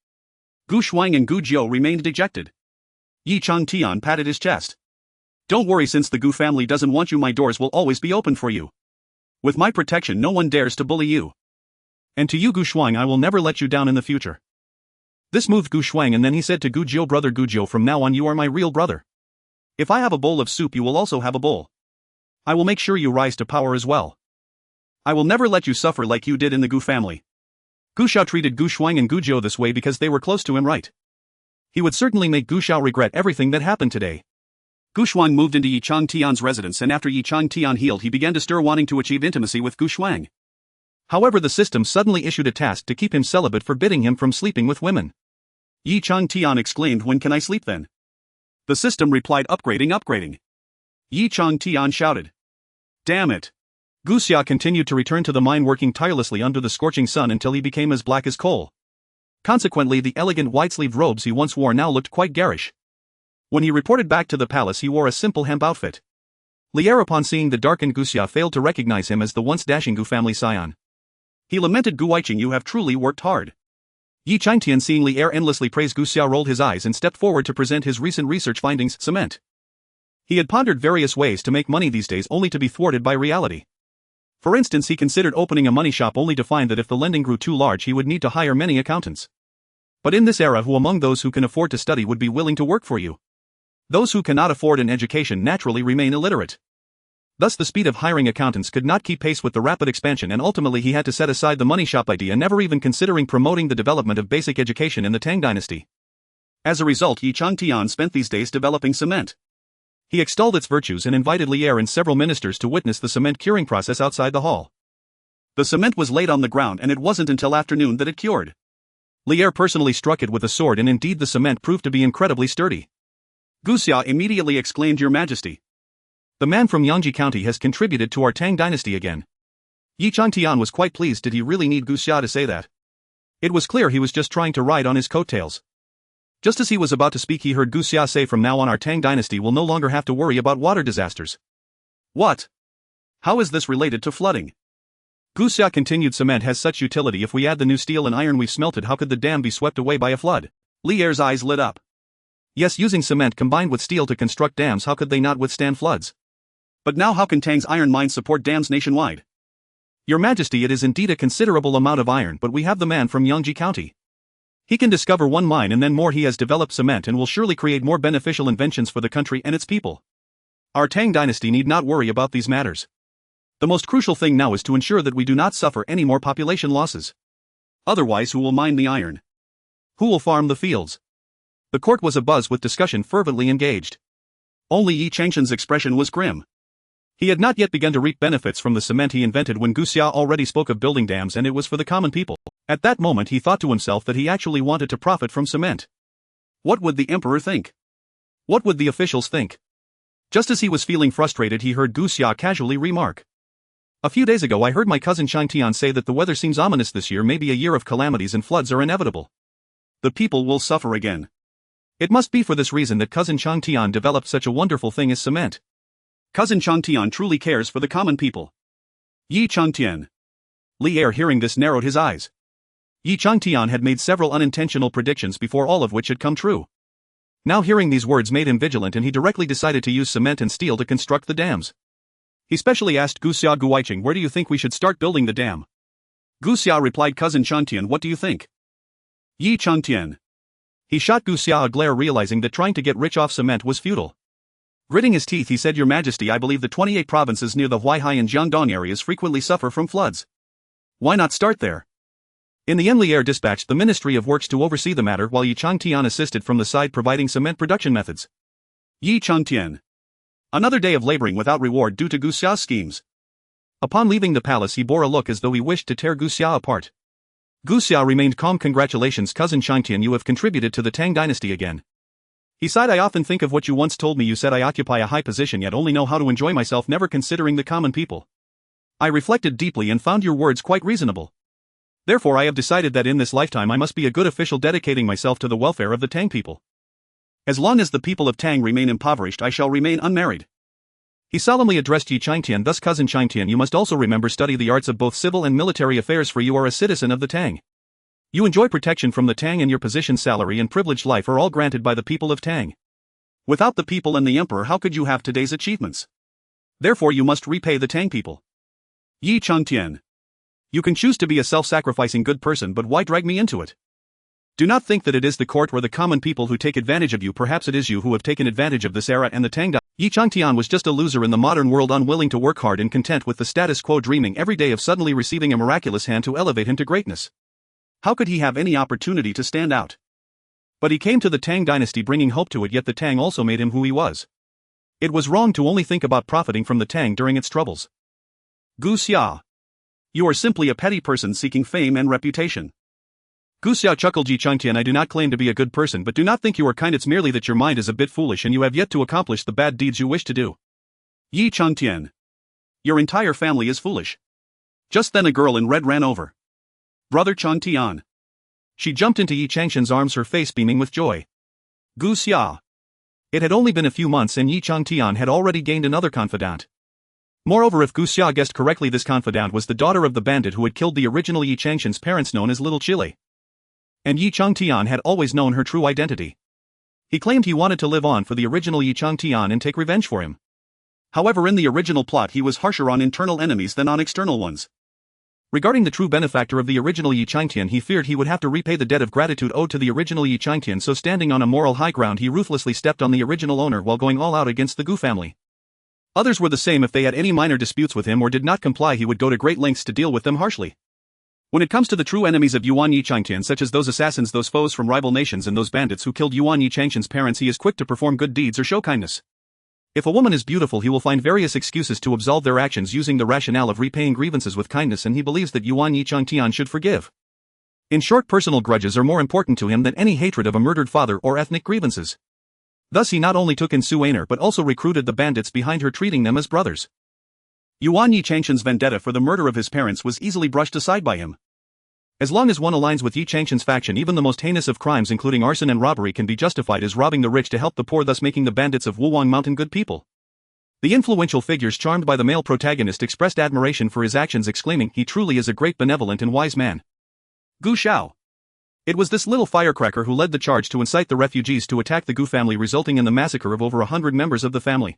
Gu Shuang and Gu Jiao remained dejected. Yi Changtian patted his chest. Don't worry, since the Gu family doesn't want you, my doors will always be open for you. With my protection, no one dares to bully you. And to you, Gu Shuang, I will never let you down in the future. This moved Gu Shuang, and then he said to Gu Jiu, brother Gu Jiu, from now on you are my real brother. If I have a bowl of soup, you will also have a bowl. I will make sure you rise to power as well. I will never let you suffer like you did in the Gu family. Gu Xiao treated Gu Shuang and Gu Jiu this way because they were close to him, right? He would certainly make Gu Xiao regret everything that happened today. Gu Shuang moved into Yi Changtian's residence, and after Yi Changtian healed, he began to stir, wanting to achieve intimacy with Gu Shuang. However, the system suddenly issued a task to keep him celibate, forbidding him from sleeping with women. Yi Changtian exclaimed, when can I sleep then? The system replied, upgrading. Yi Changtian shouted. Damn it. Gu Xia continued to return to the mine, working tirelessly under the scorching sun until he became as black as coal. Consequently, the elegant white-sleeved robes he once wore now looked quite garish. When he reported back to the palace, he wore a simple hemp outfit. Li Er, upon seeing the darkened Gu Xia, failed to recognize him as the once dashing Gu family scion. He lamented, Gu Weiqing, you have truly worked hard. Yi Changtian, seeing Li Er endlessly praise Gu Xia, rolled his eyes and stepped forward to present his recent research findings, cement. He had pondered various ways to make money these days, only to be thwarted by reality. For instance, he considered opening a money shop, only to find that if the lending grew too large, he would need to hire many accountants. But in this era, who among those who can afford to study would be willing to work for you? Those who cannot afford an education naturally remain illiterate. Thus, the speed of hiring accountants could not keep pace with the rapid expansion, and ultimately he had to set aside the money shop idea, never even considering promoting the development of basic education in the Tang dynasty. As a result, Yi Changtian spent these days developing cement. He extolled its virtues and invited Li Er and several ministers to witness the cement curing process outside the hall. The cement was laid on the ground, and it wasn't until afternoon that it cured. Li Er personally struck it with a sword, and indeed the cement proved to be incredibly sturdy. Gu Xia immediately exclaimed, Your Majesty. The man from Yangji County has contributed to our Tang dynasty again. Yi Changtian was quite pleased. Did he really need Gu Xia to say that? It was clear he was just trying to ride on his coattails. Just as he was about to speak, he heard Gu Xia say, from now on our Tang dynasty will no longer have to worry about water disasters. What? How is this related to flooding? Gu Xia continued, cement has such utility. If we add the new steel and iron we've smelted, how could the dam be swept away by a flood? Li Er's eyes lit up. Yes, using cement combined with steel to construct dams, how could they not withstand floods? But now how can Tang's iron mines support dams nationwide? Your Majesty, it is indeed a considerable amount of iron, but we have the man from Yangji County. He can discover one mine and then more. He has developed cement and will surely create more beneficial inventions for the country and its people. Our Tang dynasty need not worry about these matters. The most crucial thing now is to ensure that we do not suffer any more population losses. Otherwise, who will mine the iron? Who will farm the fields? The court was abuzz with discussion, fervently engaged. Only Yi Changtian's expression was grim. He had not yet begun to reap benefits from the cement he invented when Gu Xia already spoke of building dams, and it was for the common people. At that moment he thought to himself that he actually wanted to profit from cement. What would the emperor think? What would the officials think? Just as he was feeling frustrated, he heard Gu Xia casually remark. A few days ago I heard my cousin Changtian say that the weather seems ominous this year. Maybe a year of calamities and floods are inevitable. The people will suffer again. It must be for this reason that cousin Changtian developed such a wonderful thing as cement. Cousin Changtian truly cares for the common people. Yi Changtian. Li Er, hearing this, narrowed his eyes. Yi Changtian had made several unintentional predictions before, all of which had come true. Now hearing these words made him vigilant, and he directly decided to use cement and steel to construct the dams. He specially asked Gu Xia, Gu Weiqing, where do you think we should start building the dam? Gu Xia replied, Cousin Changtian, what do you think? Yi Changtian. He shot Gu Xia a glare, realizing that trying to get rich off cement was futile. Gritting his teeth, he said, Your Majesty, I believe the 28 provinces near the Huaihai and Jiangdong areas frequently suffer from floods. Why not start there? In the end, Li Er dispatched the Ministry of Works to oversee the matter, while Yi Changtian assisted from the side, providing cement production methods. Yi Changtian. Another day of laboring without reward due to Gu Xia's schemes. Upon leaving the palace, he bore a look as though he wished to tear Gu Xia apart. Gu Xia remained calm. Congratulations, cousin Changtian, you have contributed to the Tang dynasty again. He sighed. I often think of what you once told me. You said I occupy a high position yet only know how to enjoy myself, never considering the common people. I reflected deeply and found your words quite reasonable. Therefore I have decided that in this lifetime I must be a good official, dedicating myself to the welfare of the Tang people. As long as the people of Tang remain impoverished, I shall remain unmarried. He solemnly addressed Yi Changtian, thus, cousin Changtian, you must also remember study the arts of both civil and military affairs, for you are a citizen of the Tang. You enjoy protection from the Tang, and your position, salary and privileged life are all granted by the people of Tang. Without the people and the emperor, how could you have today's achievements? Therefore you must repay the Tang people. Yi Changtian. You can choose to be a self-sacrificing good person, but why drag me into it? Do not think that it is the court or the common people who take advantage of you. Perhaps it is you who have taken advantage of this era and the Tang dynasty. Yi Changtian was just a loser in the modern world, unwilling to work hard and content with the status quo, dreaming every day of suddenly receiving a miraculous hand to elevate him to greatness. How could he have any opportunity to stand out? But he came to the Tang dynasty bringing hope to it, yet the Tang also made him who he was. It was wrong to only think about profiting from the Tang during its troubles. Gu Xia. You are simply a petty person seeking fame and reputation. Gu Xiao chuckled. Yi Changtian, I do not claim to be a good person, but do not think you are kind. It's merely that your mind is a bit foolish and you have yet to accomplish the bad deeds you wish to do. Yi Changtian. Your entire family is foolish. Just then a girl in red ran over. Brother Changtian. She jumped into Yi Changtian's arms, her face beaming with joy. Gu Xia. It had only been a few months and Yi Changtian had already gained another confidant. Moreover, if Gu Xia guessed correctly, this confidant was the daughter of the bandit who had killed the original Yi Changtian's parents, known as Little Chile. And Yi Changtian had always known her true identity. He claimed he wanted to live on for the original Yi Changtian and take revenge for him. However, in the original plot he was harsher on internal enemies than on external ones. Regarding the true benefactor of the original Yi Changtian, he feared he would have to repay the debt of gratitude owed to the original Yi Changtian, so standing on a moral high ground he ruthlessly stepped on the original owner while going all out against the Gu family. Others were the same. If they had any minor disputes with him or did not comply, he would go to great lengths to deal with them harshly. When it comes to the true enemies of Yuan Yi Changtian, such as those assassins, those foes from rival nations, and those bandits who killed Yuan Yi Changtian's parents, he is quick to perform good deeds or show kindness. If a woman is beautiful, he will find various excuses to absolve their actions using the rationale of repaying grievances with kindness, and he believes that Yuan Yi Changtian should forgive. In short, personal grudges are more important to him than any hatred of a murdered father or ethnic grievances. Thus he not only took in Su Einer but also recruited the bandits behind her, treating them as brothers. Yuan Yi Changtian's vendetta for the murder of his parents was easily brushed aside by him. As long as one aligns with Yi Changtian's faction, even the most heinous of crimes including arson and robbery can be justified as robbing the rich to help the poor, thus making the bandits of Wuwang Mountain good people. The influential figures charmed by the male protagonist expressed admiration for his actions, exclaiming, he truly is a great, benevolent and wise man. Gu Xiao. It was this little firecracker who led the charge to incite the refugees to attack the Gu family, resulting in the massacre of over 100 members of the family.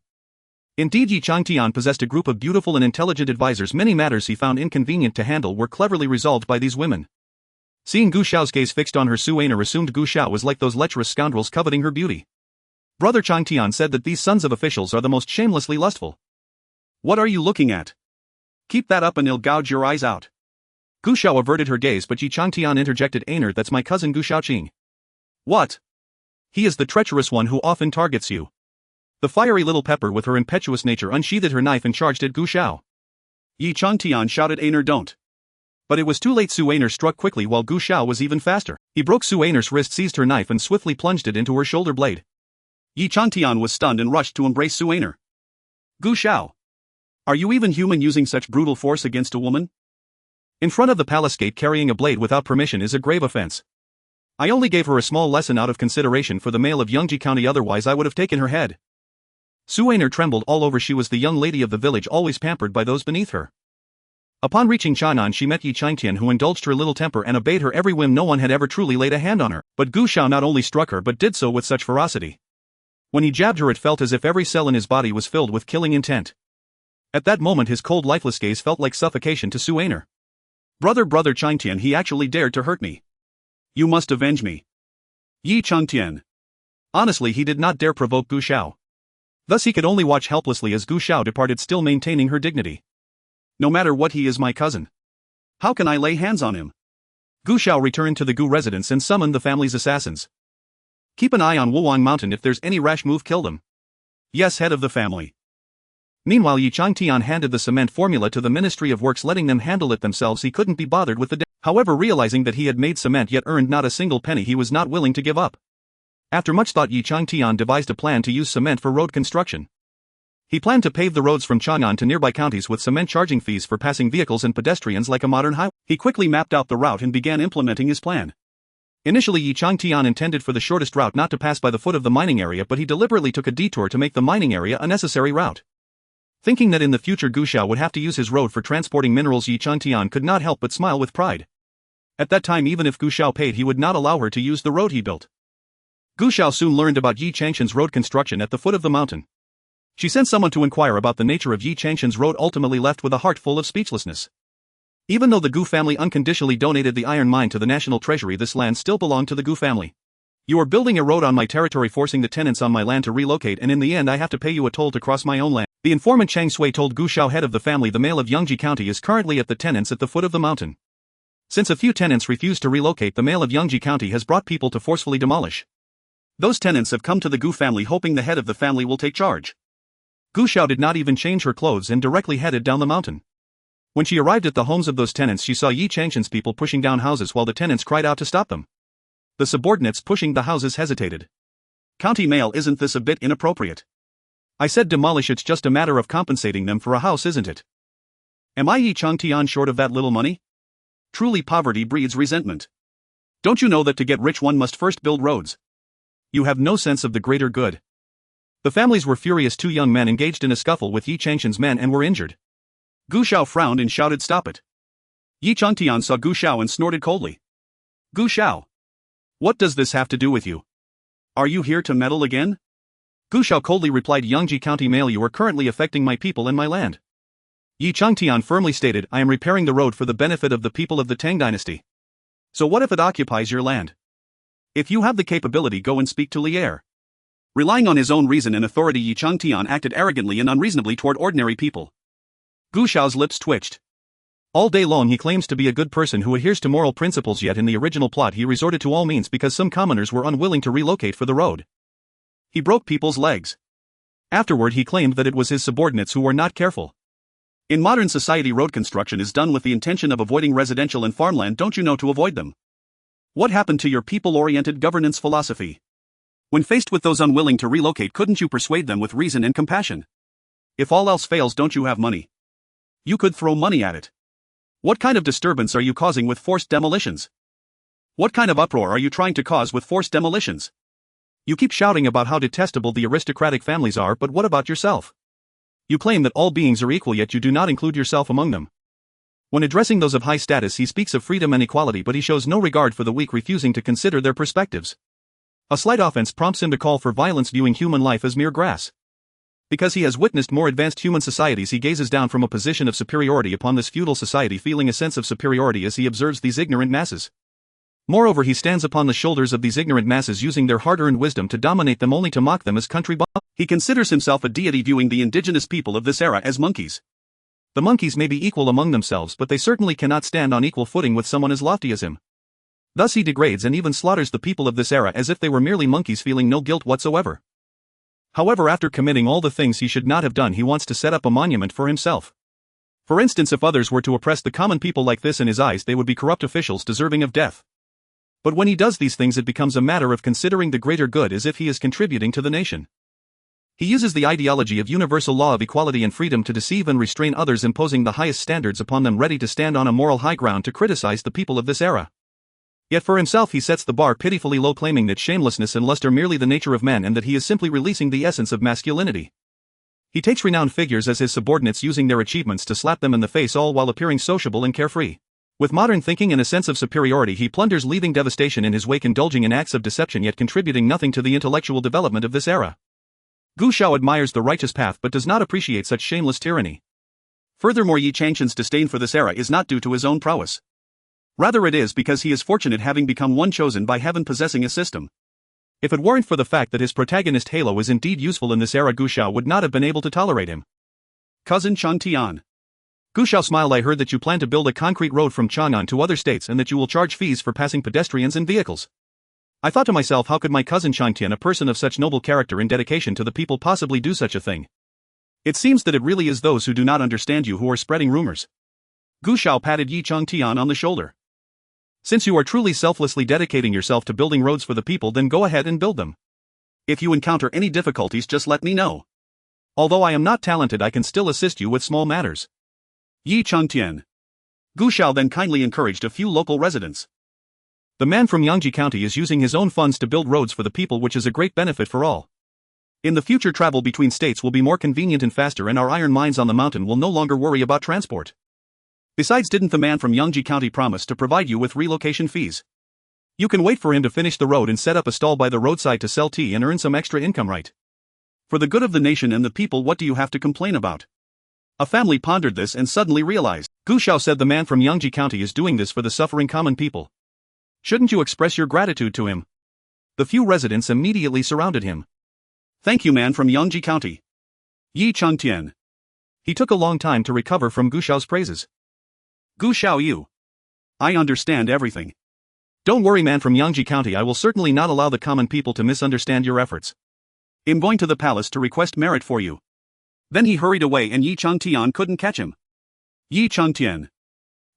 Indeed, Yi Changtian possessed a group of beautiful and intelligent advisors. Many matters he found inconvenient to handle were cleverly resolved by these women. Seeing Gu Xiao's gaze fixed on her, Su Einer assumed Gu Xiao was like those lecherous scoundrels coveting her beauty. Brother Changtian said that these sons of officials are the most shamelessly lustful. What are you looking at? Keep that up and I'll gouge your eyes out. Gu Xiao averted her gaze, but Yi Changtian interjected, Einer, that's my cousin Gu Xiaoqing. What? He is the treacherous one who often targets you. The fiery little pepper with her impetuous nature unsheathed her knife and charged at Gu Xiao. Yi Changtian shouted, Einer, don't. But it was too late. Su Einer struck quickly while Gu Xiao was even faster. He broke Su Einer's wrist, seized her knife and swiftly plunged it into her shoulder blade. Yi Changtian was stunned and rushed to embrace Su Einer. Gu Xiao. Are you even human, using such brutal force against a woman? In front of the palace gate, carrying a blade without permission is a grave offense. I only gave her a small lesson out of consideration for the male of Yangji County, otherwise I would have taken her head. Su Einer trembled all over. She was the young lady of the village, always pampered by those beneath her. Upon reaching Chang'an, she met Yi Changtian, who indulged her little temper and obeyed her every whim. No one had ever truly laid a hand on her, but Gu Xiao not only struck her but did so with such ferocity. When he jabbed her, it felt as if every cell in his body was filled with killing intent. At that moment his cold, lifeless gaze felt like suffocation to Su Einer. Brother Changtian, he actually dared to hurt me. You must avenge me. Yi Changtian. Honestly, he did not dare provoke Gu Xiao. Thus he could only watch helplessly as Gu Xiao departed, still maintaining her dignity. No matter what, he is my cousin. How can I lay hands on him? Gu Xiao returned to the Gu residence and summoned the family's assassins. Keep an eye on Wuwang Mountain. If there's any rash move, kill them. Yes, head of the family. Meanwhile, Yi Changtian handed the cement formula to the Ministry of Works, letting them handle it themselves. He couldn't be bothered with the However, realizing that he had made cement yet earned not a single penny, he was not willing to give up. After much thought, Yi Changtian devised a plan to use cement for road construction. He planned to pave the roads from Chang'an to nearby counties with cement, charging fees for passing vehicles and pedestrians like a modern highway. He quickly mapped out the route and began implementing his plan. Initially, Yi Changtian intended for the shortest route, not to pass by the foot of the mining area, but he deliberately took a detour to make the mining area a necessary route. Thinking that in the future Gu Xiao would have to use his road for transporting minerals, Yi Changtian could not help but smile with pride. At that time, even if Gu Xiao paid, he would not allow her to use the road he built. Gu Xiao soon learned about Yi Changshan's road construction at the foot of the mountain. She sent someone to inquire about the nature of Yi Changshan's road, ultimately left with a heart full of speechlessness. Even though the Gu family unconditionally donated the iron mine to the national treasury, this land still belonged to the Gu family. You are building a road on my territory, forcing the tenants on my land to relocate, and in the end I have to pay you a toll to cross my own land. The informant Chang Sui told Gu Xiao, head of the family, the male of Yangji County, is currently at the tenants at the foot of the mountain. Since a few tenants refuse to relocate, the male of Yangji County has brought people to forcefully demolish. Those tenants have come to the Gu family hoping the head of the family will take charge. Gu Xiao did not even change her clothes and directly headed down the mountain. When she arrived at the homes of those tenants, she saw Yi Changshan's people pushing down houses while the tenants cried out to stop them. The subordinates pushing the houses hesitated. "County mail, isn't this a bit inappropriate? I said demolish, it's just a matter of compensating them for a house, isn't it? Am I Yi Changtian short of that little money? Truly, poverty breeds resentment. Don't you know that to get rich one must first build roads? You have no sense of the greater good." The families were furious. Two young men engaged in a scuffle with Yi Changshan's men and were injured. Gu Xiao frowned and shouted, "Stop it." Yi Changtian saw Gu Xiao and snorted coldly. "Gu Xiao, what does this have to do with you? Are you here to meddle again?" Gu Xiao coldly replied, "Yangji County mail, you are currently affecting my people and my land." Yi Changtian firmly stated, "I am repairing the road for the benefit of the people of the Tang dynasty. So what if it occupies your land? If you have the capability, go and speak to Lier." Relying on his own reason and authority, Yi Changtian acted arrogantly and unreasonably toward ordinary people. Gu Xiao's lips twitched. All day long he claims to be a good person who adheres to moral principles, yet in the original plot he resorted to all means because some commoners were unwilling to relocate for the road. He broke people's legs. Afterward he claimed that it was his subordinates who were not careful. In modern society, road construction is done with the intention of avoiding residential and farmland, don't you know, to avoid them. What happened to your people-oriented governance philosophy? When faced with those unwilling to relocate, couldn't you persuade them with reason and compassion? If all else fails, don't you have money? You could throw money at it. What kind of disturbance are you causing with forced demolitions? What kind of uproar are you trying to cause with forced demolitions? You keep shouting about how detestable the aristocratic families are, but what about yourself? You claim that all beings are equal, yet you do not include yourself among them. When addressing those of high status, he speaks of freedom and equality, but he shows no regard for the weak, refusing to consider their perspectives. A slight offense prompts him to call for violence, viewing human life as mere grass. Because he has witnessed more advanced human societies, he gazes down from a position of superiority upon this feudal society, feeling a sense of superiority as he observes these ignorant masses. Moreover, he stands upon the shoulders of these ignorant masses, using their hard-earned wisdom to dominate them, only to mock them as country bum. He considers himself a deity, viewing the indigenous people of this era as monkeys. The monkeys may be equal among themselves, but they certainly cannot stand on equal footing with someone as lofty as him. Thus he degrades and even slaughters the people of this era as if they were merely monkeys, feeling no guilt whatsoever. However, after committing all the things he should not have done, he wants to set up a monument for himself. For instance, if others were to oppress the common people like this, in his eyes they would be corrupt officials deserving of death. But when he does these things, it becomes a matter of considering the greater good, as if he is contributing to the nation. He uses the ideology of universal law of equality and freedom to deceive and restrain others, imposing the highest standards upon them, ready to stand on a moral high ground to criticize the people of this era. Yet for himself he sets the bar pitifully low, claiming that shamelessness and lust are merely the nature of men and that he is simply releasing the essence of masculinity. He takes renowned figures as his subordinates, using their achievements to slap them in the face, all while appearing sociable and carefree. With modern thinking and a sense of superiority, he plunders, leaving devastation in his wake, indulging in acts of deception yet contributing nothing to the intellectual development of this era. Gu Xiao admires the righteous path but does not appreciate such shameless tyranny. Furthermore, Yi Changshan's disdain for this era is not due to his own prowess. Rather, it is because he is fortunate, having become one chosen by heaven, possessing a system. If it weren't for the fact that his protagonist Halo is indeed useful in this era, Gu Xiao would not have been able to tolerate him. Cousin Changtian. Gu Xiao smiled. I heard that you plan to build a concrete road from Chang'an to other states and that you will charge fees for passing pedestrians and vehicles. I thought to myself, how could my cousin Changtian, a person of such noble character and dedication to the people, possibly do such a thing? It seems that it really is those who do not understand you who are spreading rumors. Gu Xiao patted Yi Changtian on the shoulder. Since you are truly selflessly dedicating yourself to building roads for the people, then go ahead and build them. If you encounter any difficulties, just let me know. Although I am not talented, I can still assist you with small matters. Yi Changtian. Gu Xiao then kindly encouraged a few local residents. The man from Yangji County is using his own funds to build roads for the people, which is a great benefit for all. In the future, travel between states will be more convenient and faster, and our iron mines on the mountain will no longer worry about transport. Besides, didn't the man from Yangji County promise to provide you with relocation fees? You can wait for him to finish the road and set up a stall by the roadside to sell tea and earn some extra income, right? For the good of the nation and the people, what do you have to complain about? A family pondered this and suddenly realized. Xiao said, the man from Yangji County is doing this for the suffering common people. Shouldn't you express your gratitude to him? The few residents immediately surrounded him. Thank you, man from Yangji County. Yi Changtian. He took a long time to recover from Xiao's praises. Xiao you. I understand everything. Don't worry, man from Yangji County, I will certainly not allow the common people to misunderstand your efforts. I'm going to the palace to request merit for you. Then he hurried away and Yi Changtian couldn't catch him. Yi Changtian.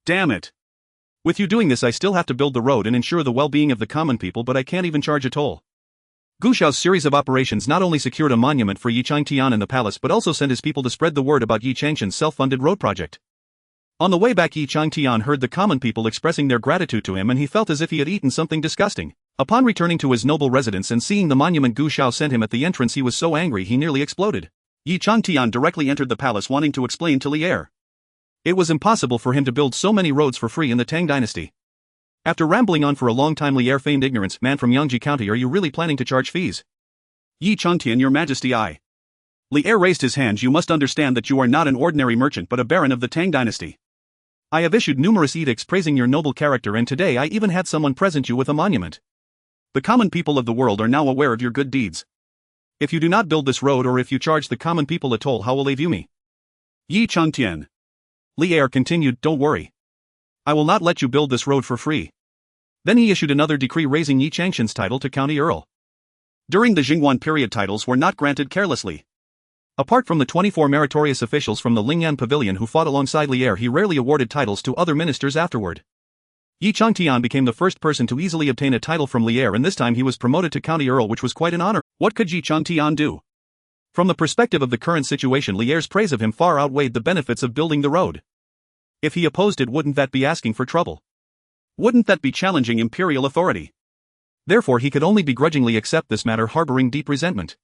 Damn it. With you doing this, I still have to build the road and ensure the well-being of the common people, but I can't even charge a toll. Xiao's series of operations not only secured a monument for Yi Changtian in the palace but also sent his people to spread the word about Yi Changshan's self-funded road project. On the way back, Yi Changtian heard the common people expressing their gratitude to him and he felt as if he had eaten something disgusting. Upon returning to his noble residence and seeing the monument Xiao sent him at the entrance, he was so angry he nearly exploded. Yi Changtian directly entered the palace wanting to explain to Li Er. It was impossible for him to build so many roads for free in the Tang dynasty. After rambling on for a long time, Li Er feigned ignorance. Man from Yangji County, are you really planning to charge fees? Yi Changtian, your majesty, Li Er raised his hands. You must understand that you are not an ordinary merchant but a baron of the Tang dynasty. I have issued numerous edicts praising your noble character, and today I even had someone present you with a monument. The common people of the world are now aware of your good deeds. If you do not build this road or if you charge the common people a toll, how will they view me? Yi Changtian. Li Er continued, don't worry. I will not let you build this road for free. Then he issued another decree raising Yi Changshan's title to county earl. During the Jingwan period, titles were not granted carelessly. Apart from the 24 meritorious officials from the Lingyan pavilion who fought alongside Li Er, he rarely awarded titles to other ministers afterward. Yi Changtian became the first person to easily obtain a title from Li Er, and this time he was promoted to county earl, which was quite an honor. What could Yi Changtian do? From the perspective of the current situation, Li Er's praise of him far outweighed the benefits of building the road. If he opposed it, wouldn't that be asking for trouble? Wouldn't that be challenging imperial authority? Therefore he could only begrudgingly accept this matter, harboring deep resentment.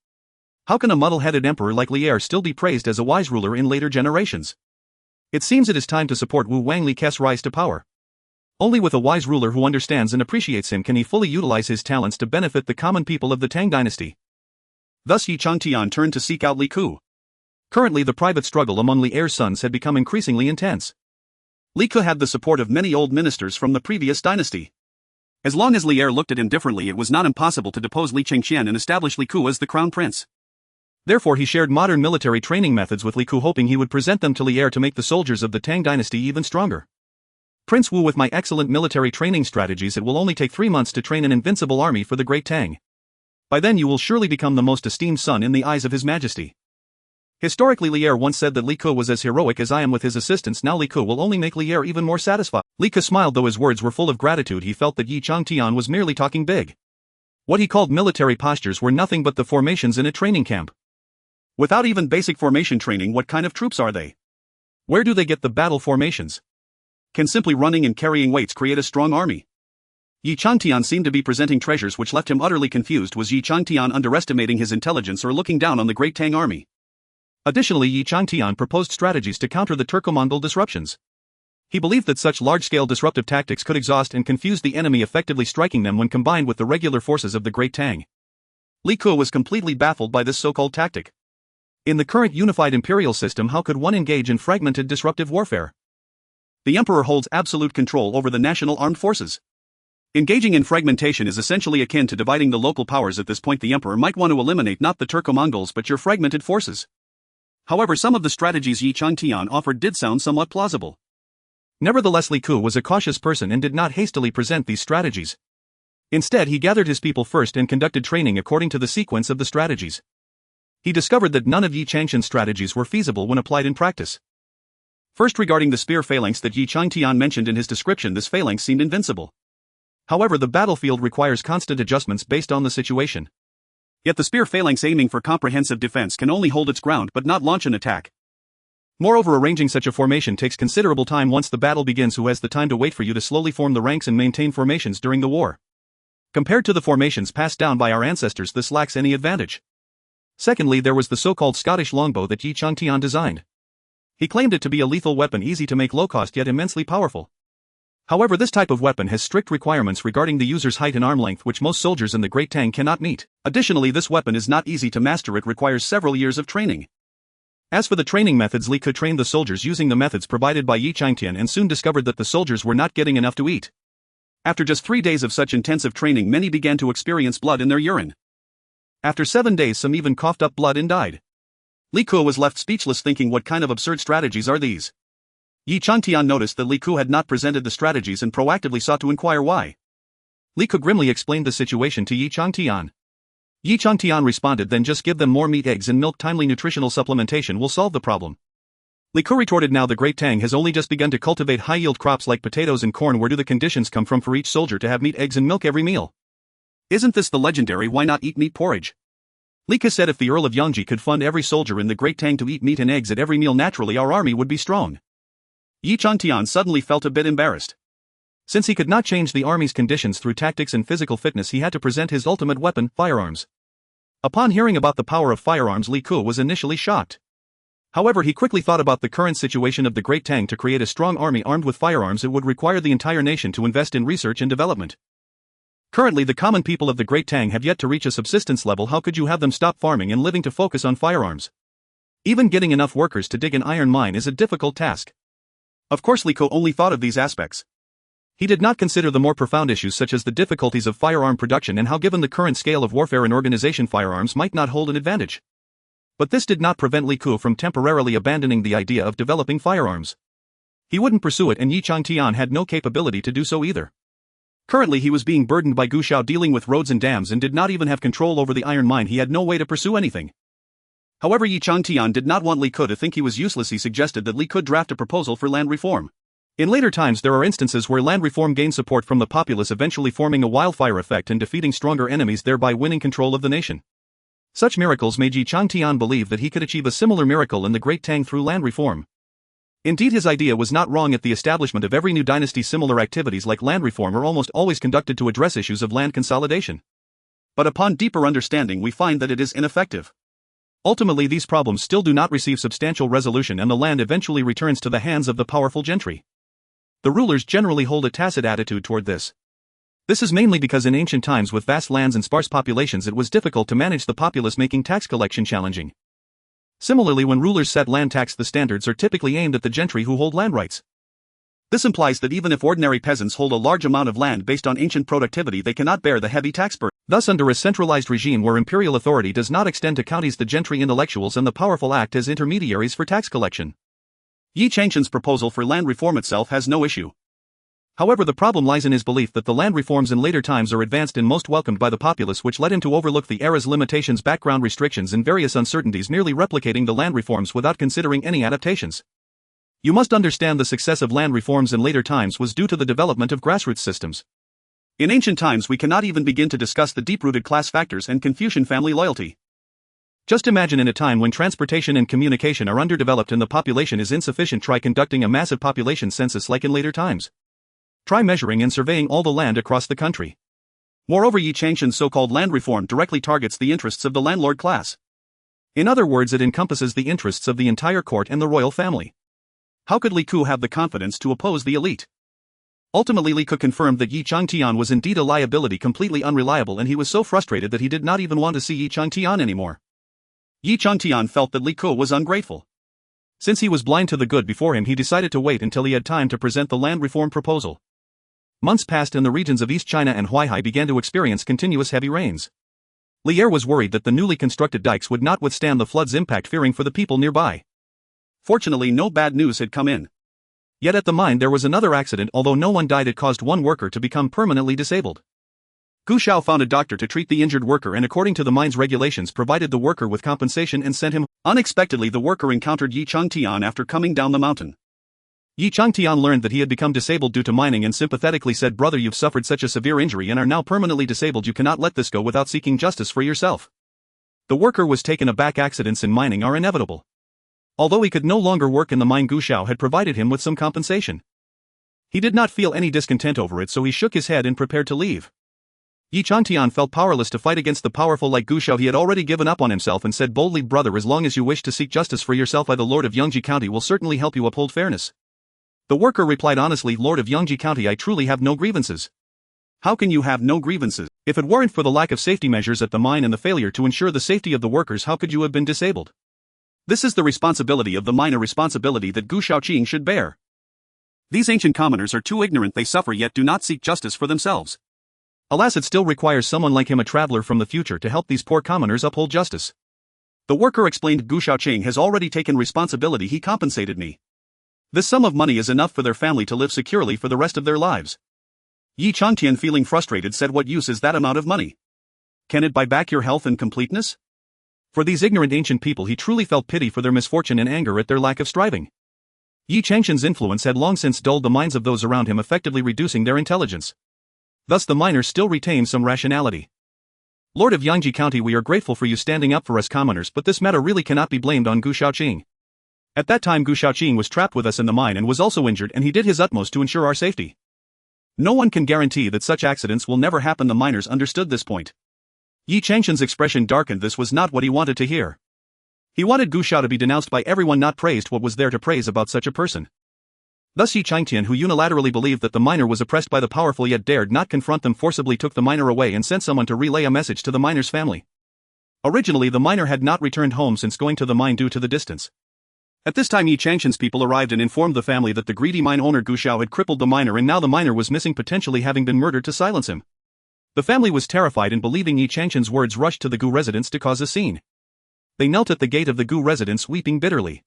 How can a muddle-headed emperor like Li Er still be praised as a wise ruler in later generations? It seems it is time to support Wu Wang Li Ke's rise to power. Only with a wise ruler who understands and appreciates him can he fully utilize his talents to benefit the common people of the Tang dynasty. Thus Yi Changtian turned to seek out Li Ku. Currently the private struggle among Li Er's sons had become increasingly intense. Li Ku had the support of many old ministers from the previous dynasty. As long as Li Er looked at him differently, it was not impossible to depose Li Chengqian and establish Li Ku as the crown prince. Therefore he shared modern military training methods with Li Ku, hoping he would present them to Li Er to make the soldiers of the Tang dynasty even stronger. Prince Wu, with my excellent military training strategies, it will only take 3 months to train an invincible army for the Great Tang. By then you will surely become the most esteemed son in the eyes of His Majesty. Historically, Li Er once said that Li Ku was as heroic as I am with his assistance. Now Li Ku will only make Li Er even more satisfied. Li Ku smiled, though his words were full of gratitude. He felt that Yi Changtian was merely talking big. What he called military postures were nothing but the formations in a training camp. Without even basic formation training, what kind of troops are they? Where do they get the battle formations? Can simply running and carrying weights create a strong army? Yi Changtian seemed to be presenting treasures which left him utterly confused. Was Yi Changtian underestimating his intelligence or looking down on the Great Tang army? Additionally, Yi Changtian proposed strategies to counter the Turco-Mongol disruptions. He believed that such large-scale disruptive tactics could exhaust and confuse the enemy, effectively striking them when combined with the regular forces of the Great Tang. Li Ku was completely baffled by this so-called tactic. In the current unified imperial system, how could one engage in fragmented disruptive warfare? The emperor holds absolute control over the national armed forces. Engaging in fragmentation is essentially akin to dividing the local powers. At this point, the emperor might want to eliminate not the Turco-Mongols but your fragmented forces. However, some of the strategies Yi Changtian offered did sound somewhat plausible. Nevertheless, Li Ku was a cautious person and did not hastily present these strategies. Instead, he gathered his people first and conducted training according to the sequence of the strategies. He discovered that none of Yi Changshan's strategies were feasible when applied in practice. First, regarding the spear phalanx that Yi Changtian mentioned in his description, this phalanx seemed invincible. However, the battlefield requires constant adjustments based on the situation. Yet the spear phalanx, aiming for comprehensive defense, can only hold its ground but not launch an attack. Moreover, arranging such a formation takes considerable time. Once the battle begins, who has the time to wait for you to slowly form the ranks and maintain formations during the war? Compared to the formations passed down by our ancestors, this lacks any advantage. Secondly, there was the so-called Scottish longbow that Yi Changtian designed. He claimed it to be a lethal weapon, easy to make, low cost yet immensely powerful. However, this type of weapon has strict requirements regarding the user's height and arm length which most soldiers in the Great Tang cannot meet. Additionally, this weapon is not easy to master, it requires several years of training. As for the training methods, Li Ke trained the soldiers using the methods provided by Yi Changtian and soon discovered that the soldiers were not getting enough to eat. After just 3 days of such intensive training, many began to experience blood in their urine. After 7 days, some even coughed up blood and died. Li Ke was left speechless, thinking, what kind of absurd strategies are these? Yi Changtian noticed that Li Ke had not presented the strategies and proactively sought to inquire why. Li Ke grimly explained the situation to Yi Changtian. Yi Changtian responded, then just give them more meat, eggs and milk. Timely nutritional supplementation will solve the problem. Li Ke retorted, now the Great Tang has only just begun to cultivate high-yield crops like potatoes and corn. Where do the conditions come from for each soldier to have meat, eggs and milk every meal? Isn't this the legendary why not eat meat porridge? Li Ke said, if the Earl of Yangji could fund every soldier in the Great Tang to eat meat and eggs at every meal, naturally our army would be strong. Yi Changtian suddenly felt a bit embarrassed. Since he could not change the army's conditions through tactics and physical fitness, he had to present his ultimate weapon, firearms. Upon hearing about the power of firearms, Li Ke was initially shocked. However, he quickly thought about the current situation of the Great Tang. To create a strong army armed with firearms, it would require the entire nation to invest in research and development. Currently, the common people of the Great Tang have yet to reach a subsistence level. How could you have them stop farming and living to focus on firearms? Even getting enough workers to dig an iron mine is a difficult task. Of course, Li Ke only thought of these aspects. He did not consider the more profound issues such as the difficulties of firearm production and how, given the current scale of warfare and organization, firearms might not hold an advantage. But this did not prevent Li Ke from temporarily abandoning the idea of developing firearms. He wouldn't pursue it, and Yi Changtian had no capability to do so either. Currently, he was being burdened by Xiao dealing with roads and dams and did not even have control over the iron mine. He had no way to pursue anything. However, Yi Changtian did not want Li Ke to think he was useless. He suggested that Li Ke draft a proposal for land reform. In later times, there are instances where land reform gained support from the populace, eventually forming a wildfire effect and defeating stronger enemies, thereby winning control of the nation. Such miracles made Yi Changtian believe that he could achieve a similar miracle in the Great Tang through land reform. Indeed, his idea was not wrong. At the establishment of every new dynasty, similar activities like land reform are almost always conducted to address issues of land consolidation. But upon deeper understanding, we find that it is ineffective. Ultimately, these problems still do not receive substantial resolution, and the land eventually returns to the hands of the powerful gentry. The rulers generally hold a tacit attitude toward this. This is mainly because in ancient times, with vast lands and sparse populations, it was difficult to manage the populace, making tax collection challenging. Similarly, when rulers set land tax, the standards are typically aimed at the gentry who hold land rights. This implies that even if ordinary peasants hold a large amount of land based on ancient productivity, they cannot bear the heavy tax burden. Thus, under a centralized regime where imperial authority does not extend to counties, the gentry, intellectuals and the powerful act as intermediaries for tax collection. Yi Changtian's proposal for land reform itself has no issue. However, the problem lies in his belief that the land reforms in later times are advanced and most welcomed by the populace, which led him to overlook the era's limitations, background restrictions and various uncertainties, merely replicating the land reforms without considering any adaptations. You must understand the success of land reforms in later times was due to the development of grassroots systems. In ancient times, we cannot even begin to discuss the deep-rooted class factors and Confucian family loyalty. Just imagine in a time when transportation and communication are underdeveloped and the population is insufficient, try conducting a massive population census like in later times. Try measuring and surveying all the land across the country. Moreover, Yi Changtian's so-called land reform directly targets the interests of the landlord class. In other words, it encompasses the interests of the entire court and the royal family. How could Li Ke have the confidence to oppose the elite? Ultimately, Li Ke confirmed that Yi Changtian was indeed a liability, completely unreliable, and he was so frustrated that he did not even want to see Yi Changtian anymore. Yi Changtian felt that Li Ke was ungrateful. Since he was blind to the good before him, he decided to wait until he had time to present the land reform proposal. Months passed and the regions of East China and Huaihai began to experience continuous heavy rains. Li Er was worried that the newly constructed dikes would not withstand the flood's impact, fearing for the people nearby. Fortunately, no bad news had come in. Yet at the mine there was another accident. Although no one died, it caused one worker to become permanently disabled. Xiao found a doctor to treat the injured worker and, according to the mine's regulations, provided the worker with compensation and sent him. Unexpectedly, the worker encountered Yi Changtian after coming down the mountain. Yi Changtian learned that he had become disabled due to mining and sympathetically said, "Brother, you've suffered such a severe injury and are now permanently disabled. You cannot let this go without seeking justice for yourself." The worker was taken aback. Accidents in mining are inevitable. Although he could no longer work in the mine, Xiao had provided him with some compensation. He did not feel any discontent over it, so he shook his head and prepared to leave. Yi Changtian felt powerless to fight against the powerful like Xiao. He had already given up on himself and said boldly, "Brother, as long as you wish to seek justice for yourself, I, the Lord of Yangji County, will certainly help you uphold fairness." The worker replied honestly, Lord of Yangji County, I truly have no grievances. How can you have no grievances? If it weren't for the lack of safety measures at the mine and the failure to ensure the safety of the workers, how could you have been disabled? This is the responsibility of the mine, a responsibility that Gu Shaoqing should bear. These ancient commoners are too ignorant, they suffer yet do not seek justice for themselves. Alas, it still requires someone like him, a traveler from the future, to help these poor commoners uphold justice. The worker explained, Gu Shaoqing has already taken responsibility, he compensated me. This sum of money is enough for their family to live securely for the rest of their lives. Yi Changtian, feeling frustrated, said, what use is that amount of money? Can it buy back your health and completeness? For these ignorant ancient people he truly felt pity for their misfortune and anger at their lack of striving. Yi Changtian's influence had long since dulled the minds of those around him, effectively reducing their intelligence. Thus the miner still retained some rationality. Lord of Yangji County, we are grateful for you standing up for us commoners, but this matter really cannot be blamed on Gu Shaoqing. At that time Gu Shaoqing was trapped with us in the mine and was also injured, and he did his utmost to ensure our safety. No one can guarantee that such accidents will never happen. The miners understood this point. Yi Changtian's expression darkened. This was not what he wanted to hear. He wanted Gu Shao to be denounced by everyone, not praised. What was there to praise about such a person? Thus Yi Changtian, who unilaterally believed that the miner was oppressed by the powerful yet dared not confront them, forcibly took the miner away and sent someone to relay a message to the miner's family. Originally the miner had not returned home since going to the mine due to the distance. At this time Yi Changtian's people arrived and informed the family that the greedy mine owner Gu Shao had crippled the miner, and now the miner was missing, potentially having been murdered to silence him. The family was terrified and, believing Yi Changtian's words, rushed to the Gu residence to cause a scene. They knelt at the gate of the Gu residence weeping bitterly.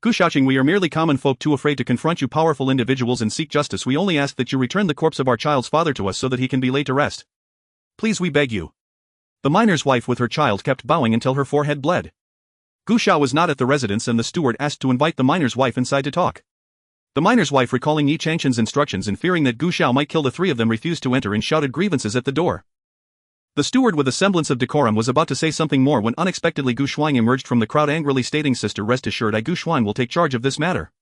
Gu Shaoqing, we are merely common folk, too afraid to confront you powerful individuals and seek justice. We only ask that you return the corpse of our child's father to us so that he can be laid to rest. Please, we beg you. The miner's wife with her child kept bowing until her forehead bled. Gu Shao was not at the residence and the steward asked to invite the miner's wife inside to talk. The miner's wife, recalling Yi Changtian's instructions and fearing that Gu Shao might kill the three of them, refused to enter and shouted grievances at the door. The steward, with a semblance of decorum, was about to say something more when unexpectedly Gu Shuang emerged from the crowd, angrily stating, Sister, rest assured, I, Gu Shuang, will take charge of this matter.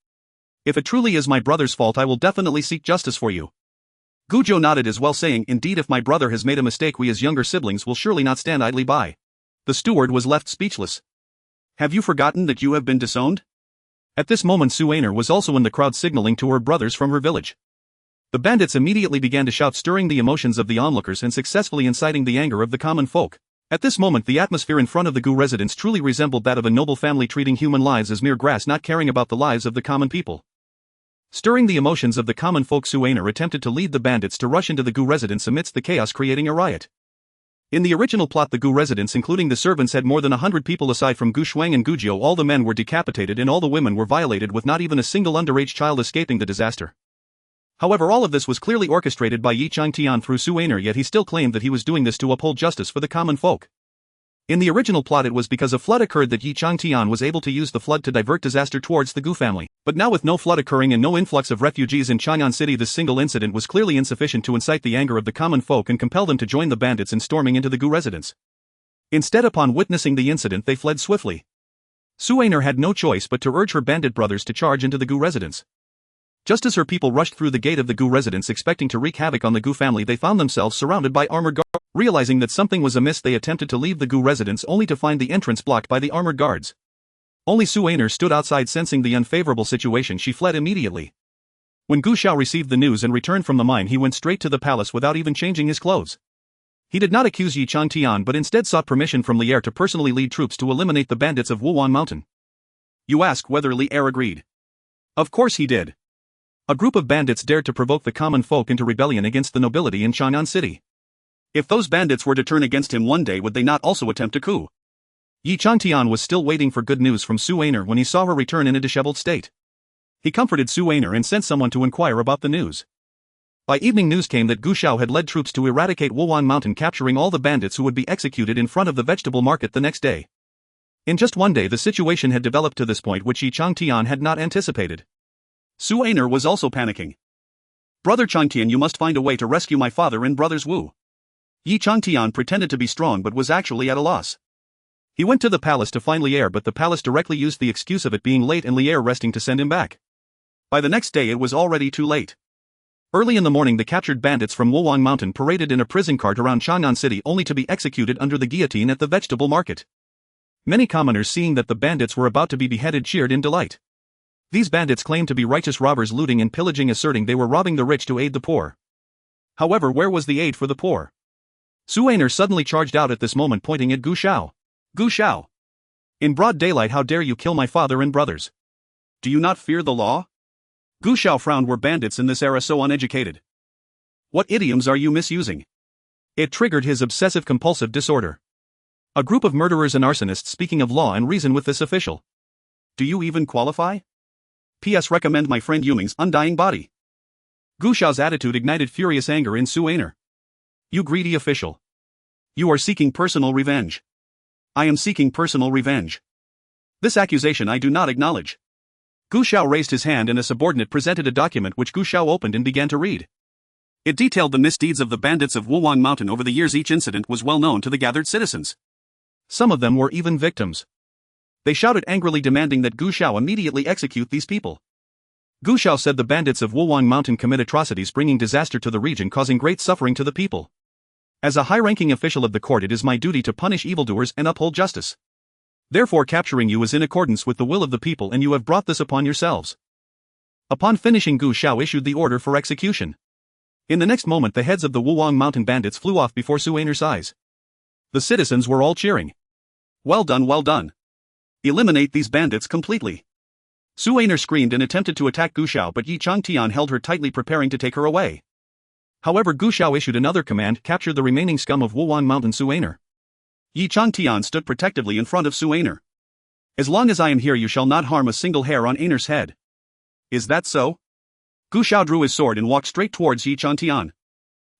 If it truly is my brother's fault, I will definitely seek justice for you. Gu Zhou nodded as well, saying, indeed, if my brother has made a mistake, we as younger siblings will surely not stand idly by. The steward was left speechless. Have you forgotten that you have been disowned? At this moment Su Ainer was also in the crowd, signaling to her brothers from her village. The bandits immediately began to shout, stirring the emotions of the onlookers and successfully inciting the anger of the common folk. At this moment the atmosphere in front of the Gu residence truly resembled that of a noble family, treating human lives as mere grass, not caring about the lives of the common people. Stirring the emotions of the common folk, Su Ainer attempted to lead the bandits to rush into the Gu residence amidst the chaos, creating a riot. In the original plot, the Gu residence, including the servants, had more than 100 people. Aside from Gu Shuang and Gu Jiu, all the men were decapitated and all the women were violated, with not even a single underage child escaping the disaster. However, all of this was clearly orchestrated by Yi Changtian through Su Ainer, yet he still claimed that he was doing this to uphold justice for the common folk. In the original plot, it was because a flood occurred that Yi Changtian was able to use the flood to divert disaster towards the Gu family. But now, with no flood occurring and no influx of refugees in Chang'an City, this single incident was clearly insufficient to incite the anger of the common folk and compel them to join the bandits in storming into the Gu residence. Instead, upon witnessing the incident, they fled swiftly. Su Ainer had no choice but to urge her bandit brothers to charge into the Gu residence. Just as her people rushed through the gate of the Gu residence expecting to wreak havoc on the Gu family, they found themselves surrounded by armored guards. Realizing that something was amiss, they attempted to leave the Gu residence only to find the entrance blocked by the armored guards. Only Su Ainer stood outside. Sensing the unfavorable situation, she fled immediately. When Gu Shao received the news and returned from the mine, he went straight to the palace without even changing his clothes. He did not accuse Yi Changtian but instead sought permission from Li Er to personally lead troops to eliminate the bandits of Wuwan Mountain. You ask whether Li Er agreed. Of course he did. A group of bandits dared to provoke the common folk into rebellion against the nobility in Chang'an City. If those bandits were to turn against him one day, would they not also attempt a coup? Yi Changtian was still waiting for good news from Su Ainer when he saw her return in a disheveled state. He comforted Su Ainer and sent someone to inquire about the news. By evening, news came that Gu Shao had led troops to eradicate Wuwan Mountain, capturing all the bandits who would be executed in front of the vegetable market the next day. In just one day the situation had developed to this point, which Yi Changtian had not anticipated. Su Ainer was also panicking. Brother Changtian, you must find a way to rescue my father and brothers Wu. Yi Changtian pretended to be strong but was actually at a loss. He went to the palace to find Li Er, but the palace directly used the excuse of it being late and Li Er resting to send him back. By the next day it was already too late. Early in the morning the captured bandits from Wuwan Mountain paraded in a prison cart around Chang'an City, only to be executed under the guillotine at the vegetable market. Many commoners, seeing that the bandits were about to be beheaded, cheered in delight. These bandits claimed to be righteous robbers looting and pillaging, asserting they were robbing the rich to aid the poor. However, where was the aid for the poor? Suaner suddenly charged out at this moment, pointing at Gu Xiao. Gu Xiao! In broad daylight, how dare you kill my father and brothers? Do you not fear the law? Gu Xiao frowned. Were bandits in this era so uneducated? What idioms are you misusing? It triggered his obsessive-compulsive disorder. A group of murderers and arsonists speaking of law and reason with this official. Do you even qualify? P.S. Recommend my friend Yuming's Undying Body. Gu Xiao's attitude ignited furious anger in Suaner. You greedy official. You are seeking personal revenge. I am seeking personal revenge. This accusation I do not acknowledge. Gu Xiao raised his hand and a subordinate presented a document which Gu Xiao opened and began to read. It detailed the misdeeds of the bandits of Wuwang Mountain over the years. Each incident was well known to the gathered citizens. Some of them were even victims. They shouted angrily, demanding that Gu Xiao immediately execute these people. Gu Xiao said the bandits of Wuwang Mountain commit atrocities, bringing disaster to the region, causing great suffering to the people. As a high-ranking official of the court, it is my duty to punish evildoers and uphold justice. Therefore, capturing you is in accordance with the will of the people, and you have brought this upon yourselves. Upon finishing, Gu Xiao issued the order for execution. In the next moment, the heads of the Wuwang Mountain bandits flew off before Suaner's eyes. The citizens were all cheering. Well done, well done. Eliminate these bandits completely. Suaner screamed and attempted to attack Gu Xiao, but Yi Changtian held her tightly, preparing to take her away. However, Gu Xiao issued another command: capture the remaining scum of Wuwang Mountain. Suaner. Yi Changtian stood protectively in front of Suaner. As long as I am here, you shall not harm a single hair on Aner's head. Is that so? Gu Xiao drew his sword and walked straight towards Yi Changtian.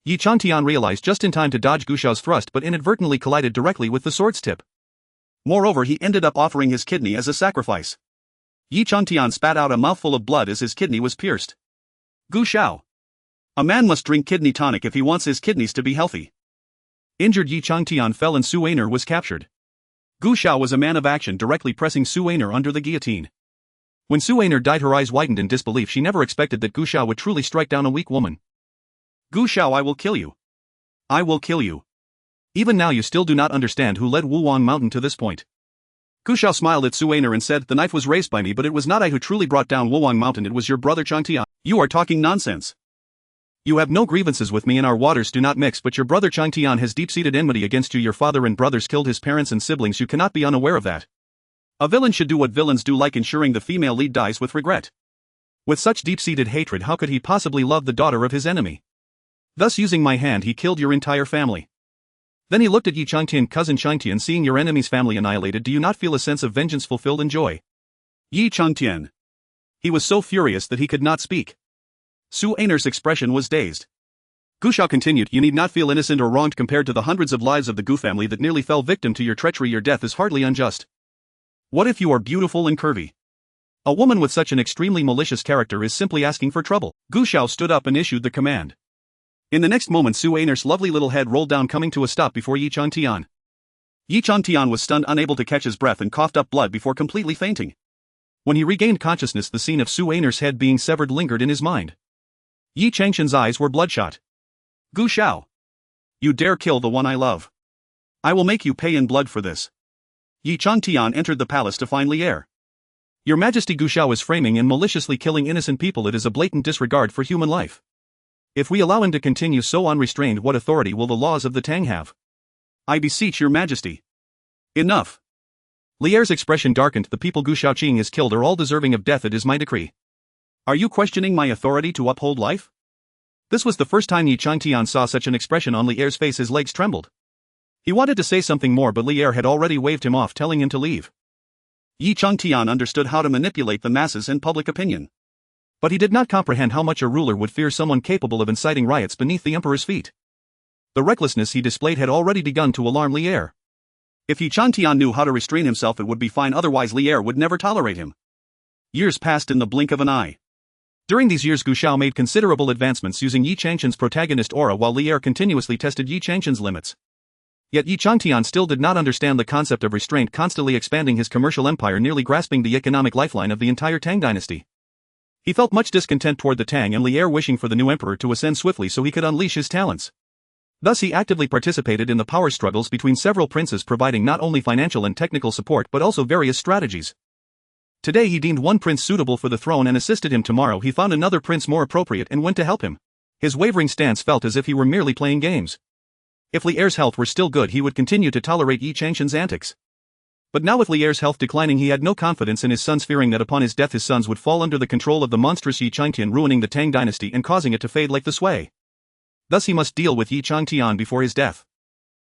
Yi Changtian realized just in time to dodge Gu Xiao's thrust, but inadvertently collided directly with the sword's tip. Moreover, he ended up offering his kidney as a sacrifice. Yi Changtian spat out a mouthful of blood as his kidney was pierced. Gu Xiao. A man must drink kidney tonic if he wants his kidneys to be healthy. Injured Yi Changtian fell and Suaner was captured. Gu Xiao was a man of action, directly pressing Suaner under the guillotine. When Suaner died, her eyes widened in disbelief. She never expected that Gu Xiao would truly strike down a weak woman. Gu Xiao, I will kill you. I will kill you. Even now you still do not understand who led Wuwang Mountain to this point. Gu Xiao smiled at Suaner and said, the knife was raised by me, but it was not I who truly brought down Wuwang Mountain, it was your brother Changtian. You are talking nonsense. You have no grievances with me and our waters do not mix, but your brother Changtian has deep-seated enmity against you. Your father and brothers killed his parents and siblings. You cannot be unaware of that. A villain should do what villains do, like ensuring the female lead dies with regret. With such deep-seated hatred, how could he possibly love the daughter of his enemy? Thus, using my hand, he killed your entire family. Then he looked at Yi Changtian, cousin Changtian, seeing your enemy's family annihilated, do you not feel a sense of vengeance fulfilled and joy? Yi Changtian. He was so furious that he could not speak. Suaner's expression was dazed. Gu Xiao continued, you need not feel innocent or wronged compared to the hundreds of lives of the Gu family that nearly fell victim to your treachery. Your death is hardly unjust. What if you are beautiful and curvy? A woman with such an extremely malicious character is simply asking for trouble. Gu Xiao stood up and issued the command. In the next moment, Suaner's lovely little head rolled down, coming to a stop before Yi Changtian. Yi Changtian was stunned, unable to catch his breath, and coughed up blood before completely fainting. When he regained consciousness, the scene of Suaner's head being severed lingered in his mind. Yi Changtian's eyes were bloodshot. Gu Xiao. You dare kill the one I love. I will make you pay in blood for this. Yi Changtian entered the palace to find Li Er. Your Majesty, Gu Xiao is framing and maliciously killing innocent people. It is a blatant disregard for human life. If we allow him to continue so unrestrained, what authority will the laws of the Tang have? I beseech your Majesty. Enough. Li Er's expression darkened. The people Gu Xiaoqing has killed are all deserving of death. It is my decree. Are you questioning my authority to uphold life? This was the first time Yi Changtian saw such an expression on Li Er's face. His legs trembled. He wanted to say something more, but Li Er had already waved him off, telling him to leave. Yi Changtian understood how to manipulate the masses and public opinion. But he did not comprehend how much a ruler would fear someone capable of inciting riots beneath the emperor's feet. The recklessness he displayed had already begun to alarm Li Er. If Yi Changtian knew how to restrain himself, it would be fine, otherwise Li Er would never tolerate him. Years passed in the blink of an eye. During these years, Gu Xiao made considerable advancements using Yi Changtian's protagonist aura, while Li Er continuously tested Yi Changtian's limits. Yet Yi Changtian still did not understand the concept of restraint, constantly expanding his commercial empire, nearly grasping the economic lifeline of the entire Tang dynasty. He felt much discontent toward the Tang and Li Er, wishing for the new emperor to ascend swiftly so he could unleash his talents. Thus he actively participated in the power struggles between several princes, providing not only financial and technical support but also various strategies. Today he deemed one prince suitable for the throne and assisted him. Tomorrow he found another prince more appropriate and went to help him. His wavering stance felt as if he were merely playing games. If Li Er's health were still good he would continue to tolerate Yi Changqian's antics. But now with Li Er's health declining he had no confidence in his sons, fearing that upon his death his sons would fall under the control of the monstrous Yi Changqian, ruining the Tang dynasty and causing it to fade like the sway. Thus he must deal with Yi Changqian before his death.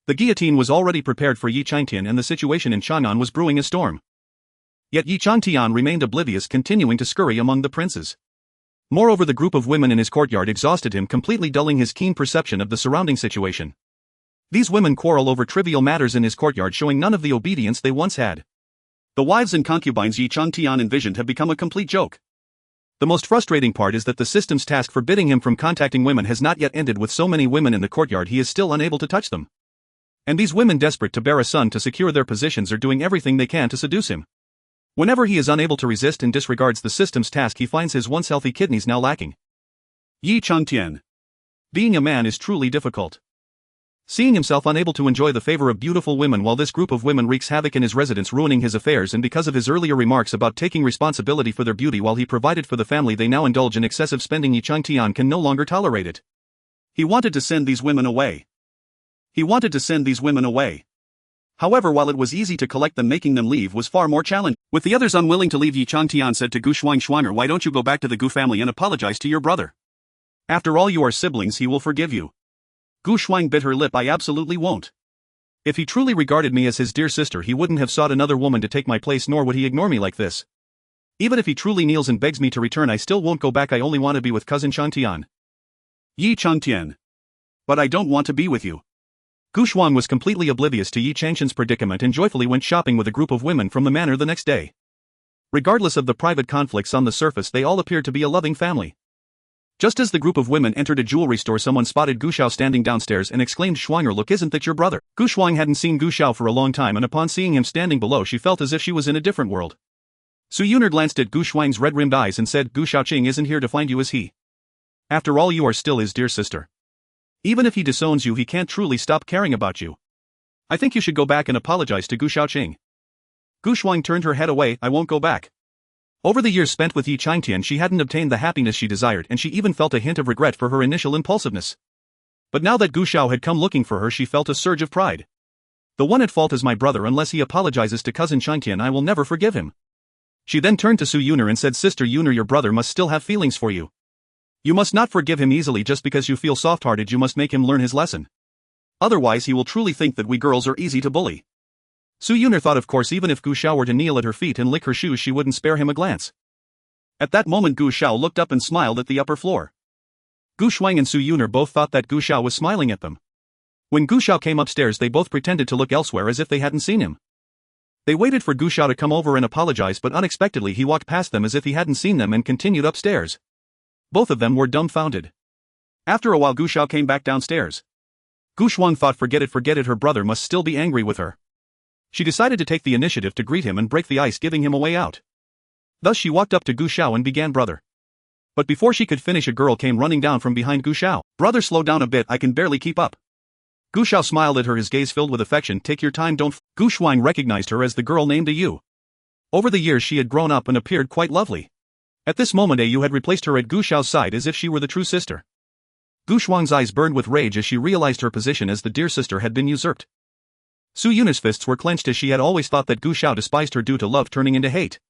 The guillotine was already prepared for Yi Changqian and the situation in Chang'an was brewing a storm. Yet Yi Changqian remained oblivious, continuing to scurry among the princes. Moreover, the group of women in his courtyard exhausted him, completely dulling his keen perception of the surrounding situation. These women quarrel over trivial matters in his courtyard, showing none of the obedience they once had. The wives and concubines Yi Changqian envisioned have become a complete joke. The most frustrating part is that the system's task forbidding him from contacting women has not yet ended. With so many women in the courtyard he is still unable to touch them. And these women, desperate to bear a son to secure their positions, are doing everything they can to seduce him. Whenever he is unable to resist and disregards the system's task he finds his once healthy kidneys now lacking. Yi Changqian. Being a man is truly difficult. Seeing himself unable to enjoy the favor of beautiful women while this group of women wreaks havoc in his residence, ruining his affairs, and because of his earlier remarks about taking responsibility for their beauty while he provided for the family they now indulge in excessive spending, Yi Changqian can no longer tolerate it. He wanted to send these women away. However, while it was easy to collect them, making them leave was far more challenging. With the others unwilling to leave, Yi Changqian said to Gu Shuang'er, "Why don't you go back to the Gu family and apologize to your brother? After all, you are siblings, he will forgive you." Gu Shuang bit her lip. "I absolutely won't. If he truly regarded me as his dear sister he wouldn't have sought another woman to take my place, nor would he ignore me like this. Even if he truly kneels and begs me to return I still won't go back. I only want to be with cousin Changtian." "Yi Changtian. But I don't want to be with you." Gu Shuang was completely oblivious to Yi Changtian's predicament and joyfully went shopping with a group of women from the manor the next day. Regardless of the private conflicts on the surface, they all appeared to be a loving family. Just as the group of women entered a jewelry store, someone spotted Gu Xiao standing downstairs and exclaimed, "Shuang'er, look, isn't that your brother?" Gu Shuang hadn't seen Gu Xiao for a long time, and upon seeing him standing below she felt as if she was in a different world. Su Yuner glanced at Gu Shuang's red-rimmed eyes and said, "Gu Xiaoqing isn't here to find you, is he? After all, you are still his dear sister. Even if he disowns you he can't truly stop caring about you. I think you should go back and apologize to Gu Xiaoqing." Gu Shuang turned her head away. "I won't go back." Over the years spent with Yi Changtian she hadn't obtained the happiness she desired, and she even felt a hint of regret for her initial impulsiveness. But now that Gu Xiao had come looking for her she felt a surge of pride. "The one at fault is my brother. Unless he apologizes to cousin Changtian I will never forgive him." She then turned to Su Yuner and said, "Sister Yuner, your brother must still have feelings for you. You must not forgive him easily just because you feel soft-hearted. You must make him learn his lesson. Otherwise he will truly think that we girls are easy to bully." Su Yuner thought, of course, even if Gu Xiao were to kneel at her feet and lick her shoes she wouldn't spare him a glance. At that moment Gu Xiao looked up and smiled at the upper floor. Gu Shuang and Su Yuner both thought that Gu Xiao was smiling at them. When Gu Xiao came upstairs they both pretended to look elsewhere as if they hadn't seen him. They waited for Gu Xiao to come over and apologize, but unexpectedly he walked past them as if he hadn't seen them and continued upstairs. Both of them were dumbfounded. After a while Gu Xiao came back downstairs. Gu Shuang thought, forget it, her brother must still be angry with her. She decided to take the initiative to greet him and break the ice, giving him a way out. Thus she walked up to Gu Xiao and began, "Brother." But before she could finish a girl came running down from behind Gu Xiao. "Brother, slow down a bit, I can barely keep up." Gu Xiao smiled at her, his gaze filled with affection. "Take your time, don't Gu Shuang recognized her as the girl named Yu. Over the years she had grown up and appeared quite lovely. At this moment Yu had replaced her at Gu Xiao's side as if she were the true sister. Gu Shuang's eyes burned with rage as she realized her position as the dear sister had been usurped. Su Yuner's fists were clenched as she had always thought that Gu Xiao despised her due to love turning into hate.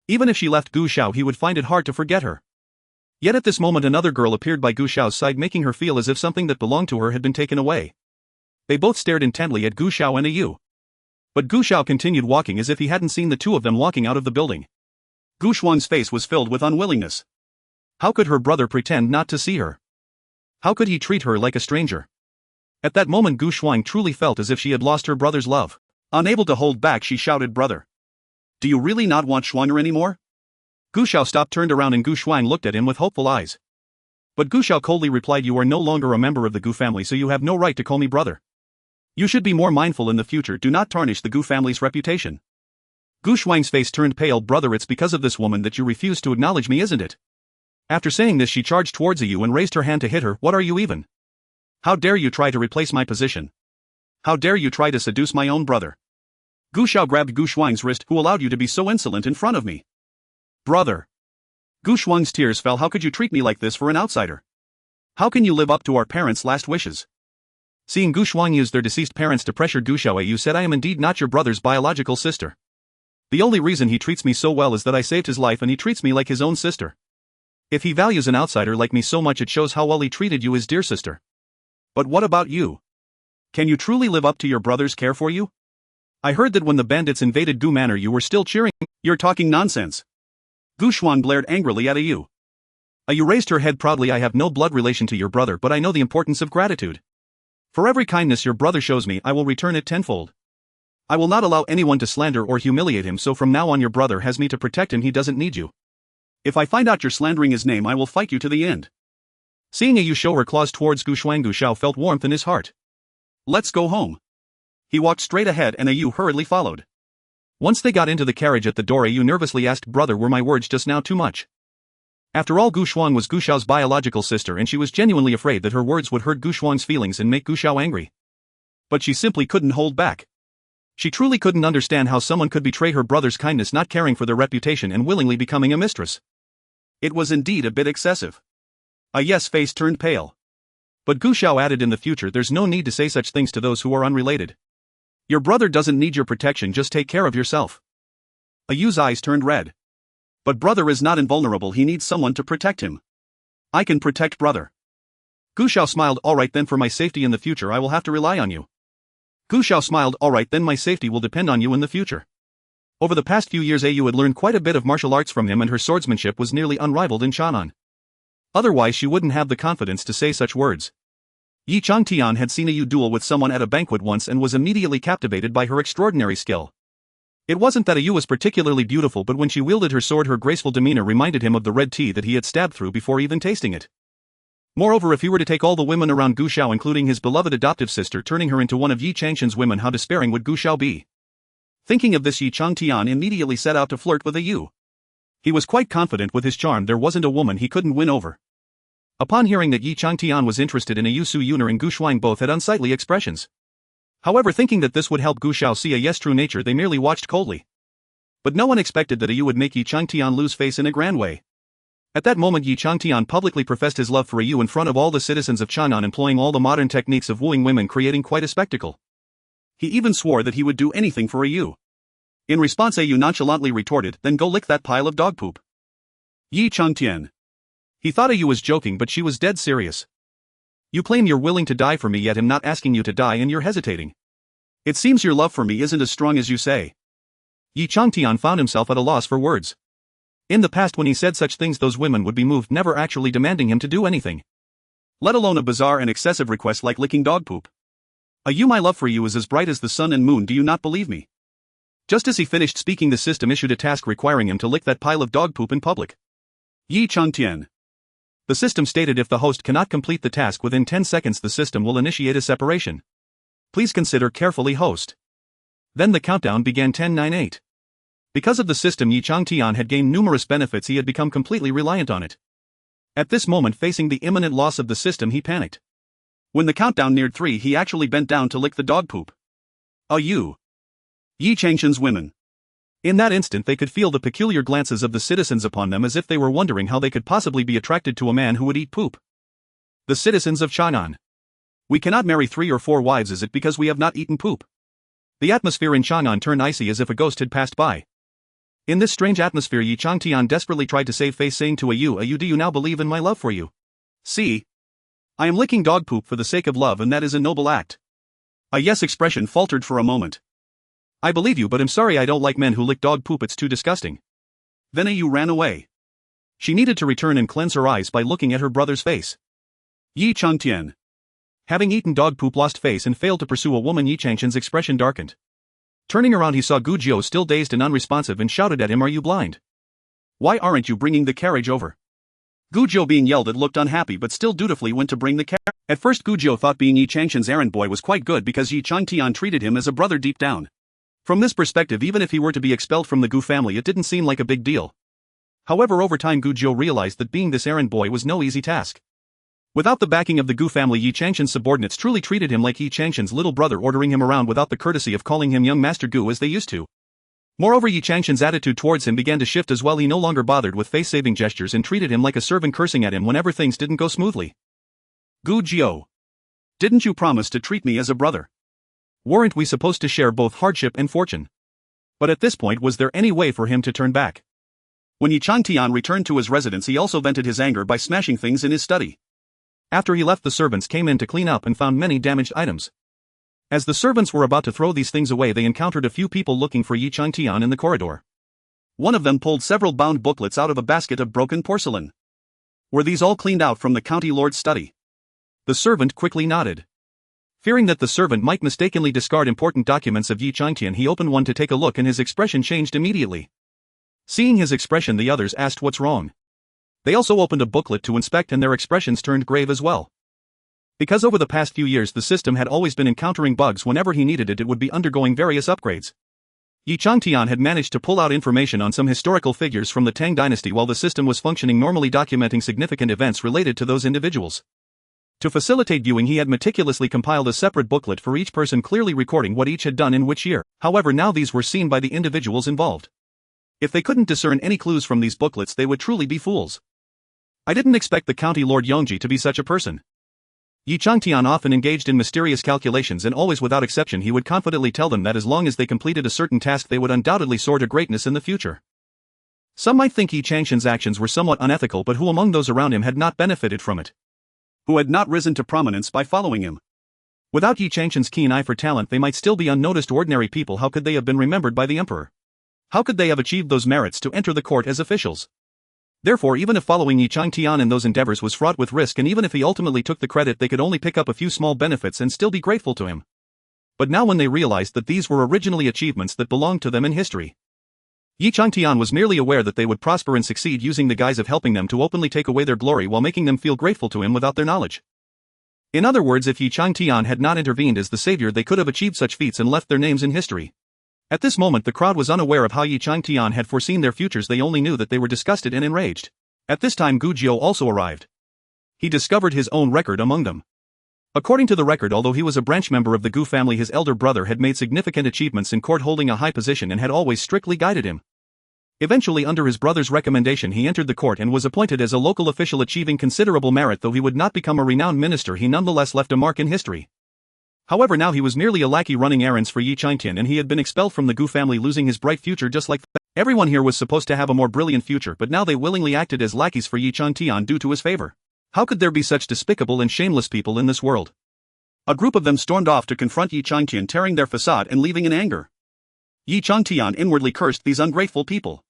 Even if she left Gu Xiao he would find it hard to forget her. Yet at this moment another girl appeared by Gu Xiao's side, making her feel as if something that belonged to her had been taken away. They both stared intently at Gu Xiao and Yu. But Gu Xiao continued walking as if he hadn't seen the two of them walking out of the building. Gu Shuang's face was filled with unwillingness. How could her brother pretend not to see her? How could he treat her like a stranger? At that moment Gu Shuang truly felt as if she had lost her brother's love. Unable to hold back she shouted, "Brother! Do you really not want Shuang'er anymore?" Gu Xiao stopped, turned around, and Gu Shuang looked at him with hopeful eyes. But Gu Xiao coldly replied, "You are no longer a member of the Gu family, so you have no right to call me brother. You should be more mindful in the future, do not tarnish the Gu family's reputation." Gu Shuang's face turned pale. "Brother, it's because of this woman that you refuse to acknowledge me, isn't it?" After saying this she charged towards Yu and raised her hand to hit her. "What are you even? How dare you try to replace my position? How dare you try to seduce my own brother?" Gu Xiao grabbed Gu Shuang's wrist. "Who allowed you to be so insolent in front of me? Brother. Gu Shuang's tears fell. How could you treat me like this for an outsider? How can you live up to our parents' last wishes? Seeing Gu Shuang use their deceased parents to pressure Gu Xiao, you said I am indeed not your brother's biological sister. The only reason he treats me so well is that I saved his life and he treats me like his own sister. If he values an outsider like me so much, it shows how well he treated you, his dear sister. But what about you? Can you truly live up to your brother's care for you? I heard that when the bandits invaded Gu Manor you were still cheering. You're talking nonsense. Gu Xuan glared angrily at Yu. Yu raised her head proudly. I have no blood relation to your brother, but I know the importance of gratitude. For every kindness your brother shows me, I will return it tenfold. I will not allow anyone to slander or humiliate him, so from now on your brother has me to protect him. He doesn't need you. If I find out you're slandering his name, I will fight you to the end. Seeing Yu show her claws towards Gu Shuang, Gu Xiao felt warmth in his heart. Let's go home. He walked straight ahead and Yu hurriedly followed. Once they got into the carriage at the door, Yu nervously asked, Brother, were my words just now too much? After all, Gu Shuang was Gu Xiao's biological sister and she was genuinely afraid that her words would hurt Gu Shuang's feelings and make Gu Xiao angry. But she simply couldn't hold back. She truly couldn't understand how someone could betray her brother's kindness, not caring for their reputation and willingly becoming a mistress. It was indeed a bit excessive. Yes face turned pale. But Gu Xiao added, in the future there's no need to say such things to those who are unrelated. Your brother doesn't need your protection, just take care of yourself. Yu's eyes turned red. But brother is not invulnerable, he needs someone to protect him. I can protect brother. Gu Xiao smiled. Alright then, for my safety in the future I will have to rely on you. Gu Xiao smiled. Alright then, my safety will depend on you in the future. Over the past few years Yu had learned quite a bit of martial arts from him and her swordsmanship was nearly unrivaled in Chang'an. Otherwise she wouldn't have the confidence to say such words. Yi Changtian had seen Yu duel with someone at a banquet once and was immediately captivated by her extraordinary skill. It wasn't that Yu was particularly beautiful, but when she wielded her sword her graceful demeanor reminded him of the red tea that he had stabbed through before even tasting it. Moreover, if he were to take all the women around Gu Xiao, including his beloved adoptive sister, turning her into one of Yi Changshan's women, how despairing would Gu Xiao be? Thinking of this, Yi Changtian immediately set out to flirt with Yu. He was quite confident with his charm there wasn't a woman he couldn't win over. Upon hearing that Yi Changtian was interested in Yu, Su Yuner and Gu Shuang both had unsightly expressions. However, thinking that this would help Gu Xiao see Yu's true nature, they merely watched coldly. But no one expected that Yu would make Yi Changtian lose face in a grand way. At that moment Yi Changtian publicly professed his love for Yu in front of all the citizens of Chang'an, employing all the modern techniques of wooing women, creating quite a spectacle. He even swore that he would do anything for Yu. In response Yu nonchalantly retorted, then go lick that pile of dog poop. Yi Changtian. He thought Yu was joking, but she was dead serious. You claim you're willing to die for me, yet I'm not asking you to die and you're hesitating. It seems your love for me isn't as strong as you say. Yi Changtian found himself at a loss for words. In the past when he said such things those women would be moved, never actually demanding him to do anything. Let alone a bizarre and excessive request like licking dog poop. Yu, my love for you is as bright as the sun and moon, do you not believe me? Just as he finished speaking the system issued a task requiring him to lick that pile of dog poop in public. Yi Changtian. The system stated if the host cannot complete the task within 10 seconds the system will initiate a separation. Please consider carefully, host. Then the countdown began. 10, 9, 8. Because of the system Yi Changtian had gained numerous benefits, he had become completely reliant on it. At this moment, facing the imminent loss of the system, he panicked. When the countdown neared 3 he actually bent down to lick the dog poop. Yu. Yi Changshan's women. In that instant they could feel the peculiar glances of the citizens upon them, as if they were wondering how they could possibly be attracted to a man who would eat poop. The citizens of Chang'an. We cannot marry 3 or 4 wives, is it because we have not eaten poop? The atmosphere in Chang'an turned icy as if a ghost had passed by. In this strange atmosphere Yi Changtian desperately tried to save face, saying to Yu, do you now believe in my love for you? See? I am licking dog poop for the sake of love, and that is a noble act. Yes expression faltered for a moment. I believe you, but I'm sorry, I don't like men who lick dog poop, it's too disgusting. Then Yu ran away. She needed to return and cleanse her eyes by looking at her brother's face. Yi Changtian. Having eaten dog poop, lost face and failed to pursue a woman, Yi Changshan's expression darkened. Turning around he saw Gu Jiu still dazed and unresponsive and shouted at him, are you blind? Why aren't you bringing the carriage over? Gu Jiu, being yelled at, looked unhappy but still dutifully went to bring the carriage. At first Gu Jiu thought being Yi Changshan's errand boy was quite good because Yi Changtian treated him as a brother deep down. From this perspective, even if he were to be expelled from the Gu family it didn't seem like a big deal. However, over time Gu Jiu realized that being this errand boy was no easy task. Without the backing of the Gu family, Yi Changshan's subordinates truly treated him like Yi Changshan's little brother, ordering him around without the courtesy of calling him young Master Gu as they used to. Moreover, Yi Changshan's attitude towards him began to shift as well. He no longer bothered with face-saving gestures and treated him like a servant, cursing at him whenever things didn't go smoothly. Gu Jiao. Didn't you promise to treat me as a brother? Weren't we supposed to share both hardship and fortune? But at this point, was there any way for him to turn back? When Yi Changtian returned to his residence, he also vented his anger by smashing things in his study. After he left, the servants came in to clean up and found many damaged items. As the servants were about to throw these things away, they encountered a few people looking for Yi Changtian in the corridor. One of them pulled several bound booklets out of a basket of broken porcelain. Were these all cleaned out from the county lord's study? The servant quickly nodded. Fearing that the servant might mistakenly discard important documents of Yi Changtian, he opened one to take a look, and his expression changed immediately. Seeing his expression, the others asked what's wrong. They also opened a booklet to inspect, and their expressions turned grave as well. Because over the past few years the system had always been encountering bugs whenever he needed it, it would be undergoing various upgrades. Yi Changtian had managed to pull out information on some historical figures from the Tang dynasty while the system was functioning normally, documenting significant events related to those individuals. To facilitate viewing, he had meticulously compiled a separate booklet for each person, clearly recording what each had done in which year. However, now these were seen by the individuals involved. If they couldn't discern any clues from these booklets, they would truly be fools. I didn't expect the county lord Yongji to be such a person. Yi Changtian often engaged in mysterious calculations, and always without exception he would confidently tell them that as long as they completed a certain task they would undoubtedly soar to greatness in the future. Some might think Yi Changshan's actions were somewhat unethical, but who among those around him had not benefited from it? Who had not risen to prominence by following him? Without Yi Changshan's keen eye for talent, they might still be unnoticed ordinary people. How could they have been remembered by the emperor? How could they have achieved those merits to enter the court as officials? Therefore, even if following Yi Changtian in those endeavors was fraught with risk, and even if he ultimately took the credit, they could only pick up a few small benefits and still be grateful to him. But now, when they realized that these were originally achievements that belonged to them in history, Yi Changtian was merely aware that they would prosper and succeed, using the guise of helping them to openly take away their glory while making them feel grateful to him without their knowledge. In other words, if Yi Changtian had not intervened as the savior, they could have achieved such feats and left their names in history. At this moment the crowd was unaware of how Yi Changtian had foreseen their futures. They only knew that they were disgusted and enraged. At this time Gu Jiao also arrived. He discovered his own record among them. According to the record, although he was a branch member of the Gu family, his elder brother had made significant achievements in court, holding a high position, and had always strictly guided him. Eventually, under his brother's recommendation, he entered the court and was appointed as a local official, achieving considerable merit. Though he would not become a renowned minister, he nonetheless left a mark in history. However, now he was merely a lackey running errands for Yi Changtian, and he had been expelled from the Gu family, losing his bright future just like that. Everyone here was supposed to have a more brilliant future, but now they willingly acted as lackeys for Yi Changtian due to his favor. How could there be such despicable and shameless people in this world? A group of them stormed off to confront Yi Changtian, tearing their facade and leaving in anger. Yi Changtian inwardly cursed these ungrateful people.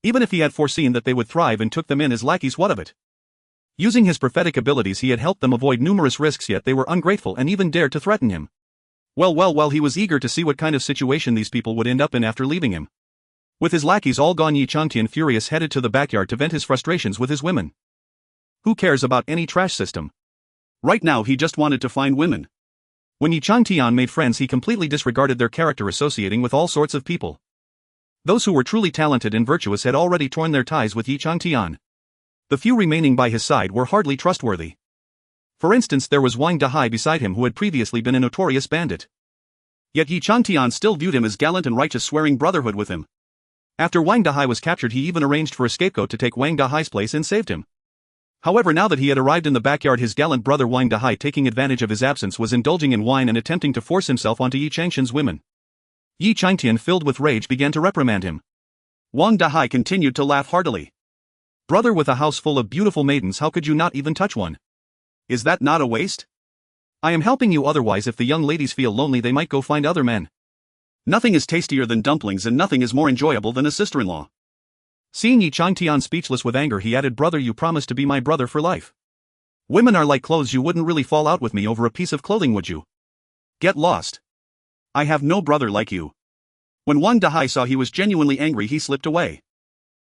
Even if he had foreseen that they would thrive and took them in as lackeys, what of it? Using his prophetic abilities, he had helped them avoid numerous risks, yet they were ungrateful and even dared to threaten him. Well, he was eager to see what kind of situation these people would end up in after leaving him. With his lackeys all gone, Yi Changtian, furious, headed to the backyard to vent his frustrations with his women. Who cares about any trash system? Right now he just wanted to find women. When Yi Changtian made friends, he completely disregarded their character, associating with all sorts of people. Those who were truly talented and virtuous had already torn their ties with Yi Changtian. The few remaining by his side were hardly trustworthy. For instance, there was Wang Dahai beside him, who had previously been a notorious bandit. Yet Yi Changtian still viewed him as gallant and righteous, swearing brotherhood with him. After Wang Dahai was captured, he even arranged for a scapegoat to take Wang Dahai's place and saved him. However, now that he had arrived in the backyard, his gallant brother Wang Dahai, taking advantage of his absence, was indulging in wine and attempting to force himself onto Yi Changshan's women. Yi Changtian, filled with rage, began to reprimand him. Wang Dahai continued to laugh heartily. Brother, with a house full of beautiful maidens, how could you not even touch one? Is that not a waste? I am helping you, otherwise if the young ladies feel lonely they might go find other men. Nothing is tastier than dumplings, and nothing is more enjoyable than a sister-in-law. Seeing Yi Changtian speechless with anger, he added, Brother, you promised to be my brother for life. Women are like clothes, you wouldn't really fall out with me over a piece of clothing, would you? Get lost. I have no brother like you. When Wang Dahai saw he was genuinely angry, he slipped away.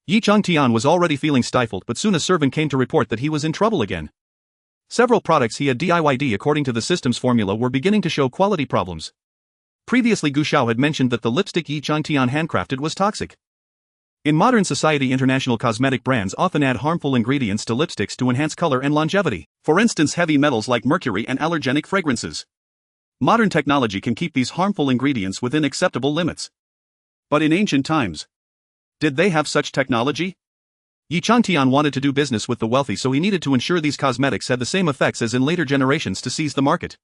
Yi Changtian was already feeling stifled, but soon a servant came to report that he was in trouble again. Several products he had DIYed according to the system's formula were beginning to show quality problems. Previously, Gu Xiao had mentioned that the lipstick Yi Changtian handcrafted was toxic. In modern society, international cosmetic brands often add harmful ingredients to lipsticks to enhance color and longevity. For instance, heavy metals like mercury and allergenic fragrances. Modern technology can keep these harmful ingredients within acceptable limits. But in ancient times, did they have such technology? Yi Changtian wanted to do business with the wealthy, so he needed to ensure these cosmetics had the same effects as in later generations to seize the market.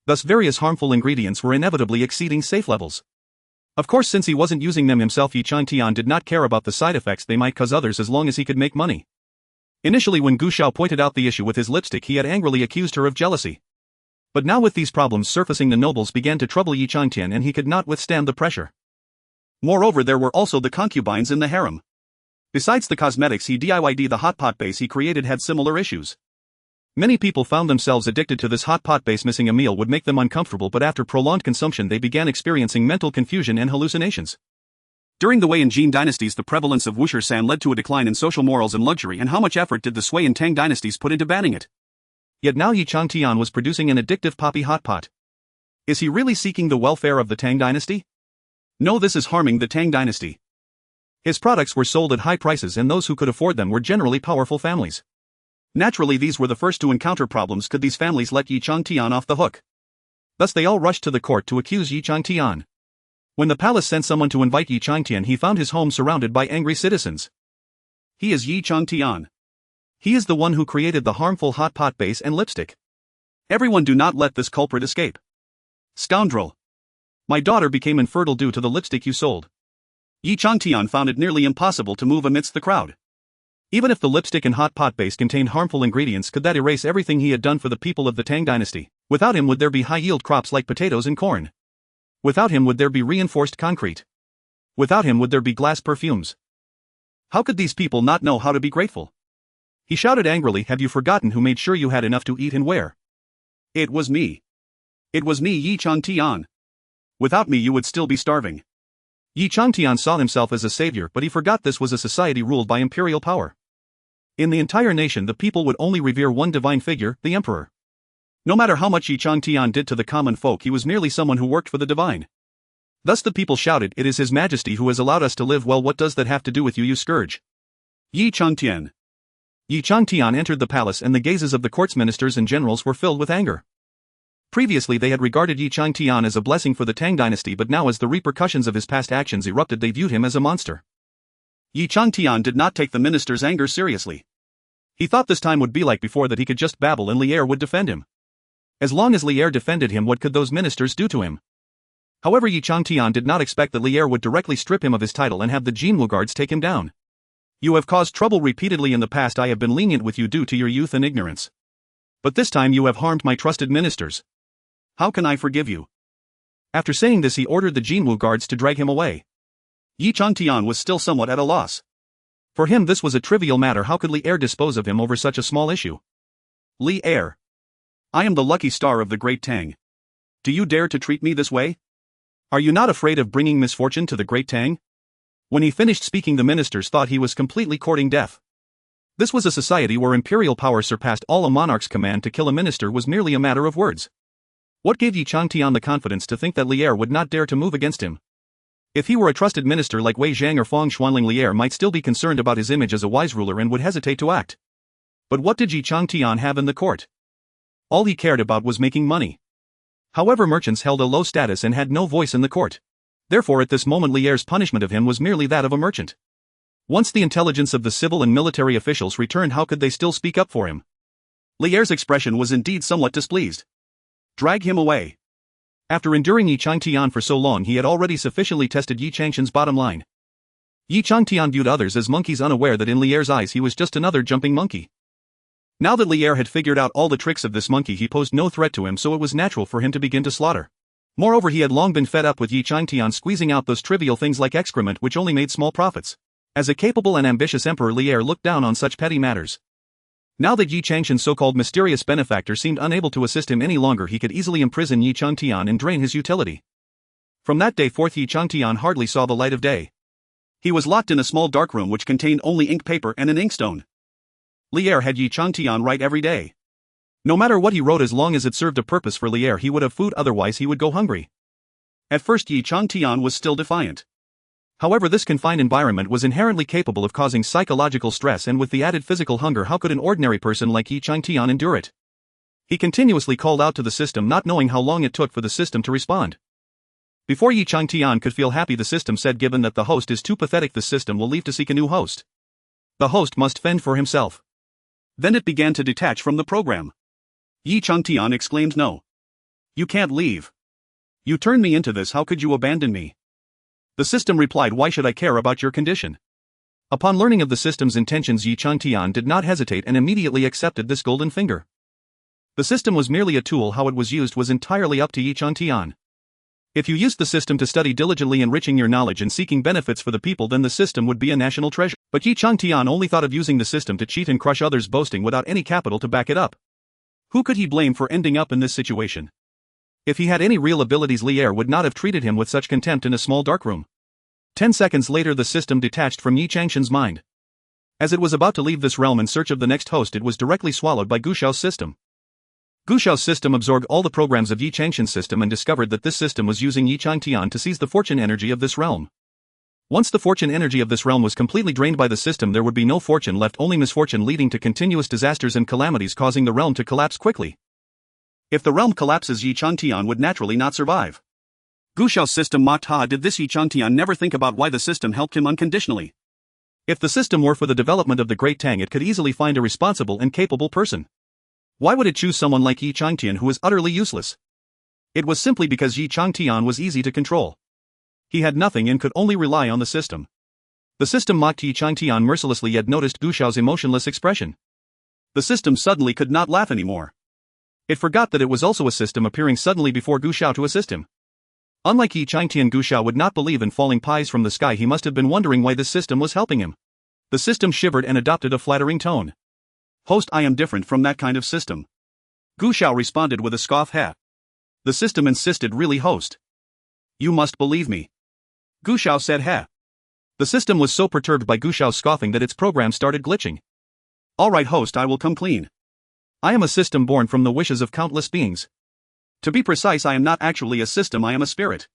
Thus various harmful ingredients were inevitably exceeding safe levels. Of course, since he wasn't using them himself, Yi Changtian did not care about the side effects they might cause others as long as he could make money. Initially, when Xiao pointed out the issue with his lipstick, he had angrily accused her of jealousy. But now with these problems surfacing, the nobles began to trouble Yi Changtian and he could not withstand the pressure. Moreover, there were also the concubines in the harem. Besides the cosmetics he DIY'd, the hot pot base he created had similar issues. Many people found themselves addicted to this hot pot base. Missing a meal would make them uncomfortable, but after prolonged consumption they began experiencing mental confusion and hallucinations. During the Wei and Jin dynasties, the prevalence of wuxia san led to a decline in social morals and luxury, and how much effort did the Sui and Tang dynasties put into banning it? Yet now Yi Changtian was producing an addictive poppy hot pot. Is he really seeking the welfare of the Tang dynasty? No, this is harming the Tang dynasty. His products were sold at high prices, and those who could afford them were generally powerful families. Naturally, these were the first to encounter problems. Could these families let Yi Changtian off the hook? Thus they all rushed to the court to accuse Yi Changtian. When the palace sent someone to invite Yi Changtian, he found his home surrounded by angry citizens. He is Yi Changtian. He is the one who created the harmful hot pot base and lipstick. Everyone, do not let this culprit escape. Scoundrel! My daughter became infertile due to the lipstick you sold. Yi Changtian found it nearly impossible to move amidst the crowd. Even if the lipstick and hot pot base contained harmful ingredients, could that erase everything he had done for the people of the Tang dynasty? Without him, would there be high-yield crops like potatoes and corn? Without him, would there be reinforced concrete? Without him, would there be glass perfumes? How could these people not know how to be grateful? He shouted angrily, have you forgotten who made sure you had enough to eat and wear? It was me. It was me, Yi Changtian. Without me you would still be starving. Yi Changtian saw himself as a savior, but he forgot this was a society ruled by imperial power. In the entire nation, the people would only revere one divine figure, the emperor. No matter how much Yi Changtian did to the common folk, he was merely someone who worked for the divine. Thus the people shouted, it is His Majesty who has allowed us to live well. What does that have to do with you, you scourge? Yi Changtian. Yi Changtian entered the palace, and the gazes of the court's ministers and generals were filled with anger. Previously they had regarded Yi Changtian as a blessing for the Tang dynasty, but now as the repercussions of his past actions erupted, they viewed him as a monster. Yi Changtian did not take the ministers' anger seriously. He thought this time would be like before, that he could just babble and Li'er would defend him. As long as Li'er defended him, what could those ministers do to him? However, Yi Changtian did not expect that Li'er would directly strip him of his title and have the Jinwu guards take him down. You have caused trouble repeatedly in the past. I have been lenient with you due to your youth and ignorance. But this time you have harmed my trusted ministers. How can I forgive you? After saying this, he ordered the Jinwu guards to drag him away. Yi Changtian was still somewhat at a loss. For him this was a trivial matter. How could Li'er dispose of him over such a small issue? Li'er. I am the lucky star of the great Tang. Do you dare to treat me this way? Are you not afraid of bringing misfortune to the great Tang? When he finished speaking, the ministers thought he was completely courting death. This was a society where imperial power surpassed all. A monarch's command to kill a minister was merely a matter of words. What gave Yi Changtian the confidence to think that Li'er would not dare to move against him? If he were a trusted minister like Wei Zhang or Feng Xuanling, Li'er might still be concerned about his image as a wise ruler and would hesitate to act. But what did Yi Changtian have in the court? All he cared about was making money. However, merchants held a low status and had no voice in the court. Therefore, at this moment, Li'er's punishment of him was merely that of a merchant. Once the intelligence of the civil and military officials returned, how could they still speak up for him? Li'er's expression was indeed somewhat displeased. Drag him away. After enduring Yi Changtian for so long, he had already sufficiently tested Yi Changtian's bottom line. Yi Changtian viewed others as monkeys, unaware that in Li'er's eyes he was just another jumping monkey. Now that Li'er had figured out all the tricks of this monkey, he posed no threat to him, so it was natural for him to begin to slaughter. Moreover, he had long been fed up with Yi Changtian squeezing out those trivial things like excrement which only made small profits. As a capable and ambitious emperor, Li'er looked down on such petty matters. Now that Yi Changtian's so-called mysterious benefactor seemed unable to assist him any longer, he could easily imprison Yi Changtian and drain his utility. From that day forth, Yi Changtian hardly saw the light of day. He was locked in a small dark room which contained only ink paper and an inkstone. Li'er had Yi Changtian write every day. No matter what he wrote, as long as it served a purpose for Li'er, he would have food, otherwise he would go hungry. At first, Yi Changtian was still defiant. However, this confined environment was inherently capable of causing psychological stress, and with the added physical hunger, how could an ordinary person like Yi Changtian endure it? He continuously called out to the system, not knowing how long it took for the system to respond. Before Yi Changtian could feel happy, the system said, given that the host is too pathetic, the system will leave to seek a new host. The host must fend for himself. Then it began to detach from the program. Yi Changtian exclaimed, "No. You can't leave. You turned me into this, how could you abandon me?" The system replied, "Why should I care about your condition?" Upon learning of the system's intentions, Yi Changtian did not hesitate and immediately accepted this golden finger. The system was merely a tool, how it was used was entirely up to Yi Changtian. If you used the system to study diligently, enriching your knowledge and seeking benefits for the people, then the system would be a national treasure. But Yi Changtian only thought of using the system to cheat and crush others, boasting without any capital to back it up. Who could he blame for ending up in this situation? If he had any real abilities, Lier would not have treated him with such contempt in a small dark room. 10 seconds later, the system detached from Yi Changshan's mind. As it was about to leave this realm in search of the next host, it was directly swallowed by Gu Xiao's system. Gu Xiao's system absorbed all the programs of Yi Changshan's system and discovered that this system was using Yi Changtian to seize the fortune energy of this realm. Once the fortune energy of this realm was completely drained by the system, there would be no fortune left, only misfortune, leading to continuous disasters and calamities, causing the realm to collapse quickly. If the realm collapses, Yi Changtian would naturally not survive. Gu Xiao's system mocked, "Ha, did this Yi Changtian never think about why the system helped him unconditionally? If the system were for the development of the Great Tang, it could easily find a responsible and capable person. Why would it choose someone like Yi Changtian who is utterly useless?" It was simply because Yi Changtian was easy to control. He had nothing and could only rely on the system. The system mocked Yi Changtian mercilessly, yet noticed Gu Xiao's emotionless expression. The system suddenly could not laugh anymore. It forgot that it was also a system appearing suddenly before Gu Xiao to assist him. Unlike Yi Changtian, Gu Xiao would not believe in falling pies from the sky. He must have been wondering why this system was helping him. The system shivered and adopted a flattering tone. "Host, I am different from that kind of system." Gu Xiao responded with a scoff. "Ha." The system insisted, "Really, host? You must believe me." Gu Xiao said, "Ha." The system was so perturbed by Gu Xiao's scoffing that its program started glitching. "All right, host, I will come clean. I am a system born from the wishes of countless beings. To be precise, I am not actually a system, I am a spirit.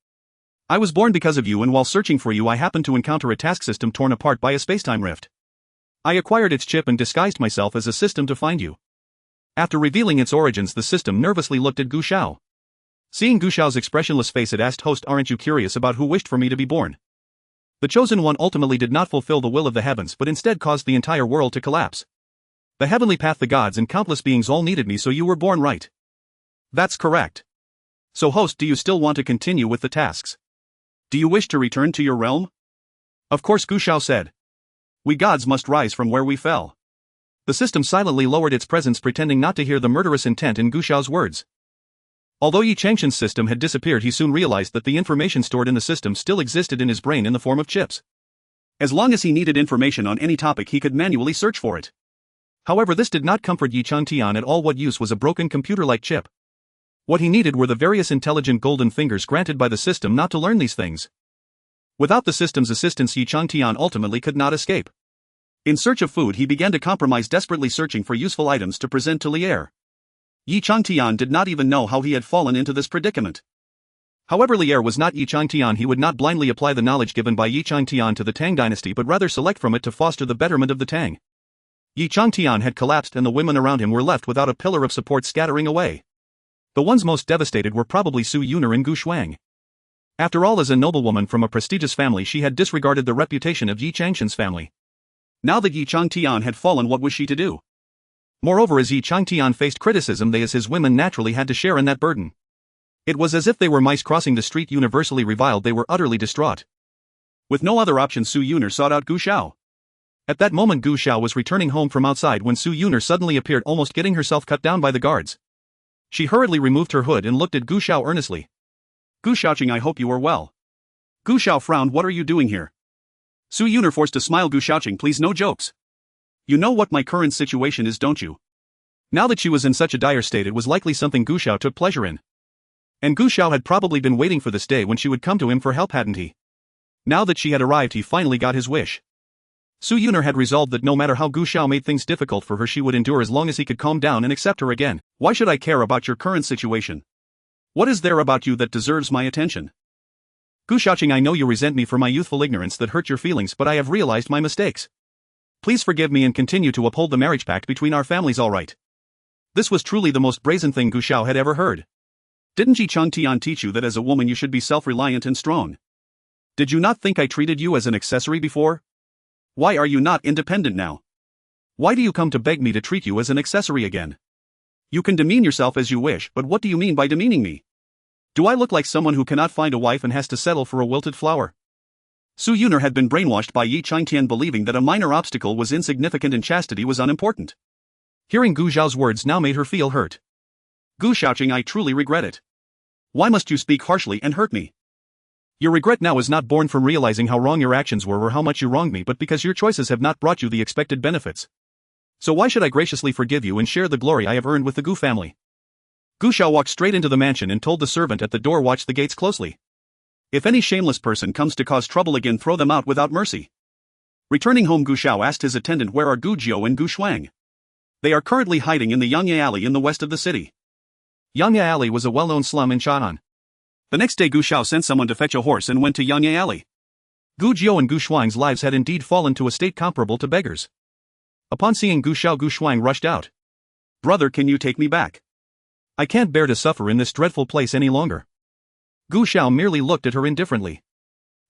I was born because of you, and while searching for you I happened to encounter a task system torn apart by a spacetime rift. I acquired its chip and disguised myself as a system to find you." After revealing its origins, the system nervously looked at Gu Xiao. Seeing Gu Xiao's expressionless face, it asked, "Host, aren't you curious about who wished for me to be born? The chosen one ultimately did not fulfill the will of the heavens, but instead caused the entire world to collapse. The heavenly path, the gods and countless beings all needed me, so you were born, right?" "That's correct. So host, do you still want to continue with the tasks? Do you wish to return to your realm?" "Of course," Gu Xiao said. "We gods must rise from where we fell." The system silently lowered its presence, pretending not to hear the murderous intent in Gu Xiao's words. Although Yi Changshan's system had disappeared, he soon realized that the information stored in the system still existed in his brain in the form of chips. As long as he needed information on any topic, he could manually search for it. However, this did not comfort Yi Changtian at all. What use was a broken computer-like chip? What he needed were the various intelligent golden fingers granted by the system not to learn these things. Without the system's assistance, Yi Changtian ultimately could not escape. In search of food, he began to compromise, desperately searching for useful items to present to Lier. Yi Changtian did not even know how he had fallen into this predicament. However, Lier was not Yi Changtian. He would not blindly apply the knowledge given by Yi Changtian to the Tang dynasty, but rather select from it to foster the betterment of the Tang. Yi Changtian had collapsed, and the women around him were left without a pillar of support, scattering away. The ones most devastated were probably Su Yuner and Gu Shuang. After all, as a noblewoman from a prestigious family, she had disregarded the reputation of Yi Changshan's family. Now that Yi Changtian had fallen, what was she to do? Moreover, as Yi Changtian faced criticism, they as his women naturally had to share in that burden. It was as if they were mice crossing the street, universally reviled. They were utterly distraught. With no other option, Su Yuner sought out Gu Xiao. At that moment, Gu Xiao was returning home from outside when Su Yuner suddenly appeared, almost getting herself cut down by the guards. She hurriedly removed her hood and looked at Gu Xiao earnestly. "Gu Xiaoqing, I hope you are well." Gu Xiao frowned. "What are you doing here?" Su Yuner forced a smile. "Gu Xiaoqing, please, no jokes. You know what my current situation is, don't you?" Now that she was in such a dire state, it was likely something Gu Xiao took pleasure in. And Gu Xiao had probably been waiting for this day when she would come to him for help, hadn't he? Now that she had arrived, he finally got his wish. Su Yuner had resolved that no matter how Gu Xiao made things difficult for her, she would endure as long as he could calm down and accept her again. "Why should I care about your current situation? What is there about you that deserves my attention?" "Gu Xiaoqing, I know you resent me for my youthful ignorance that hurt your feelings, but I have realized my mistakes. Please forgive me and continue to uphold the marriage pact between our families, all right?" This was truly the most brazen thing Gu Xiao had ever heard. Didn't Yi Changtian teach you that as a woman you should be self-reliant and strong? Did you not think I treated you as an accessory before? Why are you not independent now? Why do you come to beg me to treat you as an accessory again? You can demean yourself as you wish, but what do you mean by demeaning me? Do I look like someone who cannot find a wife and has to settle for a wilted flower? Su Yuner had been brainwashed by Yi Changtian believing that a minor obstacle was insignificant and chastity was unimportant. Hearing Gu Xiao's words now made her feel hurt. Gu Xiaoqing, I truly regret it. Why must you speak harshly and hurt me? Your regret now is not born from realizing how wrong your actions were or how much you wronged me, but because your choices have not brought you the expected benefits. So why should I graciously forgive you and share the glory I have earned with the Gu family? Gu Xiao walked straight into the mansion and told the servant at the door, watch the gates closely. If any shameless person comes to cause trouble again, throw them out without mercy. Returning home, Gu Xiao asked his attendant where are Gu Jiu and Gu Shuang. They are currently hiding in the Yangye Alley in the west of the city. Yangye Alley was a well-known slum in Chang'an. The next day Gu Xiao sent someone to fetch a horse and went to Yangye Alley. Gu Jiu and Gu Shuang's lives had indeed fallen to a state comparable to beggars. Upon seeing Gu Xiao, Gu Shuang rushed out. Brother, can you take me back? I can't bear to suffer in this dreadful place any longer. Gu Xiao merely looked at her indifferently.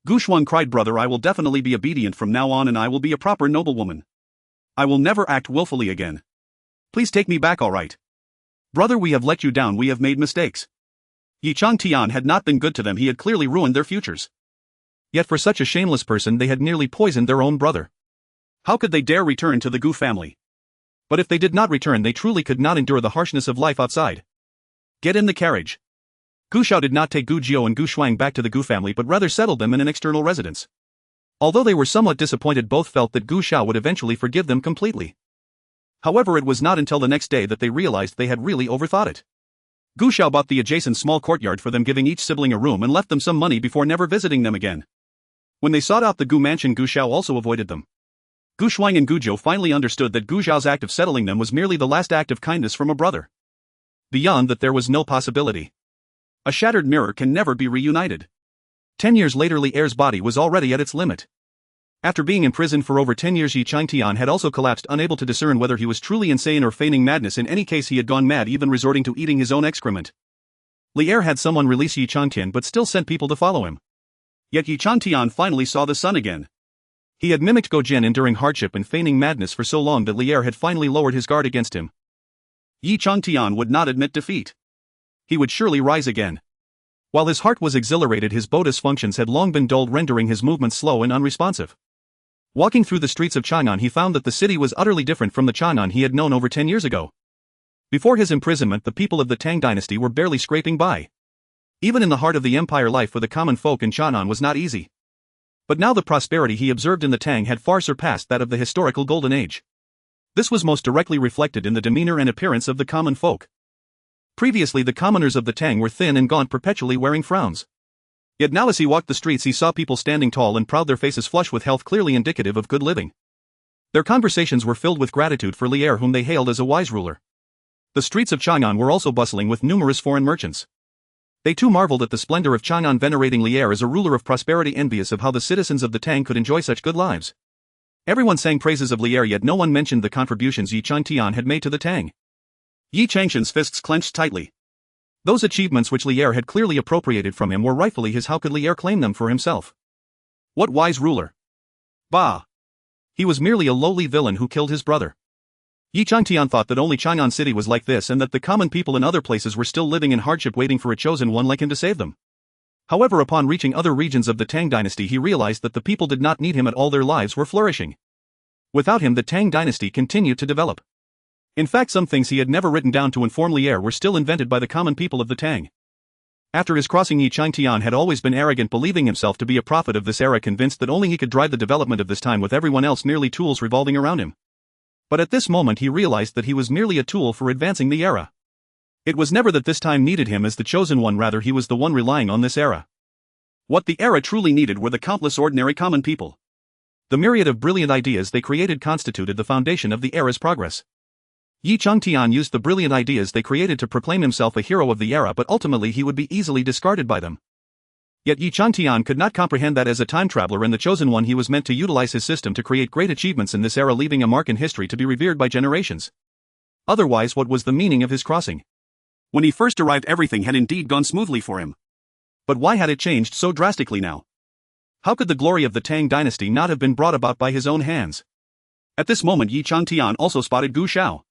Gu Shuang cried, brother, I will definitely be obedient from now on and I will be a proper noblewoman. I will never act willfully again. Please take me back, alright? Brother, we have let you down, we have made mistakes. Yi Changtian had not been good to them, he had clearly ruined their futures. Yet for such a shameless person they had nearly poisoned their own brother. How could they dare return to the Gu family? But if they did not return, they truly could not endure the harshness of life outside. Get in the carriage. Gu Xiao did not take Gu Jiu and Gu Shuang back to the Gu family but rather settled them in an external residence. Although they were somewhat disappointed, both felt that Gu Xiao would eventually forgive them completely. However, it was not until the next day that they realized they had really overthought it. Gu Xiao bought the adjacent small courtyard for them, giving each sibling a room and left them some money before never visiting them again. When they sought out the Gu mansion, Gu Xiao also avoided them. Gu Shuang and Gu Jiu finally understood that Gu Xiao's act of settling them was merely the last act of kindness from a brother. Beyond that there was no possibility. A shattered mirror can never be reunited. 10 years later, Li Er's body was already at its limit. After being imprisoned for over 10 years, Yi Changtian had also collapsed, unable to discern whether he was truly insane or feigning madness. In any case, he had gone mad, even resorting to eating his own excrement. Li Er had someone release Yi Changtian but still sent people to follow him. Yet Yi Changtian finally saw the sun again. He had mimicked Go Jin, enduring hardship and feigning madness for so long that Li Er had finally lowered his guard against him. Yi Changtian would not admit defeat. He would surely rise again. While his heart was exhilarated, his bodhi's functions had long been dulled, rendering his movements slow and unresponsive. Walking through the streets of Chang'an, he found that the city was utterly different from the Chang'an he had known over 10 years ago. Before his imprisonment, the people of the Tang dynasty were barely scraping by. Even in the heart of the empire, life for the common folk in Chang'an was not easy. But now the prosperity he observed in the Tang had far surpassed that of the historical Golden Age. This was most directly reflected in the demeanor and appearance of the common folk. Previously, the commoners of the Tang were thin and gaunt, perpetually wearing frowns. Yet now as he walked the streets, he saw people standing tall and proud, their faces flush with health, clearly indicative of good living. Their conversations were filled with gratitude for Li Er, whom they hailed as a wise ruler. The streets of Chang'an were also bustling with numerous foreign merchants. They too marveled at the splendor of Chang'an, venerating Li Er as a ruler of prosperity, envious of how the citizens of the Tang could enjoy such good lives. Everyone sang praises of Li Er, yet no one mentioned the contributions Yi Changtian had made to the Tang. Yi Changtian's fists clenched tightly. Those achievements which Li Er had clearly appropriated from him were rightfully his. How could Li Er claim them for himself? What wise ruler? Bah! He was merely a lowly villain who killed his brother. Yi Changtian thought that only Chang'an City was like this and that the common people in other places were still living in hardship, waiting for a chosen one like him to save them. However, upon reaching other regions of the Tang dynasty, he realized that the people did not need him at all, their lives were flourishing. Without him, the Tang dynasty continued to develop. In fact, some things he had never written down to inform Li Er were still invented by the common people of the Tang. After his crossing, Yi Changtian had always been arrogant, believing himself to be a prophet of this era, convinced that only he could drive the development of this time, with everyone else merely tools revolving around him. But at this moment he realized that he was merely a tool for advancing the era. It was never that this time needed him as the chosen one, rather he was the one relying on this era. What the era truly needed were the countless ordinary common people. The myriad of brilliant ideas they created constituted the foundation of the era's progress. Yi Changtian used the brilliant ideas they created to proclaim himself a hero of the era, but ultimately he would be easily discarded by them. Yet Yi Changtian could not comprehend that as a time traveler and the chosen one, he was meant to utilize his system to create great achievements in this era, leaving a mark in history to be revered by generations. Otherwise, what was the meaning of his crossing? When he first arrived everything had indeed gone smoothly for him. But why had it changed so drastically now? How could the glory of the Tang dynasty not have been brought about by his own hands? At this moment Yi Changtian also spotted Gu Xiao.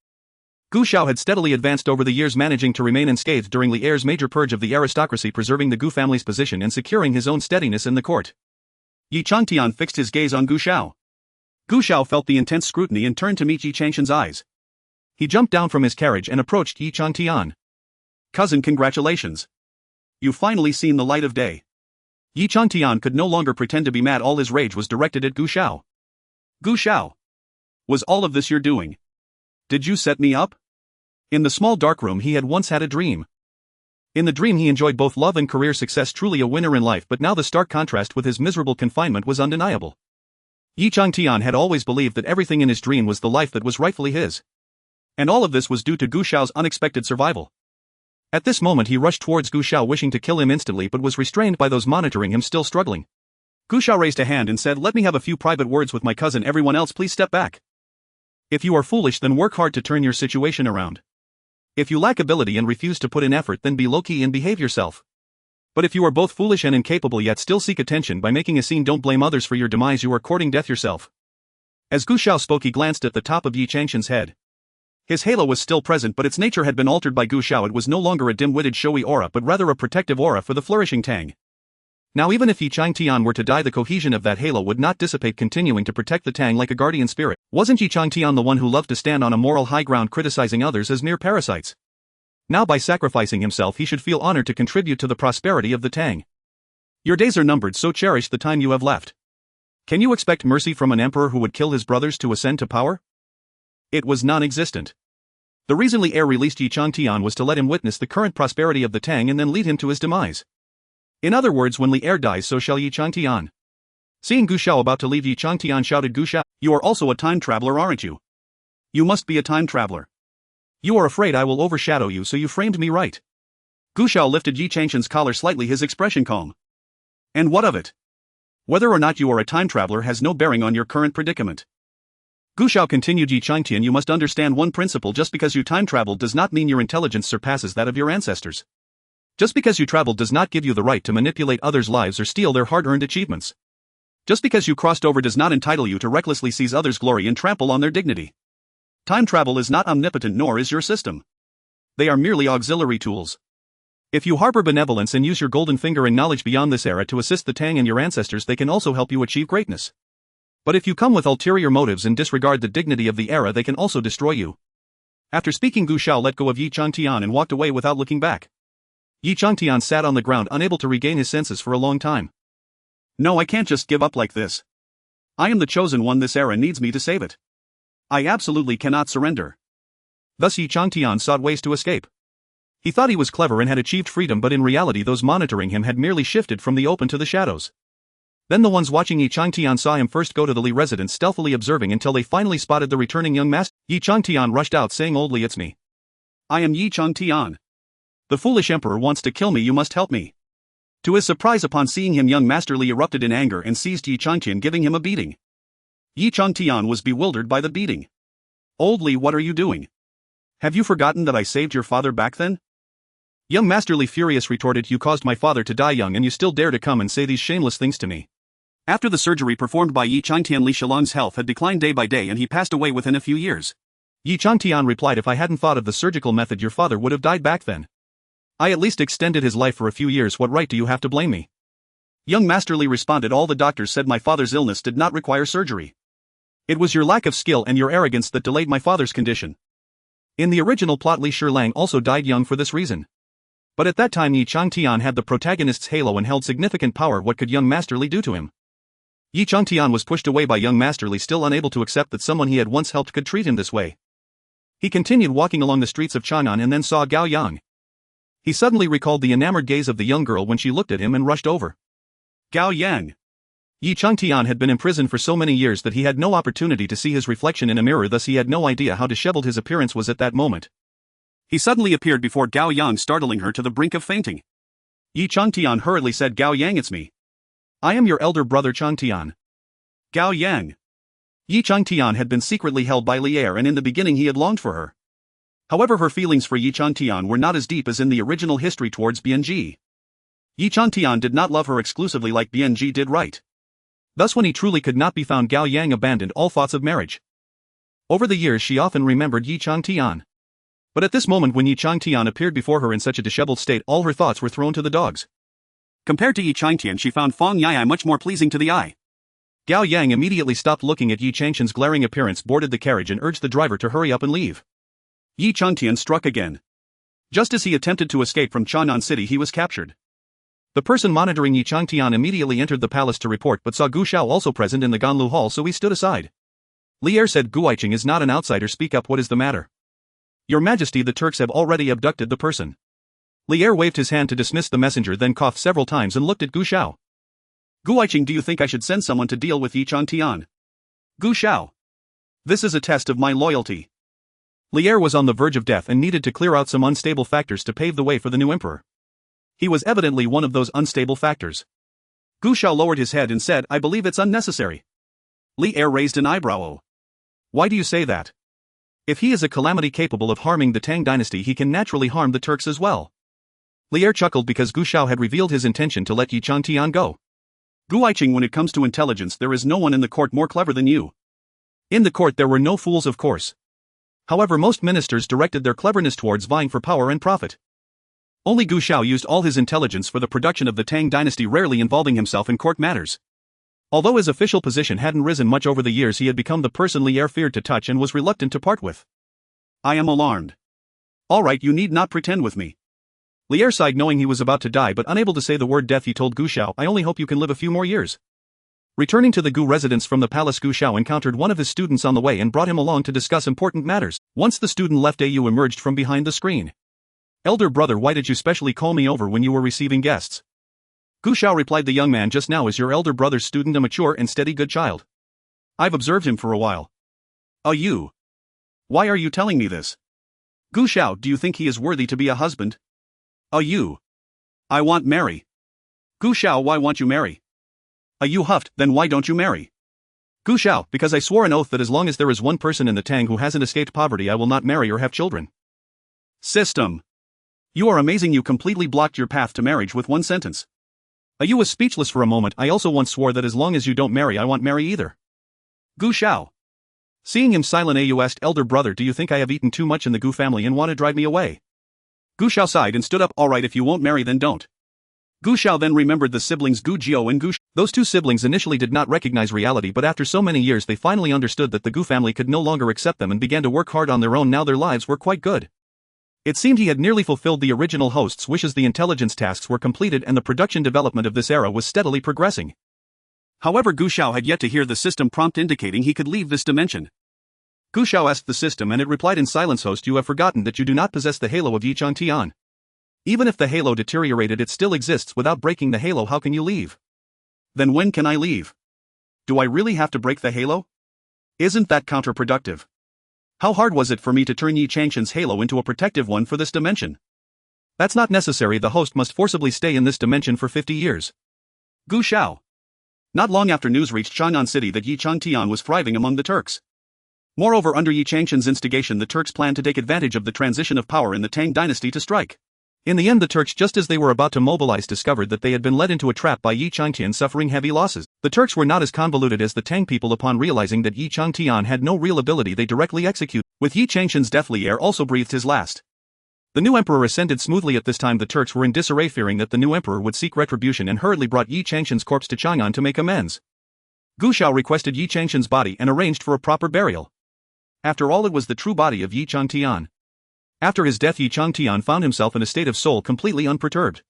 Gu Xiao had steadily advanced over the years, managing to remain unscathed during Li Er's major purge of the aristocracy, preserving the Gu family's position and securing his own steadiness in the court. Yi Changtian fixed his gaze on Gu Xiao. Gu Xiao felt the intense scrutiny and turned to meet Yi Changshan's eyes. He jumped down from his carriage and approached Yi Changtian. "Cousin, congratulations. You've finally seen the light of day." Yi Changtian could no longer pretend to be mad. All his rage was directed at Gu Xiao. "Gu Xiao. Was all of this your doing? Did you set me up?" In the small dark room he had once had a dream. In the dream he enjoyed both love and career success, truly a winner in life, but now the stark contrast with his miserable confinement was undeniable. Yi Changtian had always believed that everything in his dream was the life that was rightfully his. And all of this was due to Gu Xiao's unexpected survival. At this moment he rushed towards Gu Xiao, wishing to kill him instantly, but was restrained by those monitoring him still struggling. Gu Xiao raised a hand and said, "Let me have a few private words with my cousin. Everyone else please step back. If you are foolish, then work hard to turn your situation around. If you lack ability and refuse to put in effort, then be low-key and behave yourself. But if you are both foolish and incapable yet still seek attention by making a scene, don't blame others for your demise. You are courting death yourself." As Gu Xiao spoke he glanced at the top of Yi Changshan's head. His halo was still present, but its nature had been altered by Gu Xiao. It was no longer a dim-witted showy aura, but rather a protective aura for the flourishing Tang. Now even if Yi Changtian were to die, the cohesion of that halo would not dissipate, continuing to protect the Tang like a guardian spirit. Wasn't Yi Changtian the one who loved to stand on a moral high ground, criticizing others as mere parasites? Now by sacrificing himself he should feel honored to contribute to the prosperity of the Tang. Your days are numbered, so cherish the time you have left. Can you expect mercy from an emperor who would kill his brothers to ascend to power? It was non-existent. The reason Li Er released Yi Changtian was to let him witness the current prosperity of the Tang and then lead him to his demise. In other words, when Li Er dies, so shall Yi Changtian. Seeing Gu Xiao about to leave, Yi Changtian shouted, "Gu Xiao, you are also a time traveler, aren't you? You must be a time traveler. You are afraid I will overshadow you, so you framed me right." Gu Xiao lifted Yi Changshan's collar slightly, his expression calm. "And what of it? Whether or not you are a time traveler has no bearing on your current predicament." Gu Xiao continued, "Yi Changtian, you must understand one principle. Just because you time travel does not mean your intelligence surpasses that of your ancestors. Just because you travel does not give you the right to manipulate others' lives or steal their hard-earned achievements. Just because you crossed over does not entitle you to recklessly seize others' glory and trample on their dignity. Time travel is not omnipotent, nor is your system. They are merely auxiliary tools. If you harbor benevolence and use your golden finger and knowledge beyond this era to assist the Tang and your ancestors, they can also help you achieve greatness. But if you come with ulterior motives and disregard the dignity of the era, they can also destroy you." After speaking, Gu Xiao let go of Yi Changtian and walked away without looking back. Yi Changtian sat on the ground, unable to regain his senses for a long time. "No, I can't just give up like this. I am the chosen one. This era needs me to save it. I absolutely cannot surrender." Thus Yi Changtian sought ways to escape. He thought he was clever and had achieved freedom, but in reality those monitoring him had merely shifted from the open to the shadows. Then the ones watching Yi Changtian saw him first go to the Li residence, stealthily observing until they finally spotted the returning young master. Yi Changtian rushed out, saying oldly, "It's me. I am Yi Changtian. The foolish emperor wants to kill me. You must help me." To his surprise, upon seeing him, young Master Li erupted in anger and seized Yi Changtian, giving him a beating. Yi Changtian was bewildered by the beating. "Old Li, what are you doing? Have you forgotten that I saved your father back then?" Young Master Li, furious, retorted, "You caused my father to die young and you still dare to come and say these shameless things to me." After the surgery performed by Yi Changtian, Li Shilong's health had declined day by day and he passed away within a few years. Yi Changtian replied, "If I hadn't thought of the surgical method, your father would have died back then. I at least extended his life for a few years. What right do you have to blame me?" Young Master Li responded, "All the doctors said my father's illness did not require surgery. It was your lack of skill and your arrogance that delayed my father's condition. In the original plot, Li Shirlang also died young for this reason. But at that time Yi Changtian had the protagonist's halo and held significant power. What could young Master Li do to him?" Yi Changtian was pushed away by young Master Li, still unable to accept that someone he had once helped could treat him this way. He continued walking along the streets of Chang'an and then saw Gao Yang. He suddenly recalled the enamored gaze of the young girl when she looked at him and rushed over. Gao Yang. Yi Changtian had been imprisoned for so many years that he had no opportunity to see his reflection in a mirror, thus he had no idea how disheveled his appearance was at that moment. He suddenly appeared before Gao Yang, startling her to the brink of fainting. Yi Changtian hurriedly said, "Gao Yang, it's me. I am your elder brother Changtian." Gao Yang. Yi Changtian had been secretly held by Li Er, and in the beginning he had longed for her. However, her feelings for Yi Changtian were not as deep as in the original history towards Bianji. Yi Changtian did not love her exclusively like Bianji did, right? Thus when he truly could not be found, Gao Yang abandoned all thoughts of marriage. Over the years she often remembered Yi Changtian. But at this moment when Yi Changtian appeared before her in such a disheveled state, all her thoughts were thrown to the dogs. Compared to Yi Changtian, she found Fang Yai much more pleasing to the eye. Gao Yang immediately stopped looking at Yi Changtian's glaring appearance, boarded the carriage and urged the driver to hurry up and leave. Yi Changtian struck again. Just as he attempted to escape from Chang'an City, he was captured. The person monitoring Yi Changtian immediately entered the palace to report but saw Gu Xiao also present in the Ganlu hall, so he stood aside. Li Er said, "Guiqing is not an outsider, speak up, what is the matter?" "Your Majesty, the Turks have already abducted the person." Li Er waved his hand to dismiss the messenger, then coughed several times and looked at Gu Xiao. "Guiqing, do you think I should send someone to deal with Yi Changtian?" "Gu Xiao. This is a test of my loyalty." Li Er was on the verge of death and needed to clear out some unstable factors to pave the way for the new emperor. He was evidently one of those unstable factors. Gu Xiao lowered his head and said, "I believe it's unnecessary." Li Er raised an eyebrow. "Oh. Why do you say that? If he is a calamity capable of harming the Tang dynasty, he can naturally harm the Turks as well." Li Er chuckled because Gu Xiao had revealed his intention to let Yi Changtian go. "Guiqing, when it comes to intelligence, there is no one in the court more clever than you." In the court there were no fools, of course. However, most ministers directed their cleverness towards vying for power and profit. Only Gu Xiao used all his intelligence for the production of the Tang dynasty, rarely involving himself in court matters. Although his official position hadn't risen much over the years, he had become the person Li Er feared to touch and was reluctant to part with. "I am alarmed." "All right, you need not pretend with me." Li Er sighed, knowing he was about to die, but unable to say the word death, he told Gu Xiao, "I only hope you can live a few more years." Returning to the Gu residence from the palace, Gu Xiao encountered one of his students on the way and brought him along to discuss important matters. Once the student left, Au emerged from behind the screen. "Elder brother, why did you specially call me over when you were receiving guests?" Gu Xiao replied, "The young man just now is your elder brother's student, a mature and steady good child. I've observed him for a while." "You? Why are you telling me this?" "Gu Xiao, do you think he is worthy to be a husband?" "You? I want marry." "Gu Xiao, why won't you marry?" You huffed, "Then why don't you marry?" "Gu Xiao, because I swore an oath that as long as there is one person in the Tang who hasn't escaped poverty, I will not marry or have children." "System. You are amazing, you completely blocked your path to marriage with one sentence." You was speechless for a moment. "I also once swore that as long as you don't marry, I won't marry either." "Gu Xiao." Seeing him silent, Au asked, "Elder brother, do you think I have eaten too much in the Gu family and want to drive me away?" Gu Xiao sighed and stood up. "All right, if you won't marry, then don't." Gu Xiao then remembered the siblings Gu Jiao and Gu Sh. Those two siblings initially did not recognize reality, but after so many years they finally understood that the Gu family could no longer accept them and began to work hard on their own. Now their lives were quite good. It seemed he had nearly fulfilled the original host's wishes. The intelligence tasks were completed and the production development of this era was steadily progressing. However, Gu Xiao had yet to hear the system prompt indicating he could leave this dimension. Gu Xiao asked the system and it replied in silence, "Host, you have forgotten that you do not possess the halo of Yi Changtian. Even if the halo deteriorated, it still exists. Without breaking the halo, how can you leave?" "Then when can I leave? Do I really have to break the halo? Isn't that counterproductive? How hard was it for me to turn Yi Changtian's halo into a protective one for this dimension?" "That's not necessary. The host must forcibly stay in this dimension for 50 years. Gu Xiao. Not long after news reached Chang'an City that Yi Changtian was thriving among the Turks. Moreover, under Yi Changtian's instigation, the Turks planned to take advantage of the transition of power in the Tang dynasty to strike. In the end, the Turks, just as they were about to mobilize, discovered that they had been led into a trap by Yi Changtian, suffering heavy losses. The Turks were not as convoluted as the Tang people. Upon realizing that Yi Changtian had no real ability, they directly executed. With Yi Changtian's death, Li Er also breathed his last. The new emperor ascended smoothly. At this time the Turks were in disarray, fearing that the new emperor would seek retribution, and hurriedly brought Yi Changtian's corpse to Chang'an to make amends. Gu Xiao requested Yi Changtian's body and arranged for a proper burial. After all, it was the true body of Yi Changtian. After his death, Yi Changtian found himself in a state of soul completely unperturbed.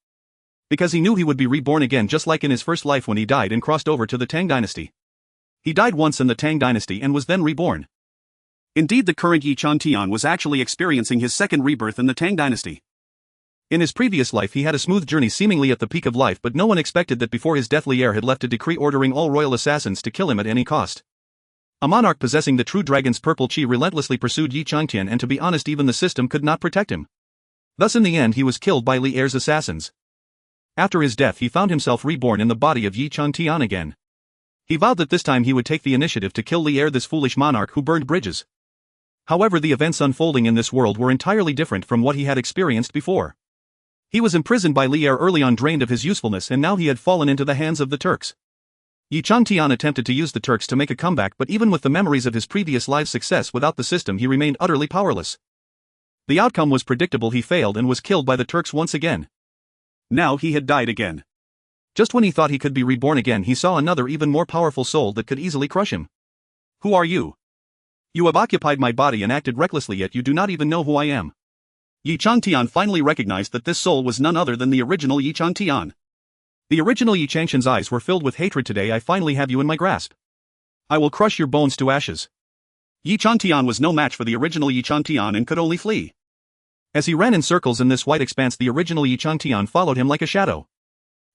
Because he knew he would be reborn again, just like in his first life when he died and crossed over to the Tang dynasty. He died once in the Tang dynasty and was then reborn. Indeed, the current Yi Changtian was actually experiencing his second rebirth in the Tang dynasty. In his previous life he had a smooth journey, seemingly at the peak of life, but no one expected that before his death Li Er had left a decree ordering all royal assassins to kill him at any cost. A monarch possessing the true dragon's purple chi relentlessly pursued Yi Changtian, and to be honest, even the system could not protect him. Thus in the end he was killed by Li Er's assassins. After his death he found himself reborn in the body of Yi Changtian again. He vowed that this time he would take the initiative to kill Li Er, this foolish monarch who burned bridges. However, the events unfolding in this world were entirely different from what he had experienced before. He was imprisoned by Li Er early on, drained of his usefulness, and now he had fallen into the hands of the Turks. Yi Changtian attempted to use the Turks to make a comeback, but even with the memories of his previous live's success without the system, he remained utterly powerless. The outcome was predictable: he failed and was killed by the Turks once again. Now he had died again. Just when he thought he could be reborn again, he saw another even more powerful soul that could easily crush him. Who are you? You have occupied my body and acted recklessly, yet you do not even know who I am. Yi Changtian finally recognized that this soul was none other than the original Yi Changtian. The original Yi Changshan's eyes were filled with hatred. Today I finally have you in my grasp. I will crush your bones to ashes. Yi Changtian was no match for the original Yi Changtian and could only flee. As he ran in circles in this white expanse, the original Yi Changtian followed him like a shadow.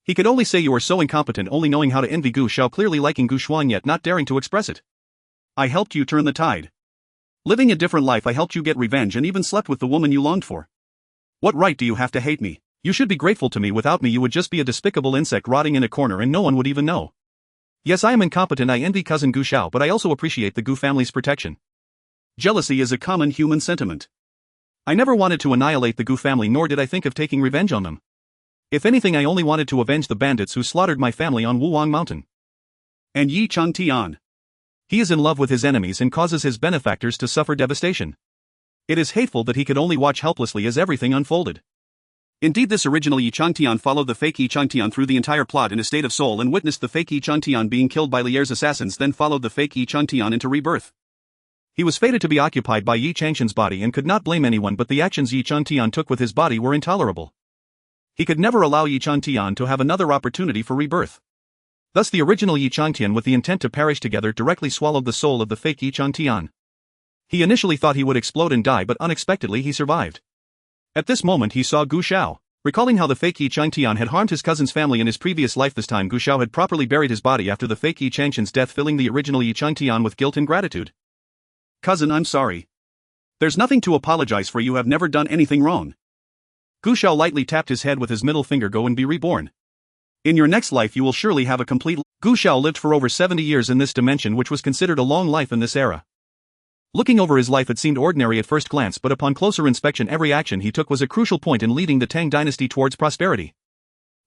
He could only say, "You are so incompetent," only knowing how to envy Gu Xiao, clearly liking Gu Xuan yet not daring to express it. I helped you turn the tide. Living a different life, I helped you get revenge and even slept with the woman you longed for. What right do you have to hate me? You should be grateful to me. Without me you would just be a despicable insect rotting in a corner and no one would even know. Yes, I am incompetent. I envy cousin Gu Xiao, but I also appreciate the Gu family's protection. Jealousy is a common human sentiment. I never wanted to annihilate the Gu family, nor did I think of taking revenge on them. If anything, I only wanted to avenge the bandits who slaughtered my family on Wuwang Mountain. And Yi Changtian. He is in love with his enemies and causes his benefactors to suffer devastation. It is hateful that he could only watch helplessly as everything unfolded. Indeed, this original Yi Changtian followed the fake Yi Changtian through the entire plot in a state of soul and witnessed the fake Yi Changtian being killed by Li Er's assassins, then followed the fake Yi Changtian into rebirth. He was fated to be occupied by Yi Changshan's body and could not blame anyone, but the actions Yi Changtian took with his body were intolerable. He could never allow Yi Changtian to have another opportunity for rebirth. Thus the original Yi Changtian, with the intent to perish together, directly swallowed the soul of the fake Yi Changtian. He initially thought he would explode and die, but unexpectedly he survived. At this moment he saw Gu Xiao. Recalling how the fake Yi Changtian had harmed his cousin's family in his previous life, this time Gu Xiao had properly buried his body after the fake Yi Changshan's death, filling the original Yi Changtian with guilt and gratitude. Cousin, I'm sorry. There's nothing to apologize for, you have never done anything wrong. Gu Xiao lightly tapped his head with his middle finger. Go and be reborn. In your next life you will surely have a complete. Gu Xiao lived for over 70 years in this dimension, which was considered a long life in this era. Looking over his life, it seemed ordinary at first glance, but upon closer inspection every action he took was a crucial point in leading the Tang dynasty towards prosperity.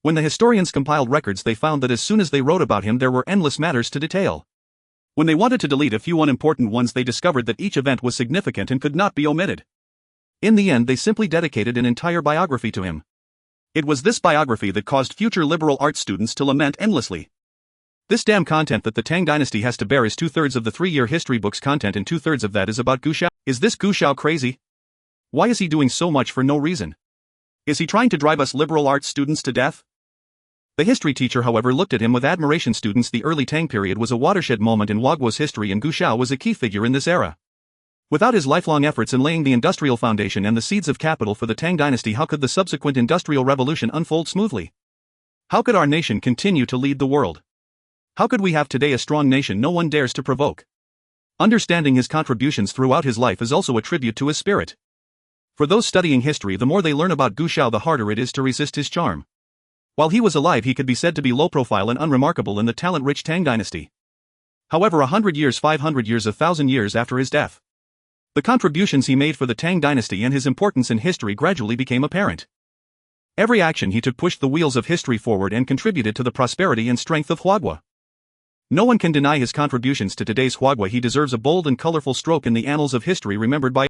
When the historians compiled records, they found that as soon as they wrote about him there were endless matters to detail. When they wanted to delete a few unimportant ones, they discovered that each event was significant and could not be omitted. In the end, they simply dedicated an entire biography to him. It was this biography that caused future liberal arts students to lament endlessly. This damn content that the Tang dynasty has to bear is 2/3 of the 3-year history book's content, and 2/3 of that is about Gu Xiao. Is this Gu Xiao crazy? Why is he doing so much for no reason? Is he trying to drive us liberal arts students to death? The history teacher, however, looked at him with admiration. Students, the early Tang period was a watershed moment in Huaguo's history, and Gu Xiao was a key figure in this era. Without his lifelong efforts in laying the industrial foundation and the seeds of capital for the Tang dynasty, how could the subsequent industrial revolution unfold smoothly? How could our nation continue to lead the world? How could we have today a strong nation no one dares to provoke? Understanding his contributions throughout his life is also a tribute to his spirit. For those studying history, the more they learn about Gu Xiao, the harder it is to resist his charm. While he was alive, he could be said to be low profile and unremarkable in the talent-rich Tang dynasty. However, 100 years, 500 years, 1,000 years after his death, the contributions he made for the Tang dynasty and his importance in history gradually became apparent. Every action he took pushed the wheels of history forward and contributed to the prosperity and strength of Huaguo. No one can deny his contributions to today's Huaguo. He deserves a bold and colorful stroke in the annals of history, remembered by